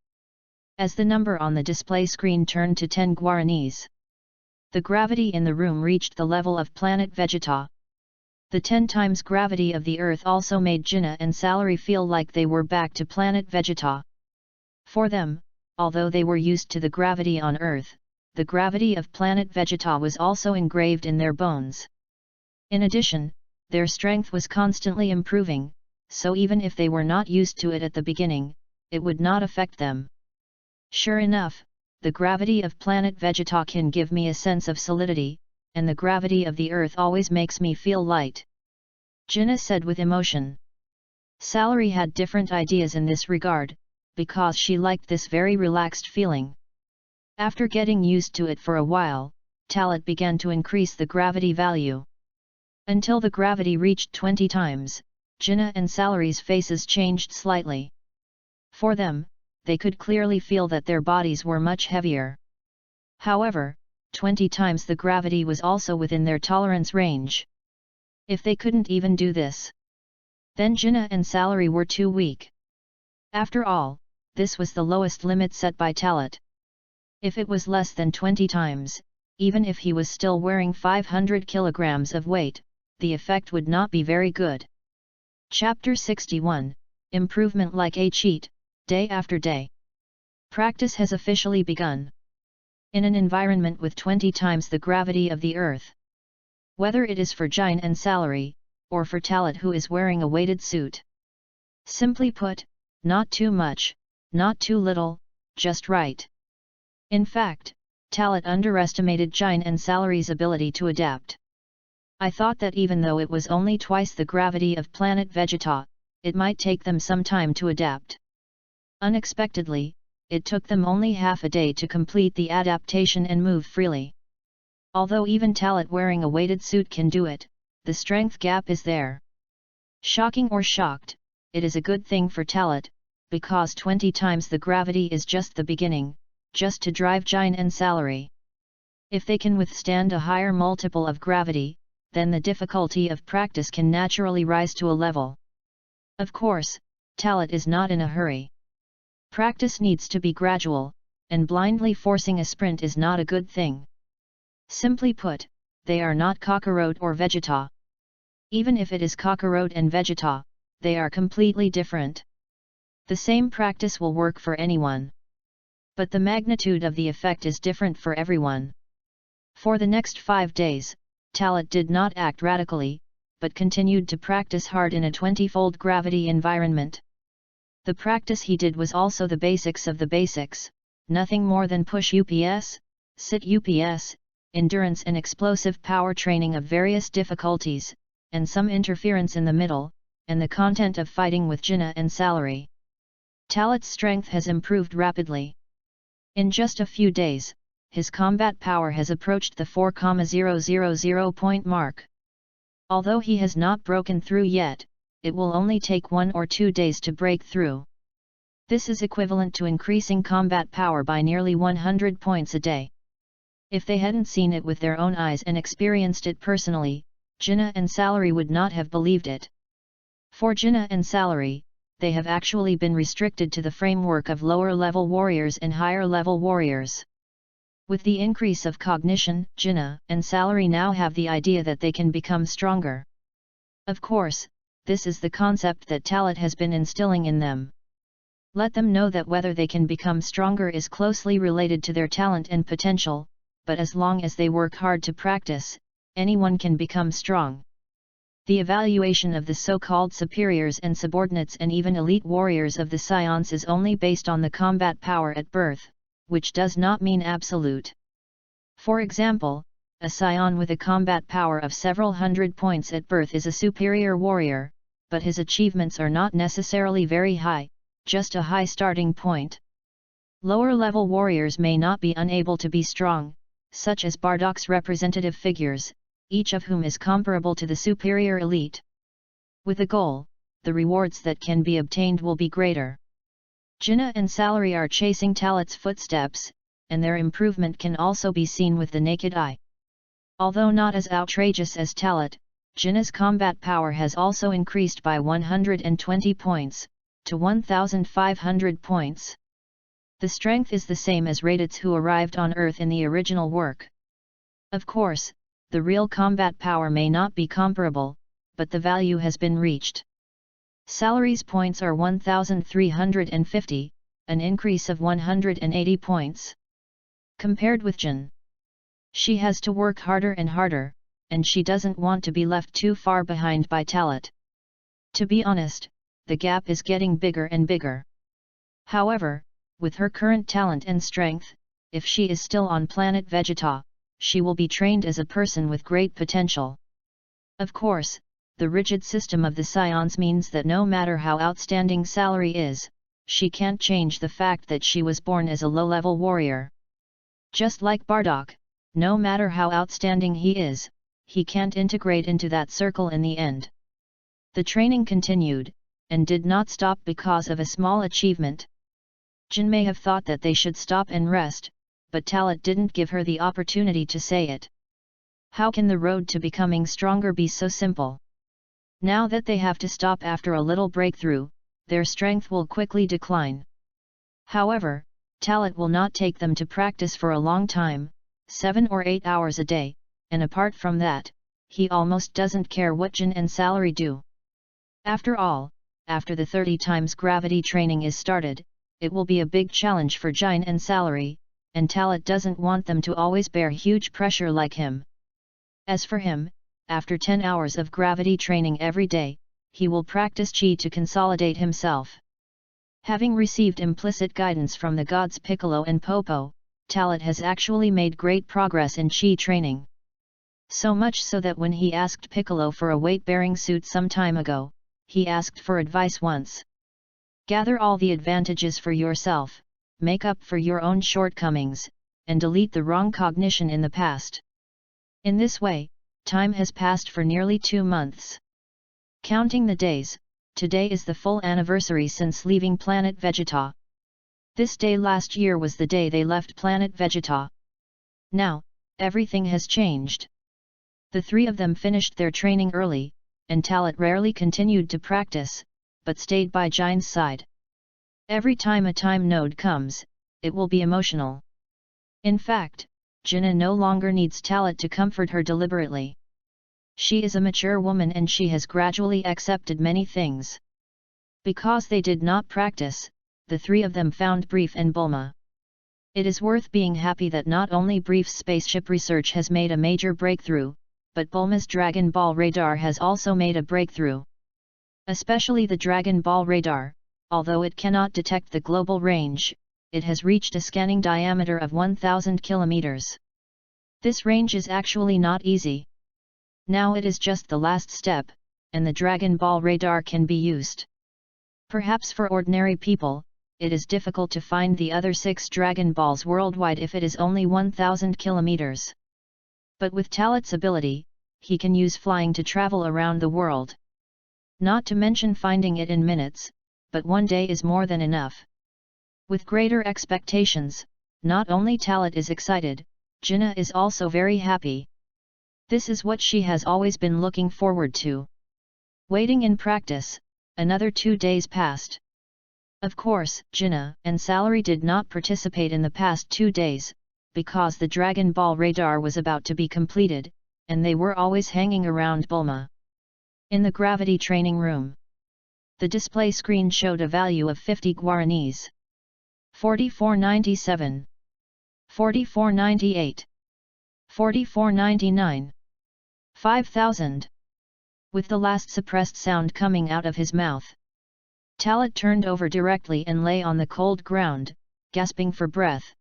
As the number on the display screen turned to 10 Guaranis, the gravity in the room reached the level of planet Vegeta. The 10 times gravity of the Earth also made Jinna and Salary feel like they were back to planet Vegeta. For them, although they were used to the gravity on Earth, the gravity of planet Vegeta was also engraved in their bones. In addition, their strength was constantly improving, so even if they were not used to it at the beginning, it would not affect them. Sure enough, the gravity of planet Vegeta can give me a sense of solidity, and the gravity of the Earth always makes me feel light. Jinna said with emotion. Salary had different ideas in this regard, because she liked this very relaxed feeling. After getting used to it for a while, Talat began to increase the gravity value. Until the gravity reached 20 times, Jinna and Salary's faces changed slightly. For them, they could clearly feel that their bodies were much heavier. However, 20 times the gravity was also within their tolerance range. If they couldn't even do this, then Jinna and Salary were too weak. After all, this was the lowest limit set by Talat. If it was less than 20 times, even if he was still wearing 500 kilograms of weight, the effect would not be very good. Chapter 61, Improvement like a cheat, Day after day. Practice has officially begun. In an environment with 20 times the gravity of the Earth. Whether it is for Jine and Salary, or for Talat who is wearing a weighted suit. Simply put, not too much, not too little, just right. In fact, Talat underestimated Jine and Salary's ability to adapt. I thought that even though it was only twice the gravity of planet Vegeta, it might take them some time to adapt. Unexpectedly, it took them only half a day to complete the adaptation and move freely. Although even Talat wearing a weighted suit can do it, the strength gap is there. Shocking or shocked, it is a good thing for Talat, because 20 times the gravity is just the beginning, just to drive Jine and Salary. If they can withstand a higher multiple of gravity, then the difficulty of practice can naturally rise to a level. Of course, Talat is not in a hurry. Practice needs to be gradual, and blindly forcing a sprint is not a good thing. Simply put, they are not Kakarot or Vegeta. Even if it is Kakarot and Vegeta, they are completely different. The same practice will work for anyone. But the magnitude of the effect is different for everyone. For the next 5 days, Talat did not act radically, but continued to practice hard in a 20-fold gravity environment. The practice he did was also the basics of the basics, nothing more than push UPS, sit UPS, endurance and explosive power training of various difficulties, and some interference in the middle, and the content of fighting with Jinna and Salary. Talat's strength has improved rapidly. In just a few days, his combat power has approached the 4,000 point mark. Although he has not broken through yet, it will only take 1 or 2 days to break through. This is equivalent to increasing combat power by nearly 100 points a day. If they hadn't seen it with their own eyes and experienced it personally, Jinna and Salary would not have believed it. For Jinna and Salary, they have actually been restricted to the framework of lower-level warriors and higher-level warriors. With the increase of cognition, Jinna and Salary now have the idea that they can become stronger. Of course, this is the concept that Talat has been instilling in them. Let them know that whether they can become stronger is closely related to their talent and potential, but as long as they work hard to practice, anyone can become strong. The evaluation of the so-called superiors and subordinates and even elite warriors of the scions is only based on the combat power at birth, which does not mean absolute. For example, a scion with a combat power of several hundred points at birth is a superior warrior, but his achievements are not necessarily very high, just a high starting point. Lower-level warriors may not be unable to be strong, such as Bardock's representative figures, each of whom is comparable to the superior elite. With a goal, the rewards that can be obtained will be greater. Jinna and Salary are chasing Talat's footsteps, and their improvement can also be seen with the naked eye. Although not as outrageous as Talat, Jinna's combat power has also increased by 120 points, to 1,500 points. The strength is the same as Raditz who arrived on Earth in the original work. Of course, the real combat power may not be comparable, but the value has been reached. Salary's points are 1,350, an increase of 180 points. Compared with Jin, she has to work harder and harder, and she doesn't want to be left too far behind by Talat. To be honest, the gap is getting bigger and bigger. However, with her current talent and strength, if she is still on planet Vegeta, she will be trained as a person with great potential. Of course, the rigid system of the scions means that no matter how outstanding Salary is, she can't change the fact that she was born as a low-level warrior. Just like Bardock, no matter how outstanding he is, he can't integrate into that circle in the end. The training continued, and did not stop because of a small achievement. Jin may have thought that they should stop and rest, but Talit didn't give her the opportunity to say it. How can the road to becoming stronger be so simple? Now that they have to stop after a little breakthrough, their strength will quickly decline. However, Talit will not take them to practice for a long time, 7 or 8 hours a day, and apart from that, he almost doesn't care what Jin and Salary do. After all, after the 30 times gravity training is started, it will be a big challenge for Jin and Salary, and Talit doesn't want them to always bear huge pressure like him. As for him, after 10 hours of gravity training every day, he will practice Qi to consolidate himself. Having received implicit guidance from the gods Piccolo and Popo, Talit has actually made great progress in Qi training. So much so that when he asked Piccolo for a weight-bearing suit some time ago, he asked for advice once. Gather all the advantages for yourself, make up for your own shortcomings, and delete the wrong cognition in the past. In this way, time has passed for nearly 2 months. Counting the days, today is the full anniversary since leaving planet Vegeta. This day last year was the day they left planet Vegeta. Now, everything has changed. The 3 of them finished their training early, and Talit rarely continued to practice, but stayed by Jin's side. Every time a time node comes, it will be emotional. In fact, Jinna no longer needs Talit to comfort her deliberately. She is a mature woman and she has gradually accepted many things. Because they did not practice, the 3 of them found Brief and Bulma. It is worth being happy that not only Brief's spaceship research has made a major breakthrough, but Bulma's Dragon Ball radar has also made a breakthrough. Especially the Dragon Ball radar, although it cannot detect the global range, it has reached a scanning diameter of 1000 kilometers. This range is actually not easy. Now it is just the last step, and the Dragon Ball radar can be used. Perhaps for ordinary people, it is difficult to find the other 6 Dragon Balls worldwide if it is only 1000 kilometers. But with Talit's ability, he can use flying to travel around the world. Not to mention finding it in minutes, but 1 day is more than enough. With greater expectations, not only Talit is excited, Jinna is also very happy. This is what she has always been looking forward to. Waiting in practice, another 2 days passed. Of course, Jinna and Salary did not participate in the past 2 days, because the Dragon Ball radar was about to be completed, and they were always hanging around Bulma. In the gravity training room, the display screen showed a value of 50 guaranis. 44.97. 44.98. 44.99. 5,000. With the last suppressed sound coming out of his mouth, Talit turned over directly and lay on the cold ground, gasping for breath.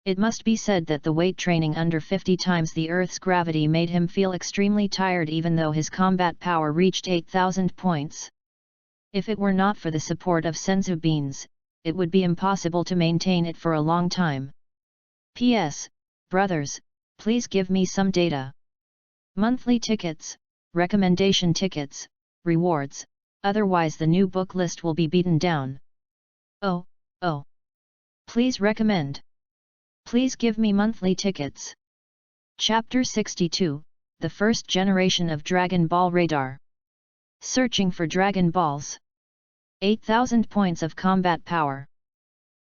It must be said that the weight training under 50 times the Earth's gravity made him feel extremely tired even though his combat power reached 8,000 points. If it were not for the support of senzu beans, it would be impossible to maintain it for a long time. P.S. Brothers, please give me some data. Monthly tickets, recommendation tickets, rewards, otherwise the new book list will be beaten down. Oh. Please recommend. Please give me monthly tickets. Chapter 62, The First Generation of Dragon Ball Radar. Searching for Dragon Balls. 8,000 points of combat power.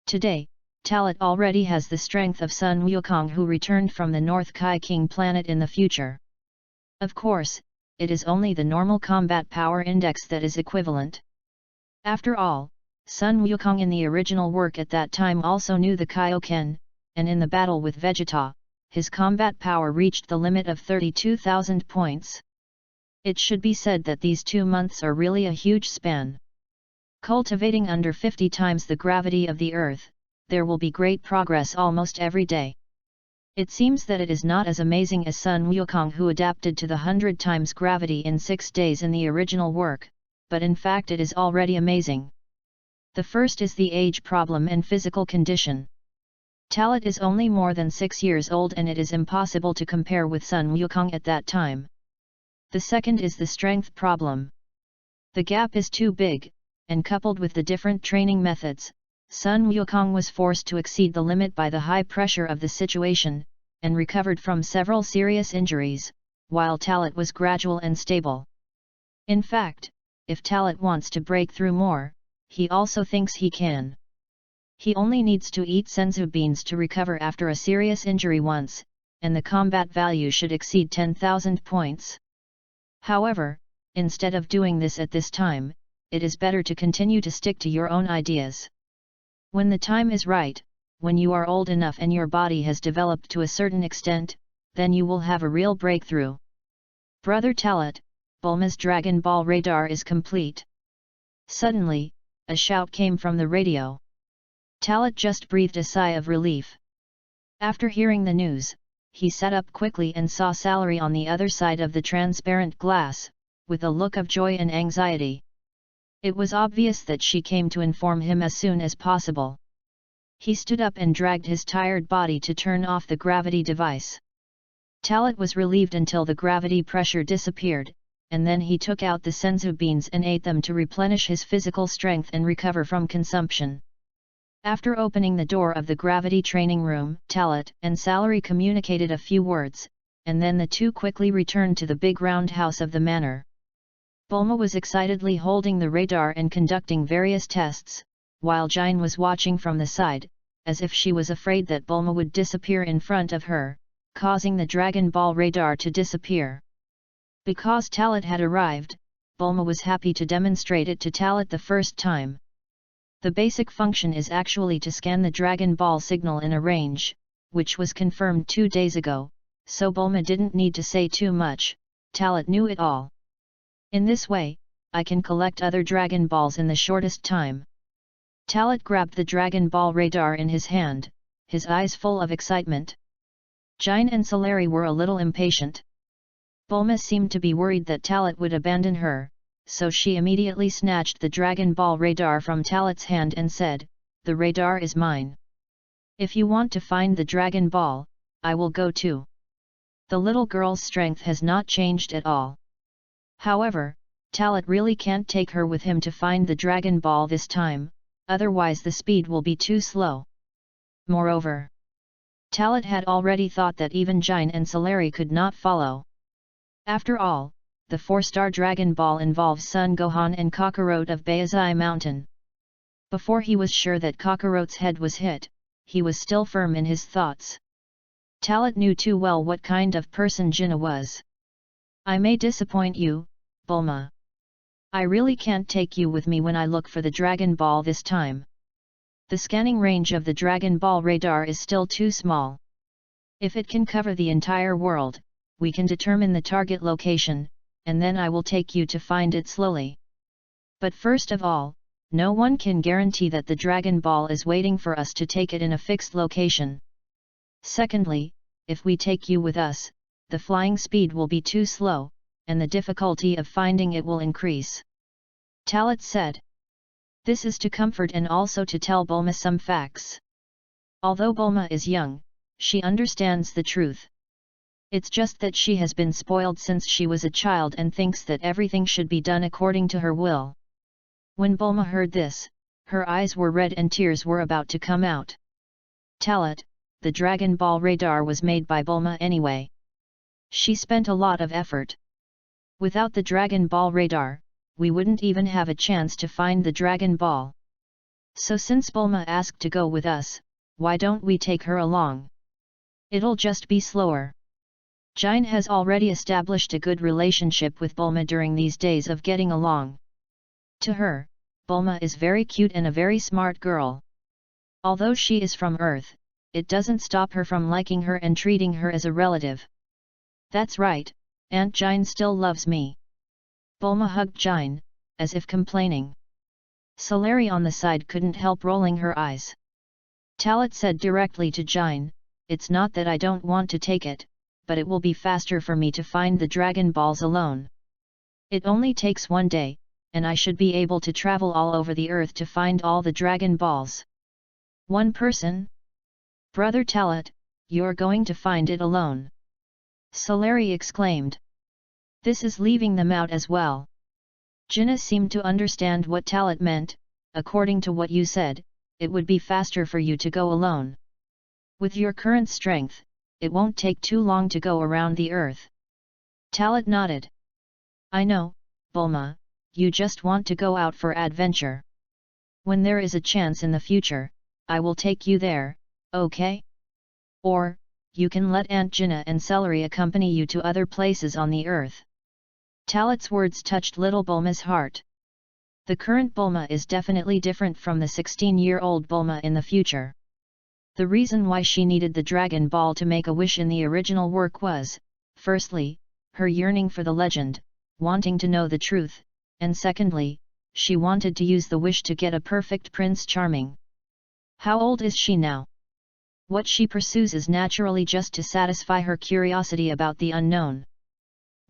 Today, Talit already has the strength of Sun Wukong who returned from the North Kai King planet in the future. Of course, it is only the normal combat power index that is equivalent. After all, Sun Wukong in the original work at that time also knew the Kaioken, and in the battle with Vegeta, his combat power reached the limit of 32,000 points. It should be said that these 2 months are really a huge span. Cultivating under 50 times the gravity of the Earth, there will be great progress almost every day. It seems that it is not as amazing as Sun Wukong who adapted to the 100 times gravity in 6 days in the original work, but in fact it is already amazing. The first is the age problem and physical condition. Talat is only more than 6 years old and it is impossible to compare with Sun Wukong at that time. The second is the strength problem. The gap is too big, and coupled with the different training methods, Sun Wukong was forced to exceed the limit by the high pressure of the situation, and recovered from several serious injuries, while Talat was gradual and stable. In fact, if Talat wants to break through more, he also thinks he can. He only needs to eat senzu beans to recover after a serious injury once, and the combat value should exceed 10,000 points. However, instead of doing this at this time, it is better to continue to stick to your own ideas. When the time is right, when you are old enough and your body has developed to a certain extent, then you will have a real breakthrough. Brother Talat, Bulma's Dragon Ball radar is complete. Suddenly, a shout came from the radio. Talat just breathed a sigh of relief. After hearing the news, he sat up quickly and saw Salary on the other side of the transparent glass, with a look of joy and anxiety. It was obvious that she came to inform him as soon as possible. He stood up and dragged his tired body to turn off the gravity device. Talat was relieved until the gravity pressure disappeared, and then he took out the senzu beans and ate them to replenish his physical strength and recover from consumption. After opening the door of the gravity training room, Talat and Salary communicated a few words, and then the two quickly returned to the big round house of the manor. Bulma was excitedly holding the radar and conducting various tests, while Jine was watching from the side, as if she was afraid that Bulma would disappear in front of her, causing the Dragon Ball radar to disappear. Because Talat had arrived, Bulma was happy to demonstrate it to Talat the first time. The basic function is actually to scan the Dragon Ball signal in a range, which was confirmed 2 days ago, so Bulma didn't need to say too much, Talat knew it all. In this way, I can collect other Dragon Balls in the shortest time. Talat grabbed the Dragon Ball radar in his hand, his eyes full of excitement. Jine and Salary were a little impatient. Bulma seemed to be worried that Talat would abandon her, so she immediately snatched the Dragon Ball radar from Talat's hand and said, "The radar is mine. If you want to find the Dragon Ball, I will go too." The little girl's strength has not changed at all. However, Talat really can't take her with him to find the Dragon Ball this time, otherwise the speed will be too slow. Moreover, Talat had already thought that even Jine and Salary could not follow. After all, the 4-star Dragon Ball involves Son Gohan and Kakarot of Bayazai Mountain. Before he was sure that Kakarot's head was hit, he was still firm in his thoughts. Talat knew too well what kind of person Jinnah was. "I may disappoint you, Bulma. I really can't take you with me when I look for the Dragon Ball this time. The scanning range of the Dragon Ball radar is still too small. If it can cover the entire world, we can determine the target location, and then I will take you to find it slowly. But first of all, no one can guarantee that the Dragon Ball is waiting for us to take it in a fixed location. Secondly, if we take you with us, the flying speed will be too slow, and the difficulty of finding it will increase," Talat said. This is to comfort and also to tell Bulma some facts. Although Bulma is young, she understands the truth. It's just that she has been spoiled since she was a child and thinks that everything should be done according to her will. When Bulma heard this, her eyes were red and tears were about to come out. "Talat, the Dragon Ball radar was made by Bulma anyway. She spent a lot of effort. Without the Dragon Ball radar, we wouldn't even have a chance to find the Dragon Ball. So since Bulma asked to go with us, why don't we take her along? It'll just be slower." Jine has already established a good relationship with Bulma during these days of getting along. To her, Bulma is very cute and a very smart girl. Although she is from Earth, it doesn't stop her from liking her and treating her as a relative. "That's right, Aunt Jine still loves me." Bulma hugged Jine, as if complaining. Salary on the side couldn't help rolling her eyes. Talat said directly to Jine, "It's not that I don't want to take it, but it will be faster for me to find the Dragon Balls alone. It only takes 1 day, and I should be able to travel all over the earth to find all the Dragon Balls." "One person? Brother Talat, you're going to find it alone. Solari exclaimed. This is leaving them out as well. Jinnah seemed to understand what Talat meant. According to what you said, it would be faster for you to go alone. With your current strength, it won't take too long to go around the earth. Talat nodded. I know, Bulma, you just want to go out for adventure. When there is a chance in the future, I will take you there, okay? Or, you can let Aunt Jinnah and Celery accompany you to other places on the earth. Talat's words touched little Bulma's heart. The current Bulma is definitely different from the 16-year-old Bulma in the future. The reason why she needed the Dragon Ball to make a wish in the original work was, firstly, her yearning for the legend, wanting to know the truth, and secondly, she wanted to use the wish to get a perfect Prince Charming. How old is she now? What she pursues is naturally just to satisfy her curiosity about the unknown.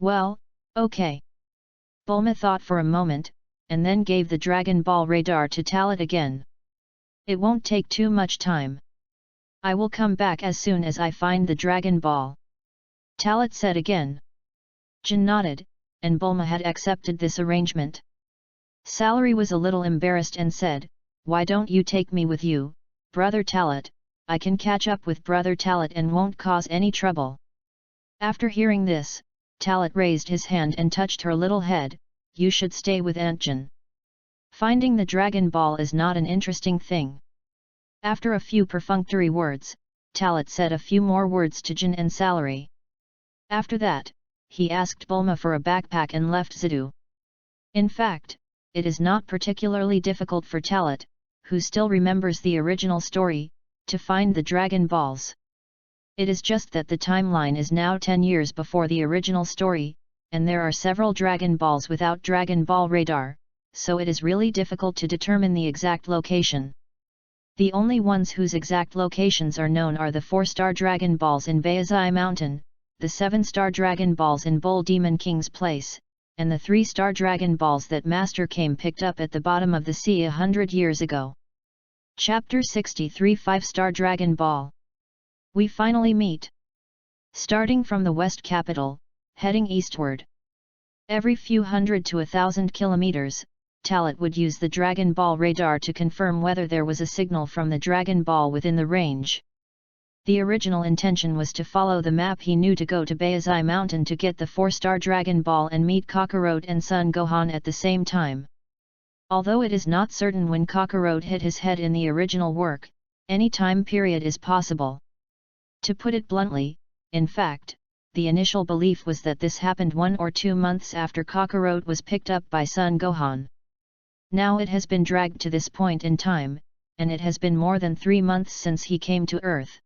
Well, okay. Bulma thought for a moment, and then gave the Dragon Ball radar to Talat again. It won't take too much time. I will come back as soon as I find the Dragon Ball. Talat said again. Jin nodded, and Bulma had accepted this arrangement. Celery was a little embarrassed and said, why don't you take me with you, Brother Talat? I can catch up with Brother Talat and won't cause any trouble. After hearing this, Talat raised his hand and touched her little head. You should stay with Aunt Jin. Finding the Dragon Ball is not an interesting thing. After a few perfunctory words, Talat said a few more words to Jin and Celery. After that, he asked Bulma for a backpack and left Zidu. In fact, it is not particularly difficult for Talat, who still remembers the original story, to find the Dragon Balls. It is just that the timeline is now 10 years before the original story, and there are several Dragon Balls without Dragon Ball radar, so it is really difficult to determine the exact location. The only ones whose exact locations are known are the 4-star Dragon Balls in Baizai Mountain, the 7-star Dragon Balls in Bull Demon King's place, and the 3-star Dragon Balls that Master Kame picked up at the bottom of the sea 100 years ago. Chapter 63 5-Star Dragon Ball. We finally meet. Starting from the West Capital, heading eastward. Every few hundred to 1,000 kilometers, Talat would use the Dragon Ball radar to confirm whether there was a signal from the Dragon Ball within the range. The original intention was to follow the map he knew to go to Baizai Mountain to get the 4-star Dragon Ball and meet Kakarot and Son Gohan at the same time. Although it is not certain when Kakarot hit his head in the original work, any time period is possible. To put it bluntly, in fact, the initial belief was that this happened 1 or 2 months after Kakarot was picked up by Son Gohan. Now it has been dragged to this point in time, and it has been more than 3 months since he came to Earth.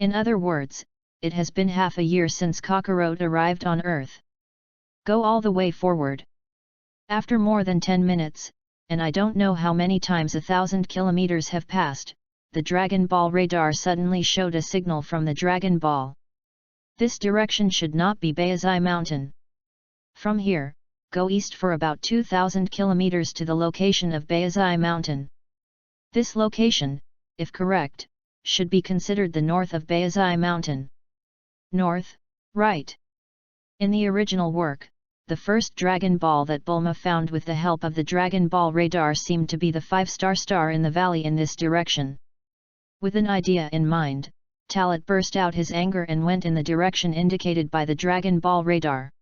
In other words, it has been half a year since Kakarot arrived on Earth. Go all the way forward. After more than 10 minutes, and I don't know how many times 1,000 kilometers have passed, the Dragon Ball radar suddenly showed a signal from the Dragon Ball. This direction should not be Baizai Mountain. From here, go east for about 2,000 kilometers to the location of Baizai Mountain. This location, if correct, should be considered the north of Baizai Mountain. North, right. In the original work, the first Dragon Ball that Bulma found with the help of the Dragon Ball radar seemed to be the 5-star star in the valley in this direction. With an idea in mind, Talat burst out his anger and went in the direction indicated by the Dragon Ball radar.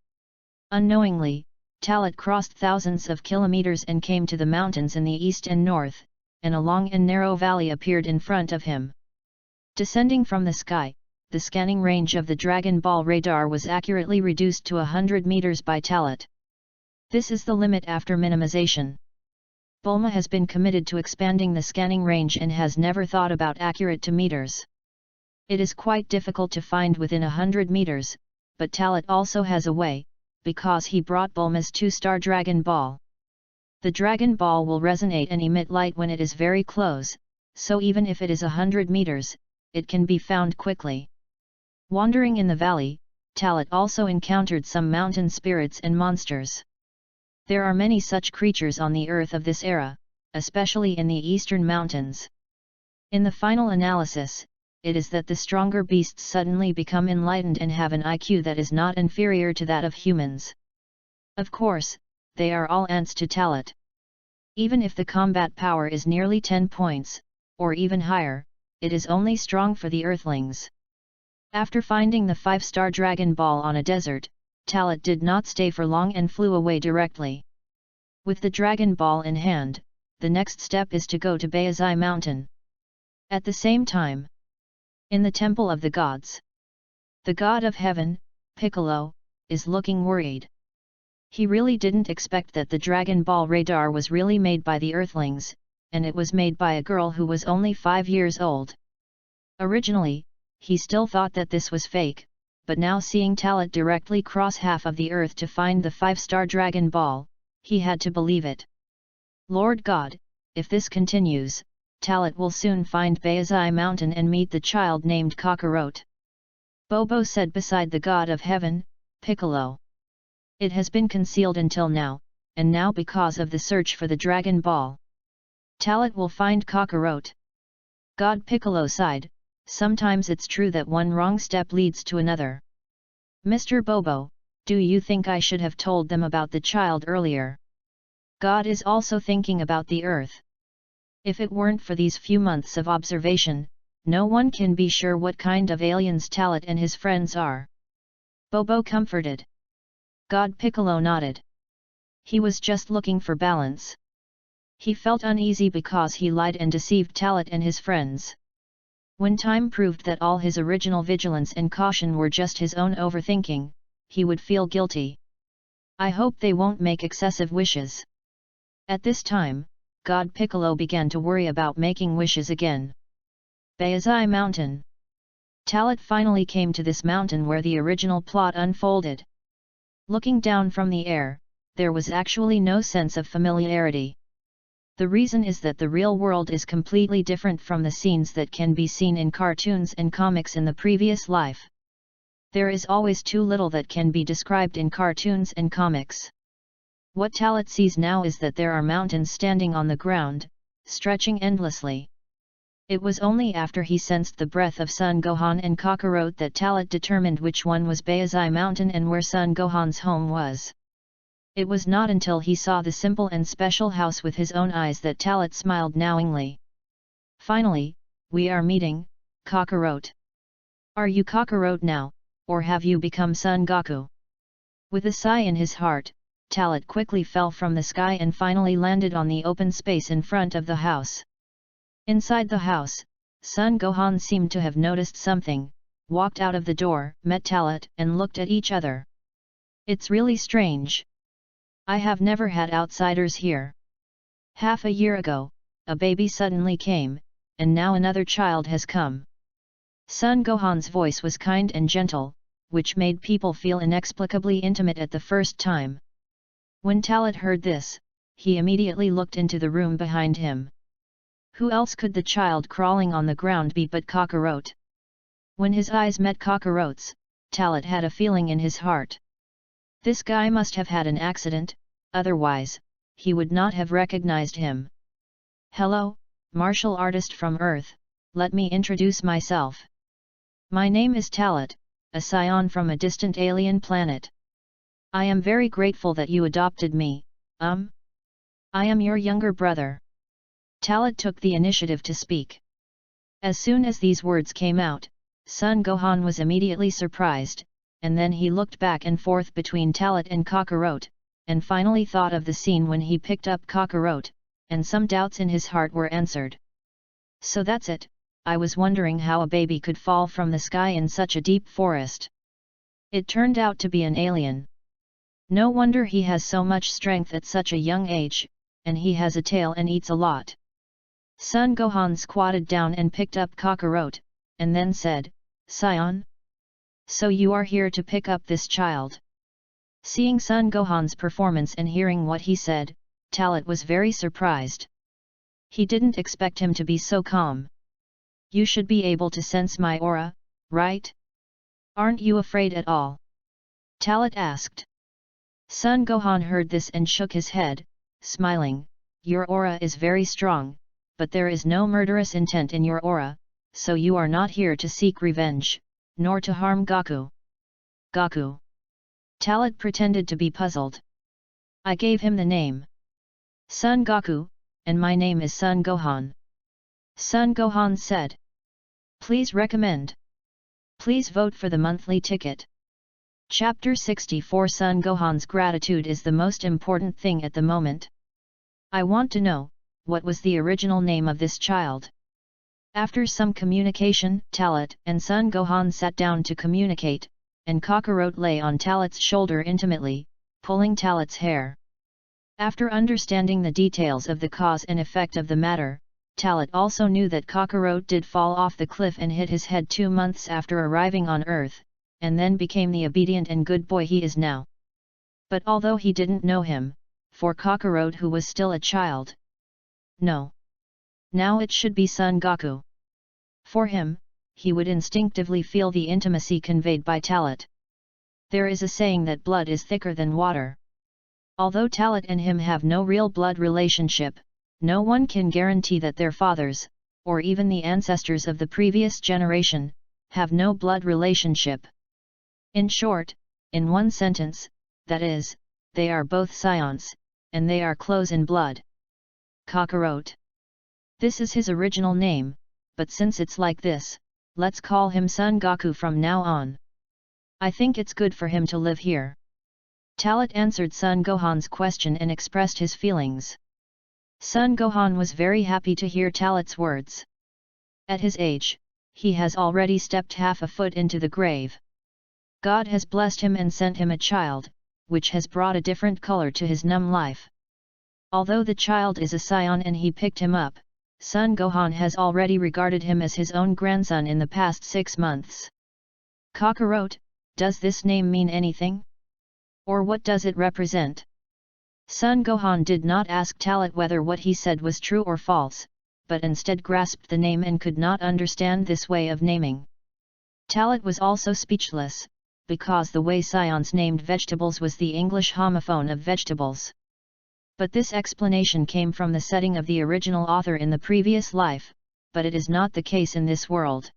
Unknowingly, Talat crossed thousands of kilometers and came to the mountains in the east and north, and a long and narrow valley appeared in front of him. Descending from the sky, the scanning range of the Dragon Ball radar was accurately reduced to 100 meters by Talat. This is the limit after minimization. Bulma has been committed to expanding the scanning range and has never thought about accurate to meters. It is quite difficult to find within 100 meters, but Talat also has a way, because he brought Bulma's 2-star Dragon Ball. The Dragon Ball will resonate and emit light when it is very close, so even if it is 100 meters, it can be found quickly. Wandering in the valley, Talat also encountered some mountain spirits and monsters. There are many such creatures on the earth of this era, especially in the eastern mountains. In the final analysis, it is that the stronger beasts suddenly become enlightened and have an IQ that is not inferior to that of humans. Of course, they are all ants to Talat. Even if the combat power is nearly 10 points, or even higher, it is only strong for the Earthlings. After finding the 5-star Dragon Ball on a desert, Talat did not stay for long and flew away directly. With the Dragon Ball in hand, the next step is to go to Bayazai Mountain. At the same time, in the Temple of the Gods, the God of Heaven, Piccolo, is looking worried. He really didn't expect that the Dragon Ball radar was really made by the Earthlings, and it was made by a girl who was only 5 years old. Originally, he still thought that this was fake, but now seeing Talat directly cross half of the earth to find the 5-star Dragon Ball, he had to believe it. Lord God, if this continues, Talat will soon find Bayazai Mountain and meet the child named Kakarot. Bobo said beside the God of Heaven, Piccolo. It has been concealed until now, and now because of the search for the Dragon Ball, Talat will find Kakarot. God Piccolo sighed, sometimes it's true that one wrong step leads to another. Mr. Bobo, do you think I should have told them about the child earlier? God is also thinking about the earth. If it weren't for these few months of observation, no one can be sure what kind of aliens Talat and his friends are. Bobo comforted. God Piccolo nodded. He was just looking for balance. He felt uneasy because he lied and deceived Talat and his friends. When time proved that all his original vigilance and caution were just his own overthinking, he would feel guilty. I hope they won't make excessive wishes. At this time, God Piccolo began to worry about making wishes again. Bayazai Mountain. Talat finally came to this mountain where the original plot unfolded. Looking down from the air, there was actually no sense of familiarity. The reason is that the real world is completely different from the scenes that can be seen in cartoons and comics in the previous life. There is always too little that can be described in cartoons and comics. What Talat sees now is that there are mountains standing on the ground, stretching endlessly. It was only after he sensed the breath of Son Gohan and Kakarot that Talat determined which one was Bayazai Mountain and where Son Gohan's home was. It was not until he saw the simple and special house with his own eyes that Talat smiled knowingly. Finally, we are meeting, Kakarot. Are you Kakarot now, or have you become Son Goku? With a sigh in his heart, Talat quickly fell from the sky and finally landed on the open space in front of the house. Inside the house, Son Gohan seemed to have noticed something, walked out of the door, met Talat and looked at each other. It's really strange. I have never had outsiders here. Half a year ago, a baby suddenly came, and now another child has come. Son Gohan's voice was kind and gentle, which made people feel inexplicably intimate at the first time. When Talat heard this, he immediately looked into the room behind him. Who else could the child crawling on the ground be but Kakarot? When his eyes met Kakarot's, Talat had a feeling in his heart. This guy must have had an accident, otherwise, he would not have recognized him. Hello, martial artist from Earth, let me introduce myself. My name is Talat, a scion from a distant alien planet. I am very grateful that you adopted me, I am your younger brother. Talat took the initiative to speak. As soon as these words came out, Son Gohan was immediately surprised, and then he looked back and forth between Talat and Kakarot, and finally thought of the scene when he picked up Kakarot, and some doubts in his heart were answered. So that's it, I was wondering how a baby could fall from the sky in such a deep forest. It turned out to be an alien. No wonder he has so much strength at such a young age, and he has a tail and eats a lot. Son Gohan squatted down and picked up Kakarot, and then said, Scion? So you are here to pick up this child? Seeing Son Gohan's performance and hearing what he said, Talat was very surprised. He didn't expect him to be so calm. You should be able to sense my aura, right? Aren't you afraid at all? Talat asked. Son Gohan heard this and shook his head, smiling, your aura is very strong, but there is no murderous intent in your aura, so you are not here to seek revenge, nor to harm Goku. Goku. Talat pretended to be puzzled. I gave him the name Son Goku, and my name is Son Gohan. Son Gohan said. Please recommend. Please vote for the monthly ticket. Chapter 64 Son Gohan's gratitude is the most important thing at the moment. I want to know, what was the original name of this child? After some communication, Talat and Son Gohan sat down to communicate, and Kakarot lay on Talat's shoulder intimately, pulling Talat's hair. After understanding the details of the cause and effect of the matter, Talat also knew that Kakarot did fall off the cliff and hit his head 2 months after arriving on Earth, and then became the obedient and good boy he is now. But although he didn't know him, for Kakarot who was still a child. No. Now it should be Son Goku. For him, he would instinctively feel the intimacy conveyed by Talat. There is a saying that blood is thicker than water. Although Talat and him have no real blood relationship, no one can guarantee that their fathers, or even the ancestors of the previous generation, have no blood relationship. In short, in one sentence, that is, they are both scions, and they are close in blood. Kakarot. This is his original name, but since it's like this, let's call him Son Goku from now on. I think it's good for him to live here. Talat answered Son Gohan's question and expressed his feelings. Son Gohan was very happy to hear Talat's words. At his age, he has already stepped half a foot into the grave. God has blessed him and sent him a child, which has brought a different color to his numb life. Although the child is a scion and he picked him up, Son Gohan has already regarded him as his own grandson in the past 6 months. Kakarot, does this name mean anything? Or what does it represent? Son Gohan did not ask Talat whether what he said was true or false, but instead grasped the name and could not understand this way of naming. Talat was also speechless, because the way scions named vegetables was the English homophone of vegetables. But this explanation came from the setting of the original author in the previous life, but it is not the case in this world.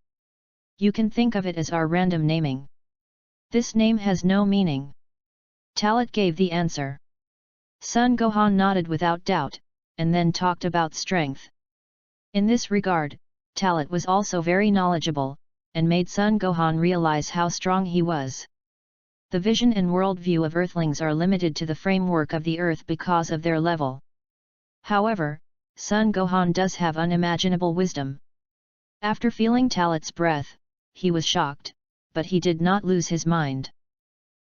You can think of it as our random naming. This name has no meaning. Talat gave the answer. Son Gohan nodded without doubt, and then talked about strength. In this regard, Talat was also very knowledgeable, and made Son Gohan realize how strong he was. The vision and worldview of Earthlings are limited to the framework of the Earth because of their level. However, Son Gohan does have unimaginable wisdom. After feeling Talat's breath, he was shocked, but he did not lose his mind.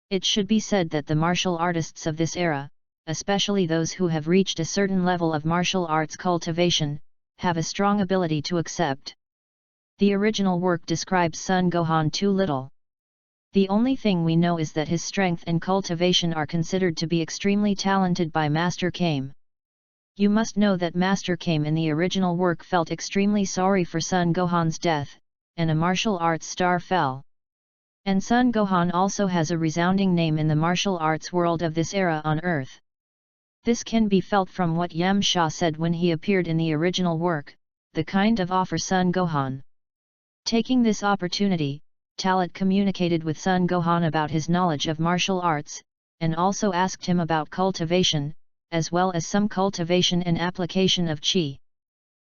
It should be said that the martial artists of this era, especially those who have reached a certain level of martial arts cultivation, have a strong ability to accept. The original work describes Son Gohan too little. The only thing we know is that his strength and cultivation are considered to be extremely talented by Master Kame. You must know that Master Kame in the original work felt extremely sorry for Son Gohan's death, and a martial arts star fell. And Son Gohan also has a resounding name in the martial arts world of this era on Earth. This can be felt from what Yamcha said when he appeared in the original work, the kind of offer Son Gohan. Taking this opportunity, Talat communicated with Son Gohan about his knowledge of martial arts, and also asked him about cultivation, as well as some cultivation and application of Qi.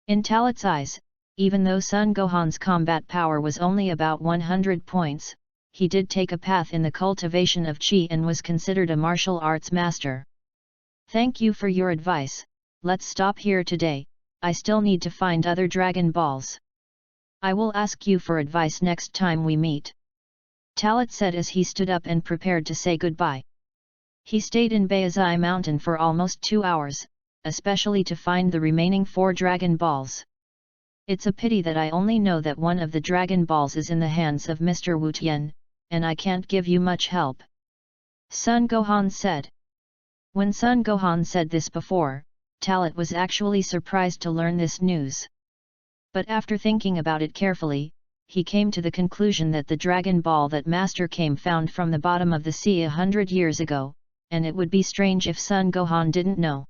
In Talat's eyes, even though Son Gohan's combat power was only about 100 points, he did take a path in the cultivation of Qi and was considered a martial arts master. Thank you for your advice, let's stop here today, I still need to find other Dragon Balls. I will ask you for advice next time we meet. Talat said as he stood up and prepared to say goodbye. He stayed in Bayazai Mountain for almost 2 hours, especially to find the remaining 4 Dragon Balls. It's a pity that I only know that one of the Dragon Balls is in the hands of Mr. Wu Tian, and I can't give you much help. Son Gohan said. When Son Gohan said this before, Talat was actually surprised to learn this news. But after thinking about it carefully, he came to the conclusion that the Dragon Ball that Master Kame found from the bottom of the sea 100 years ago, and it would be strange if Son Gohan didn't know.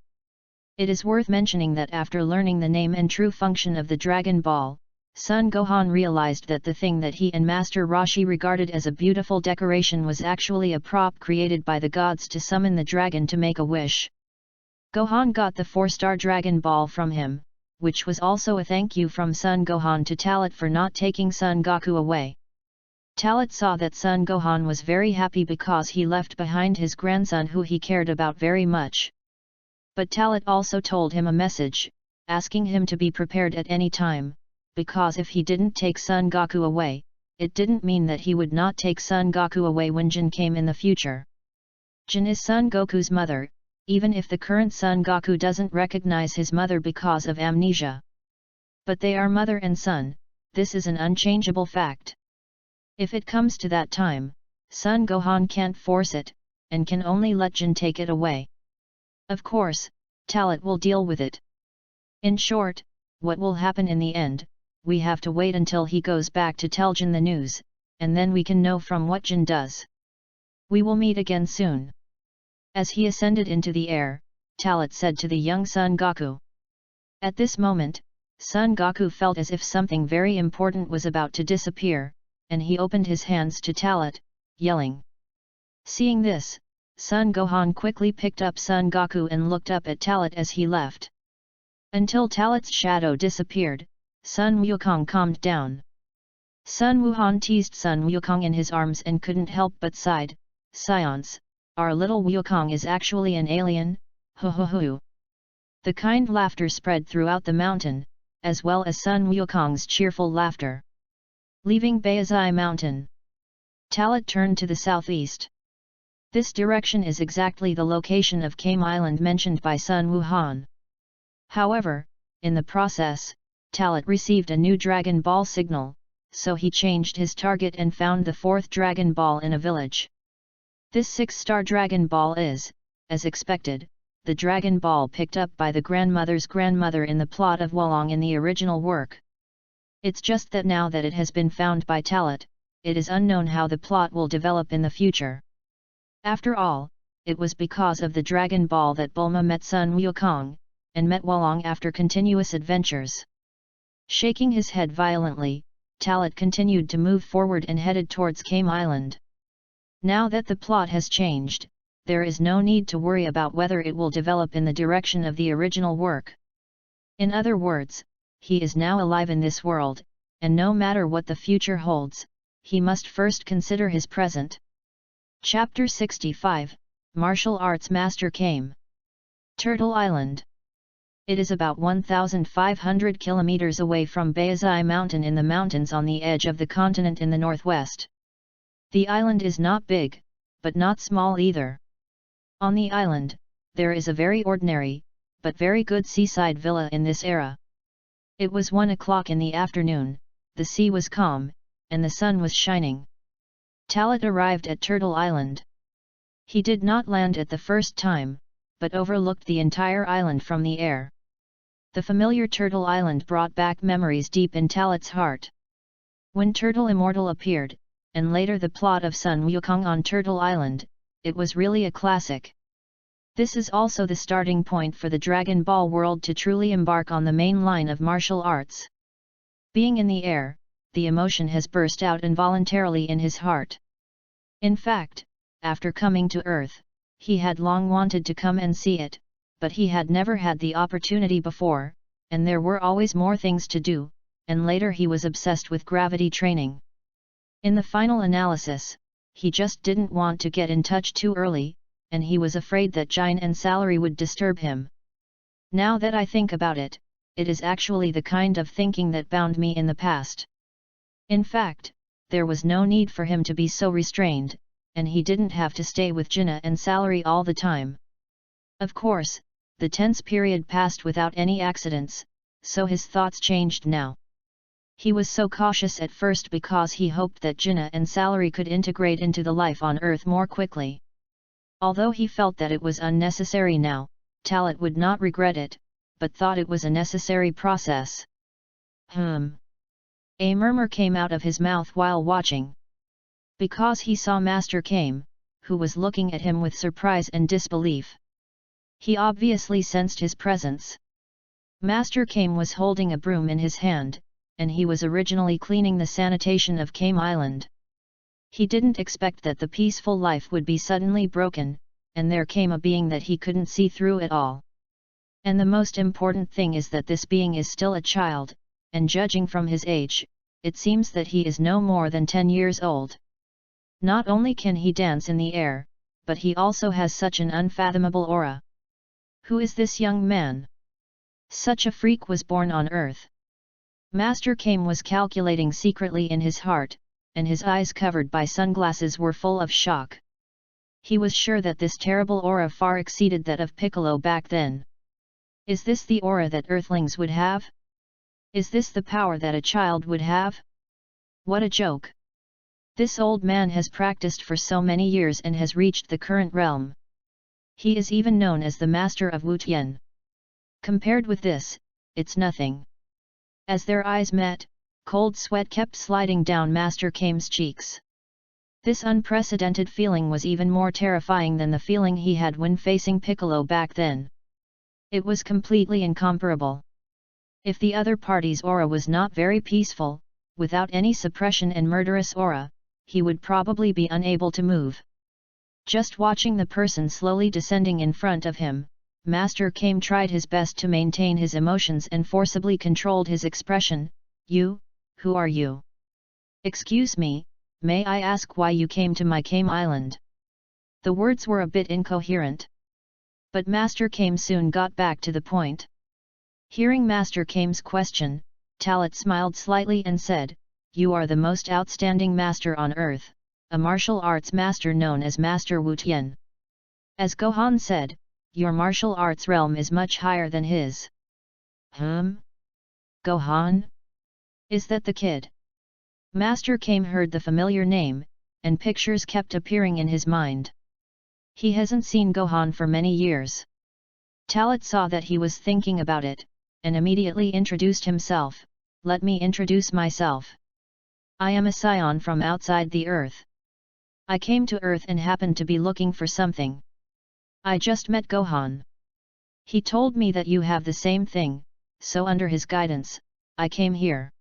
It is worth mentioning that after learning the name and true function of the Dragon Ball, Son Gohan realized that the thing that he and Master Roshi regarded as a beautiful decoration was actually a prop created by the gods to summon the dragon to make a wish. Gohan got the 4-star Dragon Ball from him, which was also a thank you from Son Gohan to Talat for not taking Son Goku away. Talat saw that Son Gohan was very happy because he left behind his grandson who he cared about very much. But Talat also told him a message, asking him to be prepared at any time, because if he didn't take Son Goku away, it didn't mean that he would not take Son Goku away when Jin came in the future. Jin is Son Goku's mother, even if the current Son Goku doesn't recognize his mother because of amnesia. But they are mother and son, this is an unchangeable fact. If it comes to that time, Son Gohan can't force it, and can only let Jin take it away. Of course, Talat will deal with it. In short, what will happen in the end, we have to wait until he goes back to tell Jin the news, and then we can know from what Jin does. We will meet again soon. As he ascended into the air, Talat said to the young Son Goku. At this moment, Son Goku felt as if something very important was about to disappear, and he opened his hands to Talat, yelling. Seeing this, Son Gohan quickly picked up Son Goku and looked up at Talat as he left. Until Talat's shadow disappeared, Sun Wukong calmed down. Sun Wuhan teased Sun Wukong in his arms and couldn't help but sighed, "Science, our little Wukong is actually an alien, ho ho ho." The kind laughter spread throughout the mountain, as well as Sun Wukong's cheerful laughter. Leaving Baizai Mountain, Talat turned to the southeast. This direction is exactly the location of Kame Island mentioned by Sun Wuhan. However, in the process, Talat received a new Dragon Ball signal, so he changed his target and found the 4th Dragon Ball in a village. This 6-star Dragon Ball is, as expected, the Dragon Ball picked up by the grandmother's grandmother in the plot of Wolong in the original work. It's just that now that it has been found by Talat, it is unknown how the plot will develop in the future. After all, it was because of the Dragon Ball that Bulma met Sun Wukong, and met Wolong after continuous adventures. Shaking his head violently, Talat continued to move forward and headed towards Kame Island. Now that the plot has changed, there is no need to worry about whether it will develop in the direction of the original work. In other words, he is now alive in this world, and no matter what the future holds, he must first consider his present. Chapter 65, Martial Arts Master Kame. Turtle Island. It is about 1,500 kilometers away from Baizai Mountain in the mountains on the edge of the continent in the northwest. The island is not big, but not small either. On the island, there is a very ordinary, but very good seaside villa in this era. It was 1 o'clock in the afternoon, the sea was calm, and the sun was shining. Talat arrived at Turtle Island. He did not land at the first time, but overlooked the entire island from the air. The familiar Turtle Island brought back memories deep in Talat's heart. When Turtle Immortal appeared, and later the plot of Sun Wukong on Turtle Island, it was really a classic. This is also the starting point for the Dragon Ball world to truly embark on the main line of martial arts. Being in the air, the emotion has burst out involuntarily in his heart. In fact, after coming to Earth, he had long wanted to come and see it, but he had never had the opportunity before, and there were always more things to do, and later he was obsessed with gravity training. In the final analysis, he just didn't want to get in touch too early, and he was afraid that Jine and salary would disturb him. Now that I think about it, it is actually the kind of thinking that bound me in the past. In fact, there was no need for him to be so restrained, and he didn't have to stay with Jinna and salary all the time. Of course, the tense period passed without any accidents, so his thoughts changed now. He was so cautious at first because he hoped that Jinna and salary could integrate into the life on Earth more quickly. Although he felt that it was unnecessary now, Talat would not regret it, but thought it was a necessary process. A murmur came out of his mouth while watching. Because he saw Master Kame, who was looking at him with surprise and disbelief. He obviously sensed his presence. Master Kame was holding a broom in his hand, and he was originally cleaning the sanitation of Kame Island. He didn't expect that the peaceful life would be suddenly broken, and there came a being that he couldn't see through it all. And the most important thing is that this being is still a child, and judging from his age, it seems that he is no more than 10 years old. Not only can he dance in the air, but he also has such an unfathomable aura. Who is this young man? Such a freak was born on earth. Master Kame was calculating secretly in his heart, and his eyes covered by sunglasses were full of shock. He was sure that this terrible aura far exceeded that of Piccolo back then. Is this the aura that earthlings would have? Is this the power that a child would have? What a joke! This old man has practiced for so many years and has reached the current realm. He is even known as the Master of Wutian. Compared with this, it's nothing. As their eyes met, cold sweat kept sliding down Master Kame's cheeks. This unprecedented feeling was even more terrifying than the feeling he had when facing Piccolo back then. It was completely incomparable. If the other party's aura was not very peaceful, without any suppression and murderous aura, he would probably be unable to move. Just watching the person slowly descending in front of him, Master Kame tried his best to maintain his emotions and forcibly controlled his expression. You, who are you? Excuse me, may I ask why you came to my Kame Island? The words were a bit incoherent. But Master Kame soon got back to the point. Hearing Master Kame's question, Talat smiled slightly and said, "You are the most outstanding master on earth, a martial arts master known as Master Wutian. As Gohan said, your martial arts realm is much higher than his." Gohan? Is that the kid? Master Kame heard the familiar name, and pictures kept appearing in his mind. He hasn't seen Gohan for many years. Talat saw that he was thinking about it, and immediately introduced himself. "Let me introduce myself. I am a scion from outside the earth. I came to earth and happened to be looking for something. I just met Gohan. He told me that you have the same thing, so under his guidance, I came here."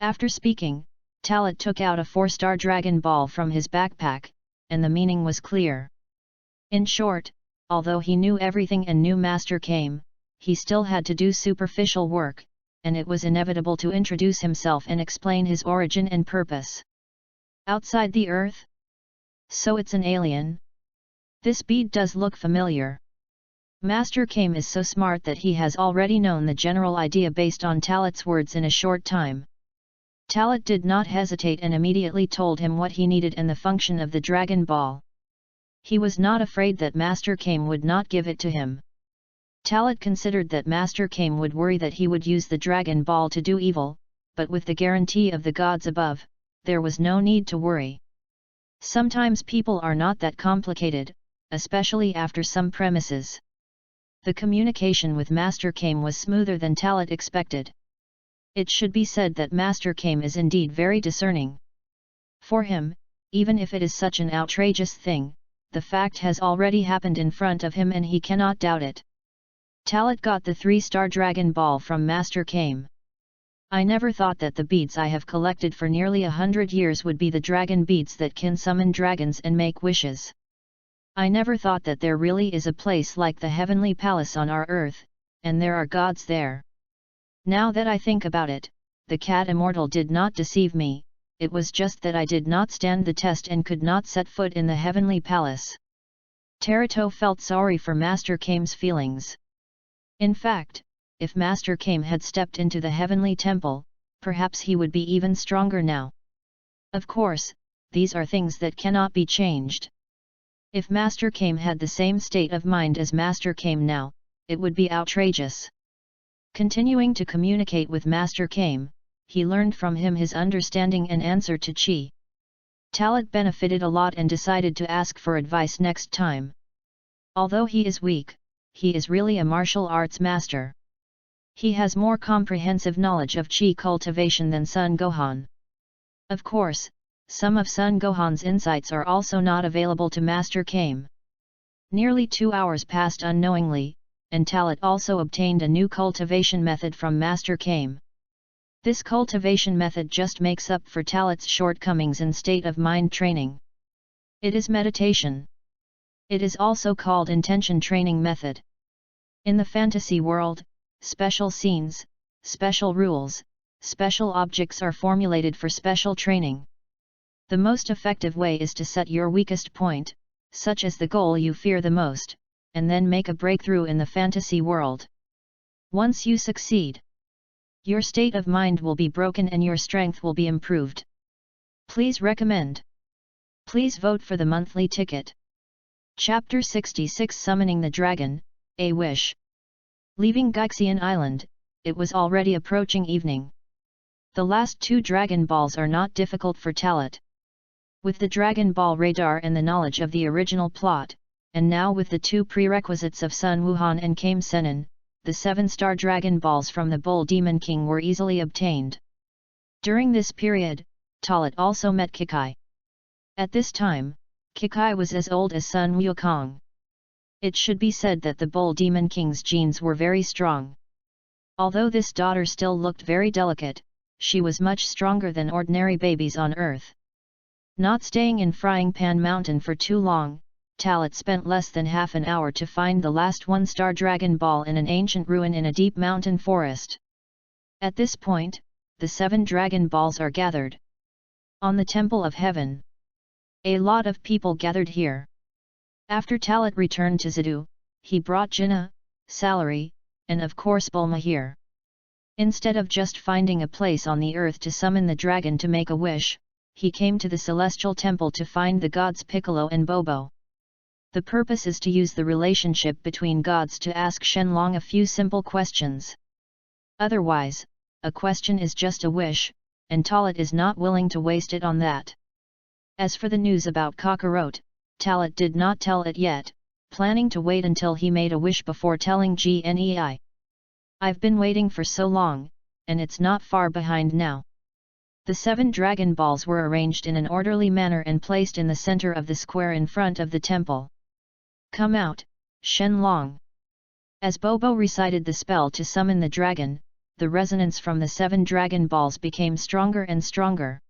After speaking, Talat took out a 4-star Dragon Ball from his backpack, and the meaning was clear. In short, although he knew everything and knew Master Kame, he still had to do superficial work, and it was inevitable to introduce himself and explain his origin and purpose. Outside the earth? So it's an alien? This bead does look familiar. Master Kame is so smart that he has already known the general idea based on Talat's words in a short time. Talat did not hesitate and immediately told him what he needed and the function of the Dragon Ball. He was not afraid that Master Kame would not give it to him. Talat considered that Master Kame would worry that he would use the Dragon Ball to do evil, but with the guarantee of the gods above, there was no need to worry. Sometimes people are not that complicated, especially after some premises. The communication with Master Kame was smoother than Talat expected. It should be said that Master Kame is indeed very discerning. For him, even if it is such an outrageous thing, the fact has already happened in front of him and he cannot doubt it. Talat got the 3-star Dragon Ball from Master Kame. "I never thought that the beads I have collected for nearly 100 years would be the dragon beads that can summon dragons and make wishes. I never thought that there really is a place like the Heavenly Palace on our earth, and there are gods there. Now that I think about it, the cat immortal did not deceive me, it was just that I did not stand the test and could not set foot in the Heavenly Palace." Teruto felt sorry for Master Kame's feelings. In fact, if Master Kame had stepped into the Heavenly Temple, perhaps he would be even stronger now. Of course, these are things that cannot be changed. If Master Kame had the same state of mind as Master Kame now, it would be outrageous. Continuing to communicate with Master Kame, he learned from him his understanding and answer to Chi. Talat benefited a lot and decided to ask for advice next time. Although he is weak, he is really a martial arts master. He has more comprehensive knowledge of Chi cultivation than Son Gohan. Of course, some of Son Gohan's insights are also not available to Master Kame. Nearly 2 hours passed unknowingly, and Talat also obtained a new cultivation method from Master Kame. This cultivation method just makes up for Talat's shortcomings in state of mind training. It is meditation. It is also called intention training method. In the fantasy world, special scenes, special rules, special objects are formulated for special training. The most effective way is to set your weakest point, such as the goal you fear the most, and then make a breakthrough in the fantasy world. Once you succeed, your state of mind will be broken and your strength will be improved. Please recommend. Please vote for the monthly ticket. Chapter 66 Summoning the Dragon, A Wish. Leaving Gaixian Island, it was already approaching evening. The last 2 Dragon Balls are not difficult for Talat. With the Dragon Ball radar and the knowledge of the original plot, and now with the 2 prerequisites of Sun Wuhan and Kame Sennin, the 7-star Dragon Balls from the Bull Demon King were easily obtained. During this period, Talat also met Kikai. At this time, Kikai was as old as Sun Wukong. It should be said that the Bull Demon King's genes were very strong. Although this daughter still looked very delicate, she was much stronger than ordinary babies on Earth. Not staying in Frying Pan Mountain for too long, Talat spent less than half an hour to find the last 1-star Dragon Ball in an ancient ruin in a deep mountain forest. At this point, the 7 Dragon Balls are gathered on the Temple of Heaven. A lot of people gathered here. After Talat returned to Zidu, he brought Jinnah, Salary, and of course Bulma here. Instead of just finding a place on the earth to summon the dragon to make a wish, he came to the Celestial Temple to find the gods Piccolo and Bobo. The purpose is to use the relationship between gods to ask Shenlong a few simple questions. Otherwise, a question is just a wish, and Talat is not willing to waste it on that. As for the news about Kakarot, Talat did not tell it yet, planning to wait until he made a wish before telling Gnei. I've been waiting for so long, and it's not far behind now. The 7 Dragon Balls were arranged in an orderly manner and placed in the center of the square in front of the temple. Come out, Shenlong. As Bobo recited the spell to summon the dragon, the resonance from the 7 Dragon Balls became stronger and stronger.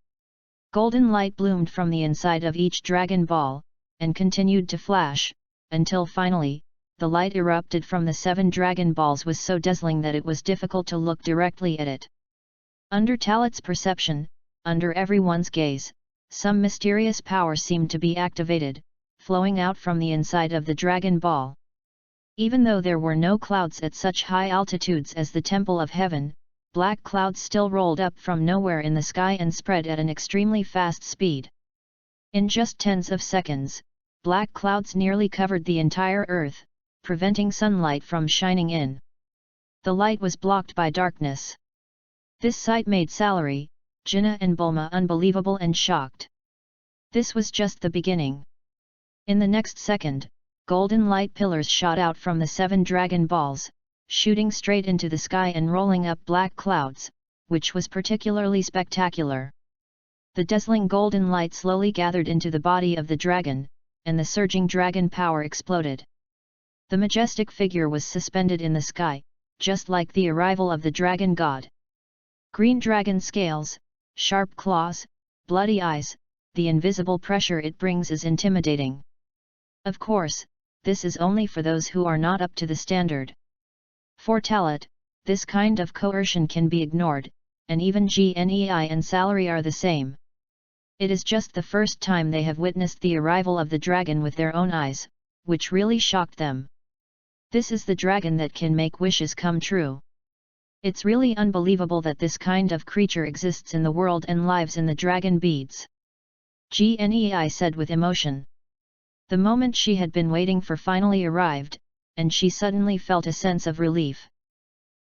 Golden light bloomed from the inside of each Dragon Ball, and continued to flash, until finally, the light erupted from the 7 Dragon Balls was so dazzling that it was difficult to look directly at it. Under Talat's perception, under everyone's gaze, some mysterious power seemed to be activated, flowing out from the inside of the Dragon Ball. Even though there were no clouds at such high altitudes as the Temple of Heaven, black clouds still rolled up from nowhere in the sky and spread at an extremely fast speed. In just tens of seconds, black clouds nearly covered the entire Earth, preventing sunlight from shining in. The light was blocked by darkness. This sight made Salary, Jinnah and Bulma unbelievable and shocked. This was just the beginning. In the next second, golden light pillars shot out from the 7 Dragon Balls, shooting straight into the sky and rolling up black clouds, which was particularly spectacular. The dazzling golden light slowly gathered into the body of the dragon, and the surging dragon power exploded. The majestic figure was suspended in the sky, just like the arrival of the dragon god. Green dragon scales, sharp claws, bloody eyes, the invisible pressure it brings is intimidating. Of course, this is only for those who are not up to the standard. For Talat, this kind of coercion can be ignored, and even Gnei and Salary are the same. It is just the first time they have witnessed the arrival of the dragon with their own eyes, which really shocked them. This is the dragon that can make wishes come true. It's really unbelievable that this kind of creature exists in the world and lives in the dragon beads. Gnei said with emotion. The moment she had been waiting for finally arrived, and she suddenly felt a sense of relief.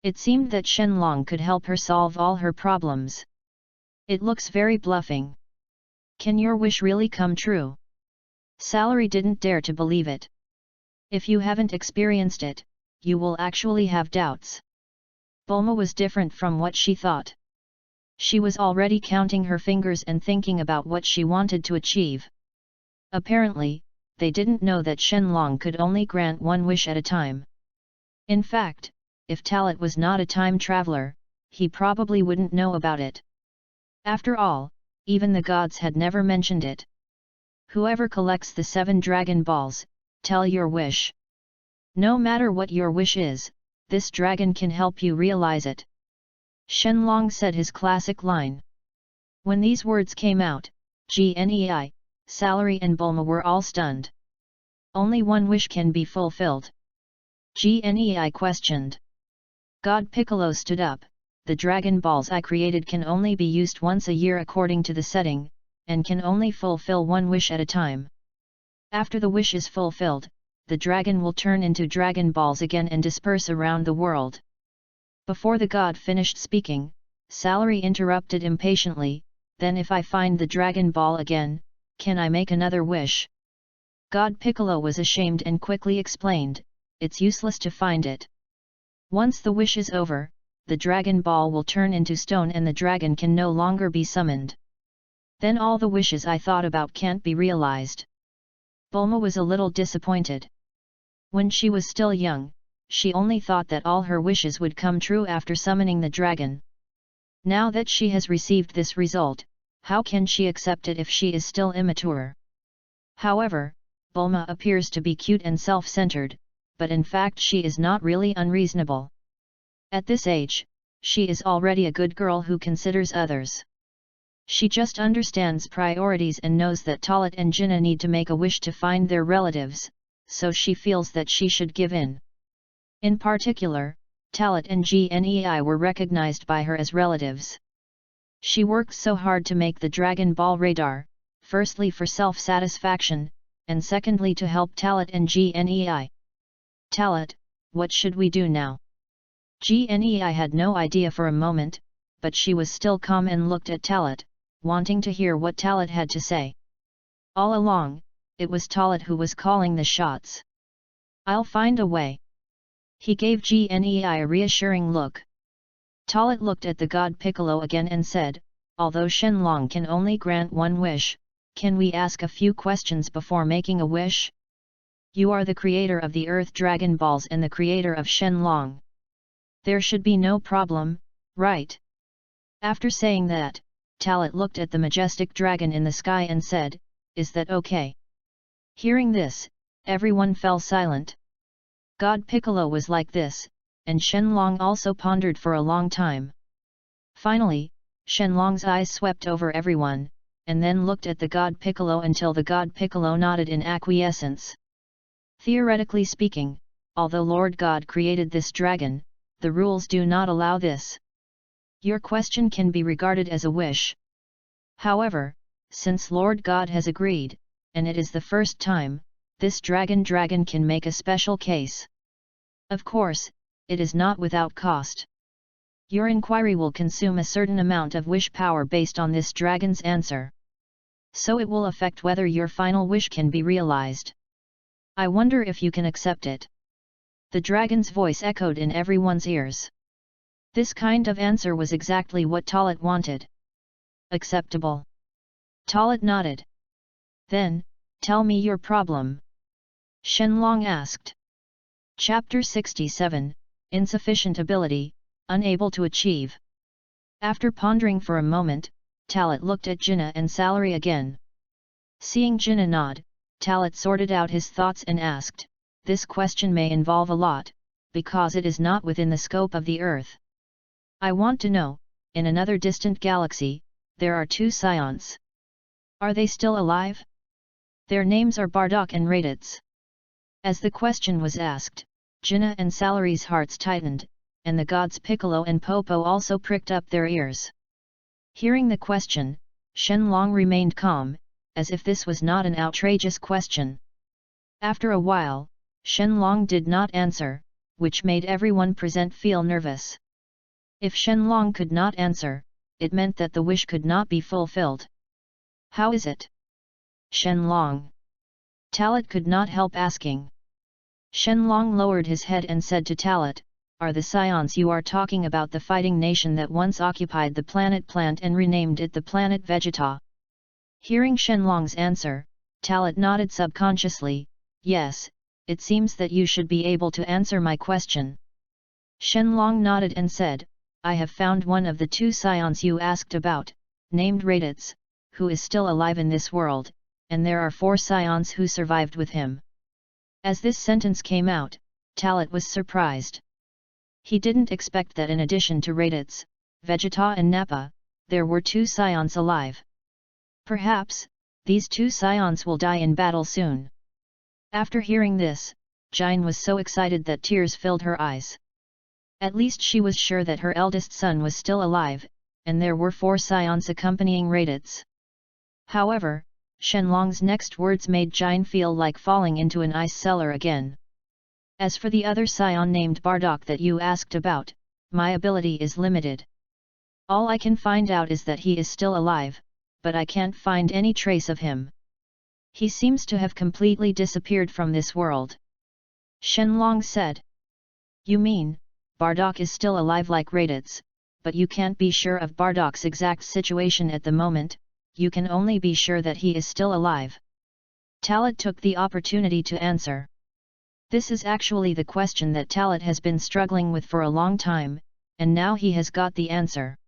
It seemed that Shenlong could help her solve all her problems. It looks very bluffing. Can your wish really come true? Salary didn't dare to believe it. If you haven't experienced it, you will actually have doubts. Bulma was different from what she thought. She was already counting her fingers and thinking about what she wanted to achieve. Apparently, they didn't know that Shenlong could only grant one wish at a time. In fact, if Talat was not a time traveler, he probably wouldn't know about it. After all, even the gods had never mentioned it. Whoever collects the 7 Dragon Balls, tell your wish. No matter what your wish is, this dragon can help you realize it. Shenlong said his classic line. When these words came out, Gnei, Salary and Bulma were all stunned. Only one wish can be fulfilled. Gnei questioned. God Piccolo stood up. The Dragon Balls I created can only be used once a year according to the setting, and can only fulfill one wish at a time. After the wish is fulfilled, the dragon will turn into Dragon Balls again and disperse around the world. Before the god finished speaking, Salary interrupted impatiently, then if I find the Dragon Ball again, can I make another wish? God Piccolo was ashamed and quickly explained, it's useless to find it. Once the wish is over, the Dragon Ball will turn into stone and the dragon can no longer be summoned. Then all the wishes I thought about can't be realized. Bulma was a little disappointed. When she was still young, she only thought that all her wishes would come true after summoning the dragon. Now that she has received this result, how can she accept it if she is still immature? However, Bulma appears to be cute and self-centered, but in fact she is not really unreasonable. At this age, she is already a good girl who considers others. She just understands priorities and knows that Talat and Jinnah need to make a wish to find their relatives, so she feels that she should give in. In particular, Talat and Gnei were recognized by her as relatives. She worked so hard to make the Dragon Ball radar, firstly for self-satisfaction, and secondly to help Talat and Gnei. Talat, what should we do now? Gnei had no idea for a moment, but she was still calm and looked at Talat, wanting to hear what Talat had to say. All along, it was Talat who was calling the shots. I'll find a way. He gave Gnei a reassuring look. Talat looked at the god Piccolo again and said, although Shenlong can only grant one wish, can we ask a few questions before making a wish? You are the creator of the Earth Dragon Balls and the creator of Shenlong. There should be no problem, right? After saying that, Talat looked at the majestic dragon in the sky and said, is that okay? Hearing this, everyone fell silent. God Piccolo was like this, and Shenlong also pondered for a long time. Finally, Shenlong's eyes swept over everyone, and then looked at the god Piccolo until the god Piccolo nodded in acquiescence. Theoretically speaking, although Lord God created this dragon, the rules do not allow this. Your question can be regarded as a wish. However, since Lord God has agreed, and it is the first time, this dragon can make a special case. Of course, it is not without cost. Your inquiry will consume a certain amount of wish power based on this dragon's answer. So it will affect whether your final wish can be realized. I wonder if you can accept it. The dragon's voice echoed in everyone's ears. This kind of answer was exactly what Talat wanted. Acceptable. Talat nodded. Then, tell me your problem. Shenlong asked. Chapter 67, Insufficient Ability, Unable to Achieve. After pondering for a moment, Talat looked at Jinnah and Salary again. Seeing Jinnah nod, Talat sorted out his thoughts and asked, this question may involve a lot, because it is not within the scope of the Earth. I want to know, in another distant galaxy, there are 2 scions. Are they still alive? Their names are Bardock and Raditz. As the question was asked, Jinnah and Salary's hearts tightened, and the gods Piccolo and Popo also pricked up their ears. Hearing the question, Shenlong remained calm, as if this was not an outrageous question. After a while, Shenlong did not answer, which made everyone present feel nervous. If Shenlong could not answer, it meant that the wish could not be fulfilled. How is it? Shenlong. Talat could not help asking. Shenlong lowered his head and said to Talat, are the scions you are talking about the fighting nation that once occupied the planet Plant and renamed it the planet Vegeta? Hearing Shenlong's answer, Talat nodded subconsciously, yes, it seems that you should be able to answer my question. Shenlong nodded and said, I have found one of the two scions you asked about, named Raditz, who is still alive in this world, and there are 4 scions who survived with him." As this sentence came out, Talat was surprised. He didn't expect that in addition to Raditz, Vegeta and Nappa, there were 2 scions alive. Perhaps, these 2 scions will die in battle soon. After hearing this, Jine was so excited that tears filled her eyes. At least she was sure that her eldest son was still alive, and there were 4 scions accompanying Raditz. However, Shenlong's next words made Jine feel like falling into an ice cellar again. "As for the other scion named Bardock that you asked about, my ability is limited. All I can find out is that he is still alive, but I can't find any trace of him. He seems to have completely disappeared from this world." Shenlong said. "You mean, Bardock is still alive like Raditz, but you can't be sure of Bardock's exact situation at the moment, you can only be sure that he is still alive." Talat took the opportunity to answer. This is actually the question that Talat has been struggling with for a long time, and now he has got the answer.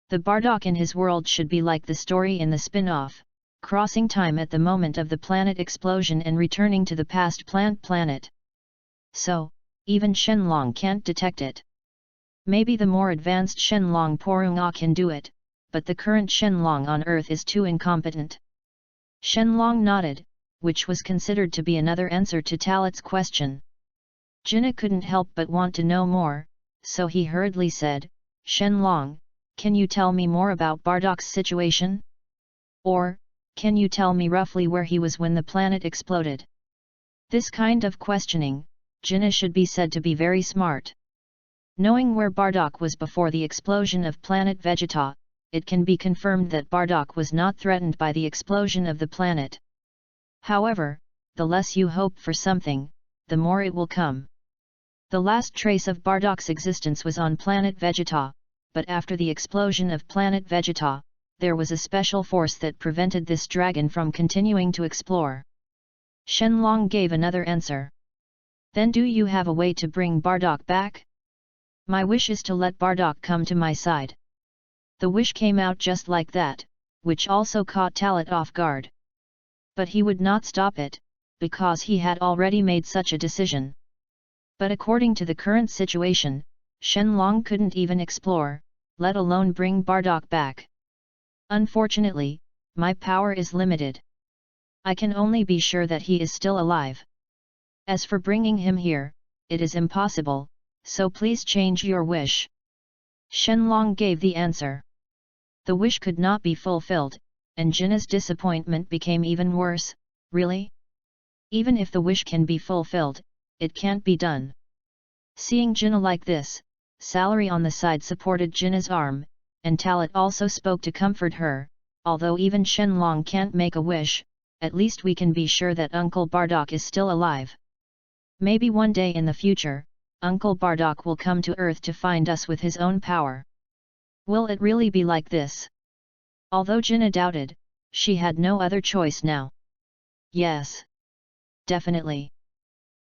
The Bardock in his world should be like the story in the spin-off, crossing time at the moment of the planet explosion and returning to the past plant planet. So, even Shenlong can't detect it. Maybe the more advanced Shenlong Porunga can do it, but the current Shenlong on Earth is too incompetent. Shenlong nodded, which was considered to be another answer to Talat's question. Jinna couldn't help but want to know more, so he hurriedly said, "Shenlong, can you tell me more about Bardock's situation? Or, can you tell me roughly where he was when the planet exploded?" This kind of questioning, Jinna should be said to be very smart. Knowing where Bardock was before the explosion of planet Vegeta, it can be confirmed that Bardock was not threatened by the explosion of the planet. However, the less you hope for something, the more it will come. The last trace of Bardock's existence was on planet Vegeta, but after the explosion of planet Vegeta, there was a special force that prevented this dragon from continuing to explore. Shenlong gave another answer. "Then do you have a way to bring Bardock back? My wish is to let Bardock come to my side." The wish came out just like that, which also caught Talat off guard. But he would not stop it, because he had already made such a decision. But according to the current situation, Shenlong couldn't even explore, let alone bring Bardock back. "Unfortunately, my power is limited. I can only be sure that he is still alive. As for bringing him here, it is impossible, so please change your wish." Shenlong gave the answer. The wish could not be fulfilled, and Jinna's disappointment became even worse. "Really? Even if the wish can be fulfilled, it can't be done." Seeing Jinna like this, Salary on the side supported Jinna's arm, and Talat also spoke to comfort her, "Although even Shenlong can't make a wish, at least we can be sure that Uncle Bardock is still alive. Maybe one day in the future, Uncle Bardock will come to Earth to find us with his own power. Will it really be like this?" Although Jinna doubted, she had no other choice now. "Yes. Definitely.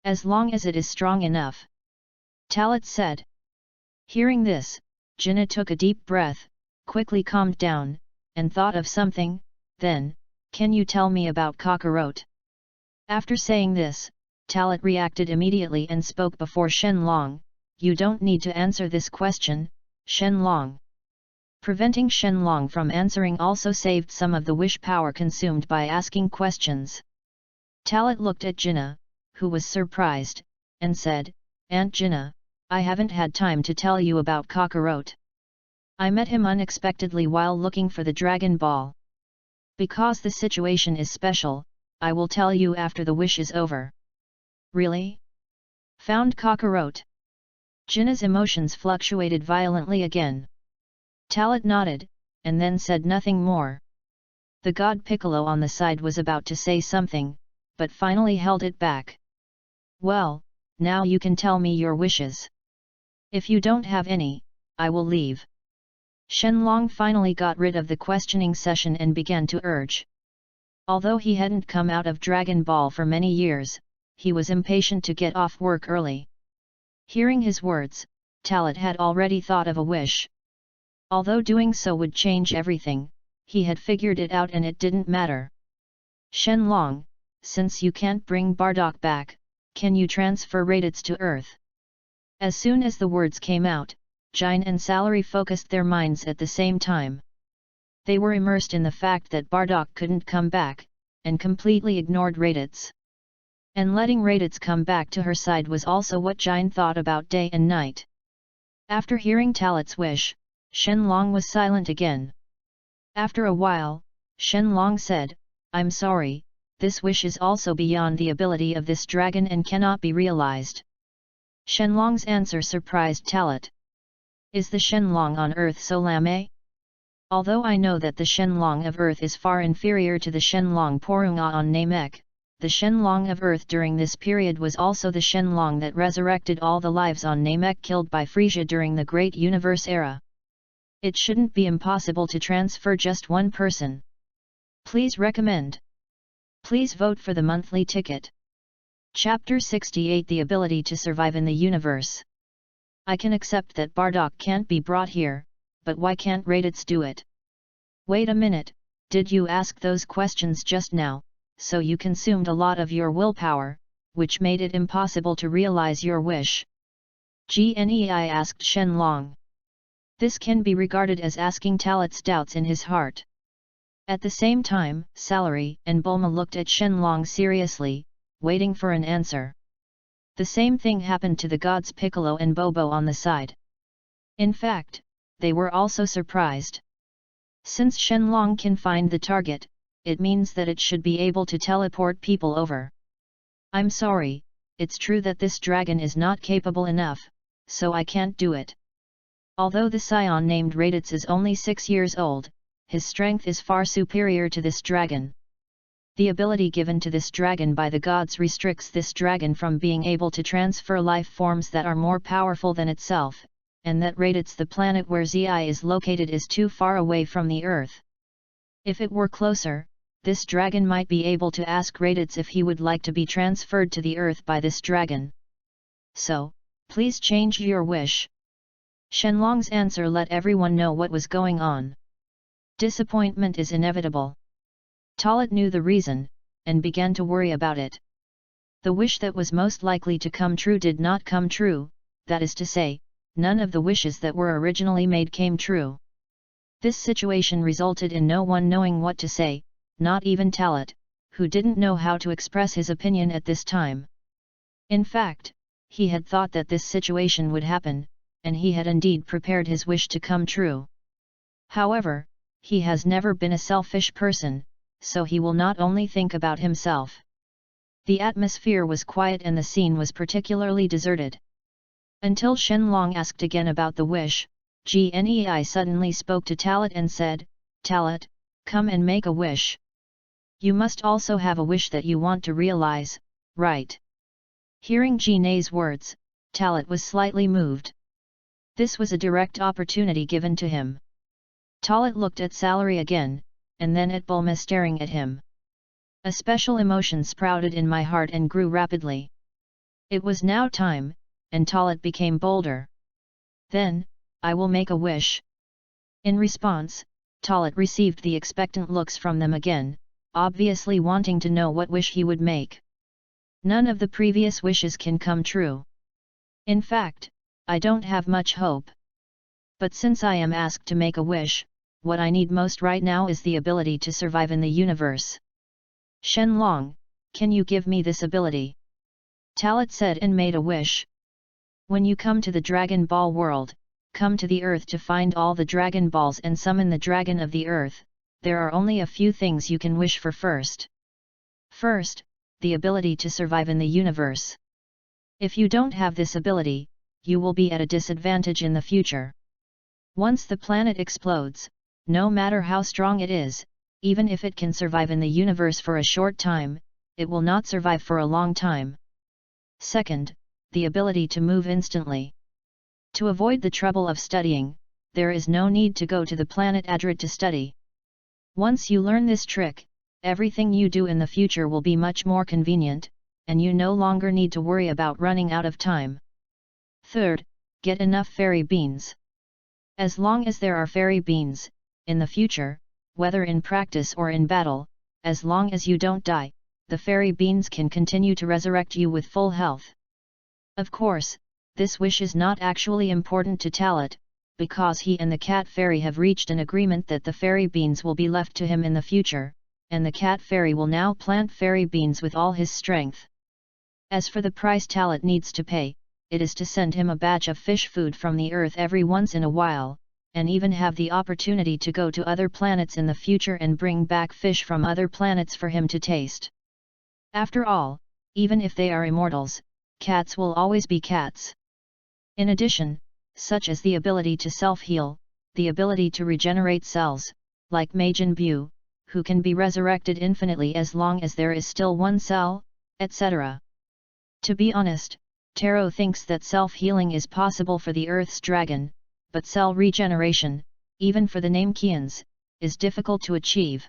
As long as it is strong enough," Talat said. Hearing this, Jinna took a deep breath, quickly calmed down, and thought of something. Then, "Can you tell me about Kakarot?" After saying this, Talat reacted immediately and spoke before Shenlong, "You don't need to answer this question, Shenlong." Preventing Shenlong from answering also saved some of the wish power consumed by asking questions. Talat looked at Jinna, who was surprised, and said, "Aunt Jinna, I haven't had time to tell you about Kakarot. I met him unexpectedly while looking for the Dragon Ball. Because the situation is special, I will tell you after the wish is over." "Really? Found Kakarot?" Jinna's emotions fluctuated violently again. Talat nodded, and then said nothing more. The god Piccolo on the side was about to say something, but finally held it back. "Well, now you can tell me your wishes. If you don't have any, I will leave." Shenlong finally got rid of the questioning session and began to urge. Although he hadn't come out of Dragon Ball for many years, he was impatient to get off work early. Hearing his words, Talat had already thought of a wish. Although doing so would change everything, he had figured it out and it didn't matter. Shenlong, since you can't bring Bardock back, can you transfer Raditz to Earth? As soon as the words came out, Jine and Salary focused their minds at the same time. They were immersed in the fact that Bardock couldn't come back, and completely ignored Raditz. And letting Raditz come back to her side was also what Jine thought about day and night. After hearing Talat's wish, Shenlong was silent again. After a while, Shenlong said, "I'm sorry, this wish is also beyond the ability of this dragon and cannot be realized." Shenlong's answer surprised Talat. Is the Shenlong on Earth so lame? Although I know that the Shenlong of Earth is far inferior to the Shenlong Porunga on Namek, the Shenlong of Earth during this period was also the Shenlong that resurrected all the lives on Namek killed by Frisia during the Great Universe era. It shouldn't be impossible to transfer just one person. Please recommend. Please vote for the monthly ticket. Chapter 68 The Ability to Survive in the Universe. I can accept that Bardock can't be brought here, but why can't Raditz do it? Wait a minute, did you ask those questions just now, so you consumed a lot of your willpower, which made it impossible to realize your wish? Gnei asked Shenlong. This can be regarded as asking Talat's doubts in his heart. At the same time, Salary and Bulma looked at Shenlong seriously, waiting for an answer. The same thing happened to the gods Piccolo and Bobo on the side. In fact, they were also surprised. Since Shenlong can find the target, it means that it should be able to teleport people over. I'm sorry, it's true that this dragon is not capable enough, so I can't do it. Although the scion named Raditz is only 6 years old, his strength is far superior to this dragon. The ability given to this dragon by the gods restricts this dragon from being able to transfer life forms that are more powerful than itself, and that Raditz, the planet where Zi is located, is too far away from the Earth. If it were closer, this dragon might be able to ask Raditz if he would like to be transferred to the Earth by this dragon. So, please change your wish. Shenlong's answer let everyone know what was going on. Disappointment is inevitable. Talat knew the reason, and began to worry about it. The wish that was most likely to come true did not come true, that is to say, none of the wishes that were originally made came true. This situation resulted in no one knowing what to say, not even Talat, who didn't know how to express his opinion at this time. In fact, he had thought that this situation would happen, and he had indeed prepared his wish to come true. However, he has never been a selfish person, so he will not only think about himself. The atmosphere was quiet and the scene was particularly deserted. Until Shenlong asked again about the wish, Gnei suddenly spoke to Talat and said, "Talat, come and make a wish. You must also have a wish that you want to realize, right?" Hearing Gnei's words, Talat was slightly moved. This was a direct opportunity given to him. Talat looked at Salary again, and then at Bulma staring at him. A special emotion sprouted in my heart and grew rapidly. It was now time, and Talat became bolder. "Then, I will make a wish." In response, Talat received the expectant looks from them again, obviously wanting to know what wish he would make. None of the previous wishes can come true. In fact, I don't have much hope. But since I am asked to make a wish, what I need most right now is the ability to survive in the universe. Shenlong, can you give me this ability? Talat said and made a wish. When you come to the Dragon Ball world, come to the Earth to find all the Dragon Balls and summon the Dragon of the Earth. There are only a few things you can wish for first. First, the ability to survive in the universe. If you don't have this ability, you will be at a disadvantage in the future. Once the planet explodes, no matter how strong it is, even if it can survive in the universe for a short time, it will not survive for a long time. Second, the ability to move instantly. To avoid the trouble of studying, there is no need to go to the planet Adrid to study. Once you learn this trick, everything you do in the future will be much more convenient, and you no longer need to worry about running out of time. Third, Get enough fairy beans. As long as there are fairy beans, in the future, whether in practice or in battle, as long as you don't die, the fairy beans can continue to resurrect you with full health. Of course, this wish is not actually important to Talat, because he and the cat fairy have reached an agreement that the fairy beans will be left to him in the future, and the cat fairy will now plant fairy beans with all his strength. As for the price Talat needs to pay, it is to send him a batch of fish food from the earth every once in a while, and even have the opportunity to go to other planets in the future and bring back fish from other planets for him to taste. After all, even if they are immortals, cats will always be cats. In addition, such as the ability to self-heal, the ability to regenerate cells, like Majin Buu, who can be resurrected infinitely as long as there is still one cell, etc. To be honest, Taro thinks that self-healing is possible for the Earth's dragon, but cell regeneration, even for the Namekians, is difficult to achieve.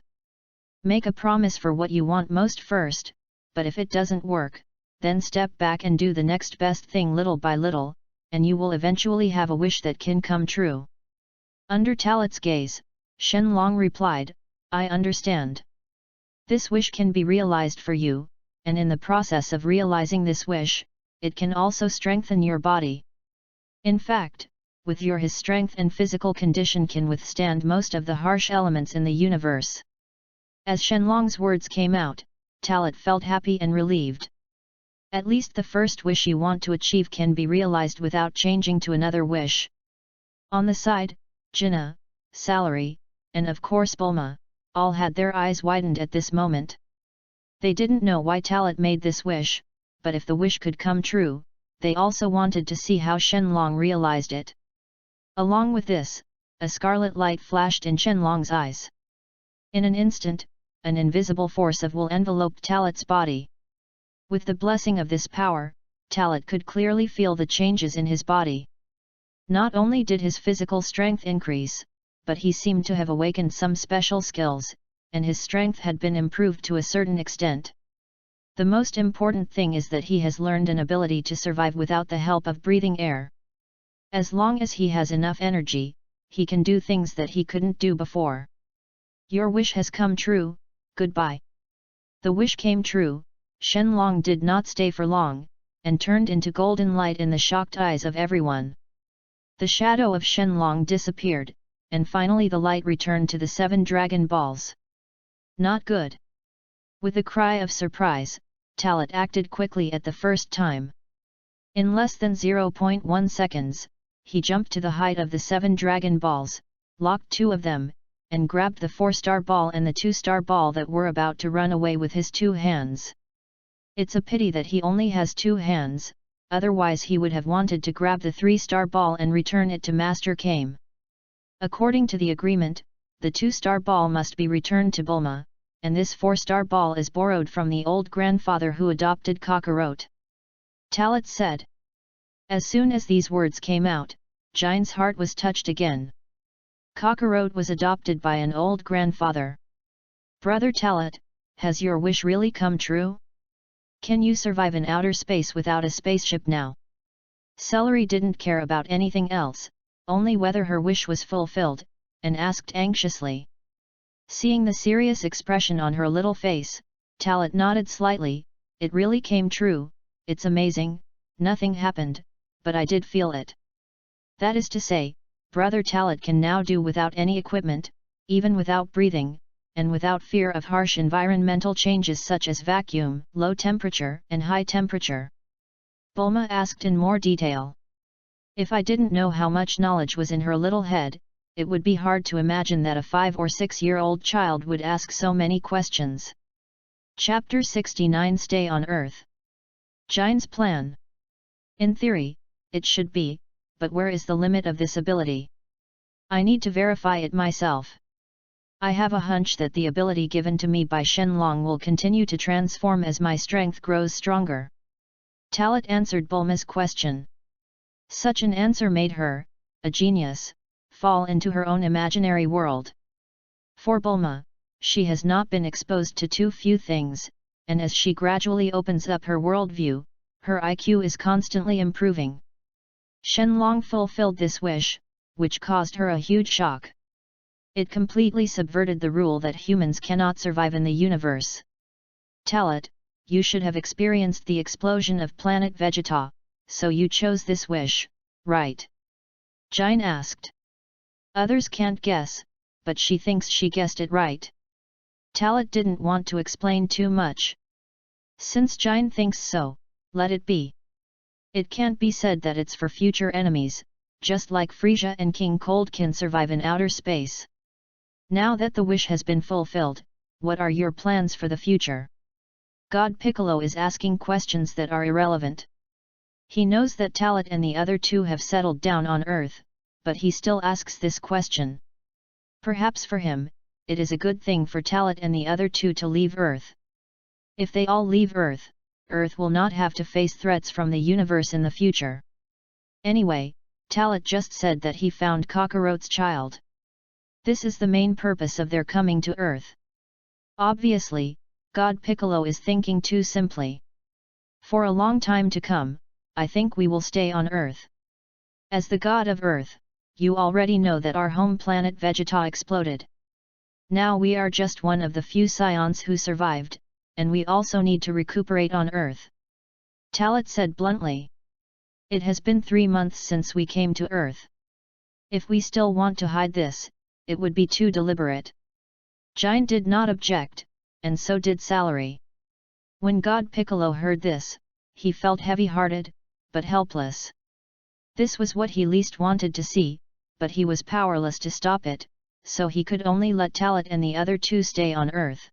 Make a promise for what you want most first, but if it doesn't work, then step back and do the next best thing little by little, and you will eventually have a wish that can come true. Under Talat's gaze, Shenlong replied, I understand. This wish can be realized for you, and in the process of realizing this wish, it can also strengthen your body. In fact, with his strength and physical condition can withstand most of the harsh elements in the universe. As Shenlong's words came out, Talat felt happy and relieved. At least the first wish you want to achieve can be realized without changing to another wish. On the side, Jinnah, Salary, and of course Bulma, all had their eyes widened at this moment. They didn't know why Talat made this wish, but if the wish could come true, they also wanted to see how Shenlong realized it. Along with this, a scarlet light flashed in Shenlong's eyes. In an instant, an invisible force of will enveloped Talat's body. With the blessing of this power, Talat could clearly feel the changes in his body. Not only did his physical strength increase, but he seemed to have awakened some special skills, and his strength had been improved to a certain extent. The most important thing is that he has learned an ability to survive without the help of breathing air. As long as he has enough energy, he can do things that he couldn't do before. Your wish has come true, goodbye. The wish came true. Shenlong did not stay for long, and turned into golden light in the shocked eyes of everyone. The shadow of Shenlong disappeared, and finally the light returned to the 7 dragon balls. Not good. With a cry of surprise, Talat acted quickly at the first time. In less than 0.1 seconds, he jumped to the height of the 7 dragon balls, locked 2 of them, and grabbed the 4-star ball and the 2-star ball that were about to run away with his 2 hands. It's a pity that he only has 2 hands, otherwise he would have wanted to grab the 3-star ball and return it to Master Kame. According to the agreement, the 2-star ball must be returned to Bulma, and this 4-star ball is borrowed from the old grandfather who adopted Kakarot. Talat said. As soon as these words came out, Jine's heart was touched again. Kakarot was adopted by an old grandfather. Brother Talat, has your wish really come true? Can you survive in outer space without a spaceship now? Celery didn't care about anything else, only whether her wish was fulfilled, and asked anxiously. Seeing the serious expression on her little face, Talat nodded slightly. It really came true. It's amazing. Nothing happened, but I did feel it. That is to say, Brother Talat can now do without any equipment, even without breathing, and without fear of harsh environmental changes such as vacuum, low temperature, and high temperature. Bulma asked in more detail. If I didn't know how much knowledge was in her little head, it would be hard to imagine that a 5 or 6-year-old child would ask so many questions. Chapter 69 Stay on Earth. Jine's plan. In theory, it should be, but where is the limit of this ability? I need to verify it myself. I have a hunch that the ability given to me by Shenlong will continue to transform as my strength grows stronger. Talat answered Bulma's question. Such an answer made her, a genius, fall into her own imaginary world. For Bulma, she has not been exposed to too few things, and as she gradually opens up her worldview, her IQ is constantly improving. Shenlong fulfilled this wish, which caused her a huge shock. It completely subverted the rule that humans cannot survive in the universe. Talat, you should have experienced the explosion of planet Vegeta, so you chose this wish, right? Jin asked. Others can't guess, but she thinks she guessed it right. Talat didn't want to explain too much. Since Jin thinks so, let it be. It can't be said that it's for future enemies, just like Frieza and King Cold can survive in outer space. Now that the wish has been fulfilled, what are your plans for the future? God Piccolo is asking questions that are irrelevant. He knows that Talat and the other two have settled down on Earth, but he still asks this question. Perhaps for him, it is a good thing for Talat and the other two to leave Earth. If they all leave Earth, Earth will not have to face threats from the universe in the future. Anyway, Talat just said that he found Kakarot's child. This is the main purpose of their coming to Earth. Obviously, God Piccolo is thinking too simply. For a long time to come, I think we will stay on Earth. As the god of Earth, you already know that our home planet Vegeta exploded. Now we are just one of the few scions who survived, and we also need to recuperate on Earth. Talat said bluntly. It has been 3 months since we came to Earth. If we still want to hide this, it would be too deliberate. Jin did not object, and so did Salary. When God Piccolo heard this, he felt heavy-hearted, but helpless. This was what he least wanted to see, but he was powerless to stop it, so he could only let Talat and the other two stay on Earth.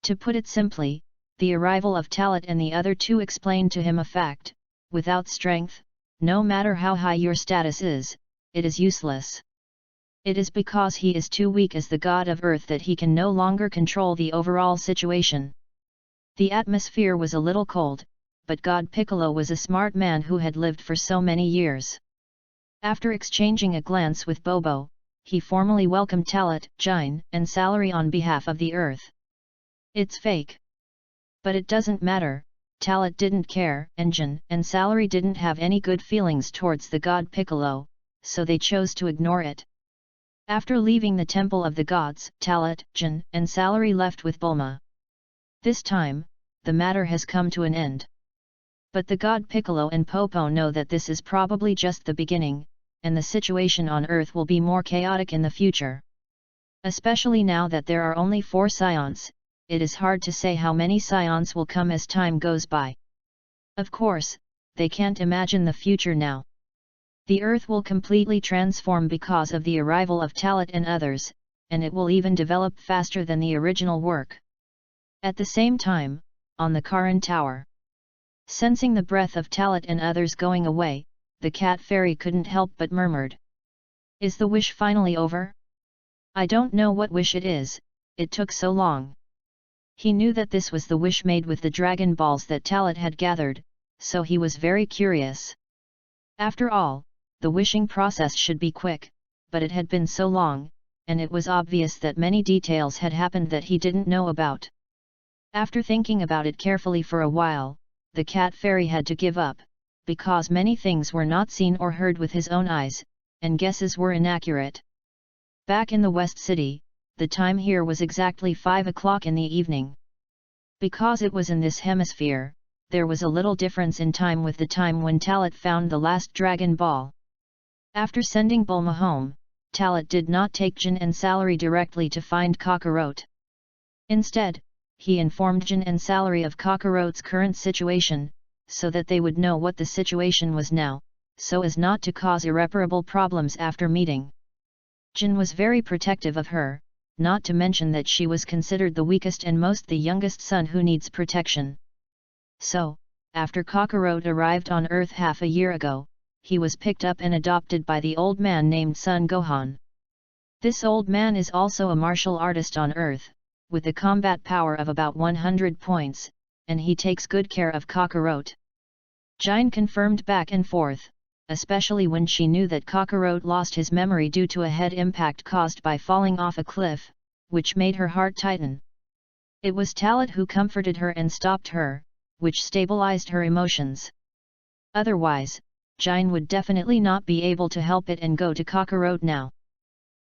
To put it simply, the arrival of Talat and the other two explained to him a fact: without strength, no matter how high your status is, it is useless. It is because he is too weak as the god of Earth that he can no longer control the overall situation. The atmosphere was a little cold, but God Piccolo was a smart man who had lived for so many years. After exchanging a glance with Bobo, he formally welcomed Talat, Jin, and Salary on behalf of the Earth. It's fake. But it doesn't matter, Talat didn't care, and Jin and Salary didn't have any good feelings towards the god Piccolo, so they chose to ignore it. After leaving the Temple of the Gods, Talat, Jin, and Salary left with Bulma. This time, the matter has come to an end. But the god Piccolo and Popo know that this is probably just the beginning, and the situation on Earth will be more chaotic in the future. Especially now that there are only 4 scions, it is hard to say how many scions will come as time goes by. Of course, they can't imagine the future now. The Earth will completely transform because of the arrival of Talat and others, and it will even develop faster than the original work. At the same time, on the Karan Tower. Sensing the breath of Talat and others going away, the cat fairy couldn't help but murmured. Is the wish finally over? I don't know what wish it is, it took so long. He knew that this was the wish made with the Dragon Balls that Talat had gathered, so he was very curious. After all, the wishing process should be quick, but it had been so long, and it was obvious that many details had happened that he didn't know about. After thinking about it carefully for a while, the cat fairy had to give up, because many things were not seen or heard with his own eyes, and guesses were inaccurate. Back in the West City, the time here was exactly 5 o'clock in the evening. Because it was in this hemisphere, there was a little difference in time with the time when Talat found the last Dragon Ball. After sending Bulma home, Talat did not take Jin and Salary directly to find Kakarot. Instead, he informed Jin and Salary of Kakarot's current situation, so that they would know what the situation was now, so as not to cause irreparable problems after meeting. Jin was very protective of her, not to mention that she was considered the weakest and most the youngest son who needs protection. So, after Kakarot arrived on Earth half a year ago, he was picked up and adopted by the old man named Son Gohan. This old man is also a martial artist on Earth, with a combat power of about 100 points, and he takes good care of Kakarot. Jin confirmed back and forth, especially when she knew that Kakarot lost his memory due to a head impact caused by falling off a cliff, which made her heart tighten. It was Talat who comforted her and stopped her, which stabilized her emotions. Otherwise, Jin would definitely not be able to help it and go to Kakarot now.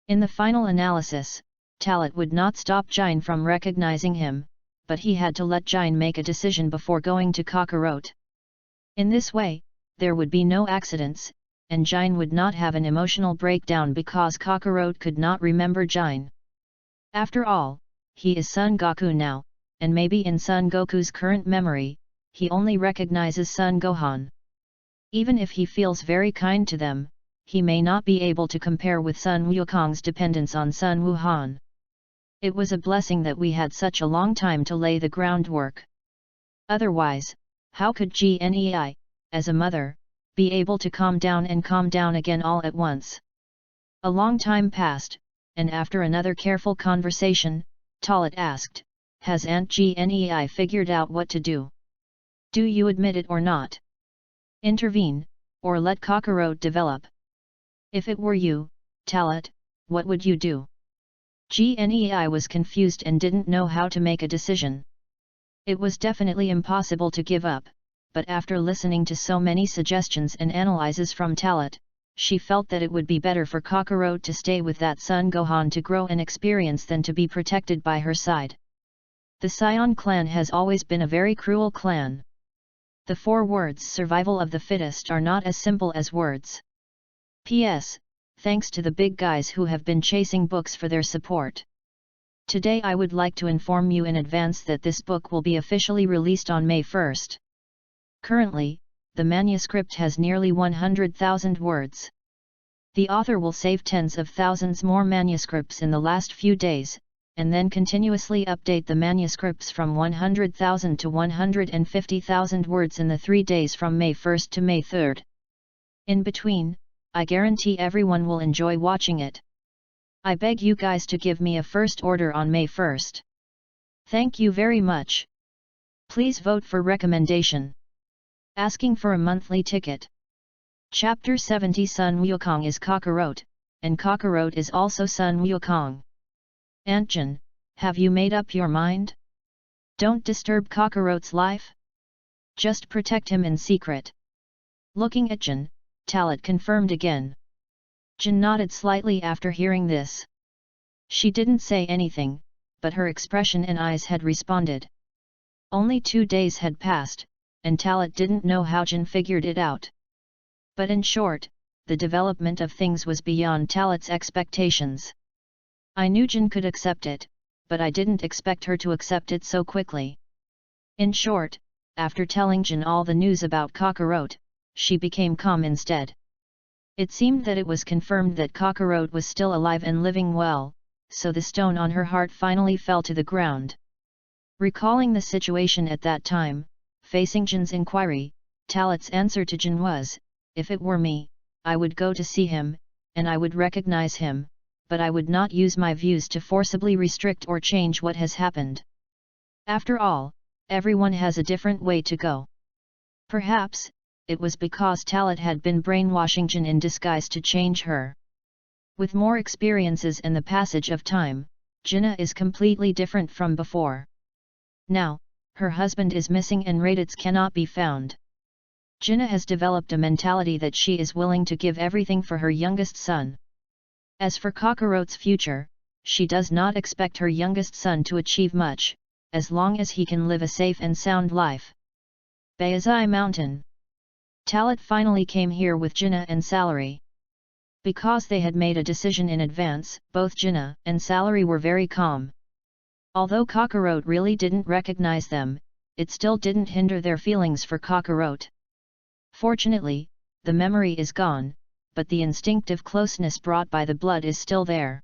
In the final analysis, Talat would not stop Jin from recognizing him, but he had to let Jin make a decision before going to Kakarot. In this way, there would be no accidents, and Jin would not have an emotional breakdown because Kakarot could not remember Jin. After all, he is Son Goku now, and maybe in Son Goku's current memory, he only recognizes Son Gohan. Even if he feels very kind to them, he may not be able to compare with Sun Wukong's dependence on Sun Wuhan. It was a blessing that we had such a long time to lay the groundwork. Otherwise, how could Gnei, as a mother, be able to calm down again all at once? A long time passed, and after another careful conversation, Talat asked, "Has Aunt Gnei figured out what to do? Do you admit it or not? Intervene, or let Kakarot develop? If it were you, Talat, what would you do?" Gnei was confused and didn't know how to make a decision. It was definitely impossible to give up, but after listening to so many suggestions and analyses from Talat, she felt that it would be better for Kakarot to stay with that Son Gohan to grow and experience than to be protected by her side. The Scion clan has always been a very cruel clan. The 4 words "survival of the fittest" are not as simple as words. P.S. Thanks to the big guys who have been chasing books for their support. Today I would like to inform you in advance that this book will be officially released on May 1st. Currently, the manuscript has nearly 100,000 words. The author will save tens of thousands more manuscripts in the last few days, and then continuously update the manuscripts from 100,000 to 150,000 words in the 3 days from May 1st to May 3rd. In between, I guarantee everyone will enjoy watching it. I beg you guys to give me a first order on May 1st. Thank you very much. Please vote for recommendation. Asking for a monthly ticket. Chapter 70 Sun Wukong is Kakarot, and Kakarot is also Sun Wukong. Aunt Jin, have you made up your mind? Don't disturb Kakarot's life? Just protect him in secret. Looking at Jin, Talat confirmed again. Jin nodded slightly after hearing this. She didn't say anything, but her expression and eyes had responded. Only 2 days had passed, and Talat didn't know how Jin figured it out. But in short, the development of things was beyond Talat's expectations. I knew Jin could accept it, but I didn't expect her to accept it so quickly. In short, after telling Jin all the news about Kakarot, she became calm instead. It seemed that it was confirmed that Kakarot was still alive and living well, so the stone on her heart finally fell to the ground. Recalling the situation at that time, facing Jin's inquiry, Talat's answer to Jin was, "If it were me, I would go to see him, and I would recognize him, but I would not use my views to forcibly restrict or change what has happened. After all, everyone has a different way to go." Perhaps, it was because Talat had been brainwashing Jin in disguise to change her. With more experiences and the passage of time, Jinna is completely different from before. Now, her husband is missing and Raditz cannot be found. Jinna has developed a mentality that she is willing to give everything for her youngest son. As for Kakarot's future, she does not expect her youngest son to achieve much, as long as he can live a safe and sound life. Bayazai Mountain. Talat finally came here with Jinna and Salary. Because they had made a decision in advance, both Jinna and Salary were very calm. Although Kakarot really didn't recognize them, it still didn't hinder their feelings for Kakarot. Fortunately, the memory is gone, but the instinctive closeness brought by the blood is still there.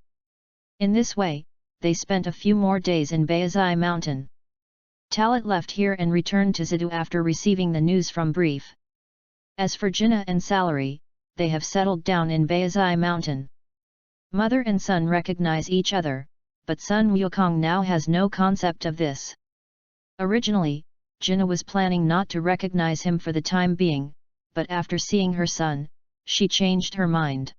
In this way, they spent a few more days in Bayazai Mountain. Talat left here and returned to Zidu after receiving the news from Brief. As for Jinna and Salary, they have settled down in Bayazai Mountain. Mother and son recognize each other, but Sun Wukong now has no concept of this. Originally, Jinna was planning not to recognize him for the time being, but after seeing her son, she changed her mind.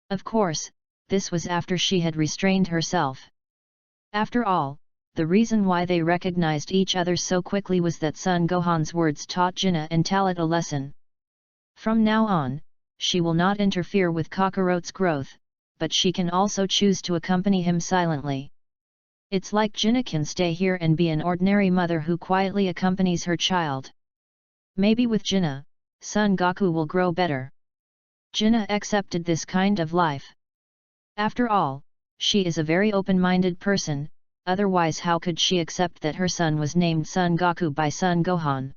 Of course, this was after she had restrained herself. After all, the reason why they recognized each other so quickly was that Sun Gohan's words taught Jinna and Talat a lesson. From now on, she will not interfere with Kakarot's growth, but she can also choose to accompany him silently. It's like Jinna can stay here and be an ordinary mother who quietly accompanies her child. Maybe with Jinna, Son Goku will grow better. Jinna accepted this kind of life. After all, she is a very open-minded person, otherwise how could she accept that her son was named Son Goku by Son Gohan?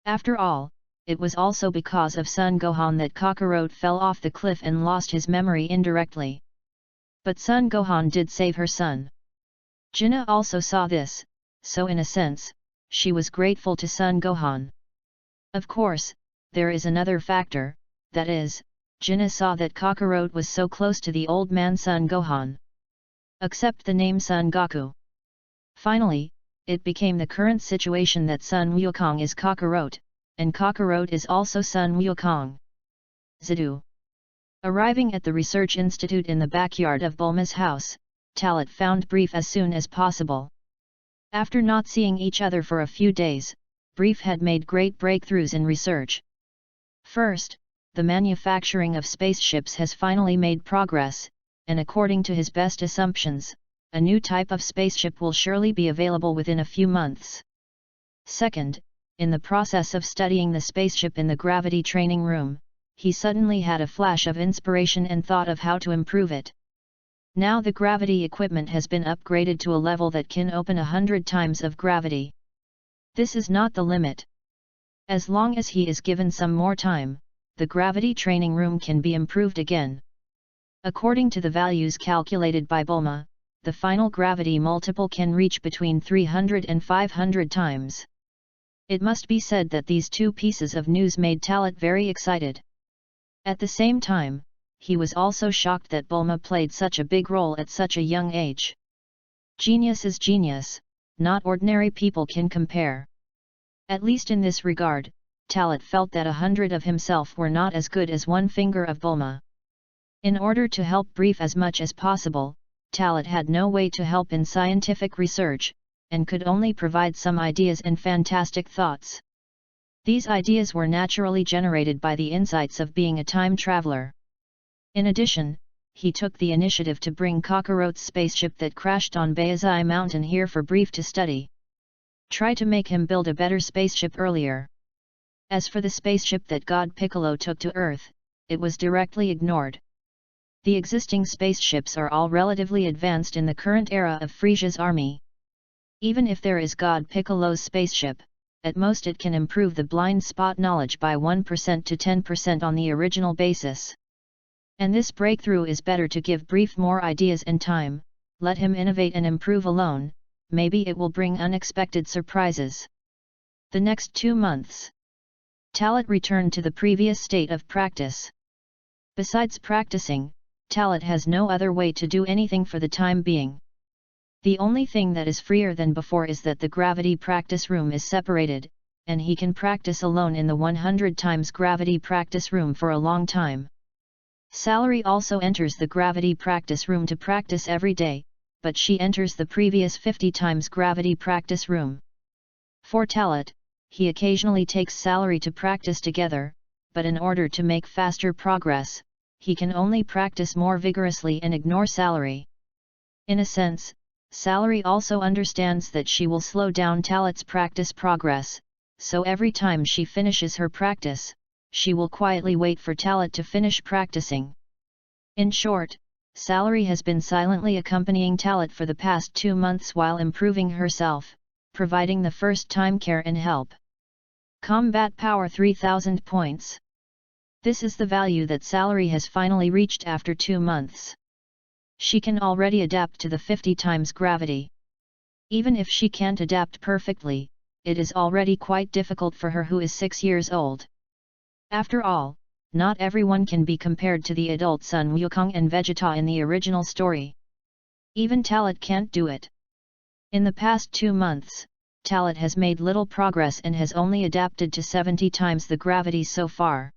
After all, it was also because of Son Gohan that Kakarot fell off the cliff and lost his memory indirectly. But Son Gohan did save her son. Jinna also saw this, so in a sense, she was grateful to Son Gohan. Of course, there is another factor, that is, Jinna saw that Kakarot was so close to the old man Son Gohan. Accept the name Son Goku. Finally, it became the current situation that Sun Wukong is Kakarot, and Kakarot is also Sun Wukong. Zidu. Arriving at the research institute in the backyard of Bulma's house, Talat found Brief as soon as possible. After not seeing each other for a few days, Brief had made great breakthroughs in research. First, the manufacturing of spaceships has finally made progress, and according to his best assumptions, a new type of spaceship will surely be available within a few months. Second, in the process of studying the spaceship in the gravity training room, he suddenly had a flash of inspiration and thought of how to improve it. Now the gravity equipment has been upgraded to a level that can open 100 times of gravity. This is not the limit. As long as he is given some more time, the gravity training room can be improved again. According to the values calculated by Bulma, the final gravity multiple can reach between 300 and 500 times. It must be said that these two pieces of news made Talat very excited. At the same time, he was also shocked that Bulma played such a big role at such a young age. Genius is genius, not ordinary people can compare. At least in this regard, Talat felt that 100 of himself were not as good as one finger of Bulma. In order to help Brief as much as possible, Talat had no way to help in scientific research, and could only provide some ideas and fantastic thoughts. These ideas were naturally generated by the insights of being a time traveler. In addition, he took the initiative to bring Kakarot's spaceship that crashed on Bayazai Mountain here for Brief to study. Try to make him build a better spaceship earlier. As for the spaceship that God Piccolo took to Earth, it was directly ignored. The existing spaceships are all relatively advanced in the current era of Friesia's army. Even if there is God Piccolo's spaceship, at most it can improve the blind spot knowledge by 1% to 10% on the original basis. And this breakthrough is better to give Brief more ideas and time, let him innovate and improve alone, maybe it will bring unexpected surprises. The next 2 months. Talat returned to the previous state of practice. Besides practicing, Talat has no other way to do anything for the time being. The only thing that is freer than before is that the gravity practice room is separated, and he can practice alone in the 100 times gravity practice room for a long time. Salary also enters the gravity practice room to practice every day, but she enters the previous 50 times gravity practice room. For Talat, he occasionally takes Salary to practice together, but in order to make faster progress, he can only practice more vigorously and ignore Salary. In a sense, Salary also understands that she will slow down Talat's practice progress, so every time she finishes her practice, she will quietly wait for Talat to finish practicing. In short, Salary has been silently accompanying Talat for the past 2 months while improving herself, providing the first time care and help. Combat Power 3000 points. This is the value that Salary has finally reached after 2 months. She can already adapt to the 50 times gravity. Even if she can't adapt perfectly, it is already quite difficult for her who is 6 years old. After all, not everyone can be compared to the adult Sun Wukong and Vegeta in the original story. Even Talat can't do it. In the past 2 months, Talat has made little progress and has only adapted to 70 times the gravity so far.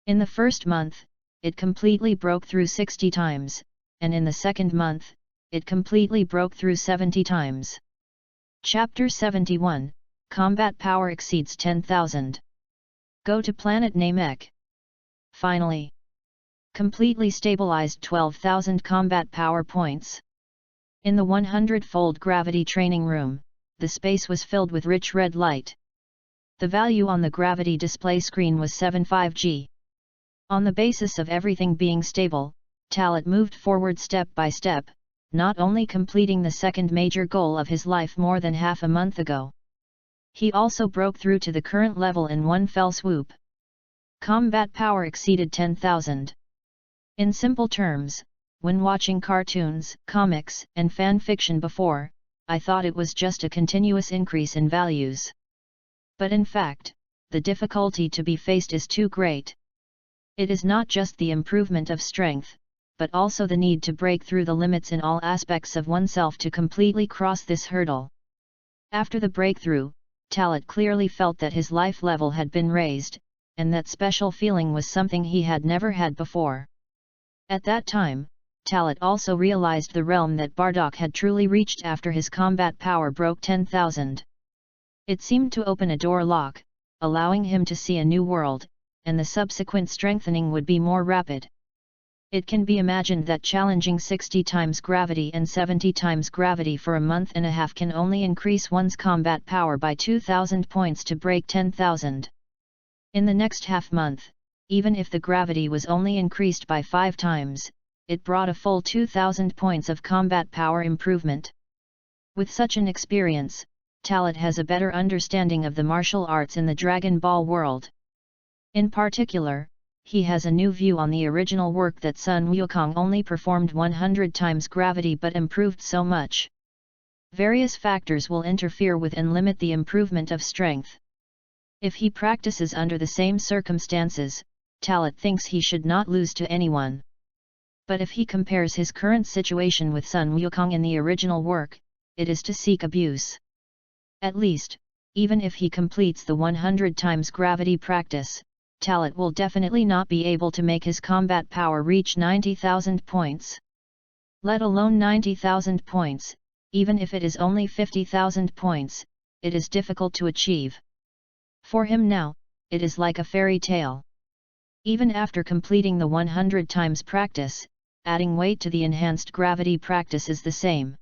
In the first month, it completely broke through 60 times, and in the second month, it completely broke through 70 times. Chapter 71, Combat Power Exceeds 10,000. Go to planet Namek. Finally. Completely stabilized 12,000 combat power points. In the 100-fold gravity training room, the space was filled with rich red light. The value on the gravity display screen was 75G. On the basis of everything being stable, Talat moved forward step by step, not only completing the second major goal of his life more than half a month ago. He also broke through to the current level in one fell swoop. Combat power exceeded 10,000. In simple terms, when watching cartoons, comics, and fan fiction before, I thought it was just a continuous increase in values. But in fact, the difficulty to be faced is too great. It is not just the improvement of strength, but also the need to break through the limits in all aspects of oneself to completely cross this hurdle. After the breakthrough, Talat clearly felt that his life level had been raised, and that special feeling was something he had never had before. At that time, Talat also realized the realm that Bardock had truly reached after his combat power broke 10,000. It seemed to open a door lock, allowing him to see a new world, and the subsequent strengthening would be more rapid. It can be imagined that challenging 60 times gravity and 70 times gravity for a month and a half can only increase one's combat power by 2,000 points to break 10,000. In the next half month, even if the gravity was only increased by 5 times, it brought a full 2,000 points of combat power improvement. With such an experience, Talat has a better understanding of the martial arts in the Dragon Ball world. In particular, he has a new view on the original work that Sun Wukong only performed 100 times gravity but improved so much. Various factors will interfere with and limit the improvement of strength. If he practices under the same circumstances, Talat thinks he should not lose to anyone. But if he compares his current situation with Sun Wukong in the original work, it is to seek abuse. At least, even if he completes the 100 times gravity practice, Talat will definitely not be able to make his combat power reach 90,000 points. Let alone 90,000 points, even if it is only 50,000 points, it is difficult to achieve. For him now, it is like a fairy tale. Even after completing the 100 times practice, adding weight to the enhanced gravity practice is the same.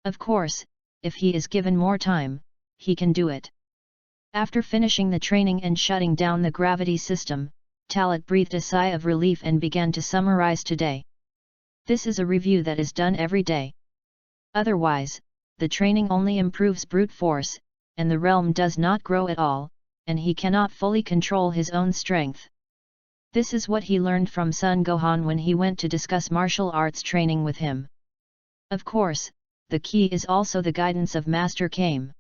Of course, if he is given more time, he can do it. After finishing the training and shutting down the gravity system, Talat breathed a sigh of relief and began to summarize today. This is a review that is done every day. Otherwise, the training only improves brute force, and the realm does not grow at all, and he cannot fully control his own strength. This is what he learned from Son Gohan when he went to discuss martial arts training with him. Of course, the key is also the guidance of Master Kame.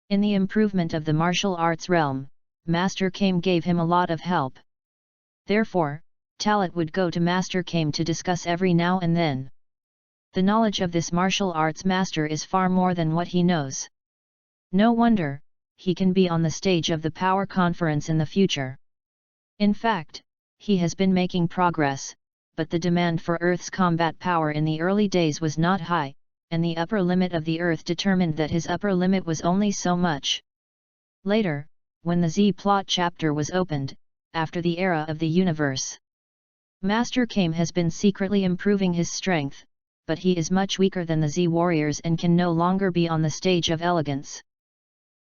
In the improvement of the martial arts realm, Master Kame gave him a lot of help. Therefore, Talat would go to Master Kame to discuss every now and then. The knowledge of this martial arts master is far more than what he knows. No wonder, he can be on the stage of the Power Conference in the future. In fact, he has been making progress, but the demand for Earth's combat power in the early days was not high, and the upper limit of the Earth determined that his upper limit was only so much. Later, when the Z-plot chapter was opened, after the era of the universe, Master Kame has been secretly improving his strength, but he is much weaker than the Z-warriors and can no longer be on the stage of elegance.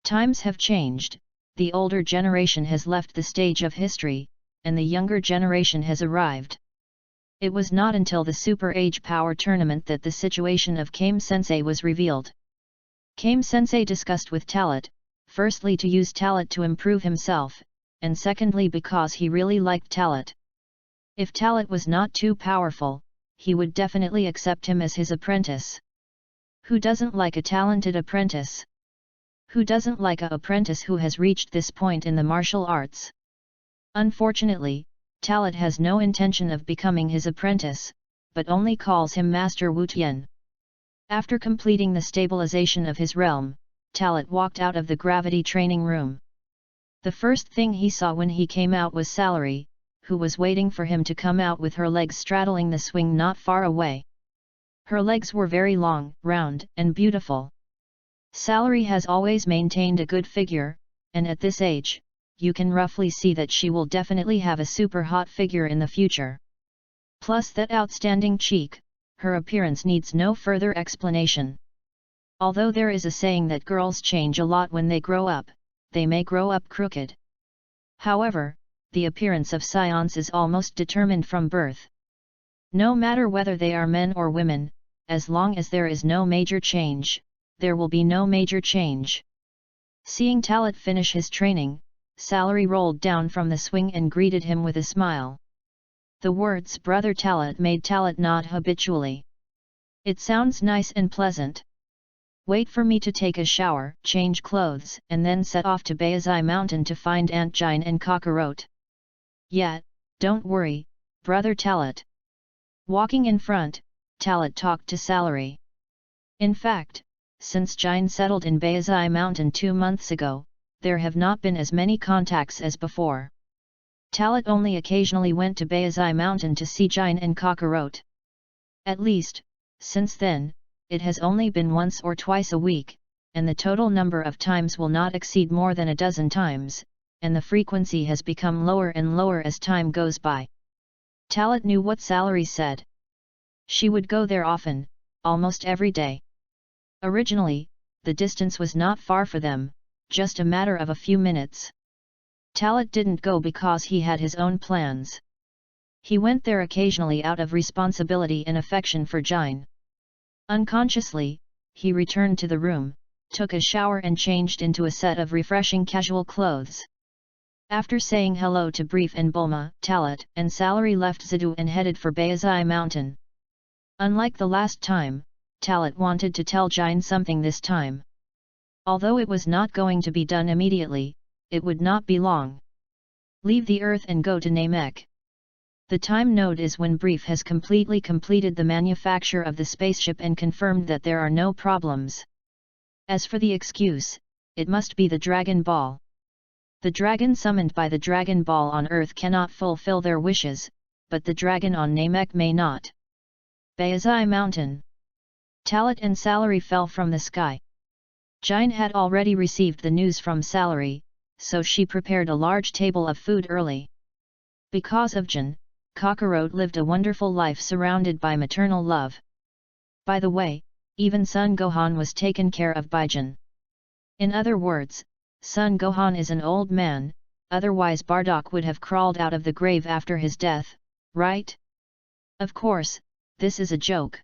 Times have changed, the older generation has left the stage of history, and the younger generation has arrived. It was not until the Super Age Power Tournament that the situation of Kame-sensei was revealed. Kame-sensei discussed with Talat, firstly to use Talat to improve himself, and secondly because he really liked Talat. If Talat was not too powerful, he would definitely accept him as his apprentice. Who doesn't like a talented apprentice? Who doesn't like an apprentice who has reached this point in the martial arts? Unfortunately, Talat has no intention of becoming his apprentice, but only calls him Master Wu Tian. After completing the stabilization of his realm, Talat walked out of the gravity training room. The first thing he saw when he came out was Salary, who was waiting for him to come out with her legs straddling the swing not far away. Her legs were very long, round, and beautiful. Salary has always maintained a good figure, and at this age, you can roughly see that she will definitely have a super hot figure in the future. Plus that outstanding cheek, her appearance needs no further explanation. Although there is a saying that girls change a lot when they grow up, they may grow up crooked. However, the appearance of scions is almost determined from birth. No matter whether they are men or women, as long as there is no major change, there will be no major change. Seeing Talat finish his training, Salary rolled down from the swing and greeted him with a smile. The words "Brother Talat" made Talat nod habitually. It sounds nice and pleasant. Wait for me to take a shower, change clothes, and then set off to Bayazai Mountain to find Aunt Jine and Cockroach. Yeah, don't worry, Brother Talat. Walking in front, Talat talked to Salary. In fact, since Jine settled in Bayazai Mountain 2 months ago, there have not been as many contacts as before. Talat only occasionally went to Bayazai Mountain to see Jine and Cockroach. At least, since then, it has only been once or twice a week, and the total number of times will not exceed more than a dozen times, and the frequency has become lower and lower as time goes by. Talat knew what Salary said. She would go there often, almost every day. Originally, the distance was not far for them, just a matter of a few minutes. Talat didn't go because he had his own plans. He went there occasionally out of responsibility and affection for Jine. Unconsciously, he returned to the room, took a shower and changed into a set of refreshing casual clothes. After saying hello to Brief and Bulma, Talat and Salary left Zidu and headed for Bayazai Mountain. Unlike the last time, Talat wanted to tell Jine something this time. Although it was not going to be done immediately, it would not be long. Leave the Earth and go to Namek. The time node is when Brief has completely completed the manufacture of the spaceship and confirmed that there are no problems. As for the excuse, it must be the Dragon Ball. The dragon summoned by the Dragon Ball on Earth cannot fulfill their wishes, but the dragon on Namek may not. Bayazai Mountain. Talat and Salary fell from the sky. Jine had already received the news from Salary, so she prepared a large table of food early. Because of Jin, Cockroach lived a wonderful life surrounded by maternal love. By the way, even Son Gohan was taken care of by Jin. In other words, Son Gohan is an old man, otherwise Bardock would have crawled out of the grave after his death, right? Of course, this is a joke.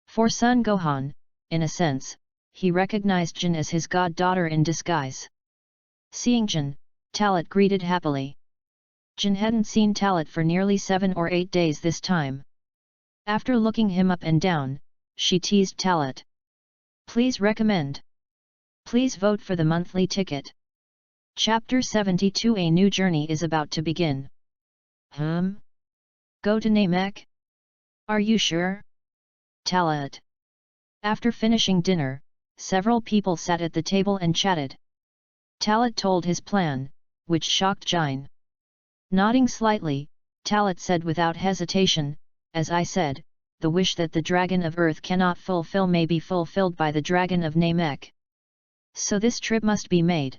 For Son Gohan, in a sense, he recognized Jin as his goddaughter in disguise. Seeing Jin, Talat greeted happily. Jin hadn't seen Talat for nearly 7 or 8 days this time. After looking him up and down, she teased Talat. Please recommend. Please vote for the monthly ticket. Chapter 72. A new journey is about to begin. Go to Namek? Are you sure? Talat. After finishing dinner, several people sat at the table and chatted. Talat told his plan, which shocked Jine. Nodding slightly, Talat said without hesitation, as I said, the wish that the Dragon of Earth cannot fulfill may be fulfilled by the Dragon of Namek. So this trip must be made.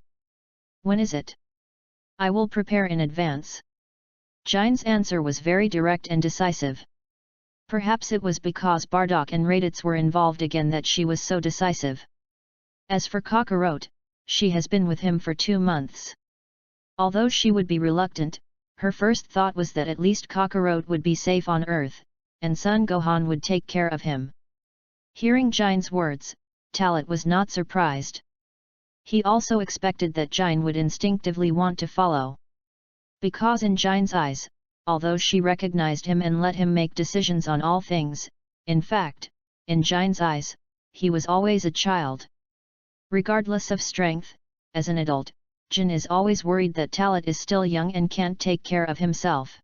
When is it? I will prepare in advance. Jine's answer was very direct and decisive. Perhaps it was because Bardock and Raditz were involved again that she was so decisive. As for Cockroach, she has been with him for 2 months. Although she would be reluctant, her first thought was that at least Cockroach would be safe on Earth, and Son Gohan would take care of him. Hearing Jine's words, Talat was not surprised. He also expected that Jine would instinctively want to follow. Because in Jine's eyes, although she recognized him and let him make decisions on all things, in fact, in Jine's eyes, he was always a child. Regardless of strength, as an adult, Jin is always worried that Talat is still young and can't take care of himself.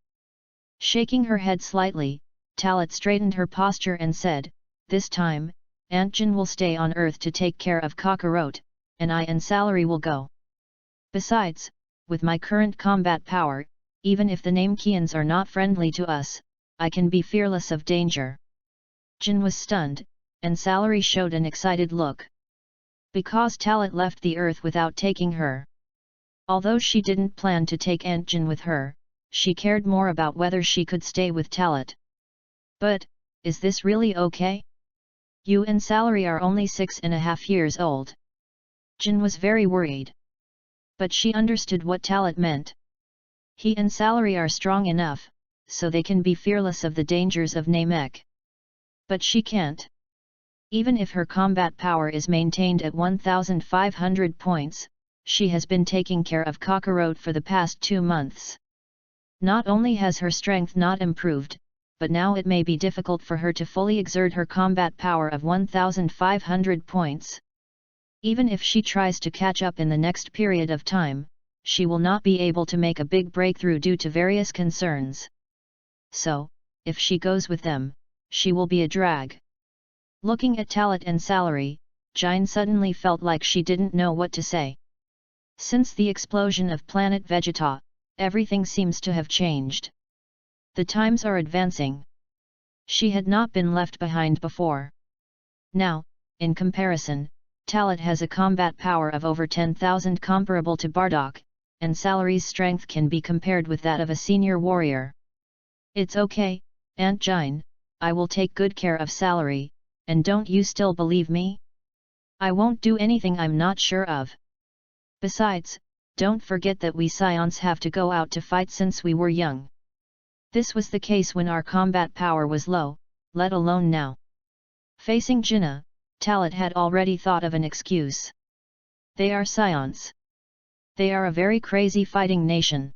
Shaking her head slightly, Talat straightened her posture and said, "This time, Aunt Jin will stay on Earth to take care of Cockroach, and I and Salary will go. Besides, with my current combat power, even if the Namekians are not friendly to us, I can be fearless of danger." Jin was stunned, and Salary showed an excited look. Because Talat left the Earth without taking her. Although she didn't plan to take Aunt Jin with her, she cared more about whether she could stay with Talat. But, is this really okay? You and Salary are only 6.5 years old. Jin was very worried. But she understood what Talat meant. He and Salary are strong enough, so they can be fearless of the dangers of Namek. But she can't. Even if her combat power is maintained at 1,500 points, she has been taking care of Kakarot for the past 2 months. Not only has her strength not improved, but now it may be difficult for her to fully exert her combat power of 1,500 points. Even if she tries to catch up in the next period of time, she will not be able to make a big breakthrough due to various concerns. So, if she goes with them, she will be a drag. Looking at Talat and Salary, Jine suddenly felt like she didn't know what to say. Since the explosion of planet Vegeta, everything seems to have changed. The times are advancing. She had not been left behind before. Now, in comparison, Talat has a combat power of over 10,000 comparable to Bardock, and Salary's strength can be compared with that of a senior warrior. It's okay, Aunt Jine, I will take good care of Salary, and don't you still believe me? I won't do anything I'm not sure of. Besides, don't forget that we Scions have to go out to fight since we were young. This was the case when our combat power was low, let alone now. Facing Jinnah, Talat had already thought of an excuse. They are Scions. They are a very crazy fighting nation.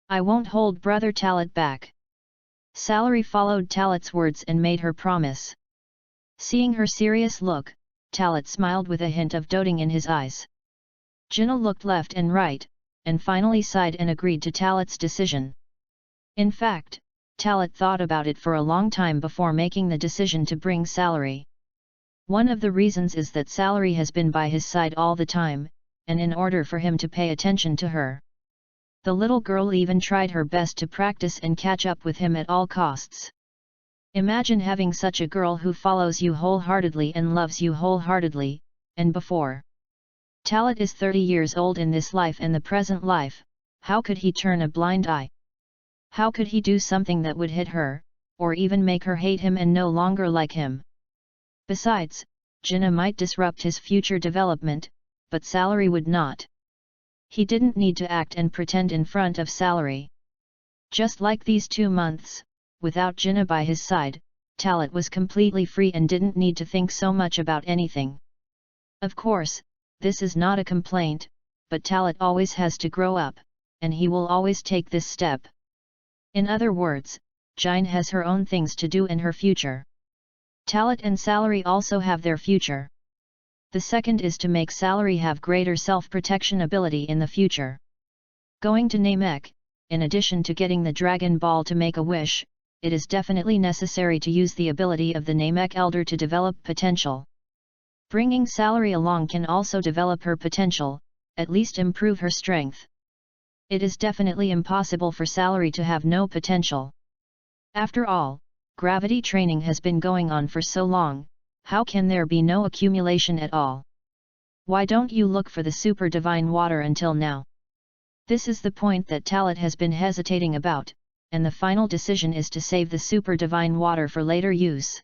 I won't hold brother Talat back. Salary followed Talat's words and made her promise. Seeing her serious look, Talat smiled with a hint of doting in his eyes. Jinnah looked left and right, and finally sighed and agreed to Talat's decision. In fact, Talat thought about it for a long time before making the decision to bring Salary. One of the reasons is that Salary has been by his side all the time, and in order for him to pay attention to her. The little girl even tried her best to practice and catch up with him at all costs. Imagine having such a girl who follows you wholeheartedly and loves you wholeheartedly, and before. Talat is 30 years old in this life and the present life, how could he turn a blind eye? How could he do something that would hit her, or even make her hate him and no longer like him? Besides, Jinnah might disrupt his future development, but Salary would not. He didn't need to act and pretend in front of Salary. Just like these 2 months, without Jinnah by his side, Talat was completely free and didn't need to think so much about anything. Of course, this is not a complaint, but Talat always has to grow up, and he will always take this step. In other words, Jine has her own things to do in her future. Talat and Salary also have their future. The second is to make Salary have greater self-protection ability in the future. Going to Namek, in addition to getting the Dragon Ball to make a wish, it is definitely necessary to use the ability of the Namek Elder to develop potential. Bringing Salary along can also develop her potential, at least improve her strength. It is definitely impossible for Salary to have no potential. After all, gravity training has been going on for so long, how can there be no accumulation at all? Why don't you look for the super divine water until now? This is the point that Talat has been hesitating about, and the final decision is to save the super divine water for later use.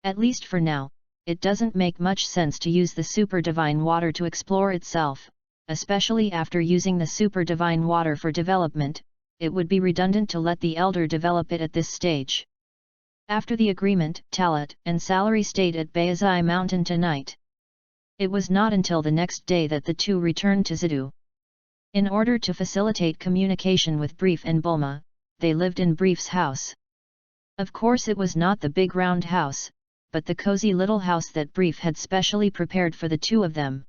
At least for now, it doesn't make much sense to use the super divine water to explore itself, especially after using the super divine water for development. It would be redundant to let the elder develop it at this stage. After the agreement, Talat and Salary stayed at Bayazai Mountain tonight. It was not until the next day that the two returned to Zidu. In order to facilitate communication with Brief and Bulma, they lived in Brief's house. Of course it was not the big round house, but the cozy little house that Brief had specially prepared for the two of them.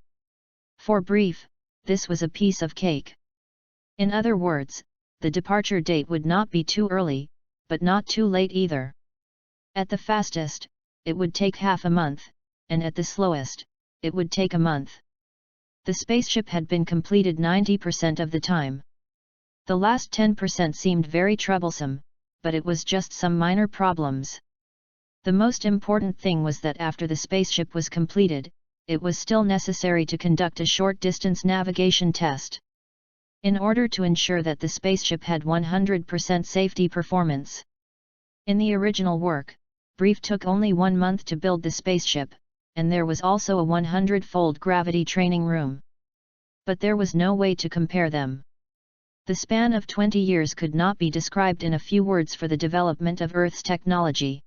For Brief, this was a piece of cake. In other words, the departure date would not be too early, but not too late either. At the fastest, it would take half a month, and at the slowest, it would take a month. The spaceship had been completed 90% of the time. The last 10% seemed very troublesome, but it was just some minor problems. The most important thing was that after the spaceship was completed, it was still necessary to conduct a short-distance navigation test. in order to ensure that the spaceship had 100% safety performance. In the original work, Brief took only 1 month to build the spaceship, and there was also a 100-fold gravity training room. But there was no way to compare them. The span of 20 years could not be described in a few words for the development of Earth's technology.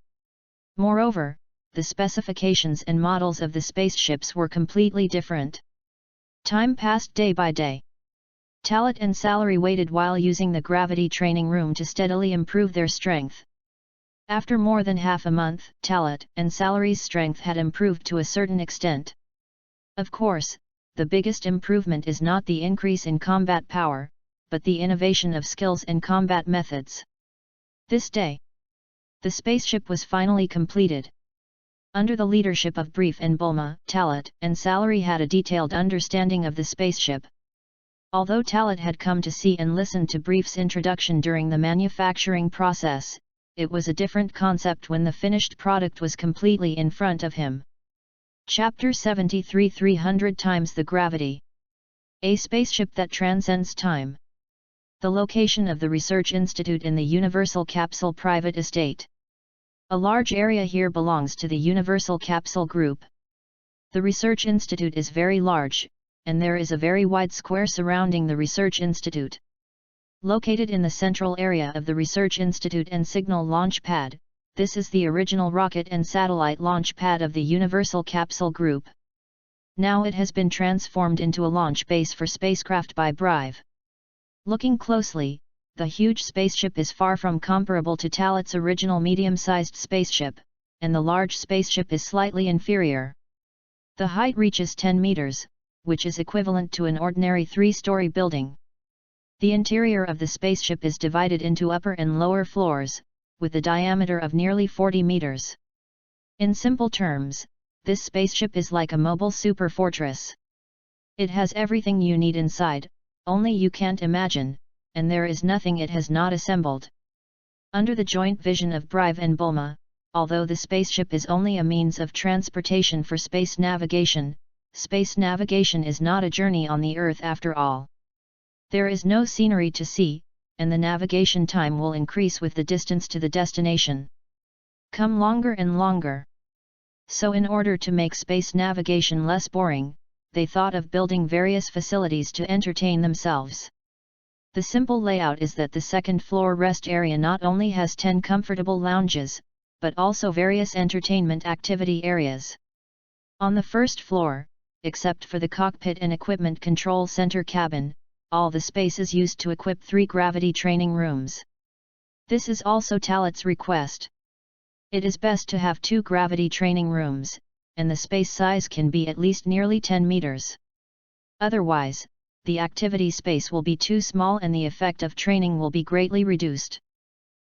Moreover, the specifications and models of the spaceships were completely different. Time passed day by day. Talat and Salary waited while using the gravity training room to steadily improve their strength. After more than half a month, Talat and Salary's strength had improved to a certain extent. Of course, the biggest improvement is not the increase in combat power, but the innovation of skills and combat methods. This day, the spaceship was finally completed. Under the leadership of Brief and Bulma, Talat and Salary had a detailed understanding of the spaceship. Although Talat had come to see and listen to Brief's introduction during the manufacturing process, it was a different concept when the finished product was completely in front of him. Chapter 73 300 times the gravity. A spaceship that transcends time. The location of the research institute in the Universal Capsule Private Estate. A large area here belongs to the Universal Capsule Group. The research institute is very large, and there is a very wide square surrounding the research institute. Located in the central area of the research institute and signal launch pad, this is the original rocket and satellite launch pad of the Universal Capsule Group. Now it has been transformed into a launch base for spacecraft by Brive. Looking closely, the huge spaceship is far from comparable to Talat's original medium-sized spaceship, and the large spaceship is slightly inferior. The height reaches 10 meters, which is equivalent to an ordinary 3-story building. The interior of the spaceship is divided into upper and lower floors, with a diameter of nearly 40 meters. In simple terms, this spaceship is like a mobile super fortress. It has everything you need inside, only you can't imagine, and there is nothing it has not assembled. Under the joint vision of Brive and Bulma, although the spaceship is only a means of transportation for space navigation is not a journey on the Earth after all. There is no scenery to see, and the navigation time will increase with the distance to the destination. Come longer and longer. So in order to make space navigation less boring, they thought of building various facilities to entertain themselves. The simple layout is that the second-floor rest area not only has 10 comfortable lounges, but also various entertainment activity areas. On the first floor, except for the cockpit and equipment control center cabin, all the space is used to equip 3 gravity training rooms. This is also Talat's request. It is best to have 2 gravity training rooms, and the space size can be at least nearly 10 meters. Otherwise, the activity space will be too small and the effect of training will be greatly reduced.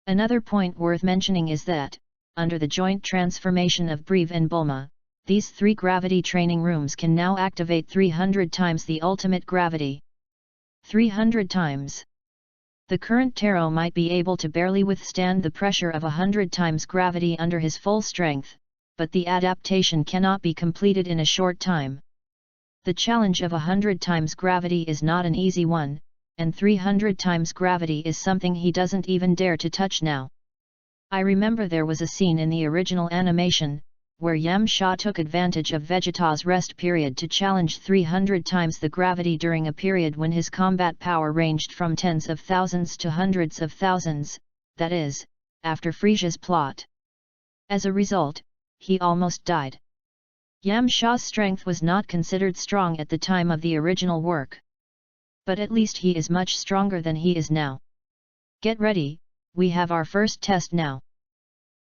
Another point worth mentioning is that, under the joint transformation of Brive and Bulma, these 3 gravity training rooms can now activate 300 times the ultimate gravity. 300 times. The current Taro might be able to barely withstand the pressure of 100 times gravity under his full strength, but the adaptation cannot be completed in a short time. The challenge of 100 times gravity is not an easy one, and 300 times gravity is something he doesn't even dare to touch now. I remember there was a scene in the original animation, where Yamcha took advantage of Vegeta's rest period to challenge 300 times the gravity during a period when his combat power ranged from tens of thousands to hundreds of thousands, that is, after Frisia's plot. As a result, he almost died. Yamcha's strength was not considered strong at the time of the original work. But at least he is much stronger than he is now. Get ready, we have our first test now.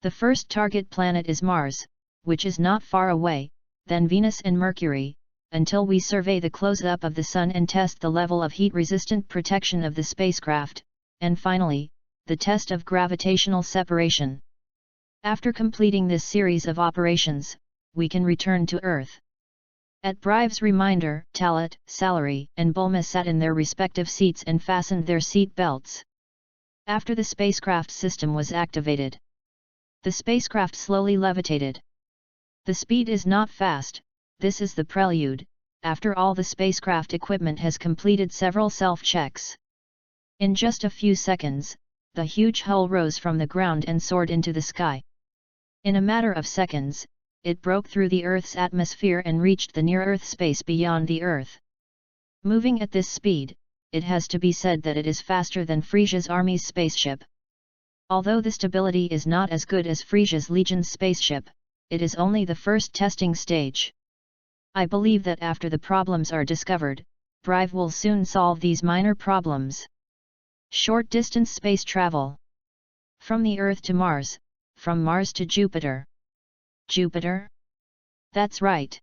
The first target planet is Mars, which is not far away, then Venus and Mercury, until we survey the close-up of the Sun and test the level of heat-resistant protection of the spacecraft, and finally, the test of gravitational separation. After completing this series of operations, we can return to Earth. At Brive's reminder, Talat, Salary, and Bulma sat in their respective seats and fastened their seat belts. After the spacecraft system was activated, the spacecraft slowly levitated. The speed is not fast, this is the prelude, after all the spacecraft equipment has completed several self-checks. In just a few seconds, the huge hull rose from the ground and soared into the sky. In a matter of seconds, it broke through the Earth's atmosphere and reached the near-Earth space beyond the Earth. Moving at this speed, it has to be said that it is faster than Frisia's Army's spaceship. Although the stability is not as good as Frisia's Legion's spaceship, it is only the first testing stage. I believe that after the problems are discovered, Brive will soon solve these minor problems. Short-distance space travel. From the Earth to Mars, from Mars to Jupiter. Jupiter? That's right.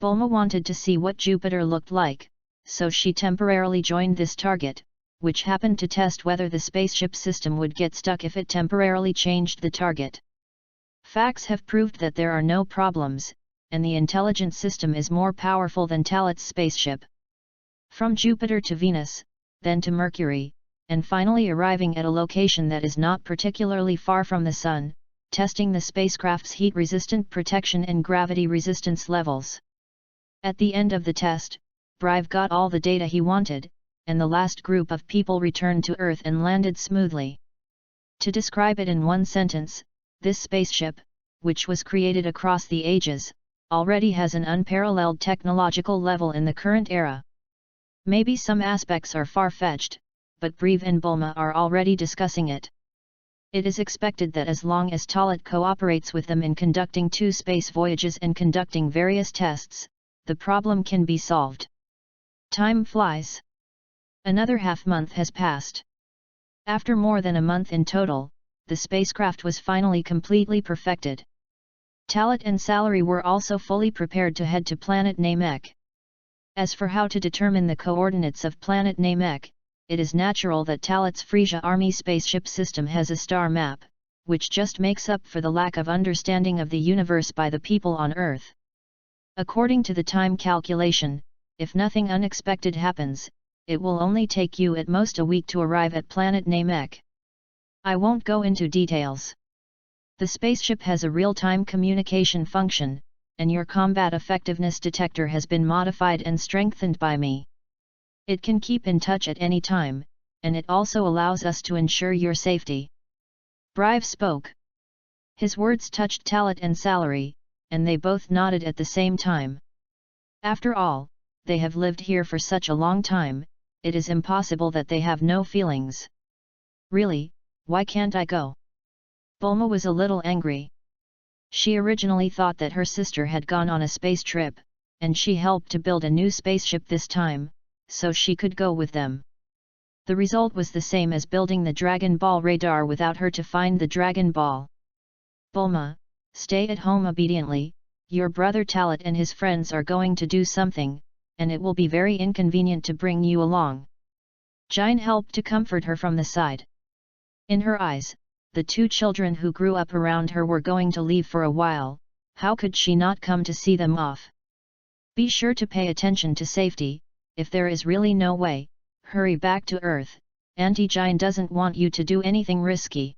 Bulma wanted to see what Jupiter looked like, so she temporarily joined this target, which happened to test whether the spaceship system would get stuck if it temporarily changed the target. Facts have proved that there are no problems, and the intelligent system is more powerful than Talat's spaceship. From Jupiter to Venus, then to Mercury, and finally arriving at a location that is not particularly far from the Sun, testing the spacecraft's heat-resistant protection and gravity resistance levels. At the end of the test, Brive got all the data he wanted, and the last group of people returned to Earth and landed smoothly. To describe it in one sentence, this spaceship, which was created across the ages, already has an unparalleled technological level in the current era. Maybe some aspects are far-fetched, but Brive and Bulma are already discussing it. It is expected that as long as Talat cooperates with them in conducting 2 space voyages and conducting various tests, the problem can be solved. Time flies. Another half-month has passed. After more than a month in total, the spacecraft was finally completely perfected. Talat and Salary were also fully prepared to head to planet Namek. As for how to determine the coordinates of planet Namek, it is natural that Talat's Frisia Army spaceship system has a star map, which just makes up for the lack of understanding of the universe by the people on Earth. According to the time calculation, if nothing unexpected happens, it will only take you at most a week to arrive at planet Namek. I won't go into details. The spaceship has a real-time communication function, and your combat effectiveness detector has been modified and strengthened by me. It can keep in touch at any time, and it also allows us to ensure your safety. Brive spoke. His words touched Talat and Salary, and they both nodded at the same time. After all, they have lived here for such a long time, it is impossible that they have no feelings. Really, why can't I go? Bulma was a little angry. She originally thought that her sister had gone on a space trip, and she helped to build a new spaceship this time, so she could go with them. The result was the same as building the Dragon Ball radar without her to find the Dragon Ball. Bulma, stay at home obediently, your brother Talat and his friends are going to do something, and it will be very inconvenient to bring you along. Jine helped to comfort her from the side. In her eyes, the 2 children who grew up around her were going to leave for a while, how could she not come to see them off? Be sure to pay attention to safety, if there is really no way, hurry back to Earth, Auntie Jine doesn't want you to do anything risky.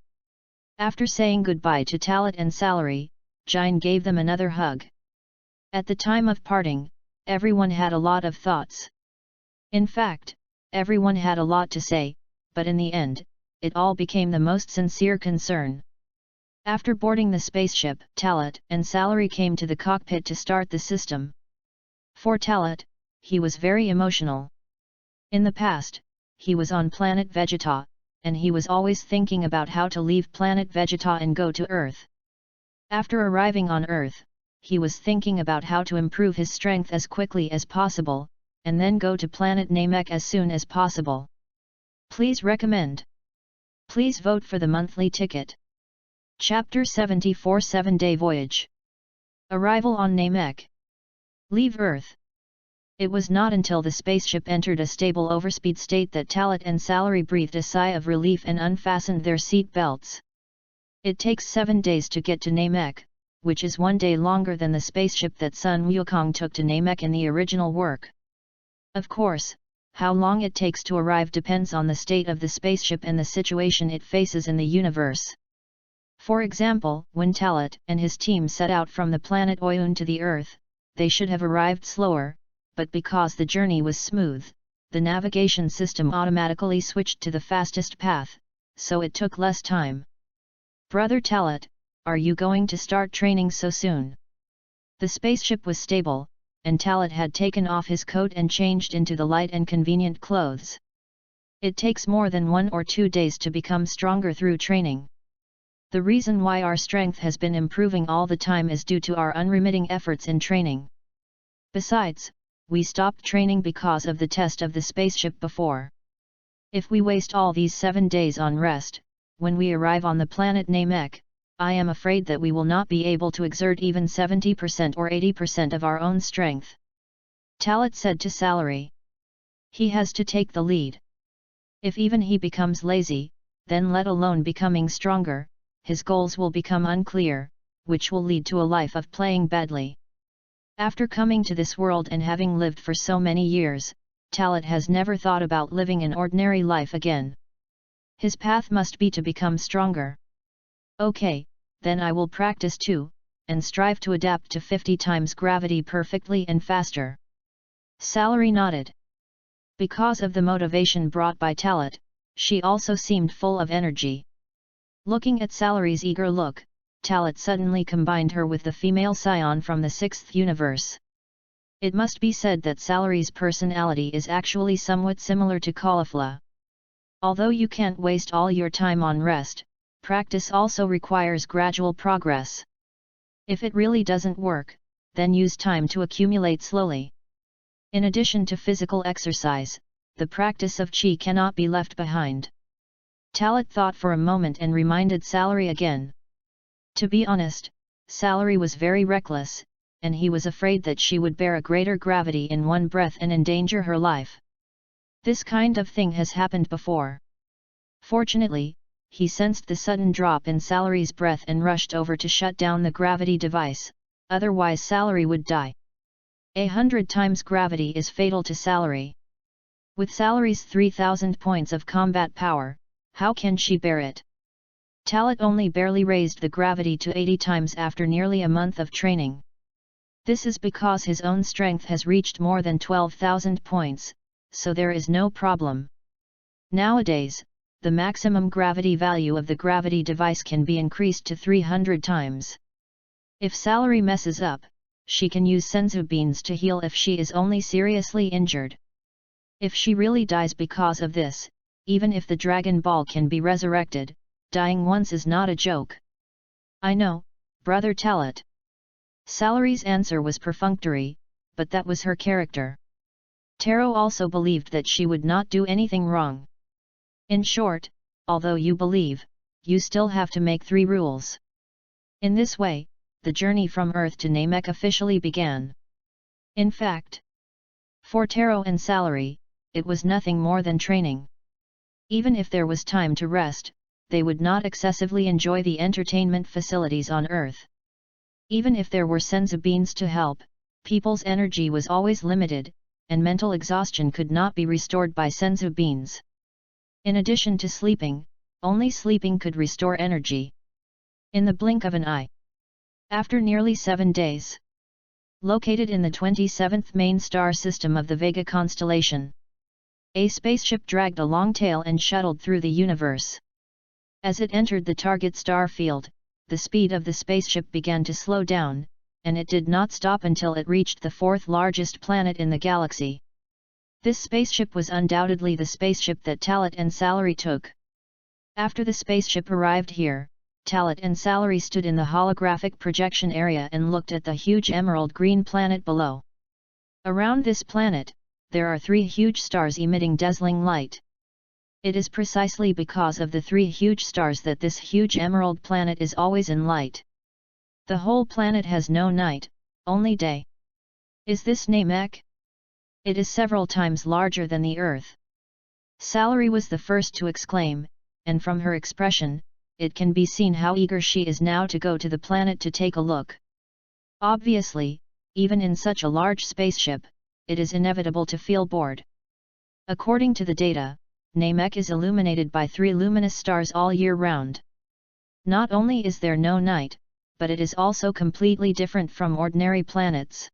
After saying goodbye to Talat and Salary, Jine gave them another hug. At the time of parting, everyone had a lot of thoughts. In fact, everyone had a lot to say, but in the end, it all became the most sincere concern. After boarding the spaceship, Talat and Salary came to the cockpit to start the system. For Talat, he was very emotional. In the past, he was on planet Vegeta, and he was always thinking about how to leave planet Vegeta and go to Earth. After arriving on Earth, he was thinking about how to improve his strength as quickly as possible, and then go to planet Namek as soon as possible. Please recommend. Please vote for the monthly ticket. Chapter 74 7-Day Voyage. Arrival on Namek. Leave Earth. It was not until the spaceship entered a stable overspeed state that Talat and Salary breathed a sigh of relief and unfastened their seat belts. It takes 7 days to get to Namek, which is 1 day longer than the spaceship that Sun Wukong took to Namek in the original work. Of course, how long it takes to arrive depends on the state of the spaceship and the situation it faces in the universe. For example, when Talat and his team set out from the planet Oyun to the Earth, they should have arrived slower, but because the journey was smooth, the navigation system automatically switched to the fastest path, so it took less time. "Brother Talat, are you going to start training so soon?" The spaceship was stable, and Talat had taken off his coat and changed into the light and convenient clothes. "It takes more than 1 or 2 days to become stronger through training. The reason why our strength has been improving all the time is due to our unremitting efforts in training. Besides, we stopped training because of the test of the spaceship before. If we waste all these 7 days on rest, when we arrive on the planet Namek, I am afraid that we will not be able to exert even 70% or 80% of our own strength," Talat said to Salary. "He has to take the lead. If even he becomes lazy, then let alone becoming stronger, his goals will become unclear, which will lead to a life of playing badly." After coming to this world and having lived for so many years, Talat has never thought about living an ordinary life again. His path must be to become stronger. "Okay, then I will practice too, and strive to adapt to 50 times gravity perfectly and faster." Salary nodded. Because of the motivation brought by Talat, she also seemed full of energy. Looking at Salary's eager look, Talat suddenly combined her with the female scion from the 6th universe. It must be said that Salary's personality is actually somewhat similar to Caulifla. Although you can't waste all your time on rest, practice also requires gradual progress. If it really doesn't work, then use time to accumulate slowly. In addition to physical exercise, the practice of Qi cannot be left behind. Talat thought for a moment and reminded Salary again. To be honest, Salary was very reckless, and he was afraid that she would bear a greater gravity in one breath and endanger her life. This kind of thing has happened before. Fortunately, he sensed the sudden drop in Salary's breath and rushed over to shut down the gravity device, otherwise Salary would die. 100 times gravity is fatal to Salary. With Salary's 3000 points of combat power, how can she bear it? Talat only barely raised the gravity to 80 times after nearly a month of training. This is because his own strength has reached more than 12,000 points, so there is no problem. Nowadays, the maximum gravity value of the gravity device can be increased to 300 times. If Salary messes up, she can use senzu beans to heal if she is only seriously injured. If she really dies because of this, even if the Dragon Ball can be resurrected, dying once is not a joke. "I know, Brother Talat." Salary's answer was perfunctory, but that was her character. Taro also believed that she would not do anything wrong. In short, although you believe, you still have to make 3 rules. In this way, the journey from Earth to Namek officially began. In fact, for Taro and Salary, it was nothing more than training. Even if there was time to rest, they would not excessively enjoy the entertainment facilities on Earth. Even if there were senzu beans to help, people's energy was always limited, and mental exhaustion could not be restored by senzu beans. In addition to sleeping, only sleeping could restore energy. In the blink of an eye. After nearly 7 days. Located in the 27th main star system of the Vega constellation, a spaceship dragged a long tail and shuttled through the universe. As it entered the target star field, the speed of the spaceship began to slow down, and it did not stop until it reached the 4th largest planet in the galaxy. This spaceship was undoubtedly the spaceship that Talat and Salary took. After the spaceship arrived here, Talat and Salary stood in the holographic projection area and looked at the huge emerald green planet below. Around this planet, there are 3 huge stars emitting dazzling light. It is precisely because of the 3 huge stars that this huge emerald planet is always in light. The whole planet has no night, only day. Is this Namek? It is several times larger than the Earth. Salary was the first to exclaim, and from her expression, it can be seen how eager she is now to go to the planet to take a look. Obviously, even in such a large spaceship, it is inevitable to feel bored. According to the data, Namek is illuminated by 3 luminous stars all year round. Not only is there no night, but it is also completely different from ordinary planets.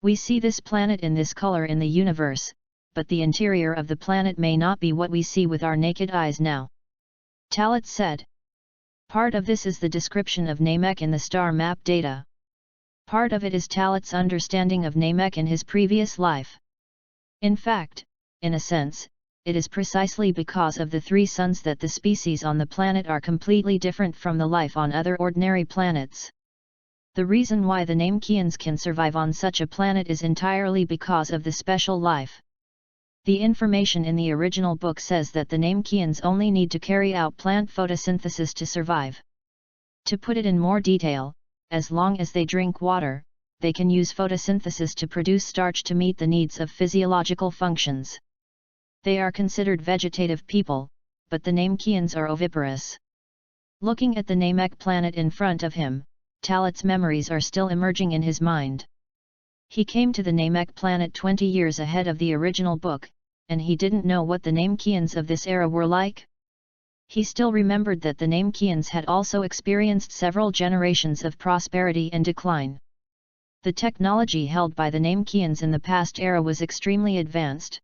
We see this planet in this color in the universe, but the interior of the planet may not be what we see with our naked eyes now. Talat said. Part of this is the description of Namek in the star map data. Part of it is Talat's understanding of Namek in his previous life. In fact, in a sense, it is precisely because of the three suns that the species on the planet are completely different from the life on other ordinary planets. The reason why the Namekians can survive on such a planet is entirely because of the special life. The information in the original book says that the Namekians only need to carry out plant photosynthesis to survive. To put it in more detail, as long as they drink water, they can use photosynthesis to produce starch to meet the needs of physiological functions. They are considered vegetative people, but the Namekians are oviparous. Looking at the Namek planet in front of him, Talat's memories are still emerging in his mind. He came to the Namek planet 20 years ahead of the original book, and he didn't know what the Namekians of this era were like. He still remembered that the Namekians had also experienced several generations of prosperity and decline. The technology held by the Namekians in the past era was extremely advanced.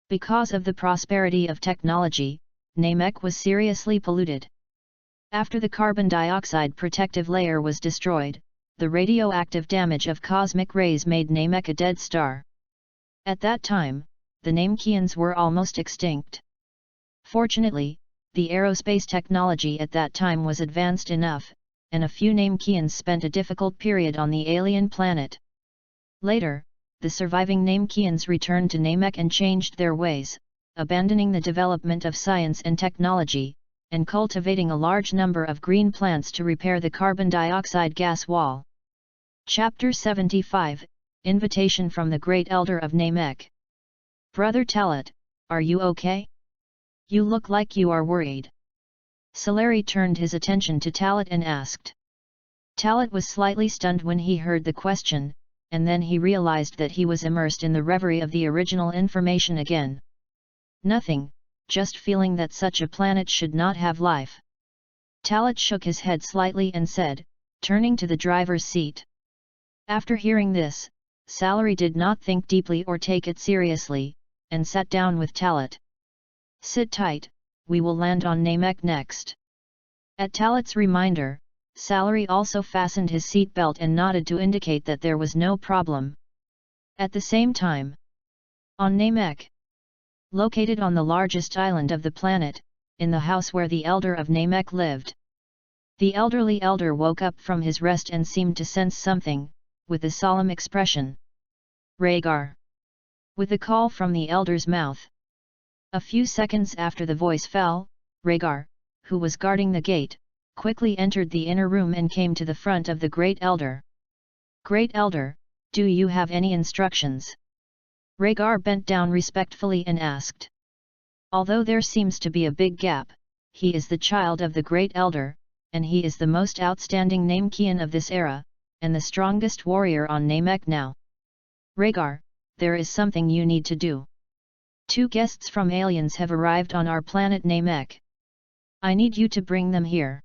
Because of the prosperity of technology, Namek was seriously polluted. After the carbon dioxide protective layer was destroyed, the radioactive damage of cosmic rays made Namek a dead star. At that time, the Namekians were almost extinct. Fortunately, the aerospace technology at that time was advanced enough, and a few Namekians spent a difficult period on the alien planet. Later, the surviving Namekians returned to Namek and changed their ways, abandoning the development of science and technology, and cultivating a large number of green plants to repair the carbon dioxide gas wall. Chapter 75, Invitation from the Great Elder of Namek. Brother Talat, are you okay? You look like you are worried. Salari turned his attention to Talat and asked. Talat was slightly stunned when he heard the question, and then he realized that he was immersed in the reverie of the original information again. Nothing, just feeling that such a planet should not have life. Talat shook his head slightly and said, turning to the driver's seat. After hearing this, Salari did not think deeply or take it seriously, and sat down with Talat. Sit tight, we will land on Namek next. At Talat's reminder, Salari also fastened his seat belt and nodded to indicate that there was no problem. At the same time, on Namek, located on the largest island of the planet, in the house where the elder of Namek lived, the elderly elder woke up from his rest and seemed to sense something, with a solemn expression. Rhaegar. With a call from the elder's mouth. A few seconds after the voice fell, Rhaegar, who was guarding the gate, quickly entered the inner room and came to the front of the Great Elder. Great Elder, do you have any instructions? Rhaegar bent down respectfully and asked. Although there seems to be a big gap, he is the child of the Great Elder, and he is the most outstanding Namekian of this era, and the strongest warrior on Namek now. Rhaegar, there is something you need to do. 2 guests from aliens have arrived on our planet Namek. I need you to bring them here.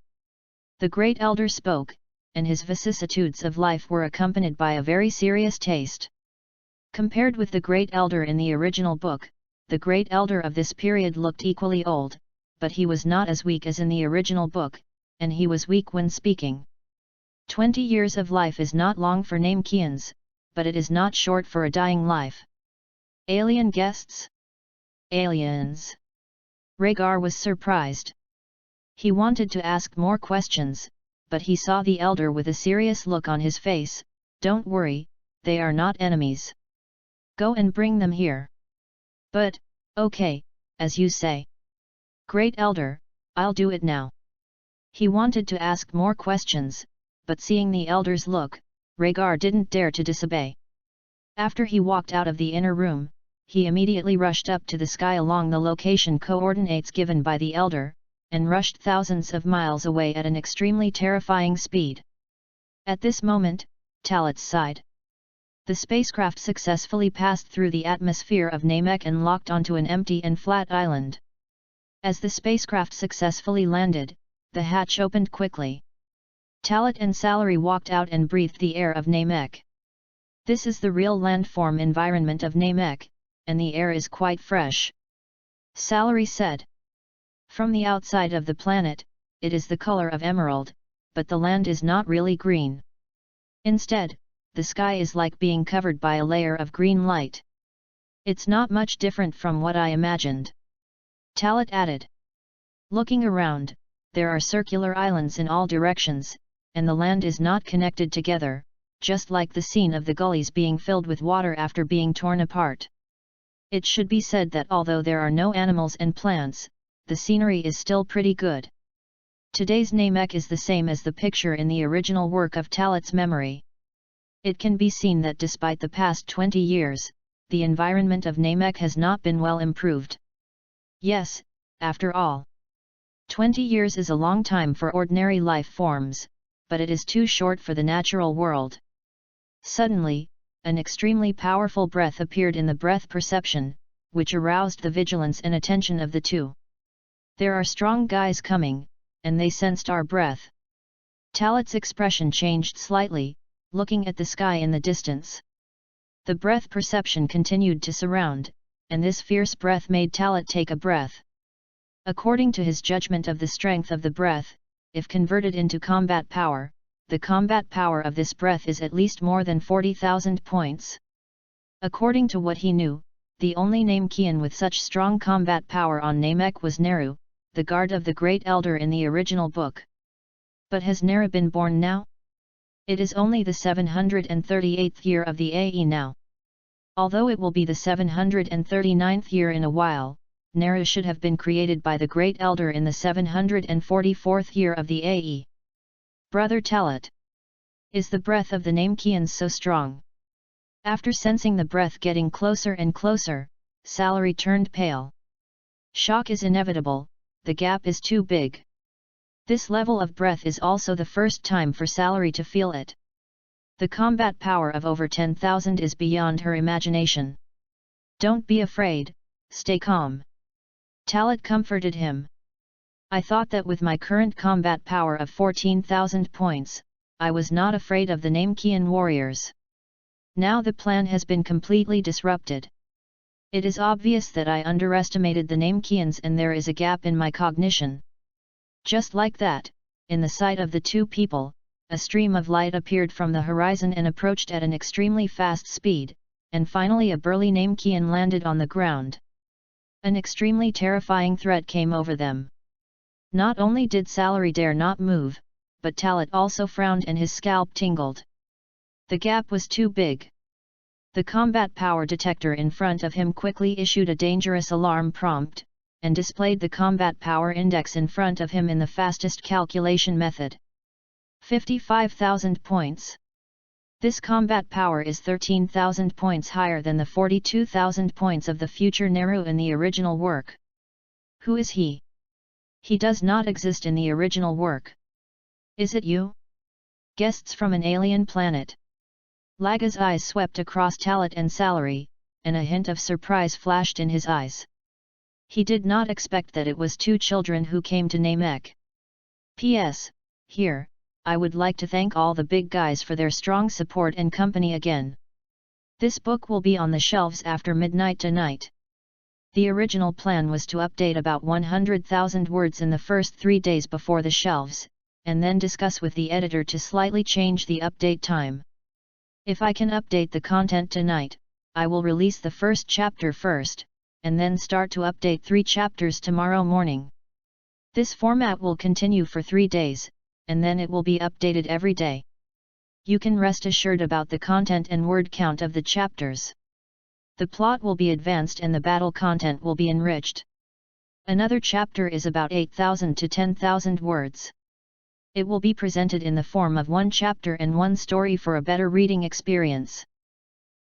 The Great Elder spoke, and his vicissitudes of life were accompanied by a very serious taste. Compared with the Great Elder in the original book, the Great Elder of this period looked equally old, but he was not as weak as in the original book, and he was weak when speaking. 20 years of life is not long for Namekians, but it is not short for a dying life. Alien guests? Aliens. Rhaegar was surprised. He wanted to ask more questions, but he saw the elder with a serious look on his face. Don't worry, they are not enemies. Go and bring them here. But, okay, as you say. Great Elder, I'll do it now. He wanted to ask more questions, but seeing the elder's look, Rhaegar didn't dare to disobey. After he walked out of the inner room, he immediately rushed up to the sky along the location coordinates given by the elder, and rushed thousands of miles away at an extremely terrifying speed. At this moment, Talat sighed. The spacecraft successfully passed through the atmosphere of Namek and locked onto an empty and flat island. As the spacecraft successfully landed, the hatch opened quickly. Talat and Salari walked out and breathed the air of Namek. This is the real landform environment of Namek, and the air is quite fresh. Salary said. From the outside of the planet, it is the color of emerald, but the land is not really green. Instead, the sky is like being covered by a layer of green light. It's not much different from what I imagined. Talat added. Looking around, there are circular islands in all directions, and the land is not connected together, just like the scene of the gullies being filled with water after being torn apart. It should be said that although there are no animals and plants, the scenery is still pretty good. Today's Namek is the same as the picture in the original work of Talat's memory. It can be seen that despite the past 20 years, the environment of Namek has not been well improved. Yes, after all, 20 years is a long time for ordinary life forms, but it is too short for the natural world. Suddenly, an extremely powerful breath appeared in the breath perception, which aroused the vigilance and attention of the two. There are strong guys coming, and they sensed our breath. Talat's expression changed slightly, looking at the sky in the distance. The breath perception continued to surround, and this fierce breath made Talat take a breath. According to his judgment of the strength of the breath, if converted into combat power, the combat power of this breath is at least more than 40,000 points. According to what he knew, the only Namekian with such strong combat power on Namek was Neru, the guard of the Great Elder in the original book. But has Neru been born now? It is only the 738th year of the AE now. Although it will be the 739th year in a while, Neru should have been created by the Great Elder in the 744th year of the AE. Brother Talat. Is the breath of the Namekians so strong? After sensing the breath getting closer and closer, Salary turned pale. Shock is inevitable, the gap is too big. This level of breath is also the first time for Salary to feel it. The combat power of over 10,000 is beyond her imagination. Don't be afraid, stay calm. Talat comforted him. I thought that with my current combat power of 14,000 points, I was not afraid of the Namekian warriors. Now the plan has been completely disrupted. It is obvious that I underestimated the Namekians and there is a gap in my cognition. Just like that, in the sight of the two people, a stream of light appeared from the horizon and approached at an extremely fast speed, and finally a burly Namekian landed on the ground. An extremely terrifying threat came over them. Not only did Salary dare not move, but Talat also frowned and his scalp tingled. The gap was too big. The combat power detector in front of him quickly issued a dangerous alarm prompt, and displayed the combat power index in front of him in the fastest calculation method. 55,000 points. This combat power is 13,000 points higher than the 42,000 points of the future Neru in the original work. Who is he? He does not exist in the original work. Is it you? Guests from an alien planet. Laga's eyes swept across Talat and Salary, and a hint of surprise flashed in his eyes. He did not expect that it was two children who came to Namek. P.S. Here, I would like to thank all the big guys for their strong support and company again. This book will be on the shelves after midnight tonight. The original plan was to update about 100,000 words in the first 3 days before the shelves, and then discuss with the editor to slightly change the update time. If I can update the content tonight, I will release the first chapter first, and then start to update 3 chapters tomorrow morning. This format will continue for 3 days, and then it will be updated every day. You can rest assured about the content and word count of the chapters. The plot will be advanced and the battle content will be enriched. Another chapter is about 8,000 to 10,000 words. It will be presented in the form of 1 chapter and 1 story for a better reading experience.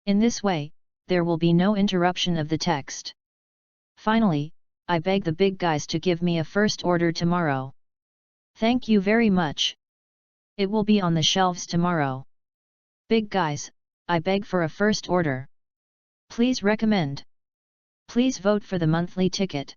In this way, there will be no interruption of the text. Finally, I beg the big guys to give me a first order tomorrow. Thank you very much. It will be on the shelves tomorrow. Big guys, I beg for a first order. Please recommend. Please vote for the monthly ticket.